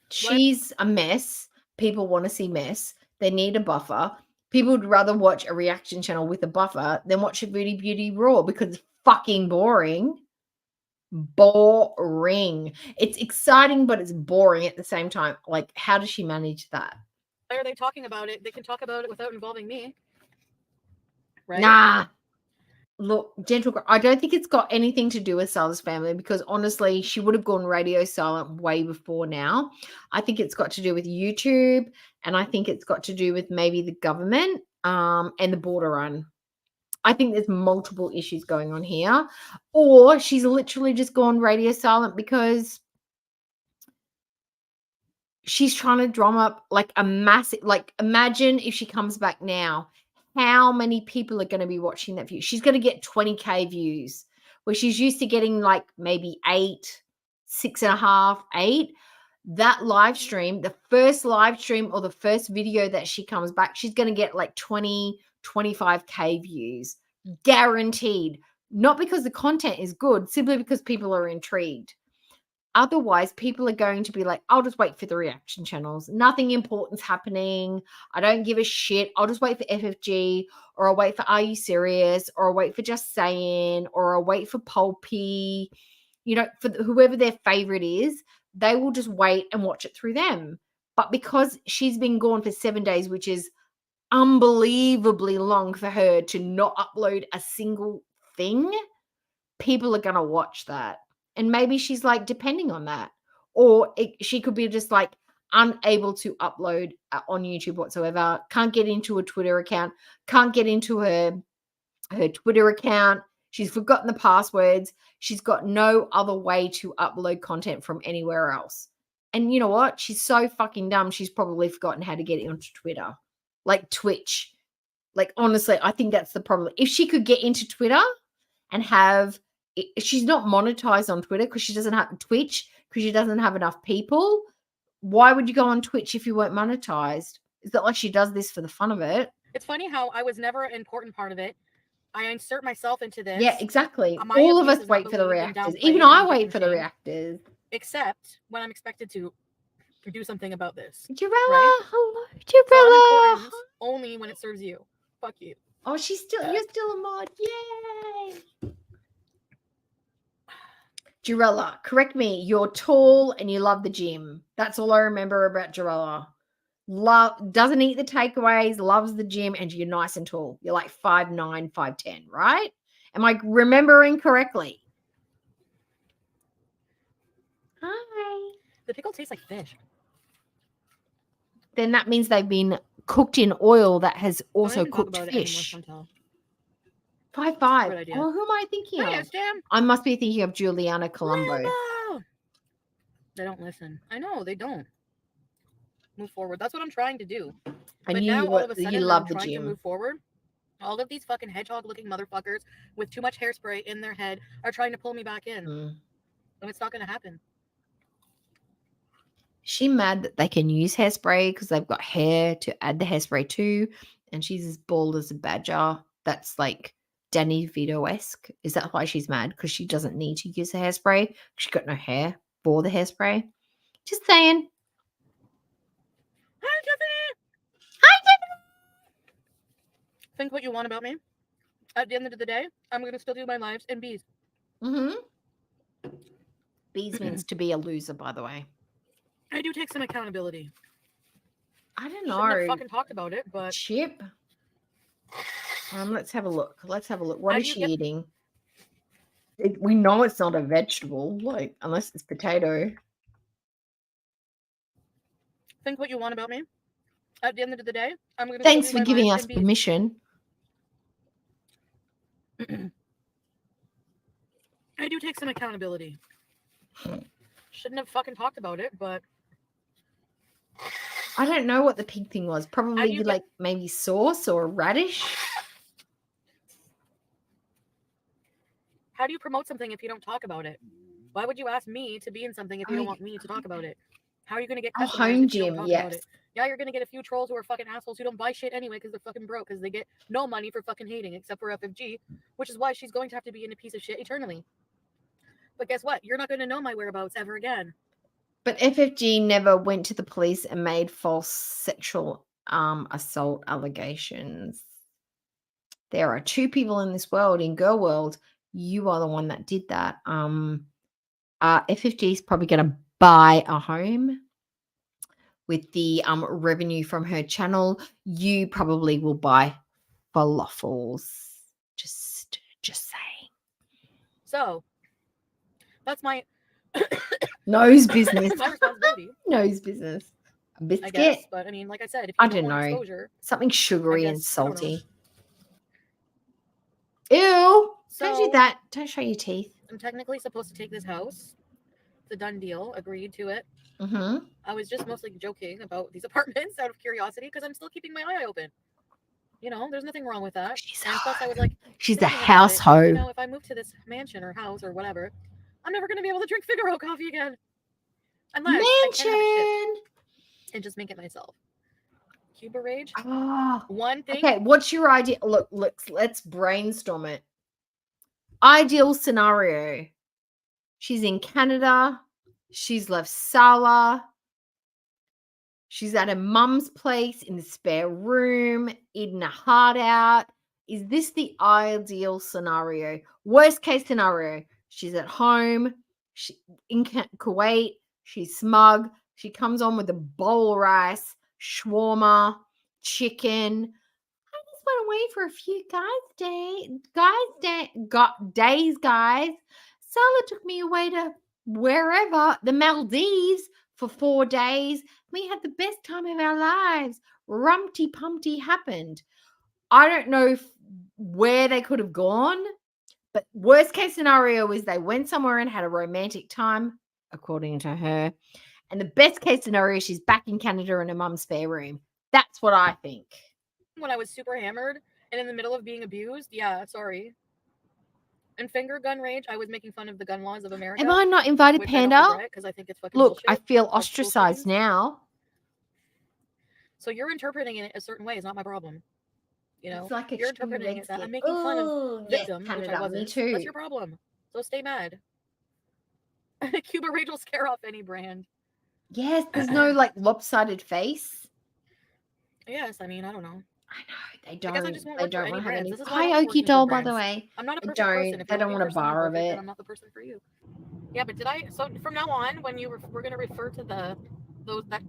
[SPEAKER 4] she's a mess. People want to see mess. They need a buffer. People would rather watch a reaction channel with a buffer than watch a Beauty Beauty Raw because it's fucking boring. Boring. It's exciting, but it's boring at the same time. Like, how does she manage that?
[SPEAKER 12] Why are they talking about it? They can talk about it without involving me. Right?
[SPEAKER 4] Nah. Look, I don't think it's got anything to do with Sal's family because honestly, she would have gone radio silent way before now. I think it's got to do with YouTube, and I think it's got to do with maybe the government and the border run. I think there's multiple issues going on here, or she's literally just gone radio silent because she's trying to drum up like a massive, like imagine if she comes back now. How many people are going to be watching that view? She's going to get 20K views where she's used to getting like maybe 8, 6.5, 8. That live stream, the first live stream or the first video that she comes back, she's going to get like 20, 25K views. Guaranteed. Not because the content is good, simply because people are intrigued. Otherwise, people are going to be like, I'll just wait for the reaction channels. Nothing important's happening. I don't give a shit. I'll just wait for FFG, or I'll wait for Are You Serious, or I'll wait for Just Saying, or I'll wait for Pulpy. You know, for whoever their favorite is, they will just wait and watch it through them. But because she's been gone for 7 days, which is unbelievably long for her to not upload a single thing, people are going to watch that. And maybe she's like depending on that. Or she could be just like unable to upload on YouTube whatsoever. Can't get into a Twitter account. Can't get into her Twitter account. She's forgotten the passwords. She's got no other way to upload content from anywhere else. And you know what? She's so fucking dumb. She's probably forgotten how to get it onto Twitter, like Twitch. Like, honestly, I think that's the problem. If she could get into Twitter and have, she's not monetized on Twitter because she doesn't have Twitch, because she doesn't have enough people. Why would you go on Twitch if you weren't monetized? It's not like she does this for the fun of it.
[SPEAKER 12] It's funny how I was never an important part of it. I insert myself into this.
[SPEAKER 4] Yeah, exactly.
[SPEAKER 12] My
[SPEAKER 4] All of
[SPEAKER 12] abuse
[SPEAKER 4] us
[SPEAKER 12] is not
[SPEAKER 4] wait for the
[SPEAKER 12] believed and
[SPEAKER 4] reactors.
[SPEAKER 12] downplayed
[SPEAKER 4] Even
[SPEAKER 12] and
[SPEAKER 4] I wait for the
[SPEAKER 12] everything,
[SPEAKER 4] reactors.
[SPEAKER 12] except when I'm expected to do something about this.
[SPEAKER 4] Jirella,
[SPEAKER 12] right?
[SPEAKER 4] hello,
[SPEAKER 12] So I'm
[SPEAKER 4] Jirella.
[SPEAKER 12] important only when it serves you. Fuck you.
[SPEAKER 4] Oh, you're still a mod. Yay. Jirella, correct me. You're tall and you love the gym. That's all I remember about Jirella. Doesn't eat the takeaways, loves the gym, and you're nice and tall. You're like 5'9", 5'10", right? Am I remembering correctly? Hi.
[SPEAKER 12] The pickle tastes like fish.
[SPEAKER 4] Then that means they've been cooked in oil that has
[SPEAKER 12] Don't
[SPEAKER 4] also
[SPEAKER 12] even talk
[SPEAKER 4] cooked
[SPEAKER 12] about it anymore,
[SPEAKER 4] fish.
[SPEAKER 12] Chantal.
[SPEAKER 4] 5'5".
[SPEAKER 12] Good idea.
[SPEAKER 4] Oh, who am I thinking
[SPEAKER 12] Hi,
[SPEAKER 4] of?
[SPEAKER 12] Stam.
[SPEAKER 4] I must be thinking of Juliana Colombo.
[SPEAKER 12] Rambo! They don't listen. I know they don't. Move forward. That's what I'm trying to do.
[SPEAKER 4] I
[SPEAKER 12] But
[SPEAKER 4] knew
[SPEAKER 12] now
[SPEAKER 4] you
[SPEAKER 12] all of a sudden, when
[SPEAKER 4] love
[SPEAKER 12] I'm
[SPEAKER 4] the
[SPEAKER 12] trying to
[SPEAKER 4] gym.
[SPEAKER 12] move forward, all of these fucking hedgehog-looking motherfuckers with too much hairspray in their head are trying to pull me back in, and it's not going to happen.
[SPEAKER 4] Is she mad that they can use hairspray because they've got hair to add the hairspray to, and she's as bald as a badger? That's like Danny DeVito-esque. Is that why she's mad? Because she doesn't need to use the hairspray? She's got no hair for the hairspray? Just saying.
[SPEAKER 12] Hi, Tiffany!
[SPEAKER 4] Hi, Tiffany!
[SPEAKER 12] Think what you want about me. At the end of the day, I'm going to still do my lives in bees.
[SPEAKER 4] Mm-hmm. Bees means to be a loser, by the way.
[SPEAKER 12] I do take some accountability.
[SPEAKER 4] I don't
[SPEAKER 12] Shouldn't have
[SPEAKER 4] know.
[SPEAKER 12] fucking talked about it, but
[SPEAKER 4] Chip. Let's have a look. What
[SPEAKER 12] How
[SPEAKER 4] is
[SPEAKER 12] do you
[SPEAKER 4] she
[SPEAKER 12] get-
[SPEAKER 4] eating? We know it's not a vegetable, like unless it's potato.
[SPEAKER 12] think what you want about me. At the end of the day, I'm going to
[SPEAKER 4] Thanks
[SPEAKER 12] still
[SPEAKER 4] for
[SPEAKER 12] do my
[SPEAKER 4] giving
[SPEAKER 12] lives
[SPEAKER 4] us
[SPEAKER 12] in bees.
[SPEAKER 4] permission.
[SPEAKER 12] I do take some accountability. Shouldn't have fucking talked about it, but
[SPEAKER 4] I don't know what the pig thing was.
[SPEAKER 12] How do
[SPEAKER 4] Probably
[SPEAKER 12] you get-
[SPEAKER 4] like maybe sauce or radish.
[SPEAKER 12] how do you promote something if you don't talk about it? Why would you ask me to be in something if you don't want me to talk about it? How are you going to get
[SPEAKER 4] Oh,
[SPEAKER 12] customers
[SPEAKER 4] home
[SPEAKER 12] if you don't
[SPEAKER 4] gym,
[SPEAKER 12] talk
[SPEAKER 4] yes.
[SPEAKER 12] about it? Yeah, you're going to get a few trolls who are fucking assholes who don't buy shit anyway because they're fucking broke because they get no money for fucking hating except for FFG, which is why she's going to have to be in a piece of shit eternally. But guess what? You're not going to know my whereabouts ever again.
[SPEAKER 4] But FFG never went to the police and made false sexual assault allegations. There are two people in this world, in girl world. You are the one that did that. FFG is probably going to buy a home with the revenue from her channel. You probably will buy falafels. Just saying.
[SPEAKER 12] So that's my
[SPEAKER 4] Nose business.
[SPEAKER 12] my responsibility,
[SPEAKER 4] Nose business. A
[SPEAKER 12] I
[SPEAKER 4] biscuit.
[SPEAKER 12] guess. But I mean, like I said, if you
[SPEAKER 4] I
[SPEAKER 12] don't
[SPEAKER 4] don't
[SPEAKER 12] want
[SPEAKER 4] know.
[SPEAKER 12] exposure,
[SPEAKER 4] Something sugary and
[SPEAKER 12] guess- I don't know.
[SPEAKER 4] salty. Ew. Don't do
[SPEAKER 12] So-
[SPEAKER 4] that. Don't show your teeth.
[SPEAKER 12] I'm technically supposed to take this house. It's a done deal. Agreed to it.
[SPEAKER 4] Mm-hmm.
[SPEAKER 12] I was just mostly joking about these apartments out of curiosity because I'm still keeping my eye open. You know, there's nothing wrong with that. And plus, I was like,
[SPEAKER 4] She's the
[SPEAKER 12] thinking about
[SPEAKER 4] house
[SPEAKER 12] it,
[SPEAKER 4] hoe.
[SPEAKER 12] You know, if I move to this mansion or house or whatever, I'm never going to be able to drink Figaro coffee again. Unless I can have a
[SPEAKER 4] Mansion.
[SPEAKER 12] ship and just make it myself. Cuba Rage.
[SPEAKER 4] Oh.
[SPEAKER 12] One thing.
[SPEAKER 4] Okay, what's your idea? Look, let's brainstorm it. Ideal scenario. She's in Canada. She's left Sala. She's at her mum's place in the spare room, eating her heart out. Is this the ideal scenario? Worst case scenario. She's at home. She in Kuwait. She's smug. She comes on with a bowl of rice, shawarma, chicken. I just went away for a few days, guys. Sala took me away to wherever, the Maldives, for 4 days. We had the best time of our lives. Rumpty Pumpty happened. I don't know where they could have gone, But worst case scenario is they went somewhere and had a romantic time, according to her. And the best case scenario, she's back in Canada in her mum's spare room. That's what I think.
[SPEAKER 12] When I was super hammered and in the middle of being abused, yeah, sorry. And finger gun rage, I was making fun of the gun laws of America.
[SPEAKER 4] Am I not invited,
[SPEAKER 12] which
[SPEAKER 4] Panda?
[SPEAKER 12] Because I think it's fucking
[SPEAKER 4] Look,
[SPEAKER 12] bullshit.
[SPEAKER 4] I feel
[SPEAKER 12] Like school
[SPEAKER 4] ostracized
[SPEAKER 12] shootings.
[SPEAKER 4] now.
[SPEAKER 12] So you're interpreting it a certain way is not my problem. You know,
[SPEAKER 4] It's like a
[SPEAKER 12] you're
[SPEAKER 4] chicken
[SPEAKER 12] interpreting
[SPEAKER 4] red
[SPEAKER 12] it that I'm
[SPEAKER 4] skin.
[SPEAKER 12] making fun
[SPEAKER 4] Ooh,
[SPEAKER 12] of
[SPEAKER 4] yes,
[SPEAKER 12] victim, which
[SPEAKER 4] Canada,
[SPEAKER 12] I
[SPEAKER 4] me
[SPEAKER 12] wasn't.
[SPEAKER 4] too.
[SPEAKER 12] That's your problem. So stay mad. Cuba rage will scare off any brand.
[SPEAKER 4] Yes, there's no like lopsided face.
[SPEAKER 12] Yes, I mean, I don't know.
[SPEAKER 4] They
[SPEAKER 12] I guess I
[SPEAKER 4] don't.
[SPEAKER 12] just won't
[SPEAKER 4] They
[SPEAKER 12] work for
[SPEAKER 4] don't
[SPEAKER 12] any
[SPEAKER 4] want to have
[SPEAKER 12] brands.
[SPEAKER 4] any.
[SPEAKER 12] This is why I
[SPEAKER 4] Hi,
[SPEAKER 12] don't work
[SPEAKER 4] Okie
[SPEAKER 12] for
[SPEAKER 4] doll, by the
[SPEAKER 12] brands.
[SPEAKER 4] way.
[SPEAKER 12] I'm not a
[SPEAKER 4] They
[SPEAKER 12] perfect person.
[SPEAKER 4] don't.
[SPEAKER 12] If
[SPEAKER 4] They
[SPEAKER 12] you're
[SPEAKER 4] don't
[SPEAKER 12] looking
[SPEAKER 4] want a
[SPEAKER 12] for someone
[SPEAKER 4] bar of
[SPEAKER 12] perfect,
[SPEAKER 4] it.
[SPEAKER 12] then I'm not the person for you. Yeah, but did I? So from now on, when we're gonna refer to that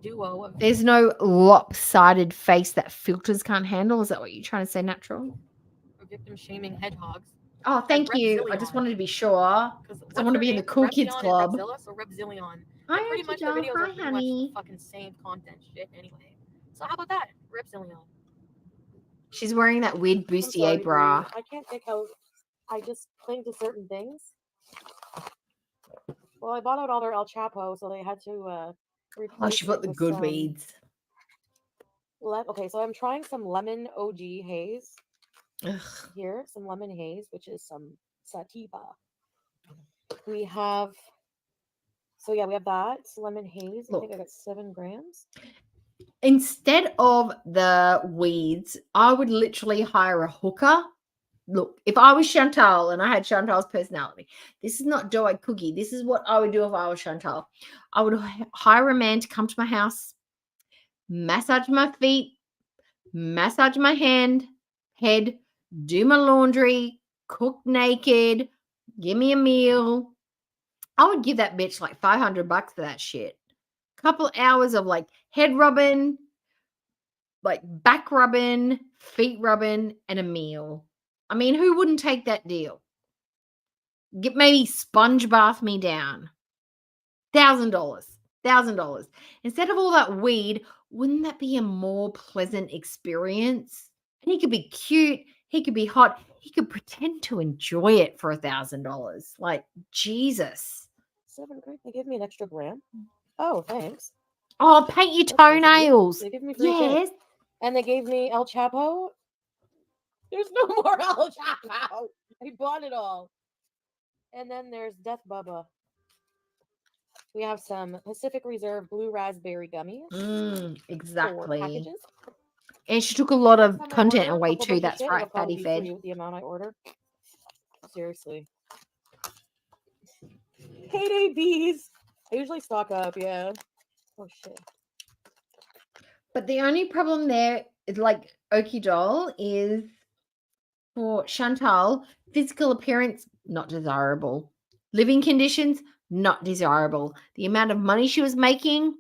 [SPEAKER 12] duo of
[SPEAKER 4] There's no lopsided face that filters can't handle. Is that what you're trying to say, Natural?
[SPEAKER 12] victim shaming hedgehogs.
[SPEAKER 4] Oh, thank you. I just wanted to be sure. I want to be in the cool kids club.
[SPEAKER 12] Repzilla, so Repzillion.
[SPEAKER 4] Hi,
[SPEAKER 12] And pretty
[SPEAKER 4] Okie
[SPEAKER 12] much the
[SPEAKER 4] doll.
[SPEAKER 12] videos
[SPEAKER 4] Hi,
[SPEAKER 12] are pretty
[SPEAKER 4] honey.
[SPEAKER 12] much the fucking same content shit anyway. So how about that? Repzillion.
[SPEAKER 4] She's wearing that weird
[SPEAKER 8] I'm
[SPEAKER 4] bustier
[SPEAKER 8] sorry,
[SPEAKER 4] bra.
[SPEAKER 8] Bree. I can't think how I just cling to certain things. Well, I bought out all their El Chapo, so they had to replace
[SPEAKER 4] Oh, she bought
[SPEAKER 8] it
[SPEAKER 4] the
[SPEAKER 8] with
[SPEAKER 4] good
[SPEAKER 8] some
[SPEAKER 4] weeds.
[SPEAKER 8] Okay, so I'm trying some lemon OG haze.
[SPEAKER 4] Ugh.
[SPEAKER 8] Here, some lemon haze, which is some sativa. We have, so yeah, we have that lemon haze. I think I got 7 grams.
[SPEAKER 4] Instead of the weeds, I would literally hire a hooker. Look, if I was Chantal and I had Chantal's personality, this is not Joy Cookie. This is what I would do if I was Chantal. I would hire a man to come to my house, massage my feet, massage my head, do my laundry, cook naked, give me a meal. I would give that bitch like $500 for that shit. Couple hours of like head rubbing, like back rubbing, feet rubbing, and a meal. I mean, who wouldn't take that deal? Get maybe sponge bath me down. $1,000. Instead of all that weed, wouldn't that be a more pleasant experience? And he could be cute. He could be hot. He could pretend to enjoy it for $1,000. Like, Jesus.
[SPEAKER 8] 7 grams. They give me an extra gram. Oh, thanks.
[SPEAKER 4] Oh, paint your
[SPEAKER 8] That's nice of you.
[SPEAKER 4] toenails.
[SPEAKER 8] They give me free
[SPEAKER 4] Yes.
[SPEAKER 8] shit. And they gave me El Chapo. There's no more El Chapo. I bought it all. And then there's Death Bubba. We have some Pacific Reserve blue raspberry gummies. 4
[SPEAKER 4] Exactly.
[SPEAKER 8] packages.
[SPEAKER 4] And she took a lot of
[SPEAKER 8] Next time I
[SPEAKER 4] content
[SPEAKER 8] order a
[SPEAKER 4] away
[SPEAKER 8] whole
[SPEAKER 4] too.
[SPEAKER 8] bunch of
[SPEAKER 4] That's
[SPEAKER 8] shit,
[SPEAKER 4] right,
[SPEAKER 8] it'll probably
[SPEAKER 4] Fatty
[SPEAKER 8] be
[SPEAKER 4] Fed.
[SPEAKER 8] free with the amount I order. Seriously. Payday bees. I usually stock up, yeah. Oh shit.
[SPEAKER 4] But the only problem there is like Okie Doll is for Chantal, physical appearance, not desirable. Living conditions, not desirable. The amount of money she was making,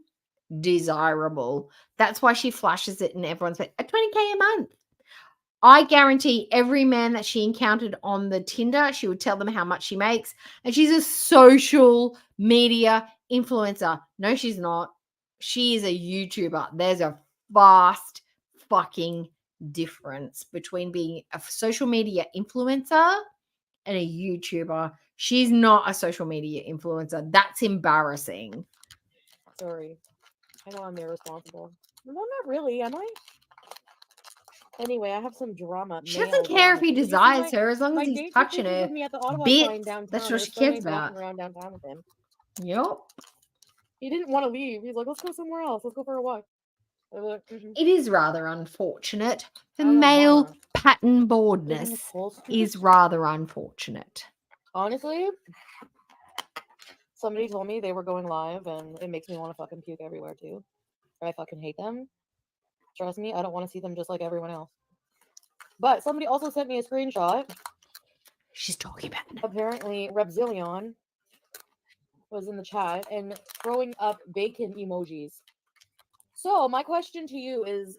[SPEAKER 4] desirable. That's why she flashes it in everyone's face. At $20K a month. I guarantee every man that she encountered on the Tinder, she would tell them how much she makes. And she's a social media influencer. No, she's not. She is a YouTuber. There's a vast fucking difference between being a social media influencer and a YouTuber. She's not a social media influencer. That's embarrassing.
[SPEAKER 8] Sorry. I know I'm irresponsible. No, not really, am I? Anyway, I have some drama.
[SPEAKER 4] She doesn't care if he desires her as long as he's touching her.
[SPEAKER 8] With me at the Ottawa
[SPEAKER 4] Bits.
[SPEAKER 8] sign downtown.
[SPEAKER 4] That's
[SPEAKER 8] There
[SPEAKER 4] what
[SPEAKER 8] was
[SPEAKER 4] she
[SPEAKER 8] so
[SPEAKER 4] cares
[SPEAKER 8] many
[SPEAKER 4] about.
[SPEAKER 8] walking around downtown with him.
[SPEAKER 4] Yep.
[SPEAKER 8] He didn't want to leave. He's like, let's go somewhere else. Let's go for a walk. I was like, "Mhm."
[SPEAKER 4] It is rather unfortunate. The
[SPEAKER 8] I don't
[SPEAKER 4] male
[SPEAKER 8] wanna.
[SPEAKER 4] pattern
[SPEAKER 8] Living
[SPEAKER 4] boredness
[SPEAKER 8] this whole
[SPEAKER 4] is
[SPEAKER 8] stupid-
[SPEAKER 4] rather unfortunate.
[SPEAKER 8] Honestly, somebody told me they were going live, and it makes me want to fucking puke everywhere too. I fucking hate them. Trust me, I don't want to see them just like everyone else. But somebody also sent me a screenshot.
[SPEAKER 4] She's talking about it.
[SPEAKER 8] Apparently, Repzillion was in the chat and throwing up bacon emojis. So my question to you is,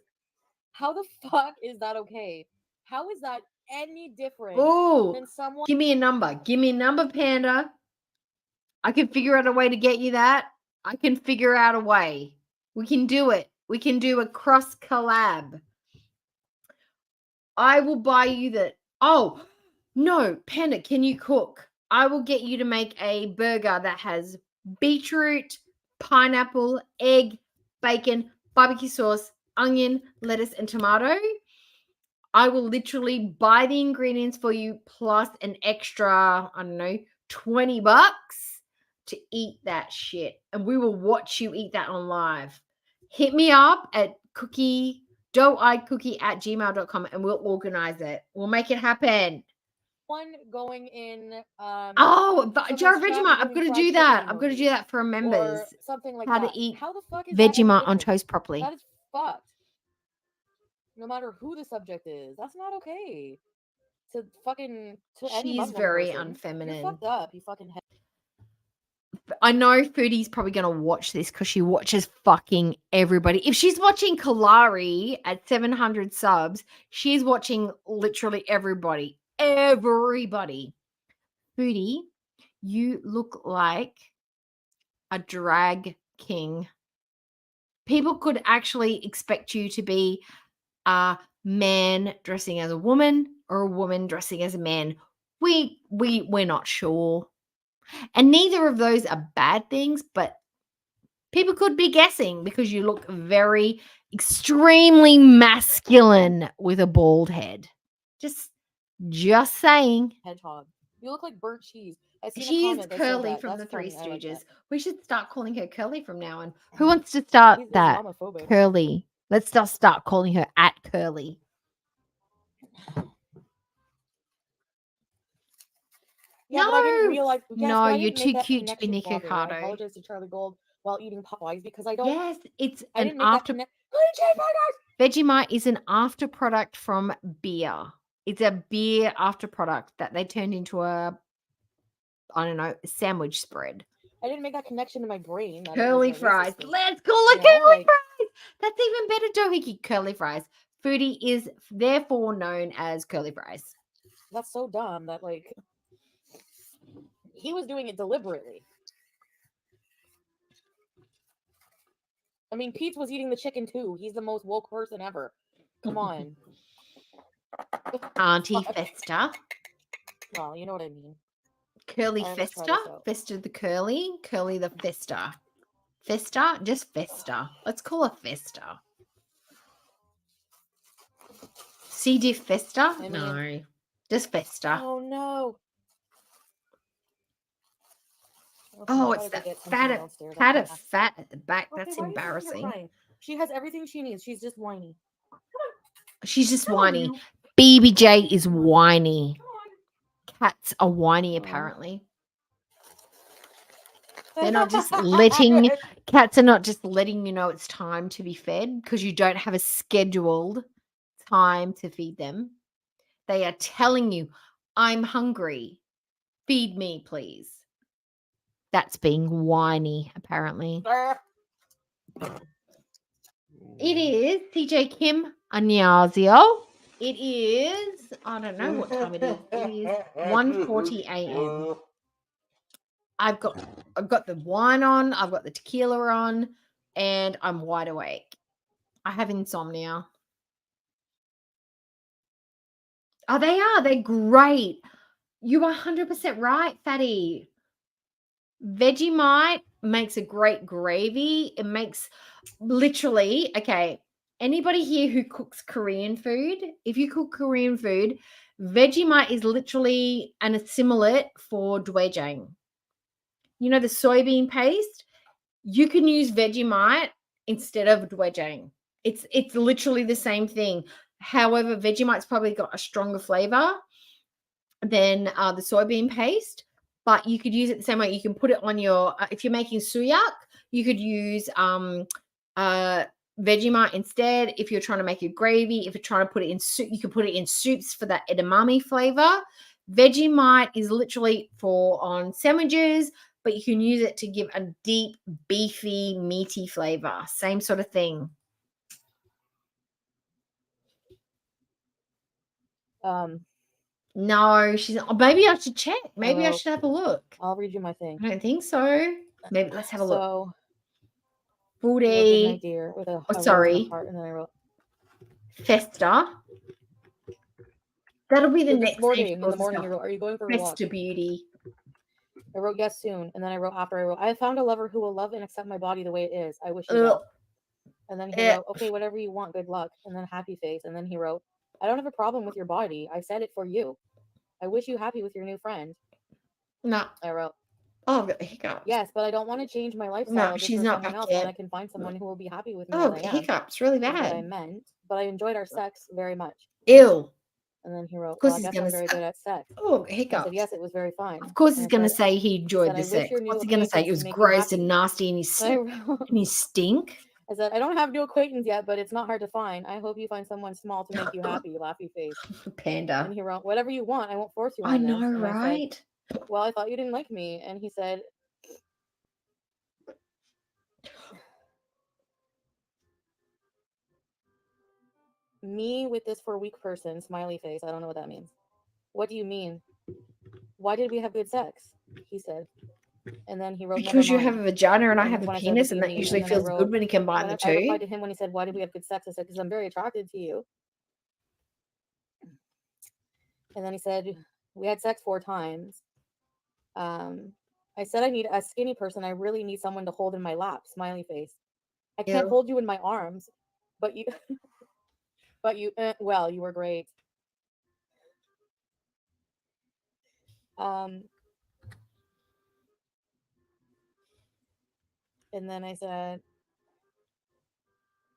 [SPEAKER 8] how the fuck is that okay? How is that any different
[SPEAKER 4] Oh,
[SPEAKER 8] than someone?
[SPEAKER 4] give me a number. Give me a number, Panda. I can figure out a way to get you that. I can figure out a way. We can do it. We can do a cross collab. I will buy you that. Oh, No, Panda, can you cook? I will get you to make a burger that has beetroot, pineapple, egg, bacon, barbecue sauce, onion, lettuce, and tomato. I will literally buy the ingredients for you plus an extra, I don't know, $20 to eat that shit. And we will watch you eat that on live. Hit me up at dough-eyed-cookie@gmail.com and we'll organize it. We'll make it happen.
[SPEAKER 8] One going in.
[SPEAKER 4] Oh,
[SPEAKER 8] someone's
[SPEAKER 4] Jar of
[SPEAKER 8] chat
[SPEAKER 4] Vegemite. I'm
[SPEAKER 8] doing
[SPEAKER 4] going to
[SPEAKER 8] fried
[SPEAKER 4] do that.
[SPEAKER 8] chicken
[SPEAKER 4] I'm going to do
[SPEAKER 8] emojis
[SPEAKER 4] that for members.
[SPEAKER 8] or something like
[SPEAKER 4] How
[SPEAKER 8] that.
[SPEAKER 4] to eat
[SPEAKER 8] How the fuck is that any
[SPEAKER 4] Vegemite on
[SPEAKER 8] different?
[SPEAKER 4] toast properly.
[SPEAKER 8] That is fucked. No matter who the subject is, that's not okay. To fucking to any
[SPEAKER 4] She's
[SPEAKER 8] Muslim
[SPEAKER 4] very
[SPEAKER 8] person.
[SPEAKER 4] unfeminine.
[SPEAKER 8] You're fucked up. You fucking.
[SPEAKER 4] I know Foodie's probably going to watch this because she watches fucking everybody. If she's watching Kalari at 700 subs, she's watching literally everybody. Everybody. Foodie, you look like a drag king. People could actually expect you to be a man dressing as a woman or a woman dressing as a man. We're not sure. And neither of those are bad things, but people could be guessing because you look very extremely masculine with a bald head. Just saying.
[SPEAKER 8] Hedgehog. You look like burnt cheese. I seen a
[SPEAKER 4] She is
[SPEAKER 8] comment that said
[SPEAKER 4] Curly
[SPEAKER 8] that.
[SPEAKER 4] from
[SPEAKER 8] That's
[SPEAKER 4] the Three
[SPEAKER 8] funny. I like
[SPEAKER 4] Stooges.
[SPEAKER 8] that.
[SPEAKER 4] We should start calling her Curly from now on. Who wants to start
[SPEAKER 8] He's
[SPEAKER 4] that?
[SPEAKER 8] Islamophobic.
[SPEAKER 4] Curly. Let's just start calling her at Curly.
[SPEAKER 8] Yeah, but I didn't realize. Yes,
[SPEAKER 4] No,
[SPEAKER 8] but I
[SPEAKER 4] you're
[SPEAKER 8] didn't make
[SPEAKER 4] too
[SPEAKER 8] that
[SPEAKER 4] cute to be
[SPEAKER 8] connection,
[SPEAKER 4] Nick
[SPEAKER 8] Father. I
[SPEAKER 4] Ocado.
[SPEAKER 8] apologize to Charlie Gold while eating Popeyes because I don't.
[SPEAKER 4] Yes, it's
[SPEAKER 8] I
[SPEAKER 4] an
[SPEAKER 8] didn't make that
[SPEAKER 4] after.
[SPEAKER 8] connection.
[SPEAKER 4] Vegemite is an after product from beer. It's a beer after product that they turned into a, I don't know, sandwich spread.
[SPEAKER 8] I didn't make that connection in my brain. That
[SPEAKER 4] Curly
[SPEAKER 8] it was a
[SPEAKER 4] fries.
[SPEAKER 8] racist thing.
[SPEAKER 4] Let's call it
[SPEAKER 8] You know,
[SPEAKER 4] curly
[SPEAKER 8] like-
[SPEAKER 4] fries. That's even better, Doohickey. Curly fries. Foodie is therefore known as curly fries.
[SPEAKER 8] That's so dumb that like he was doing it deliberately. I mean, Pete was eating the chicken too. He's the most woke person ever. Come on.
[SPEAKER 4] Auntie Festa.
[SPEAKER 8] Well, you know what I mean.
[SPEAKER 4] Curly
[SPEAKER 8] All right, let's try
[SPEAKER 4] Festa.
[SPEAKER 8] this out.
[SPEAKER 4] Festa the curly. Curly the Festa. Festa? Just Festa. Let's call her Festa. C. diff Festa?
[SPEAKER 8] I mean-
[SPEAKER 4] No. Just Festa.
[SPEAKER 8] Oh no.
[SPEAKER 4] Oh,
[SPEAKER 8] I'll
[SPEAKER 4] it's
[SPEAKER 8] try to
[SPEAKER 4] that
[SPEAKER 8] go get something
[SPEAKER 4] fat
[SPEAKER 8] downstairs.
[SPEAKER 4] at
[SPEAKER 8] I'll come back.
[SPEAKER 4] fat at the back.
[SPEAKER 8] Okay,
[SPEAKER 4] That's
[SPEAKER 8] why are you sitting here
[SPEAKER 4] embarrassing.
[SPEAKER 8] crying? She has everything she needs. She's just whiny.
[SPEAKER 4] She's just
[SPEAKER 8] Come on,
[SPEAKER 4] whiny.
[SPEAKER 8] you.
[SPEAKER 4] BBJ is whiny. Cats are whiny, apparently. They're not just letting cats are not just letting you know it's time to be fed because you don't have a scheduled time to feed them. They are telling you, I'm hungry. Feed me, please. That's being whiny, apparently. It is TJ Kim Anyazio. It is, I don't know what time it is. It is 1:40 a.m. I've got the wine on, I've got the tequila on, and I'm wide awake. I have insomnia. Oh, they are. They're great. You are 100% right, Fatty. Vegemite makes a great gravy. It makes literally, okay, anybody here who cooks Korean food, if you cook Korean food, Vegemite is literally an assimilate for doenjang. You know the soybean paste? You can use Vegemite instead of doenjang. It's literally the same thing. However, Vegemite's probably got a stronger flavor than the soybean paste, but you could use it the same way. You can put it on your, if you're making suyak, you could use Vegemite instead. If you're trying to make a gravy, if you're trying to put it in soup, you can put it in soups for that edamame flavor. Vegemite is literally for on sandwiches, but you can use it to give a deep, beefy, meaty flavor. Same sort of thing. No, she's maybe I should check. Maybe I should have a look.
[SPEAKER 8] I'll read you my thing.
[SPEAKER 4] I don't think so. Maybe let's have a look.
[SPEAKER 8] So,
[SPEAKER 4] Foodie.
[SPEAKER 8] my dear, with a
[SPEAKER 4] Oh, sorry.
[SPEAKER 8] heart, and then I wrote
[SPEAKER 4] Festa. That'll be the
[SPEAKER 8] This
[SPEAKER 4] next
[SPEAKER 8] morning,
[SPEAKER 4] thing.
[SPEAKER 8] in the morning, you wrote, "Are you going for a walk?"
[SPEAKER 4] Mr. Beauty.
[SPEAKER 8] I wrote, "Yes, soon." And then I wrote, after I wrote, "I found a lover who will love and accept my body the way it is. I wish you
[SPEAKER 4] Ugh.
[SPEAKER 8] well." And then he
[SPEAKER 4] Eh.
[SPEAKER 8] wrote, "Okay, whatever you want, good luck." And then happy face. And then he wrote, "I don't have a problem with your body. I said it for you. I wish you happy with your new friend."
[SPEAKER 4] No.
[SPEAKER 8] I wrote,
[SPEAKER 4] Oh, I've got hiccups.
[SPEAKER 8] "Yes, but I don't want to change my lifestyle
[SPEAKER 4] No,
[SPEAKER 8] just
[SPEAKER 4] she's
[SPEAKER 8] for
[SPEAKER 4] not
[SPEAKER 8] someone
[SPEAKER 4] back
[SPEAKER 8] else when
[SPEAKER 4] yet.
[SPEAKER 8] I can find someone who will be happy with me
[SPEAKER 4] Oh,
[SPEAKER 8] as I am."
[SPEAKER 4] hiccups, really
[SPEAKER 8] Is what I
[SPEAKER 4] bad.
[SPEAKER 8] meant. But I enjoyed our sex very much.
[SPEAKER 4] Ew.
[SPEAKER 8] And then he wrote,
[SPEAKER 4] Of course
[SPEAKER 8] "Well, I
[SPEAKER 4] he's
[SPEAKER 8] guess
[SPEAKER 4] gonna
[SPEAKER 8] I'm very
[SPEAKER 4] say,
[SPEAKER 8] good at sex."
[SPEAKER 4] oh,
[SPEAKER 8] I said,
[SPEAKER 4] hiccups.
[SPEAKER 8] "Yes, it was very fine."
[SPEAKER 4] Of course
[SPEAKER 8] And
[SPEAKER 4] he's
[SPEAKER 8] I
[SPEAKER 4] gonna
[SPEAKER 8] said,
[SPEAKER 4] say he enjoyed
[SPEAKER 8] said,
[SPEAKER 4] the
[SPEAKER 8] "I wish
[SPEAKER 4] sex.
[SPEAKER 8] your new
[SPEAKER 4] What's he gonna say? It
[SPEAKER 8] acquaintance
[SPEAKER 4] was
[SPEAKER 8] to make you
[SPEAKER 4] gross and
[SPEAKER 8] happy."
[SPEAKER 4] nasty and and he stink.
[SPEAKER 8] I said, "I don't have new acquaintance yet, but it's not hard to find. I hope you find someone small to make you happy." Laughy face.
[SPEAKER 4] Panda.
[SPEAKER 8] And he wrote, "Whatever you want, I won't force you on
[SPEAKER 4] I
[SPEAKER 8] this."
[SPEAKER 4] know,
[SPEAKER 8] And I
[SPEAKER 4] right?
[SPEAKER 8] said, "Well, I thought you didn't like me." And he said, "Me with this for a weak person," smiley face. I don't know what that means. "What do you mean? Why did we have good sex?" He said. And then he wrote, "Never
[SPEAKER 4] Because you
[SPEAKER 8] mind."
[SPEAKER 4] have a vagina and I
[SPEAKER 8] And
[SPEAKER 4] have a
[SPEAKER 8] when I said, "What
[SPEAKER 4] penis,
[SPEAKER 8] do
[SPEAKER 4] and
[SPEAKER 8] you
[SPEAKER 4] that
[SPEAKER 8] mean?"
[SPEAKER 4] usually
[SPEAKER 8] And then I
[SPEAKER 4] feels
[SPEAKER 8] wrote,
[SPEAKER 4] good when you combine the
[SPEAKER 8] I replied
[SPEAKER 4] two.
[SPEAKER 8] to him when he said, "Why did we have good sex?" I said, "Because I'm very attracted to you." And then he said, "We had sex 4 times." I said, "I need a skinny person. I really need someone to hold in my lap." Smiley face. "I can't
[SPEAKER 4] Ew.
[SPEAKER 8] hold you in my arms, but you, well, you were great." And then I said,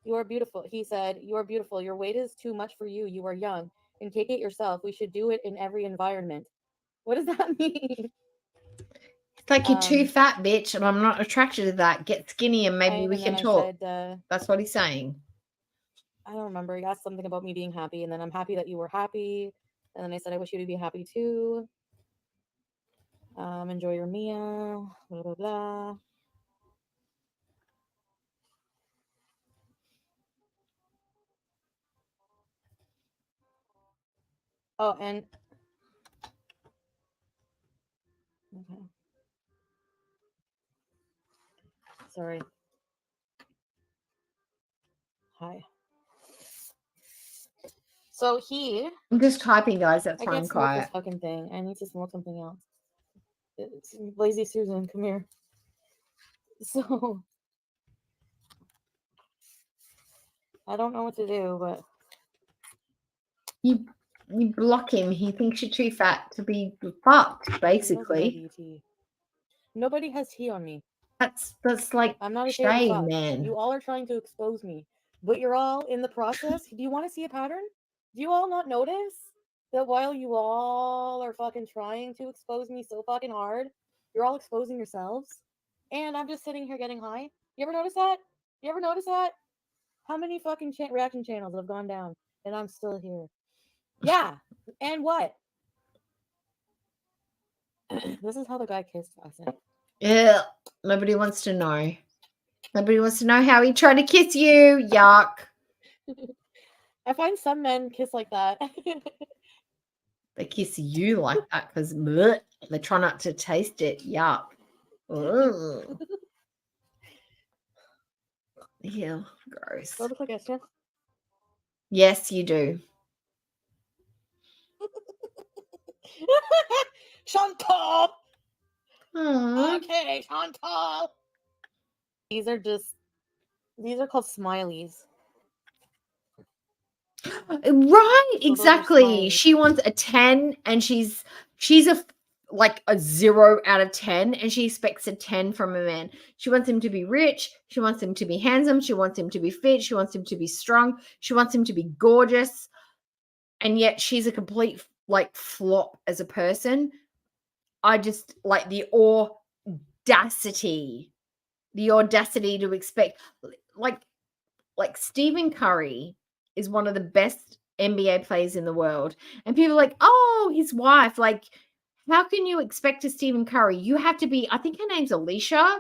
[SPEAKER 8] "You are beautiful." He said, "You are beautiful. Your weight is too much for you. You are young and take it yourself. We should do it in every environment." What does that mean?
[SPEAKER 4] It's like you're too fat, bitch, and I'm not attracted to that. Get skinny and maybe we
[SPEAKER 8] And
[SPEAKER 4] can
[SPEAKER 8] then I
[SPEAKER 4] talk.
[SPEAKER 8] said,
[SPEAKER 4] That's what he's saying.
[SPEAKER 8] I don't remember. He asked something about me being happy, and then I'm happy that you were happy. And then I said, "I wish you to be happy too. Enjoy your meal." Blah blah blah. Oh, and okay. Sorry. Hi. So
[SPEAKER 4] I'm just typing, guys. That's
[SPEAKER 8] I
[SPEAKER 4] why I'm
[SPEAKER 8] can't smoke this
[SPEAKER 4] quiet.
[SPEAKER 8] fucking thing. I need to smoke something else. It's Lazy Susan, come here. So I don't know what to do, but
[SPEAKER 4] You block him. He thinks you're too fat to be fucked, basically.
[SPEAKER 8] nobody has tea on me.
[SPEAKER 4] That's like
[SPEAKER 8] I'm not ashamed to
[SPEAKER 4] shame,
[SPEAKER 8] fuck.
[SPEAKER 4] man.
[SPEAKER 8] You all are trying to expose me, but you're all in the process. Do you want to see a pattern? Do you all not notice that while you all are fucking trying to expose me so fucking hard, you're all exposing yourselves? And I'm just sitting here getting high. You ever notice that? You ever notice that? How many fucking reaction channels have gone down and I'm still here? Yeah. And what? This is how the guy kissed last night.
[SPEAKER 4] Yeah. Nobody wants to know. Nobody wants to know how he tried to kiss you. Yuck.
[SPEAKER 8] I find some men kiss like that.
[SPEAKER 4] They kiss you like that because they try not to taste it. Yuck. Ugh. Ew, gross.
[SPEAKER 8] Do I look like Esther?
[SPEAKER 4] Yes, you do.
[SPEAKER 8] Chantal.
[SPEAKER 4] Aww.
[SPEAKER 8] Okay, Chantal. These are called smileys.
[SPEAKER 4] Right,
[SPEAKER 8] So those are
[SPEAKER 4] exactly.
[SPEAKER 8] smileys.
[SPEAKER 4] She wants a 10 and she's a 0 out of 10 and she expects a 10 from a man. She wants him to be rich, she wants him to be handsome, she wants him to be fit, she wants him to be strong, she wants him to be gorgeous. And yet she's a complete flop as a person. I just like the audacity to expect like Stephen Curry is one of the best NBA players in the world. And people are like, "Oh, his wife." Like, how can you expect a Stephen Curry? You have to be, I think her name's Alicia.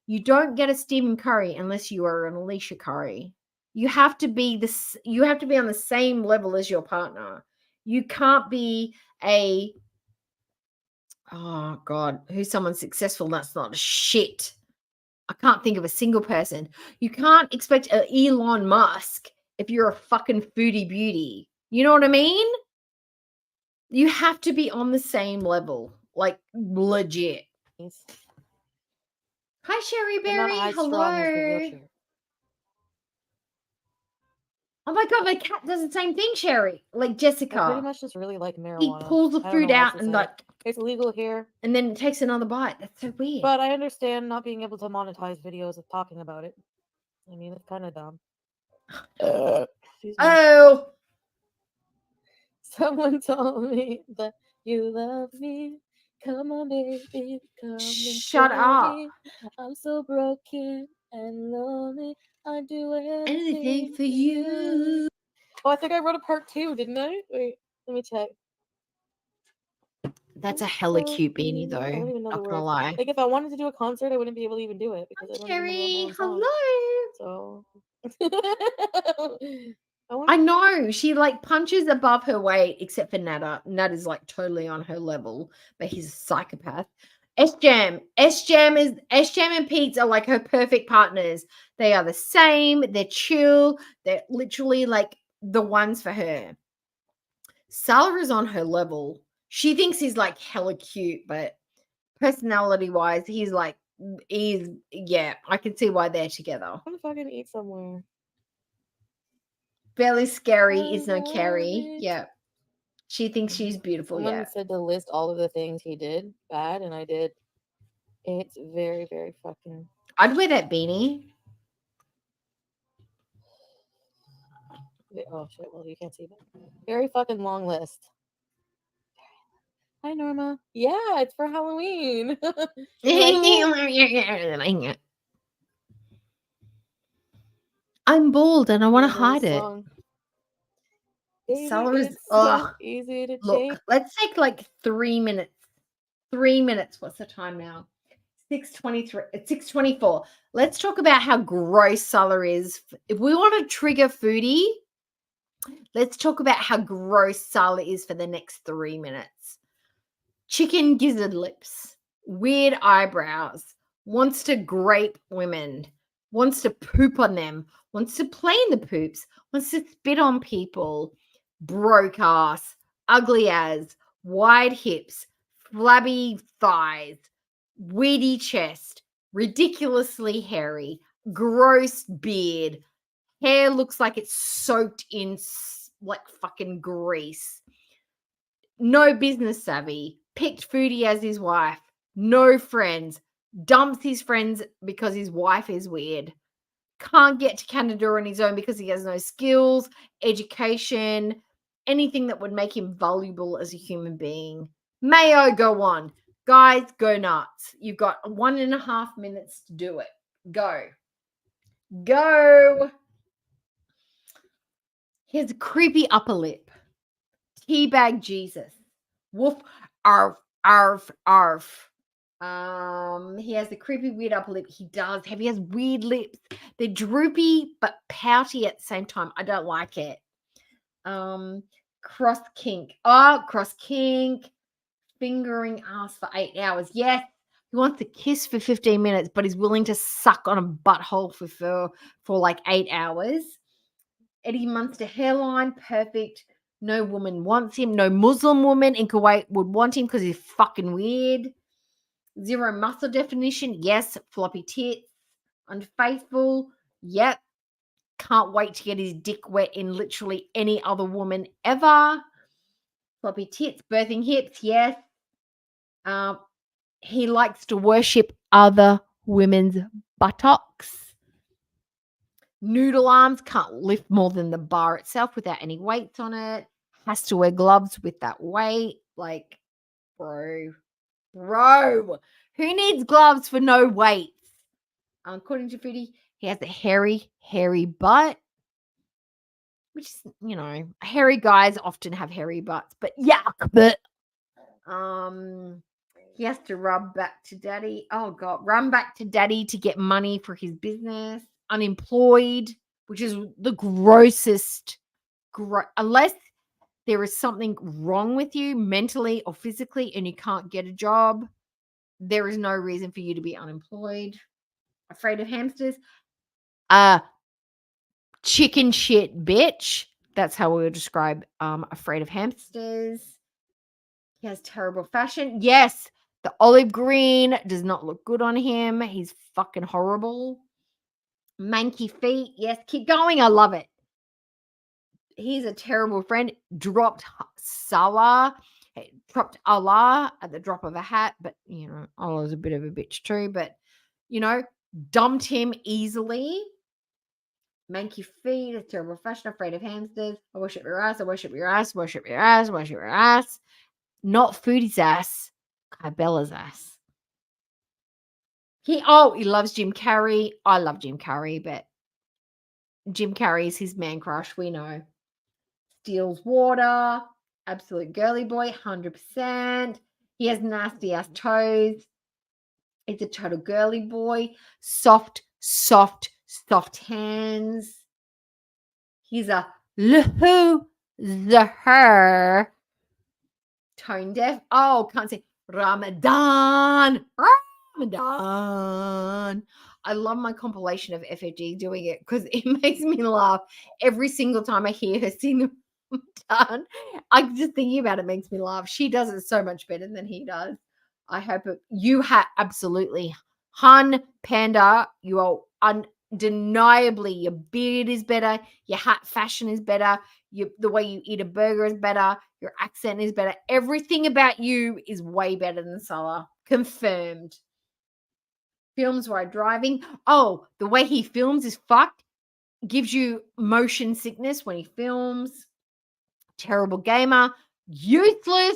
[SPEAKER 4] You don't get a Stephen Curry unless you are an Alicia Curry. You have to be on the same level as your partner. You can't be oh God, who's someone successful that's not a shit. I can't think of a single person. You can't expect Elon Musk if you're a fucking foodie beauty. You know what I mean? You have to be on the same level, like legit. Hi, Sherry
[SPEAKER 9] I'm not
[SPEAKER 4] Berry.
[SPEAKER 9] as strong as the
[SPEAKER 4] Hello.
[SPEAKER 9] wheelchair.
[SPEAKER 4] Oh my god, my cat does the same thing, Sherry. Like
[SPEAKER 9] I pretty
[SPEAKER 4] Jessica.
[SPEAKER 9] much just really like
[SPEAKER 4] He
[SPEAKER 9] marijuana.
[SPEAKER 4] pulls the
[SPEAKER 9] I don't
[SPEAKER 4] food
[SPEAKER 9] know what else
[SPEAKER 4] out
[SPEAKER 9] to
[SPEAKER 4] and
[SPEAKER 9] say.
[SPEAKER 4] like,
[SPEAKER 9] It's legal here,
[SPEAKER 4] and then takes another bite. That's so weird.
[SPEAKER 9] but I understand not being able to monetize videos of talking about it. I mean, it's kind of dumb. Excuse me.
[SPEAKER 4] Oh,
[SPEAKER 9] Someone told me that you love me. Come on, baby, come and
[SPEAKER 4] shut
[SPEAKER 9] show
[SPEAKER 4] up.
[SPEAKER 9] me. I'm so broken and lonely. I do
[SPEAKER 4] Anything
[SPEAKER 9] anything
[SPEAKER 4] for you.
[SPEAKER 9] Oh, I think I wrote a part 2, didn't I? Wait, let me check.
[SPEAKER 4] That's a hella cute beanie, though.
[SPEAKER 9] I don't even know
[SPEAKER 4] Not
[SPEAKER 9] the
[SPEAKER 4] gonna
[SPEAKER 9] words.
[SPEAKER 4] lie.
[SPEAKER 9] Like, if I wanted to do a concert, I wouldn't be able to even do it because I don't even know
[SPEAKER 4] Sherry,
[SPEAKER 9] my own
[SPEAKER 4] hello.
[SPEAKER 9] song. So,
[SPEAKER 4] I know she like punches above her weight, except for Nada. Nada's like totally on her level, but he's a psychopath. S Jam and Pete's are like her perfect partners. They are the same. They're chill. They're literally like the ones for her. Salah is on her level. She thinks he's like hella cute, but personality wise, he's yeah. I can see why they're together.
[SPEAKER 9] I want to fucking eat somewhere.
[SPEAKER 4] Fairly scary is no Carrie. Yeah. She thinks she's beautiful.
[SPEAKER 9] Someone
[SPEAKER 4] Yeah.
[SPEAKER 9] said to list all of the things he did bad, and I did. It's very, very fucking.
[SPEAKER 4] I'd wear that beanie.
[SPEAKER 9] Oh shit! Well, you can't see that. Very fucking long list. Hi, Norma. Yeah, it's for Halloween. You like it?
[SPEAKER 4] I'm bald and I want to
[SPEAKER 9] Yeah,
[SPEAKER 4] hide
[SPEAKER 9] there's a
[SPEAKER 4] it.
[SPEAKER 9] song. Baby,
[SPEAKER 4] Salah is
[SPEAKER 9] it's so easy to change.
[SPEAKER 4] Look, let's take like 3 minutes. 3 minutes. What's the time now? 6:23. It's 6:24. Let's talk about how gross Salah is. If we want to trigger foodie, let's talk about how gross Salah is for the next 3 minutes. Chicken gizzard lips, weird eyebrows, wants to grape women, wants to poop on them, wants to play in the poops, wants to spit on people, broke ass, ugly as, wide hips, flabby thighs, weedy chest, ridiculously hairy, gross beard, hair looks like it's soaked in like fucking grease, no business savvy, picked foodie as his wife, no friends, dumps his friends because his wife is weird, can't get to Canada on his own because he has no skills, education, anything that would make him valuable as a human being. Mayo, go on. Guys, go nuts. You've got 1.5 minutes to do it. Go. Go. He has a creepy upper lip. Teabag Jesus. Woof. Arf. Arf. Arf. He has the creepy weird upper lip. He does. He has weird lips. They're droopy but pouty at the same time. I don't like it. Cross kink. Oh, cross kink. Fingering ass for 8 hours. Yes. He wants to kiss for 15 minutes, but he's willing to suck on a butthole for like 8 hours. Eddie Munster hairline, perfect. No woman wants him. No Muslim woman in Kuwait would want him because he's fucking weird. Zero muscle definition. Yes. Floppy tits. Unfaithful. Yep. Can't wait to get his dick wet in literally any other woman ever. Floppy tits. Birthing hips. Yes. He likes to worship other women's buttocks. Noodle arms, can't lift more than the bar itself without any weights on it. Has to wear gloves with that weight. Like, bro. Who needs gloves for no weights? According to Foodie, he has a hairy butt. Which is, hairy guys often have hairy butts. But yuck. But he has to run back to daddy to get money for his business. Unemployed, which is the grossest. Unless there is something wrong with you mentally or physically and you can't get a job, there is no reason for you to be unemployed. Afraid of hamsters. Chicken shit bitch. That's how we would describe afraid of hamsters. He has terrible fashion. Yes, the olive green does not look good on him. He's fucking horrible. Manky feet. Yes, keep going. I love it. He's a terrible friend. Dropped Salah. Dropped Allah at the drop of a hat. But, you know, Allah's a bit of a bitch too. But, you know, dumped him easily. Manky feet, a terrible fashion, afraid of hamsters. I worship your ass. I worship your ass. Worship your ass. Worship your ass. Not Foodie's ass. Bella's ass. He loves Jim Carrey. I love Jim Carrey, but Jim Carrey is his man crush. We know. Steals water. Absolute girly boy. 100%. He has nasty ass toes. It's a total girly boy. Soft hands. He's a the her. Tone deaf. Oh, can't say Ramadan. I love my compilation of FFG doing it because it makes me laugh every single time I hear her sing Ramadan. I'm just thinking about it makes me laugh. She does it so much better than he does. I hope you have absolutely Hun Panda. You are undeniably, your beard is better, your hat fashion is better, the way you eat a burger is better, your accent is better. Everything about you is way better than Salah. Confirmed. Films while driving. Oh, the way he films is fucked. Gives you motion sickness when he films. Terrible gamer. Useless.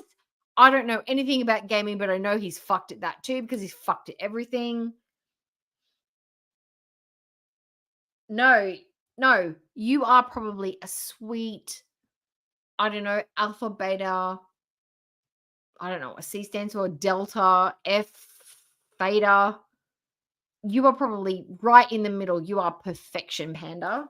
[SPEAKER 4] I don't know anything about gaming, but I know he's fucked at that too because he's fucked at everything. No, you are probably a sweet, I don't know, alpha, beta, I don't know what C stands for, delta, F, theta. You are probably right in the middle. You are perfection, Panda.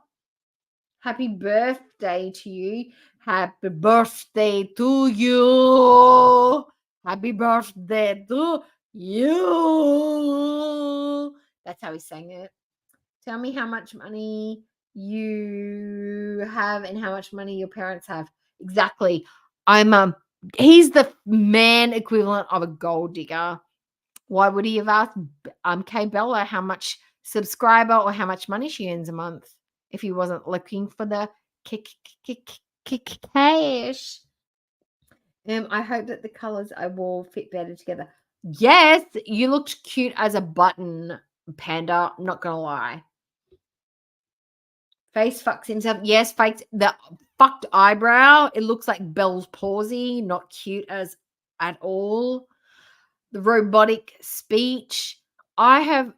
[SPEAKER 4] Happy birthday to you. Happy birthday to you. Happy birthday to you. That's how he sang it. Tell me how much money you have and how much money your parents have. Exactly. He's the man equivalent of a gold digger. Why would he have asked Kay Bella how much subscriber or how much money she earns a month if he wasn't looking for the cash? I hope that the colors I wore fit better together. Yes, you looked cute as a button, Panda. I'm not gonna lie. Face fucks himself. Yes, fakes the fucked eyebrow. It looks like Bell's palsy. Not cute as at all. The robotic speech. I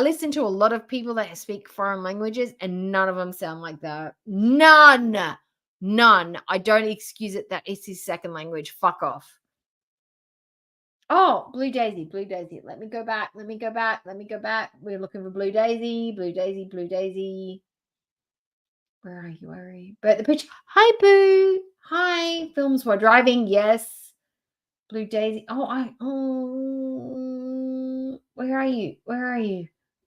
[SPEAKER 4] listen to a lot of people that speak foreign languages and none of them sound like that. None. I don't excuse it that it's his second language. Fuck off. Oh, Blue Daisy. Let me go back. We're looking for Blue Daisy. Where are you? But the picture. Hi, Boo. Hi. Films while driving. Yes. Blue Daisy. Where are you?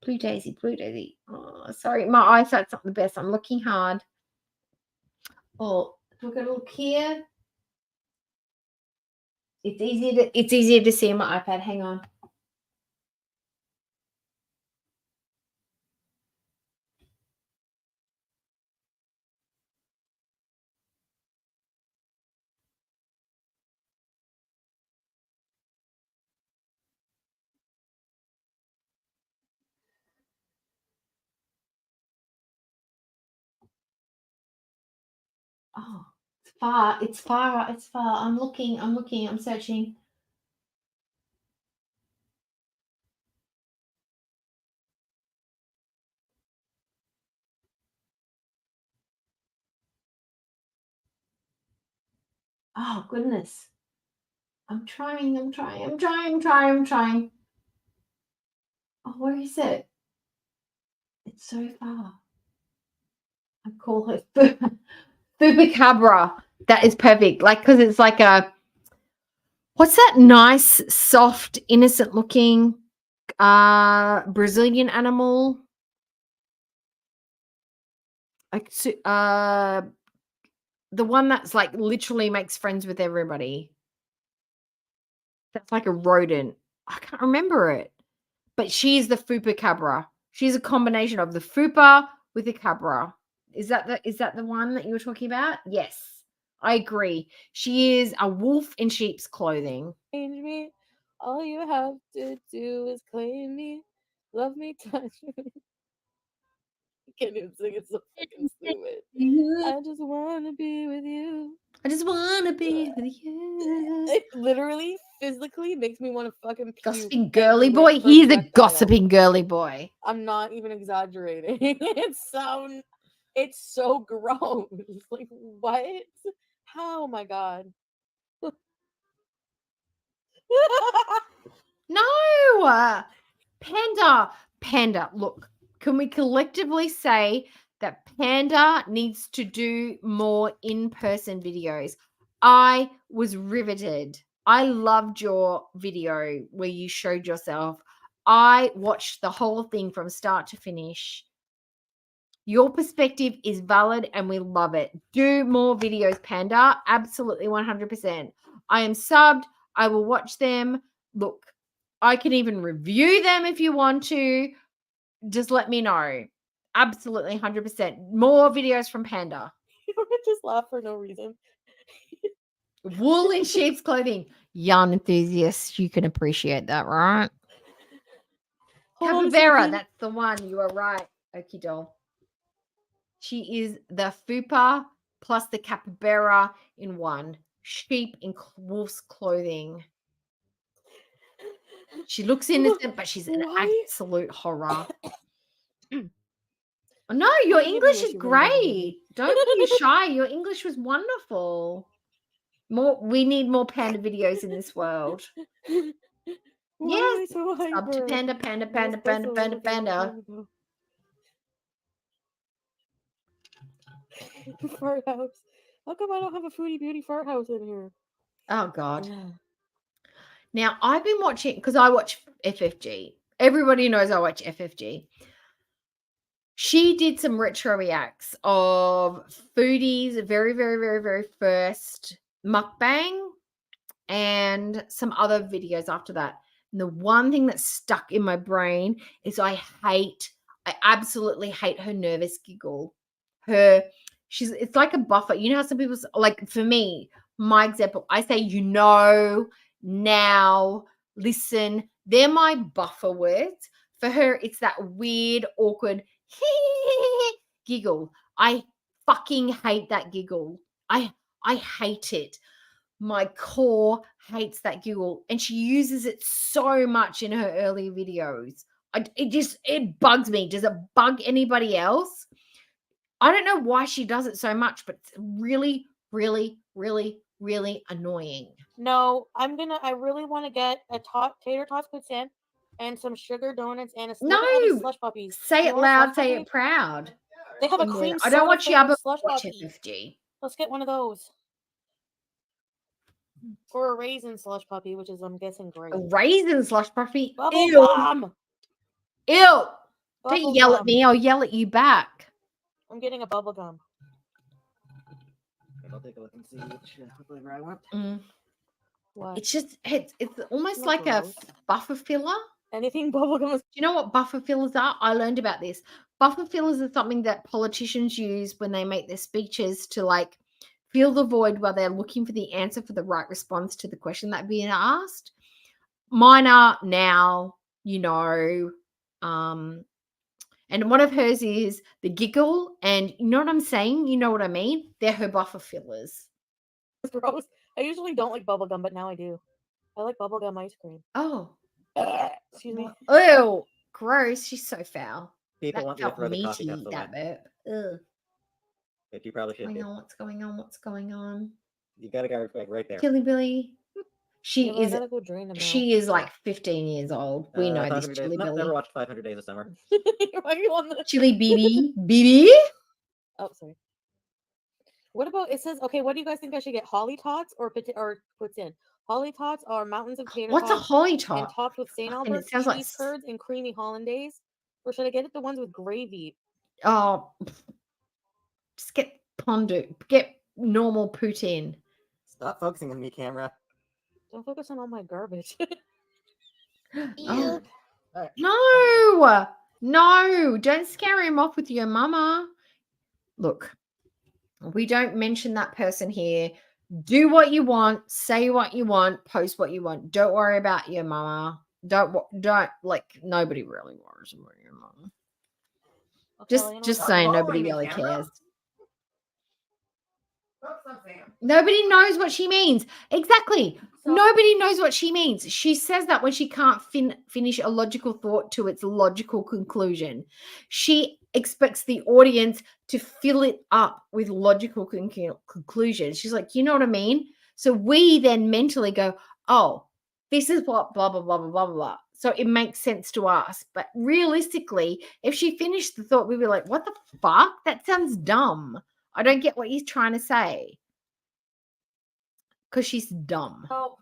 [SPEAKER 4] Blue Daisy. Oh, sorry. My eyesight's not the best. I'm looking hard. Oh, we're going to look here. It's easier to see on my iPad. Hang on. Oh, it's far. I'm looking. I'm searching. Oh, goodness. I'm trying. Oh, where is it? It's so far. I call her Chupacabra. That is perfect. Because it's like what's that nice, soft, innocent looking Brazilian animal? The one that's like literally makes friends with everybody. That's like a rodent. I can't remember it. But she's the fupa cabra. She's a combination of the fupa with the cabra. Is that the one that you were talking about? Yes. I agree. She is a wolf in sheep's clothing.
[SPEAKER 9] Change me. All you have to do is claim me, love me, touch me. I can't even sing. It's so fucking stupid. I just want to be with you.
[SPEAKER 4] I just want to be with you.
[SPEAKER 9] It literally, physically makes me want to fucking puke.
[SPEAKER 4] Gossiping girly boy. He's a gossiping girly boy.
[SPEAKER 9] I'm not even exaggerating. It's so gross. Like, what? How? Oh my god.
[SPEAKER 4] No, Panda. Look, can we collectively say that Panda needs to do more in-person videos? I was riveted. I loved your video where you showed yourself. I watched the whole thing from start to finish. Your perspective is valid and we love it. Do more videos, Panda. Absolutely 100%. I am subbed. I will watch them. Look, I can even review them if you want to. Just let me know. Absolutely 100%. More videos from Panda.
[SPEAKER 9] You just laugh for no reason.
[SPEAKER 4] Wool in sheep's clothing. Yarn enthusiasts, you can appreciate that, right?
[SPEAKER 9] Hold on a
[SPEAKER 4] Capybara,
[SPEAKER 9] second.
[SPEAKER 4] that's the one. You are right. Okie doll. She is the fupa plus the capybara in one. Sheep in wolf's clothing. She looks innocent, but she's an absolute horror. No, your English is great. Don't be shy. Your English was wonderful. We need more panda videos in this world. Yes. Sub to panda.
[SPEAKER 9] Fart house. How come I don't have a foodie beauty fart house in here?
[SPEAKER 4] Oh God. Now I've been watching because I watch FFG. Everybody knows I watch FFG. She did some retro reacts of Foodie's very, very, very, very first mukbang and some other videos after that. And the one thing that stuck in my brain is I absolutely hate her nervous giggle. It's like a buffer. You know how some people, like for me, my example, I say, now, listen, they're my buffer words. For her, it's that weird, awkward giggle. I fucking hate that giggle. I hate it. My core hates that giggle. And she uses it so much in her early videos. It bugs me. Does it bug anybody else? I don't know why she does it so much, but it's really, really, really, really annoying.
[SPEAKER 9] No, I really want to get a tater tots poutine and some sugar donuts and a snippet of slush puppies.
[SPEAKER 4] Say
[SPEAKER 9] You
[SPEAKER 4] it
[SPEAKER 9] want a
[SPEAKER 4] loud,
[SPEAKER 9] slush
[SPEAKER 4] say
[SPEAKER 9] puppy?
[SPEAKER 4] it proud.
[SPEAKER 9] They have a
[SPEAKER 4] And then
[SPEAKER 9] cream
[SPEAKER 4] I don't
[SPEAKER 9] soda
[SPEAKER 4] watch
[SPEAKER 9] flavored
[SPEAKER 4] Yabba,
[SPEAKER 9] slush
[SPEAKER 4] watch
[SPEAKER 9] puppy.
[SPEAKER 4] FFG.
[SPEAKER 9] Let's get one of those. Or a raisin slush puppy, which is, I'm guessing, great.
[SPEAKER 4] A raisin slush puppy.
[SPEAKER 9] Bubble
[SPEAKER 4] Ew.
[SPEAKER 9] gum.
[SPEAKER 4] Ew.
[SPEAKER 9] Bubble
[SPEAKER 4] Don't yell at
[SPEAKER 9] gum.
[SPEAKER 4] me. I'll yell at you back.
[SPEAKER 9] I'm getting a bubble gum.
[SPEAKER 11] I'll take a look and see which flavor I want.
[SPEAKER 9] What?
[SPEAKER 4] It's just, it's almost
[SPEAKER 9] Not
[SPEAKER 4] like
[SPEAKER 9] gross.
[SPEAKER 4] a buffer filler.
[SPEAKER 9] Anything bubblegum is.
[SPEAKER 4] Do you know what buffer fillers are? I learned about this. Buffer fillers are something that politicians use when they make their speeches to like fill the void while they're looking for the answer for the right response to the question that being asked. Mine are now, and one of hers is the giggle, and you know what I'm saying? You know what I mean? They're her buffer fillers.
[SPEAKER 9] It's gross. I usually don't like bubblegum, but now I do. I like bubblegum ice cream.
[SPEAKER 4] Oh.
[SPEAKER 9] Excuse me.
[SPEAKER 4] Ew. Gross. She's so foul.
[SPEAKER 11] People
[SPEAKER 4] That
[SPEAKER 11] want me to
[SPEAKER 4] felt
[SPEAKER 11] throw the
[SPEAKER 4] meaty,
[SPEAKER 11] coffee cups away.
[SPEAKER 4] that burp. Ugh.
[SPEAKER 11] But you probably should be.
[SPEAKER 4] What's going on?
[SPEAKER 11] You gotta go like right there.
[SPEAKER 4] Tilly Billy. She
[SPEAKER 9] Yeah, but I gotta go drain the milk.
[SPEAKER 4] She is like 15 years old. We know this
[SPEAKER 11] 500
[SPEAKER 4] Chili
[SPEAKER 11] days.
[SPEAKER 4] Billy.
[SPEAKER 11] Never watched 500 Days of Summer.
[SPEAKER 9] Why are you on the
[SPEAKER 4] Chili BB.
[SPEAKER 9] Oh, sorry. What about it says okay? What do you guys think I should get? Holly tots or poutine? Holly tots are mountains of tater
[SPEAKER 4] What's a
[SPEAKER 9] tots
[SPEAKER 4] holly
[SPEAKER 9] and
[SPEAKER 4] tot?
[SPEAKER 9] topped with St.
[SPEAKER 4] Fucking, it
[SPEAKER 9] Albert
[SPEAKER 4] sounds like
[SPEAKER 9] cheese curds and creamy hollandaise, or should I get it the ones with gravy?
[SPEAKER 4] Oh, just get pondu. Get normal poutine.
[SPEAKER 11] Stop focusing on me, camera.
[SPEAKER 9] Don't focus on all my garbage.
[SPEAKER 4] Oh.
[SPEAKER 9] Alright.
[SPEAKER 4] No, don't scare him off with your mama. Look, we don't mention that person here. Do what you want, say what you want, post what you want. Don't worry about your mama. Don't like nobody really worries about your mama. Just saying, nobody really cares. Nobody knows what she means. Exactly. Nobody knows what she means. She says that when she can't finish a logical thought to its logical conclusion. She expects the audience to fill it up with logical conclusions. She's like, you know what I mean? So we then mentally go, oh, this is what blah, blah, blah, blah, blah, blah. So it makes sense to us. But realistically, if she finished the thought, we'd be like, what the fuck? That sounds dumb. I don't get what he's trying to say. Because she's dumb.
[SPEAKER 9] So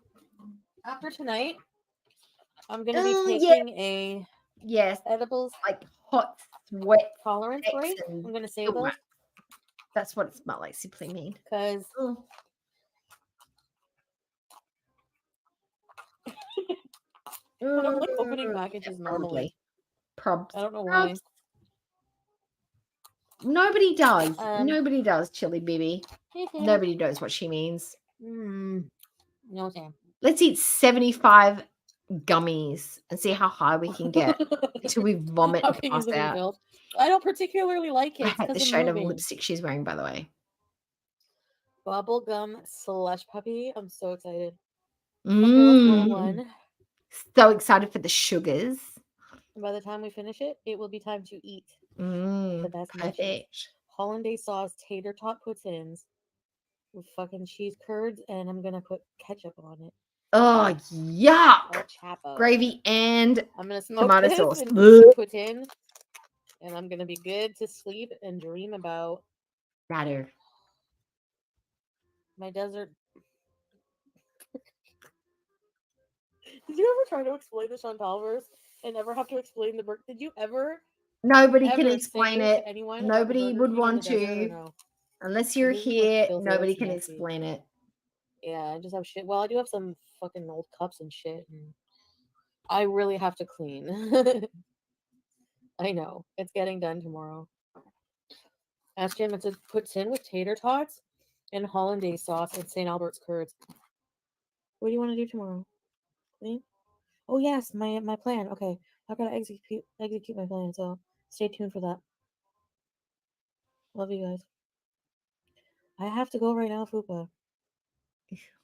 [SPEAKER 9] after tonight, I'm gonna be taking edibles
[SPEAKER 4] like hot sweat
[SPEAKER 9] tolerance break. I'm gonna save those.
[SPEAKER 4] That's what it smelled like. Simply mean.
[SPEAKER 9] Because I don't like opening packages normally.
[SPEAKER 4] Probably.
[SPEAKER 9] I don't know why.
[SPEAKER 4] Nobody does. Nobody does, Chili Bibi. Nobody knows what she means.
[SPEAKER 9] No, Sam.
[SPEAKER 4] Let's eat 75 gummies and see how high we can get until we vomit and pass out.
[SPEAKER 9] I don't particularly like it.
[SPEAKER 4] I hate the shade of lipstick she's wearing, by the way.
[SPEAKER 9] Bubblegum slush puppy. I'm so excited. One.
[SPEAKER 4] So excited for the sugars.
[SPEAKER 9] And by the time we finish it, it will be time to eat.
[SPEAKER 4] The
[SPEAKER 9] best
[SPEAKER 4] perfect.
[SPEAKER 9] Hollandaise sauce tater tot puddings with fucking cheese curds, and I'm gonna put ketchup on it.
[SPEAKER 4] Oh, yuck!
[SPEAKER 9] Chapo.
[SPEAKER 4] Gravy and
[SPEAKER 9] I'm gonna smoke
[SPEAKER 4] tomato
[SPEAKER 9] this
[SPEAKER 4] sauce.
[SPEAKER 9] and put in, and I'm gonna be good to sleep and dream about
[SPEAKER 4] Matter.
[SPEAKER 9] My desert. Did you ever try to explain the Chantalverse and never have to explain the Did you ever?
[SPEAKER 4] Nobody can
[SPEAKER 9] ever
[SPEAKER 4] explain
[SPEAKER 9] say
[SPEAKER 4] it.
[SPEAKER 9] to anyone about the
[SPEAKER 4] Nobody
[SPEAKER 9] Burger
[SPEAKER 4] would
[SPEAKER 9] King in
[SPEAKER 4] want
[SPEAKER 9] the desert, or
[SPEAKER 4] to.
[SPEAKER 9] no?
[SPEAKER 4] Unless you're
[SPEAKER 9] This is, like,
[SPEAKER 4] here,
[SPEAKER 9] filthy,
[SPEAKER 4] nobody
[SPEAKER 9] that's
[SPEAKER 4] can
[SPEAKER 9] nasty.
[SPEAKER 4] explain it.
[SPEAKER 9] Yeah, I just have shit. Well, I do have some fucking old cups and shit. And I really have to clean. I know. It's getting done tomorrow. Ask Jim to put in with tater tots and hollandaise sauce and St. Albert's curds. What do you want to do tomorrow? Clean? Oh yes, my plan. Okay, I've got to execute my plan. So stay tuned for that. Love you guys. I have to go right now, Fupa.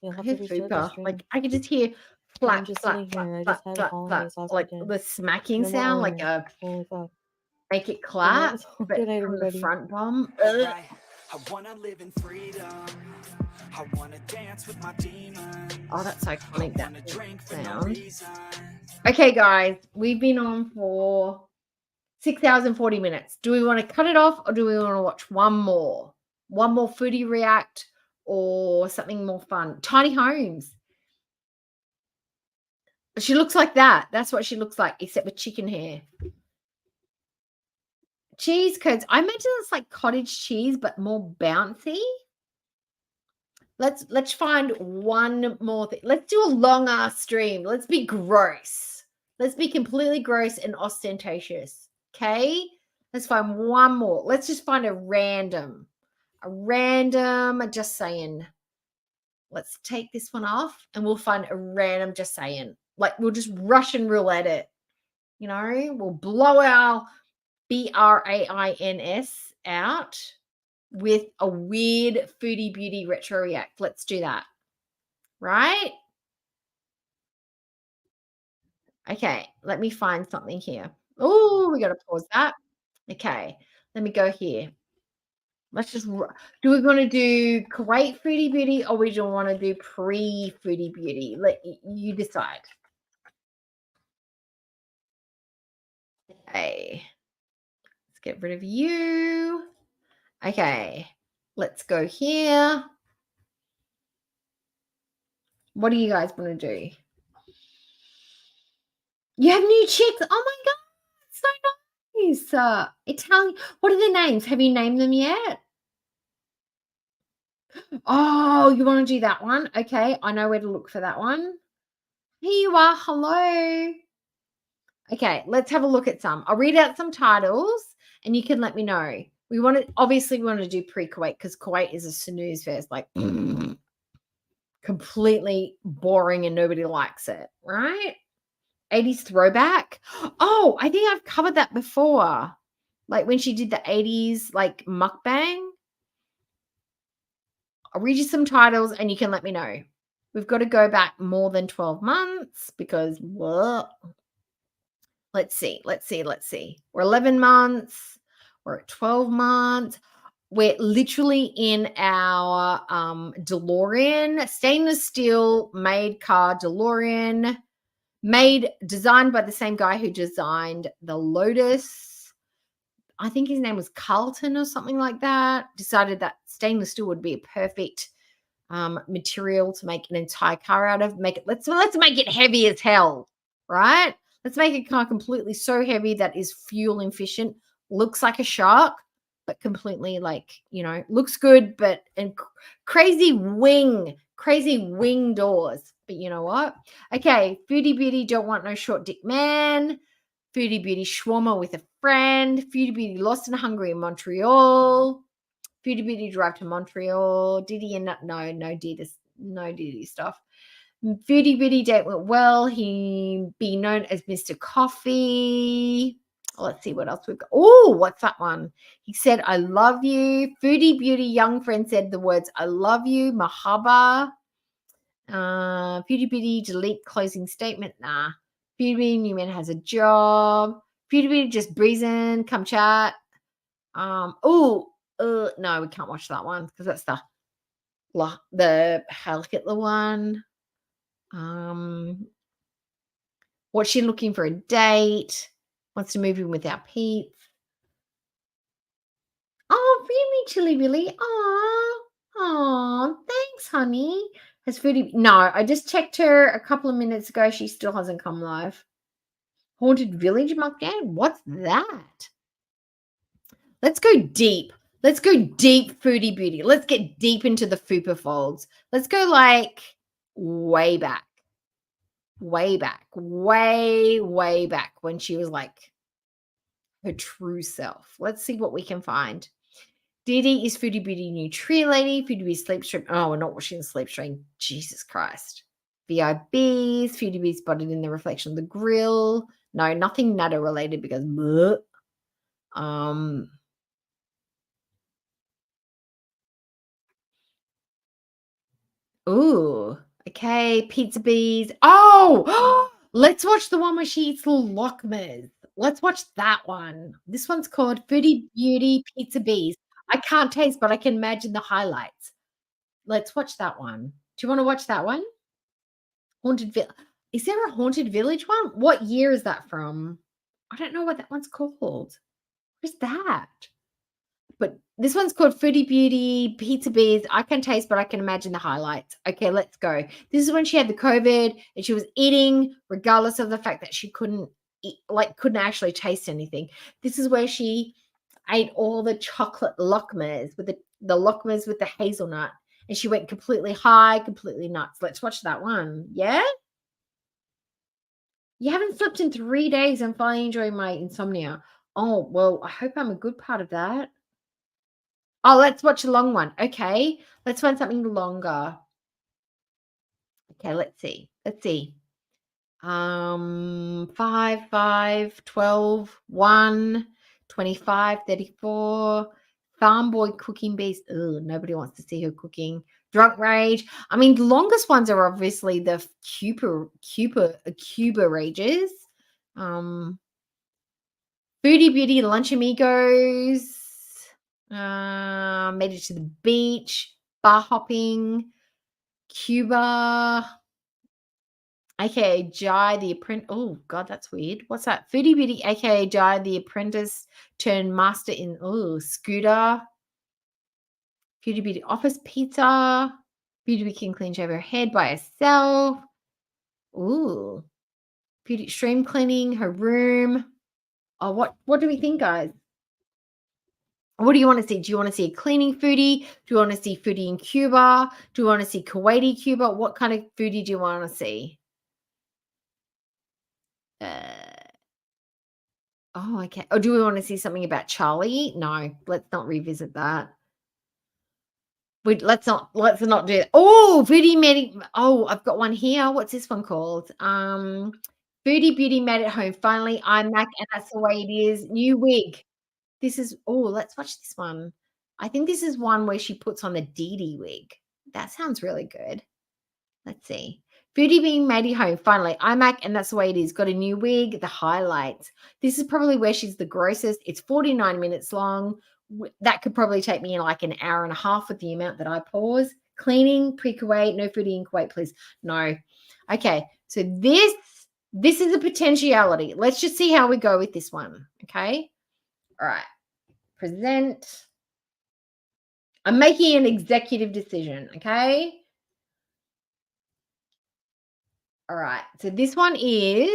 [SPEAKER 9] You'll have to restart the stream.
[SPEAKER 4] Like I could just hear flap,
[SPEAKER 9] I'm just
[SPEAKER 4] flap,
[SPEAKER 9] sitting here. I
[SPEAKER 4] flap,
[SPEAKER 9] just had
[SPEAKER 4] flap,
[SPEAKER 9] hollandaise
[SPEAKER 4] flap,
[SPEAKER 9] sauce
[SPEAKER 4] like
[SPEAKER 9] put in.
[SPEAKER 4] the smacking
[SPEAKER 9] No more
[SPEAKER 4] sound, like
[SPEAKER 9] orange.
[SPEAKER 4] a
[SPEAKER 9] Holy fuck.
[SPEAKER 4] make it clap, but
[SPEAKER 9] Good night,
[SPEAKER 4] from the
[SPEAKER 9] everybody.
[SPEAKER 4] front bomb.
[SPEAKER 2] I wanna live in freedom. I wanna dance with my demons.
[SPEAKER 4] Oh, that's iconic, that
[SPEAKER 2] drink for no
[SPEAKER 4] sound.
[SPEAKER 2] reason.
[SPEAKER 4] Okay, guys, we've been on for 6 hours and 40 minutes. Do we want to cut it off or do we want to watch one more? One more foodie react or something more fun? Tiny Homes. She looks like that. That's what she looks like, except with chicken hair. Cheese curds. I imagine it's like cottage cheese, but more bouncy. Let's find one more thing. Let's do a long ass stream. Let's be gross. Let's be completely gross and ostentatious. Okay? Let's find one more. Let's just find a random, just saying. Let's take this one off and we'll find a random, just saying. Like we'll just Russian roulette it. You know, we'll blow our BRAINS out with a weird foodie beauty retro react. Let's do that. Right? Okay, let me find something here. Oh, we got to pause that. Okay, let me go here. Let's just, do we want to do Kuwait foodie beauty or we don't want to do pre-foodie beauty? Let you decide. Okay, let's get rid of you. Okay, let's go here. What do you guys want to do? You have new chicks. Oh my God, so nice. Italian. What are the names? Have you named them yet? Oh, you want to do that one? Okay, I know where to look for that one. Here you are. Hello. Okay, let's have a look at some. I'll read out some titles and you can let me know. We want to do pre-Kuwait because Kuwait is a snooze fest, like completely boring and nobody likes it, right? 80s throwback. Oh, I think I've covered that before. Like when she did the 80s like mukbang. I'll read you some titles and you can let me know. We've got to go back more than 12 months because what? Let's see. We're 11 months. We're at 12 months. We're literally in our DeLorean, stainless steel made car DeLorean, designed by the same guy who designed the Lotus. I think his name was Carlton or something like that. Decided that stainless steel would be a perfect material to make an entire car out of. Let's make it heavy as hell, right? Let's make a car completely so heavy that is fuel efficient, looks like a shark, but completely looks good, but crazy wing doors. But you know what? Okay, Foodie Beauty don't want no short dick man. Foodie Beauty shawarma with a friend. Foodie Beauty lost and hungry in Montreal. Foodie Beauty drive to Montreal. Diddy and no Diddy stuff. Foodie Beauty date went well. He be known as Mr. Coffee. Let's see what else we've got. Oh, what's that one? He said, I love you. Foodie Beauty young friend said the words, I love you, mahaba. Foodie Beauty delete closing statement. Nah. Foodie Beauty new man has a job. Foodie Beauty just breezing. Come chat. No, we can't watch that one because that's the Heil Hitler one. What's she looking for a date? Wants to move in with our Pete. Oh, really, Chili Willy? Oh, thanks, honey. Has Foodie? No, I just checked her a couple of minutes ago. She still hasn't come live. Haunted Village Mukbang? What's that? Let's go deep. Foodie Beauty. Let's get deep into the Fupa folds. Let's go like way back when she was like her true self. Let's see what we can find. Didi is Foodie Beauty new tree lady. Foodie Beauty sleep stream. Oh, we're not watching the sleep stream. Jesus Christ. VIBs. Foodie Beauty spotted in the reflection of the grill. No, nothing Nada related because bleh. Ooh, okay, Pizza Bees. Oh, let's watch the one where she eats little lockmas. Let's watch that one. This one's called Foodie Beauty Pizza Bees. I can't taste, but I can imagine the highlights. Let's watch that one. Do you want to watch that one? Haunted Village. Is there a Haunted Village one? What year is that from? I don't know what that one's called. Where's that? But this one's called Foodie Beauty Pizza Bees. I can taste, but I can imagine the highlights. Okay, let's go. This is when she had the COVID and she was eating, regardless of the fact that she couldn't eat, couldn't actually taste anything. This is where she ate all the chocolate lokmas with the lokmas with the hazelnut, and she went completely high, completely nuts. Let's watch that one. Yeah. You haven't slept in 3 days and finally enjoying my insomnia. Oh, well, I hope I'm a good part of that. Oh, let's watch a long one. Okay, let's find something longer. Okay, let's see. 5, 12, 1, 25, 34. Farm boy cooking bees. Ugh, nobody wants to see her cooking. Drunk rage. I mean, the longest ones are obviously the Cuba rages. Foodie Beauty, Lunch Amigos. Made it to the beach, bar hopping, Cuba, aka Jai the Apprentice. Oh God, that's weird. What's that? Foodie Beauty, aka Jai the Apprentice turned master in Scooter. Foodie Beauty Office Pizza. Foodie Beauty can clean shave her head by herself. Ooh. Beauty Stream cleaning her room. Oh, what do we think, guys? What do you want to see? Do you want to see a cleaning foodie? Do you want to see foodie in Cuba? Do you want to see Kuwaiti Cuba? What kind of foodie do you want to see? Oh, okay. Or do we want to see something about Charlie? No, let's not revisit that. Let's not do it. Oh, foodie made. Oh, I've got one here. What's this one called? Foodie Beauty made it home. Finally, iMac, and that's the way it is. New wig. This is. Oh, let's watch this one. I think this is one where she puts on the Dee Dee wig. That sounds really good. Let's see. Foodie being made it home. Finally, iMac, and that's the way it is. Got a new wig. The highlights. This is probably where she's the grossest. It's 49 minutes long. That could probably take me like an hour and a half with the amount that I pause. Cleaning, pre-Kuwait, no foodie in Kuwait, please. No. Okay, so this is a potentiality. Let's just see how we go with this one, okay? All right. Present. I'm making an executive decision, okay? All right, so this one is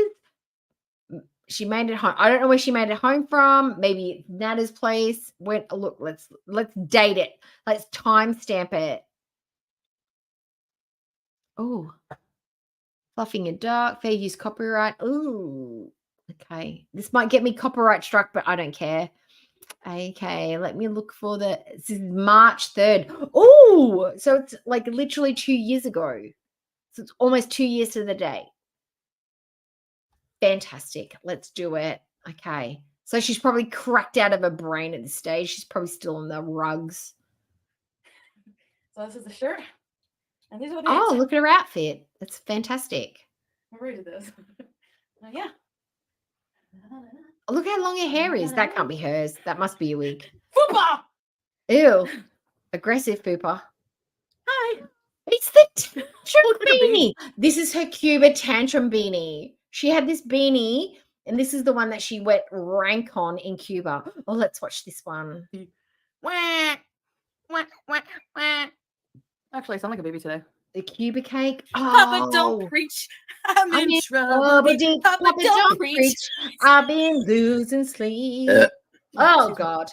[SPEAKER 4] she made it home. I don't know where she made it home from. Maybe it's Nada's place. Look, let's date it. Let's timestamp it. Oh, fluffing in dark. Fair use copyright. Ooh, okay. This might get me copyright struck, but I don't care. Okay, let me look for this is March 3rd. Oh, so it's like literally 2 years ago. So it's almost 2 years to the day. Fantastic. Let's do it. Okay. So she's probably cracked out of her brain at this stage. She's probably still on the rugs.
[SPEAKER 21] So this is the shirt. And these are the
[SPEAKER 4] Oh,
[SPEAKER 21] pants.
[SPEAKER 4] look at her outfit. That's fantastic.
[SPEAKER 21] Where is this? Yeah.
[SPEAKER 4] Look how long her hair is. That can't be hers. That must be a wig.
[SPEAKER 21] Fupa!
[SPEAKER 4] Ew. Aggressive Fupa.
[SPEAKER 21] Hi.
[SPEAKER 4] It's the tantrum beanie. This is her Cuba tantrum beanie. She had this beanie, and this is the one that she went rank on in Cuba. Oh, let's watch this one.
[SPEAKER 21] Wah, wah, wah, wah. Actually, I sound like a baby today.
[SPEAKER 4] The Cuba cake.
[SPEAKER 21] Papa,
[SPEAKER 4] Oh,
[SPEAKER 21] don't preach. I'm in trouble.
[SPEAKER 4] Papa, don't preach. I've been losing sleep. Oh, God.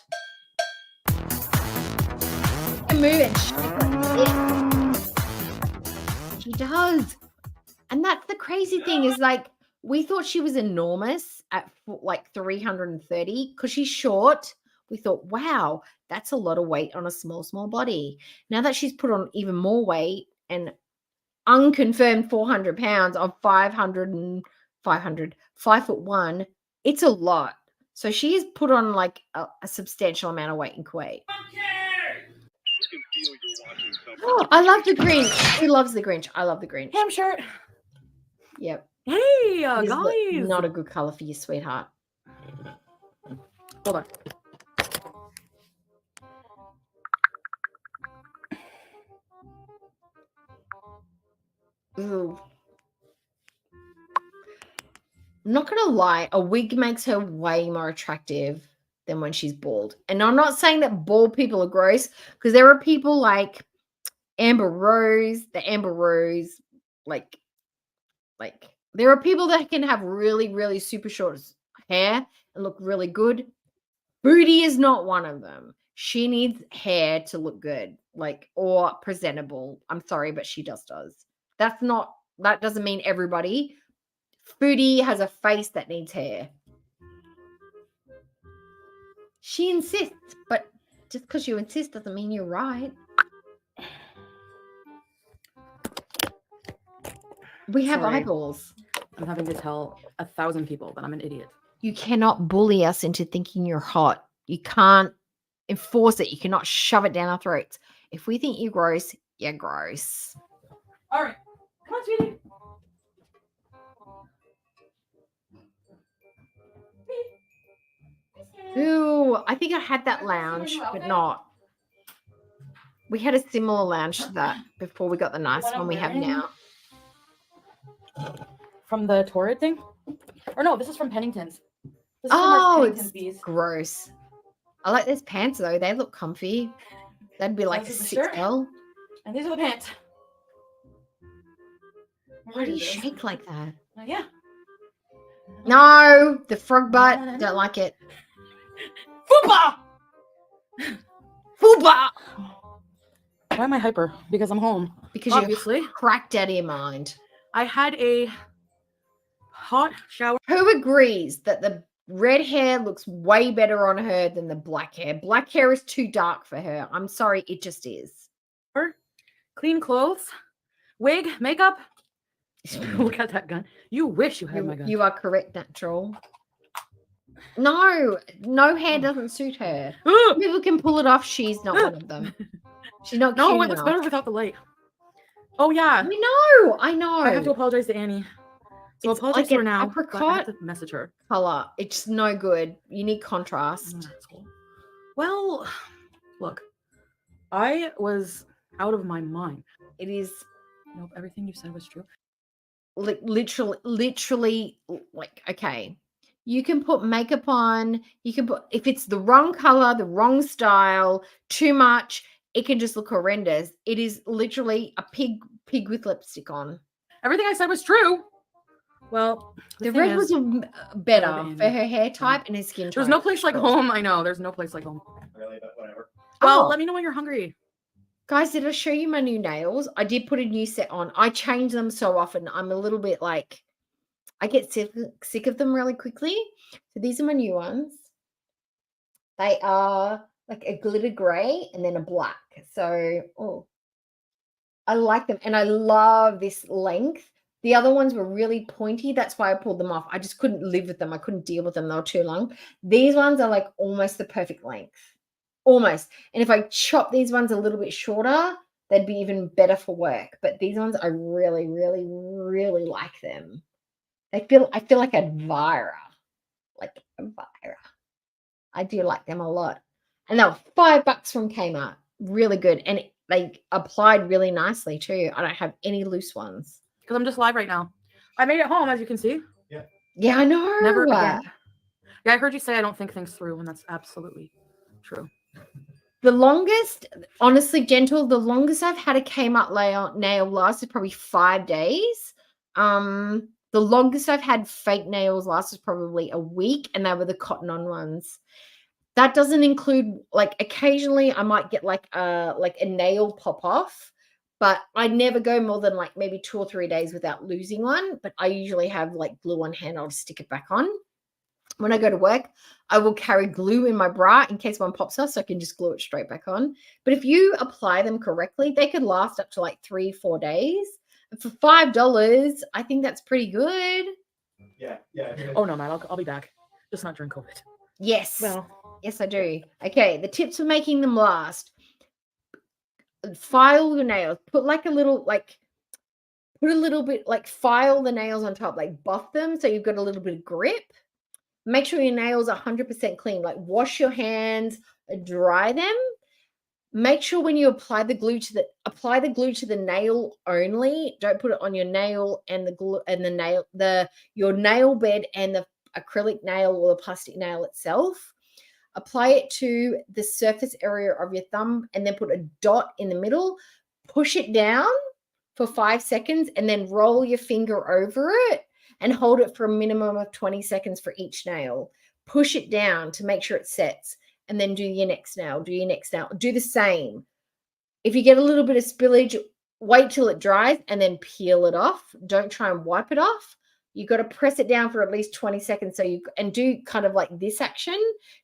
[SPEAKER 4] Move it. She does. And that's the crazy thing is like, we thought she was enormous at like 330 because she's short. We thought, wow, that's a lot of weight on a small body. Now that she's put on even more weight and unconfirmed 400 pounds of 5'1", it's a lot. So she has put on like a substantial amount of weight in Kuwait. Oh, I love the Grinch. Who loves the Grinch? I love the Grinch.
[SPEAKER 21] Ham shirt.
[SPEAKER 4] Yep.
[SPEAKER 21] Hey,
[SPEAKER 4] This is
[SPEAKER 21] guys.
[SPEAKER 4] not a good color for you, sweetheart.
[SPEAKER 21] Hold on.
[SPEAKER 4] Ooh. I'm not gonna lie, a wig makes her way more attractive than when she's bald. And I'm not saying that bald people are gross, because there are people like Amber Rose, like there are people that can have really, really super short hair and look really good. Booty is not one of them. She needs hair to look good, like, or presentable. I'm sorry, but she just does. That doesn't mean everybody. Foodie has a face that needs hair. She insists, but just because you insist doesn't mean you're right. We have
[SPEAKER 21] Sorry.
[SPEAKER 4] eyeballs.
[SPEAKER 21] I'm having to tell 1,000 people that I'm an idiot.
[SPEAKER 4] You cannot bully us into thinking you're hot. You can't enforce it. You cannot shove it down our throats. If we think you're gross, you're gross.
[SPEAKER 21] All right. Come on, sweetie.
[SPEAKER 4] Ooh, I think I had that lounge, but not. We had a similar lounge to that before we got the nice one we have now.
[SPEAKER 21] From the Torrid thing? Or no, this is from Pennington's. This is
[SPEAKER 4] Oh,
[SPEAKER 21] from
[SPEAKER 4] it's
[SPEAKER 21] Pennington's Bees.
[SPEAKER 4] gross. I like those pants though. They look comfy. That'd be like a
[SPEAKER 21] This is the shirt.
[SPEAKER 4] 6L.
[SPEAKER 21] And these are the pants.
[SPEAKER 4] Why do you shake like that?
[SPEAKER 21] Yeah.
[SPEAKER 4] No, the frog butt. Don't like it.
[SPEAKER 21] Fupa!
[SPEAKER 4] Fuba!
[SPEAKER 21] Why am I hyper? Because I'm home.
[SPEAKER 4] Because
[SPEAKER 21] obviously
[SPEAKER 4] you're cracked out of your mind.
[SPEAKER 21] I had a hot shower.
[SPEAKER 4] Who agrees that the red hair looks way better on her than the black hair? Black hair is too dark for her. I'm sorry, it just is.
[SPEAKER 21] Clean clothes, wig, makeup. Look at that gun. You wish you had my gun.
[SPEAKER 4] You are correct, natural. No hair doesn't suit her. People can pull it off. She's not one of them. She's not.
[SPEAKER 21] No,
[SPEAKER 4] cute
[SPEAKER 21] it looks
[SPEAKER 4] enough.
[SPEAKER 21] better without the light. Oh yeah.
[SPEAKER 4] I know.
[SPEAKER 21] I have to apologize to Annie. So
[SPEAKER 4] It's
[SPEAKER 21] apologize
[SPEAKER 4] like
[SPEAKER 21] to her
[SPEAKER 4] an
[SPEAKER 21] now. but I
[SPEAKER 4] apricot
[SPEAKER 21] have to message her.
[SPEAKER 4] color. It's no good. You need contrast.
[SPEAKER 21] Well, look, I was out of my mind.
[SPEAKER 4] It is.
[SPEAKER 21] Nope, everything you said was true.
[SPEAKER 4] Like literally, like, okay. You can put makeup on. You can put, if it's the wrong color, the wrong style, too much, it can just look horrendous. It is literally a pig with lipstick on.
[SPEAKER 21] Everything I said was true. Well,
[SPEAKER 4] the red was better for her hair type and her skin type.
[SPEAKER 21] There's no place like home. I know. There's no place like home. Really, but whatever. Well, let me know when you're hungry.
[SPEAKER 4] Guys, did I show you my new nails? I did put a new set on. I change them so often. I'm a little bit like, I get sick of them really quickly. So these are my new ones. They are like a glitter gray and then a black. So, I like them. And I love this length. The other ones were really pointy. That's why I pulled them off. I just couldn't live with them. I couldn't deal with them. They were too long. These ones are like almost the perfect length. Almost. And if I chop these ones a little bit shorter, they'd be even better for work. But these ones, I really, really, really like them. I feel like Elvira. Like Elvira. I do like them a lot. And they were $5 from Kmart. Really good. And they applied really nicely too. I don't have any loose ones.
[SPEAKER 21] Because I'm just live right now. I made it home, as you can see.
[SPEAKER 4] Yeah. Yeah, I know.
[SPEAKER 21] Never again. Yeah, I heard you say I don't think things through, and that's absolutely true.
[SPEAKER 4] The longest, honestly, Gentle, the longest I've had a Kmart nail last is probably 5 days. The longest I've had fake nails last is probably a week, and they were the cotton on ones. That doesn't include, like, occasionally I might get like a nail pop off, but I never go more than like maybe 2 or 3 days without losing one. But I usually have like glue on hand. I'll just stick it back on. When I go to work, I will carry glue in my bra in case one pops off, so I can just glue it straight back on. But if you apply them correctly, they could last up to like 3-4 days. And for $5, I think that's pretty good.
[SPEAKER 21] Yeah. Oh no, Matt, I'll be back. Just not during COVID.
[SPEAKER 4] Yes.
[SPEAKER 21] Well,
[SPEAKER 4] yes, I do. Okay, the tips for making them last. File your nails. Put a little bit, like, file the nails on top, like buff them so you've got a little bit of grip. Make sure your nails are 100% clean. Like, wash your hands, dry them. Make sure when you apply the glue to the nail only. Don't put it on your nail and the glue and the nail, your nail bed and the acrylic nail or the plastic nail itself. Apply it to the surface area of your thumb and then put a dot in the middle. Push it down for 5 seconds and then roll your finger over it and hold it for a minimum of 20 seconds for each nail. Push it down to make sure it sets and then do your next nail, do your next nail. Do the same. If you get a little bit of spillage, wait till it dries and then peel it off. Don't try and wipe it off. You got to press it down for at least 20 seconds and do kind of like this action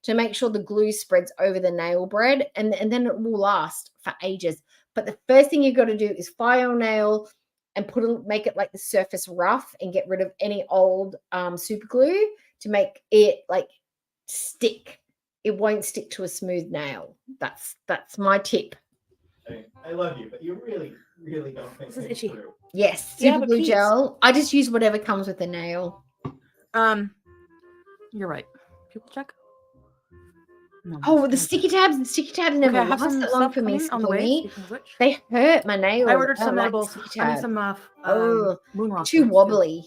[SPEAKER 4] to make sure the glue spreads over the nail bed and then it will last for ages. But the first thing you got to do is file your nail and make it like the surface rough and get rid of any old super glue to make it like stick. It won't stick to a smooth nail. That's my tip.
[SPEAKER 11] I love you, but you really don't think
[SPEAKER 21] this is itchy.
[SPEAKER 11] Through.
[SPEAKER 4] Yes,
[SPEAKER 21] Yeah,
[SPEAKER 4] super
[SPEAKER 21] but
[SPEAKER 4] glue
[SPEAKER 21] Pete-
[SPEAKER 4] gel. I just use whatever comes with the nail.
[SPEAKER 21] You're right. People check. No,
[SPEAKER 4] Oh, the sticky tabs. The sticky tabs never
[SPEAKER 21] Okay, I have
[SPEAKER 4] last
[SPEAKER 21] some
[SPEAKER 4] that long
[SPEAKER 21] stuff
[SPEAKER 4] for me.
[SPEAKER 21] coming on the
[SPEAKER 4] for
[SPEAKER 21] way,
[SPEAKER 4] me.
[SPEAKER 21] speaking of which.
[SPEAKER 4] They hurt my nails.
[SPEAKER 21] I ordered
[SPEAKER 4] don't
[SPEAKER 21] some
[SPEAKER 4] like
[SPEAKER 21] edibles.
[SPEAKER 4] sticky
[SPEAKER 21] I mean
[SPEAKER 4] tab.
[SPEAKER 21] some
[SPEAKER 4] Oh,
[SPEAKER 21] moon rock.
[SPEAKER 4] too wobbly.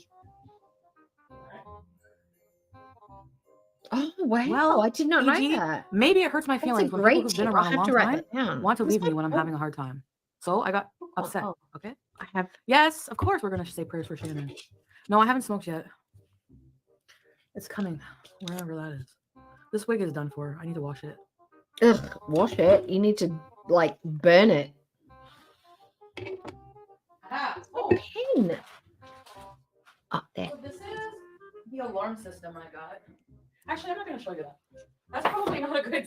[SPEAKER 4] Oh wow!
[SPEAKER 21] Well,
[SPEAKER 4] I did not know
[SPEAKER 21] PG,
[SPEAKER 4] that.
[SPEAKER 21] maybe it hurts my
[SPEAKER 4] That's a
[SPEAKER 21] feelings when
[SPEAKER 4] great
[SPEAKER 21] people who've been
[SPEAKER 4] tip.
[SPEAKER 21] around
[SPEAKER 4] I'll
[SPEAKER 21] a
[SPEAKER 4] have
[SPEAKER 21] long
[SPEAKER 4] to write
[SPEAKER 21] time
[SPEAKER 4] that down.
[SPEAKER 21] want to
[SPEAKER 4] That's
[SPEAKER 21] leave me
[SPEAKER 4] so
[SPEAKER 21] when I'm
[SPEAKER 4] cool.
[SPEAKER 21] having a hard time. So I got upset.
[SPEAKER 4] Oh.
[SPEAKER 21] Okay.
[SPEAKER 4] I have.
[SPEAKER 21] Yes, of course we're gonna say prayers for Shannon. No, I haven't smoked yet. It's coming, wherever that is. This wig is done for. I need to wash it.
[SPEAKER 4] Ugh, wash it. You need to like burn it.
[SPEAKER 21] Oh,
[SPEAKER 4] Pen. Up there.
[SPEAKER 21] so this is the alarm system I got. Actually, I'm not going to show you that. That's probably not a good.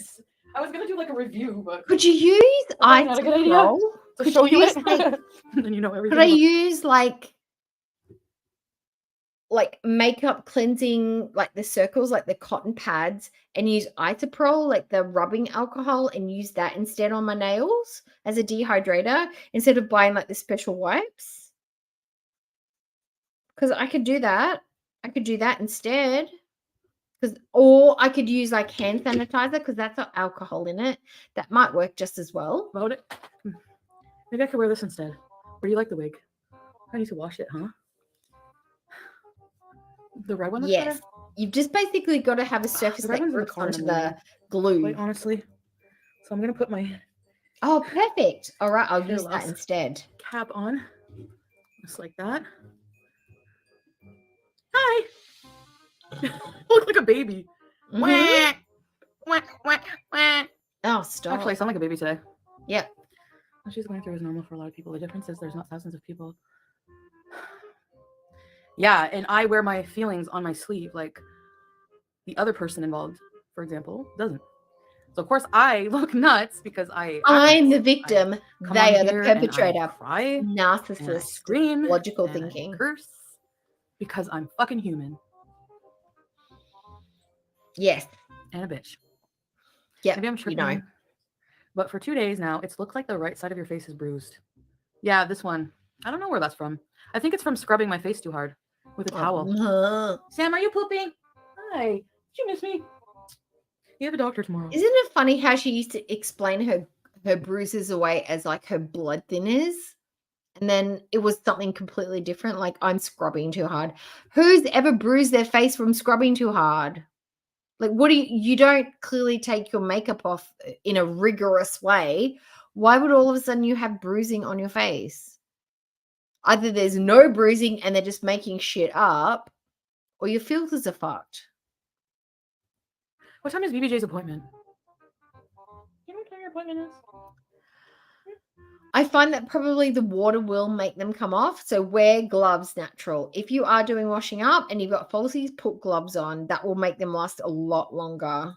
[SPEAKER 21] I was going to do like a review, but
[SPEAKER 4] Could you use
[SPEAKER 21] probably not a good idea
[SPEAKER 4] iTrol?
[SPEAKER 21] to
[SPEAKER 4] Could
[SPEAKER 21] show
[SPEAKER 4] you
[SPEAKER 21] you
[SPEAKER 4] use
[SPEAKER 21] it.
[SPEAKER 4] like
[SPEAKER 21] Then you know everything.
[SPEAKER 4] could I
[SPEAKER 21] about-
[SPEAKER 4] use like makeup cleansing, like the circles, like the cotton pads, and use Itoprol, like the rubbing alcohol, and use that instead on my nails as a dehydrator instead of buying like the special wipes? Because I could do that. I could do that instead. Or I could use like hand sanitizer because that's got alcohol in it. That might work just as well.
[SPEAKER 21] About it. Maybe I could wear this instead. Or do you like the wig? I need to wash it, huh? The red one looks
[SPEAKER 4] Yes.
[SPEAKER 21] better?
[SPEAKER 4] You've just basically got to have a surface
[SPEAKER 21] The red
[SPEAKER 4] that
[SPEAKER 21] one's in the
[SPEAKER 4] grips
[SPEAKER 21] car in
[SPEAKER 4] onto
[SPEAKER 21] the morning.
[SPEAKER 4] the glue.
[SPEAKER 21] Quite honestly. So I'm going to put my
[SPEAKER 4] Oh, perfect. All right, I'll
[SPEAKER 21] hair
[SPEAKER 4] use that
[SPEAKER 21] loss
[SPEAKER 4] instead.
[SPEAKER 21] cap on. Just like that. Hi! Look like a baby.
[SPEAKER 4] Mhm.
[SPEAKER 21] Wah, wah, wah.
[SPEAKER 4] Oh, stop.
[SPEAKER 21] Actually, I sound like a baby today.
[SPEAKER 4] Yep.
[SPEAKER 21] What she's going through is normal for a lot of people. The difference is there's not thousands of people. Yeah, and I wear my feelings on my sleeve, like the other person involved, for example, doesn't. So of course I look nuts because
[SPEAKER 4] I'm the victim.
[SPEAKER 21] come
[SPEAKER 4] They
[SPEAKER 21] on
[SPEAKER 4] are the
[SPEAKER 21] here and I
[SPEAKER 4] perpetrator.
[SPEAKER 21] cry and I
[SPEAKER 4] Narcissist.
[SPEAKER 21] scream,
[SPEAKER 4] Logical
[SPEAKER 21] and I
[SPEAKER 4] thinking.
[SPEAKER 21] curse because I'm fucking human
[SPEAKER 4] Yes.
[SPEAKER 21] and a bitch.
[SPEAKER 4] Yeah.
[SPEAKER 21] Maybe I'm tripping. But for 2 days now, it's looked like the right side of your face is bruised. Yeah, this one. I don't know where that's from. I think it's from scrubbing my face too hard with a towel. Sam, are you pooping? Hi. Did you miss me? You have a doctor tomorrow.
[SPEAKER 4] Isn't it funny how she used to explain her bruises away as like her blood thinners? And then it was something completely different, like I'm scrubbing too hard. Who's ever bruised their face from scrubbing too hard? Like, what do you don't clearly take your makeup off in a rigorous way. Why would all of a sudden you have bruising on your face? Either there's no bruising and they're just making shit up, or your filters are fucked.
[SPEAKER 21] What time is BBJ's appointment? You know what time your appointment is?
[SPEAKER 4] I find that probably the water will make them come off. So wear gloves natural. If you are doing washing up and you've got falsies, put gloves on. That will make them last a lot longer.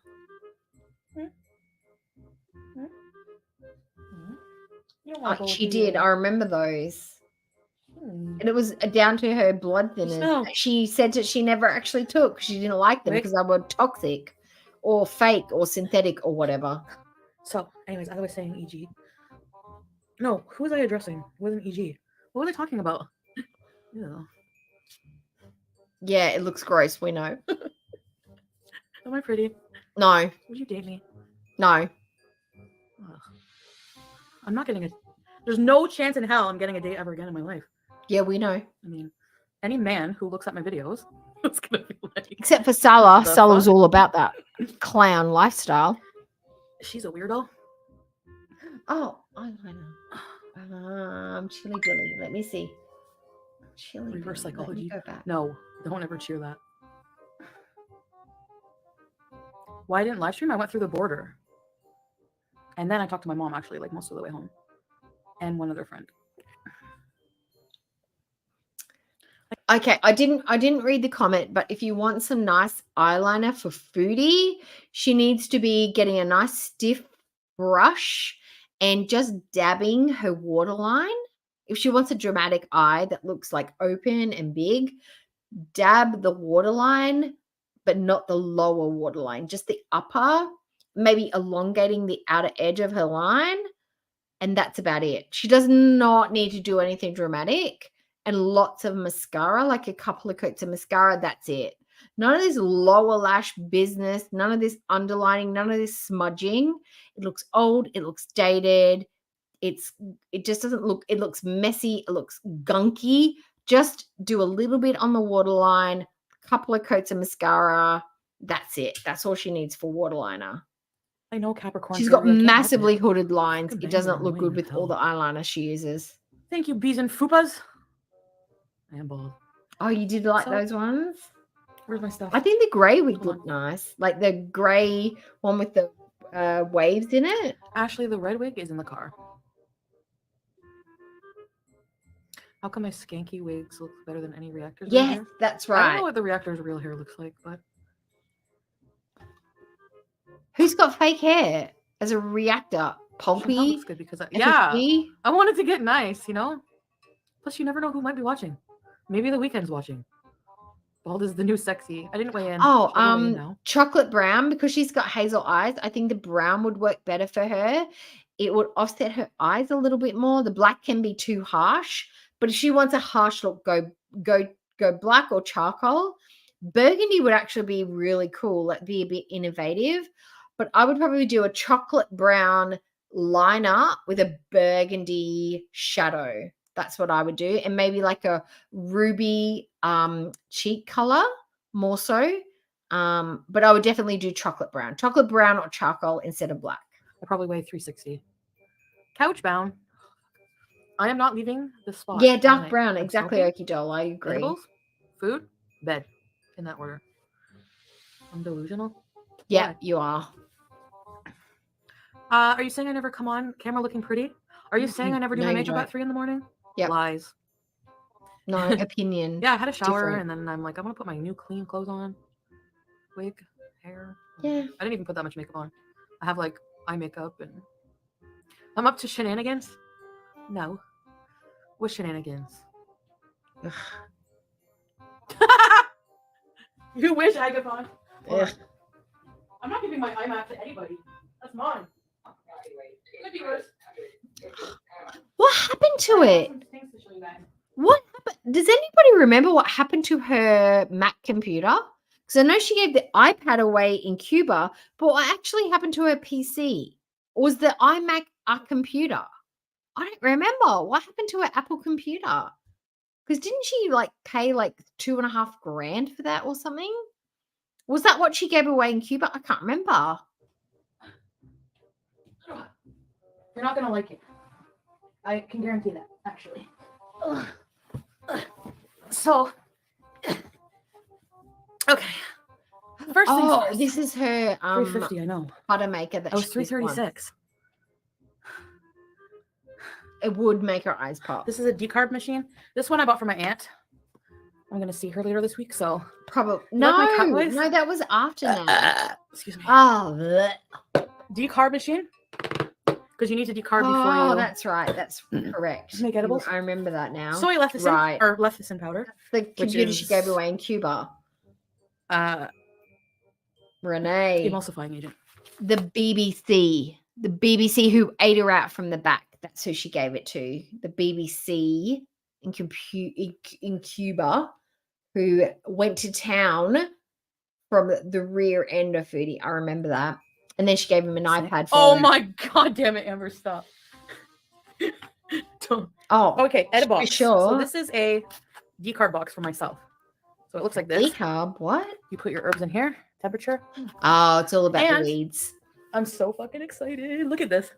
[SPEAKER 4] She did. I remember those. And it was down to her blood thinners.
[SPEAKER 21] smell.
[SPEAKER 4] She said that she never actually took. She didn't like them
[SPEAKER 21] Wait.
[SPEAKER 4] because they were toxic or fake or synthetic or whatever.
[SPEAKER 21] So, anyways, as I was saying, EG. No, who was I addressing? It wasn't EG. What was I talking about? Ew.
[SPEAKER 4] Yeah, it looks gross. We know.
[SPEAKER 21] Am I pretty?
[SPEAKER 4] No.
[SPEAKER 21] Would you date me?
[SPEAKER 4] No.
[SPEAKER 21] Ugh. I'm not getting a. There's no chance in hell I'm getting a date ever again in my life.
[SPEAKER 4] Yeah, we know.
[SPEAKER 21] I mean, any man who looks at my videos is gonna be like.
[SPEAKER 4] Except for Salah.
[SPEAKER 21] The
[SPEAKER 4] Salah's
[SPEAKER 21] fuck?
[SPEAKER 4] all about that clown lifestyle.
[SPEAKER 21] She's a weirdo.
[SPEAKER 4] Oh, eyeliner. Chili Billy. Let me see. Chili
[SPEAKER 21] Reverse
[SPEAKER 4] Billy. Let me
[SPEAKER 21] psychology.
[SPEAKER 4] go back.
[SPEAKER 21] No, don't ever cheer that. Why I didn't live stream? I went through the border. And then I talked to my mom actually, like most of the way home. And one other friend.
[SPEAKER 4] Okay, I didn't read the comment, but if you want some nice eyeliner for Foodie, she needs to be getting a nice stiff brush and just dabbing her waterline. If she wants a dramatic eye that looks like open and big, dab the waterline, but not the lower waterline, just the upper, maybe elongating the outer edge of her line, and that's about it. She does not need to do anything dramatic. And lots of mascara, like a couple of coats of mascara, that's it. None of this lower lash business, none of this underlining, none of this smudging. It looks old, it looks dated. It just doesn't look, it looks messy, it looks gunky. Just do a little bit on the waterline, a couple of coats of mascara. That's it. That's all she needs for waterliner.
[SPEAKER 21] I know Capricorn.
[SPEAKER 4] She's got massively hooded lines. It doesn't look good with all the eyeliner she uses.
[SPEAKER 21] Thank you, bees and fupas. I am bald.
[SPEAKER 4] Oh, you did like
[SPEAKER 21] So-
[SPEAKER 4] those ones?
[SPEAKER 21] Where's my stuff?
[SPEAKER 4] I think the grey wig looked nice. Like the grey one with the waves in it.
[SPEAKER 21] Ashley, the red wig is in the car. How come my skanky wigs look better than any reactor's real
[SPEAKER 4] Yes,
[SPEAKER 21] hair?
[SPEAKER 4] that's
[SPEAKER 21] I don't
[SPEAKER 4] right.
[SPEAKER 21] know what the reactor's real hair looks like, but
[SPEAKER 4] Who's got fake hair as a reactor?
[SPEAKER 21] Chantal
[SPEAKER 4] Pulpy?
[SPEAKER 21] looks good because yeah,
[SPEAKER 4] FSG?
[SPEAKER 21] I wanted to get nice, you know. Plus, you never know who might be watching. Maybe the weekend's watching. Bald is the new sexy. I didn't weigh in.
[SPEAKER 4] Oh,
[SPEAKER 21] Shall I weigh in now?
[SPEAKER 4] chocolate brown, because she's got hazel eyes. I think the brown would work better for her. It would offset her eyes a little bit more. The black can be too harsh, but if she wants a harsh look, go black or charcoal. Burgundy would actually be really cool. That'd be a bit innovative, but I would probably do a chocolate brown liner with a burgundy shadow. That's what I would do, and maybe like a ruby cheek color more so. But I would definitely do chocolate brown or charcoal instead of black.
[SPEAKER 21] I probably weigh 360. Couch bound. I am not leaving the spot.
[SPEAKER 4] Yeah, dark
[SPEAKER 21] tonight.
[SPEAKER 4] brown.
[SPEAKER 21] I'm
[SPEAKER 4] Exactly,
[SPEAKER 21] smoking,
[SPEAKER 4] Okie doll. I agree.
[SPEAKER 21] edibles, food, bed, in that order. I'm delusional.
[SPEAKER 4] Yeah,
[SPEAKER 21] Why?
[SPEAKER 4] you are.
[SPEAKER 21] Are you saying I never come on camera looking pretty? Are you saying I never do
[SPEAKER 4] No,
[SPEAKER 21] my
[SPEAKER 4] you
[SPEAKER 21] makeup
[SPEAKER 4] don't.
[SPEAKER 21] at 3 in the morning?
[SPEAKER 4] Yep.
[SPEAKER 21] Lies.
[SPEAKER 4] No opinion.
[SPEAKER 21] Yeah, I had a shower
[SPEAKER 4] Different.
[SPEAKER 21] and then I'm like, I'm gonna put my new clean clothes on. Wig, hair.
[SPEAKER 4] Yeah.
[SPEAKER 21] I didn't even put that much makeup on. I have like eye makeup and I'm up to shenanigans. No. What shenanigans? You wish I could find.
[SPEAKER 4] Ugh.
[SPEAKER 21] I'm not giving my iMac to anybody. That's mine. Could be worse.
[SPEAKER 4] What happened to it?
[SPEAKER 21] Some things to show you guys.
[SPEAKER 4] What happened? Does anybody remember what happened to her Mac computer? Because I know she gave the iPad away in Cuba, but what actually happened to her PC? Or was the iMac a computer? I don't remember. What happened to her Apple computer? Because didn't she like pay like $2,500 for that or something? Was that what she gave away in Cuba? I can't remember.
[SPEAKER 21] You're not gonna like it. I can guarantee that, actually. Ugh. So, okay. First things
[SPEAKER 4] Oh,
[SPEAKER 21] first.
[SPEAKER 4] this is her
[SPEAKER 21] 350, I know.
[SPEAKER 4] butter maker that
[SPEAKER 21] I was
[SPEAKER 4] she just won.
[SPEAKER 21] 336.
[SPEAKER 4] It would make her eyes pop.
[SPEAKER 21] This is a decarb machine. This one I bought for my aunt. I'm gonna see her later this week, so
[SPEAKER 4] Probably
[SPEAKER 21] You like my cat
[SPEAKER 4] no,
[SPEAKER 21] voice?
[SPEAKER 4] no, that was after that.
[SPEAKER 21] excuse me.
[SPEAKER 4] Oh, bleh.
[SPEAKER 21] Decarb machine. Because you need to decarb before
[SPEAKER 4] Oh,
[SPEAKER 21] you
[SPEAKER 4] that's right. That's correct.
[SPEAKER 21] make edibles.
[SPEAKER 4] I remember that now.
[SPEAKER 21] Soy lecithin
[SPEAKER 4] Right.
[SPEAKER 21] or lecithin powder.
[SPEAKER 4] The
[SPEAKER 21] which
[SPEAKER 4] computer she
[SPEAKER 21] is,
[SPEAKER 4] gave away in Cuba. Renee.
[SPEAKER 21] Emulsifying agent.
[SPEAKER 4] The BBC. The BBC who ate her out from the back. That's who she gave it to. The BBC in Cuba, who went to town from the rear end of Foodie. I remember that. And then she gave him an iPad for
[SPEAKER 21] Oh
[SPEAKER 4] him.
[SPEAKER 21] my god damn it, Amber, stop. Don't.
[SPEAKER 4] Oh,
[SPEAKER 21] Okay, edibox.
[SPEAKER 4] sure.
[SPEAKER 21] So this is a decarb box for myself. So it looks like this.
[SPEAKER 4] Decarb, what?
[SPEAKER 21] You put your herbs in here, temperature.
[SPEAKER 4] Oh, it's all about
[SPEAKER 21] And-
[SPEAKER 4] the weeds.
[SPEAKER 21] I'm so fucking excited. Look at this.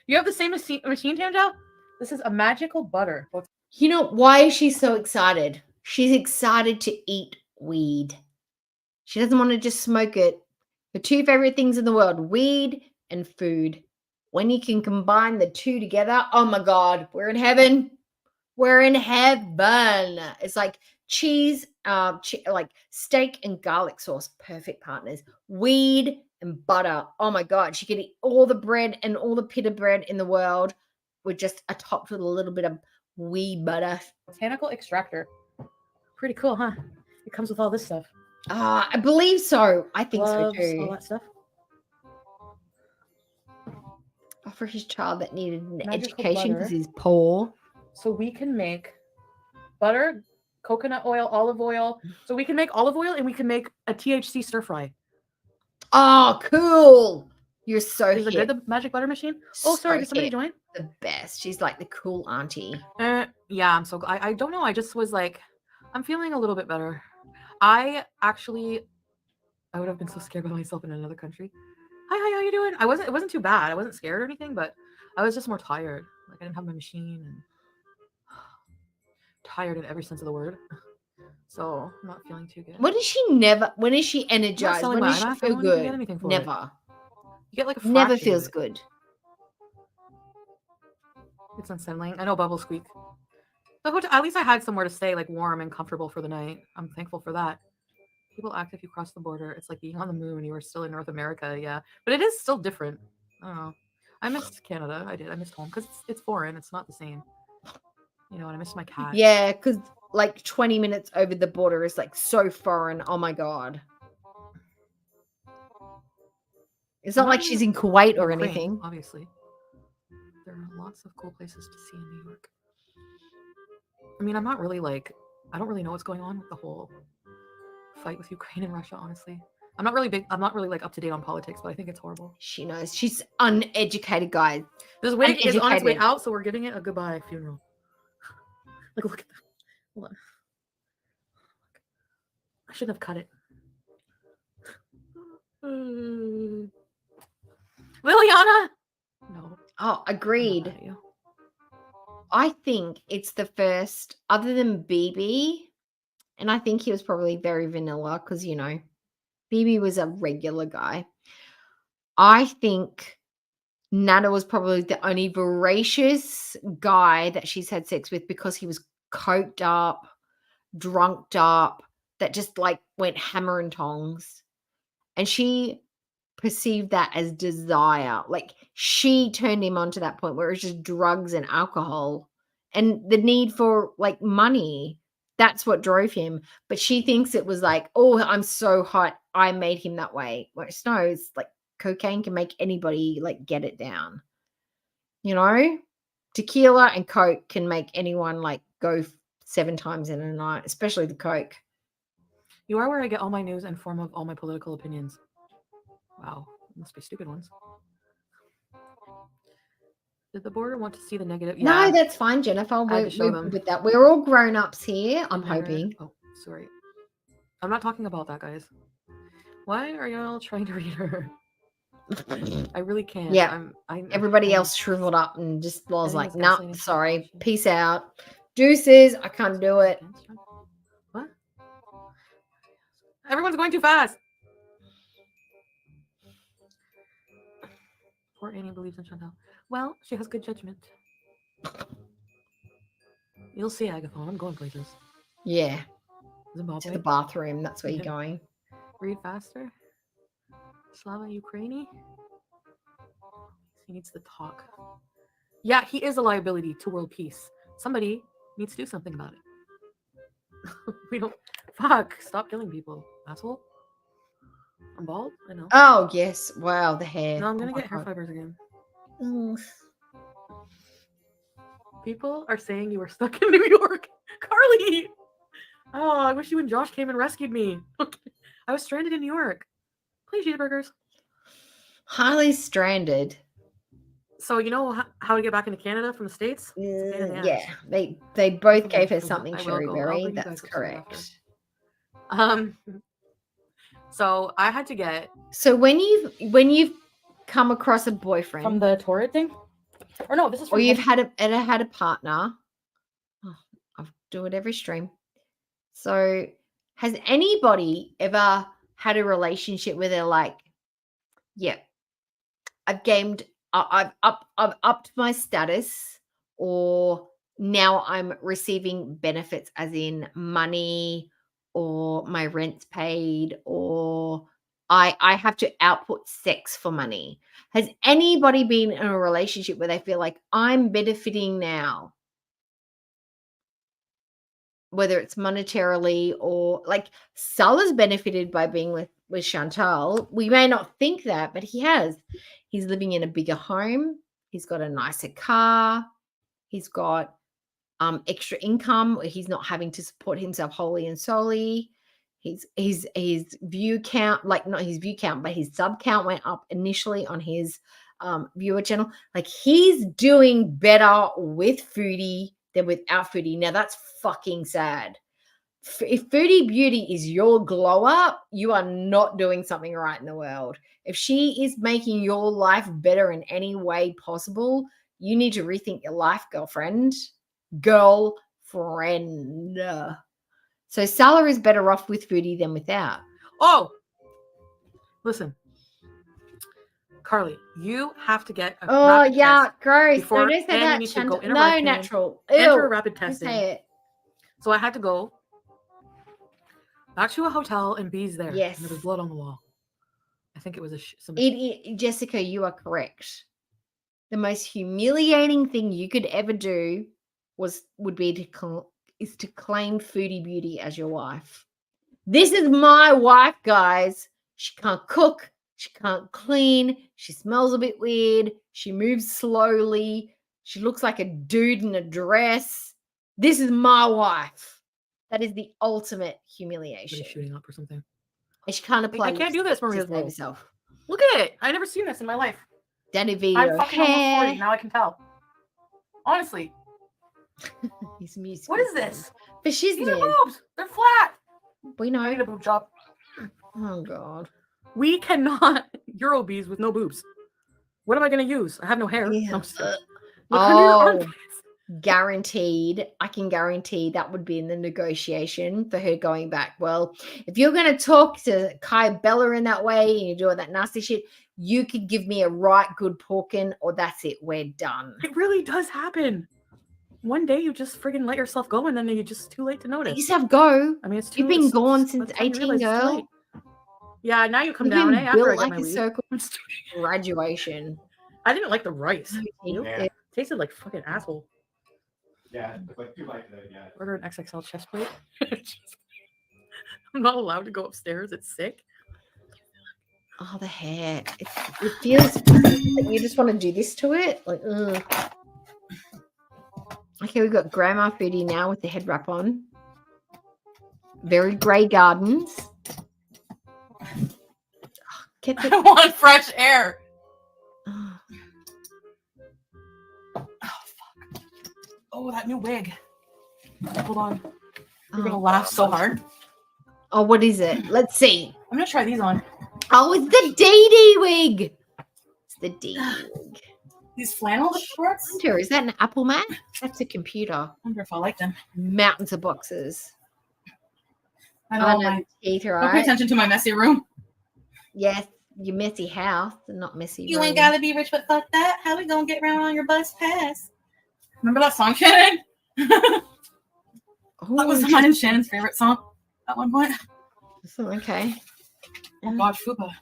[SPEAKER 21] You have the same machine, Tangel? This is a magical butter.
[SPEAKER 4] You know, why is she so excited? She's excited to eat weed. She doesn't want to just smoke it. Her two favorite things in the world, weed and food. When you can combine the two together, oh my God, we're in heaven. We're in heaven. It's like cheese, like steak and garlic sauce, perfect partners. Weed and butter. Oh my God, she could eat all the bread and all the pita bread in the world with just topped with a little bit of weed butter.
[SPEAKER 21] Botanical extractor. Pretty cool, huh? It comes with all this stuff.
[SPEAKER 4] I believe so. I think
[SPEAKER 21] Gloves,
[SPEAKER 4] so too.
[SPEAKER 21] all that stuff.
[SPEAKER 4] For his child that needed an
[SPEAKER 21] Magical
[SPEAKER 4] education because
[SPEAKER 21] butter.
[SPEAKER 4] he's poor.
[SPEAKER 21] So we can make butter, coconut oil, olive oil. So we can make olive oil and we can make a THC stir fry.
[SPEAKER 4] Oh, cool. You're so
[SPEAKER 21] Is it
[SPEAKER 4] hip.
[SPEAKER 21] good, the magic butter machine? Oh, sorry,
[SPEAKER 4] So
[SPEAKER 21] did somebody
[SPEAKER 4] hip.
[SPEAKER 21] join?
[SPEAKER 4] The best. She's like the cool auntie.
[SPEAKER 21] Yeah, I'm so I don't know. I just was like, I'm feeling a little bit better. I would have been so scared by myself in another country. Hi, how you doing? It wasn't too bad. I wasn't scared or anything, but I was just more tired. Like I didn't have my machine and tired in every sense of the word. So I'm not feeling too good.
[SPEAKER 4] When is she energized?
[SPEAKER 21] selling
[SPEAKER 4] When
[SPEAKER 21] my
[SPEAKER 4] does she
[SPEAKER 21] iMac. I
[SPEAKER 4] feel
[SPEAKER 21] don't even get
[SPEAKER 4] good?
[SPEAKER 21] anything for it.
[SPEAKER 4] Never.
[SPEAKER 21] You get like a
[SPEAKER 4] Never
[SPEAKER 21] fraction of
[SPEAKER 4] feels
[SPEAKER 21] it.
[SPEAKER 4] good.
[SPEAKER 21] It's unsettling. I know bubbles squeak. The hotel, at least I had somewhere to stay, like warm and comfortable for the night. I'm thankful for that. People act if you cross the border. It's like being on the moon when you were still in North America. Yeah, but it is still different. I don't know. I missed Canada. I did. I missed home because it's foreign. It's not the same. You know, and I missed my cat.
[SPEAKER 4] Yeah, because like 20 minutes over the border is like so foreign. Oh my God. It's not like she's in Kuwait or
[SPEAKER 21] Ukraine,
[SPEAKER 4] anything.
[SPEAKER 21] obviously. There are lots of cool places to see in New York. I mean, I'm not really like, I don't really know what's going on with the whole fight with Ukraine and Russia, honestly. I'm not really like up to date on politics, but I think it's horrible.
[SPEAKER 4] She knows. She's uneducated, guys.
[SPEAKER 21] This wig is on its way
[SPEAKER 4] Uneducated.
[SPEAKER 21] out, so we're giving it a goodbye funeral. Like, look at that. Hold on. I shouldn't have cut it. Liliana! No.
[SPEAKER 4] Oh, agreed. I think it's the first, other than BB, and I think he was probably very vanilla because, you know, BB was a regular guy. I think Nana was probably the only voracious guy that she's had sex with because he was coked up, drunked up, that just like went hammer and tongs. And she perceived that as desire. Like she turned him on to that point where it was just drugs and alcohol and the need for like money. That's what drove him. But she thinks it was like, oh, I'm so hot, I made him that way. Whereas no, it's like cocaine can make anybody like get it down. You know, tequila and Coke can make anyone like go 7 times in a night, especially the Coke.
[SPEAKER 21] You are where I get all my news and form of all my political opinions. Wow, must be stupid ones. Did the border want to see the negative?
[SPEAKER 4] No,
[SPEAKER 21] Yeah.
[SPEAKER 4] that's fine, Jennifer.
[SPEAKER 21] I had
[SPEAKER 4] We're
[SPEAKER 21] to show them.
[SPEAKER 4] with that. We're all grown ups here. I'm
[SPEAKER 21] Never-
[SPEAKER 4] hoping.
[SPEAKER 21] Oh, sorry. I'm not talking about that, guys. Why are y'all trying to read her? I really can't.
[SPEAKER 4] Yeah. Everybody
[SPEAKER 21] I'm-
[SPEAKER 4] else shriveled up and just was
[SPEAKER 21] I think
[SPEAKER 4] like,
[SPEAKER 21] it's
[SPEAKER 4] no,
[SPEAKER 21] gaslighting
[SPEAKER 4] sorry. Peace out. Deuces. I can't do it.
[SPEAKER 21] What? Everyone's going too fast. Poor Annie believes in Chantal. Well, she has good judgment. You'll see, Agatha. I'm going places.
[SPEAKER 4] Yeah.
[SPEAKER 21] Zimbabwe.
[SPEAKER 4] To the bathroom. That's where you're going.
[SPEAKER 21] Read faster. Slava Ukraini. He needs to talk. Yeah, he is a liability to world peace. Somebody needs to do something about it. We don't. Fuck. Stop killing people, asshole. I'm bald. I know.
[SPEAKER 4] Oh, yes. Wow, the hair.
[SPEAKER 21] No, I'm gonna
[SPEAKER 4] Oh my
[SPEAKER 21] get hair
[SPEAKER 4] God.
[SPEAKER 21] fibers again.
[SPEAKER 4] Mm.
[SPEAKER 21] People are saying you were stuck in New York. Carly! Oh, I wish you and Josh came and rescued me. I was stranded in New York. Please, cheeseburgers.
[SPEAKER 4] Highly stranded.
[SPEAKER 21] So you know how to get back into Canada from the States? It's a pain in the ass.
[SPEAKER 4] Yeah, they both
[SPEAKER 21] Okay,
[SPEAKER 4] gave her
[SPEAKER 21] so
[SPEAKER 4] something
[SPEAKER 21] I will
[SPEAKER 4] cherry
[SPEAKER 21] go. I'll
[SPEAKER 4] berry.
[SPEAKER 21] bring you
[SPEAKER 4] That's
[SPEAKER 21] guys upstairs
[SPEAKER 4] correct.
[SPEAKER 21] So I had to get
[SPEAKER 4] So when you've come across a boyfriend
[SPEAKER 21] from the torrid thing, or no, this is from
[SPEAKER 4] or you've had a partner. Oh, I do it every stream. So has anybody ever had a relationship where they're like, yeah, I've upped my status, or now I'm receiving benefits as in money, or my rent's paid, or I have to output sex for money. Has anybody been in a relationship where they feel like I'm benefiting now? Whether it's monetarily or like Salah's benefited by being with Chantal. We may not think that, but he has. He's living in a bigger home. He's got a nicer car. He's got extra income where he's not having to support himself wholly and solely. His view count, like not his view count, but his sub count went up initially on his viewer channel. Like he's doing better with Foodie than without Foodie. Now that's fucking sad. If Foodie Beauty is your glow up, you are not doing something right in the world. If she is making your life better in any way possible, you need to rethink your life, girlfriend. So Salah is better off with Foodie than without.
[SPEAKER 21] Oh, listen.
[SPEAKER 12] Carly, you have to get a
[SPEAKER 4] Oh
[SPEAKER 12] rapid
[SPEAKER 4] yeah,
[SPEAKER 12] test
[SPEAKER 4] gross.
[SPEAKER 12] before,
[SPEAKER 4] Don't say
[SPEAKER 12] and
[SPEAKER 4] that.
[SPEAKER 12] you need to go
[SPEAKER 4] Chantal.
[SPEAKER 12] in a
[SPEAKER 4] No,
[SPEAKER 12] red can,
[SPEAKER 4] natural.
[SPEAKER 12] enter a
[SPEAKER 4] Ew.
[SPEAKER 12] rapid
[SPEAKER 4] Don't
[SPEAKER 12] testing.
[SPEAKER 4] say it.
[SPEAKER 12] So I had to go back to a hotel and B's there.
[SPEAKER 4] Yes.
[SPEAKER 12] And there was blood on the wall. I think it was some.
[SPEAKER 4] Jessica, you are correct. The most humiliating thing you could ever do would be to claim Foodie Beauty as your wife. This is my wife, guys. She can't cook. She can't clean. She smells a bit weird. She moves slowly. She looks like a dude in a dress. This is my wife. That is the ultimate humiliation.
[SPEAKER 12] Shooting up or something.
[SPEAKER 4] And she can't apply.
[SPEAKER 12] I can't do this, Maria.
[SPEAKER 4] to save herself.
[SPEAKER 12] Look at it. I've never seen this in my life.
[SPEAKER 4] Danny Vito
[SPEAKER 12] I'm fucking almost
[SPEAKER 4] hair.
[SPEAKER 12] 40. Now I can tell. Honestly.
[SPEAKER 4] He's music.
[SPEAKER 12] What is this?
[SPEAKER 4] But she's
[SPEAKER 12] These are boobs. They're flat.
[SPEAKER 4] We know.
[SPEAKER 12] I need a boob job.
[SPEAKER 4] Oh God.
[SPEAKER 12] We cannot Euro bees with no boobs. What am I going to use? I have no hair.
[SPEAKER 4] Yeah.
[SPEAKER 12] No, I'm just kidding. Look under your armpits.
[SPEAKER 4] Guaranteed. I can guarantee that would be in the negotiation for her going back. Well, if you're going to talk to Kai Bella in that way and you're doing that nasty shit, you could give me a right good porkin, or that's it. We're done.
[SPEAKER 12] It really does happen. One day you just friggin' let yourself go, and then you're just too late to notice.
[SPEAKER 4] You just have go.
[SPEAKER 12] I mean, it's too.
[SPEAKER 4] You've been
[SPEAKER 12] it's-
[SPEAKER 4] gone
[SPEAKER 12] it's- by
[SPEAKER 4] since
[SPEAKER 12] the time you
[SPEAKER 4] 18,
[SPEAKER 12] realize it's too
[SPEAKER 4] girl.
[SPEAKER 12] late. Yeah, now you come
[SPEAKER 4] You've
[SPEAKER 12] down.
[SPEAKER 4] been
[SPEAKER 12] Eh? After I
[SPEAKER 4] built
[SPEAKER 12] get
[SPEAKER 4] like
[SPEAKER 12] my
[SPEAKER 4] a
[SPEAKER 12] weed.
[SPEAKER 4] circle. Graduation.
[SPEAKER 12] I didn't like the rice.
[SPEAKER 4] Yeah.
[SPEAKER 12] It tasted like fucking asshole.
[SPEAKER 11] Yeah, it's like too light today. Yeah.
[SPEAKER 12] Order an XXL chest plate. I'm not allowed to go upstairs. It's sick.
[SPEAKER 4] Oh, the hair. It feels like you just want to do this to it. Like, ugh. Okay, we've got Grandma Foodie now with the head wrap on. Very Grey Gardens. Get the...
[SPEAKER 12] I want fresh air.
[SPEAKER 4] Oh,
[SPEAKER 12] fuck. Oh, that new wig. Hold on. You're
[SPEAKER 4] Oh,
[SPEAKER 12] gonna laugh so hard.
[SPEAKER 4] Oh, what is it? Let's see.
[SPEAKER 12] I'm gonna try these on.
[SPEAKER 4] Oh, it's the Dee wig. It's the Dee wig.
[SPEAKER 12] These flannel shorts.
[SPEAKER 4] Wonder, is that an Apple mat? That's a computer.
[SPEAKER 12] I wonder if I like them.
[SPEAKER 4] Mountains of boxes.
[SPEAKER 12] I know.
[SPEAKER 4] Oh,
[SPEAKER 12] My,
[SPEAKER 4] no, teeth,
[SPEAKER 12] don't pay
[SPEAKER 4] right?
[SPEAKER 12] attention to my messy room.
[SPEAKER 4] Yes, your messy house, and not messy.
[SPEAKER 12] You ain't
[SPEAKER 4] room.
[SPEAKER 12] gotta be rich, but fuck that. How we gonna get around on your bus pass? Remember that song, Shannon? That was mine and Shannon's favorite song at one point.
[SPEAKER 4] Okay.
[SPEAKER 12] Oh God, Fupa.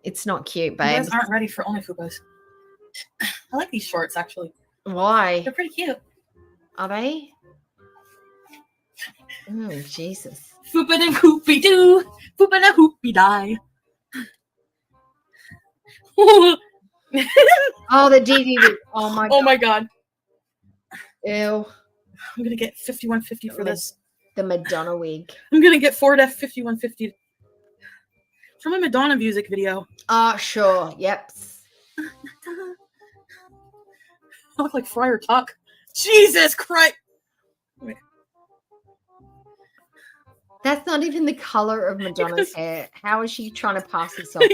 [SPEAKER 4] It's not cute,
[SPEAKER 12] You
[SPEAKER 4] babe.
[SPEAKER 12] guys aren't ready for only Fupas. I like these shorts actually.
[SPEAKER 4] Why?
[SPEAKER 12] They're pretty cute.
[SPEAKER 4] Are they? Oh, Jesus.
[SPEAKER 12] Fupa da hoopy doo. Fupa da hoopy die.
[SPEAKER 4] Oh, the DD wig. Oh my God.
[SPEAKER 12] Oh my God.
[SPEAKER 4] Ew.
[SPEAKER 12] I'm gonna get 5150 for this.
[SPEAKER 4] The Madonna wig.
[SPEAKER 12] I'm gonna get Ford F 5150 from a Madonna music video.
[SPEAKER 4] Oh, sure. Yep.
[SPEAKER 12] I look like Friar Tuck. Jesus Christ. Wait.
[SPEAKER 4] That's not even the color of Madonna's hair. How is she trying to pass herself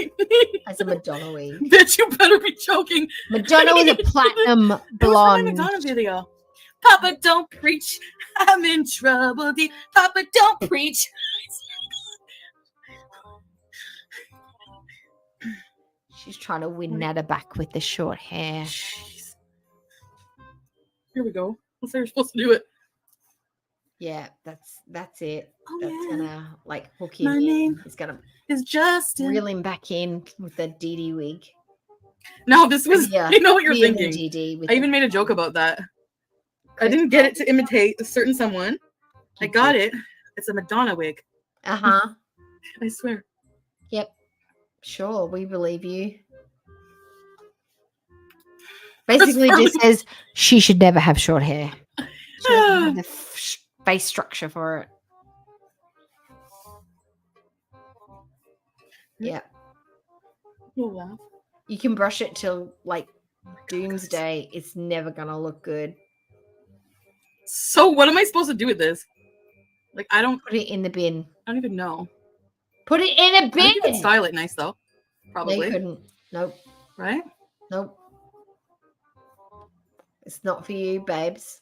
[SPEAKER 4] as a Madonna wig?
[SPEAKER 12] Bitch, you better be joking.
[SPEAKER 4] Madonna was a platinum
[SPEAKER 12] It was from
[SPEAKER 4] blonde.
[SPEAKER 12] a Madonna video. Papa, don't preach. I'm in trouble. Deep. Papa, don't preach.
[SPEAKER 4] She's trying to win Nada back with the short hair.
[SPEAKER 12] Here we go. Let's say you're supposed to do it.
[SPEAKER 4] Yeah, that's it.
[SPEAKER 12] Oh,
[SPEAKER 4] That's
[SPEAKER 12] yeah.
[SPEAKER 4] gonna like hook him
[SPEAKER 12] My
[SPEAKER 4] in.
[SPEAKER 12] name
[SPEAKER 4] It's gonna
[SPEAKER 12] is Justin.
[SPEAKER 4] reel him back in with the DD wig.
[SPEAKER 12] No, this was.
[SPEAKER 4] Yeah,
[SPEAKER 12] I know what you're
[SPEAKER 4] reel the
[SPEAKER 12] thinking.
[SPEAKER 4] DD with
[SPEAKER 12] I even made a joke about that. I didn't get it to imitate a certain someone. I got it. It's a Madonna wig.
[SPEAKER 4] Uh-huh.
[SPEAKER 12] I swear.
[SPEAKER 4] Yep. Sure, we believe you. Basically just says she should never have short hair. She doesn't have the face structure for it. Yeah.
[SPEAKER 12] You'll laugh.
[SPEAKER 4] You can brush it till like doomsday. It's never gonna look good.
[SPEAKER 12] So what am I supposed to do with this? Like I don't
[SPEAKER 4] Put it in the bin.
[SPEAKER 12] I don't even know.
[SPEAKER 4] Put it in a
[SPEAKER 12] I think you
[SPEAKER 4] bin.
[SPEAKER 12] could style it nice though.
[SPEAKER 4] No,
[SPEAKER 12] Probably.
[SPEAKER 4] you couldn't. Nope.
[SPEAKER 12] Right?
[SPEAKER 4] Nope. It's not for you, babes.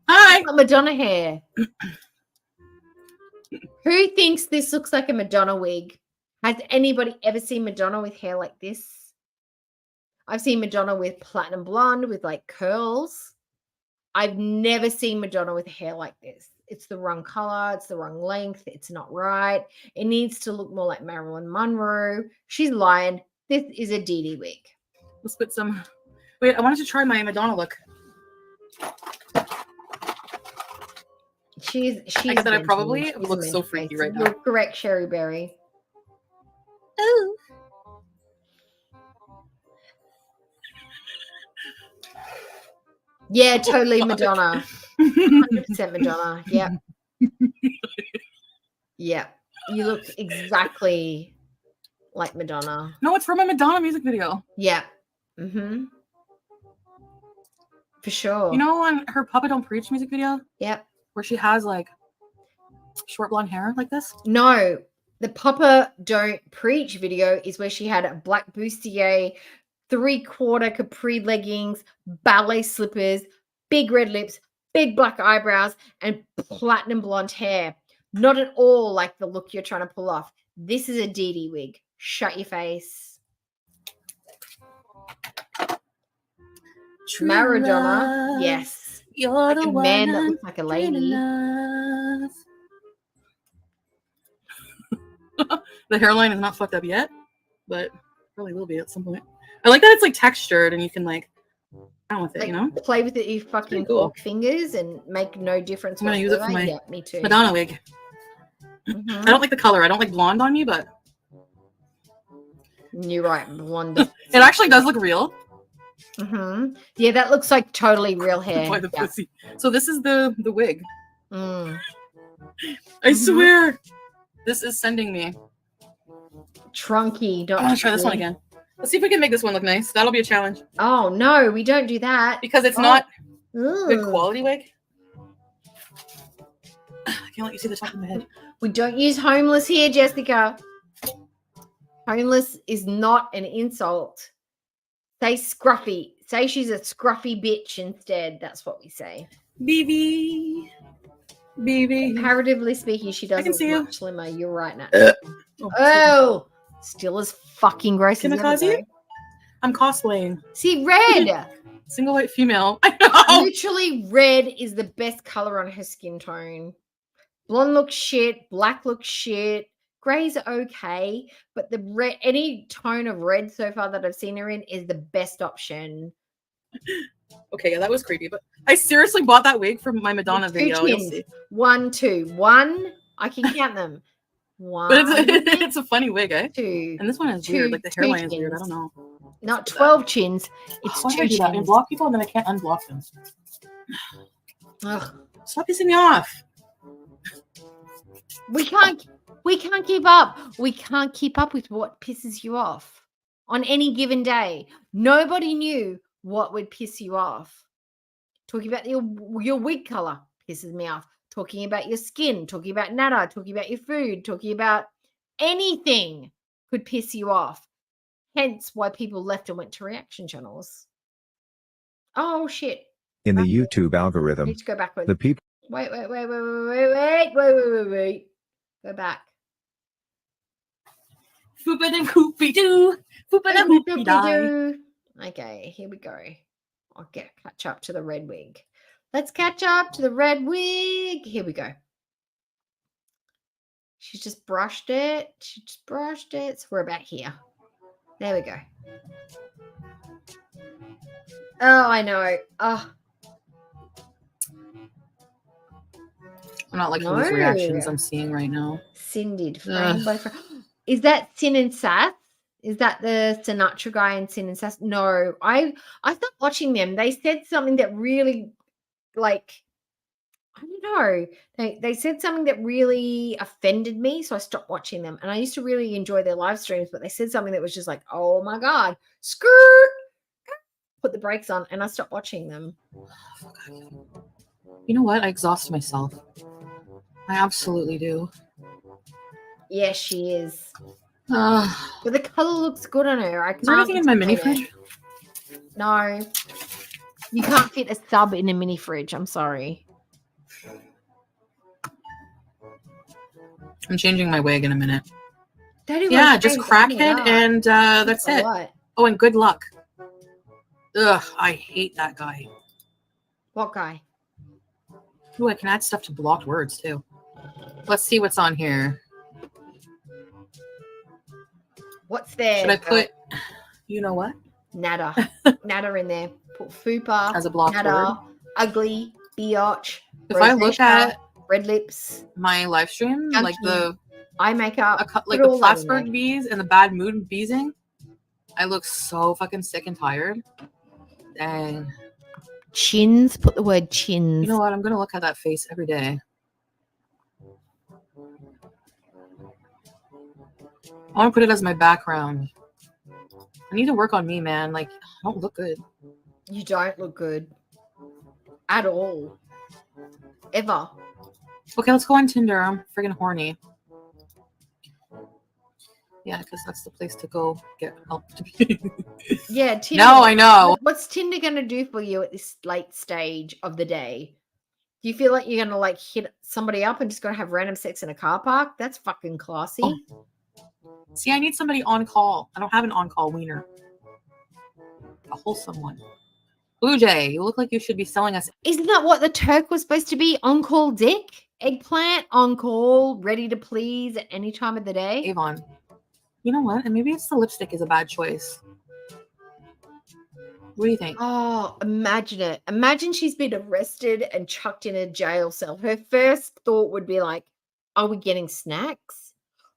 [SPEAKER 12] Hi.
[SPEAKER 4] Got Madonna hair. Who thinks this looks like a Madonna wig? Has anybody ever seen Madonna with hair like this? I've seen Madonna with platinum blonde with like curls. I've never seen Madonna with hair like this. It's the wrong color. It's the wrong length. It's not right. It needs to look more like Marilyn Monroe. She's lying. This is a Dee Dee wig.
[SPEAKER 21] Let's put some. Wait, I wanted to try my Madonna look.
[SPEAKER 4] She's
[SPEAKER 21] I get that I probably
[SPEAKER 4] she's
[SPEAKER 21] look so
[SPEAKER 4] mental
[SPEAKER 21] freaky
[SPEAKER 4] case.
[SPEAKER 21] right now.
[SPEAKER 4] You're correct, Sherry Berry.
[SPEAKER 21] Ooh.
[SPEAKER 4] Yeah, totally Madonna. 100% Madonna. Yep. Yeah. You look exactly like Madonna.
[SPEAKER 21] No, it's from my Madonna music video.
[SPEAKER 4] Yeah. Mm-hmm. For sure.
[SPEAKER 21] You know on her Papa Don't Preach music video?
[SPEAKER 4] Yep.
[SPEAKER 21] Where she has like short blonde hair like this?
[SPEAKER 4] No. The Papa Don't Preach video is where she had a black bustier, 3/4 capri leggings, ballet slippers, big red lips, big black eyebrows, and platinum blonde hair. Not at all like the look you're trying to pull off. This is a Dee Dee wig. Shut your face.
[SPEAKER 21] True
[SPEAKER 4] Maradona.
[SPEAKER 21] love,
[SPEAKER 4] Yes.
[SPEAKER 21] You're
[SPEAKER 4] Like
[SPEAKER 21] the
[SPEAKER 4] a man
[SPEAKER 21] one
[SPEAKER 4] that
[SPEAKER 21] I'm
[SPEAKER 4] looks like a lady.
[SPEAKER 21] love. The hairline is not fucked up yet, but probably will be at some point. I like that it's like textured and you can like down with it,
[SPEAKER 4] Like,
[SPEAKER 21] you know?
[SPEAKER 4] play with it with your fucking
[SPEAKER 21] cool.
[SPEAKER 4] fork fingers and make no difference.
[SPEAKER 21] I'm gonna use it for
[SPEAKER 4] whatsoever.
[SPEAKER 21] my
[SPEAKER 4] Yeah, me too.
[SPEAKER 21] Madonna wig.
[SPEAKER 4] Mhm.
[SPEAKER 21] I don't like the color. I don't like blonde on you, but
[SPEAKER 4] You're right, blonde.
[SPEAKER 21] it actually does look real.
[SPEAKER 4] Mm-hmm. Yeah, that looks like totally real hair.
[SPEAKER 21] Boy, the
[SPEAKER 4] Yeah.
[SPEAKER 21] pussy. So this is the wig.
[SPEAKER 4] Mm.
[SPEAKER 21] I swear, this is sending me.
[SPEAKER 4] Trunky.
[SPEAKER 21] I'm gonna try this one again. Let's see if we can make this one look nice. That'll be a challenge
[SPEAKER 4] Oh no, we don't do that
[SPEAKER 21] because it's
[SPEAKER 4] Oh.
[SPEAKER 21] not
[SPEAKER 4] Ooh.
[SPEAKER 21] good quality wig. I can't let you see the top of my head.
[SPEAKER 4] We don't use homeless here, Jessica. Homeless is not an insult. Say scruffy. Say she's a scruffy bitch instead. That's what we say.
[SPEAKER 21] BB.
[SPEAKER 4] Comparatively speaking, she does
[SPEAKER 21] can
[SPEAKER 4] look
[SPEAKER 21] see you.
[SPEAKER 4] much slimmer. You're right now.
[SPEAKER 21] Oh,
[SPEAKER 4] Oh, still as fucking gross as ever,
[SPEAKER 21] Kamikaze?
[SPEAKER 4] though.
[SPEAKER 21] I'm cosplaying.
[SPEAKER 4] See, red.
[SPEAKER 21] Single white female. I know.
[SPEAKER 4] Literally, red is the best color on her skin tone. Blonde looks shit. Black looks shit. Gray's okay, but the red, any tone of red so far that I've seen her in is the best option.
[SPEAKER 21] Okay, yeah, that was creepy, but I seriously bought that wig from my Madonna
[SPEAKER 4] Two
[SPEAKER 21] video. You'll
[SPEAKER 4] chins.
[SPEAKER 21] see.
[SPEAKER 4] 1, 2. 1. I can count them. 1.
[SPEAKER 21] But it's a funny wig, eh?
[SPEAKER 4] 2.
[SPEAKER 21] And this one is
[SPEAKER 4] Two-
[SPEAKER 21] weird. Like the
[SPEAKER 4] two
[SPEAKER 21] hairline is weird. I
[SPEAKER 4] chins.
[SPEAKER 21] don't know.
[SPEAKER 4] Not 12 chins. It's
[SPEAKER 21] Why do
[SPEAKER 4] 2
[SPEAKER 21] I do that? I
[SPEAKER 4] chins.
[SPEAKER 21] block people and then I can't unblock them.
[SPEAKER 4] Ugh.
[SPEAKER 21] Stop pissing me off.
[SPEAKER 4] We can't keep up. We can't keep up with what pisses you off on any given day. Nobody knew what would piss you off. Talking about your wig color pisses me off. Talking about your skin, talking about nada, talking about your food, talking about anything could piss you off. Hence why people left and went to reaction channels. Oh shit.
[SPEAKER 7] In the YouTube algorithm,
[SPEAKER 4] Need to go backwards.
[SPEAKER 7] the people
[SPEAKER 4] Wait. Go back.
[SPEAKER 21] Foopa and hoopy doo. Foopa and hoopy die.
[SPEAKER 4] Okay, here we go. I'll catch up to the red wig. Let's catch up to the red wig. Here we go. She's just brushed it. She just brushed it. So we're about here. There we go. Oh, I know. Oh.
[SPEAKER 21] I'm not liking
[SPEAKER 4] No.
[SPEAKER 21] these reactions I'm seeing right now.
[SPEAKER 4] Cindy.
[SPEAKER 21] Ugh.
[SPEAKER 4] Is that Sin and Sass? Is that the Sinatra guy in Sin and Sass? No, I stopped watching them. They said something that really, like, I don't know. They said something that really offended me, so I stopped watching them. And I used to really enjoy their live streams, but they said something that was just like, oh my god, skirt. Put the brakes on, and I stopped watching them.
[SPEAKER 21] You know what? I exhaust myself. I absolutely do.
[SPEAKER 4] Yes, she is.
[SPEAKER 21] Ugh.
[SPEAKER 4] But the color looks good on her. I
[SPEAKER 21] Is there anything in my mini
[SPEAKER 4] deny it.
[SPEAKER 21] fridge?
[SPEAKER 4] No. You can't fit a sub in a mini fridge. I'm sorry.
[SPEAKER 21] I'm changing my wig in a minute.
[SPEAKER 4] Don't even
[SPEAKER 21] Yeah, just
[SPEAKER 4] change it. Oh my
[SPEAKER 21] crackhead,
[SPEAKER 4] God.
[SPEAKER 21] and that's
[SPEAKER 4] For
[SPEAKER 21] it.
[SPEAKER 4] what?
[SPEAKER 21] Oh, and good luck. Ugh, I hate that guy.
[SPEAKER 4] What guy?
[SPEAKER 21] Ooh, I can add stuff to blocked words too. Let's see what's on here.
[SPEAKER 4] What's there?
[SPEAKER 21] Should I put, you know what?
[SPEAKER 4] Nada. Nada in there. Put fupa.
[SPEAKER 21] As a blocked
[SPEAKER 4] nada,
[SPEAKER 21] word?
[SPEAKER 4] ugly, biatch.
[SPEAKER 21] If I look
[SPEAKER 4] rosacea,
[SPEAKER 21] at
[SPEAKER 4] red lips,
[SPEAKER 21] my live stream, like the
[SPEAKER 4] eye makeup,
[SPEAKER 21] like
[SPEAKER 4] put
[SPEAKER 21] the
[SPEAKER 4] all that in there.
[SPEAKER 21] Plattsburgh bees and the bad mood beesing, I look so fucking sick and tired. Dang.
[SPEAKER 4] Chins. Put the word chins.
[SPEAKER 21] You know what? I'm gonna look at that face every day. I want to put it as my background. I need to work on me, man. Like, I don't look good.
[SPEAKER 4] You don't look good at all. Ever.
[SPEAKER 21] Okay, let's go on Tinder. I'm friggin' horny. Yeah, because that's the place to go get help.
[SPEAKER 4] Yeah, Tinder.
[SPEAKER 21] No, I know.
[SPEAKER 4] What's Tinder going to do for you at this late stage of the day? Do you feel like you're going to like hit somebody up and just going to have random sex in a car park? That's fucking classy.
[SPEAKER 21] Oh. See, I need somebody on call. I don't have an on-call wiener. A wholesome one. Blue Jay, you look like you should be selling us.
[SPEAKER 4] Isn't that what the Turk was supposed to be? On-call dick? Eggplant, on-call, ready to please at any time of the day?
[SPEAKER 21] Avon. You know what? And maybe it's the lipstick is a bad choice. What do you think?
[SPEAKER 4] Oh, imagine it. Imagine she's been arrested and chucked in a jail cell. Her first thought would be like, are we getting snacks?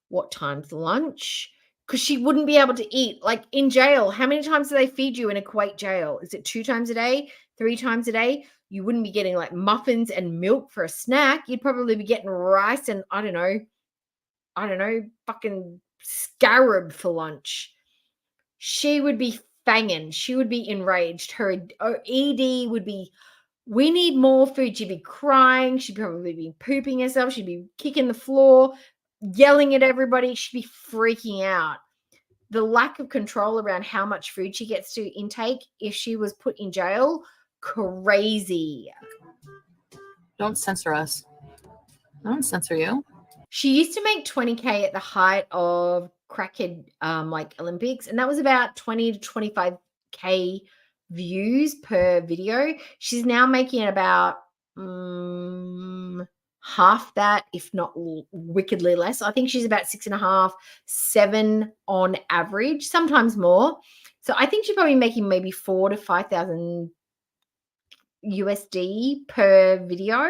[SPEAKER 4] What time's lunch? Because she wouldn't be able to eat. Like in jail, how many times do they feed you in a Kuwait jail? Is it 2 times a day? 3 times a day? You wouldn't be getting like muffins and milk for a snack. You'd probably be getting rice and I don't know, fucking scarab for lunch. She would be fanging. She would be enraged. Her ED would be, we need more food. She'd be crying. She'd probably be pooping herself. She'd be kicking the floor, yelling at everybody. She'd be freaking out. The lack of control around how much food she gets to intake if she was put in jail, crazy.
[SPEAKER 21] Don't censor us. I don't censor you.
[SPEAKER 4] She used to make 20K at the height of crackhead like Olympics, and that was about 20 to 25K views per video. She's now making about half that, if not wickedly less. I think she's about 6.5, 7 on average, sometimes more. So I think she's probably making maybe 4,000 to 5,000 USD per video.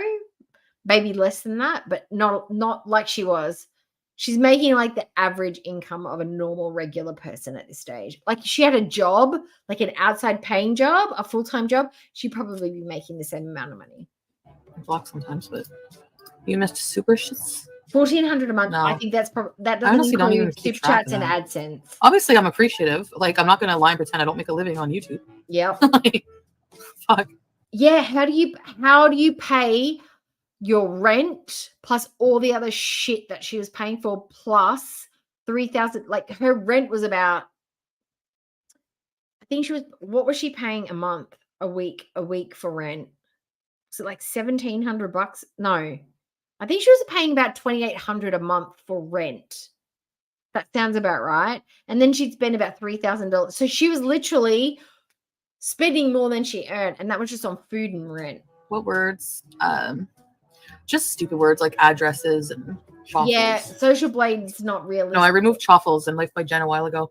[SPEAKER 4] Maybe less than that, but not like she was. She's making like the average income of a normal regular person at this stage. Like if she had a job, like an outside paying job, a full-time job, she'd probably be making the same amount of money.
[SPEAKER 21] I block sometimes, but you missed super shits.
[SPEAKER 4] $1,400 a month.
[SPEAKER 21] No.
[SPEAKER 4] I think that's probably that
[SPEAKER 21] I
[SPEAKER 4] doesn't
[SPEAKER 21] honestly don't even
[SPEAKER 4] include
[SPEAKER 21] keep
[SPEAKER 4] super
[SPEAKER 21] track
[SPEAKER 4] chats
[SPEAKER 21] of
[SPEAKER 4] and
[SPEAKER 21] that.
[SPEAKER 4] AdSense.
[SPEAKER 21] Obviously, I'm appreciative. Like, I'm not going to lie and pretend I don't make a living on YouTube.
[SPEAKER 4] Yep.
[SPEAKER 21] Like, fuck.
[SPEAKER 4] Yeah. How do you pay your rent plus all the other shit that she was paying for plus 3,000? Like her rent was about, I think what was she paying a month, a week for rent? Was it like $1,700? No, I think she was paying about $2,800 a month for rent. That sounds about right. And then she'd spend about $3,000. So she was literally spending more than she earned, and that was just on food and rent.
[SPEAKER 21] What words? Just stupid words like addresses and chaffles.
[SPEAKER 4] Yeah, Social Blade is not realistic.
[SPEAKER 21] No, I removed chaffles in Life by Jen a while ago.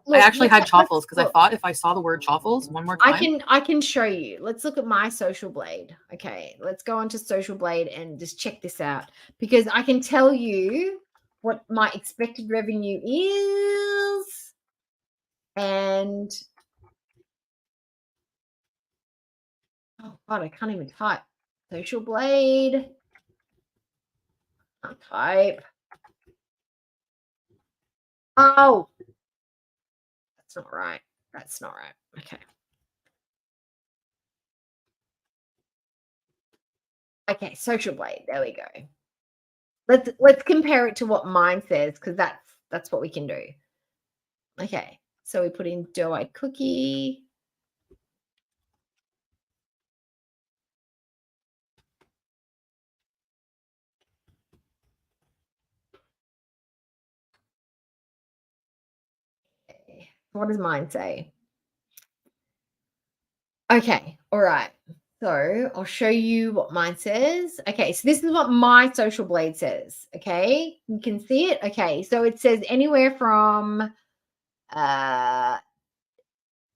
[SPEAKER 4] Look,
[SPEAKER 21] I actually had
[SPEAKER 4] let's
[SPEAKER 21] chaffles because I
[SPEAKER 4] look.
[SPEAKER 21] thought if I saw the word chaffles one more time.
[SPEAKER 4] I can show you. Let's look at my Social Blade. Okay, let's go onto Social Blade and just check this out because I can tell you what my expected revenue is. And oh god, I can't even type. Social Blade. I'll type. Oh, that's not right. That's not right. Okay. Okay, Social Blade. There we go. Let's compare it to what mine says because that's what we can do. Okay, so we put in doe-eyed cookie. What does mine say? Okay, all right. So I'll show you what mine says. Okay, so this is what my social blade says. Okay, you can see it. Okay, so it says anywhere from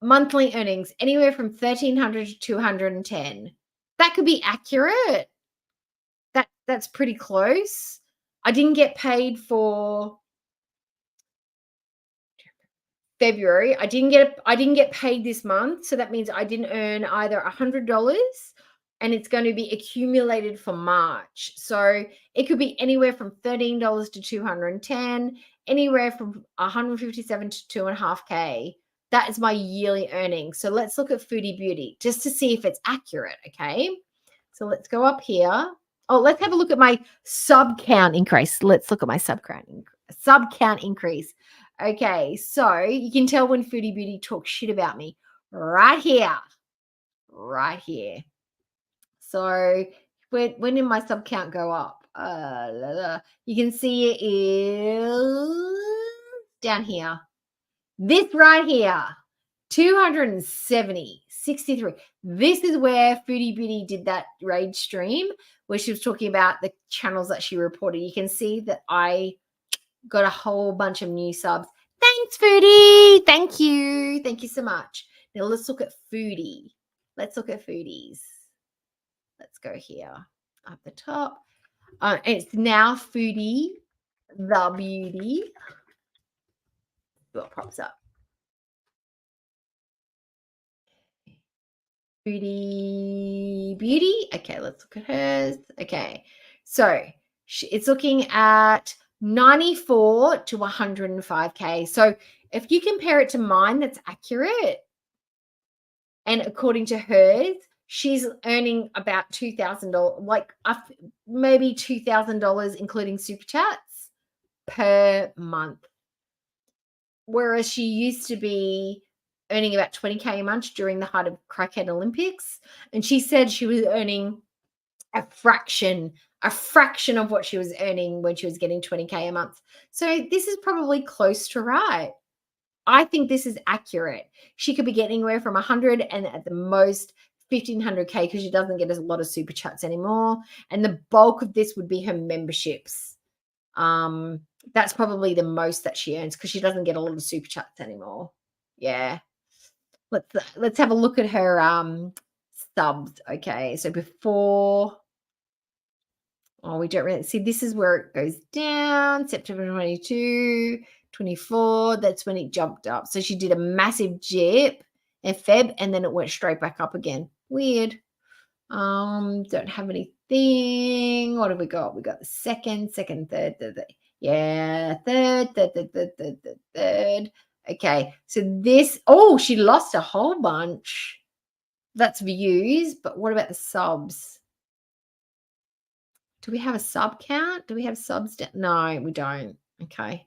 [SPEAKER 4] monthly earnings anywhere from 1,300 to 210. That could be accurate. That's pretty close. I didn't get paid for February. I didn't get paid this month, so that means I didn't earn either $100 and it's going to be accumulated for March. So it could be anywhere from $13 to 210, anywhere from 157 to 2.5K. That is my yearly earnings. So let's look at Foodie Beauty just to see if it's accurate, okay? So let's go up here. Oh, let's have a look at my sub count increase. Let's look at my sub count increase. Okay, so you can tell when Foodie Beauty talks shit about me right here. Right here. So when did my sub count go up? You can see it is down here. This right here, 270, 63. This is where Foodie Beauty did that rage stream where she was talking about the channels that she reported. You can see that I got a whole bunch of new subs. Thanks, Foodie. Thank you. Thank you so much. Now let's look at Foodie. Let's look at Foodies. Let's go here up the top. It's now Foodie the Beauty. What pops up? Foodie Beauty. Okay, let's look at hers. Okay, so it's looking at 94 to 105K. So if you compare it to mine, that's accurate. And according to hers, she's earning about $2,000, like maybe $2,000, including super chats per month. Whereas she used to be earning about 20K a month during the height of Crackhead Olympics. And she said she was earning a fraction of what she was earning when she was getting 20K a month. So this is probably close to right. I think this is accurate. She could be getting anywhere from 100 and at the most 1,500K because she doesn't get a lot of super chats anymore. And the bulk of this would be her memberships. That's probably the most that she earns because she doesn't get a lot of super chats anymore. Yeah. Let's have a look at her subs. Okay, so before, we don't really see, this is where it goes down. September 22, 24, that's when it jumped up. So she did a massive dip in Feb and then it went straight back up again. Weird. Don't have anything. What have we got? We got the second, third. Yeah, third. Okay, so this, she lost a whole bunch. That's views, but what about the subs? Do we have a sub count? Do we have subs? No, we don't. Okay.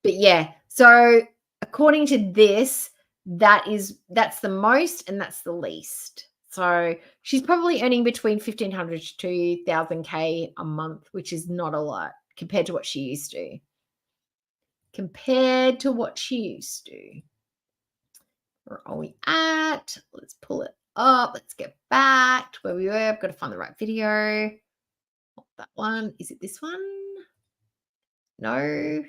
[SPEAKER 4] But yeah, so according to this, that's the most and that's the least. So she's probably earning between 1,500 to 2,000K a month, which is not a lot compared to what she used to. Where are we at? Let's pull it up. Let's get back to where we were. I've got to find the right video. Not that one. Is it this one? No.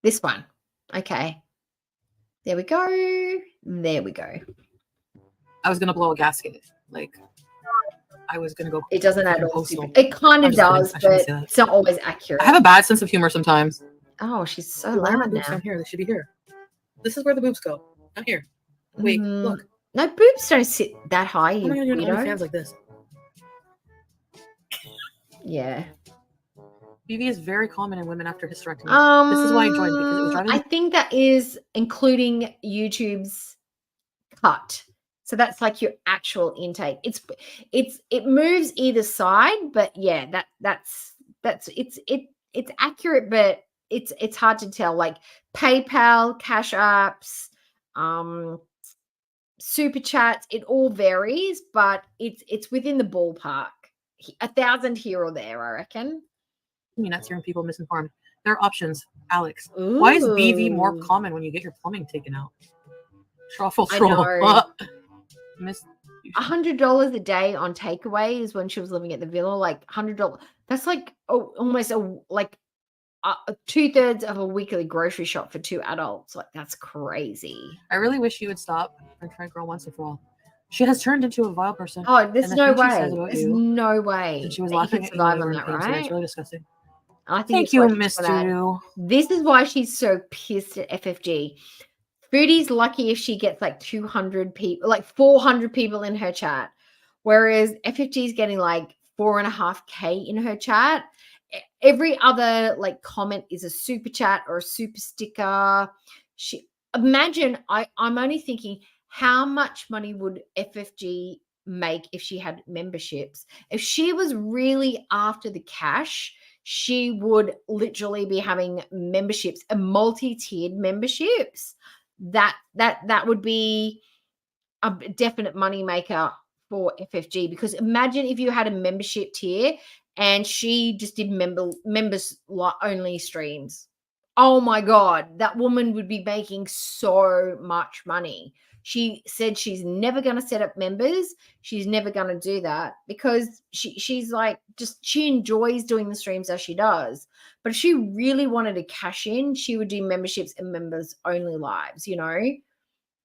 [SPEAKER 4] This one. Okay. There we go.
[SPEAKER 21] I was gonna blow a gasket. Like I was gonna go.
[SPEAKER 4] It doesn't at all. It kind of does, but it's not always accurate.
[SPEAKER 21] I have a bad sense of humor sometimes.
[SPEAKER 4] Oh, she's so
[SPEAKER 21] Why are my
[SPEAKER 4] loud
[SPEAKER 21] boobs
[SPEAKER 4] now.
[SPEAKER 21] down here? They should be here. This is where the boobs go. Down here. Wait, look.
[SPEAKER 4] No, boobs don't sit that high.
[SPEAKER 21] What am I gonna do
[SPEAKER 4] You
[SPEAKER 21] on
[SPEAKER 4] know?
[SPEAKER 21] OnlyFans like this?
[SPEAKER 4] Yeah.
[SPEAKER 21] BV is very common in women after hysterectomy. This is why I joined because it was driving
[SPEAKER 4] I
[SPEAKER 21] me.
[SPEAKER 4] think that is including YouTube's cut. So that's like your actual intake. It moves either side, but yeah, it's accurate, but it's hard to tell. Like PayPal, Cash Apps, Super Chats, it all varies, but it's within the ballpark. 1,000 here or there, I reckon.
[SPEAKER 21] I mean, that's hearing people misinformed. There are options, Alex. Why is BV more
[SPEAKER 4] Ooh.
[SPEAKER 21] common when you get your plumbing taken out? Truffle
[SPEAKER 4] I
[SPEAKER 21] troll.
[SPEAKER 4] know.
[SPEAKER 21] Miss
[SPEAKER 4] $100 a day on takeaways when she was living at the villa, like $100. That's like almost like 2/3 of a weekly grocery shop for 2 adults. Like that's crazy.
[SPEAKER 21] I really wish you would stop and try girl once and for all. She has turned into a vile person.
[SPEAKER 4] Oh, there's
[SPEAKER 21] and the
[SPEAKER 4] no
[SPEAKER 21] thing she says
[SPEAKER 4] way.
[SPEAKER 21] about
[SPEAKER 4] There's
[SPEAKER 21] you,
[SPEAKER 4] no way.
[SPEAKER 21] and she was
[SPEAKER 4] that you
[SPEAKER 21] laughing
[SPEAKER 4] can
[SPEAKER 21] at you when
[SPEAKER 4] survive
[SPEAKER 21] you
[SPEAKER 4] on
[SPEAKER 21] were in
[SPEAKER 4] that,
[SPEAKER 21] pain today.
[SPEAKER 4] right?
[SPEAKER 21] It's really disgusting.
[SPEAKER 4] I think
[SPEAKER 21] Thank
[SPEAKER 4] it's
[SPEAKER 21] you,
[SPEAKER 4] why she's
[SPEAKER 21] Miss
[SPEAKER 4] for that.
[SPEAKER 21] Doo.
[SPEAKER 4] This is why she's so pissed at FFG. Foodie's lucky if she gets like 200 people, like 400 people in her chat, whereas FFG is getting like 4.5K in her chat. Every other like comment is a super chat or a super sticker. Imagine I'm only thinking how much money would FFG make if she had memberships? If she was really after the cash, she would literally be having memberships and multi-tiered memberships. That would be a definite money maker for FFG, because imagine if you had a membership tier and she just did members only streams. Oh my god, that woman would be making so much money. She said she's never going to set up members. She's never going to do that because she's like, just she enjoys doing the streams as she does. But if she really wanted to cash in, she would do memberships and members only lives, you know.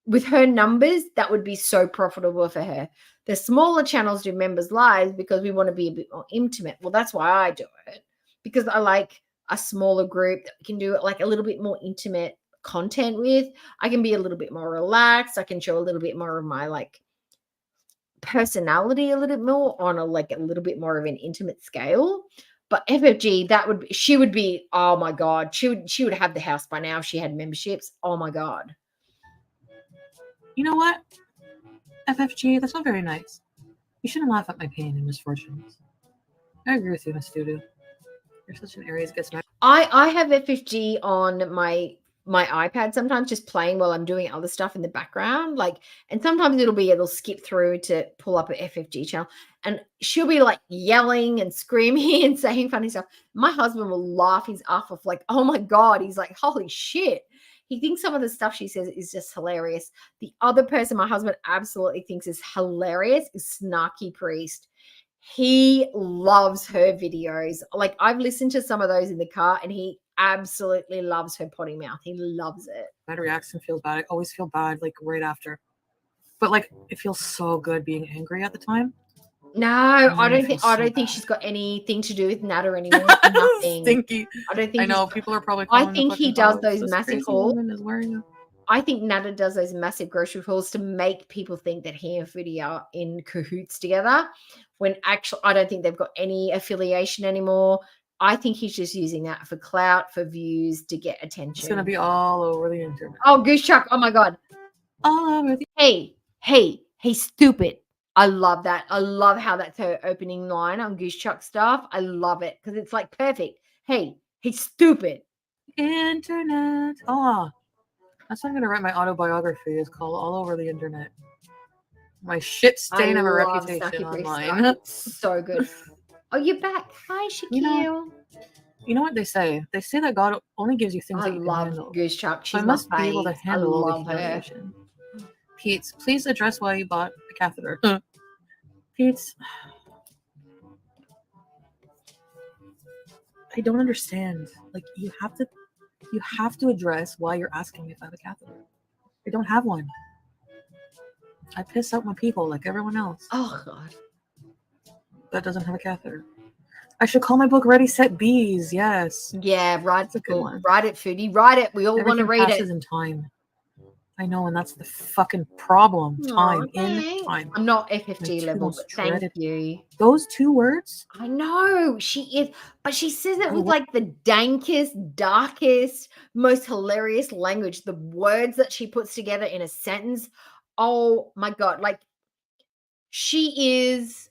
[SPEAKER 4] With her numbers, that would be so profitable for her. The smaller channels do members lives because we want to be a bit more intimate. Well, that's why I do it, because I like a smaller group that can do it like a little bit more intimate content with. I can be a little bit more relaxed. I can show a little bit more of my like personality a little bit more on a little bit more of an intimate scale. But FFG, she would be, oh my god, she would have the house by now if she had memberships. Oh my god.
[SPEAKER 21] You know what? FFG, that's not very nice. You shouldn't laugh at my pain and misfortunes. I agree with you, Miss Dudu. You're such an Aries gets mad.
[SPEAKER 4] I have FFG on my iPad sometimes, just playing while I'm doing other stuff in the background. And sometimes it'll skip through to pull up an FFG channel, and she'll be like yelling and screaming and saying funny stuff. My husband will laugh his ass off, like, oh my god. He's like, holy shit. He thinks some of the stuff she says is just hilarious. The other person my husband absolutely thinks is hilarious is Snarky Priest. He loves her videos. Like, I've listened to some of those in the car, and he absolutely loves her potty mouth. He loves it.
[SPEAKER 21] My reaction feels bad. I always feel bad, like, right after. But, like, it feels so good being angry at the time.
[SPEAKER 4] No, I don't think she's got anything to do with Natter anymore. Nothing.
[SPEAKER 21] Stinky.
[SPEAKER 4] I don't think
[SPEAKER 21] I know
[SPEAKER 4] he's-
[SPEAKER 21] people are probably.
[SPEAKER 4] I
[SPEAKER 21] calling
[SPEAKER 4] think
[SPEAKER 21] the
[SPEAKER 4] he
[SPEAKER 21] fucking
[SPEAKER 4] does
[SPEAKER 21] cops.
[SPEAKER 4] those
[SPEAKER 21] This
[SPEAKER 4] massive
[SPEAKER 21] crazy
[SPEAKER 4] hauls.
[SPEAKER 21] woman is wearing a-
[SPEAKER 4] I think Natter does those massive grocery hauls to make people think that he and Foodie are in cahoots together, when actually I don't think they've got any affiliation anymore. I think he's just using that for clout, for views, to get attention.
[SPEAKER 21] It's gonna be all over the internet.
[SPEAKER 4] Oh, Goose Chuck. Oh my god.
[SPEAKER 21] All over the.
[SPEAKER 4] Hey, stupid. I love that. I love how that's her opening line on Goose Chuck stuff. I love it because it's like perfect. Hey, stupid.
[SPEAKER 21] Internet. Oh, that's what I'm gonna write my autobiography. It's called All Over the Internet. My shit stain of a
[SPEAKER 4] love
[SPEAKER 21] reputation
[SPEAKER 4] Snarky Priest
[SPEAKER 21] online.
[SPEAKER 4] stuff. It's so good. Oh, you're back. Hi, Shaquille.
[SPEAKER 21] You know what they say? They say that God only gives you things
[SPEAKER 4] I
[SPEAKER 21] that you
[SPEAKER 4] love
[SPEAKER 21] can handle.
[SPEAKER 4] Goose Chuck.
[SPEAKER 21] So I
[SPEAKER 4] She's my
[SPEAKER 21] must be able to
[SPEAKER 4] fave. I
[SPEAKER 21] handle all
[SPEAKER 4] love
[SPEAKER 21] the
[SPEAKER 4] her.
[SPEAKER 21] humiliation. Pete, please address why you bought a catheter. Pete, I don't understand. Like, you have to address why you're asking me if I have a catheter. I don't have one. I piss out my people like everyone else.
[SPEAKER 4] Oh god.
[SPEAKER 21] That doesn't have a catheter. I should call my book Ready Set Bees. Yes.
[SPEAKER 4] Yeah, write
[SPEAKER 21] a good one.
[SPEAKER 4] Write it, Foodie. Write it. We all want to
[SPEAKER 21] Everything
[SPEAKER 4] read
[SPEAKER 21] passes
[SPEAKER 4] it.
[SPEAKER 21] in time. I know, and that's the fucking problem. Time
[SPEAKER 4] Aw,
[SPEAKER 21] in
[SPEAKER 4] thanks.
[SPEAKER 21] time.
[SPEAKER 4] I'm not FFG
[SPEAKER 21] My
[SPEAKER 4] level,
[SPEAKER 21] two
[SPEAKER 4] but thank
[SPEAKER 21] dreaded-
[SPEAKER 4] you.
[SPEAKER 21] Those two words.
[SPEAKER 4] I know she is, but she says it with
[SPEAKER 21] wa-
[SPEAKER 4] like the dankest, darkest, most hilarious language. The words that she puts together in a sentence. Oh my god! Like she's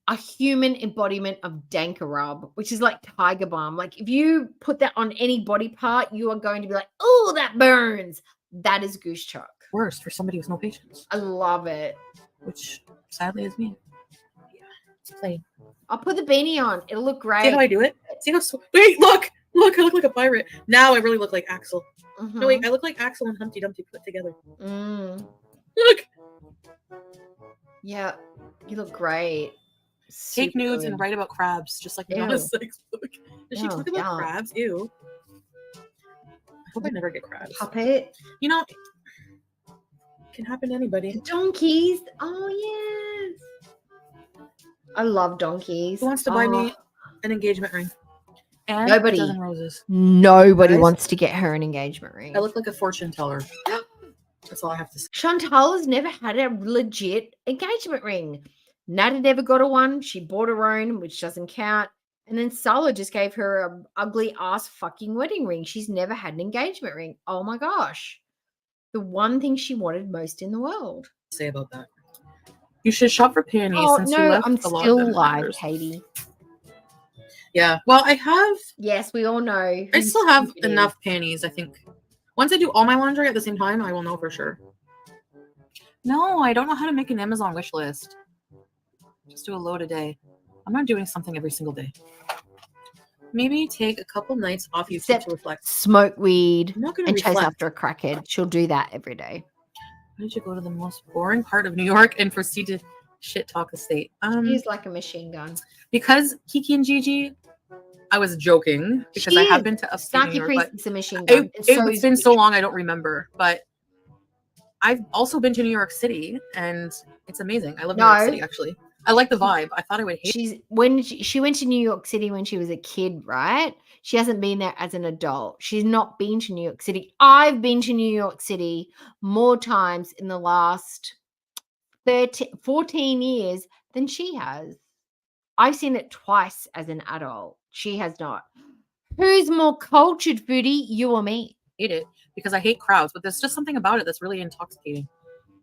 [SPEAKER 4] a human embodiment of Dankarub, which is like tiger balm. Like if you put that on any body part, you are going to be like, oh, that burns. That is Goose Chuck.
[SPEAKER 21] Worst for somebody with no patience.
[SPEAKER 4] I love it.
[SPEAKER 21] Which sadly is me. It's plain.
[SPEAKER 4] I'll put the beanie on. It'll look great.
[SPEAKER 21] See how I do it? See how wait, look, I look like a pirate. Now I really look like Axel. No wait, I look like Axel and Humpty Dumpty put together. Look.
[SPEAKER 4] Yeah, you look great.
[SPEAKER 21] Take
[SPEAKER 4] Super
[SPEAKER 21] nudes
[SPEAKER 4] good.
[SPEAKER 21] and write about crabs, just like
[SPEAKER 4] Ew.
[SPEAKER 21] Madonna's sex book. Does she
[SPEAKER 4] Ew,
[SPEAKER 21] talk about
[SPEAKER 4] yuck.
[SPEAKER 21] crabs? Ew. I hope I never get crabs.
[SPEAKER 4] Puppet.
[SPEAKER 21] You know, it can happen to anybody.
[SPEAKER 4] Donkeys. Oh yes. I love donkeys.
[SPEAKER 21] Who wants to buy me an engagement ring? And
[SPEAKER 4] Nobody.
[SPEAKER 21] a dozen roses.
[SPEAKER 4] Nobody
[SPEAKER 21] Guys,
[SPEAKER 4] wants to get her an engagement ring.
[SPEAKER 21] I look like a fortune teller. That's all I have to say.
[SPEAKER 4] Chantal has never had a legit engagement ring. Nada never got her one. She bought her own, which doesn't count. And then Sala just gave her a ugly ass fucking wedding ring. She's never had an engagement ring. Oh my gosh. The one thing she wanted most in the world.
[SPEAKER 21] Say about that. You should shop for panties
[SPEAKER 4] Oh
[SPEAKER 21] since you
[SPEAKER 4] no,
[SPEAKER 21] left
[SPEAKER 4] I'm
[SPEAKER 21] a lot of
[SPEAKER 4] still
[SPEAKER 21] them
[SPEAKER 4] live,
[SPEAKER 21] matters.
[SPEAKER 4] Katie.
[SPEAKER 21] Yeah. Well, I have.
[SPEAKER 4] Yes, we all know.
[SPEAKER 21] I still have
[SPEAKER 4] who it is.
[SPEAKER 21] enough panties, I think. Once I do all my laundry at the same time, I will know for sure. No, I don't know how to make an Amazon wish list. Just do a load a day. I'm not doing something every single day. Maybe take a couple nights off YouTube
[SPEAKER 4] Except
[SPEAKER 21] to reflect.
[SPEAKER 4] smoke weed
[SPEAKER 21] I'm not gonna
[SPEAKER 4] and chase
[SPEAKER 21] reflect.
[SPEAKER 4] after a crackhead. She'll do that every day.
[SPEAKER 21] Why did you go to the most boring part of New York and proceed to shit talk the state?
[SPEAKER 4] She's like a machine gun.
[SPEAKER 21] Because Kiki and Gigi, I was joking because I have been to upstate New
[SPEAKER 4] Snarky
[SPEAKER 21] York,
[SPEAKER 4] Priest
[SPEAKER 21] but
[SPEAKER 4] is a machine gun.
[SPEAKER 21] it's been so long I don't remember. But I've also been to New York City and it's amazing. I love New York City actually. I like the vibe. I thought I would hate it.
[SPEAKER 4] She went to New York City when she was a kid, right? She hasn't been there as an adult. She's not been to New York City. I've been to New York City more times in the last 14 years than she has. I've seen it twice as an adult. She has not. Who's more cultured, foodie, you or me?
[SPEAKER 21] Hate it because I hate crowds, but there's just something about it that's really intoxicating.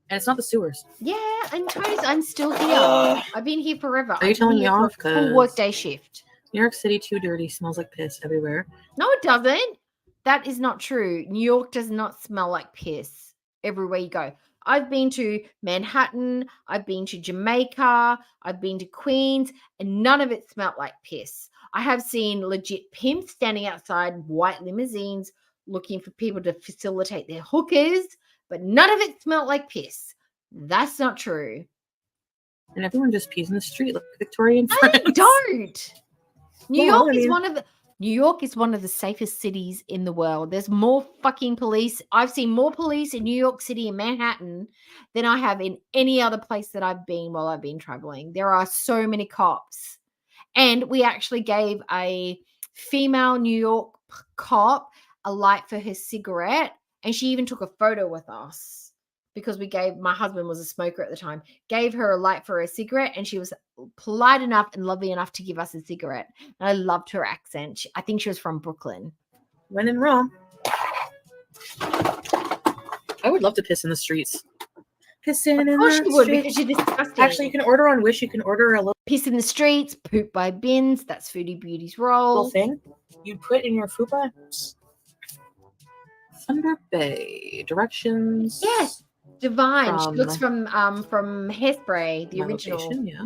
[SPEAKER 21] And it's not the sewers.
[SPEAKER 4] Yeah, and Toast, I'm still here. I've been here forever.
[SPEAKER 21] Are you telling me off?
[SPEAKER 4] Full workday shift.
[SPEAKER 21] New York City too dirty, smells like piss everywhere.
[SPEAKER 4] No, it doesn't. That is not true. New York does not smell like piss everywhere you go. I've been to Manhattan, I've been to Jamaica, I've been to Queens, and none of it smelled like piss. I have seen legit pimps standing outside white limousines looking for people to facilitate their hookers, but none of it smelled like piss. That's not true.
[SPEAKER 21] And everyone just pees in the street like Victorian
[SPEAKER 4] No,
[SPEAKER 21] France.
[SPEAKER 4] they don't. New
[SPEAKER 21] Well,
[SPEAKER 4] York
[SPEAKER 21] I
[SPEAKER 4] is
[SPEAKER 21] mean-
[SPEAKER 4] one of the safest cities in the world. There's more fucking police. I've seen more police in New York City and Manhattan than I have in any other place that I've been while I've been traveling. There are so many cops. And we actually gave a female New York cop a light for her cigarette, and she even took a photo with us because my husband was a smoker at the time, gave her a light for her cigarette, and she was polite enough and lovely enough to give us a cigarette. And I loved her accent. I think she was from Brooklyn.
[SPEAKER 21] When in Rome. I would love to piss in the streets. Pissing in
[SPEAKER 4] Of course
[SPEAKER 21] the
[SPEAKER 4] you would,
[SPEAKER 21] streets.
[SPEAKER 4] because you're disgusting.
[SPEAKER 21] Actually, you can order on Wish. You can order a little
[SPEAKER 4] Piss in the streets, poop by bins. That's Foodie Beauty's role.
[SPEAKER 21] thing you put in your fupa. Thunder Bay directions.
[SPEAKER 4] Yes, Divine. She
[SPEAKER 21] From
[SPEAKER 4] looks from Hairspray, the
[SPEAKER 21] my
[SPEAKER 4] original.
[SPEAKER 21] location, yeah.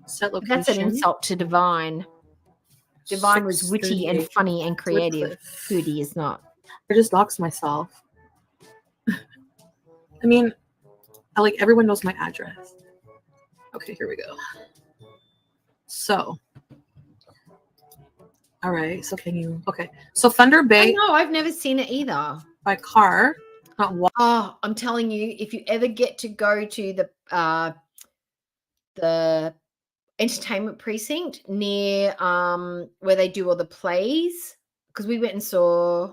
[SPEAKER 21] Set
[SPEAKER 4] But
[SPEAKER 21] location.
[SPEAKER 4] that's an insult to Divine. Divine was witty and
[SPEAKER 21] 638
[SPEAKER 4] funny and creative.
[SPEAKER 21] Woodcliff.
[SPEAKER 4] Foodie is not.
[SPEAKER 21] I just doxed myself. I mean, everyone knows my address. Okay, here we go. So, all right. So can you? Okay. So Thunder Bay.
[SPEAKER 4] No, I've never seen it either.
[SPEAKER 21] By car, not walk.
[SPEAKER 4] Oh, I'm telling you, if you ever get to go to the entertainment precinct near where they do all the plays, because we went and saw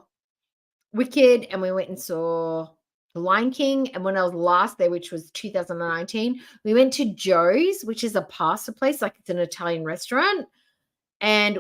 [SPEAKER 4] Wicked and we went and saw The Lion King, and when I was last there, which was 2019, we went to Joe's, which is a pasta place, like it's an Italian restaurant, and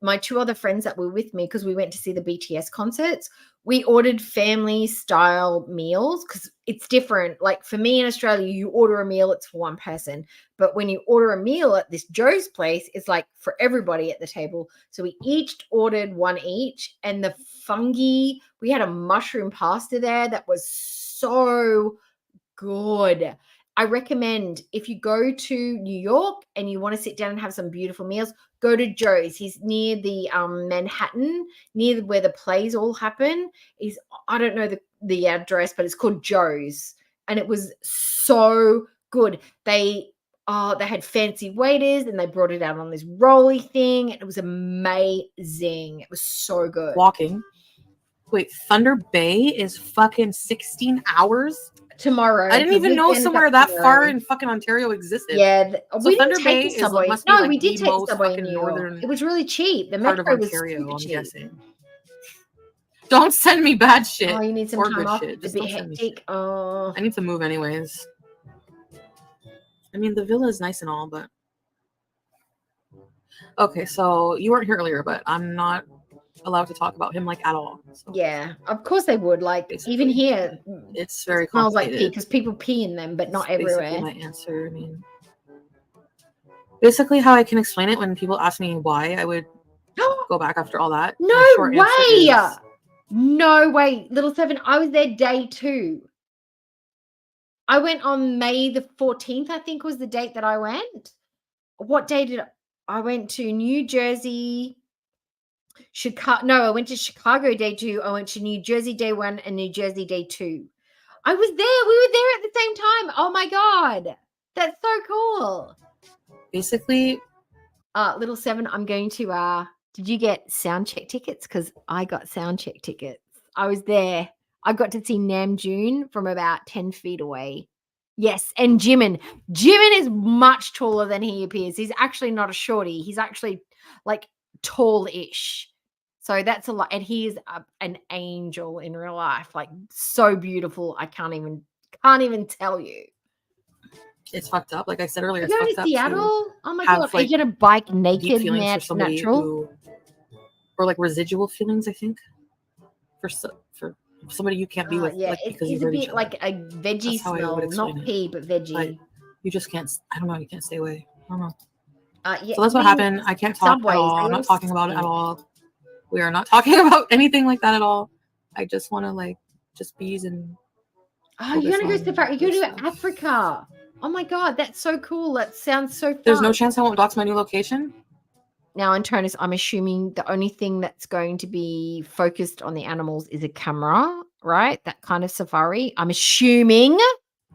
[SPEAKER 4] my two other friends that were with me, because we went to see the BTS concerts, we ordered family style meals because it's different. Like for me in Australia, you order a meal, it's for one person. But when you order a meal at this Joe's place, it's like for everybody at the table. So we each ordered one each. And the fungi, we had a mushroom pasta there that was so good. I recommend if you go to New York and you want to sit down and have some beautiful meals, go to Joe's. He's near the Manhattan, near where the plays all happen. I don't know the address, but it's called Joe's, and it was so good. They had fancy waiters and they brought it out on this rolly thing. And it was amazing. It was so good.
[SPEAKER 21] Walking. Wait, Thunder Bay is fucking 16 hours?
[SPEAKER 4] Tomorrow.
[SPEAKER 21] I didn't
[SPEAKER 4] The
[SPEAKER 21] even know
[SPEAKER 4] weekend's
[SPEAKER 21] somewhere
[SPEAKER 4] up
[SPEAKER 21] that
[SPEAKER 4] tomorrow.
[SPEAKER 21] far in fucking Ontario existed.
[SPEAKER 4] Yeah.
[SPEAKER 21] So
[SPEAKER 4] We
[SPEAKER 21] Thunder
[SPEAKER 4] didn't
[SPEAKER 21] Bay
[SPEAKER 4] take the
[SPEAKER 21] is
[SPEAKER 4] subway.
[SPEAKER 21] must be
[SPEAKER 4] No,
[SPEAKER 21] like
[SPEAKER 4] we did
[SPEAKER 21] the
[SPEAKER 4] take
[SPEAKER 21] most
[SPEAKER 4] subway in
[SPEAKER 21] fucking
[SPEAKER 4] New York.
[SPEAKER 21] northern
[SPEAKER 4] It was really cheap. The
[SPEAKER 21] part of
[SPEAKER 4] metro was
[SPEAKER 21] Ontario,
[SPEAKER 4] super
[SPEAKER 21] I'm
[SPEAKER 4] cheap.
[SPEAKER 21] guessing. Don't send me bad shit.
[SPEAKER 4] Oh, you need some
[SPEAKER 21] or
[SPEAKER 4] time
[SPEAKER 21] good
[SPEAKER 4] off.
[SPEAKER 21] shit.
[SPEAKER 4] It's a
[SPEAKER 21] Just
[SPEAKER 4] bit
[SPEAKER 21] don't send me
[SPEAKER 4] hectic.
[SPEAKER 21] shit.
[SPEAKER 4] Oh.
[SPEAKER 21] I need to move anyways. I mean, the villa is nice and all, but okay. So you weren't here earlier, but I'm not allowed to talk about him like at all. So
[SPEAKER 4] Yeah, of course they would. Like even here,
[SPEAKER 21] it's very
[SPEAKER 4] it smells like pee
[SPEAKER 21] complicated.
[SPEAKER 4] because people pee in them, but not
[SPEAKER 21] That's basically
[SPEAKER 4] everywhere.
[SPEAKER 21] my answer. I mean, basically how I can explain it when people ask me why I would go back after all that.
[SPEAKER 4] No
[SPEAKER 21] my short answer
[SPEAKER 4] way!
[SPEAKER 21] is
[SPEAKER 4] No way, Little Seven. I was there day 2. I went on May the 14th. I think was the date that I went. What day did I went to New Jersey? Chicago. No, I went to Chicago day 2. I went to New Jersey day 1 and New Jersey day 2. I was there. We were there at the same time. Oh my god, that's so cool.
[SPEAKER 21] basically
[SPEAKER 4] Little Seven, I'm going to did you get sound check tickets? Because I got sound check tickets. I was there. I got to see Nam June from about 10 feet away. Yes, and Jimin. Jimin is much taller than he appears. He's actually not a shorty. He's actually like tall-ish. So that's a lot. And he is an angel in real life. Like so beautiful. I can't even tell you.
[SPEAKER 21] it's fucked up. Like I said earlier,
[SPEAKER 4] You
[SPEAKER 21] it's
[SPEAKER 4] going
[SPEAKER 21] fucked
[SPEAKER 4] to
[SPEAKER 21] up
[SPEAKER 4] Seattle? Oh my
[SPEAKER 21] have,
[SPEAKER 4] god! Are
[SPEAKER 21] like,
[SPEAKER 4] you gonna bike
[SPEAKER 21] deep
[SPEAKER 4] naked,
[SPEAKER 21] feelings for somebody
[SPEAKER 4] natural?
[SPEAKER 21] who, or like residual feelings. I think for somebody you can't be with,
[SPEAKER 4] Yeah,
[SPEAKER 21] like
[SPEAKER 4] it
[SPEAKER 21] because
[SPEAKER 4] is
[SPEAKER 21] you've
[SPEAKER 4] a
[SPEAKER 21] heard each
[SPEAKER 4] bit
[SPEAKER 21] other.
[SPEAKER 4] like a veggie
[SPEAKER 21] That's how I would
[SPEAKER 4] smell,
[SPEAKER 21] explain
[SPEAKER 4] not
[SPEAKER 21] it.
[SPEAKER 4] pee, but veggie.
[SPEAKER 21] Like, you just can't. I don't know. You can't stay away. I don't know.
[SPEAKER 4] Yeah,
[SPEAKER 21] So that's what happened. I can't talk
[SPEAKER 4] Subways,
[SPEAKER 21] at all.
[SPEAKER 4] they
[SPEAKER 21] I'm
[SPEAKER 4] all
[SPEAKER 21] not talking about it at
[SPEAKER 4] stink.
[SPEAKER 21] all. We are not talking about anything like that at all. I just want to like just bees and.
[SPEAKER 4] Oh, you're
[SPEAKER 21] focus
[SPEAKER 4] gonna go
[SPEAKER 21] on
[SPEAKER 4] safari. You're
[SPEAKER 21] this
[SPEAKER 4] gonna go to Africa. Oh my god, that's so cool. That sounds so fun.
[SPEAKER 21] There's no chance I won't dox my new location.
[SPEAKER 4] Now, Antonis, I'm assuming the only thing that's going to be focused on the animals is a camera, right? That kind of safari. I'm assuming.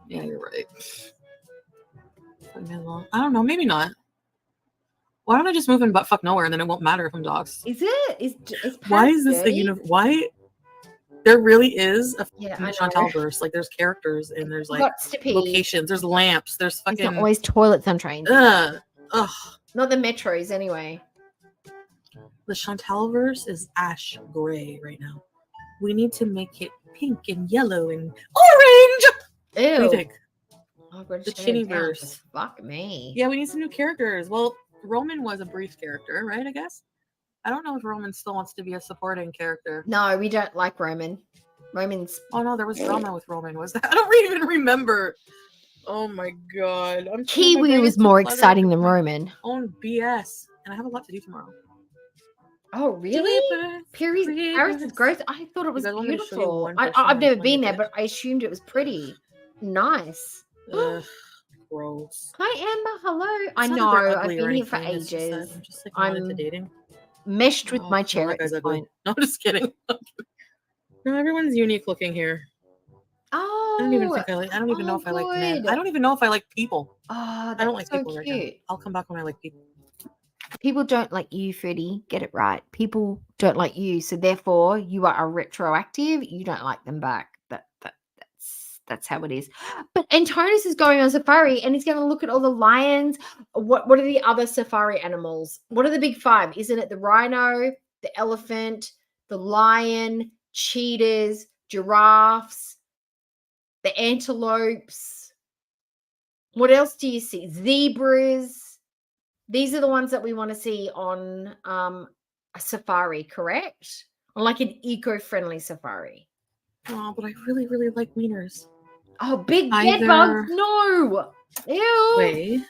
[SPEAKER 21] Yeah, you're right. I don't know. Maybe not. Why don't I just move in buttfuck nowhere and then it won't matter if I'm doxed?
[SPEAKER 4] Is it? Is
[SPEAKER 21] Why is this a why? There really is a
[SPEAKER 4] Yeah,
[SPEAKER 21] fucking
[SPEAKER 4] I know.
[SPEAKER 21] Chantalverse. Like there's characters and there's like
[SPEAKER 4] Lots to pee.
[SPEAKER 21] locations. There's lamps. There's
[SPEAKER 4] It's
[SPEAKER 21] fucking.
[SPEAKER 4] not always toilets on trains.
[SPEAKER 21] Ugh.
[SPEAKER 4] Not the metros, anyway.
[SPEAKER 21] The Chantalverse is ash gray right now. We need to make it pink and yellow and orange. What do you
[SPEAKER 4] Ew.
[SPEAKER 21] think?
[SPEAKER 4] Oh, God,
[SPEAKER 21] The
[SPEAKER 4] shut it down,
[SPEAKER 21] Chinnyverse.
[SPEAKER 4] 'cause fuck me.
[SPEAKER 21] Yeah, we need some new characters. Well, Roman was a brief character, right? I guess. I don't know if Roman still wants to be a supporting character.
[SPEAKER 4] No, we don't like Roman. Roman's.
[SPEAKER 21] Oh no, there was drama with Roman. Was that? I don't even remember. Oh my god. My
[SPEAKER 4] Kiwi
[SPEAKER 21] brain
[SPEAKER 4] was
[SPEAKER 21] is too
[SPEAKER 4] more
[SPEAKER 21] cluttered
[SPEAKER 4] exciting
[SPEAKER 21] with
[SPEAKER 4] than
[SPEAKER 21] my
[SPEAKER 4] Roman.
[SPEAKER 21] Own BS, and I have a lot to do tomorrow.
[SPEAKER 4] Oh, really? Paris is gross. I thought it was
[SPEAKER 21] guys want me to show you
[SPEAKER 4] beautiful.
[SPEAKER 21] one person
[SPEAKER 4] I've
[SPEAKER 21] I
[SPEAKER 4] never
[SPEAKER 21] find
[SPEAKER 4] been
[SPEAKER 21] a
[SPEAKER 4] there,
[SPEAKER 21] bit?
[SPEAKER 4] but I assumed it was pretty. Nice.
[SPEAKER 21] Ugh, gross.
[SPEAKER 4] Hi, Amber. Hello. I
[SPEAKER 21] It's not
[SPEAKER 4] know.
[SPEAKER 21] that they're
[SPEAKER 4] I've
[SPEAKER 21] ugly or
[SPEAKER 4] been here for
[SPEAKER 21] anything, it's just that
[SPEAKER 4] ages.
[SPEAKER 21] I'm just like not into
[SPEAKER 4] I'm
[SPEAKER 21] dating.
[SPEAKER 4] meshed with
[SPEAKER 21] Oh,
[SPEAKER 4] my
[SPEAKER 21] no,
[SPEAKER 4] chair
[SPEAKER 21] that
[SPEAKER 4] at
[SPEAKER 21] guy's
[SPEAKER 4] this
[SPEAKER 21] ugly.
[SPEAKER 4] point.
[SPEAKER 21] No, I'm just kidding. No, everyone's unique looking here.
[SPEAKER 4] Oh,
[SPEAKER 21] I don't even think I like. I don't even know if I like men.
[SPEAKER 4] good.
[SPEAKER 21] I don't even know if I like people.
[SPEAKER 4] Oh,
[SPEAKER 21] I don't
[SPEAKER 4] that's
[SPEAKER 21] like
[SPEAKER 4] so
[SPEAKER 21] people right now.
[SPEAKER 4] cute.
[SPEAKER 21] I'll come back when I like people.
[SPEAKER 4] People don't like you, Freddie. Get it right. People don't like you, so therefore you are a retroactive. You don't like them back. That's how it is. But Antonis is going on safari and he's going to look at all the lions. What are the other safari animals? What are the big 5? Isn't it the rhino, the elephant, the lion, cheetahs, giraffes, the antelopes? What else do you see? Zebras. These are the ones that we want to see on a safari, correct? On like an eco-friendly safari.
[SPEAKER 21] Oh, but I really, really like wieners.
[SPEAKER 4] Oh, big bed
[SPEAKER 21] Either-
[SPEAKER 4] bugs. No. Ew.
[SPEAKER 21] Wait.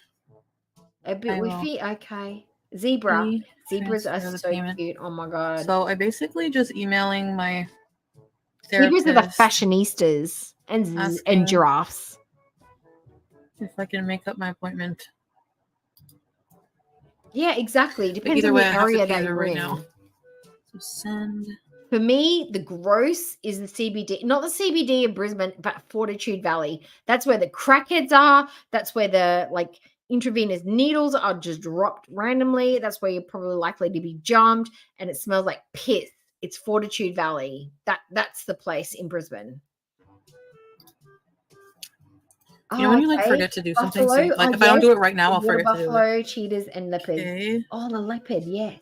[SPEAKER 4] A bit
[SPEAKER 21] I will.
[SPEAKER 4] whiffy. Okay. Zebra.
[SPEAKER 21] Please
[SPEAKER 4] Zebras are
[SPEAKER 21] transfer the
[SPEAKER 4] so
[SPEAKER 21] payment.
[SPEAKER 4] cute. Oh my god.
[SPEAKER 21] So I basically just emailing my
[SPEAKER 4] Zebras
[SPEAKER 21] therapist.
[SPEAKER 4] are the fashionistas and
[SPEAKER 21] asking-
[SPEAKER 4] giraffes.
[SPEAKER 17] if I can make up my appointment.
[SPEAKER 4] Yeah, exactly.
[SPEAKER 17] But
[SPEAKER 4] Depends
[SPEAKER 17] either
[SPEAKER 4] on
[SPEAKER 17] way,
[SPEAKER 4] the
[SPEAKER 17] I have to
[SPEAKER 4] area
[SPEAKER 17] pay
[SPEAKER 4] that
[SPEAKER 17] them
[SPEAKER 4] you're
[SPEAKER 17] right
[SPEAKER 4] in.
[SPEAKER 17] now. So send.
[SPEAKER 4] For me, the gross is the CBD, not the CBD of Brisbane, but Fortitude Valley. That's where the crackheads are. That's where the like intravenous needles are just dropped randomly. That's where you're probably likely to be jumped, and it smells like piss. It's Fortitude Valley. That's the place in Brisbane.
[SPEAKER 17] You know when you like forget to do something, so
[SPEAKER 4] Buffalo.
[SPEAKER 17] like if I don't do it right now, I'll
[SPEAKER 4] Water
[SPEAKER 17] forget to do it.
[SPEAKER 4] buffalo, cheetahs, and leopards.
[SPEAKER 17] Okay.
[SPEAKER 4] Oh, the leopard, yes.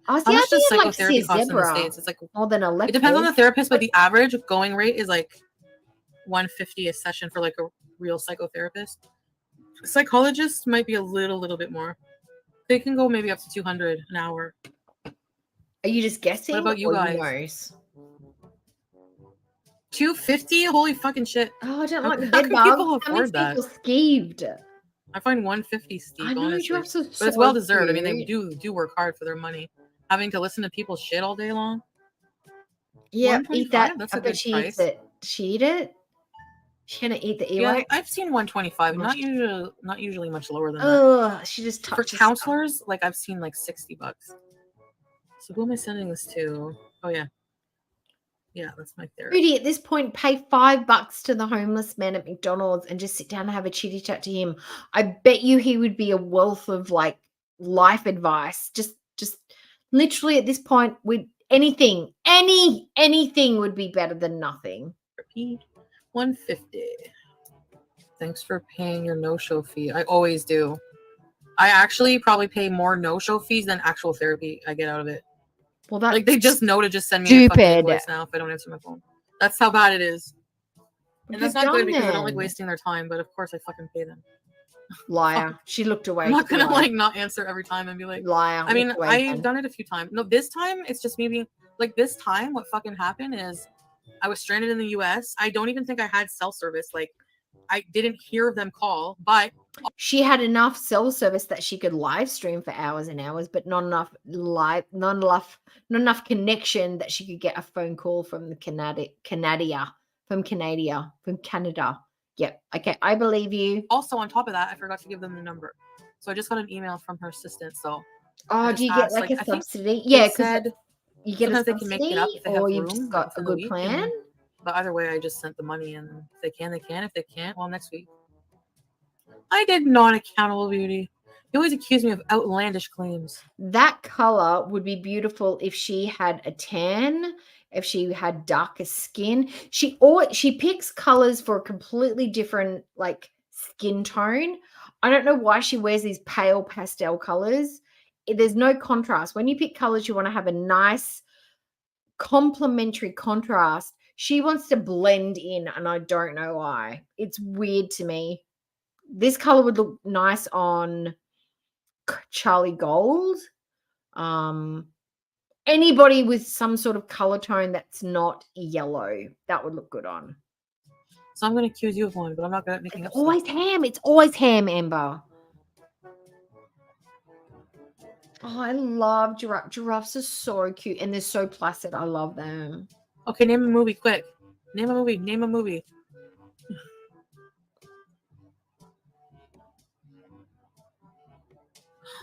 [SPEAKER 4] Oh, see,
[SPEAKER 17] How
[SPEAKER 4] I
[SPEAKER 17] much does
[SPEAKER 4] think I'd like to see
[SPEAKER 17] psychotherapy
[SPEAKER 4] a
[SPEAKER 17] cost in the
[SPEAKER 4] zebra
[SPEAKER 17] States? It's like
[SPEAKER 4] more than a leopard.
[SPEAKER 17] it depends on the therapist, but the average going rate is like $150 a session for like a real psychotherapist. Psychologists might be a little bit more. They can go maybe up to $200 an hour.
[SPEAKER 4] Are you just guessing?
[SPEAKER 17] What about you
[SPEAKER 4] or
[SPEAKER 17] guys? $250? Holy fucking shit!
[SPEAKER 4] Oh, I don't
[SPEAKER 17] How-
[SPEAKER 4] like the
[SPEAKER 17] how
[SPEAKER 4] bed
[SPEAKER 17] can
[SPEAKER 4] bugs.
[SPEAKER 17] people
[SPEAKER 4] That makes
[SPEAKER 17] afford
[SPEAKER 4] me
[SPEAKER 17] that?
[SPEAKER 4] feel skeeved.
[SPEAKER 17] I find $150 steep,
[SPEAKER 4] I know,
[SPEAKER 17] honestly.
[SPEAKER 4] giraffes are
[SPEAKER 17] But
[SPEAKER 4] so
[SPEAKER 17] it's well deserved. I mean, they
[SPEAKER 4] cute.
[SPEAKER 17] do work hard for their money. Having to listen to people's shit all day long.
[SPEAKER 4] Yeah, eat that.
[SPEAKER 17] That's
[SPEAKER 4] I
[SPEAKER 17] a
[SPEAKER 4] bet
[SPEAKER 17] good
[SPEAKER 4] she
[SPEAKER 17] price.
[SPEAKER 4] eats it. Does she eat it? She gonna eat the
[SPEAKER 17] Yeah,
[SPEAKER 4] earwax?
[SPEAKER 17] I've seen 125.
[SPEAKER 4] Gosh.
[SPEAKER 17] Not usually much lower than that.
[SPEAKER 4] Ugh, she just
[SPEAKER 17] For
[SPEAKER 4] touches
[SPEAKER 17] counselors, like I've seen like $60. So who am I sending this to? Oh yeah. Yeah, that's my therapist.
[SPEAKER 4] Rudy, at this point, pay $5 to the homeless man at McDonald's and just sit down and have a chitty chat to him. I bet you he would be a wealth of like life advice. Just literally at this point, with anything would be better than nothing.
[SPEAKER 17] Repeat. $150. Thanks for paying your no-show fee. I always do. I actually probably pay more no-show fees than actual therapy I get out of it.
[SPEAKER 4] Well, that's
[SPEAKER 17] like they just know to just send me a fucking
[SPEAKER 4] stupid.
[SPEAKER 17] invoice now if I don't answer my phone. That's how bad it is. And that's
[SPEAKER 4] Good
[SPEAKER 17] not good
[SPEAKER 4] on
[SPEAKER 17] because I don't like
[SPEAKER 4] them.
[SPEAKER 17] wasting their time, but of course I fucking pay them.
[SPEAKER 4] Liar. She looked away.
[SPEAKER 17] I'm not gonna
[SPEAKER 4] Liar.
[SPEAKER 17] like not answer every time and be like
[SPEAKER 4] Liar.
[SPEAKER 17] I mean,
[SPEAKER 4] Look away
[SPEAKER 17] I've
[SPEAKER 4] then.
[SPEAKER 17] done it a few times. No, this time it's just me being like this time what fucking happened is I was stranded in the US. I don't even think I had cell service. Like I didn't hear of them call, but
[SPEAKER 4] She had enough cell service that she could live stream for hours and hours, but not enough connection that she could get a phone call from the Canada. Yep. Okay, I believe you.
[SPEAKER 17] also on top of that, I forgot to give them the number. So I just got an email from her assistant. So
[SPEAKER 4] Oh,
[SPEAKER 17] I
[SPEAKER 4] do
[SPEAKER 17] just
[SPEAKER 4] you get
[SPEAKER 17] asked,
[SPEAKER 4] like a
[SPEAKER 17] I think
[SPEAKER 4] subsidy?
[SPEAKER 17] they
[SPEAKER 4] Yeah, because
[SPEAKER 17] said
[SPEAKER 4] you get a
[SPEAKER 17] sometimes they can make it up
[SPEAKER 4] subsidy,
[SPEAKER 17] if they have
[SPEAKER 4] or you've
[SPEAKER 17] room
[SPEAKER 4] just got a
[SPEAKER 17] within the
[SPEAKER 4] good
[SPEAKER 17] week,
[SPEAKER 4] plan.
[SPEAKER 17] and- but either way, I just sent the money, and if they can, they can. If they can't, well, next week. I did not accountable beauty. You always accuse me of outlandish claims.
[SPEAKER 4] That color would be beautiful if she had a tan, if she had darker skin. She picks colors for a completely different like skin tone. I don't know why she wears these pale pastel colors. There's no contrast. When you pick colors, you want to have a nice complementary contrast. She wants to blend in, and I don't know why. It's weird to me. This color would look nice on Charlie Gold. Anybody with some sort of color tone that's not yellow, that would look good on.
[SPEAKER 17] So I'm going to accuse you of one, but I'm not good at making up
[SPEAKER 4] Always ham. It's always ham, Amber. Oh, I love giraffe. Giraffes are so cute and they're so placid. I love them.
[SPEAKER 17] Okay, name a movie, quick. Name a movie. Name a movie.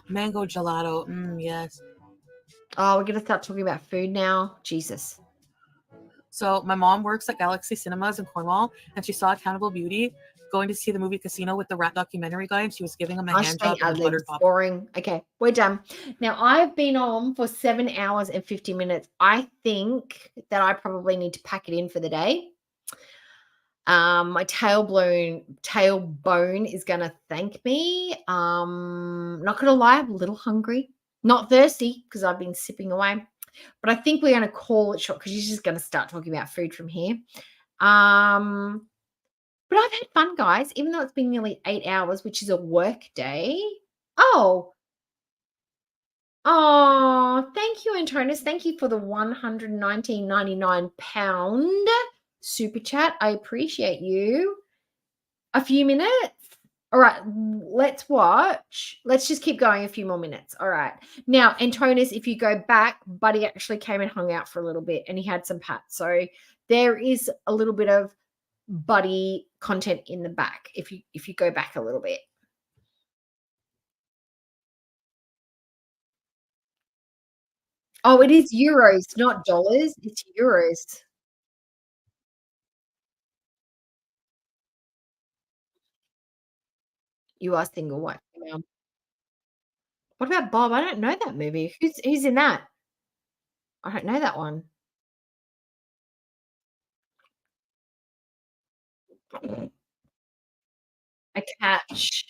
[SPEAKER 17] Mango gelato. Yes.
[SPEAKER 4] Oh, we're going to start talking about food now. Jesus.
[SPEAKER 17] So my mom works at Galaxy Cinemas in Cornwall, and she saw Accountable Beauty going to see the movie Casino with the rat documentary guy, and she was giving him a hand job and a buttered pop.
[SPEAKER 4] Boring. Okay, we're done. Now, I've been on for 7 hours and 50 minutes. I think that I probably need to pack it in for the day. My tailbone is going to thank me. Not going to lie, I'm a little hungry. Not thirsty because I've been sipping away. But I think we're going to call it short because she's just going to start talking about food from here. But I've had fun, guys, even though it's been nearly 8 hours, which is a work day. Oh, thank you, Antonis. Thank you for the £119.99 super chat. I appreciate you. A few minutes. All right, let's watch. Let's just keep going a few more minutes. All right. Now, Antonis, if you go back, Buddy actually came and hung out for a little bit and he had some pats. So there is a little bit of Buddy content in the back if you go back a little bit. Oh, it is euros, not dollars. It's euros. You are single, what? What about Bob? I don't know that movie. Who's in that? I don't know that one. A catch.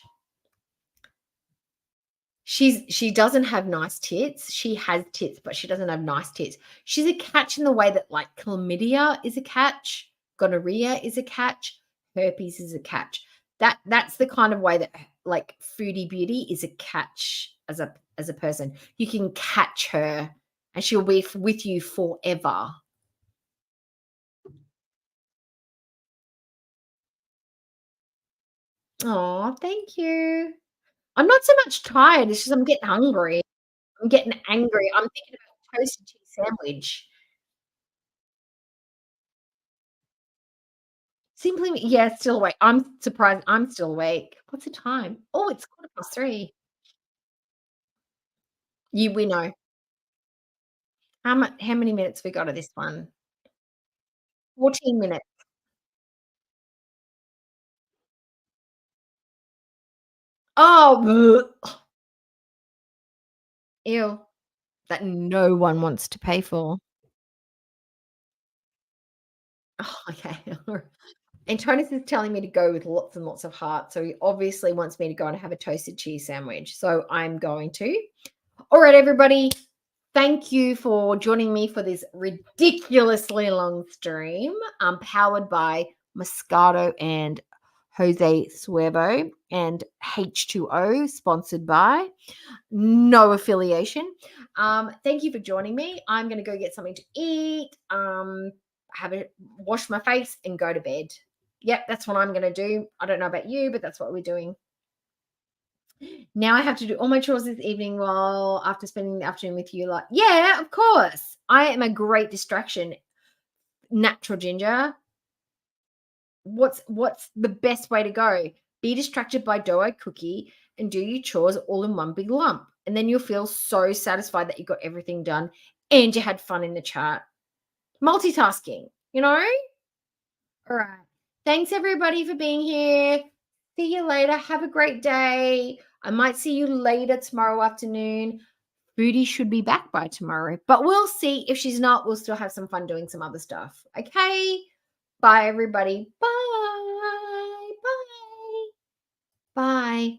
[SPEAKER 4] She doesn't have nice tits. She has tits, but she doesn't have nice tits. She's a catch in the way that like chlamydia is a catch, gonorrhea is a catch, herpes is a catch. That's the kind of way that like Foodie Beauty is a catch as a person. You can catch her and she'll be with you forever. Oh, thank you. I'm not so much tired. It's just I'm getting hungry. I'm getting angry. I'm thinking about toasted cheese sandwich. Simply, yeah, still awake. I'm surprised I'm still awake. What's the time? Oh, it's 3:15. We know. How many minutes we got of this one? 14 minutes. Oh, bleh. Ew. That no one wants to pay for. Oh, okay. Antonis is telling me to go with lots and lots of heart. So he obviously wants me to go and have a toasted cheese sandwich. So I'm going to. All right, everybody. Thank you for joining me for this ridiculously long stream, powered by Moscato and Jose Suevo and H2O, sponsored by. No affiliation. Thank you for joining me. I'm going to go get something to eat, wash my face and go to bed. Yep, that's what I'm going to do. I don't know about you, but that's what we're doing. Now I have to do all my chores this evening while after spending the afternoon with you. Like, yeah, of course. I am a great distraction. Natural ginger. What's the best way to go? Be distracted by dough cookie and do your chores all in one big lump. And then you'll feel so satisfied that you got everything done and you had fun in the chat. Multitasking, you know? All right. Thanks everybody for being here. See you later. Have a great day. I might see you later tomorrow afternoon. Booty should be back by tomorrow, but we'll see. If she's not, we'll still have some fun doing some other stuff. Okay. Bye, everybody. Bye. Bye. Bye.